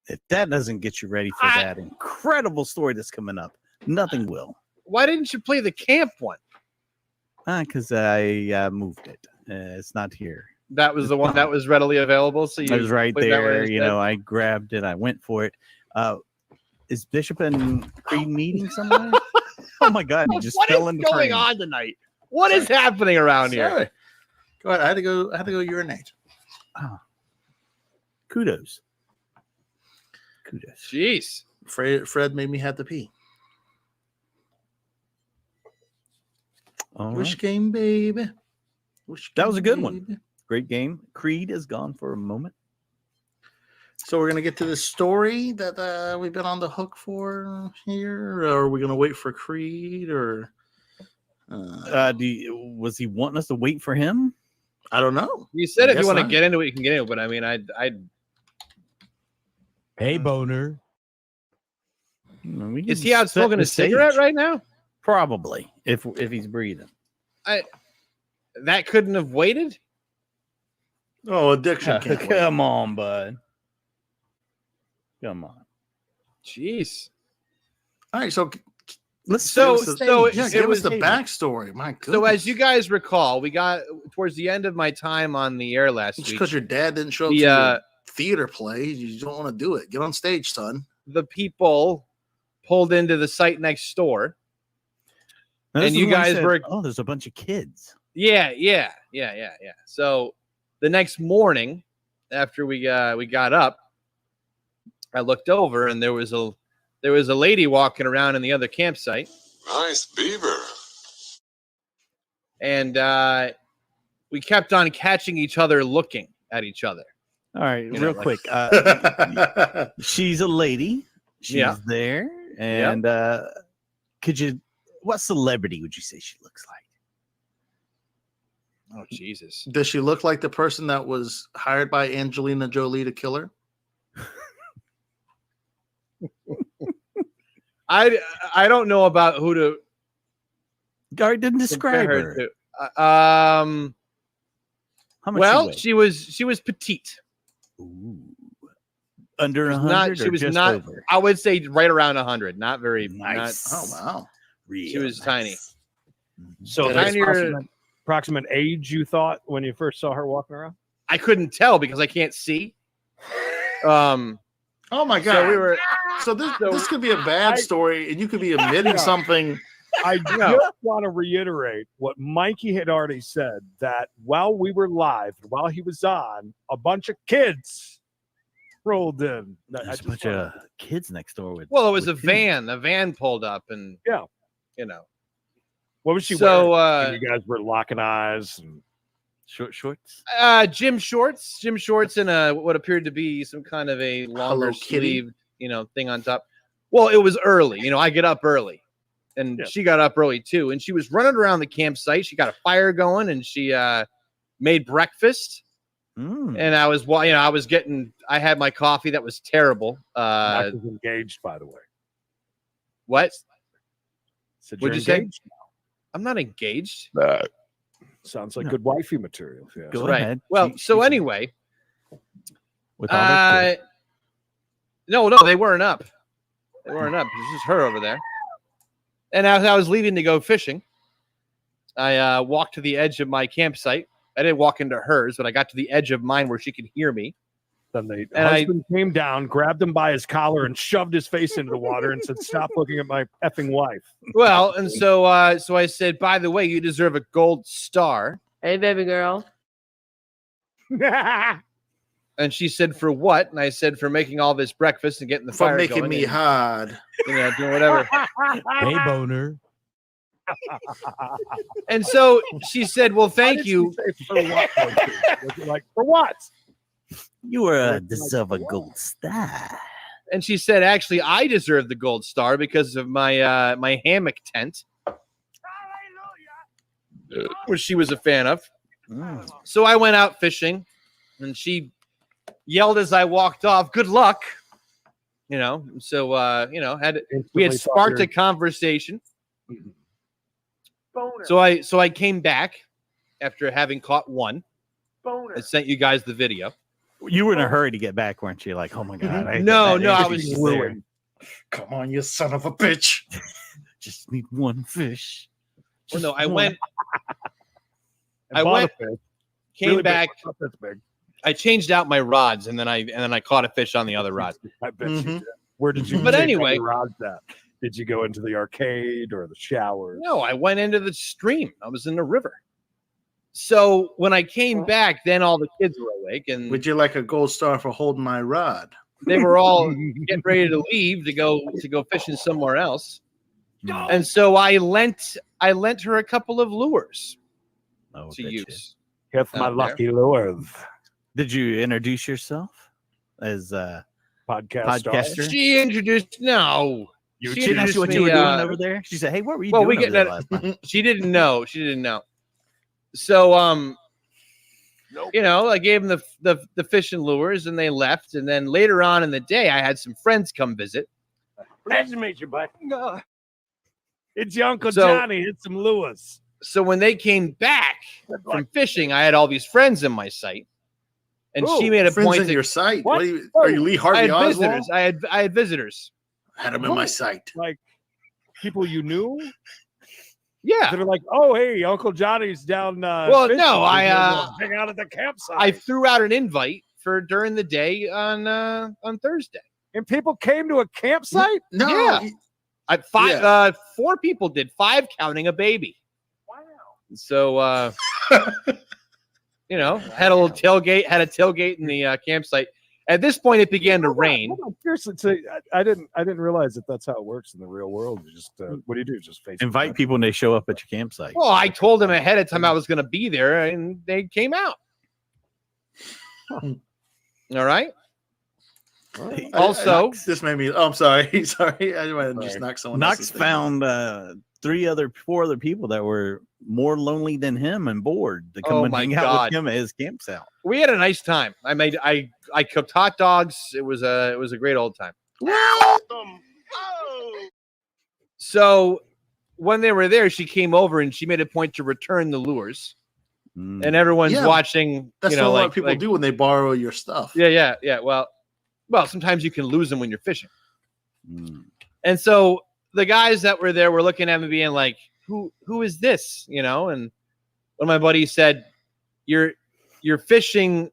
S1: If that doesn't get you ready for that incredible story that's coming up, nothing will.
S12: Why didn't you play the camp one?
S1: Because I moved it. It's not here.
S12: That was the one that was readily available. So
S1: it was right there. I grabbed it. I went for it. Is Bishop and Creed meeting somewhere? Oh my God! He just fell in the
S12: What is going
S1: frame.
S12: on tonight? What is happening around here?
S5: Go ahead. I had to go urinate.
S1: Oh. Kudos.
S12: Jeez.
S5: Fred made me have to pee.
S1: All
S5: Wish
S1: right.
S5: game, baby.
S1: That was a good one. Great game. Creed is gone for a moment.
S5: So we're gonna get to the story that we've been on the hook for here, or are we gonna wait for Creed, or
S1: was he wanting us to wait for him?
S5: I don't know.
S12: You said
S5: I
S12: if you
S5: guess
S12: want to
S5: not.
S12: get into it, you can get into it. But I mean, I'd
S20: Hey, boner.
S12: Is he out smoking a cigarette right now?
S1: Probably, if he's breathing.
S12: That couldn't have waited.
S5: Oh, addiction can't wait.
S1: Come on, bud. Come on.
S12: Jeez.
S5: All right, so
S1: let's
S5: give us
S12: the
S5: the backstory. My goodness.
S12: So as you guys recall, we got towards the end of my time on the air last
S5: It's
S12: week.
S5: because your dad didn't show up to your theater play. You don't want to do it. Get on stage, son.
S12: The people pulled into the site next door.
S1: Now, this
S12: And
S1: is
S12: you
S1: when I
S12: guys
S1: said,
S12: were
S1: oh, there's a bunch of kids.
S12: Yeah. So the next morning, after we got up, I looked over and there was a lady walking around in the other campsite.
S21: Nice beaver.
S12: And we kept on catching each other looking at each other.
S1: All right,
S12: You know,
S1: real
S12: like-
S1: quick. She's a lady. She's
S12: Yeah.
S1: there. And what celebrity would you say she looks like?
S12: Oh, Jesus.
S5: Does she look like the person that was hired by Angelina Jolie to kill her?
S12: I don't know about who to.
S1: Guard didn't describe her.
S12: To.
S1: How much
S12: Well,
S1: she
S12: was petite.
S1: Ooh. Under 100
S12: Not.
S1: or
S12: She was
S1: just
S12: not.
S1: over?
S12: I would say right around 100. Not very
S1: Nice.
S12: Not,
S5: wow.
S12: She was tiny.
S2: So the approximate age you thought when you first saw her walking around?
S12: I couldn't tell because I can't see.
S5: Oh my god!
S12: So we were.
S5: So this could be a bad story, and you could be omitting something.
S2: I just want to reiterate what Mikey had already said, that while we were live, while he was on, a bunch of kids rolled in.
S1: There's a bunch of kids next door with.
S12: Well, it was a
S1: with
S12: van. A van pulled up, and you know.
S2: What was she
S12: So,
S2: wearing? You guys were locking eyes and
S1: shorts.
S12: Gym shorts, and what appeared to be some kind of a longer
S5: Hello Kitty.
S12: sleeve, thing on top. Well, it was early. I get up early, and she got up early too. And she was running around the campsite. She got a fire going, and she made breakfast. And I was, I had my coffee that was terrible.
S2: Max is engaged, by the way.
S12: What?
S2: What'd you say?
S12: I'm not engaged.
S2: Sounds like good wifey material. Yeah.
S1: Go
S12: right.
S1: ahead.
S12: Well, so anyway,
S1: with all her kids.
S12: no, they weren't up. They weren't up. It was just her over there. And as I was leaving to go fishing, I walked to the edge of my campsite. I didn't walk into hers, but I got to the edge of mine where she could hear me.
S2: Then the husband came down, grabbed him by his collar, and shoved his face into the water and said, "Stop looking at my effing wife."
S12: Well, and so I said, "By the way, you deserve a gold star."
S16: Hey, baby girl.
S12: And she said, "For what?" And I said, "For making all this breakfast and getting the fire
S5: making
S12: going
S5: me
S12: and,
S5: hard.
S12: Doing whatever."
S20: Hey, boner.
S12: And so she said, "Well, thank you."
S2: For what? Was it like, for what?
S1: You deserve a gold star.
S12: And she said, "Actually, I deserve the gold star because of my my hammock tent, which she was a fan of." So I went out fishing, and she yelled as I walked off, "Good luck." So we had sparked a conversation. So I came back after having caught one. I sent you guys the video.
S1: You were in a hurry to get back, weren't you? Like, oh my god!
S12: No, I was
S5: ruined. Come on, you son of a bitch!
S1: Just need one fish.
S12: Well, no, I
S2: And
S12: went,
S2: bought a fish.
S12: came
S2: Really big.
S12: back.
S2: Not this big.
S12: I changed out my rods, and then I caught a fish on the other rod.
S2: I bet you did. Where did you?
S12: But
S2: take
S12: anyway-
S2: all your rods at? Did you go into the arcade or the shower?
S12: No, I went into the stream. I was in the river. So when I came back, then all the kids were awake, and
S5: Would you like a gold star for holding my rod?
S12: they were all getting ready to leave to go fishing somewhere else. And so I lent her a couple of lures to use.
S2: Here's my
S12: out
S2: lucky lures.
S1: Did you introduce yourself as a podcaster?
S12: She introduced no.
S1: She didn't ask you what you were doing over there. She said, "Hey, what were you doing
S12: we
S1: over
S12: get
S1: there
S12: that.
S1: last night?"
S12: She didn't know. So I gave them the fishing lures, and they left. And then later on in the day, I had some friends come visit.
S2: Pleasure to meet you, bud. It's your Uncle Johnny. Hit some lures.
S12: So when they came back from fishing, I had all these friends in my sight, and she made a
S5: friends
S12: point
S5: in
S12: to
S5: your sight. What are you Lee Harvey
S12: I had
S5: Oswald?
S12: visitors. I had visitors.
S5: Had them in my sight.
S2: Like people you knew.
S12: Yeah,
S2: they're like, "Oh, hey, Uncle Johnny's down."
S12: Well,
S2: fishing.
S12: no,
S2: We're gonna hang out at the campsite.
S12: I threw out an invite for during the day on Thursday,
S2: and people came to a campsite.
S12: Yeah, four people did, 5 counting a baby. Wow. So had a little tailgate, had a tailgate in the campsite. At this point, it began to rain.
S2: Seriously, I didn't realize that that's how it works in the real world. You just what do you do? Just face
S1: Invite people and they show up at your campsite.
S12: Well, I told them ahead of time I was going to be there, and they came out. All right. Also,
S5: this made me. Oh, I'm sorry. Sorry, I might have just knocked someone.
S1: Knox found 4 other people that were more lonely than him and bored to come and hang out with him at his campsite.
S12: We had a nice time. I cooked hot dogs. It was a great old time. So when they were there, she came over and she made a point to return the lures. And everyone's watching.
S5: That's
S12: you know,
S5: what a lot
S12: like
S5: of people do when they borrow your stuff.
S12: Yeah. Well, sometimes you can lose them when you're fishing. And so the guys that were there were looking at me being like, who is this? You know, and one of my buddies said, you're fishing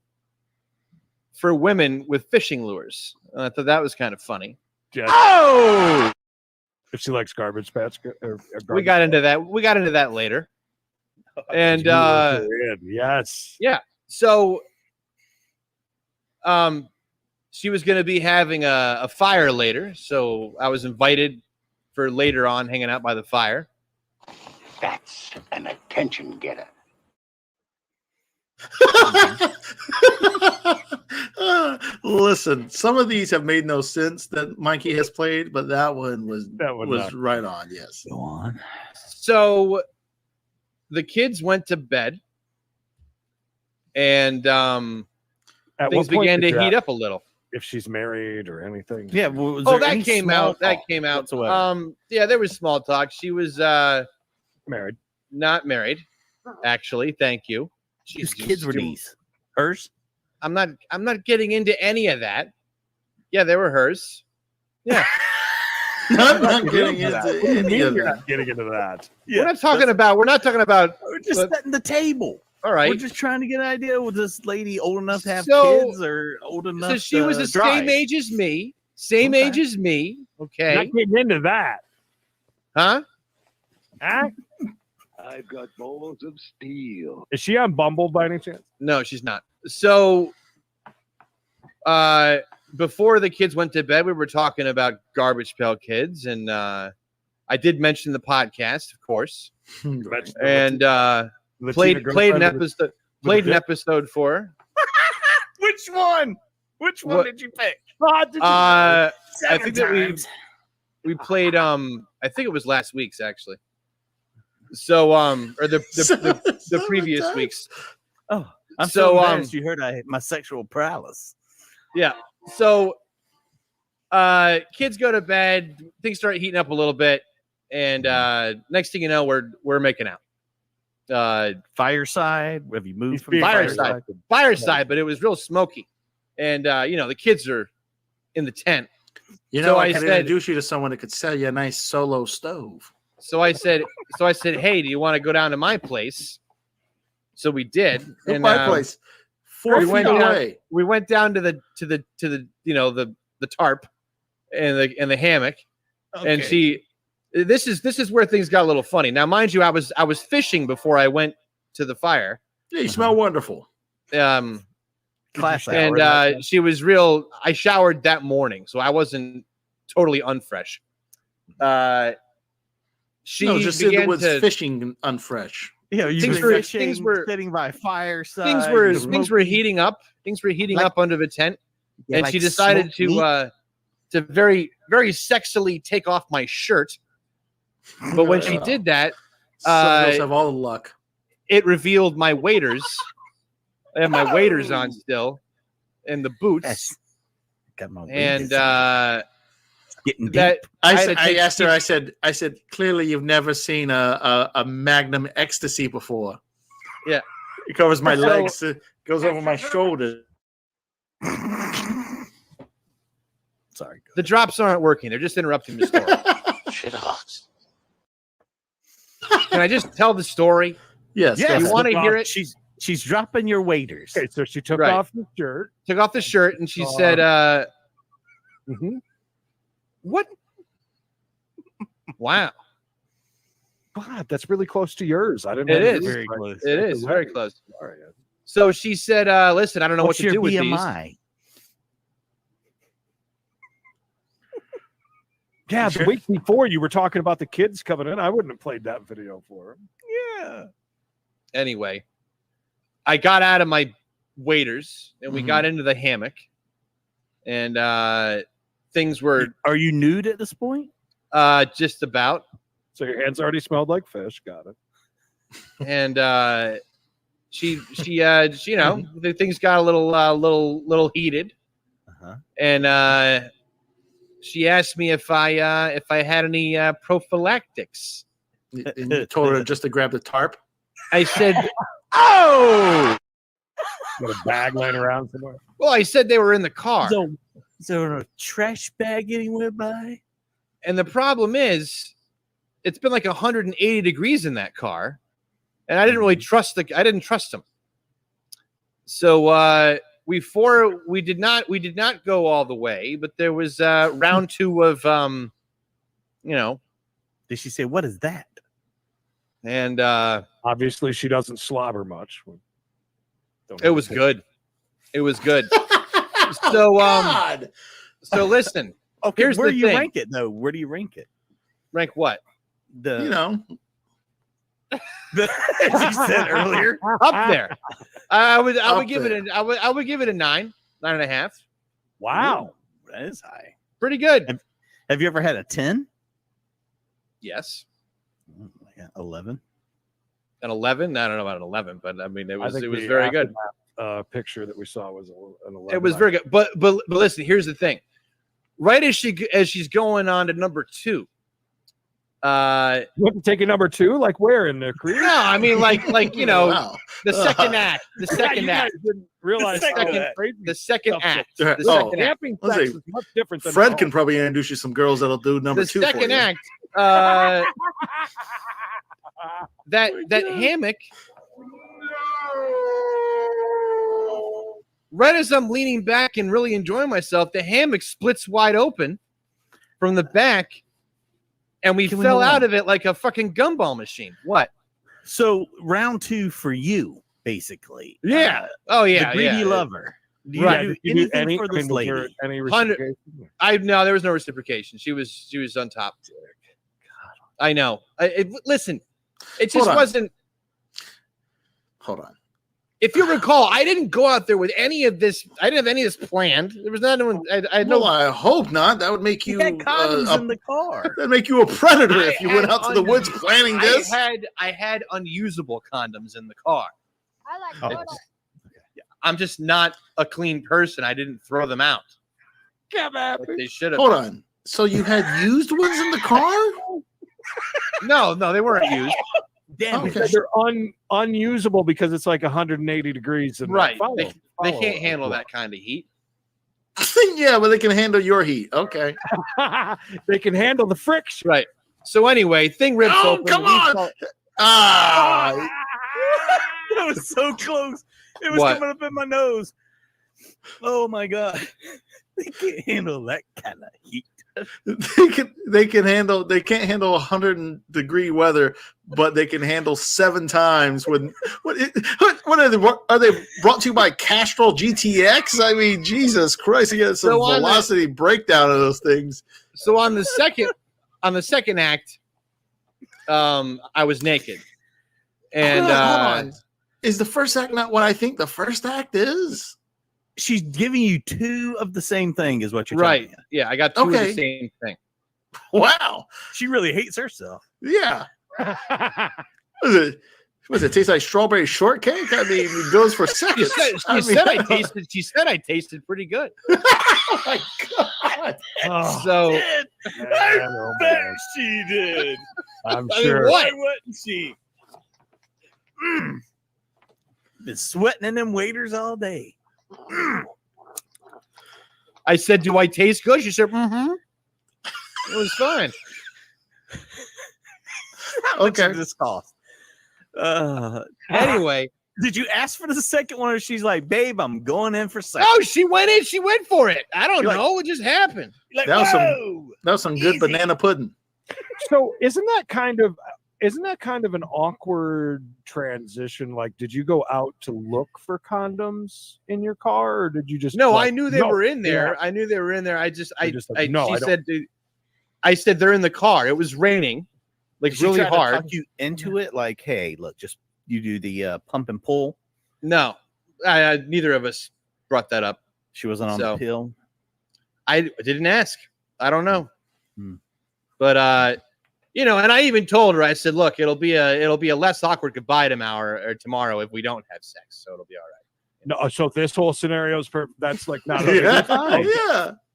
S12: for women with fishing lures. And I thought that was kind of funny.
S2: Oh! If she likes garbage basket or
S12: We got into that later. And
S2: yes.
S12: Yeah. So she was going to be having a fire later, so I was invited for later on hanging out by the fire.
S8: That's an attention getter.
S5: Listen, some of these have made no sense that Mikey has played, but that one was right on. Yes.
S1: Go on.
S12: So the kids went to bed, and things began to heat up a little.
S2: If she's married or anything.
S1: Yeah. Well,
S12: that came out.
S1: Whatsoever?
S12: Yeah, there was small talk. She was
S2: married.
S12: Not married, actually. Thank you.
S1: Whose kids were these? Hers?
S12: I'm not getting into any of that. Yeah, they were hers. Yeah.
S5: I'm not getting into any of
S2: You're
S5: that.
S2: not getting into that.
S12: We're not talking about.
S1: We're just setting the table.
S12: All right.
S1: We're just trying to get an idea. Was this lady old enough to have
S12: So-
S1: kids or old enough
S12: So she was the
S1: drive?
S12: same age as me. Same
S1: Okay.
S12: age as me. Okay.
S2: Not getting into that.
S12: Huh?
S2: Huh?
S7: I've got balls of steel.
S2: Is she on Bumble by any chance?
S12: No, she's not. So before the kids went to bed, we were talking about Garbage Pail Kids, and I did mention the podcast, of course, and played an episode for her.
S1: Which one? Which one
S12: What-
S1: did you pick?
S12: I
S1: Seven
S12: think that
S1: times.
S12: we played I think it was last week's actually. So or the previous
S5: times?
S12: weeks.
S1: Oh, I'm
S12: So,
S1: so embarrassed you heard my sexual prowess.
S12: Yeah. So kids go to bed, things start heating up a little bit, and next thing you know, we're making out.
S1: Fireside? Have you moved from
S12: Fireside. Fireside, but it was real smoky. And the kids are in the tent.
S5: You know,
S12: So
S5: I
S12: I
S5: can
S12: said-
S5: introduce you to someone that could sell you a nice solo stove.
S12: So I said, hey, do you want to go down to my place? So we did.
S5: In my place, 4
S12: we
S5: feet
S12: went down-
S5: away.
S12: We went down to the the tarp and the hammock, and
S1: Okay.
S12: this is where things got a little funny. Now, mind you, I was fishing before I went to the fire.
S5: Yeah, you smell wonderful.
S1: Class
S12: And
S1: hour.
S12: she was real. I showered that morning, so I wasn't totally unfresh. She
S5: No, just in the
S12: began
S5: woods
S12: to
S5: fishing unfresh.
S1: Yeah, you
S12: things
S1: were
S12: were-
S1: fishing,
S12: things were-
S1: sitting by fireside.
S12: things were heating up. Things were heating
S1: Like-
S12: up under the tent,
S1: Yeah,
S12: and
S1: like
S12: she decided
S1: smoked meat?
S12: to very very sexily take off my shirt. But when she did that,
S5: Some girls have all the luck.
S12: it revealed my waders. I have my waders on still, and the boots.
S1: Yes. Got my
S12: And
S1: getting deep.
S12: that
S5: I
S12: had to take-
S5: asked her. I said, clearly you've never seen a Magnum Ecstasy before.
S12: Yeah,
S5: it covers my
S12: So-
S5: legs. It goes over my shoulder.
S1: Sorry.
S12: The drops aren't working. They're just interrupting the story. Can I just tell the story?
S5: Yes.
S1: Yes.
S12: You want to hear it?
S1: She's dropping your waders.
S2: Okay, so she took
S12: Right.
S2: off the shirt.
S12: Took off the shirt and she said, "What? Wow,
S2: God, that's really close to yours. I didn't.
S12: it
S2: know
S12: is
S2: you
S1: very
S2: were-
S1: close.
S12: It is very close."
S2: All right.
S12: So she said, "Listen, I don't know
S1: What's
S12: what to
S1: your
S12: do with these."
S1: BMI?
S2: Yeah, the week before you were talking about the kids coming in. I wouldn't have played that video for him.
S1: Yeah.
S12: Anyway, I got out of my waders and we
S1: Mhm.
S12: got into the hammock, and things were
S1: Are you nude at this point?
S12: just about.
S2: So your hands already smelled like fish. Got it.
S12: And she the things got a little heated,
S1: Uh-huh.
S12: and she asked me if I had any prophylactics.
S5: And you told her just to grab the tarp.
S12: I said, "Oh,
S2: got a bag laying around somewhere."
S12: Well, I said they were in the car.
S1: Is there a trash bag anywhere by?
S12: And the problem is, it's been like 180 degrees in that car, and I didn't really trust I didn't trust them. So we did not go all the way, but there was round 2 of
S1: Did she say, what is that?
S12: And
S2: obviously she doesn't slobber much.
S12: It was good. It was good. So so listen.
S1: Okay,
S12: here's
S1: where
S12: the
S1: do you
S12: thing.
S1: rank it though? Where do you rank it?
S12: Rank what?
S1: As you said earlier.
S12: Up there. I would
S1: Up
S12: give
S1: there.
S12: it I would give it a 9.5.
S2: Wow.
S1: Ooh, that is high.
S12: Pretty good.
S1: Have you ever had a 10?
S12: Yes.
S1: Oh, yeah, 11.
S12: An 11? I don't know about an 11, but I mean it was
S2: the
S12: very good.
S2: Picture that we saw was an 11.
S12: It was very good. But listen, here's the thing. Right as she's going on to number 2.
S2: What, taking number 2? Like where in the Creedence?
S12: No, I mean like
S5: Wow.
S12: the second act. The second
S2: you guys
S12: act.
S2: didn't realize
S12: The second
S2: how crazy
S12: The second
S2: stuff
S12: act.
S2: is.
S12: The second act.
S2: Camping
S5: Let's
S2: sex
S5: see.
S2: is much different than
S5: Fred
S2: home.
S5: can probably introduce you some girls that'll do number
S12: The
S5: 2 for
S12: second
S5: you.
S12: act. That hammock. Right as I'm leaning back and really enjoying myself, the hammock splits wide open from the back, and we fell out of it like a fucking gumball machine. What?
S1: So round 2 for you, basically.
S12: Yeah. Oh yeah.
S1: The greedy
S12: yeah.
S1: lover. Do you
S12: Right.
S1: do
S2: Did you do
S1: anything
S2: any-
S1: for
S2: I mean,
S1: this
S2: was there
S1: lady?
S2: any
S12: 100
S2: reciprocation?
S12: No, there was no reciprocation. She was on top. I know. Listen, it just
S5: Hold on.
S12: wasn't.
S5: Hold on.
S12: If you recall, I didn't go out there with any of this. I didn't have any of this planned. There was not anyone. I had no.
S5: Well, I hope not. That would make you
S1: You had condoms in the car.
S5: that'd make you a predator if you went
S12: had
S5: out to the woods planning this.
S12: I had unusable condoms in the car.
S6: I like
S1: Oh.
S6: donuts.
S12: I'm just not a clean person. I didn't throw them out. Like they should have.
S5: Hold on. So you had used ones in the car?
S12: No, they weren't used.
S1: Damn
S5: Okay.
S1: it.
S2: They're unusable because it's like 180 degrees. And
S12: Right.
S2: follow-
S12: They
S2: follow
S12: can't
S2: it.
S12: handle that kind of heat.
S5: Yeah, but they can handle your heat. Okay.
S2: They can handle the friction.
S12: Right. So anyway, thing rips
S5: Oh,
S12: open.
S5: come
S12: we
S5: on.
S12: fall-
S5: Ah.
S1: That was so close. It was
S12: What?
S1: coming up in my nose. Oh my god. They can't handle that kind of heat.
S5: They can't handle 100-degree weather, but they can handle 7 times when what are they brought to you by Castrol GTX? I mean, Jesus Christ, you get some
S12: So on the-
S5: velocity breakdown of those things.
S12: So on the second act, I was naked. And
S5: Hold on. Is the first act not what I think the first act is?
S1: She's giving you 2 of the same thing, is what you're
S12: right.
S1: telling me.
S12: Yeah, I got 2 of
S5: Okay.
S12: the same thing.
S5: Wow.
S1: She really hates herself.
S5: Yeah. Was it taste like strawberry shortcake? I mean, it goes for seconds.
S12: She said I tasted pretty good.
S5: Oh my god.
S2: Oh,
S12: So
S2: man,
S1: Bet she did.
S2: I'm
S12: I mean,
S2: sure.
S12: what?
S1: Why wouldn't she? Been sweating in them waiters all day.
S12: I said, "Do I taste good?" She said, "Mm-hmm." It was fine.
S1: How much
S5: Okay.
S1: did this cost?
S12: Anyway,
S1: Did you ask for the second one, or she's like, "Babe, I'm going in for second"?
S12: no, she went in. She went for it. I don't
S1: You're like-
S12: know what just happened.
S1: You're like,
S5: That was
S1: "Whoa!"
S5: some good
S1: Easy.
S5: banana pudding.
S2: So isn't that kind of an awkward transition? Like, did you go out to look for condoms in your car, or did you just?
S12: No,
S2: like,
S12: I knew they
S2: no,
S12: were in there.
S2: yeah.
S12: I knew they were in there. I
S2: just like, no, I
S12: she
S2: don't.
S12: said, I said they're in the car. It was raining, like
S1: Did she
S12: really
S1: try to
S12: hard.
S1: talk you into it, like, "Hey, look, just you do the pump and pull."
S12: No, neither of us brought that up.
S1: She wasn't on
S12: So-
S1: the pill.
S12: I didn't ask. I don't know.
S1: Hmm.
S12: But and I even told her. I said, "Look, it'll be a less awkward goodbye tomorrow if we don't have sex, so it'll be all right."
S2: No, so this whole scenario is that's like not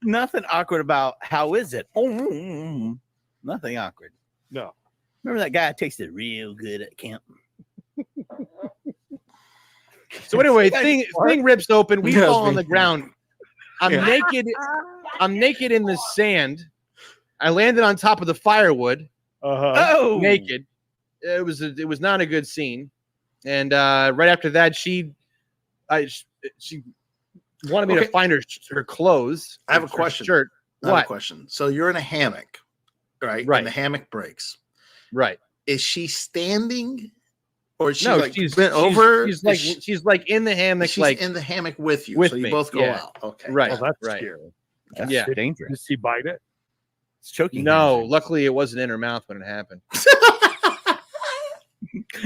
S1: Nothing awkward about how is it? Nothing awkward.
S2: No.
S1: Remember that guy tasted real good at camp?
S12: So anyway, thing rips open. We fall on the ground. I'm
S1: Yeah.
S12: naked. I'm naked in the sand. I landed on top of the firewood.
S2: Oh,
S12: naked. It was not a good scene. And right after that, she wanted me to find her clothes.
S5: I have a
S12: her
S5: question.
S12: Shirt.
S5: I have
S12: What?
S5: a question. So you're in a hammock, right?
S12: Right.
S5: And the hammock breaks.
S12: Right.
S5: Is she standing, or is she
S12: No,
S5: like
S12: she's
S5: bent over?
S12: She's like in the hammock.
S5: She's
S12: like
S5: in the hammock with you.
S12: with
S5: so you
S12: me,
S5: both go
S12: yeah.
S5: out. Okay.
S12: Right.
S2: Well, that's
S12: right.
S2: scary.
S1: That's
S12: Yeah.
S1: dangerous.
S2: Does she bite it?
S1: It's choking.
S12: No, luckily it wasn't in her mouth when it happened.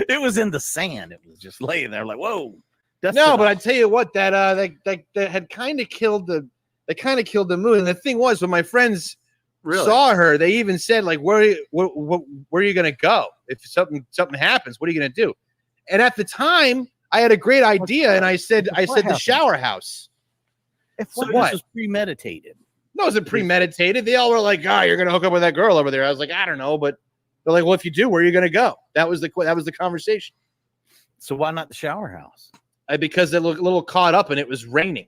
S1: It was in the sand. It was just laying there like, whoa.
S12: No, but I tell you what, that had kind of killed the mood. And the thing was, when my friends saw her, they even said, like, where are you gonna go if something happens? What are you gonna do? And at the time, I had a great idea, and I said the shower house.
S1: So
S12: what?
S1: this was premeditated.
S12: No, it wasn't premeditated. They all were like, you're gonna hook up with that girl over there. I was like, I don't know, but they're like, well, if you do, where are you gonna go? That was the conversation.
S1: So why not the shower house?
S12: Because they looked a little caught up and it was raining.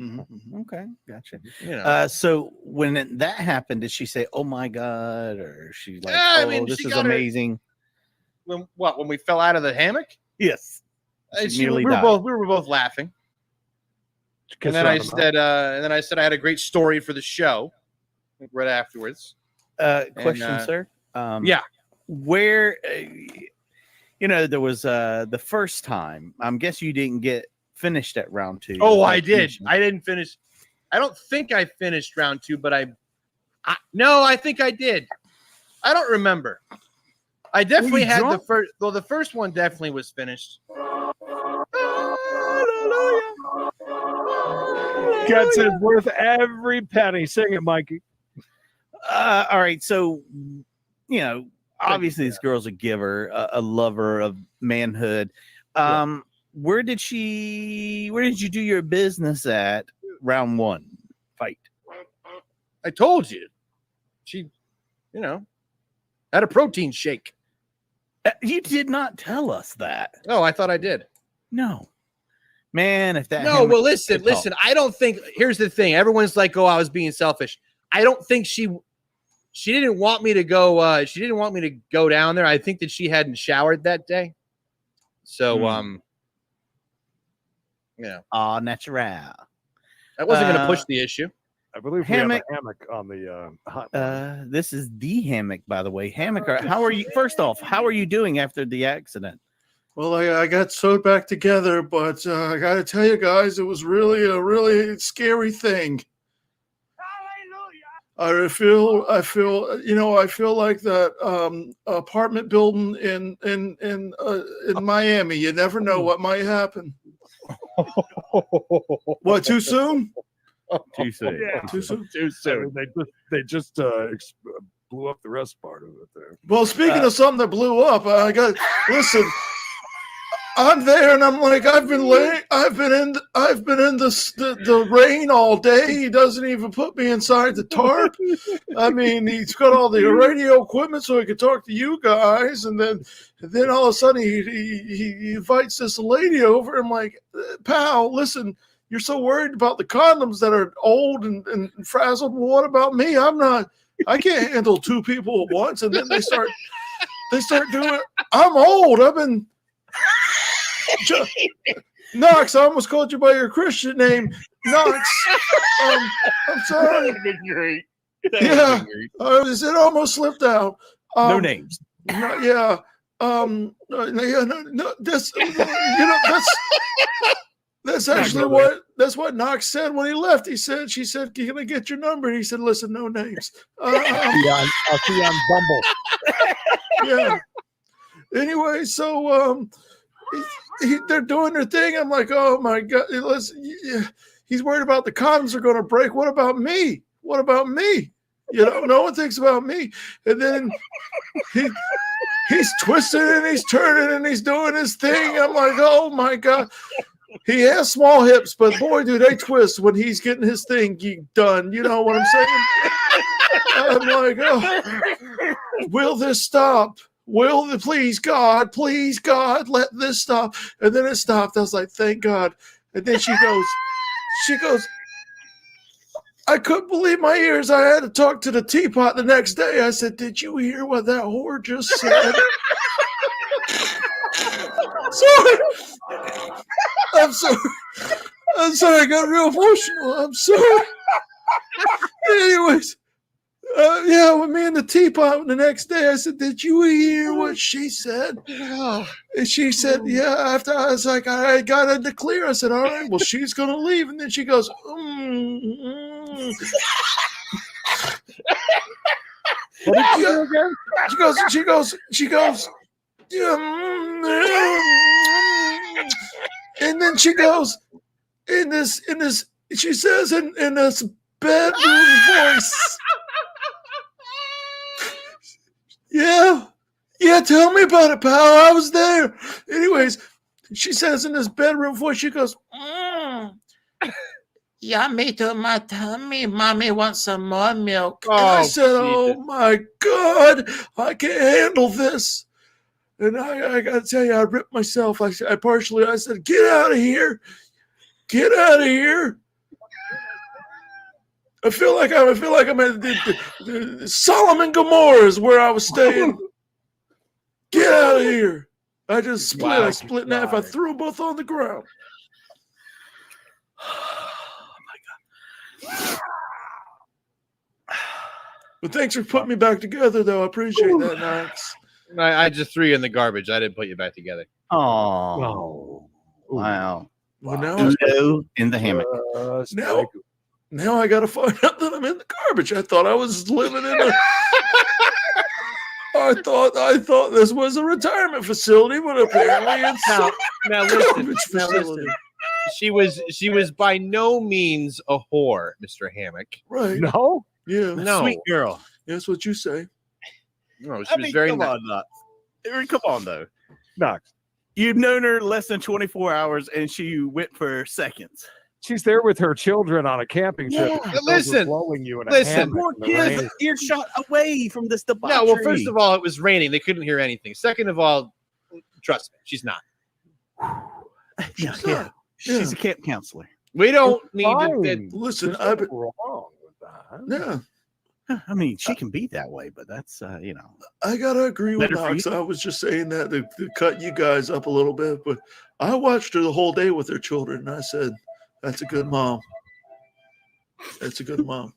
S1: Okay, gotcha.
S12: You know.
S1: So when that happened, did she say, "Oh my god," or she like,
S12: I mean,
S1: this
S12: she
S1: is
S12: got her-
S1: amazing"?
S12: When we fell out of the hammock?
S1: Yes.
S12: We were both laughing. And then I said I had a great story for the show right afterwards.
S1: Question, sir.
S12: Yeah.
S1: Where, there was the first time. I'm guessing you didn't get finished at round 2.
S12: Oh, I did. I didn't finish. I don't think I finished round 2, but I think I did. I don't remember. I definitely had the first. Well, the first one definitely was finished.
S2: Gets it worth every penny. Sing it, Mikey.
S1: All right. So, obviously this girl's a giver, a lover of manhood. Where did you do your business at round 1 fight?
S12: I told you. She, had a protein shake.
S1: You did not tell us that.
S12: Oh, I thought I did.
S1: No. Man, if that
S12: No, well, listen. I don't think. Here's the thing. Everyone's like, "Oh, I was being selfish." I don't think she didn't want me to go. She didn't want me to go down there. I think that she hadn't showered that day. So,
S1: natural.
S12: I wasn't going to push the issue.
S2: I believe we have a hammock on the hotline.
S1: This is the hammock, by the way. Hammock. How are you? First off, how are you doing after the accident?
S5: Well, I got sewed back together, but I got to tell you guys, it was really a really scary thing. I feel like that apartment building in Miami. You never know what might happen. What? Too soon?
S1: Too soon.
S2: Yeah.
S5: Too soon.
S2: Too soon. They just blew up the rest part of it there.
S5: Well, speaking of something that blew up, listen. I'm there, and I'm like, I've been in the rain all day. He doesn't even put me inside the tarp. I mean, he's got all the radio equipment so he could talk to you guys, and then all of a sudden he invites this lady over. I'm like, pal, listen, you're so worried about the condoms that are old and frazzled. Well, what about me? I can't handle 2 people at once. And then they start doing it. I'm old. I've been. Knox, I almost called you by your Christian name, Knox. I'm sorry.
S1: That would have been great.
S5: It almost slipped out.
S1: No names.
S5: No, that's actually that's what Knox said when he left. She said, "Can I get your number?" And he said, "Listen, no names."
S2: I'll see you on Bumble.
S5: Yeah. Anyway, so they're doing their thing. I'm like, oh my god, he's worried about the condoms are going to break. What about me? What about me? No one thinks about me. And then he's twisting and he's turning and he's doing his thing. I'm like, oh my God. He has small hips, but boy, do they twist when he's getting his thing done. You know what I'm saying? I'm like, oh, will this stop? Please God, let this stop. And then it stopped. I was like, thank God. And then she goes, I couldn't believe my ears. I had to talk to the teapot the next day. I said, did you hear what that whore just said? Sorry. I'm sorry. I got real emotional. I'm sorry. Anyways, with me and the teapot the next day, I said, did you hear what she said? And she said, yeah. After I was like, I got in the clear. I said, all right, well, she's going to leave. And then she goes,
S2: What did you do again?
S5: She goes, and then she goes, she says in this bedroom voice, yeah, tell me about it, pal. I was there. Anyways, she says in this bedroom voice, she goes, yummy to my tummy. Mommy wants some more milk. And I said, oh my God, I can't handle this. And I got to tell you, I ripped myself. I said, get out of here. Get out of here. I feel like I'm at the Solomon Gomorrah is where I was staying. Get out of here. I just split. I split in half. I threw them both on the ground. But thanks for putting me back together, though. I appreciate that, Max.
S12: I just threw you in the garbage. I didn't put you back together.
S1: Oh, wow.
S5: Well, now
S1: Hello in the hammock.
S5: Now I got to find out that I'm in the garbage. I thought I was living in a. I thought this was a retirement facility, but apparently it's
S12: now listen. She was by no means a whore, Mr. Hammock.
S5: Right.
S2: No?
S5: Yeah.
S12: No.
S1: Sweet girl.
S5: That's what you say.
S12: No, she was very
S1: come
S12: nice.
S1: Come on, though.
S2: Knox.
S1: You've known her less than 24 hours, and she went for seconds.
S2: She's there with her children on a camping trip.
S1: Yeah.
S12: Listen,
S1: More kids earshot away from this debauchery.
S12: No, well, first of all, it was raining. They couldn't hear anything. Second of all, trust me, she's not.
S1: Yeah. She's a camp counselor.
S12: We don't need to.
S5: Listen,
S2: I've been wrong with that.
S5: Yeah.
S1: I mean, she can be that way, but that's,
S5: I got to agree with Knox. I was just saying that to cut you guys up a little bit, but I watched her the whole day with her children, and I said, that's a good mom. That's a good mom.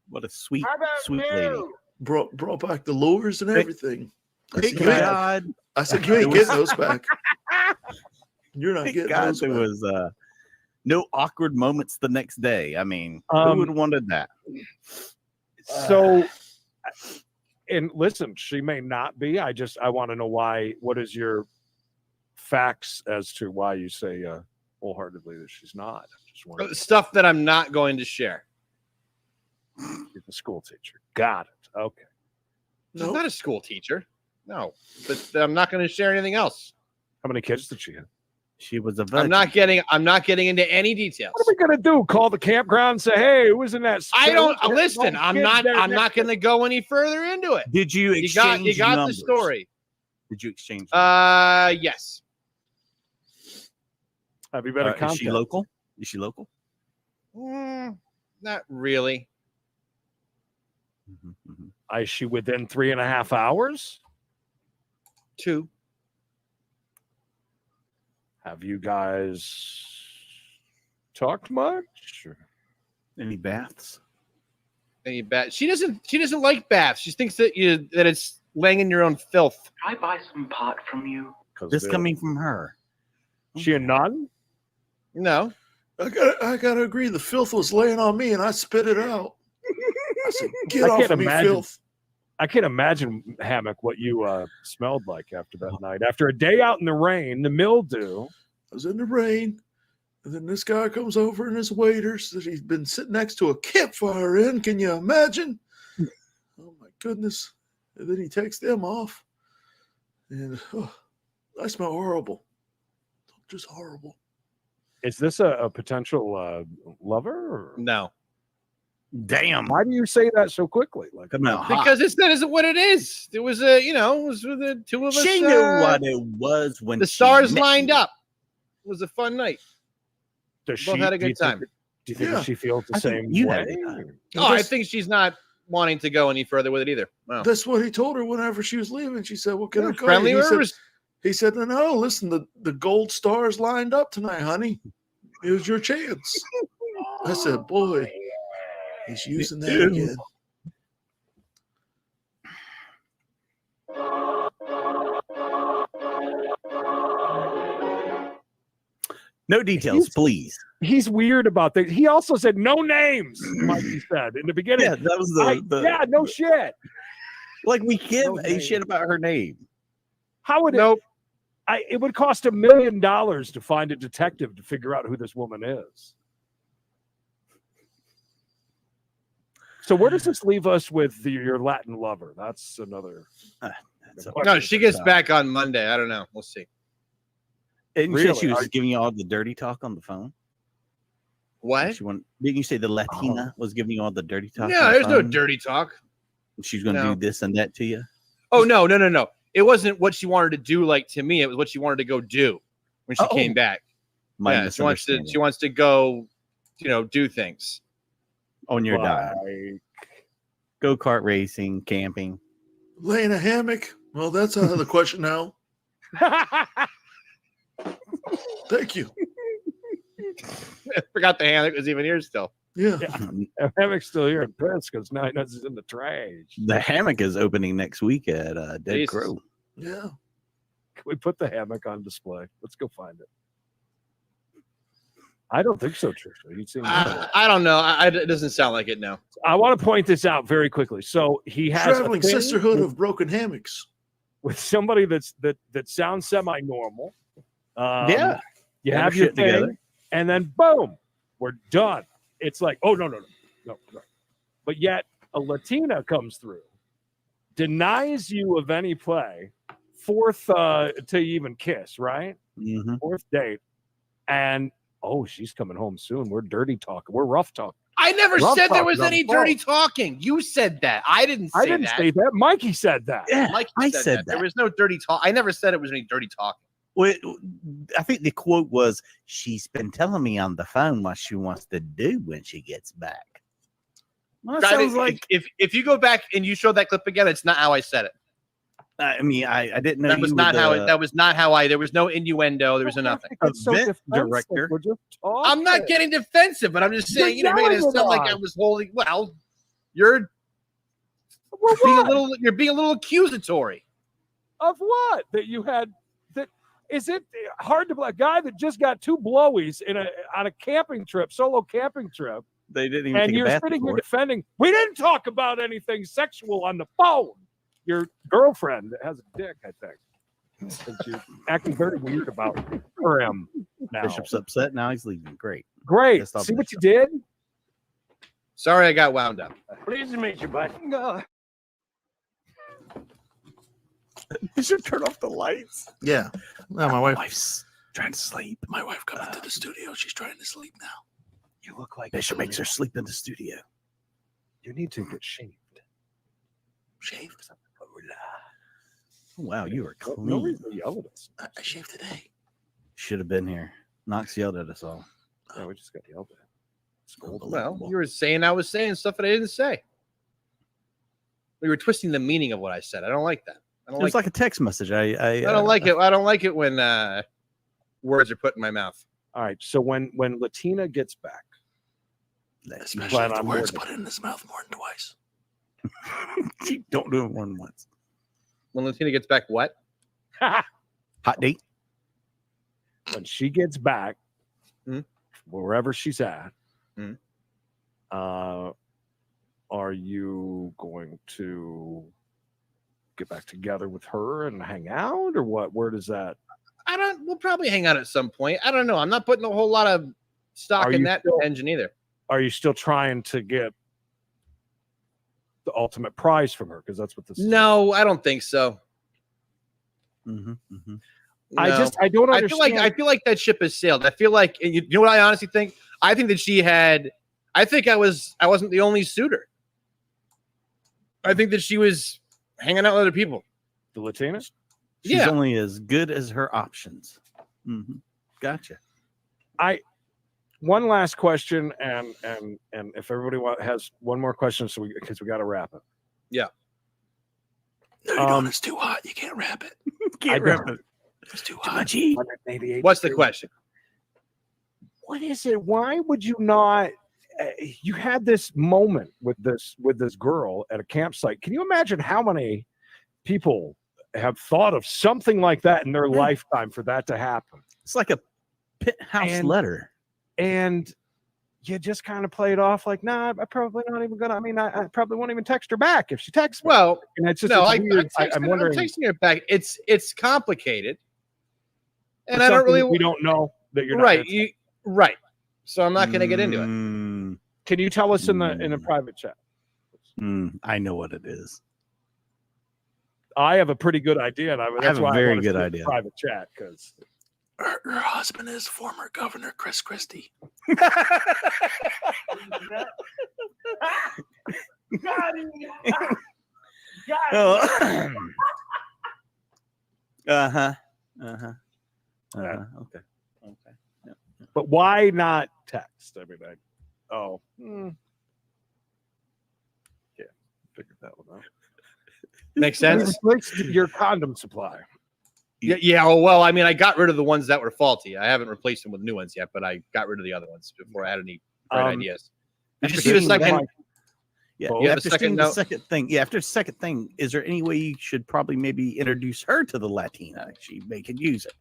S1: What a sweet lady.
S5: Brought back the lures and everything.
S1: Thank God.
S5: I said, you ain't getting those back. You're not getting those
S1: there
S5: back.
S1: was no awkward moments the next day. I mean, who would have wanted that?
S2: So, and listen, she may not be. I want to know why. What is your facts as to why you say wholeheartedly that she's not? Just wondering.
S12: Stuff that I'm not going to share.
S2: She's a school teacher. Got it. Okay.
S12: She's not a school teacher. No, but I'm not going to share anything else.
S2: How many kids did she have?
S1: She was a virgin.
S12: I'm not getting into any details.
S2: What are we gonna do? Call the campground and say, "Hey, who was in that?"
S12: I don't listen. I'm not going to go any further into it.
S1: Did you exchange?
S12: You got
S1: numbers?
S12: the story.
S1: Did you exchange?
S12: Yes.
S2: Have you been in contact?
S1: Is she local? Is she local?
S12: Not really.
S2: Is she within 3.5 hours?
S12: 2.
S2: Have you guys talked much?
S1: Any baths?
S12: Any bath? She doesn't like baths. She thinks that it's laying in your own filth.
S11: Can I buy some pot from you?
S1: This coming from her.
S2: She a nun?
S12: No.
S5: I gotta agree. The filth was laying on me, and I spit it out. I said, "Get off of me, filth."
S2: I can't imagine, Hammock, what you smelled like after that night. After a day out in the rain, the mildew.
S5: I was in the rain, and then this guy comes over and his waiters that he's been sitting next to a campfire in. Can you imagine? Oh my goodness! And then he takes them off. And I smell horrible. Just horrible.
S2: Is this a potential lover? Or?
S3: No.
S1: Damn.
S2: Why do you say that so quickly? Like,
S12: Because that isn't what it is. It was it was the two of us.
S1: She knew what it was when
S12: the
S1: she
S12: stars
S1: met
S12: lined
S1: you.
S12: up. It was a fun night.
S2: Does
S12: Both
S2: she
S12: had a good time.
S2: Do you think she feels the same
S1: you
S2: way?
S1: had a good time.
S12: Oh, I think she's not wanting to go any further with it either. Wow.
S5: That's what he told her whenever she was leaving. She said, "Well, can I go?"
S12: Friendly
S5: He said, "No, listen, the gold stars lined up tonight, honey. It was your chance." I said, "Boy, he's using that again."
S1: No details, please.
S2: He's weird about that. He also said no names, like he said in the beginning.
S1: Yeah, that was
S2: no shit.
S1: Like we give a shit about her name.
S2: How would
S12: nope.
S2: It would cost $1 million to find a detective to figure out who this woman is. So where does this leave us with your Latin lover? That's another.
S12: No, she gets back on Monday. I don't know. We'll see.
S1: And you said she was giving you all the dirty talk on the phone?
S12: What?
S1: Didn't you say the Latina was giving you all the dirty talk?
S12: Yeah, there's no dirty talk.
S1: She's going to do this and that to you?
S12: Oh, no. It wasn't what she wanted to do like to me. It was what she wanted to go do when she came back.
S1: My
S12: she wants to go, do things.
S1: On your dime. Go-kart racing, camping.
S5: Lay in a hammock. Well, that's out of the question now. Thank you.
S12: I forgot the hammock was even here still.
S5: Yeah.
S2: The hammock's still here in Prince because now he knows it's in the trash.
S1: The hammock is opening next week at Dead Crow.
S5: Yeah.
S2: Can we put the hammock on display? Let's go find it. I don't think so, Trisha. You'd seen
S12: I don't know. It doesn't sound like it now.
S2: I want to point this out very quickly. So he has
S5: Traveling
S2: a thing
S5: Sisterhood of Broken Hammocks
S2: with somebody that sounds semi-normal.
S1: Yeah.
S2: You have your thing, together, and then boom, we're done. It's like, oh no. But yet a Latina comes through, denies you of any play, fourth to even kiss, right?
S1: Mm-hmm.
S2: Fourth date, and she's coming home soon. We're dirty talking. We're rough talking.
S12: I never said there was any dirty talking. You said that. I didn't say that.
S2: Mikey said that.
S1: Yeah,
S12: Mikey said that. There was no dirty talk. I never said it was any dirty talking.
S1: Well, I think the quote was, "She's been telling me on the phone what she wants to do when she gets back." Well, that sounds like
S12: if you go back and you show that clip again, it's not how I said it.
S1: I mean, I didn't know
S12: that was not how that was not how I. There was no innuendo. There was nothing.
S1: Event director.
S12: I'm not getting defensive, but I'm just saying. You're making it sound like I was holding. Well, you're being a little accusatory.
S2: Of what? That you had. That is it hard to a guy that just got 2 blowies on a camping trip, solo camping trip.
S1: They didn't even.
S2: And you're sitting here defending. We didn't talk about anything sexual on the phone. Your girlfriend has a dick, I think. You're acting very weird about him now.
S1: Bishop's upset. Now he's leaving. Great.
S2: See what you did?
S12: Sorry, I got wound up.
S17: Pleased to meet you, bud.
S1: Bishop, turn off the lights.
S5: Yeah. No, my
S1: wife's trying to sleep.
S5: My wife coming to the studio. She's trying to sleep now.
S2: You look like
S1: Bishop makes her sleep in the studio.
S2: You need to get shaved.
S5: Shaved?
S1: Wow, you are clean.
S2: No reason to yell at us.
S5: I shaved today.
S1: Should have been here. Knox yelled at us all.
S2: Yeah, we just got yelled at.
S12: Well, you were saying I was saying stuff that I didn't say. We were twisting the meaning of what I said. I don't like that.
S1: It was like a text message. I
S12: don't like it. I don't like it when words are put in my mouth.
S2: All right. So when Latina gets back,
S5: especially if the words put in his mouth more than twice.
S1: Don't do it more than once.
S12: When Latina gets back, what?
S1: Hot date.
S2: When she gets back, wherever she's at, are you going to get back together with her and hang out, or what? Where does that?
S12: We'll probably hang out at some point. I don't know. I'm not putting a whole lot of stock in that engine either.
S2: Are you still trying to get the ultimate prize from her? Because that's what this is.
S12: No, I don't think so.
S2: I don't understand.
S12: I feel like that ship has sailed. I feel like you know what I honestly think. I think that she had. I think I wasn't the only suitor. I think that she was hanging out with other people.
S2: The Latinas.
S1: She's only as good as her options. Gotcha.
S2: One last question, and if everybody has one more question, because we got to wrap it.
S12: Yeah.
S5: No, it's too hot. You can't wrap it.
S1: Can't wrap it.
S5: It's too hot.
S12: What's the question?
S2: What is it? Why would you not? You had this moment with this girl at a campsite. Can you imagine how many people have thought of something like that in their lifetime for that to happen?
S1: It's like a penthouse letter.
S2: And you just kind of play it off like, nah, I'm probably not even gonna. I mean, I probably won't even text her back if she texts me.
S12: Well,
S2: and it's just
S12: no,
S2: weird.
S12: I'm wondering. I'm texting her back. It's complicated, and
S2: For
S12: I don't
S2: something
S12: really.
S2: that we don't know that you're not
S12: right. Right. So I'm not going to get into it.
S2: Can you tell us in the private chat?
S1: I know what it is.
S2: I have a pretty good idea, and
S1: I have a very good idea.
S2: Private chat because
S5: her husband is former Governor Chris Christie.
S1: Okay.
S2: But why not text? I mean, yeah, figured that one out.
S12: Makes sense.
S2: Your condom supply.
S12: Yeah. Well, I mean, I got rid of the ones that were faulty. I haven't replaced them with new ones yet, but I got rid of the other ones before I had any bright ideas. Did you see the second?
S1: After the second thing, is there any way you should probably maybe introduce her to the Latina? She may could use it.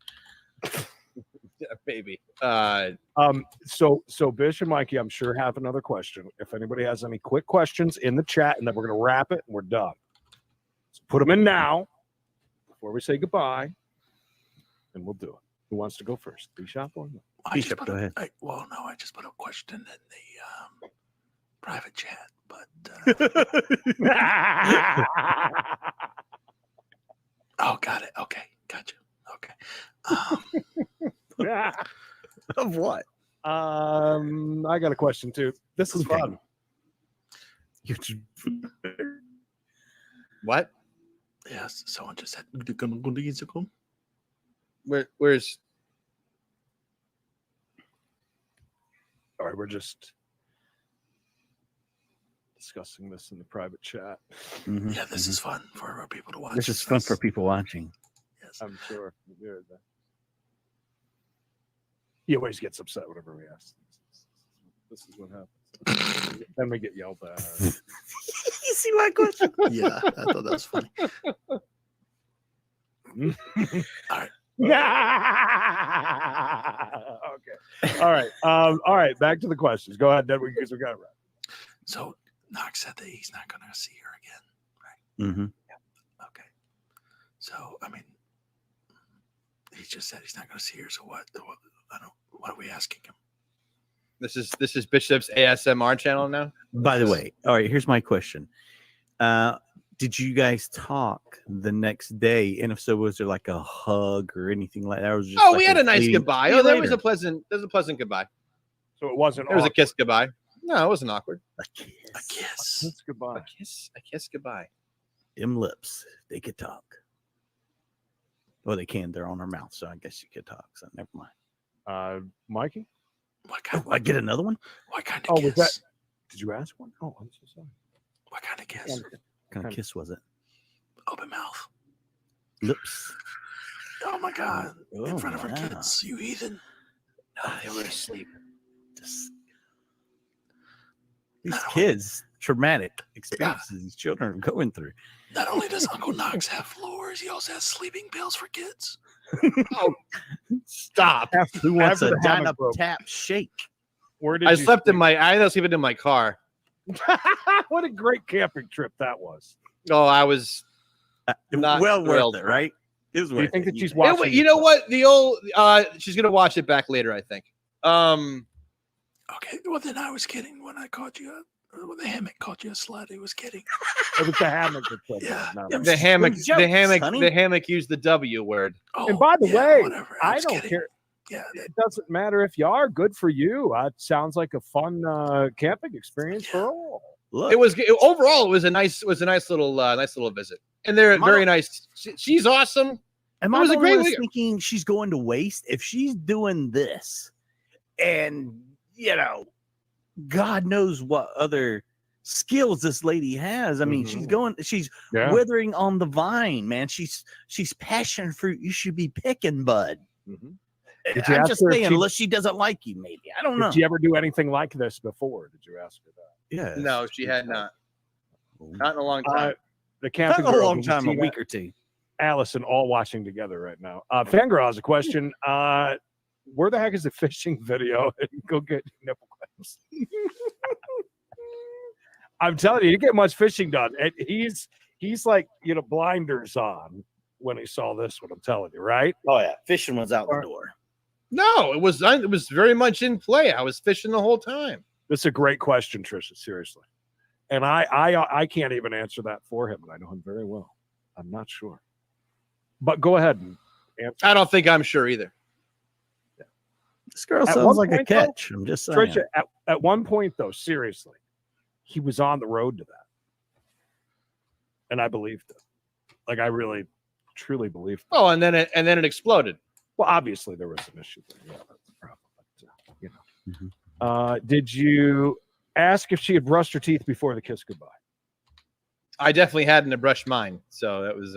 S12: Maybe.
S2: So Bish and Mikey, I'm sure have another question. If anybody has any quick questions in the chat, and then we're gonna wrap it and we're done. So put them in now before we say goodbye, and we'll do it. Who wants to go first? Bishop or no?
S1: Bishop, go ahead.
S5: I just put a question in the private chat, but oh, got it. Okay, gotcha. Okay.
S1: Of what?
S2: I got a question too. This is fun.
S12: What?
S5: Yes, someone just said.
S12: Where's?
S2: All right, we're just discussing this in the private chat.
S5: Yeah, this is fun for people to watch.
S1: This is fun for people watching.
S5: Yes,
S2: I'm sure. He always gets upset whenever we ask. This is what happens. Then we get yelled at.
S1: You see my question?
S5: Yeah, I thought that was funny. All right.
S2: Okay. All right. Back to the questions. Go ahead, Deadwood, because we got it right.
S5: So Knox said that he's not going to see her again, right?
S1: Yeah.
S5: Okay. So I mean, he just said he's not going to see her. So what? What are we asking him?
S12: This is Bishop's ASMR channel now.
S1: By the way, all right. Here's my question. Did you guys talk the next day? And if so, was there like a hug or anything like that? Or was it just
S12: we had a nice goodbye. Oh, there was a pleasant goodbye.
S2: So it wasn't.
S12: There was a kiss goodbye. No, it wasn't awkward.
S1: A kiss.
S5: A kiss.
S2: Kiss goodbye.
S12: A kiss goodbye.
S1: Them lips, they could talk. Well, they can. They're on her mouth, so I guess you could talk. So never mind.
S2: Mikey,
S1: I get another one.
S5: What kind of kiss?
S2: Was that? Did you ask one? Oh, I'm so sorry.
S5: What kind of kiss?
S1: What kind of kiss was it?
S5: Open mouth.
S1: Lips.
S5: Oh my God! In front of her kids, you heathen.
S12: No, they were asleep.
S1: These kids, traumatic experiences these children are going through.
S5: Not only does Uncle Knox have floors, he also has sleeping pills for kids.
S12: Oh, stop!
S1: Who wants a Dyna Tap shake?
S2: Where did
S12: I slept in my? I ended up sleeping in my car.
S2: What a great camping trip that was!
S12: Oh, I was not
S1: well
S12: thrilled.
S1: worth it, right? It was worth
S2: Do you think
S1: it.
S2: that she's watching?
S12: You know what? The old she's gonna watch it back later, I think.
S5: Okay, well then I was kidding when I called you The hammock called you a slut. He was kidding.
S2: It was the hammock that said
S5: Yeah.
S2: that.
S3: The
S2: No.
S3: hammock,
S1: jokes,
S3: the hammock,
S1: honey.
S3: the hammock used the W word.
S2: And by the way,
S5: whatever.
S2: I
S5: was
S2: don't
S5: kidding.
S2: care.
S5: Yeah.
S2: It doesn't matter if you are. Good for you. It sounds like a fun camping experience for all.
S1: Look,
S3: Overall, it was a nice little visit, and they're very nice. She's awesome.
S1: Am
S3: It
S1: I
S3: was
S1: the
S3: a
S1: only
S3: great
S1: one
S3: week.
S1: thinking she's going to waste? If she's doing this, and God knows what other skills this lady has. I mean, she's
S2: Yeah.
S1: withering on the vine, man. She's passion fruit. You should be picking, bud.
S2: Did you
S1: I'm
S2: ask
S1: just
S2: her if
S1: saying,
S2: she-
S1: unless she doesn't like you, maybe. I don't know.
S2: Did you ever do anything like this before? Did you ask her that?
S1: Yeah.
S3: No, she had not. Not in a long time.
S2: The camping
S1: Not a
S2: girl,
S1: long
S2: did you
S1: time,
S2: see
S1: a
S2: that?
S1: week or two.
S2: Allison, all watching together right now. Fangirl has a question. Where the heck is the fishing video? Go get nipple clips. I'm telling you, you get much fishing done. And he's like, blinders on when he saw this one. I'm telling you, right?
S1: Oh yeah, fishing was out the door.
S3: No, it was very much in play. I was fishing the whole time.
S2: That's a great question, Trisha. Seriously, and I can't even answer that for him, and I know him very well. I'm not sure, but go ahead and answer.
S3: I don't think I'm sure either.
S1: This girl
S2: At
S1: sounds
S2: one
S1: like a
S2: point, though,
S1: catch. I'm just saying.
S2: Trisha, at one point, though, seriously, he was on the road to that. And I believed it. Like, I really, truly believed it.
S3: Oh, and then it exploded.
S2: Well, obviously, there was some issue there. Yeah, that's the problem. But, did you ask if she had brushed her teeth before the kiss goodbye?
S3: I definitely hadn't brushed mine. So that was,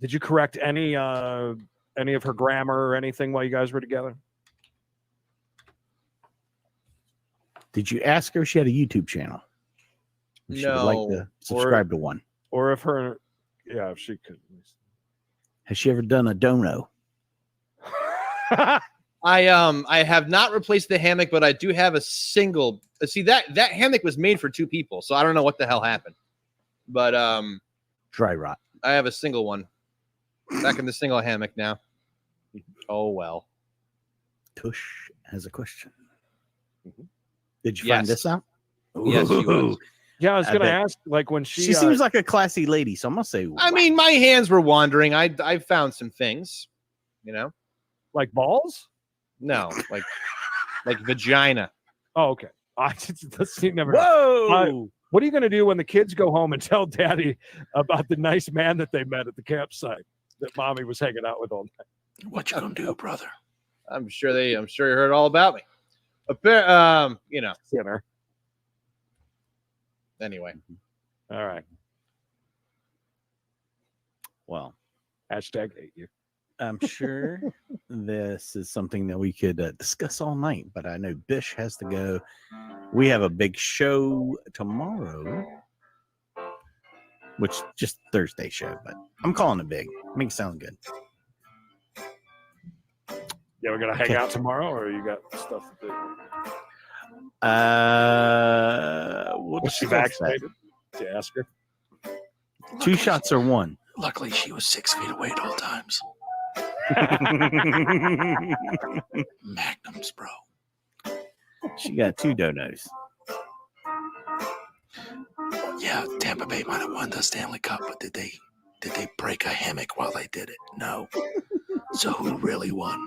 S2: Did you correct any of her grammar or anything while you guys were together?
S1: Did you ask her if she had a YouTube channel? If she would like to subscribe to one.
S2: Or if she could.
S1: Has she ever done a dono?
S3: I have not replaced the hammock, but I do have a single. See, that hammock was made for two people, so I don't know what the hell happened. But
S1: dry rot.
S3: I have a single one. Back in the single hammock now. Oh well.
S1: Tush has a question. Did you
S3: Yes.
S1: find this out?
S3: Yes, she was.
S2: Yeah, I was going to
S1: bet.
S2: ask, like, when
S1: She seems like a classy lady, so I'm gonna say.
S3: I mean, my hands were wandering. I found some things,
S2: like balls.
S3: No, like vagina.
S2: Oh, okay. You never.
S1: Whoa!
S2: What are you going to do when the kids go home and tell Daddy about the nice man that they met at the campsite that Mommy was hanging out with all night?
S5: What you gonna do, brother?
S3: I'm sure you heard all about me.
S2: Sinner.
S3: Anyway.
S2: All right.
S1: Well,
S2: hashtag hate you.
S1: I'm sure this is something that we could discuss all night, but I know Bish has to go. We have a big show tomorrow, which just Thursday show, but I'm calling it big. Make it sound good.
S2: Yeah, we're gonna hang
S1: Okay.
S2: out tomorrow, or you got stuff to do?
S1: We'll
S2: Was she
S1: discuss that.
S2: vaccinated? To ask her.
S1: 2 shots or 1?
S5: Luckily, she was 6 feet away at all times. Magnums, bro.
S1: She got 2 donos.
S5: Yeah, Tampa Bay might have won the Stanley Cup, but did they break a hammock while they did it? No. So who really won?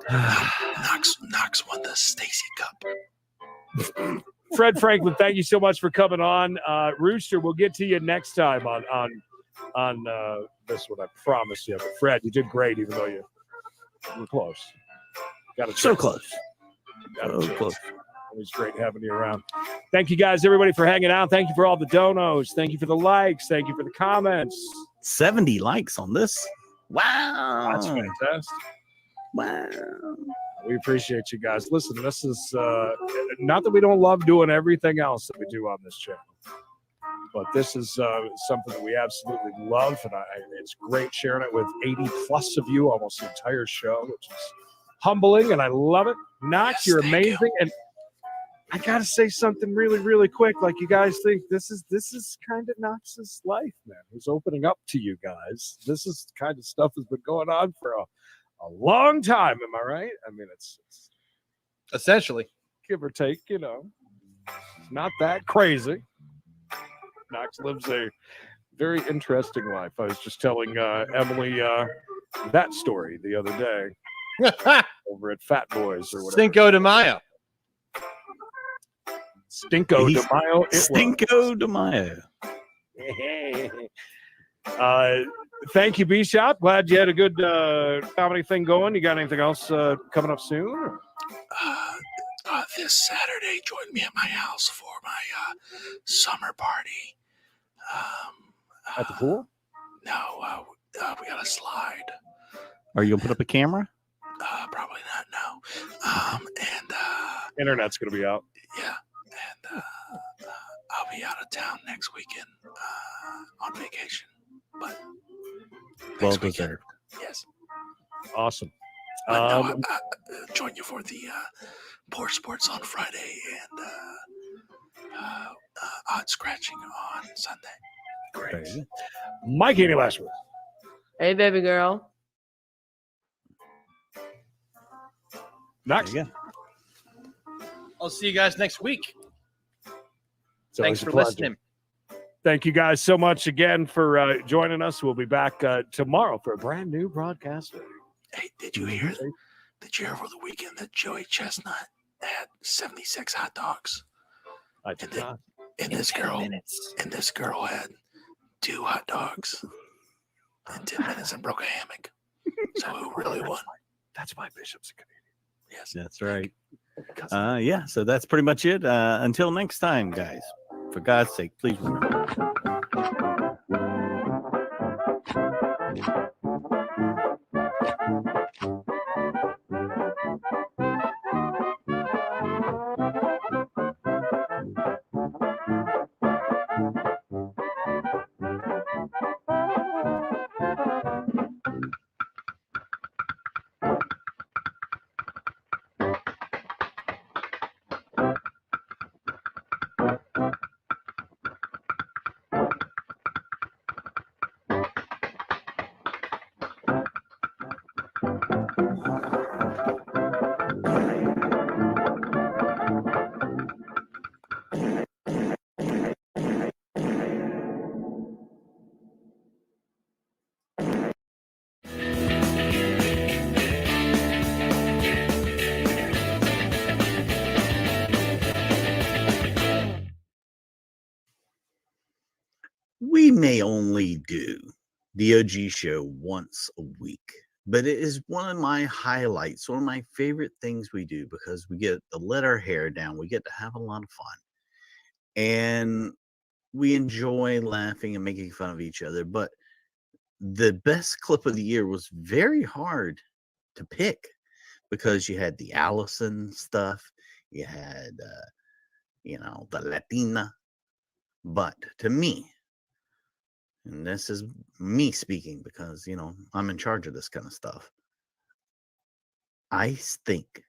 S5: Knox won the Stacy Cup.
S2: Fred Franklin, thank you so much for coming on. Rooster, we'll get to you next time on this one. I promise you. But Fred, you did great, even though you were close. Got a
S1: So
S2: chance.
S1: close.
S2: Got a
S1: So
S2: chance.
S1: close.
S2: It was great having you around. Thank you guys, everybody, for hanging out. Thank you for all the donos. Thank you for the likes. Thank you for the comments.
S1: 70 likes on this. Wow.
S2: That's fantastic.
S1: Wow.
S2: We appreciate you guys. Listen, this is not that we don't love doing everything else that we do on this channel, but this is something that we absolutely love, and it's great sharing it with 80 plus of you, almost the entire show, which is humbling, and I love it. Knox, you're amazing, and I gotta say something really, really quick. Like, you guys think this is kind of Knox's life, man. He's opening up to you guys. This is the kind of stuff that's been going on for a long time. Am I right? I mean, it's
S3: Essentially.
S2: give or take, not that crazy. Knox lives a very interesting life. I was just telling Emily that story the other day over at Fat Boys or whatever.
S12: Cinco de Mayo.
S2: Stinko de Mayo.
S1: Stinko de Mayo.
S2: Thank you, B-Shop. Glad you had a good comedy thing going. You got anything else coming up soon?
S5: This Saturday, join me at my house for my summer party.
S2: At the pool?
S5: No, we got a slide.
S1: Are you gonna put up a camera?
S5: Probably not. No. And
S2: Internet's gonna be out.
S5: yeah, and I'll be out of town next weekend on vacation. But
S1: Well deserved.
S5: yes,
S2: Awesome.
S5: I'll join you for the Poor Sports on Friday and odd scratching on Sunday.
S2: Great. Mike, any last words?
S16: Hey, baby girl.
S2: Next.
S12: I'll see you guys next week.
S2: It's always
S12: Thanks
S2: a
S12: for
S2: pleasure.
S12: listening.
S2: Thank you guys so much again for joining us. We'll be back tomorrow for a brand new broadcast.
S5: Hey, did you hear? Did you hear over the weekend that Joey Chestnut had 76 hot dogs?
S2: I did not.
S5: And this girl had 2 hot dogs in 10 minutes and broke a hammock. So who really won?
S2: That's why Bishop's a Canadian.
S5: Yes,
S1: that's right. Yeah, so that's pretty much it. Until next time, guys. For God's sake, please remember. We may only do the OG show once a week, but it is one of my highlights, one of my favorite things we do because we get to let our hair down. We get to have a lot of fun and we enjoy laughing and making fun of each other. But the best clip of the year was very hard to pick because you had the Allison stuff, you had, the Latina. But to me, and this is me speaking because, I'm in charge of this kind of stuff. I think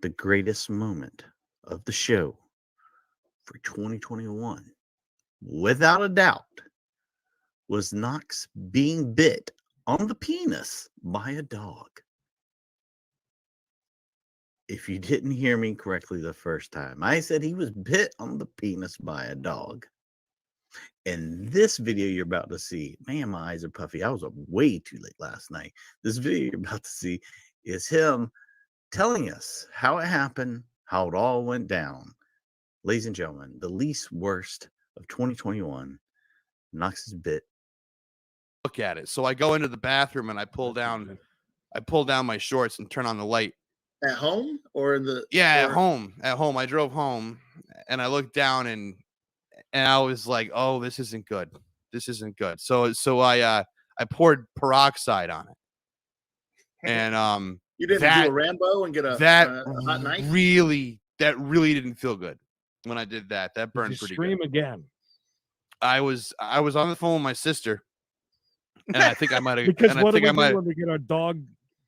S1: the greatest moment of the show for 2021, without a doubt, was Knox being bit on the penis by a dog. If you didn't hear me correctly the first time, I said he was bit on the penis by a dog. And this video you're about to see, man, my eyes are puffy. I was up way too late last night. This video you're about to see is him telling us how it happened, how it all went down. Ladies and gentlemen, the least worst of 2021, Knox's bit.
S21: Look at it. So I go into the bathroom and I pull down my shorts and turn on the light.
S5: At home or in the
S21: at home. I drove home and I looked down and I was like, oh, this isn't good. So I poured peroxide on it. And
S5: you didn't do a Rambo and get a hot knife?
S21: That really didn't feel good when I did that. That burned pretty
S2: Scream
S21: good.
S2: again.
S21: I was on the phone with my sister, and I think I might have.
S2: Because what do we do when we get our dog?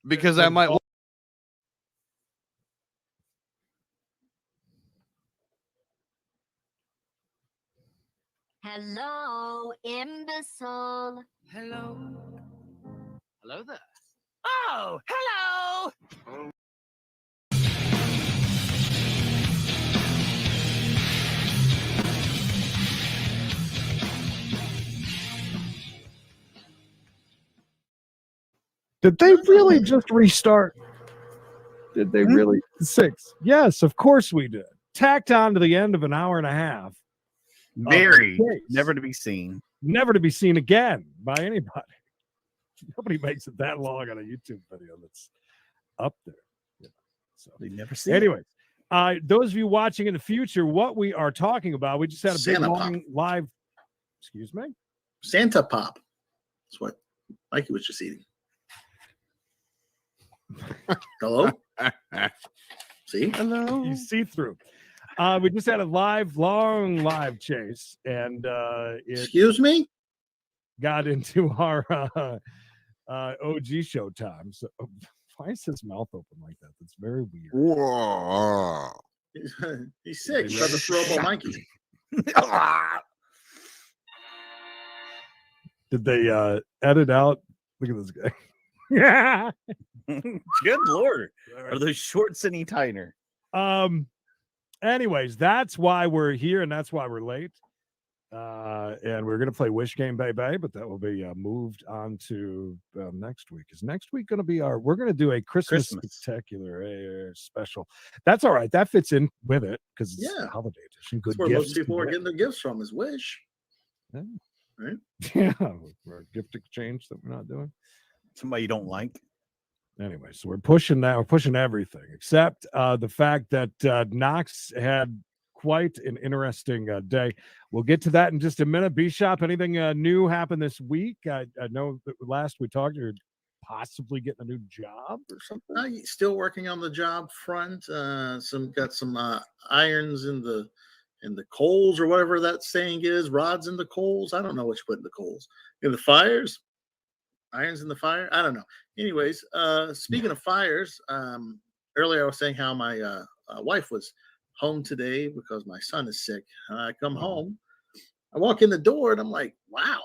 S21: Because I might.
S22: Hello, imbecile.
S23: Hello. Hello there. Oh, hello.
S2: Did they really just restart? Did they really? 6. Yes, of course we did. Tacked on to the end of an hour and a half.
S1: Very never to be seen.
S2: Never to be seen again by anybody. Nobody makes it that long on a YouTube video that's up there. You know, so
S1: they never see
S2: anyways, those of you watching in the future, what we are talking about, we just had a big
S5: Santa
S2: long
S5: Pop.
S2: live. Excuse me?
S5: Santa Pop. That's what Mikey was just eating. Hello? See?
S2: Hello. You see through. We just had a long live chase, and it
S5: excuse me,
S2: got into our OG show time. So why is his mouth open like that? That's very weird.
S5: Whoa. He's sick because of Throwable Mikey.
S2: Did they edit out? Look at this guy. Yeah.
S1: Good Lord. Are those shorts any tighter?
S2: Anyways, that's why we're here, and that's why we're late. And we're going to play Wish Game Baby, but that will be moved on to next week. Is next week going to be we're going to do a Christmas spectacular special. That's all right. That fits in with it because it's a holiday edition. Good
S5: That's where
S2: gifts
S5: most people are getting their gifts from is Wish.
S2: Yeah.
S5: Right?
S2: Yeah. Or a gift exchange that we're not doing.
S1: Somebody you don't like.
S2: Anyway, so we're pushing that. We're pushing everything except the fact that Knox had quite an interesting day. We'll get to that in just a minute. B-Shop, anything new happened this week? I know that last we talked, you're possibly getting a new job or something.
S5: Still working on the job front. Got some irons in the coals or whatever that saying is. Rods in the coals. I don't know what you put in the coals. In the fires. Irons in the fire. I don't know. Anyways, speaking of fires, earlier I was saying how my wife was home today because my son is sick. I come home, I walk in the door, and I'm like, wow,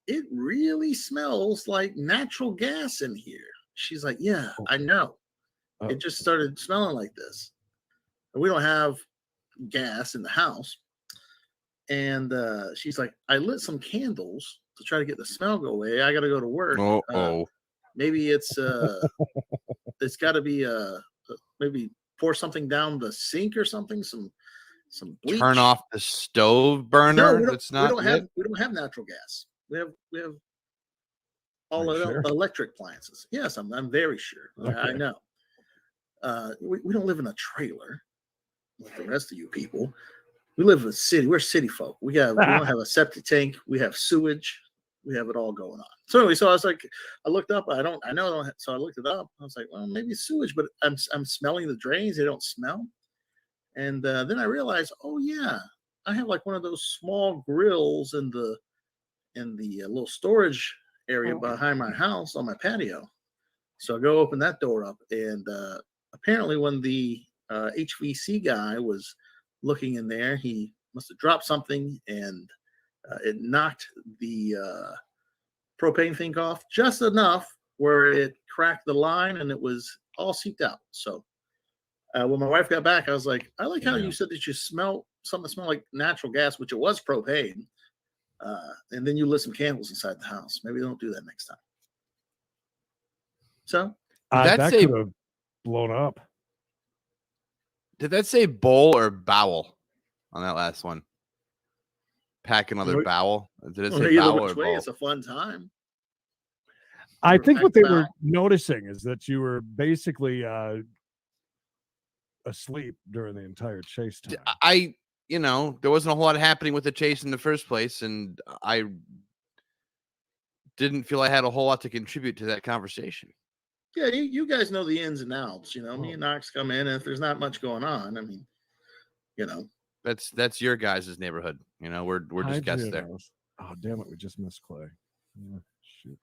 S5: it really smells like natural gas in here. She's like, yeah, I know. It just started smelling like this. We don't have gas in the house. And she's like, I lit some candles to try to get the smell go away. I got to go to work. Maybe it's got to be maybe pour something down the sink or something. Some bleach.
S21: Turn off the stove burner.
S5: No,
S21: That's not.
S5: we don't have natural gas. We have all electric appliances. Yes, I'm very sure.
S2: Okay.
S5: I know. We don't live in a trailer like the rest of you people. We live in a city. We're city folk. We don't have a septic tank. We have sewage. We have it all going on. So anyway, so I was like, I looked up. I know I don't. So I looked it up. I was like, well, maybe it's sewage, but I'm smelling the drains. They don't smell. And then I realized, oh yeah, I have like one of those small grills in the little storage area behind my house on my patio. So I go open that door up, and apparently when the HVC guy was looking in there, he must have dropped something, and it knocked the propane thing off just enough where it cracked the line and it was all seeped out. So when my wife got back, I was like, I like how you said that you smell something that smelled like natural gas, which it was propane. And then you lit some candles inside the house. Maybe don't do that next time. So
S2: that could have blown up.
S21: Did that say bowl or bowel on that last one? Pack another bowel. Did it say bowel or bowl?
S5: It's a fun time.
S2: I think what they were noticing is that you were basically asleep during the entire chase time.
S21: There wasn't a whole lot happening with the chase in the first place, and I didn't feel I had a whole lot to contribute to that conversation.
S5: Yeah, you guys know the ins and outs. Me and Knox come in, and if there's not much going on, I mean,
S21: that's your guys' neighborhood. We're just guests there.
S2: Oh damn it, we just missed Clay. Yeah, shoot.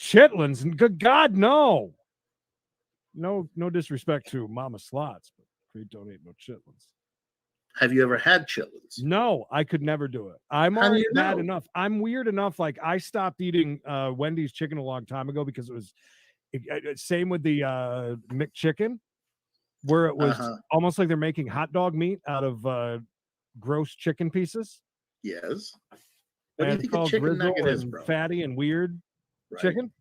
S2: Chitlins, and good God, no disrespect to Mama Slots, but Creed don't eat no chitlins.
S5: Have you ever had chitlins?
S2: No, I could never do it. I'm already bad enough. I'm weird enough. Like I stopped eating Wendy's chicken a long time ago because it was same with the McChicken, where it was almost like they're making hot dog meat out of gross chicken pieces.
S5: Yes. What do you
S2: and
S5: think a
S2: called
S5: chicken
S2: grizzle
S5: nugget is,
S2: and
S5: bro?
S2: fatty and weird
S5: Right.
S2: chicken.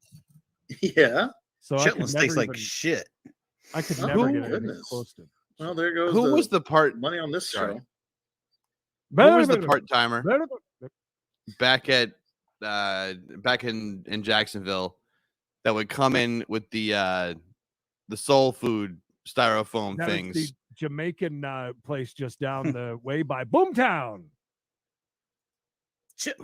S5: Yeah.
S2: So I could
S1: Chitlins
S2: never
S1: taste like
S2: even-
S1: shit.
S2: I could
S5: Oh,
S2: never
S5: my
S2: get anything
S5: goodness.
S2: close to.
S5: Well, there goes
S21: Who was the part?
S5: money on this
S21: Sorry.
S5: show.
S21: Who was the part timer back at back in Jacksonville that would come in with the soul food styrofoam
S2: That
S21: things?
S2: is the Jamaican place just down the way by Boomtown.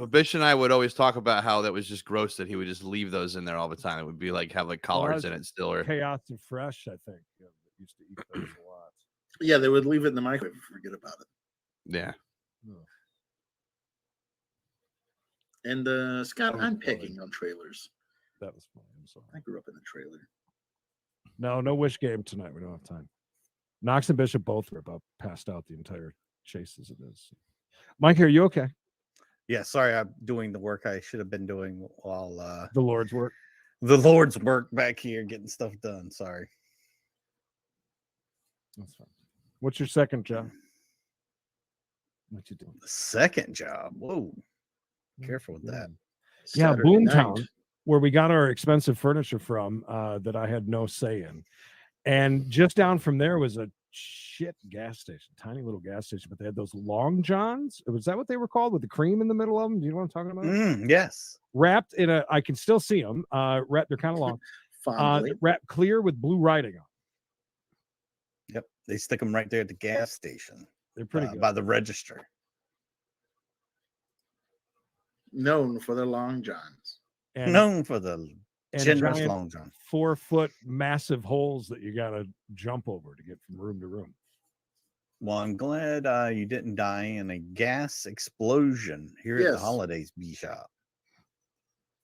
S21: Bish and I would always talk about how that was just gross that he would just leave those in there all the time. It would be like have like collards in it still. Or
S2: Chaos and Fresh, I think. Used to eat those a lot.
S5: Yeah, they would leave it in the microwave and forget about it.
S21: Yeah.
S5: And Scott, I'm picking on trailers.
S2: That was fun. I'm sorry.
S5: I grew up in a trailer.
S2: No wish game tonight. We don't have time. Knox and Bishop both are about passed out the entire chase as it is. Mike, are you okay?
S1: Yeah, sorry, I'm doing the work I should have been doing while
S2: the Lord's work.
S1: The Lord's work back here, getting stuff done. Sorry.
S2: That's fine. What's your second job? What you doing?
S1: The second job. Whoa. Careful with that.
S2: Yeah,
S1: Saturday
S2: Boomtown,
S1: night.
S2: where we got our expensive furniture from that I had no say in. And just down from there was a shit gas station, tiny little gas station, but they had those long johns. Was that what they were called with the cream in the middle of them? Do you know what I'm talking about?
S1: Yes.
S2: Wrapped in a, I can still see them. Wrapped, they're kind of long.
S5: Fondly.
S2: Wrapped clear with blue writing on.
S1: Yep. They stick them right there at the gas station.
S2: They're pretty good.
S1: By the register.
S5: Known for their long johns.
S2: And,
S1: Known for the
S2: and
S1: generous
S2: giant
S1: long john.
S2: 4-foot massive holes that you got to jump over to get from room to room.
S1: Well, I'm glad you didn't die in a gas explosion here at the
S5: Yes.
S1: Holidays Bishop.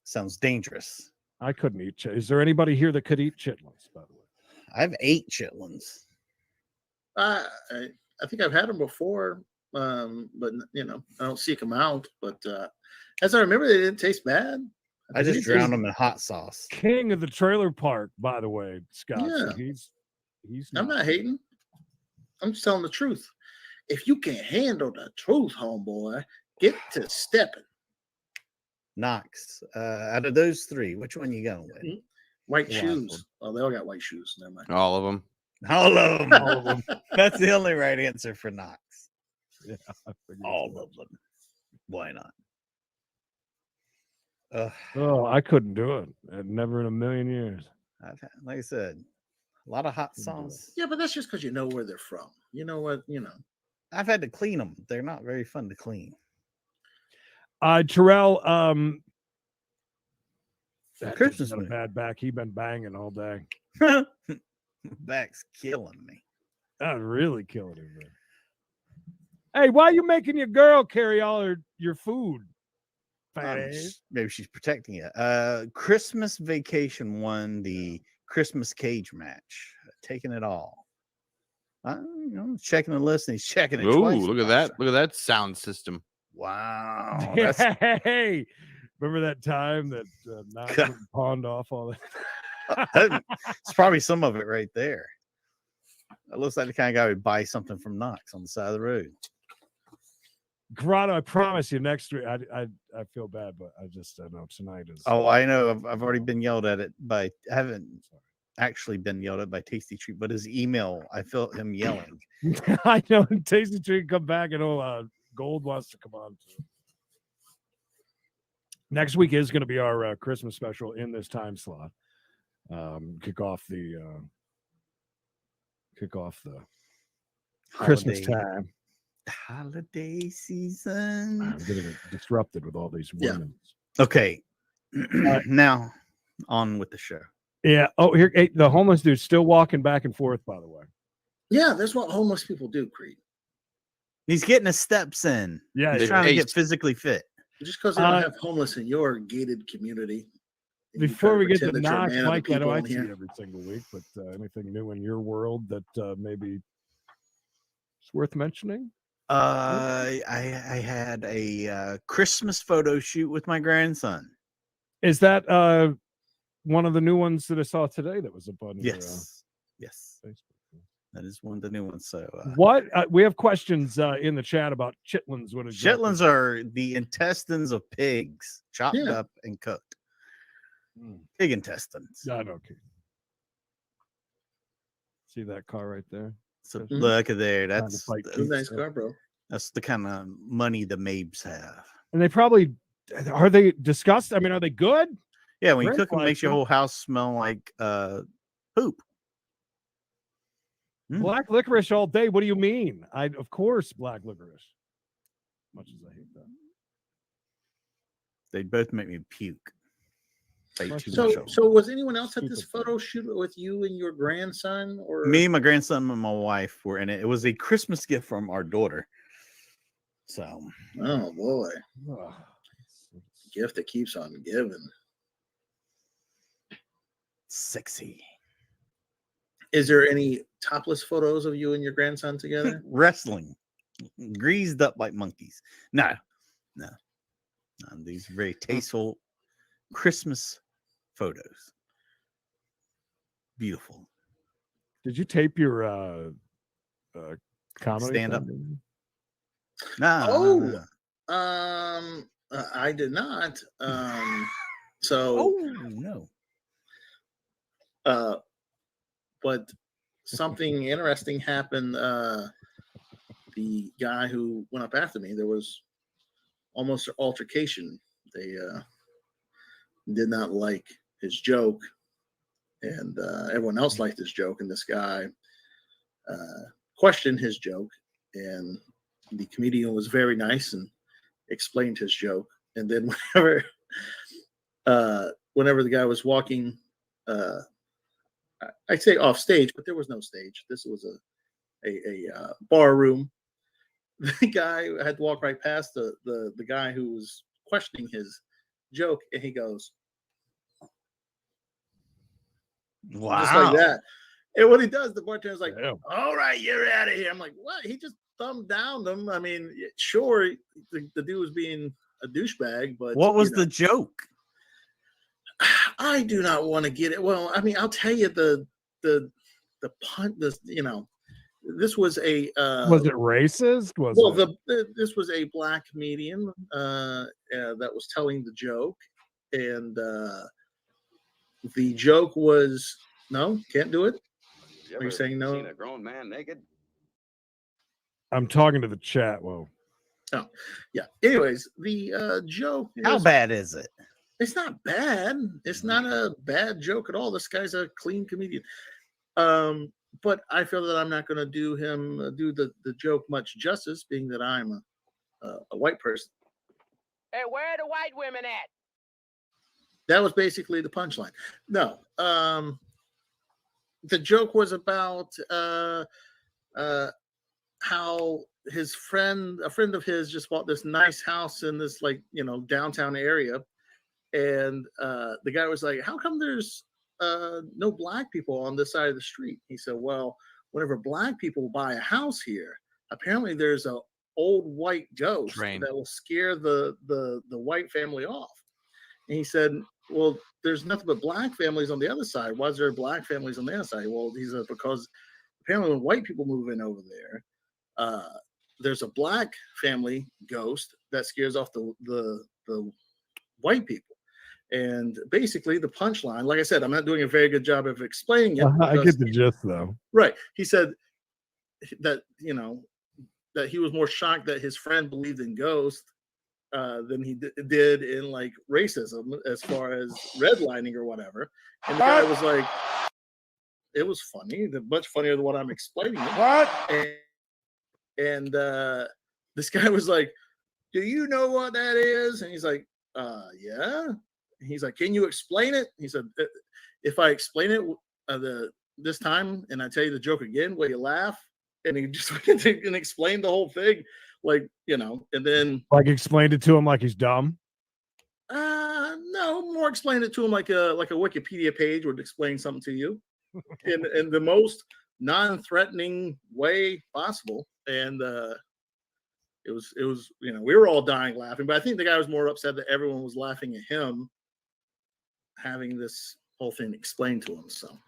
S1: Sounds dangerous.
S2: I couldn't eat. Is there anybody here that could eat chitlins, by the way?
S1: I've ate chitlins.
S5: I think I've had them before, but you know, I don't seek them out. But as I remember, they didn't taste bad.
S1: I just drowned them in hot sauce.
S2: King of the trailer park, by the way, Scott. So
S5: Yeah.
S2: he's
S5: I'm not hating. I'm just telling the truth. If you can't handle the truth, homeboy, get to stepping.
S1: Knox. Out of those three, which one you going with?
S5: White
S1: Last
S5: shoes. Oh, they all got white shoes. Never mind.
S21: All of them.
S1: All of them.
S2: All of them.
S1: That's the only right answer for Knox.
S2: Yeah, I figured
S1: All
S2: as much.
S1: of them. Why not?
S2: Oh, I couldn't do it. Never in a million years.
S1: I've had, like I said, a lot of hot sauce.
S5: Yeah, but that's just because you know where they're from. You know what? You know.
S1: I've had to clean them. They're not very fun to clean.
S2: Terrell,
S1: Christmas
S2: got a bad back. He been banging all day.
S1: Back's killing me.
S2: That's really killing him, man. Hey, why are you making your girl carry all your food? Fat ass?
S1: Maybe she's protecting it. Christmas Vacation won the Christmas cage match, taking it all. Checking the list, and he's checking it
S21: Ooh,
S1: twice.
S21: look at that! Look at that sound system.
S1: Wow.
S2: Hey, remember that time that Knox pawned off all that?
S1: It's probably some of it right there. It looks like the kind of guy who would buy something from Knox on the side of the road.
S2: Grotto, I promise you next week. I feel bad, but I know tonight is.
S1: Oh, I know. I've already been yelled at it by. I haven't actually been yelled at by Tasty Treat, but his email, I felt him yelling.
S2: I know. Tasty Treat come back and Gold wants to come on too. Next week is going to be our Christmas special in this time slot. Kick off the Christmas time.
S1: Holiday season.
S2: I'm getting disrupted with all these women.
S1: Okay. Now on with the show.
S2: Yeah. Oh, here the homeless dude's still walking back and forth, by the way.
S5: Yeah, that's what homeless people do, Creed.
S1: He's getting his steps in.
S2: Yeah,
S1: he's trying to get physically fit.
S5: Just because they don't have homeless in your gated community.
S2: Before we get to
S5: pretend that you're a
S2: Knox,
S5: man of the
S2: Mike, I know
S5: people
S2: I
S5: in
S2: see
S5: here.
S2: it every single week, but anything new in your world that maybe it's worth mentioning?
S1: I had a Christmas photo shoot with my grandson.
S2: Is that one of the new ones that I saw today that was up on your
S1: Yes.
S2: Facebook?
S1: That is one of the new ones. So
S2: What we have questions in the chat about chitlins. What exactly?
S1: chitlins are the intestines of pigs, chopped
S5: Yeah.
S1: up and cooked. Pig intestines.
S2: Okay. See that car right there?
S1: So look at there.
S2: Trying to
S1: That's
S2: fight
S5: It's a nice car, bro.
S1: That's the kind of money the Mabes have.
S2: And they probably are they disgusting? I mean, are they good?
S1: Yeah, when you
S2: Great
S1: cook them, it makes your
S2: flavor.
S1: whole house smell like poop.
S2: Black licorice all day. What do you mean? Of course, black licorice. Much as I hate that.
S1: They both make me puke.
S5: So was anyone else at this photo shoot with you and your grandson? Or
S1: Me, my grandson, and my wife were in it. It was a Christmas gift from our daughter. So,
S5: oh boy, gift that keeps on giving.
S1: Sexy.
S5: Is there any topless photos of you and your grandson together?
S1: Wrestling, greased up like monkeys. No. These are very tasteful Christmas photos. Beautiful.
S2: Did you tape your comedy
S1: Stand up?
S2: thing?
S1: No.
S5: I did not. So.
S1: No.
S5: But something interesting happened. The guy who went up after me, there was almost an altercation. They did not like his joke, and everyone else liked his joke, and this guy questioned his joke, and the comedian was very nice and explained his joke. And then whenever the guy was walking, I'd say off stage, but there was no stage. This was a bar room. The guy had to walk right past the guy who was questioning his joke, and he goes,
S1: "Wow!"
S5: Just like that. And what he does, the bartender's like, "All right, you're out of here." I'm like, "What?" He just thumbed down them. I mean, sure, the dude was being a douchebag, but
S1: what was the joke?
S5: I do not want to get it. Well, I mean, I'll tell you the punt. This was a.
S2: Was it racist?
S5: This was a black comedian that was telling the joke, and the joke was no, can't do it. Are you saying no?
S4: Seen a grown man naked?
S2: I'm talking to the chat. Whoa.
S5: Oh, yeah. Anyways, the joke.
S1: How bad is it?
S5: It's not bad. It's not a bad joke at all. This guy's a clean comedian. But I feel that I'm not going to do the joke much justice, being that I'm a white person.
S10: Hey, where are the white women at?
S5: That was basically the punchline. No, the joke was about how a friend of his just bought this nice house in this downtown area. And the guy was like, "How come there's no black people on this side of the street?" He said, "Well, whenever black people buy a house here, apparently there's a old white ghost that will scare the white family off." And he said, "Well, there's nothing but black families on the other side. Why is there black families on the other side?" Well, he said, because apparently when white people move in over there, there's a black family ghost that scares off the white people. And basically the punchline, like I said, I'm not doing a very good job of explaining it.
S2: I get the gist though.
S5: Right. He said that, that he was more shocked that his friend believed in ghosts than he did in like racism as far as redlining or whatever. And the guy was like, it was funny, much funnier than what I'm explaining it.
S2: What?
S5: And this guy was like, "Do you know what that is?" And he's like, "Yeah." And he's like, "Can you explain it?" He said, "If I explain it this time and I tell you the joke again, will you laugh?" And he just went and explained the whole thing, and then
S2: like explained it to him like he's dumb.
S5: No, more explain it to him like a Wikipedia page would explain something to you in the most non-threatening way possible. And it was we were all dying laughing, but I think the guy was more upset that everyone was laughing at him having this whole thing explained to him. So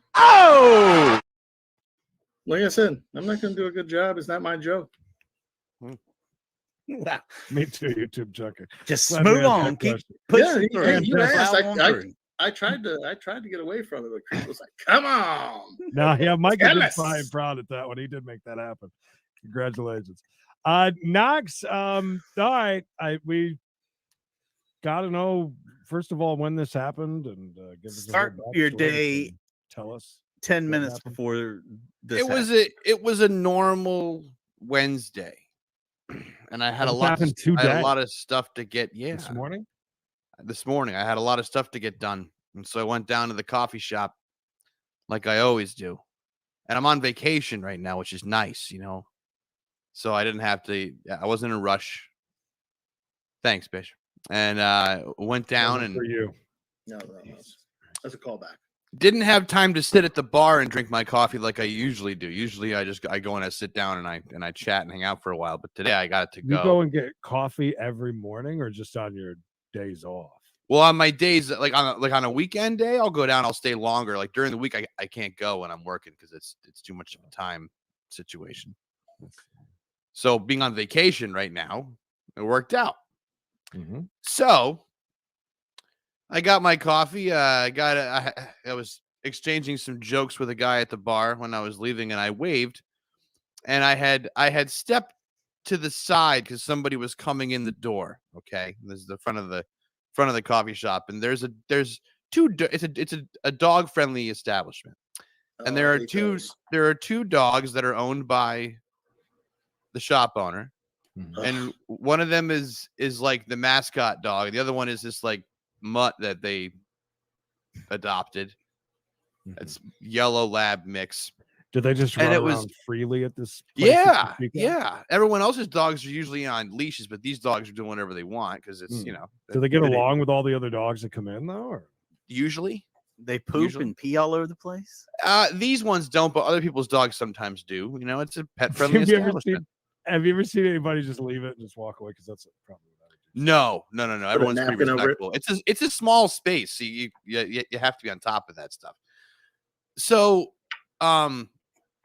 S5: Like I said, I'm not going to do a good job. It's not my joke.
S2: Me too, YouTube junkie.
S1: Just
S2: Glad we
S1: move
S2: had
S1: on.
S2: that
S1: Keep
S2: question.
S1: pushing
S5: Yeah,
S1: through.
S5: you asked.
S1: Plow on through.
S5: I tried to get away from it, but Chris was like, "Come on."
S2: No, yeah, Mike
S5: Tell
S2: did
S5: us.
S2: fine, proud at that one. He did make that happen. Congratulations. Knox, all right. We gotta know, first of all, when this happened and give us
S1: Start
S2: a whole
S1: your
S2: backstory
S1: day.
S2: and tell us
S1: 10
S2: what
S1: minutes
S2: happened.
S1: before this.
S21: It was a normal Wednesday, and I had
S2: This
S21: a lot.
S2: happened
S21: I had a
S2: today?
S21: lot of stuff to get. Yeah,
S2: This morning?
S21: This morning, I had a lot of stuff to get done, and so I went down to the coffee shop, like I always do. And I'm on vacation right now, which is nice, you know. So I didn't have to. I wasn't in a rush. Thanks, bitch. And went down
S2: Wasn't
S21: and
S2: for you.
S5: No. That's a callback.
S21: didn't have time to sit at the bar and drink my coffee like I usually do. Usually I go and I sit down and I chat and hang out for a while. But today I got it to
S2: You
S21: go.
S2: go and get coffee every morning or just on your days off?
S21: Well, on my days, like on a weekend day, I'll go down. I'll stay longer. Like during the week, I can't go when I'm working because it's too much of a time situation. So being on vacation right now, it worked out. So I got my coffee. I was exchanging some jokes with a guy at the bar when I was leaving, and I waved, and I had stepped to the side because somebody was coming in the door. Okay, this is the front of the coffee shop, and there's two. It's a dog friendly establishment, and there are two dogs that are owned by the shop owner, and one of them is like the mascot dog. The other one is this like mutt that they adopted. It's yellow lab mix.
S2: Do they just
S21: And
S2: run
S21: it was-
S2: around freely at this place?
S21: Yeah, yeah. Everyone else's dogs are usually on leashes, but these dogs are doing whatever they want because it's you know.
S2: Do they get along with all the other dogs that come in though? Or?
S21: Usually,
S1: they poop and pee all over the place.
S21: These ones don't, but other people's dogs sometimes do. You know, it's a pet friendly establishment.
S2: Have you ever seen anybody just leave it and just walk away? Because that's probably
S21: No. Everyone's pretty
S5: napkin over it.
S21: respectful. It's a small space, so you have to be on top of that stuff. So,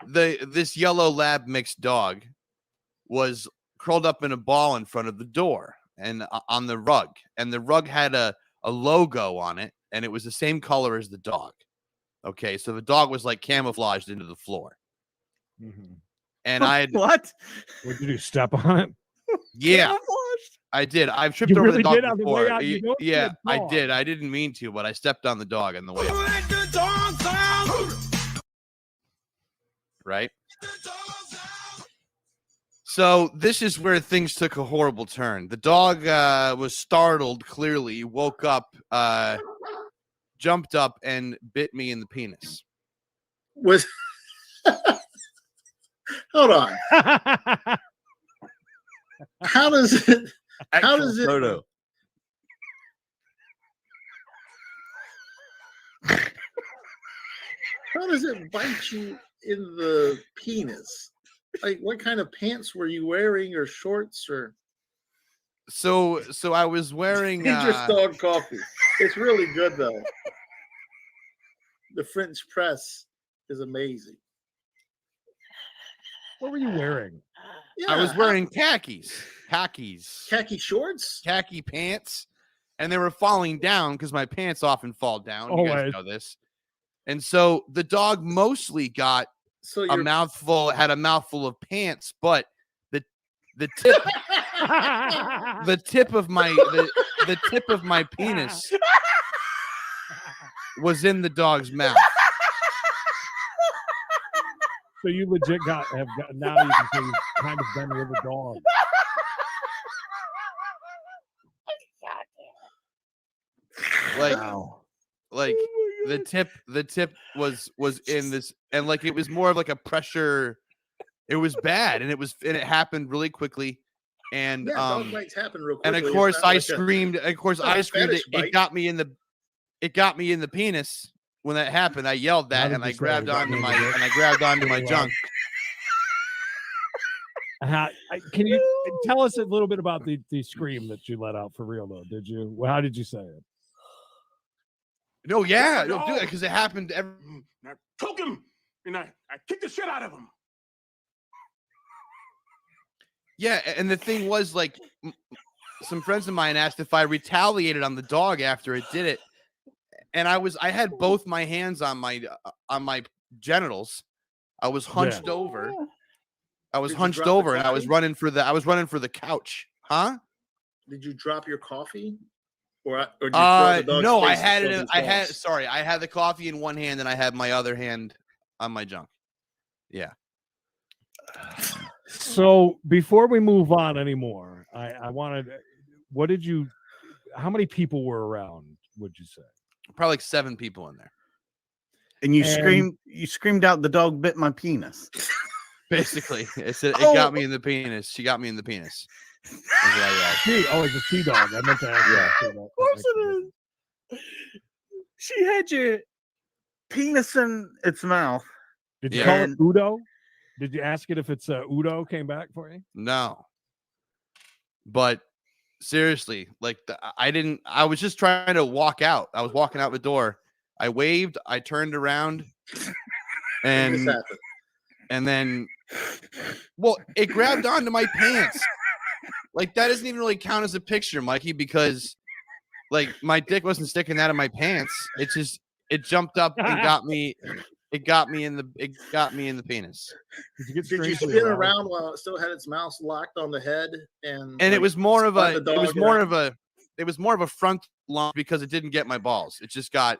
S21: this yellow lab mixed dog was curled up in a ball in front of the door and on the rug, and the rug had a logo on it, and it was the same color as the dog. Okay, so the dog was like camouflaged into the floor. And I
S2: what? What did you step on it?
S21: Yeah, I did. I've tripped
S2: You
S21: over
S2: really
S21: the dog
S2: did on the way
S21: before.
S2: out? You don't see
S21: Yeah,
S2: a
S21: I
S2: dog.
S21: did. I didn't mean to, but I stepped on the dog on the way out. Right? So this is where things took a horrible turn. The dog was startled, clearly, woke up, jumped up, and bit me in the penis.
S5: Was hold on. How does it? How does it?
S1: Photo.
S5: How does it bite you in the penis? Like, what kind of pants were you wearing, or shorts, or?
S21: So I was wearing
S5: Dangerous dog coffee. It's really good though. The French press is amazing.
S2: What were you wearing?
S21: I was wearing khakis,
S5: khaki shorts,
S21: khaki pants, and they were falling down because my pants often fall down. You guys
S2: Always.
S21: know this. And so the dog mostly got a mouthful of pants, but the tip the tip of my penis was in the dog's mouth.
S2: So you legit have got now you can say you've kind of been with a dog.
S21: Like the tip was in this, and like it was more of like a pressure. It was bad, and it happened really quickly. And
S5: Yeah, dog bites happen real
S21: and
S5: quickly.
S21: of course
S5: It's not
S21: I
S5: like
S21: screamed. Of course
S5: it's not
S21: I
S5: a
S21: screamed.
S5: fetish
S21: It
S5: bite.
S21: got me in the penis when that happened. I yelled
S2: How
S21: that,
S2: did
S21: and
S2: you
S21: I
S2: say
S21: grabbed
S2: it?
S21: onto my junk.
S2: Can you tell us a little bit about the scream that you let out for real though? Did you? Well, how did you say it?
S21: No, yeah, no, do that because it happened.
S17: Now choke him.
S4: and I kicked the shit out of him.
S21: Yeah, and the thing was, like, some friends of mine asked if I retaliated on the dog after it did it, and I had both my hands on my genitals. I was hunched over. I was
S5: Did you
S21: hunched
S5: drop the
S21: over, and I was
S5: coffee?
S21: running for the couch. Huh?
S5: Did you drop your coffee, or did you throw the dog's
S21: No,
S5: face
S21: I
S5: in
S21: had it.
S5: Sylvan's
S21: I had the coffee in one hand, and I had my other hand on my junk. Yeah.
S2: So before we move on anymore, I wanted, how many people were around, would you say?
S21: Probably like 7 people in there.
S1: And you screamed out, the dog bit my penis.
S21: Basically, it said it got me in the penis. She got me in the penis.
S2: It's a sea dog. I meant to ask.
S21: Yeah.
S1: Of course it is. She had your penis in its mouth.
S2: Did you call it Udo? Did you ask it if it's Udo came back for you?
S21: No. But seriously, like I was just trying to walk out. I was walking out the door. I waved, I turned around, and then, well, it grabbed onto my pants. Like, that doesn't even really count as a picture, Mikey, because like my dick wasn't sticking out of my pants. It jumped up and got me. It got me in the penis.
S5: Did you spin around while it still had its mouth locked on the head? And
S21: it was more of a
S5: it
S21: was more of a front launch because it didn't get my balls. It just got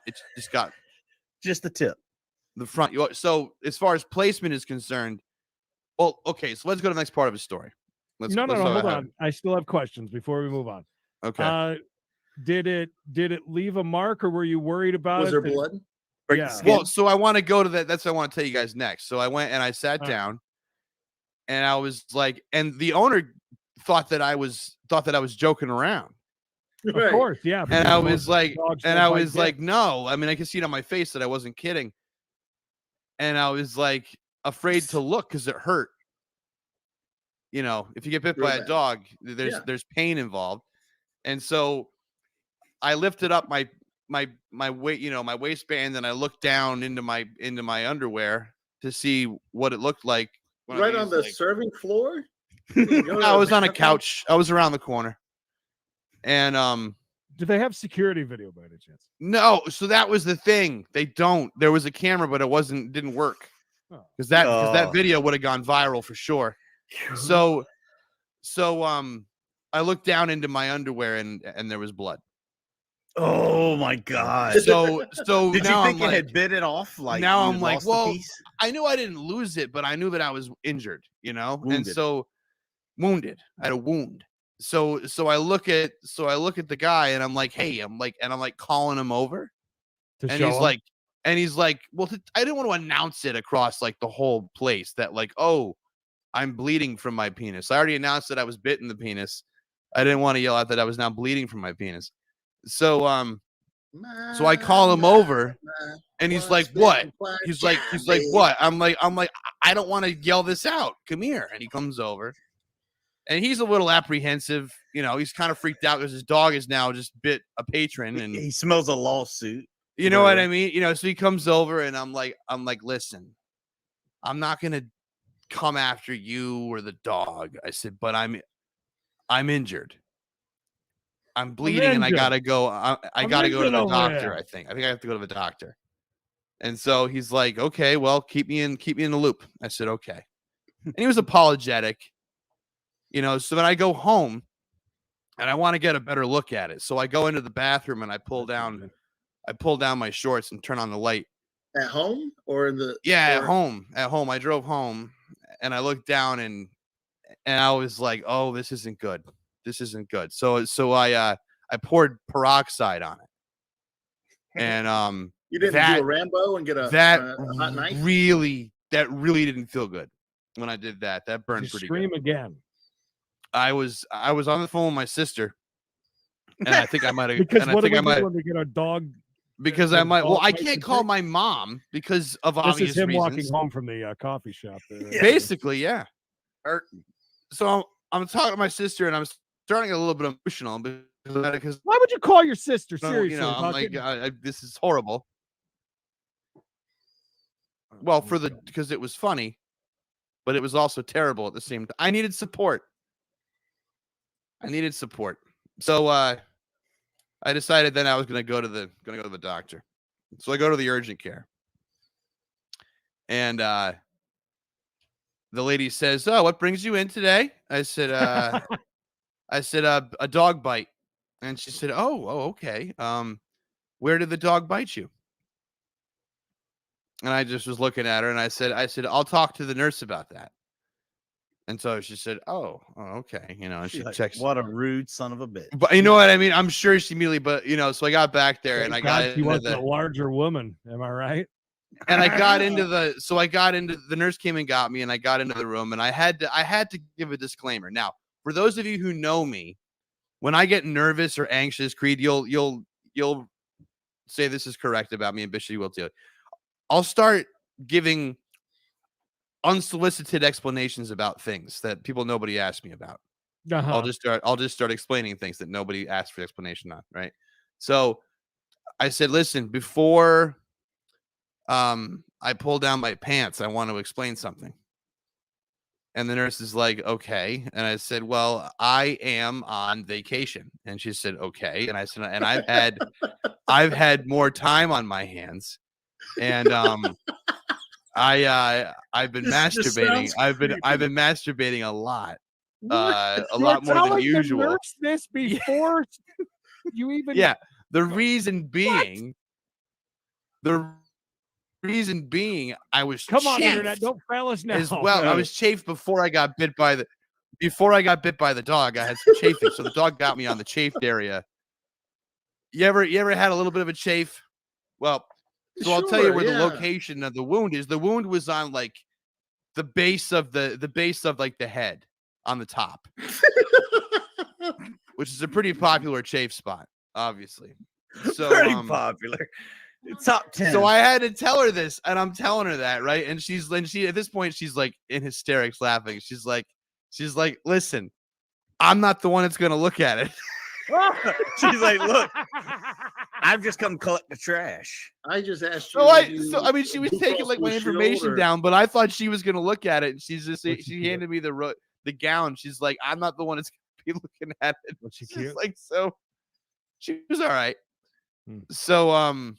S1: just the tip.
S21: The front. So as far as placement is concerned, well, okay, so let's go to the next part of his story.
S2: Let's hold on. I still have questions before we move on.
S21: Okay.
S2: Did it leave a mark, or were you worried about it?
S5: Was there blood?
S2: Yeah.
S21: Well, so I want to go to that. That's what I want to tell you guys next. So I went and I sat down, and I was like, and the owner thought that I was joking around.
S2: Of course, yeah.
S21: And I was like, no. I mean, I could see it on my face that I wasn't kidding. And I was like afraid to look because it hurt. You know, if you get bit by a dog, there's pain involved. And so I lifted up my weight, my waistband, and I looked down into my underwear to see what it looked like.
S5: Right on the serving floor?
S21: I was on a couch. I was around the corner. And
S2: do they have security video by any chance?
S21: No, so that was the thing. They don't. There was a camera, but it didn't work. Because that video would have gone viral for sure. So I looked down into my underwear and there was blood.
S1: Oh my God!
S21: So
S1: did
S21: now
S1: you think
S21: I'm
S1: it had bit it off? Like
S21: now
S1: you
S21: I'm like,
S1: lost a
S21: well,
S1: piece?
S21: I knew I didn't lose it, but I knew that I was injured, and
S1: Wounded.
S21: so wounded. I had a wound. So I look at the guy and I'm like, hey, I'm like calling him over, and he's like, well, I didn't want to announce it across like the whole place that like, oh, I'm bleeding from my penis. I already announced that I was bit in the penis. I didn't want to yell out that I was now bleeding from my penis. So I call him over, and he's like, what? He's like, what? I'm like, I don't want to yell this out. Come here. And he comes over, and he's a little apprehensive. He's kind of freaked out because his dog is now just bit a patron, and
S1: he smells a lawsuit.
S21: You know what I mean? So he comes over, and I'm like, listen, I'm not gonna come after you or the dog. I said, but I'm injured. I'm bleeding, and I gotta go. I gotta go to the doctor. I think I have to go to the doctor. And so he's like, okay, well, keep me in the loop. I said, okay. And he was apologetic, so then I go home and I want to get a better look at it. So I go into the bathroom and I pull down my shorts and turn on the light.
S5: At home or in the
S21: at home. I drove home and I looked down and I was like, oh, this isn't good. So I poured peroxide on it. And
S5: you didn't do a Rambo and get a hot knife?
S21: That really didn't feel good when I did that. That burned pretty good.
S2: Scream again.
S21: I was on the phone with my sister, and I think I might have.
S2: Because what do we do when we get our dog?
S21: Because I might. Well, I can't call my mom because of obvious reasons.
S2: This is him walking home from the coffee shop.
S21: Basically, yeah. So I'm talking to my sister, and I'm starting to get a little bit emotional because
S2: why would you call your sister? Seriously,
S21: I'm like, this is horrible. Well, because it was funny, but it was also terrible at the same time. I needed support. So I decided then I was gonna go to the doctor. So I go to the urgent care. And the lady says, "Oh, what brings you in today?" I said, a dog bite. And she said, "Oh, okay. Where did the dog bite you?" And I just was looking at her and I said, "I'll talk to the nurse about that." And so she said, "Oh, okay." You know, and she
S1: She's like,
S21: checks.
S1: what a rude son of a bitch.
S21: But you know what I mean? I'm sure she immediately, but so I got back there and I got
S2: she wants a larger woman. Am I right?
S21: And I got into the nurse came and got me and I got into the room and I had to give a disclaimer. Now, for those of you who know me, when I get nervous or anxious, Creed, you'll say this is correct about me, and Bishop will too. I'll start giving unsolicited explanations about things that nobody asked me about. I'll just start explaining things that nobody asked for explanation on, right? So I said, "Listen, before I pull down my pants, I want to explain something." And the nurse is like, "Okay." And I said, "Well, I am on vacation." And she said, "Okay." And I said, "And I've had more time on my hands. And I've been masturbating. I've been masturbating a lot. A lot more than usual."
S2: The nurse this before you even.
S21: Yeah. The reason being, I was
S2: Come on,
S21: chafed
S2: internet, don't fail us now.
S21: as well. I was chafed before I got bit by the dog. I had some chafing, so the dog got me on the chafed area. You ever had a little bit of a chafe? Well, so I'll tell you where the location of the wound is. The wound was on like the base of like the head on the top, which is a pretty popular chafe spot, obviously. So
S1: pretty popular. Top 10.
S21: So I had to tell her this, and I'm telling her that, right? And she at this point she's like in hysterics, laughing. She's like, "Listen, I'm not the one that's gonna look at it."
S1: She's like, "Look, I've just come collect the trash."
S5: I just asked you.
S21: I mean, she was taking like my information down, but I thought she was gonna look at it, and she handed me the gown. She's like, "I'm not the one that's gonna be looking at it."
S2: Was she cute?
S21: Like, so she was all right. So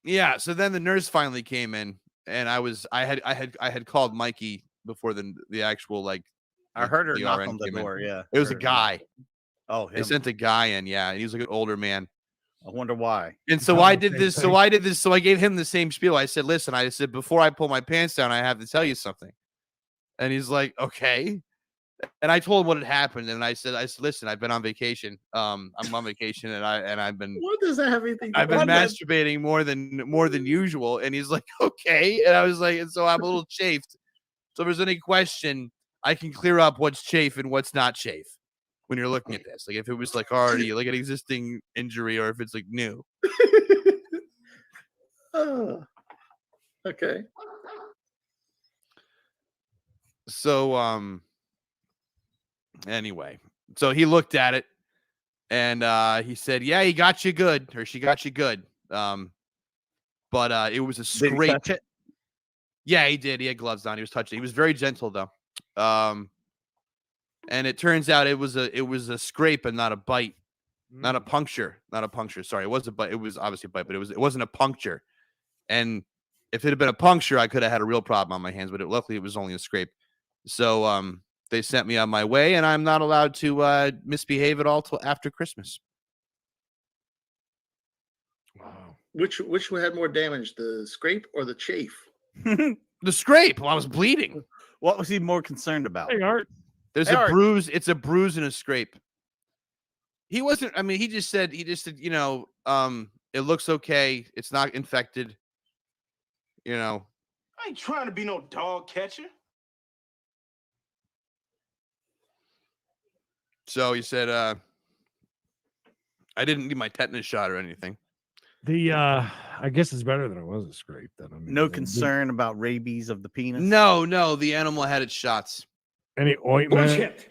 S21: yeah, so then the nurse finally came in, and I had called Mikey before the actual like.
S1: I heard her knock
S21: RN
S1: on the
S21: came in.
S1: door. Yeah,
S21: it was a guy.
S1: Oh,
S21: they sent a guy in. Yeah, and he was like an older man.
S1: I wonder why.
S21: And so I did this. So I gave him the same spiel. I said, "Listen," I said, "before I pull my pants down, I have to tell you something." And he's like, "Okay." And I told him what had happened, and I said, "Listen, I've been on vacation. I'm on vacation, and I've been.
S5: What does that have anything?
S21: I've been masturbating more than usual." And he's like, "Okay." And I was like, and so I'm a little chafed. So if there's any question, I can clear up what's chafe and what's not chafe when you're looking at this. Like if it was like already like an existing injury, or if it's like new.
S5: Oh, okay.
S21: So anyway, so he looked at it and he said, "Yeah, he got you good, or she got you good." But it was a scrape.
S1: Did he touch it?
S21: Yeah, he did. He had gloves on. He was touching. He was very gentle though. And it turns out it was a scrape and not a bite, not a puncture. Sorry, it was a bite. It was obviously a bite, but it wasn't a puncture. And if it had been a puncture, I could have had a real problem on my hands. But luckily, it was only a scrape. So they sent me on my way, and I'm not allowed to misbehave at all till after Christmas.
S2: Wow.
S5: Which had more damage, the scrape or the chafe?
S21: The scrape. Well, I was bleeding.
S1: What was he more concerned about?
S2: Hey, Art.
S21: There's a bruise. It's a bruise and a scrape. He wasn't. I mean, he just said, it looks okay. It's not infected.
S4: I ain't trying to be no dog catcher.
S21: So he said, I didn't need my tetanus shot or anything.
S2: I guess it's better than it was a scrape. Then I mean,
S1: no concern about rabies of the penis.
S21: No, the animal had its shots.
S2: Any ointment?
S4: Bullshit.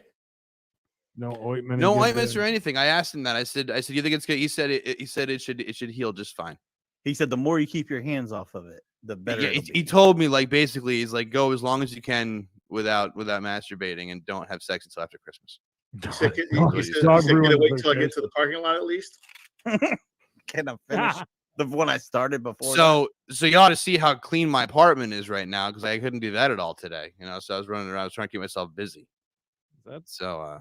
S2: No ointment.
S21: No ointments or anything. I asked him that. I said, you think it's good? He said it should heal just fine.
S1: He said the more you keep your hands off of it. the better.
S21: Yeah, he told me like basically he's like go as long as you can without masturbating and don't have sex until after Christmas.
S19: He said, "Get away till I get to the parking lot at least."
S1: Can I finish the one I started before?
S21: So you ought to see how clean my apartment is right now because I couldn't do that at all today. You know, so I was running around, I was trying to keep myself busy.
S2: That's
S21: so.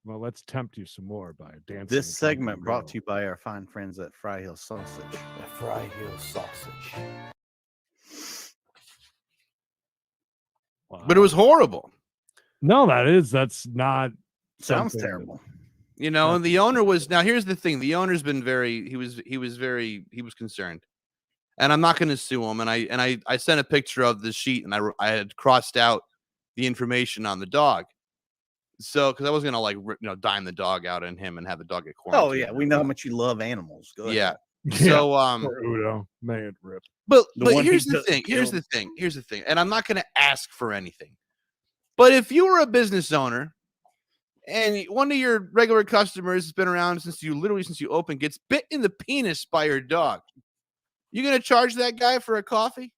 S2: Well, let's tempt you some more by dancing.
S1: This segment brought to you by our fine friends at Fry Hill Sausage.
S17: Fry Hill Sausage.
S2: Wow.
S21: But it was horrible.
S2: No, that's not.
S1: Sounds
S2: something
S1: terrible.
S21: You know, and the owner was now. Here's the thing: the owner's been he was concerned, and I'm not going to sue him. And I sent a picture of the sheet, and I had crossed out the information on the dog. So, because I was gonna dime the dog out on him and have the dog get quarantined.
S1: Oh yeah, we know how much you love animals. Go
S21: yeah.
S1: ahead.
S21: So
S2: Poor Udo, man, rip.
S21: But
S1: one
S21: here's
S1: he
S21: the
S1: doesn't
S21: thing.
S1: kill.
S21: Here's the thing. And I'm not gonna ask for anything. But if you were a business owner and one of your regular customers has been around since you opened, gets bit in the penis by your dog, you gonna charge that guy for a coffee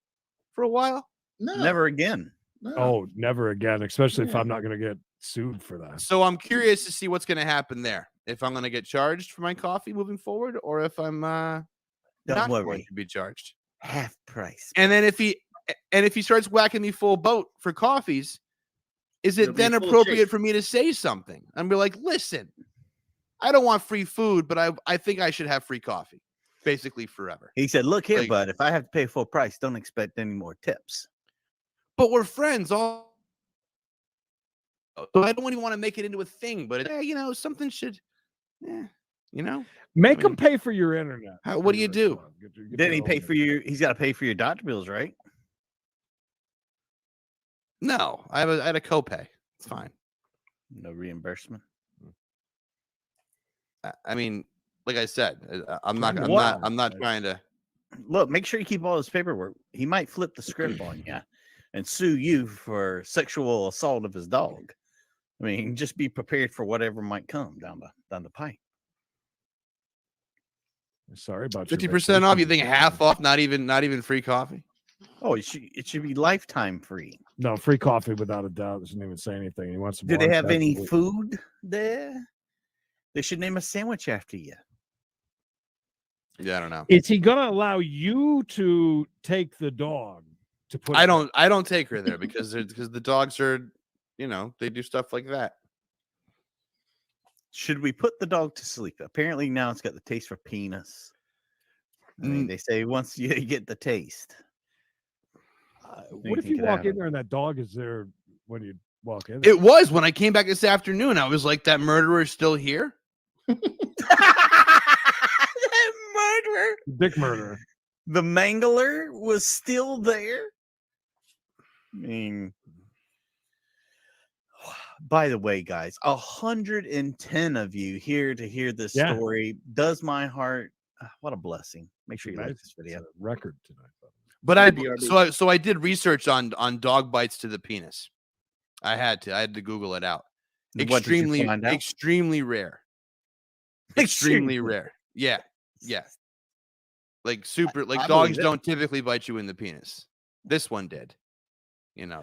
S21: for a while?
S5: No,
S1: never again.
S5: No.
S2: Oh, never again. Especially if I'm not going to get sued for that.
S21: So I'm curious to see what's going to happen there. If I'm going to get charged for my coffee moving forward, or if I'm not going to be charged.
S1: Half price.
S21: And then if he starts whacking me full boat for coffees, is it then appropriate for me to say something and be like, listen, I don't want free food, but I think I should have free coffee, basically forever.
S1: He said, look here, bud, if I have to pay full price, don't expect any more tips.
S21: But we're friends all. So I don't even want to make it into a thing, but something should,
S2: Make him pay for your internet.
S21: What do you do?
S1: Then he pay for he's got to pay for your doctor bills, right?
S21: No, I had a copay. It's fine.
S1: No reimbursement.
S21: I mean, like I said, I'm not trying to.
S1: Look, make sure you keep all his paperwork. He might flip the script on you and sue you for sexual assault of his dog. I mean, just be prepared for whatever might come down the pipe.
S2: Sorry about
S21: 50% off. You think half off? Not even free coffee?
S1: Oh, it should be lifetime free.
S2: No, free coffee without a doubt. Doesn't even say anything. He wants to.
S1: Do they have any food there? They should name a sandwich after you.
S21: Yeah, I don't know.
S2: Is he gonna allow you to take the dog to put?
S21: I don't take her there because the dogs are, they do stuff like that.
S1: Should we put the dog to sleep? Apparently now it's got the taste for penis. I mean, they say once you get the taste.
S2: What if you walk in there and that dog is there when you walk in?
S21: It was when I came back this afternoon. I was like, that murderer is still here.
S1: Murderer.
S2: Dick murderer.
S1: The mangler was still there. I mean, by the way, guys, 110 of you here to hear this story does my heart. What a blessing. Make sure you like this video.
S2: Record tonight.
S21: But I did research on dog bites to the penis. I had to Google it out. Extremely rare. Extremely rare. Yeah. Like dogs don't typically bite you in the penis. This one did.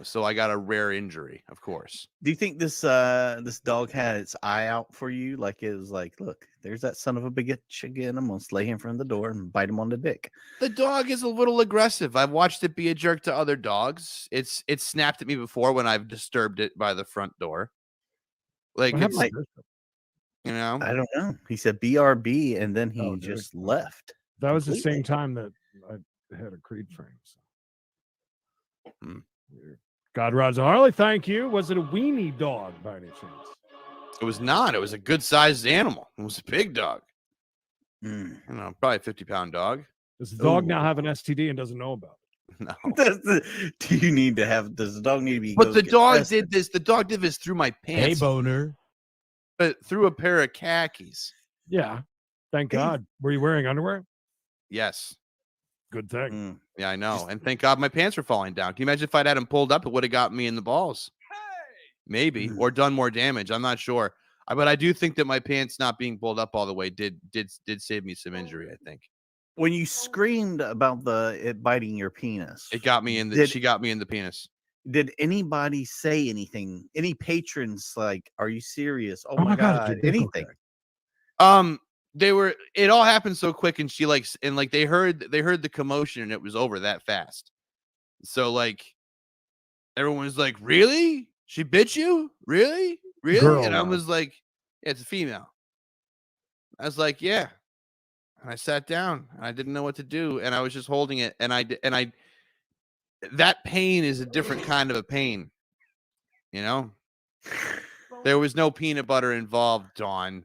S21: So I got a rare injury, of course.
S1: Do you think this dog had its eye out for you? Like it was like, look, there's that son of a bitch again. I'm gonna lay him in front of the door and bite him on the dick.
S21: The dog is a little aggressive. I've watched it be a jerk to other dogs. It's snapped at me before when I've disturbed it by the front door. Like
S1: I don't know. He said BRB and then he just left.
S2: That was the same time that I had a Creed frame. So. God Rod's a Harley, thank you. Was it a weenie dog by any chance?
S21: It was not. It was a good sized animal. It was a big dog. Probably a 50-pound dog.
S2: Does the dog now have an STD and doesn't know about it?
S21: No.
S1: Does the dog need to be?
S21: But the dog did this. The dog did this through my pants.
S20: Hey, boner.
S21: But through a pair of khakis.
S2: Yeah. Thank God. Were you wearing underwear?
S21: Yes.
S2: Good thing.
S21: Yeah, I know. And thank God my pants were falling down. Can you imagine if I'd had them pulled up? It would have got me in the balls. Maybe. Or done more damage. I'm not sure. But I do think that my pants not being pulled up all the way did save me some injury, I think.
S1: when you screamed about it biting your penis,
S21: It got me in the. She got me in the penis.
S1: Did anybody say anything? Any patrons like, "Are you serious? Oh,
S2: Oh
S1: my
S2: God, is
S1: god!"
S2: your dick
S1: Anything?
S2: okay?
S21: They were. It all happened so quick, and she like, and like they heard the commotion, and it was over that fast. So like, everyone was like, "Really? She bit you? Really? Really?"
S2: Girl,
S21: and I was like, yeah, "It's a female." I was like, "Yeah." And I sat down, and I didn't know what to do, and I was just holding it, and I that pain is a different kind of a pain, you know. There was no peanut butter involved, Dawn.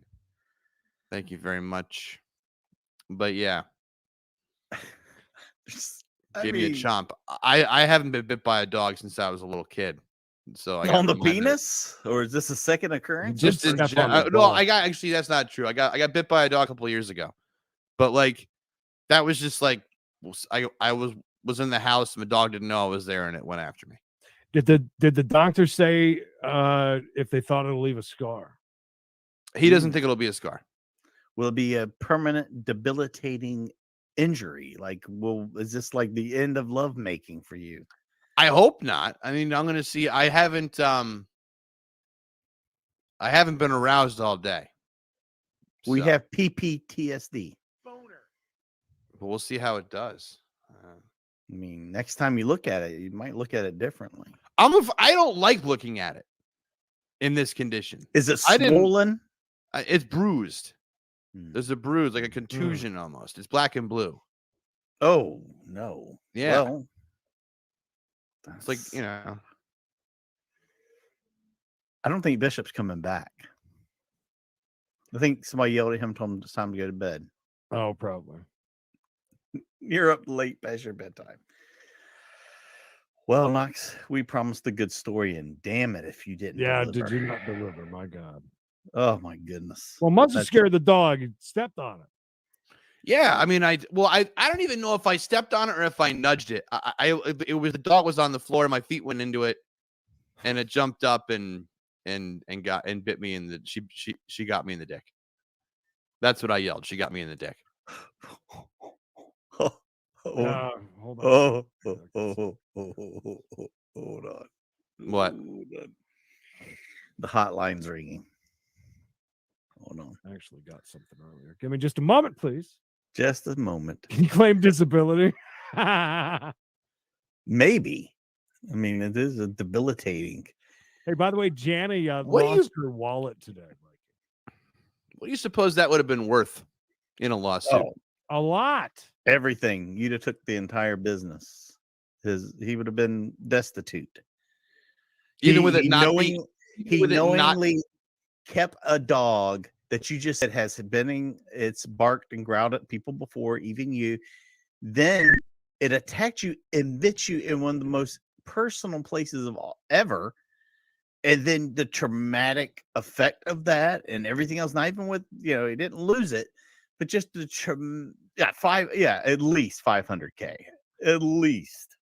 S21: Thank you very much. But yeah, give me a chomp. I haven't been bit by a dog since I was a little kid, so I got
S1: On the
S21: reminded-
S1: penis, or is this a second occurrence?
S21: Just in no, I got actually that's not true. I got bit by a dog a couple of years ago, but like that was just like I was in the house. My dog didn't know I was there, and it went after me.
S2: Did the doctor say if they thought it'll leave a scar?
S21: He doesn't think it'll be a scar.
S1: Will it be a permanent, debilitating injury? Like, is this like the end of lovemaking for you?
S21: I hope not. I mean, I'm gonna see. I haven't been aroused all day.
S1: We
S21: So,
S1: have PPTSD.
S21: but we'll see how it does.
S1: I mean, next time you look at it, you might look at it differently.
S21: I don't like looking at it in this condition.
S1: Is it swollen?
S21: It's bruised. There's a bruise, like a contusion almost. It's black and blue.
S1: Oh no!
S21: Yeah.
S1: Well,
S21: it's like, you know.
S1: I don't think Bishop's coming back. I think somebody yelled at him, told him it's time to go to bed.
S2: Oh, probably.
S1: You're up late past your bedtime. Well, Knox, we promised a good story, and damn it if you didn't.
S2: Yeah,
S1: deliver.
S2: did you not deliver? My God.
S1: Oh my goodness.
S2: Well, must have scared the dog. He stepped on it.
S21: Yeah, I mean, I don't even know if I stepped on it or if I nudged it. It was the dog was on the floor, my feet went into it, and it jumped up and bit me in the she got me in the dick. That's what I yelled. She got me in the dick.
S2: Hold
S1: on. Hold on.
S21: What?
S1: Hold on. The hotline's ringing. Hold on.
S2: I actually got something earlier. Give me just a moment, please.
S1: Just a moment.
S2: Can you claim disability?
S1: Maybe. I mean, it is a debilitating.
S2: Hey, by the way, Janny
S21: What do you-
S2: lost her wallet today.
S21: What do you suppose that would have been worth in a lawsuit?
S1: Oh,
S2: a lot.
S1: Everything. You'd have took the entire business. He would have been destitute.
S21: Even with it not being,
S1: he knowingly kept a dog that you just said has it's barked and growled at people before, even you. Then it attacked you and bit you in one of the most personal places of all ever. And then the traumatic effect of that and everything else, not even with, he didn't lose it, but just the at least $500K, at least.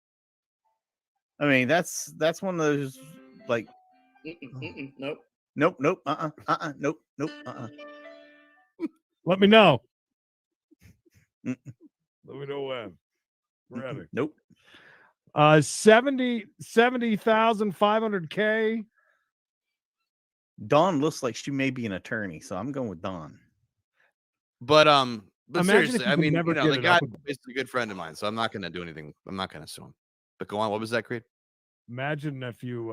S1: I mean, that's one of those like,
S5: Nope.
S1: Nope. Nope. Nope.
S2: Let me know. Let me know when. Ready.
S1: Nope.
S2: 70,500K.
S1: Dawn looks like she may be an attorney, so I'm going with Dawn.
S21: But
S2: Imagine
S21: seriously,
S2: if you
S21: I
S2: could
S21: mean,
S2: never
S21: the
S2: get it
S21: guy
S2: up
S21: is a good friend of mine, so I'm not going to do anything. I'm not going to sue him. But go on. What was that, Creed?
S2: Imagine if you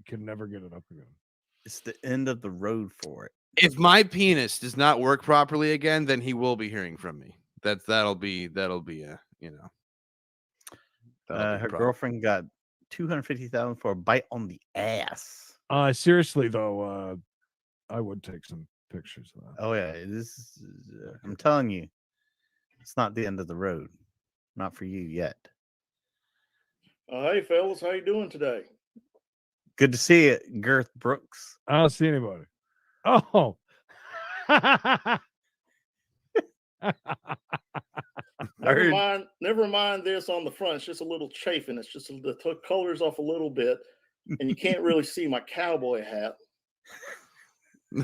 S2: can never get it up again.
S1: It's the end of the road for it.
S21: If my penis does not work properly again, then he will be hearing from me. That'll be
S1: her girlfriend got $250,000 for a bite on the ass.
S2: Seriously though, I would take some pictures of that.
S1: Oh yeah, I'm telling you, it's not the end of the road. Not for you yet.
S5: Hey fellas, how you doing today?
S1: Good to see you, Girth Brooks.
S2: I don't see anybody. Oh.
S5: Never mind this on the front. It's just a little chafing. It's just the colors off a little bit, and you can't really see my cowboy hat.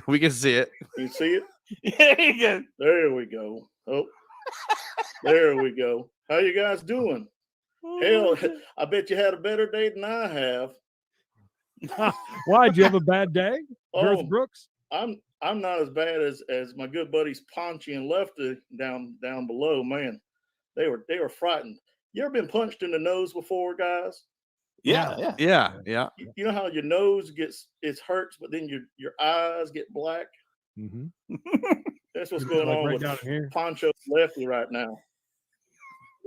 S21: We can see it.
S5: You see it?
S1: Yeah, you can.
S5: There we go. Oh, There we go. How you guys doing? Hell, I bet you had a better day than I have.
S2: Why? Did you have a bad day, Girth Brooks?
S5: I'm not as bad as my good buddies Ponchi and Lefty down below. Man, they were frightened. You ever been punched in the nose before, guys?
S21: Yeah.
S5: You know how your nose it hurts, but then your eyes get black.
S2: Mm-hmm.
S5: That's what's going on
S2: right
S5: with
S2: here.
S5: Poncho Lefty right now.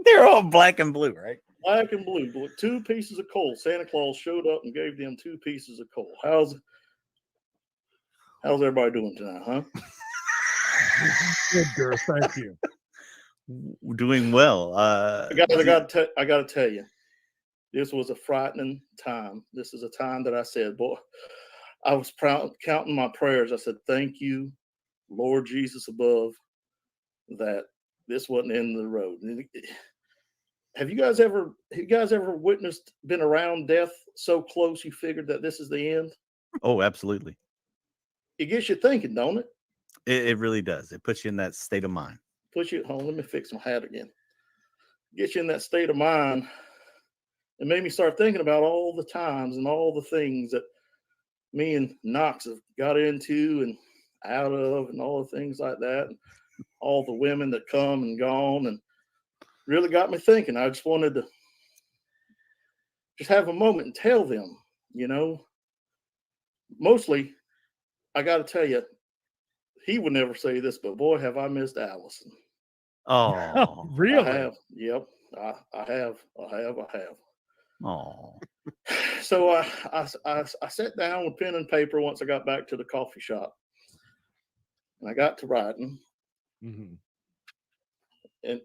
S1: They're all black and blue, right?
S5: Black and blue. 2 pieces of coal. Santa Claus showed up and gave them 2 pieces of coal. How's everybody doing tonight, huh?
S2: Good, Girth. Thank you.
S1: Doing well.
S5: I got to tell you, this was a frightening time. This is a time that I said, boy, I was proud, counting my prayers. I said, thank you, Lord Jesus above, that this wasn't the end of the road. Have you guys ever been around death so close you figured that this is the end?
S1: Oh, absolutely.
S5: It gets you thinking, don't it?
S1: It really does. It puts you in that state of mind.
S5: Puts you at home. Let me fix my hat again. Get you in that state of mind. It made me start thinking about all the times and all the things that me and Knox have got into and out of, and all the things like that, and all the women that come and gone, and really got me thinking. I just wanted to just have a moment and tell them, mostly, I got to tell you, he would never say this, but boy, have I missed Allison.
S1: Oh,
S2: really?
S5: I have. Yep. I have.
S1: Oh.
S5: So I sat down with pen and paper once I got back to the coffee shop, and I got to writing.
S2: Mm-hmm.
S5: And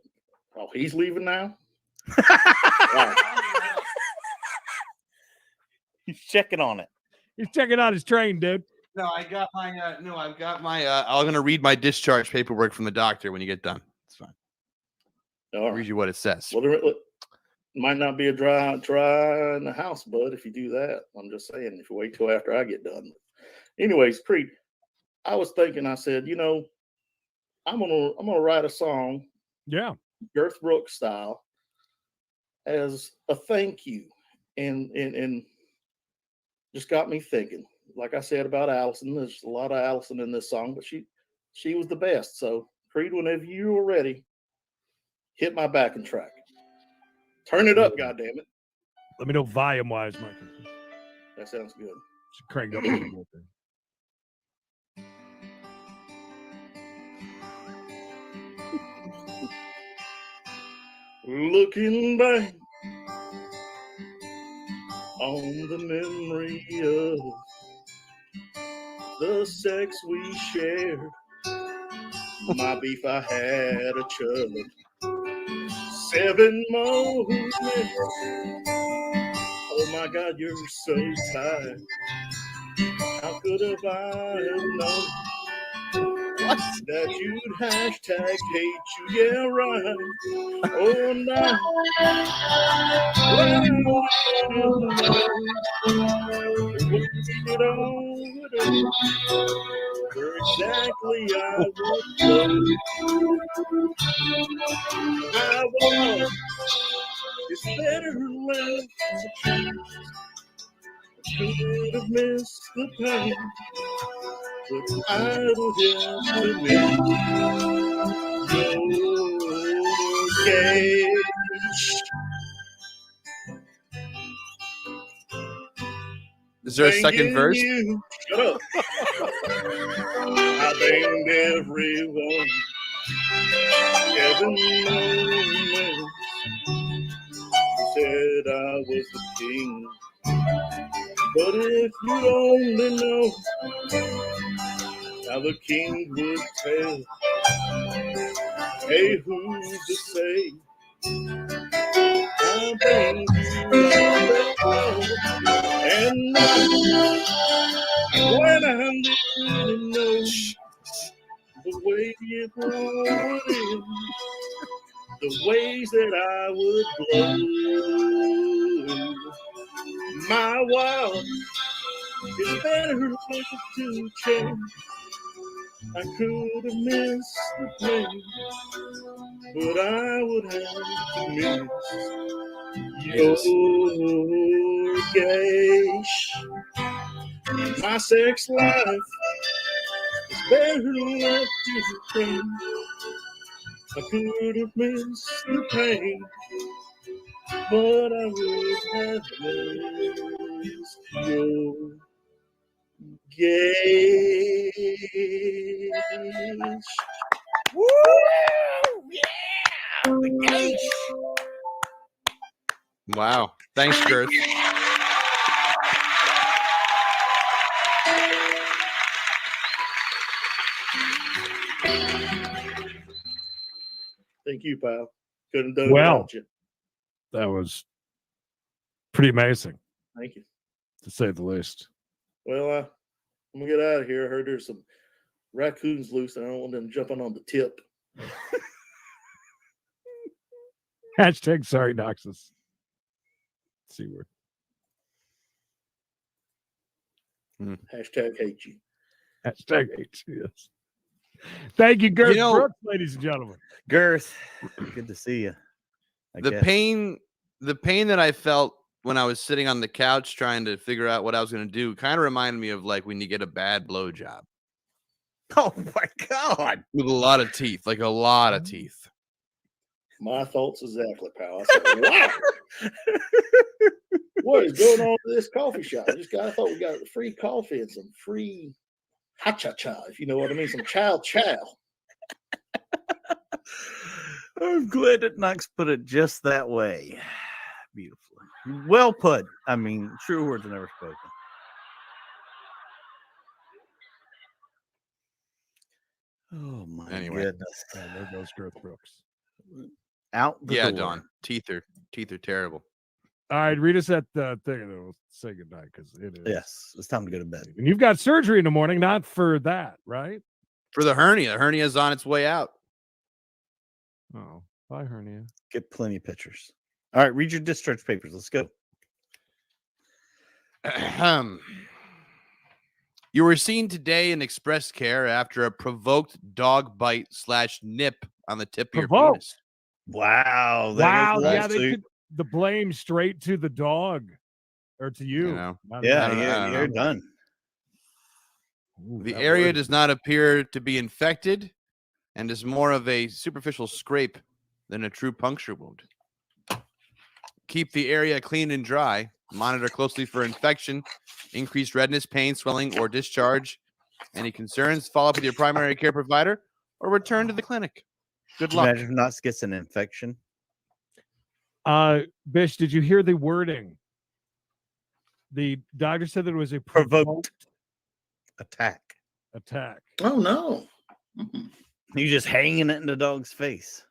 S5: he's leaving now.
S1: He's checking on it.
S2: He's checking out his train, dude.
S21: No, I've got my I'm gonna read my discharge paperwork from the doctor when you get done. It's fine.
S5: I'll
S21: read you what it says.
S5: Well, there might not be a dry in the house, bud, if you do that. I'm just saying, if you wait till after I get done. Anyways, Creed, I was thinking, I said, I'm gonna write a song, Girth Brooks style, as a thank you, and just got me thinking. Like I said about Allison, there's a lot of Allison in this song, but she was the best. So, Creed, whenever you are ready, hit my backing track. Turn it up, goddammit.
S2: Let me know volume wise, Michael.
S5: That sounds good.
S2: Should crank up a little more.
S5: Looking back on the memory of the sex we shared, my beef I had a chub, 7 more minutes. Oh my God, you're so tired. How could have I known that you'd hashtag hate you? Yeah, right. Oh, now where exactly I would go. I was. It's better left to choose. Could have missed the pain, but I would have to miss your cage.
S21: Is there a second verse?
S5: You. Shut up. I banged everyone. 7 moments. Said I was the king. But if you'd only know how the king would tell, hey, who's to say? I banged you on the floor. And now, when I didn't know the way it would end, the ways that I would blow, my wild is better to change. I could have missed the plane, but I would have missed your gaze. My sex life is better left to the pain. I could have missed the pain, but I would have missed your gaze.
S1: Woo! Yeah! The gaze.
S21: Wow. Thanks, Girth.
S5: Thank you, pal. Couldn't have done it
S2: Well,
S5: without you.
S2: that was pretty amazing,
S5: Thank you.
S2: to say the least.
S5: Well, I'm gonna get out of here. I heard there's some raccoons loose, and I don't want them jumping on the tip.
S2: Hashtag sorry, Noxus. C word.
S5: Hashtag hate you.
S2: Hashtag hate you. Yes. Thank you, Girth
S21: You know-
S2: Brooks, ladies and gentlemen.
S1: Girth, good to see you.
S21: The pain that I felt when I was sitting on the couch trying to figure out what I was going to do kind of reminded me of like when you get a bad blowjob.
S1: Oh my God.
S21: With a lot of teeth, like a lot of teeth.
S5: My thoughts exactly, pal. I said, wow. What is going on with this coffee shop? I thought we got free coffee and some free ha-cha-cha, if you know what I mean, some chow-chow.
S1: I'm glad that Knox put it just that way. Beautifully. Well put. I mean, true words are never spoken. Oh my goodness.
S2: There goes Girth Brooks.
S1: Out the
S21: Yeah,
S1: door.
S21: Don. Teeth are terrible.
S2: All right, read us that thing and then we'll say goodnight because it is.
S1: Yes, it's time to go to bed.
S2: And you've got surgery in the morning, not for that, right?
S21: For the hernia. The hernia is on its way out.
S2: Oh, bye, hernia.
S1: Get plenty of pictures. All right, read your discharge papers. Let's go.
S21: You were seen today in express care after a provoked dog bite / nip on the tip of your penis.
S1: Wow.
S2: Wow. Yeah, they took the blame straight to the dog or to you.
S21: know.
S1: Yeah, you're done.
S21: The area does not appear to be infected and is more of a superficial scrape than a true puncture wound. Keep the area clean and dry. Monitor closely for infection, increased redness, pain, swelling, or discharge. Any concerns? Follow up with your primary care provider or return to the clinic. Good luck.
S1: Imagine if Knox gets an infection.
S2: Bish, did you hear the wording? The doctor said that it was a
S1: provoked attack.
S5: Oh, no.
S1: You just hanging it in the dog's face.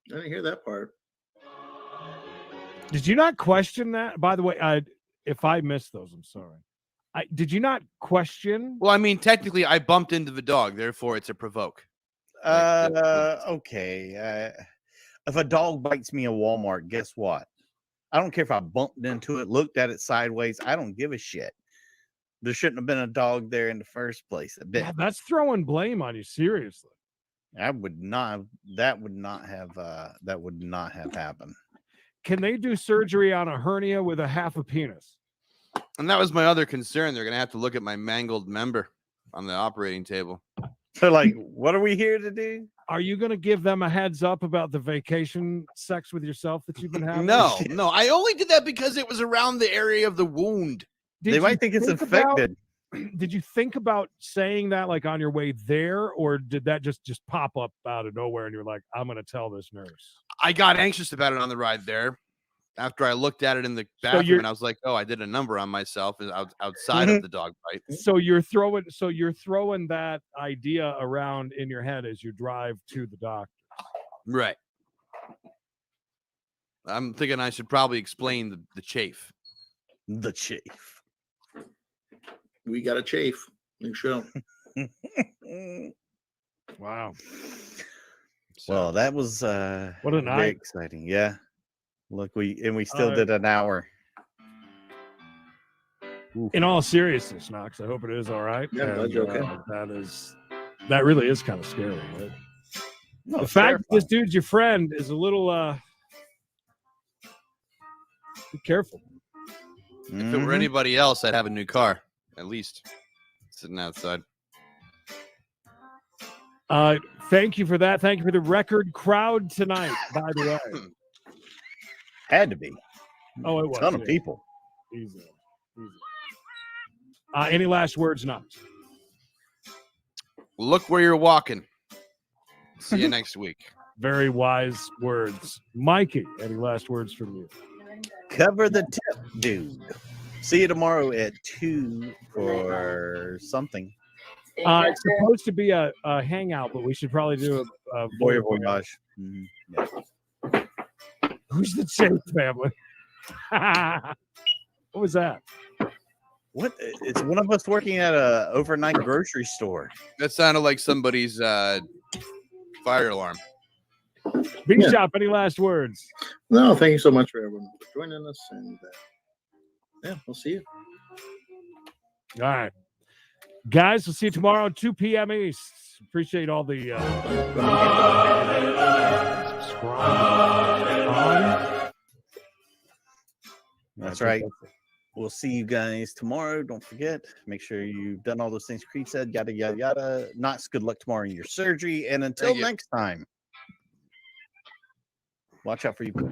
S5: I didn't hear that part.
S2: Did you not question that? By the way, if I missed those, I'm sorry. Did you not question?
S21: Well, I mean, technically, I bumped into the dog, therefore it's a provoke.
S1: Okay. If a dog bites me at Walmart, guess what? I don't care if I bumped into it, looked at it sideways. I don't give a shit. There shouldn't have been a dog there in the first place.
S2: Yeah, that's throwing blame on you. Seriously.
S1: That would not have happened.
S2: Can they do surgery on a hernia with a half a penis?
S21: And that was my other concern. They're going to have to look at my mangled member on the operating table.
S1: So, like, what are we here to do?
S2: Are you going to give them a heads up about the vacation sex with yourself that you've been having?
S21: No. I only did that because it was around the area of the wound.
S1: They might think it's infected.
S2: Did you think about saying that like on your way there, or did that just pop up out of nowhere and you're like, I'm going to tell this nurse?
S21: I got anxious about it on the ride there. After I looked at it in the bathroom, and I was like, "Oh, I did a number on myself outside of the dog bite."
S2: So you're throwing that idea around in your head as you drive to the doctor,
S21: right? I'm thinking I should probably explain the chafe.
S1: The chafe.
S5: We got a chafe. New show.
S2: Wow.
S1: Well, that was
S2: what a night.
S1: Very exciting. Yeah. Look, we still did an hour.
S2: In all seriousness, Knox, I hope it is all right.
S5: Yeah, glad you're okay.
S2: That really is kind of scary, right?
S1: No,
S2: The
S1: it's
S2: fact that this
S1: terrifying.
S2: dude's your friend is a little be careful.
S21: If it were anybody else, I'd have a new car, at least sitting outside.
S2: Thank you for that. Thank you for the record crowd tonight, by the way.
S1: Had to be.
S2: Oh, it was.
S1: A ton of
S2: yeah.
S1: people.
S2: Easy. Any last words? No.
S21: Look where you're walking. See you next week.
S2: Very wise words. Mikey, any last words from you?
S1: Cover the tip, dude. See you tomorrow at 2 for something.
S2: It's supposed to be a hangout, but we should probably do a
S1: Voyage.
S2: Yeah. Who's the Chase family? What was that?
S1: What? It's one of us working at a overnight grocery store.
S21: That sounded like somebody's fire alarm.
S2: Big Shop, any last words?
S5: No, thank you so much for everyone for joining us, and yeah, we'll see you.
S2: All right. Guys, we'll see you tomorrow at 2 p.m. East. Appreciate all the subscribe.
S1: That's right. We'll see you guys tomorrow. Don't forget, make sure you've done all those things Creed said, yada, yada, yada. Knots, good luck tomorrow in your surgery. And until next time, watch out for you boys.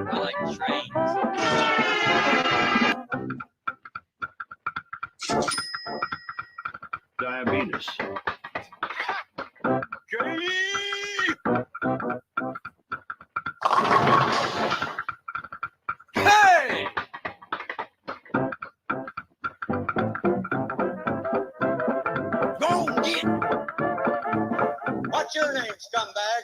S9: I like trains.
S11: Diabetes.
S9: Hey! Go get. What's your name, scumbag?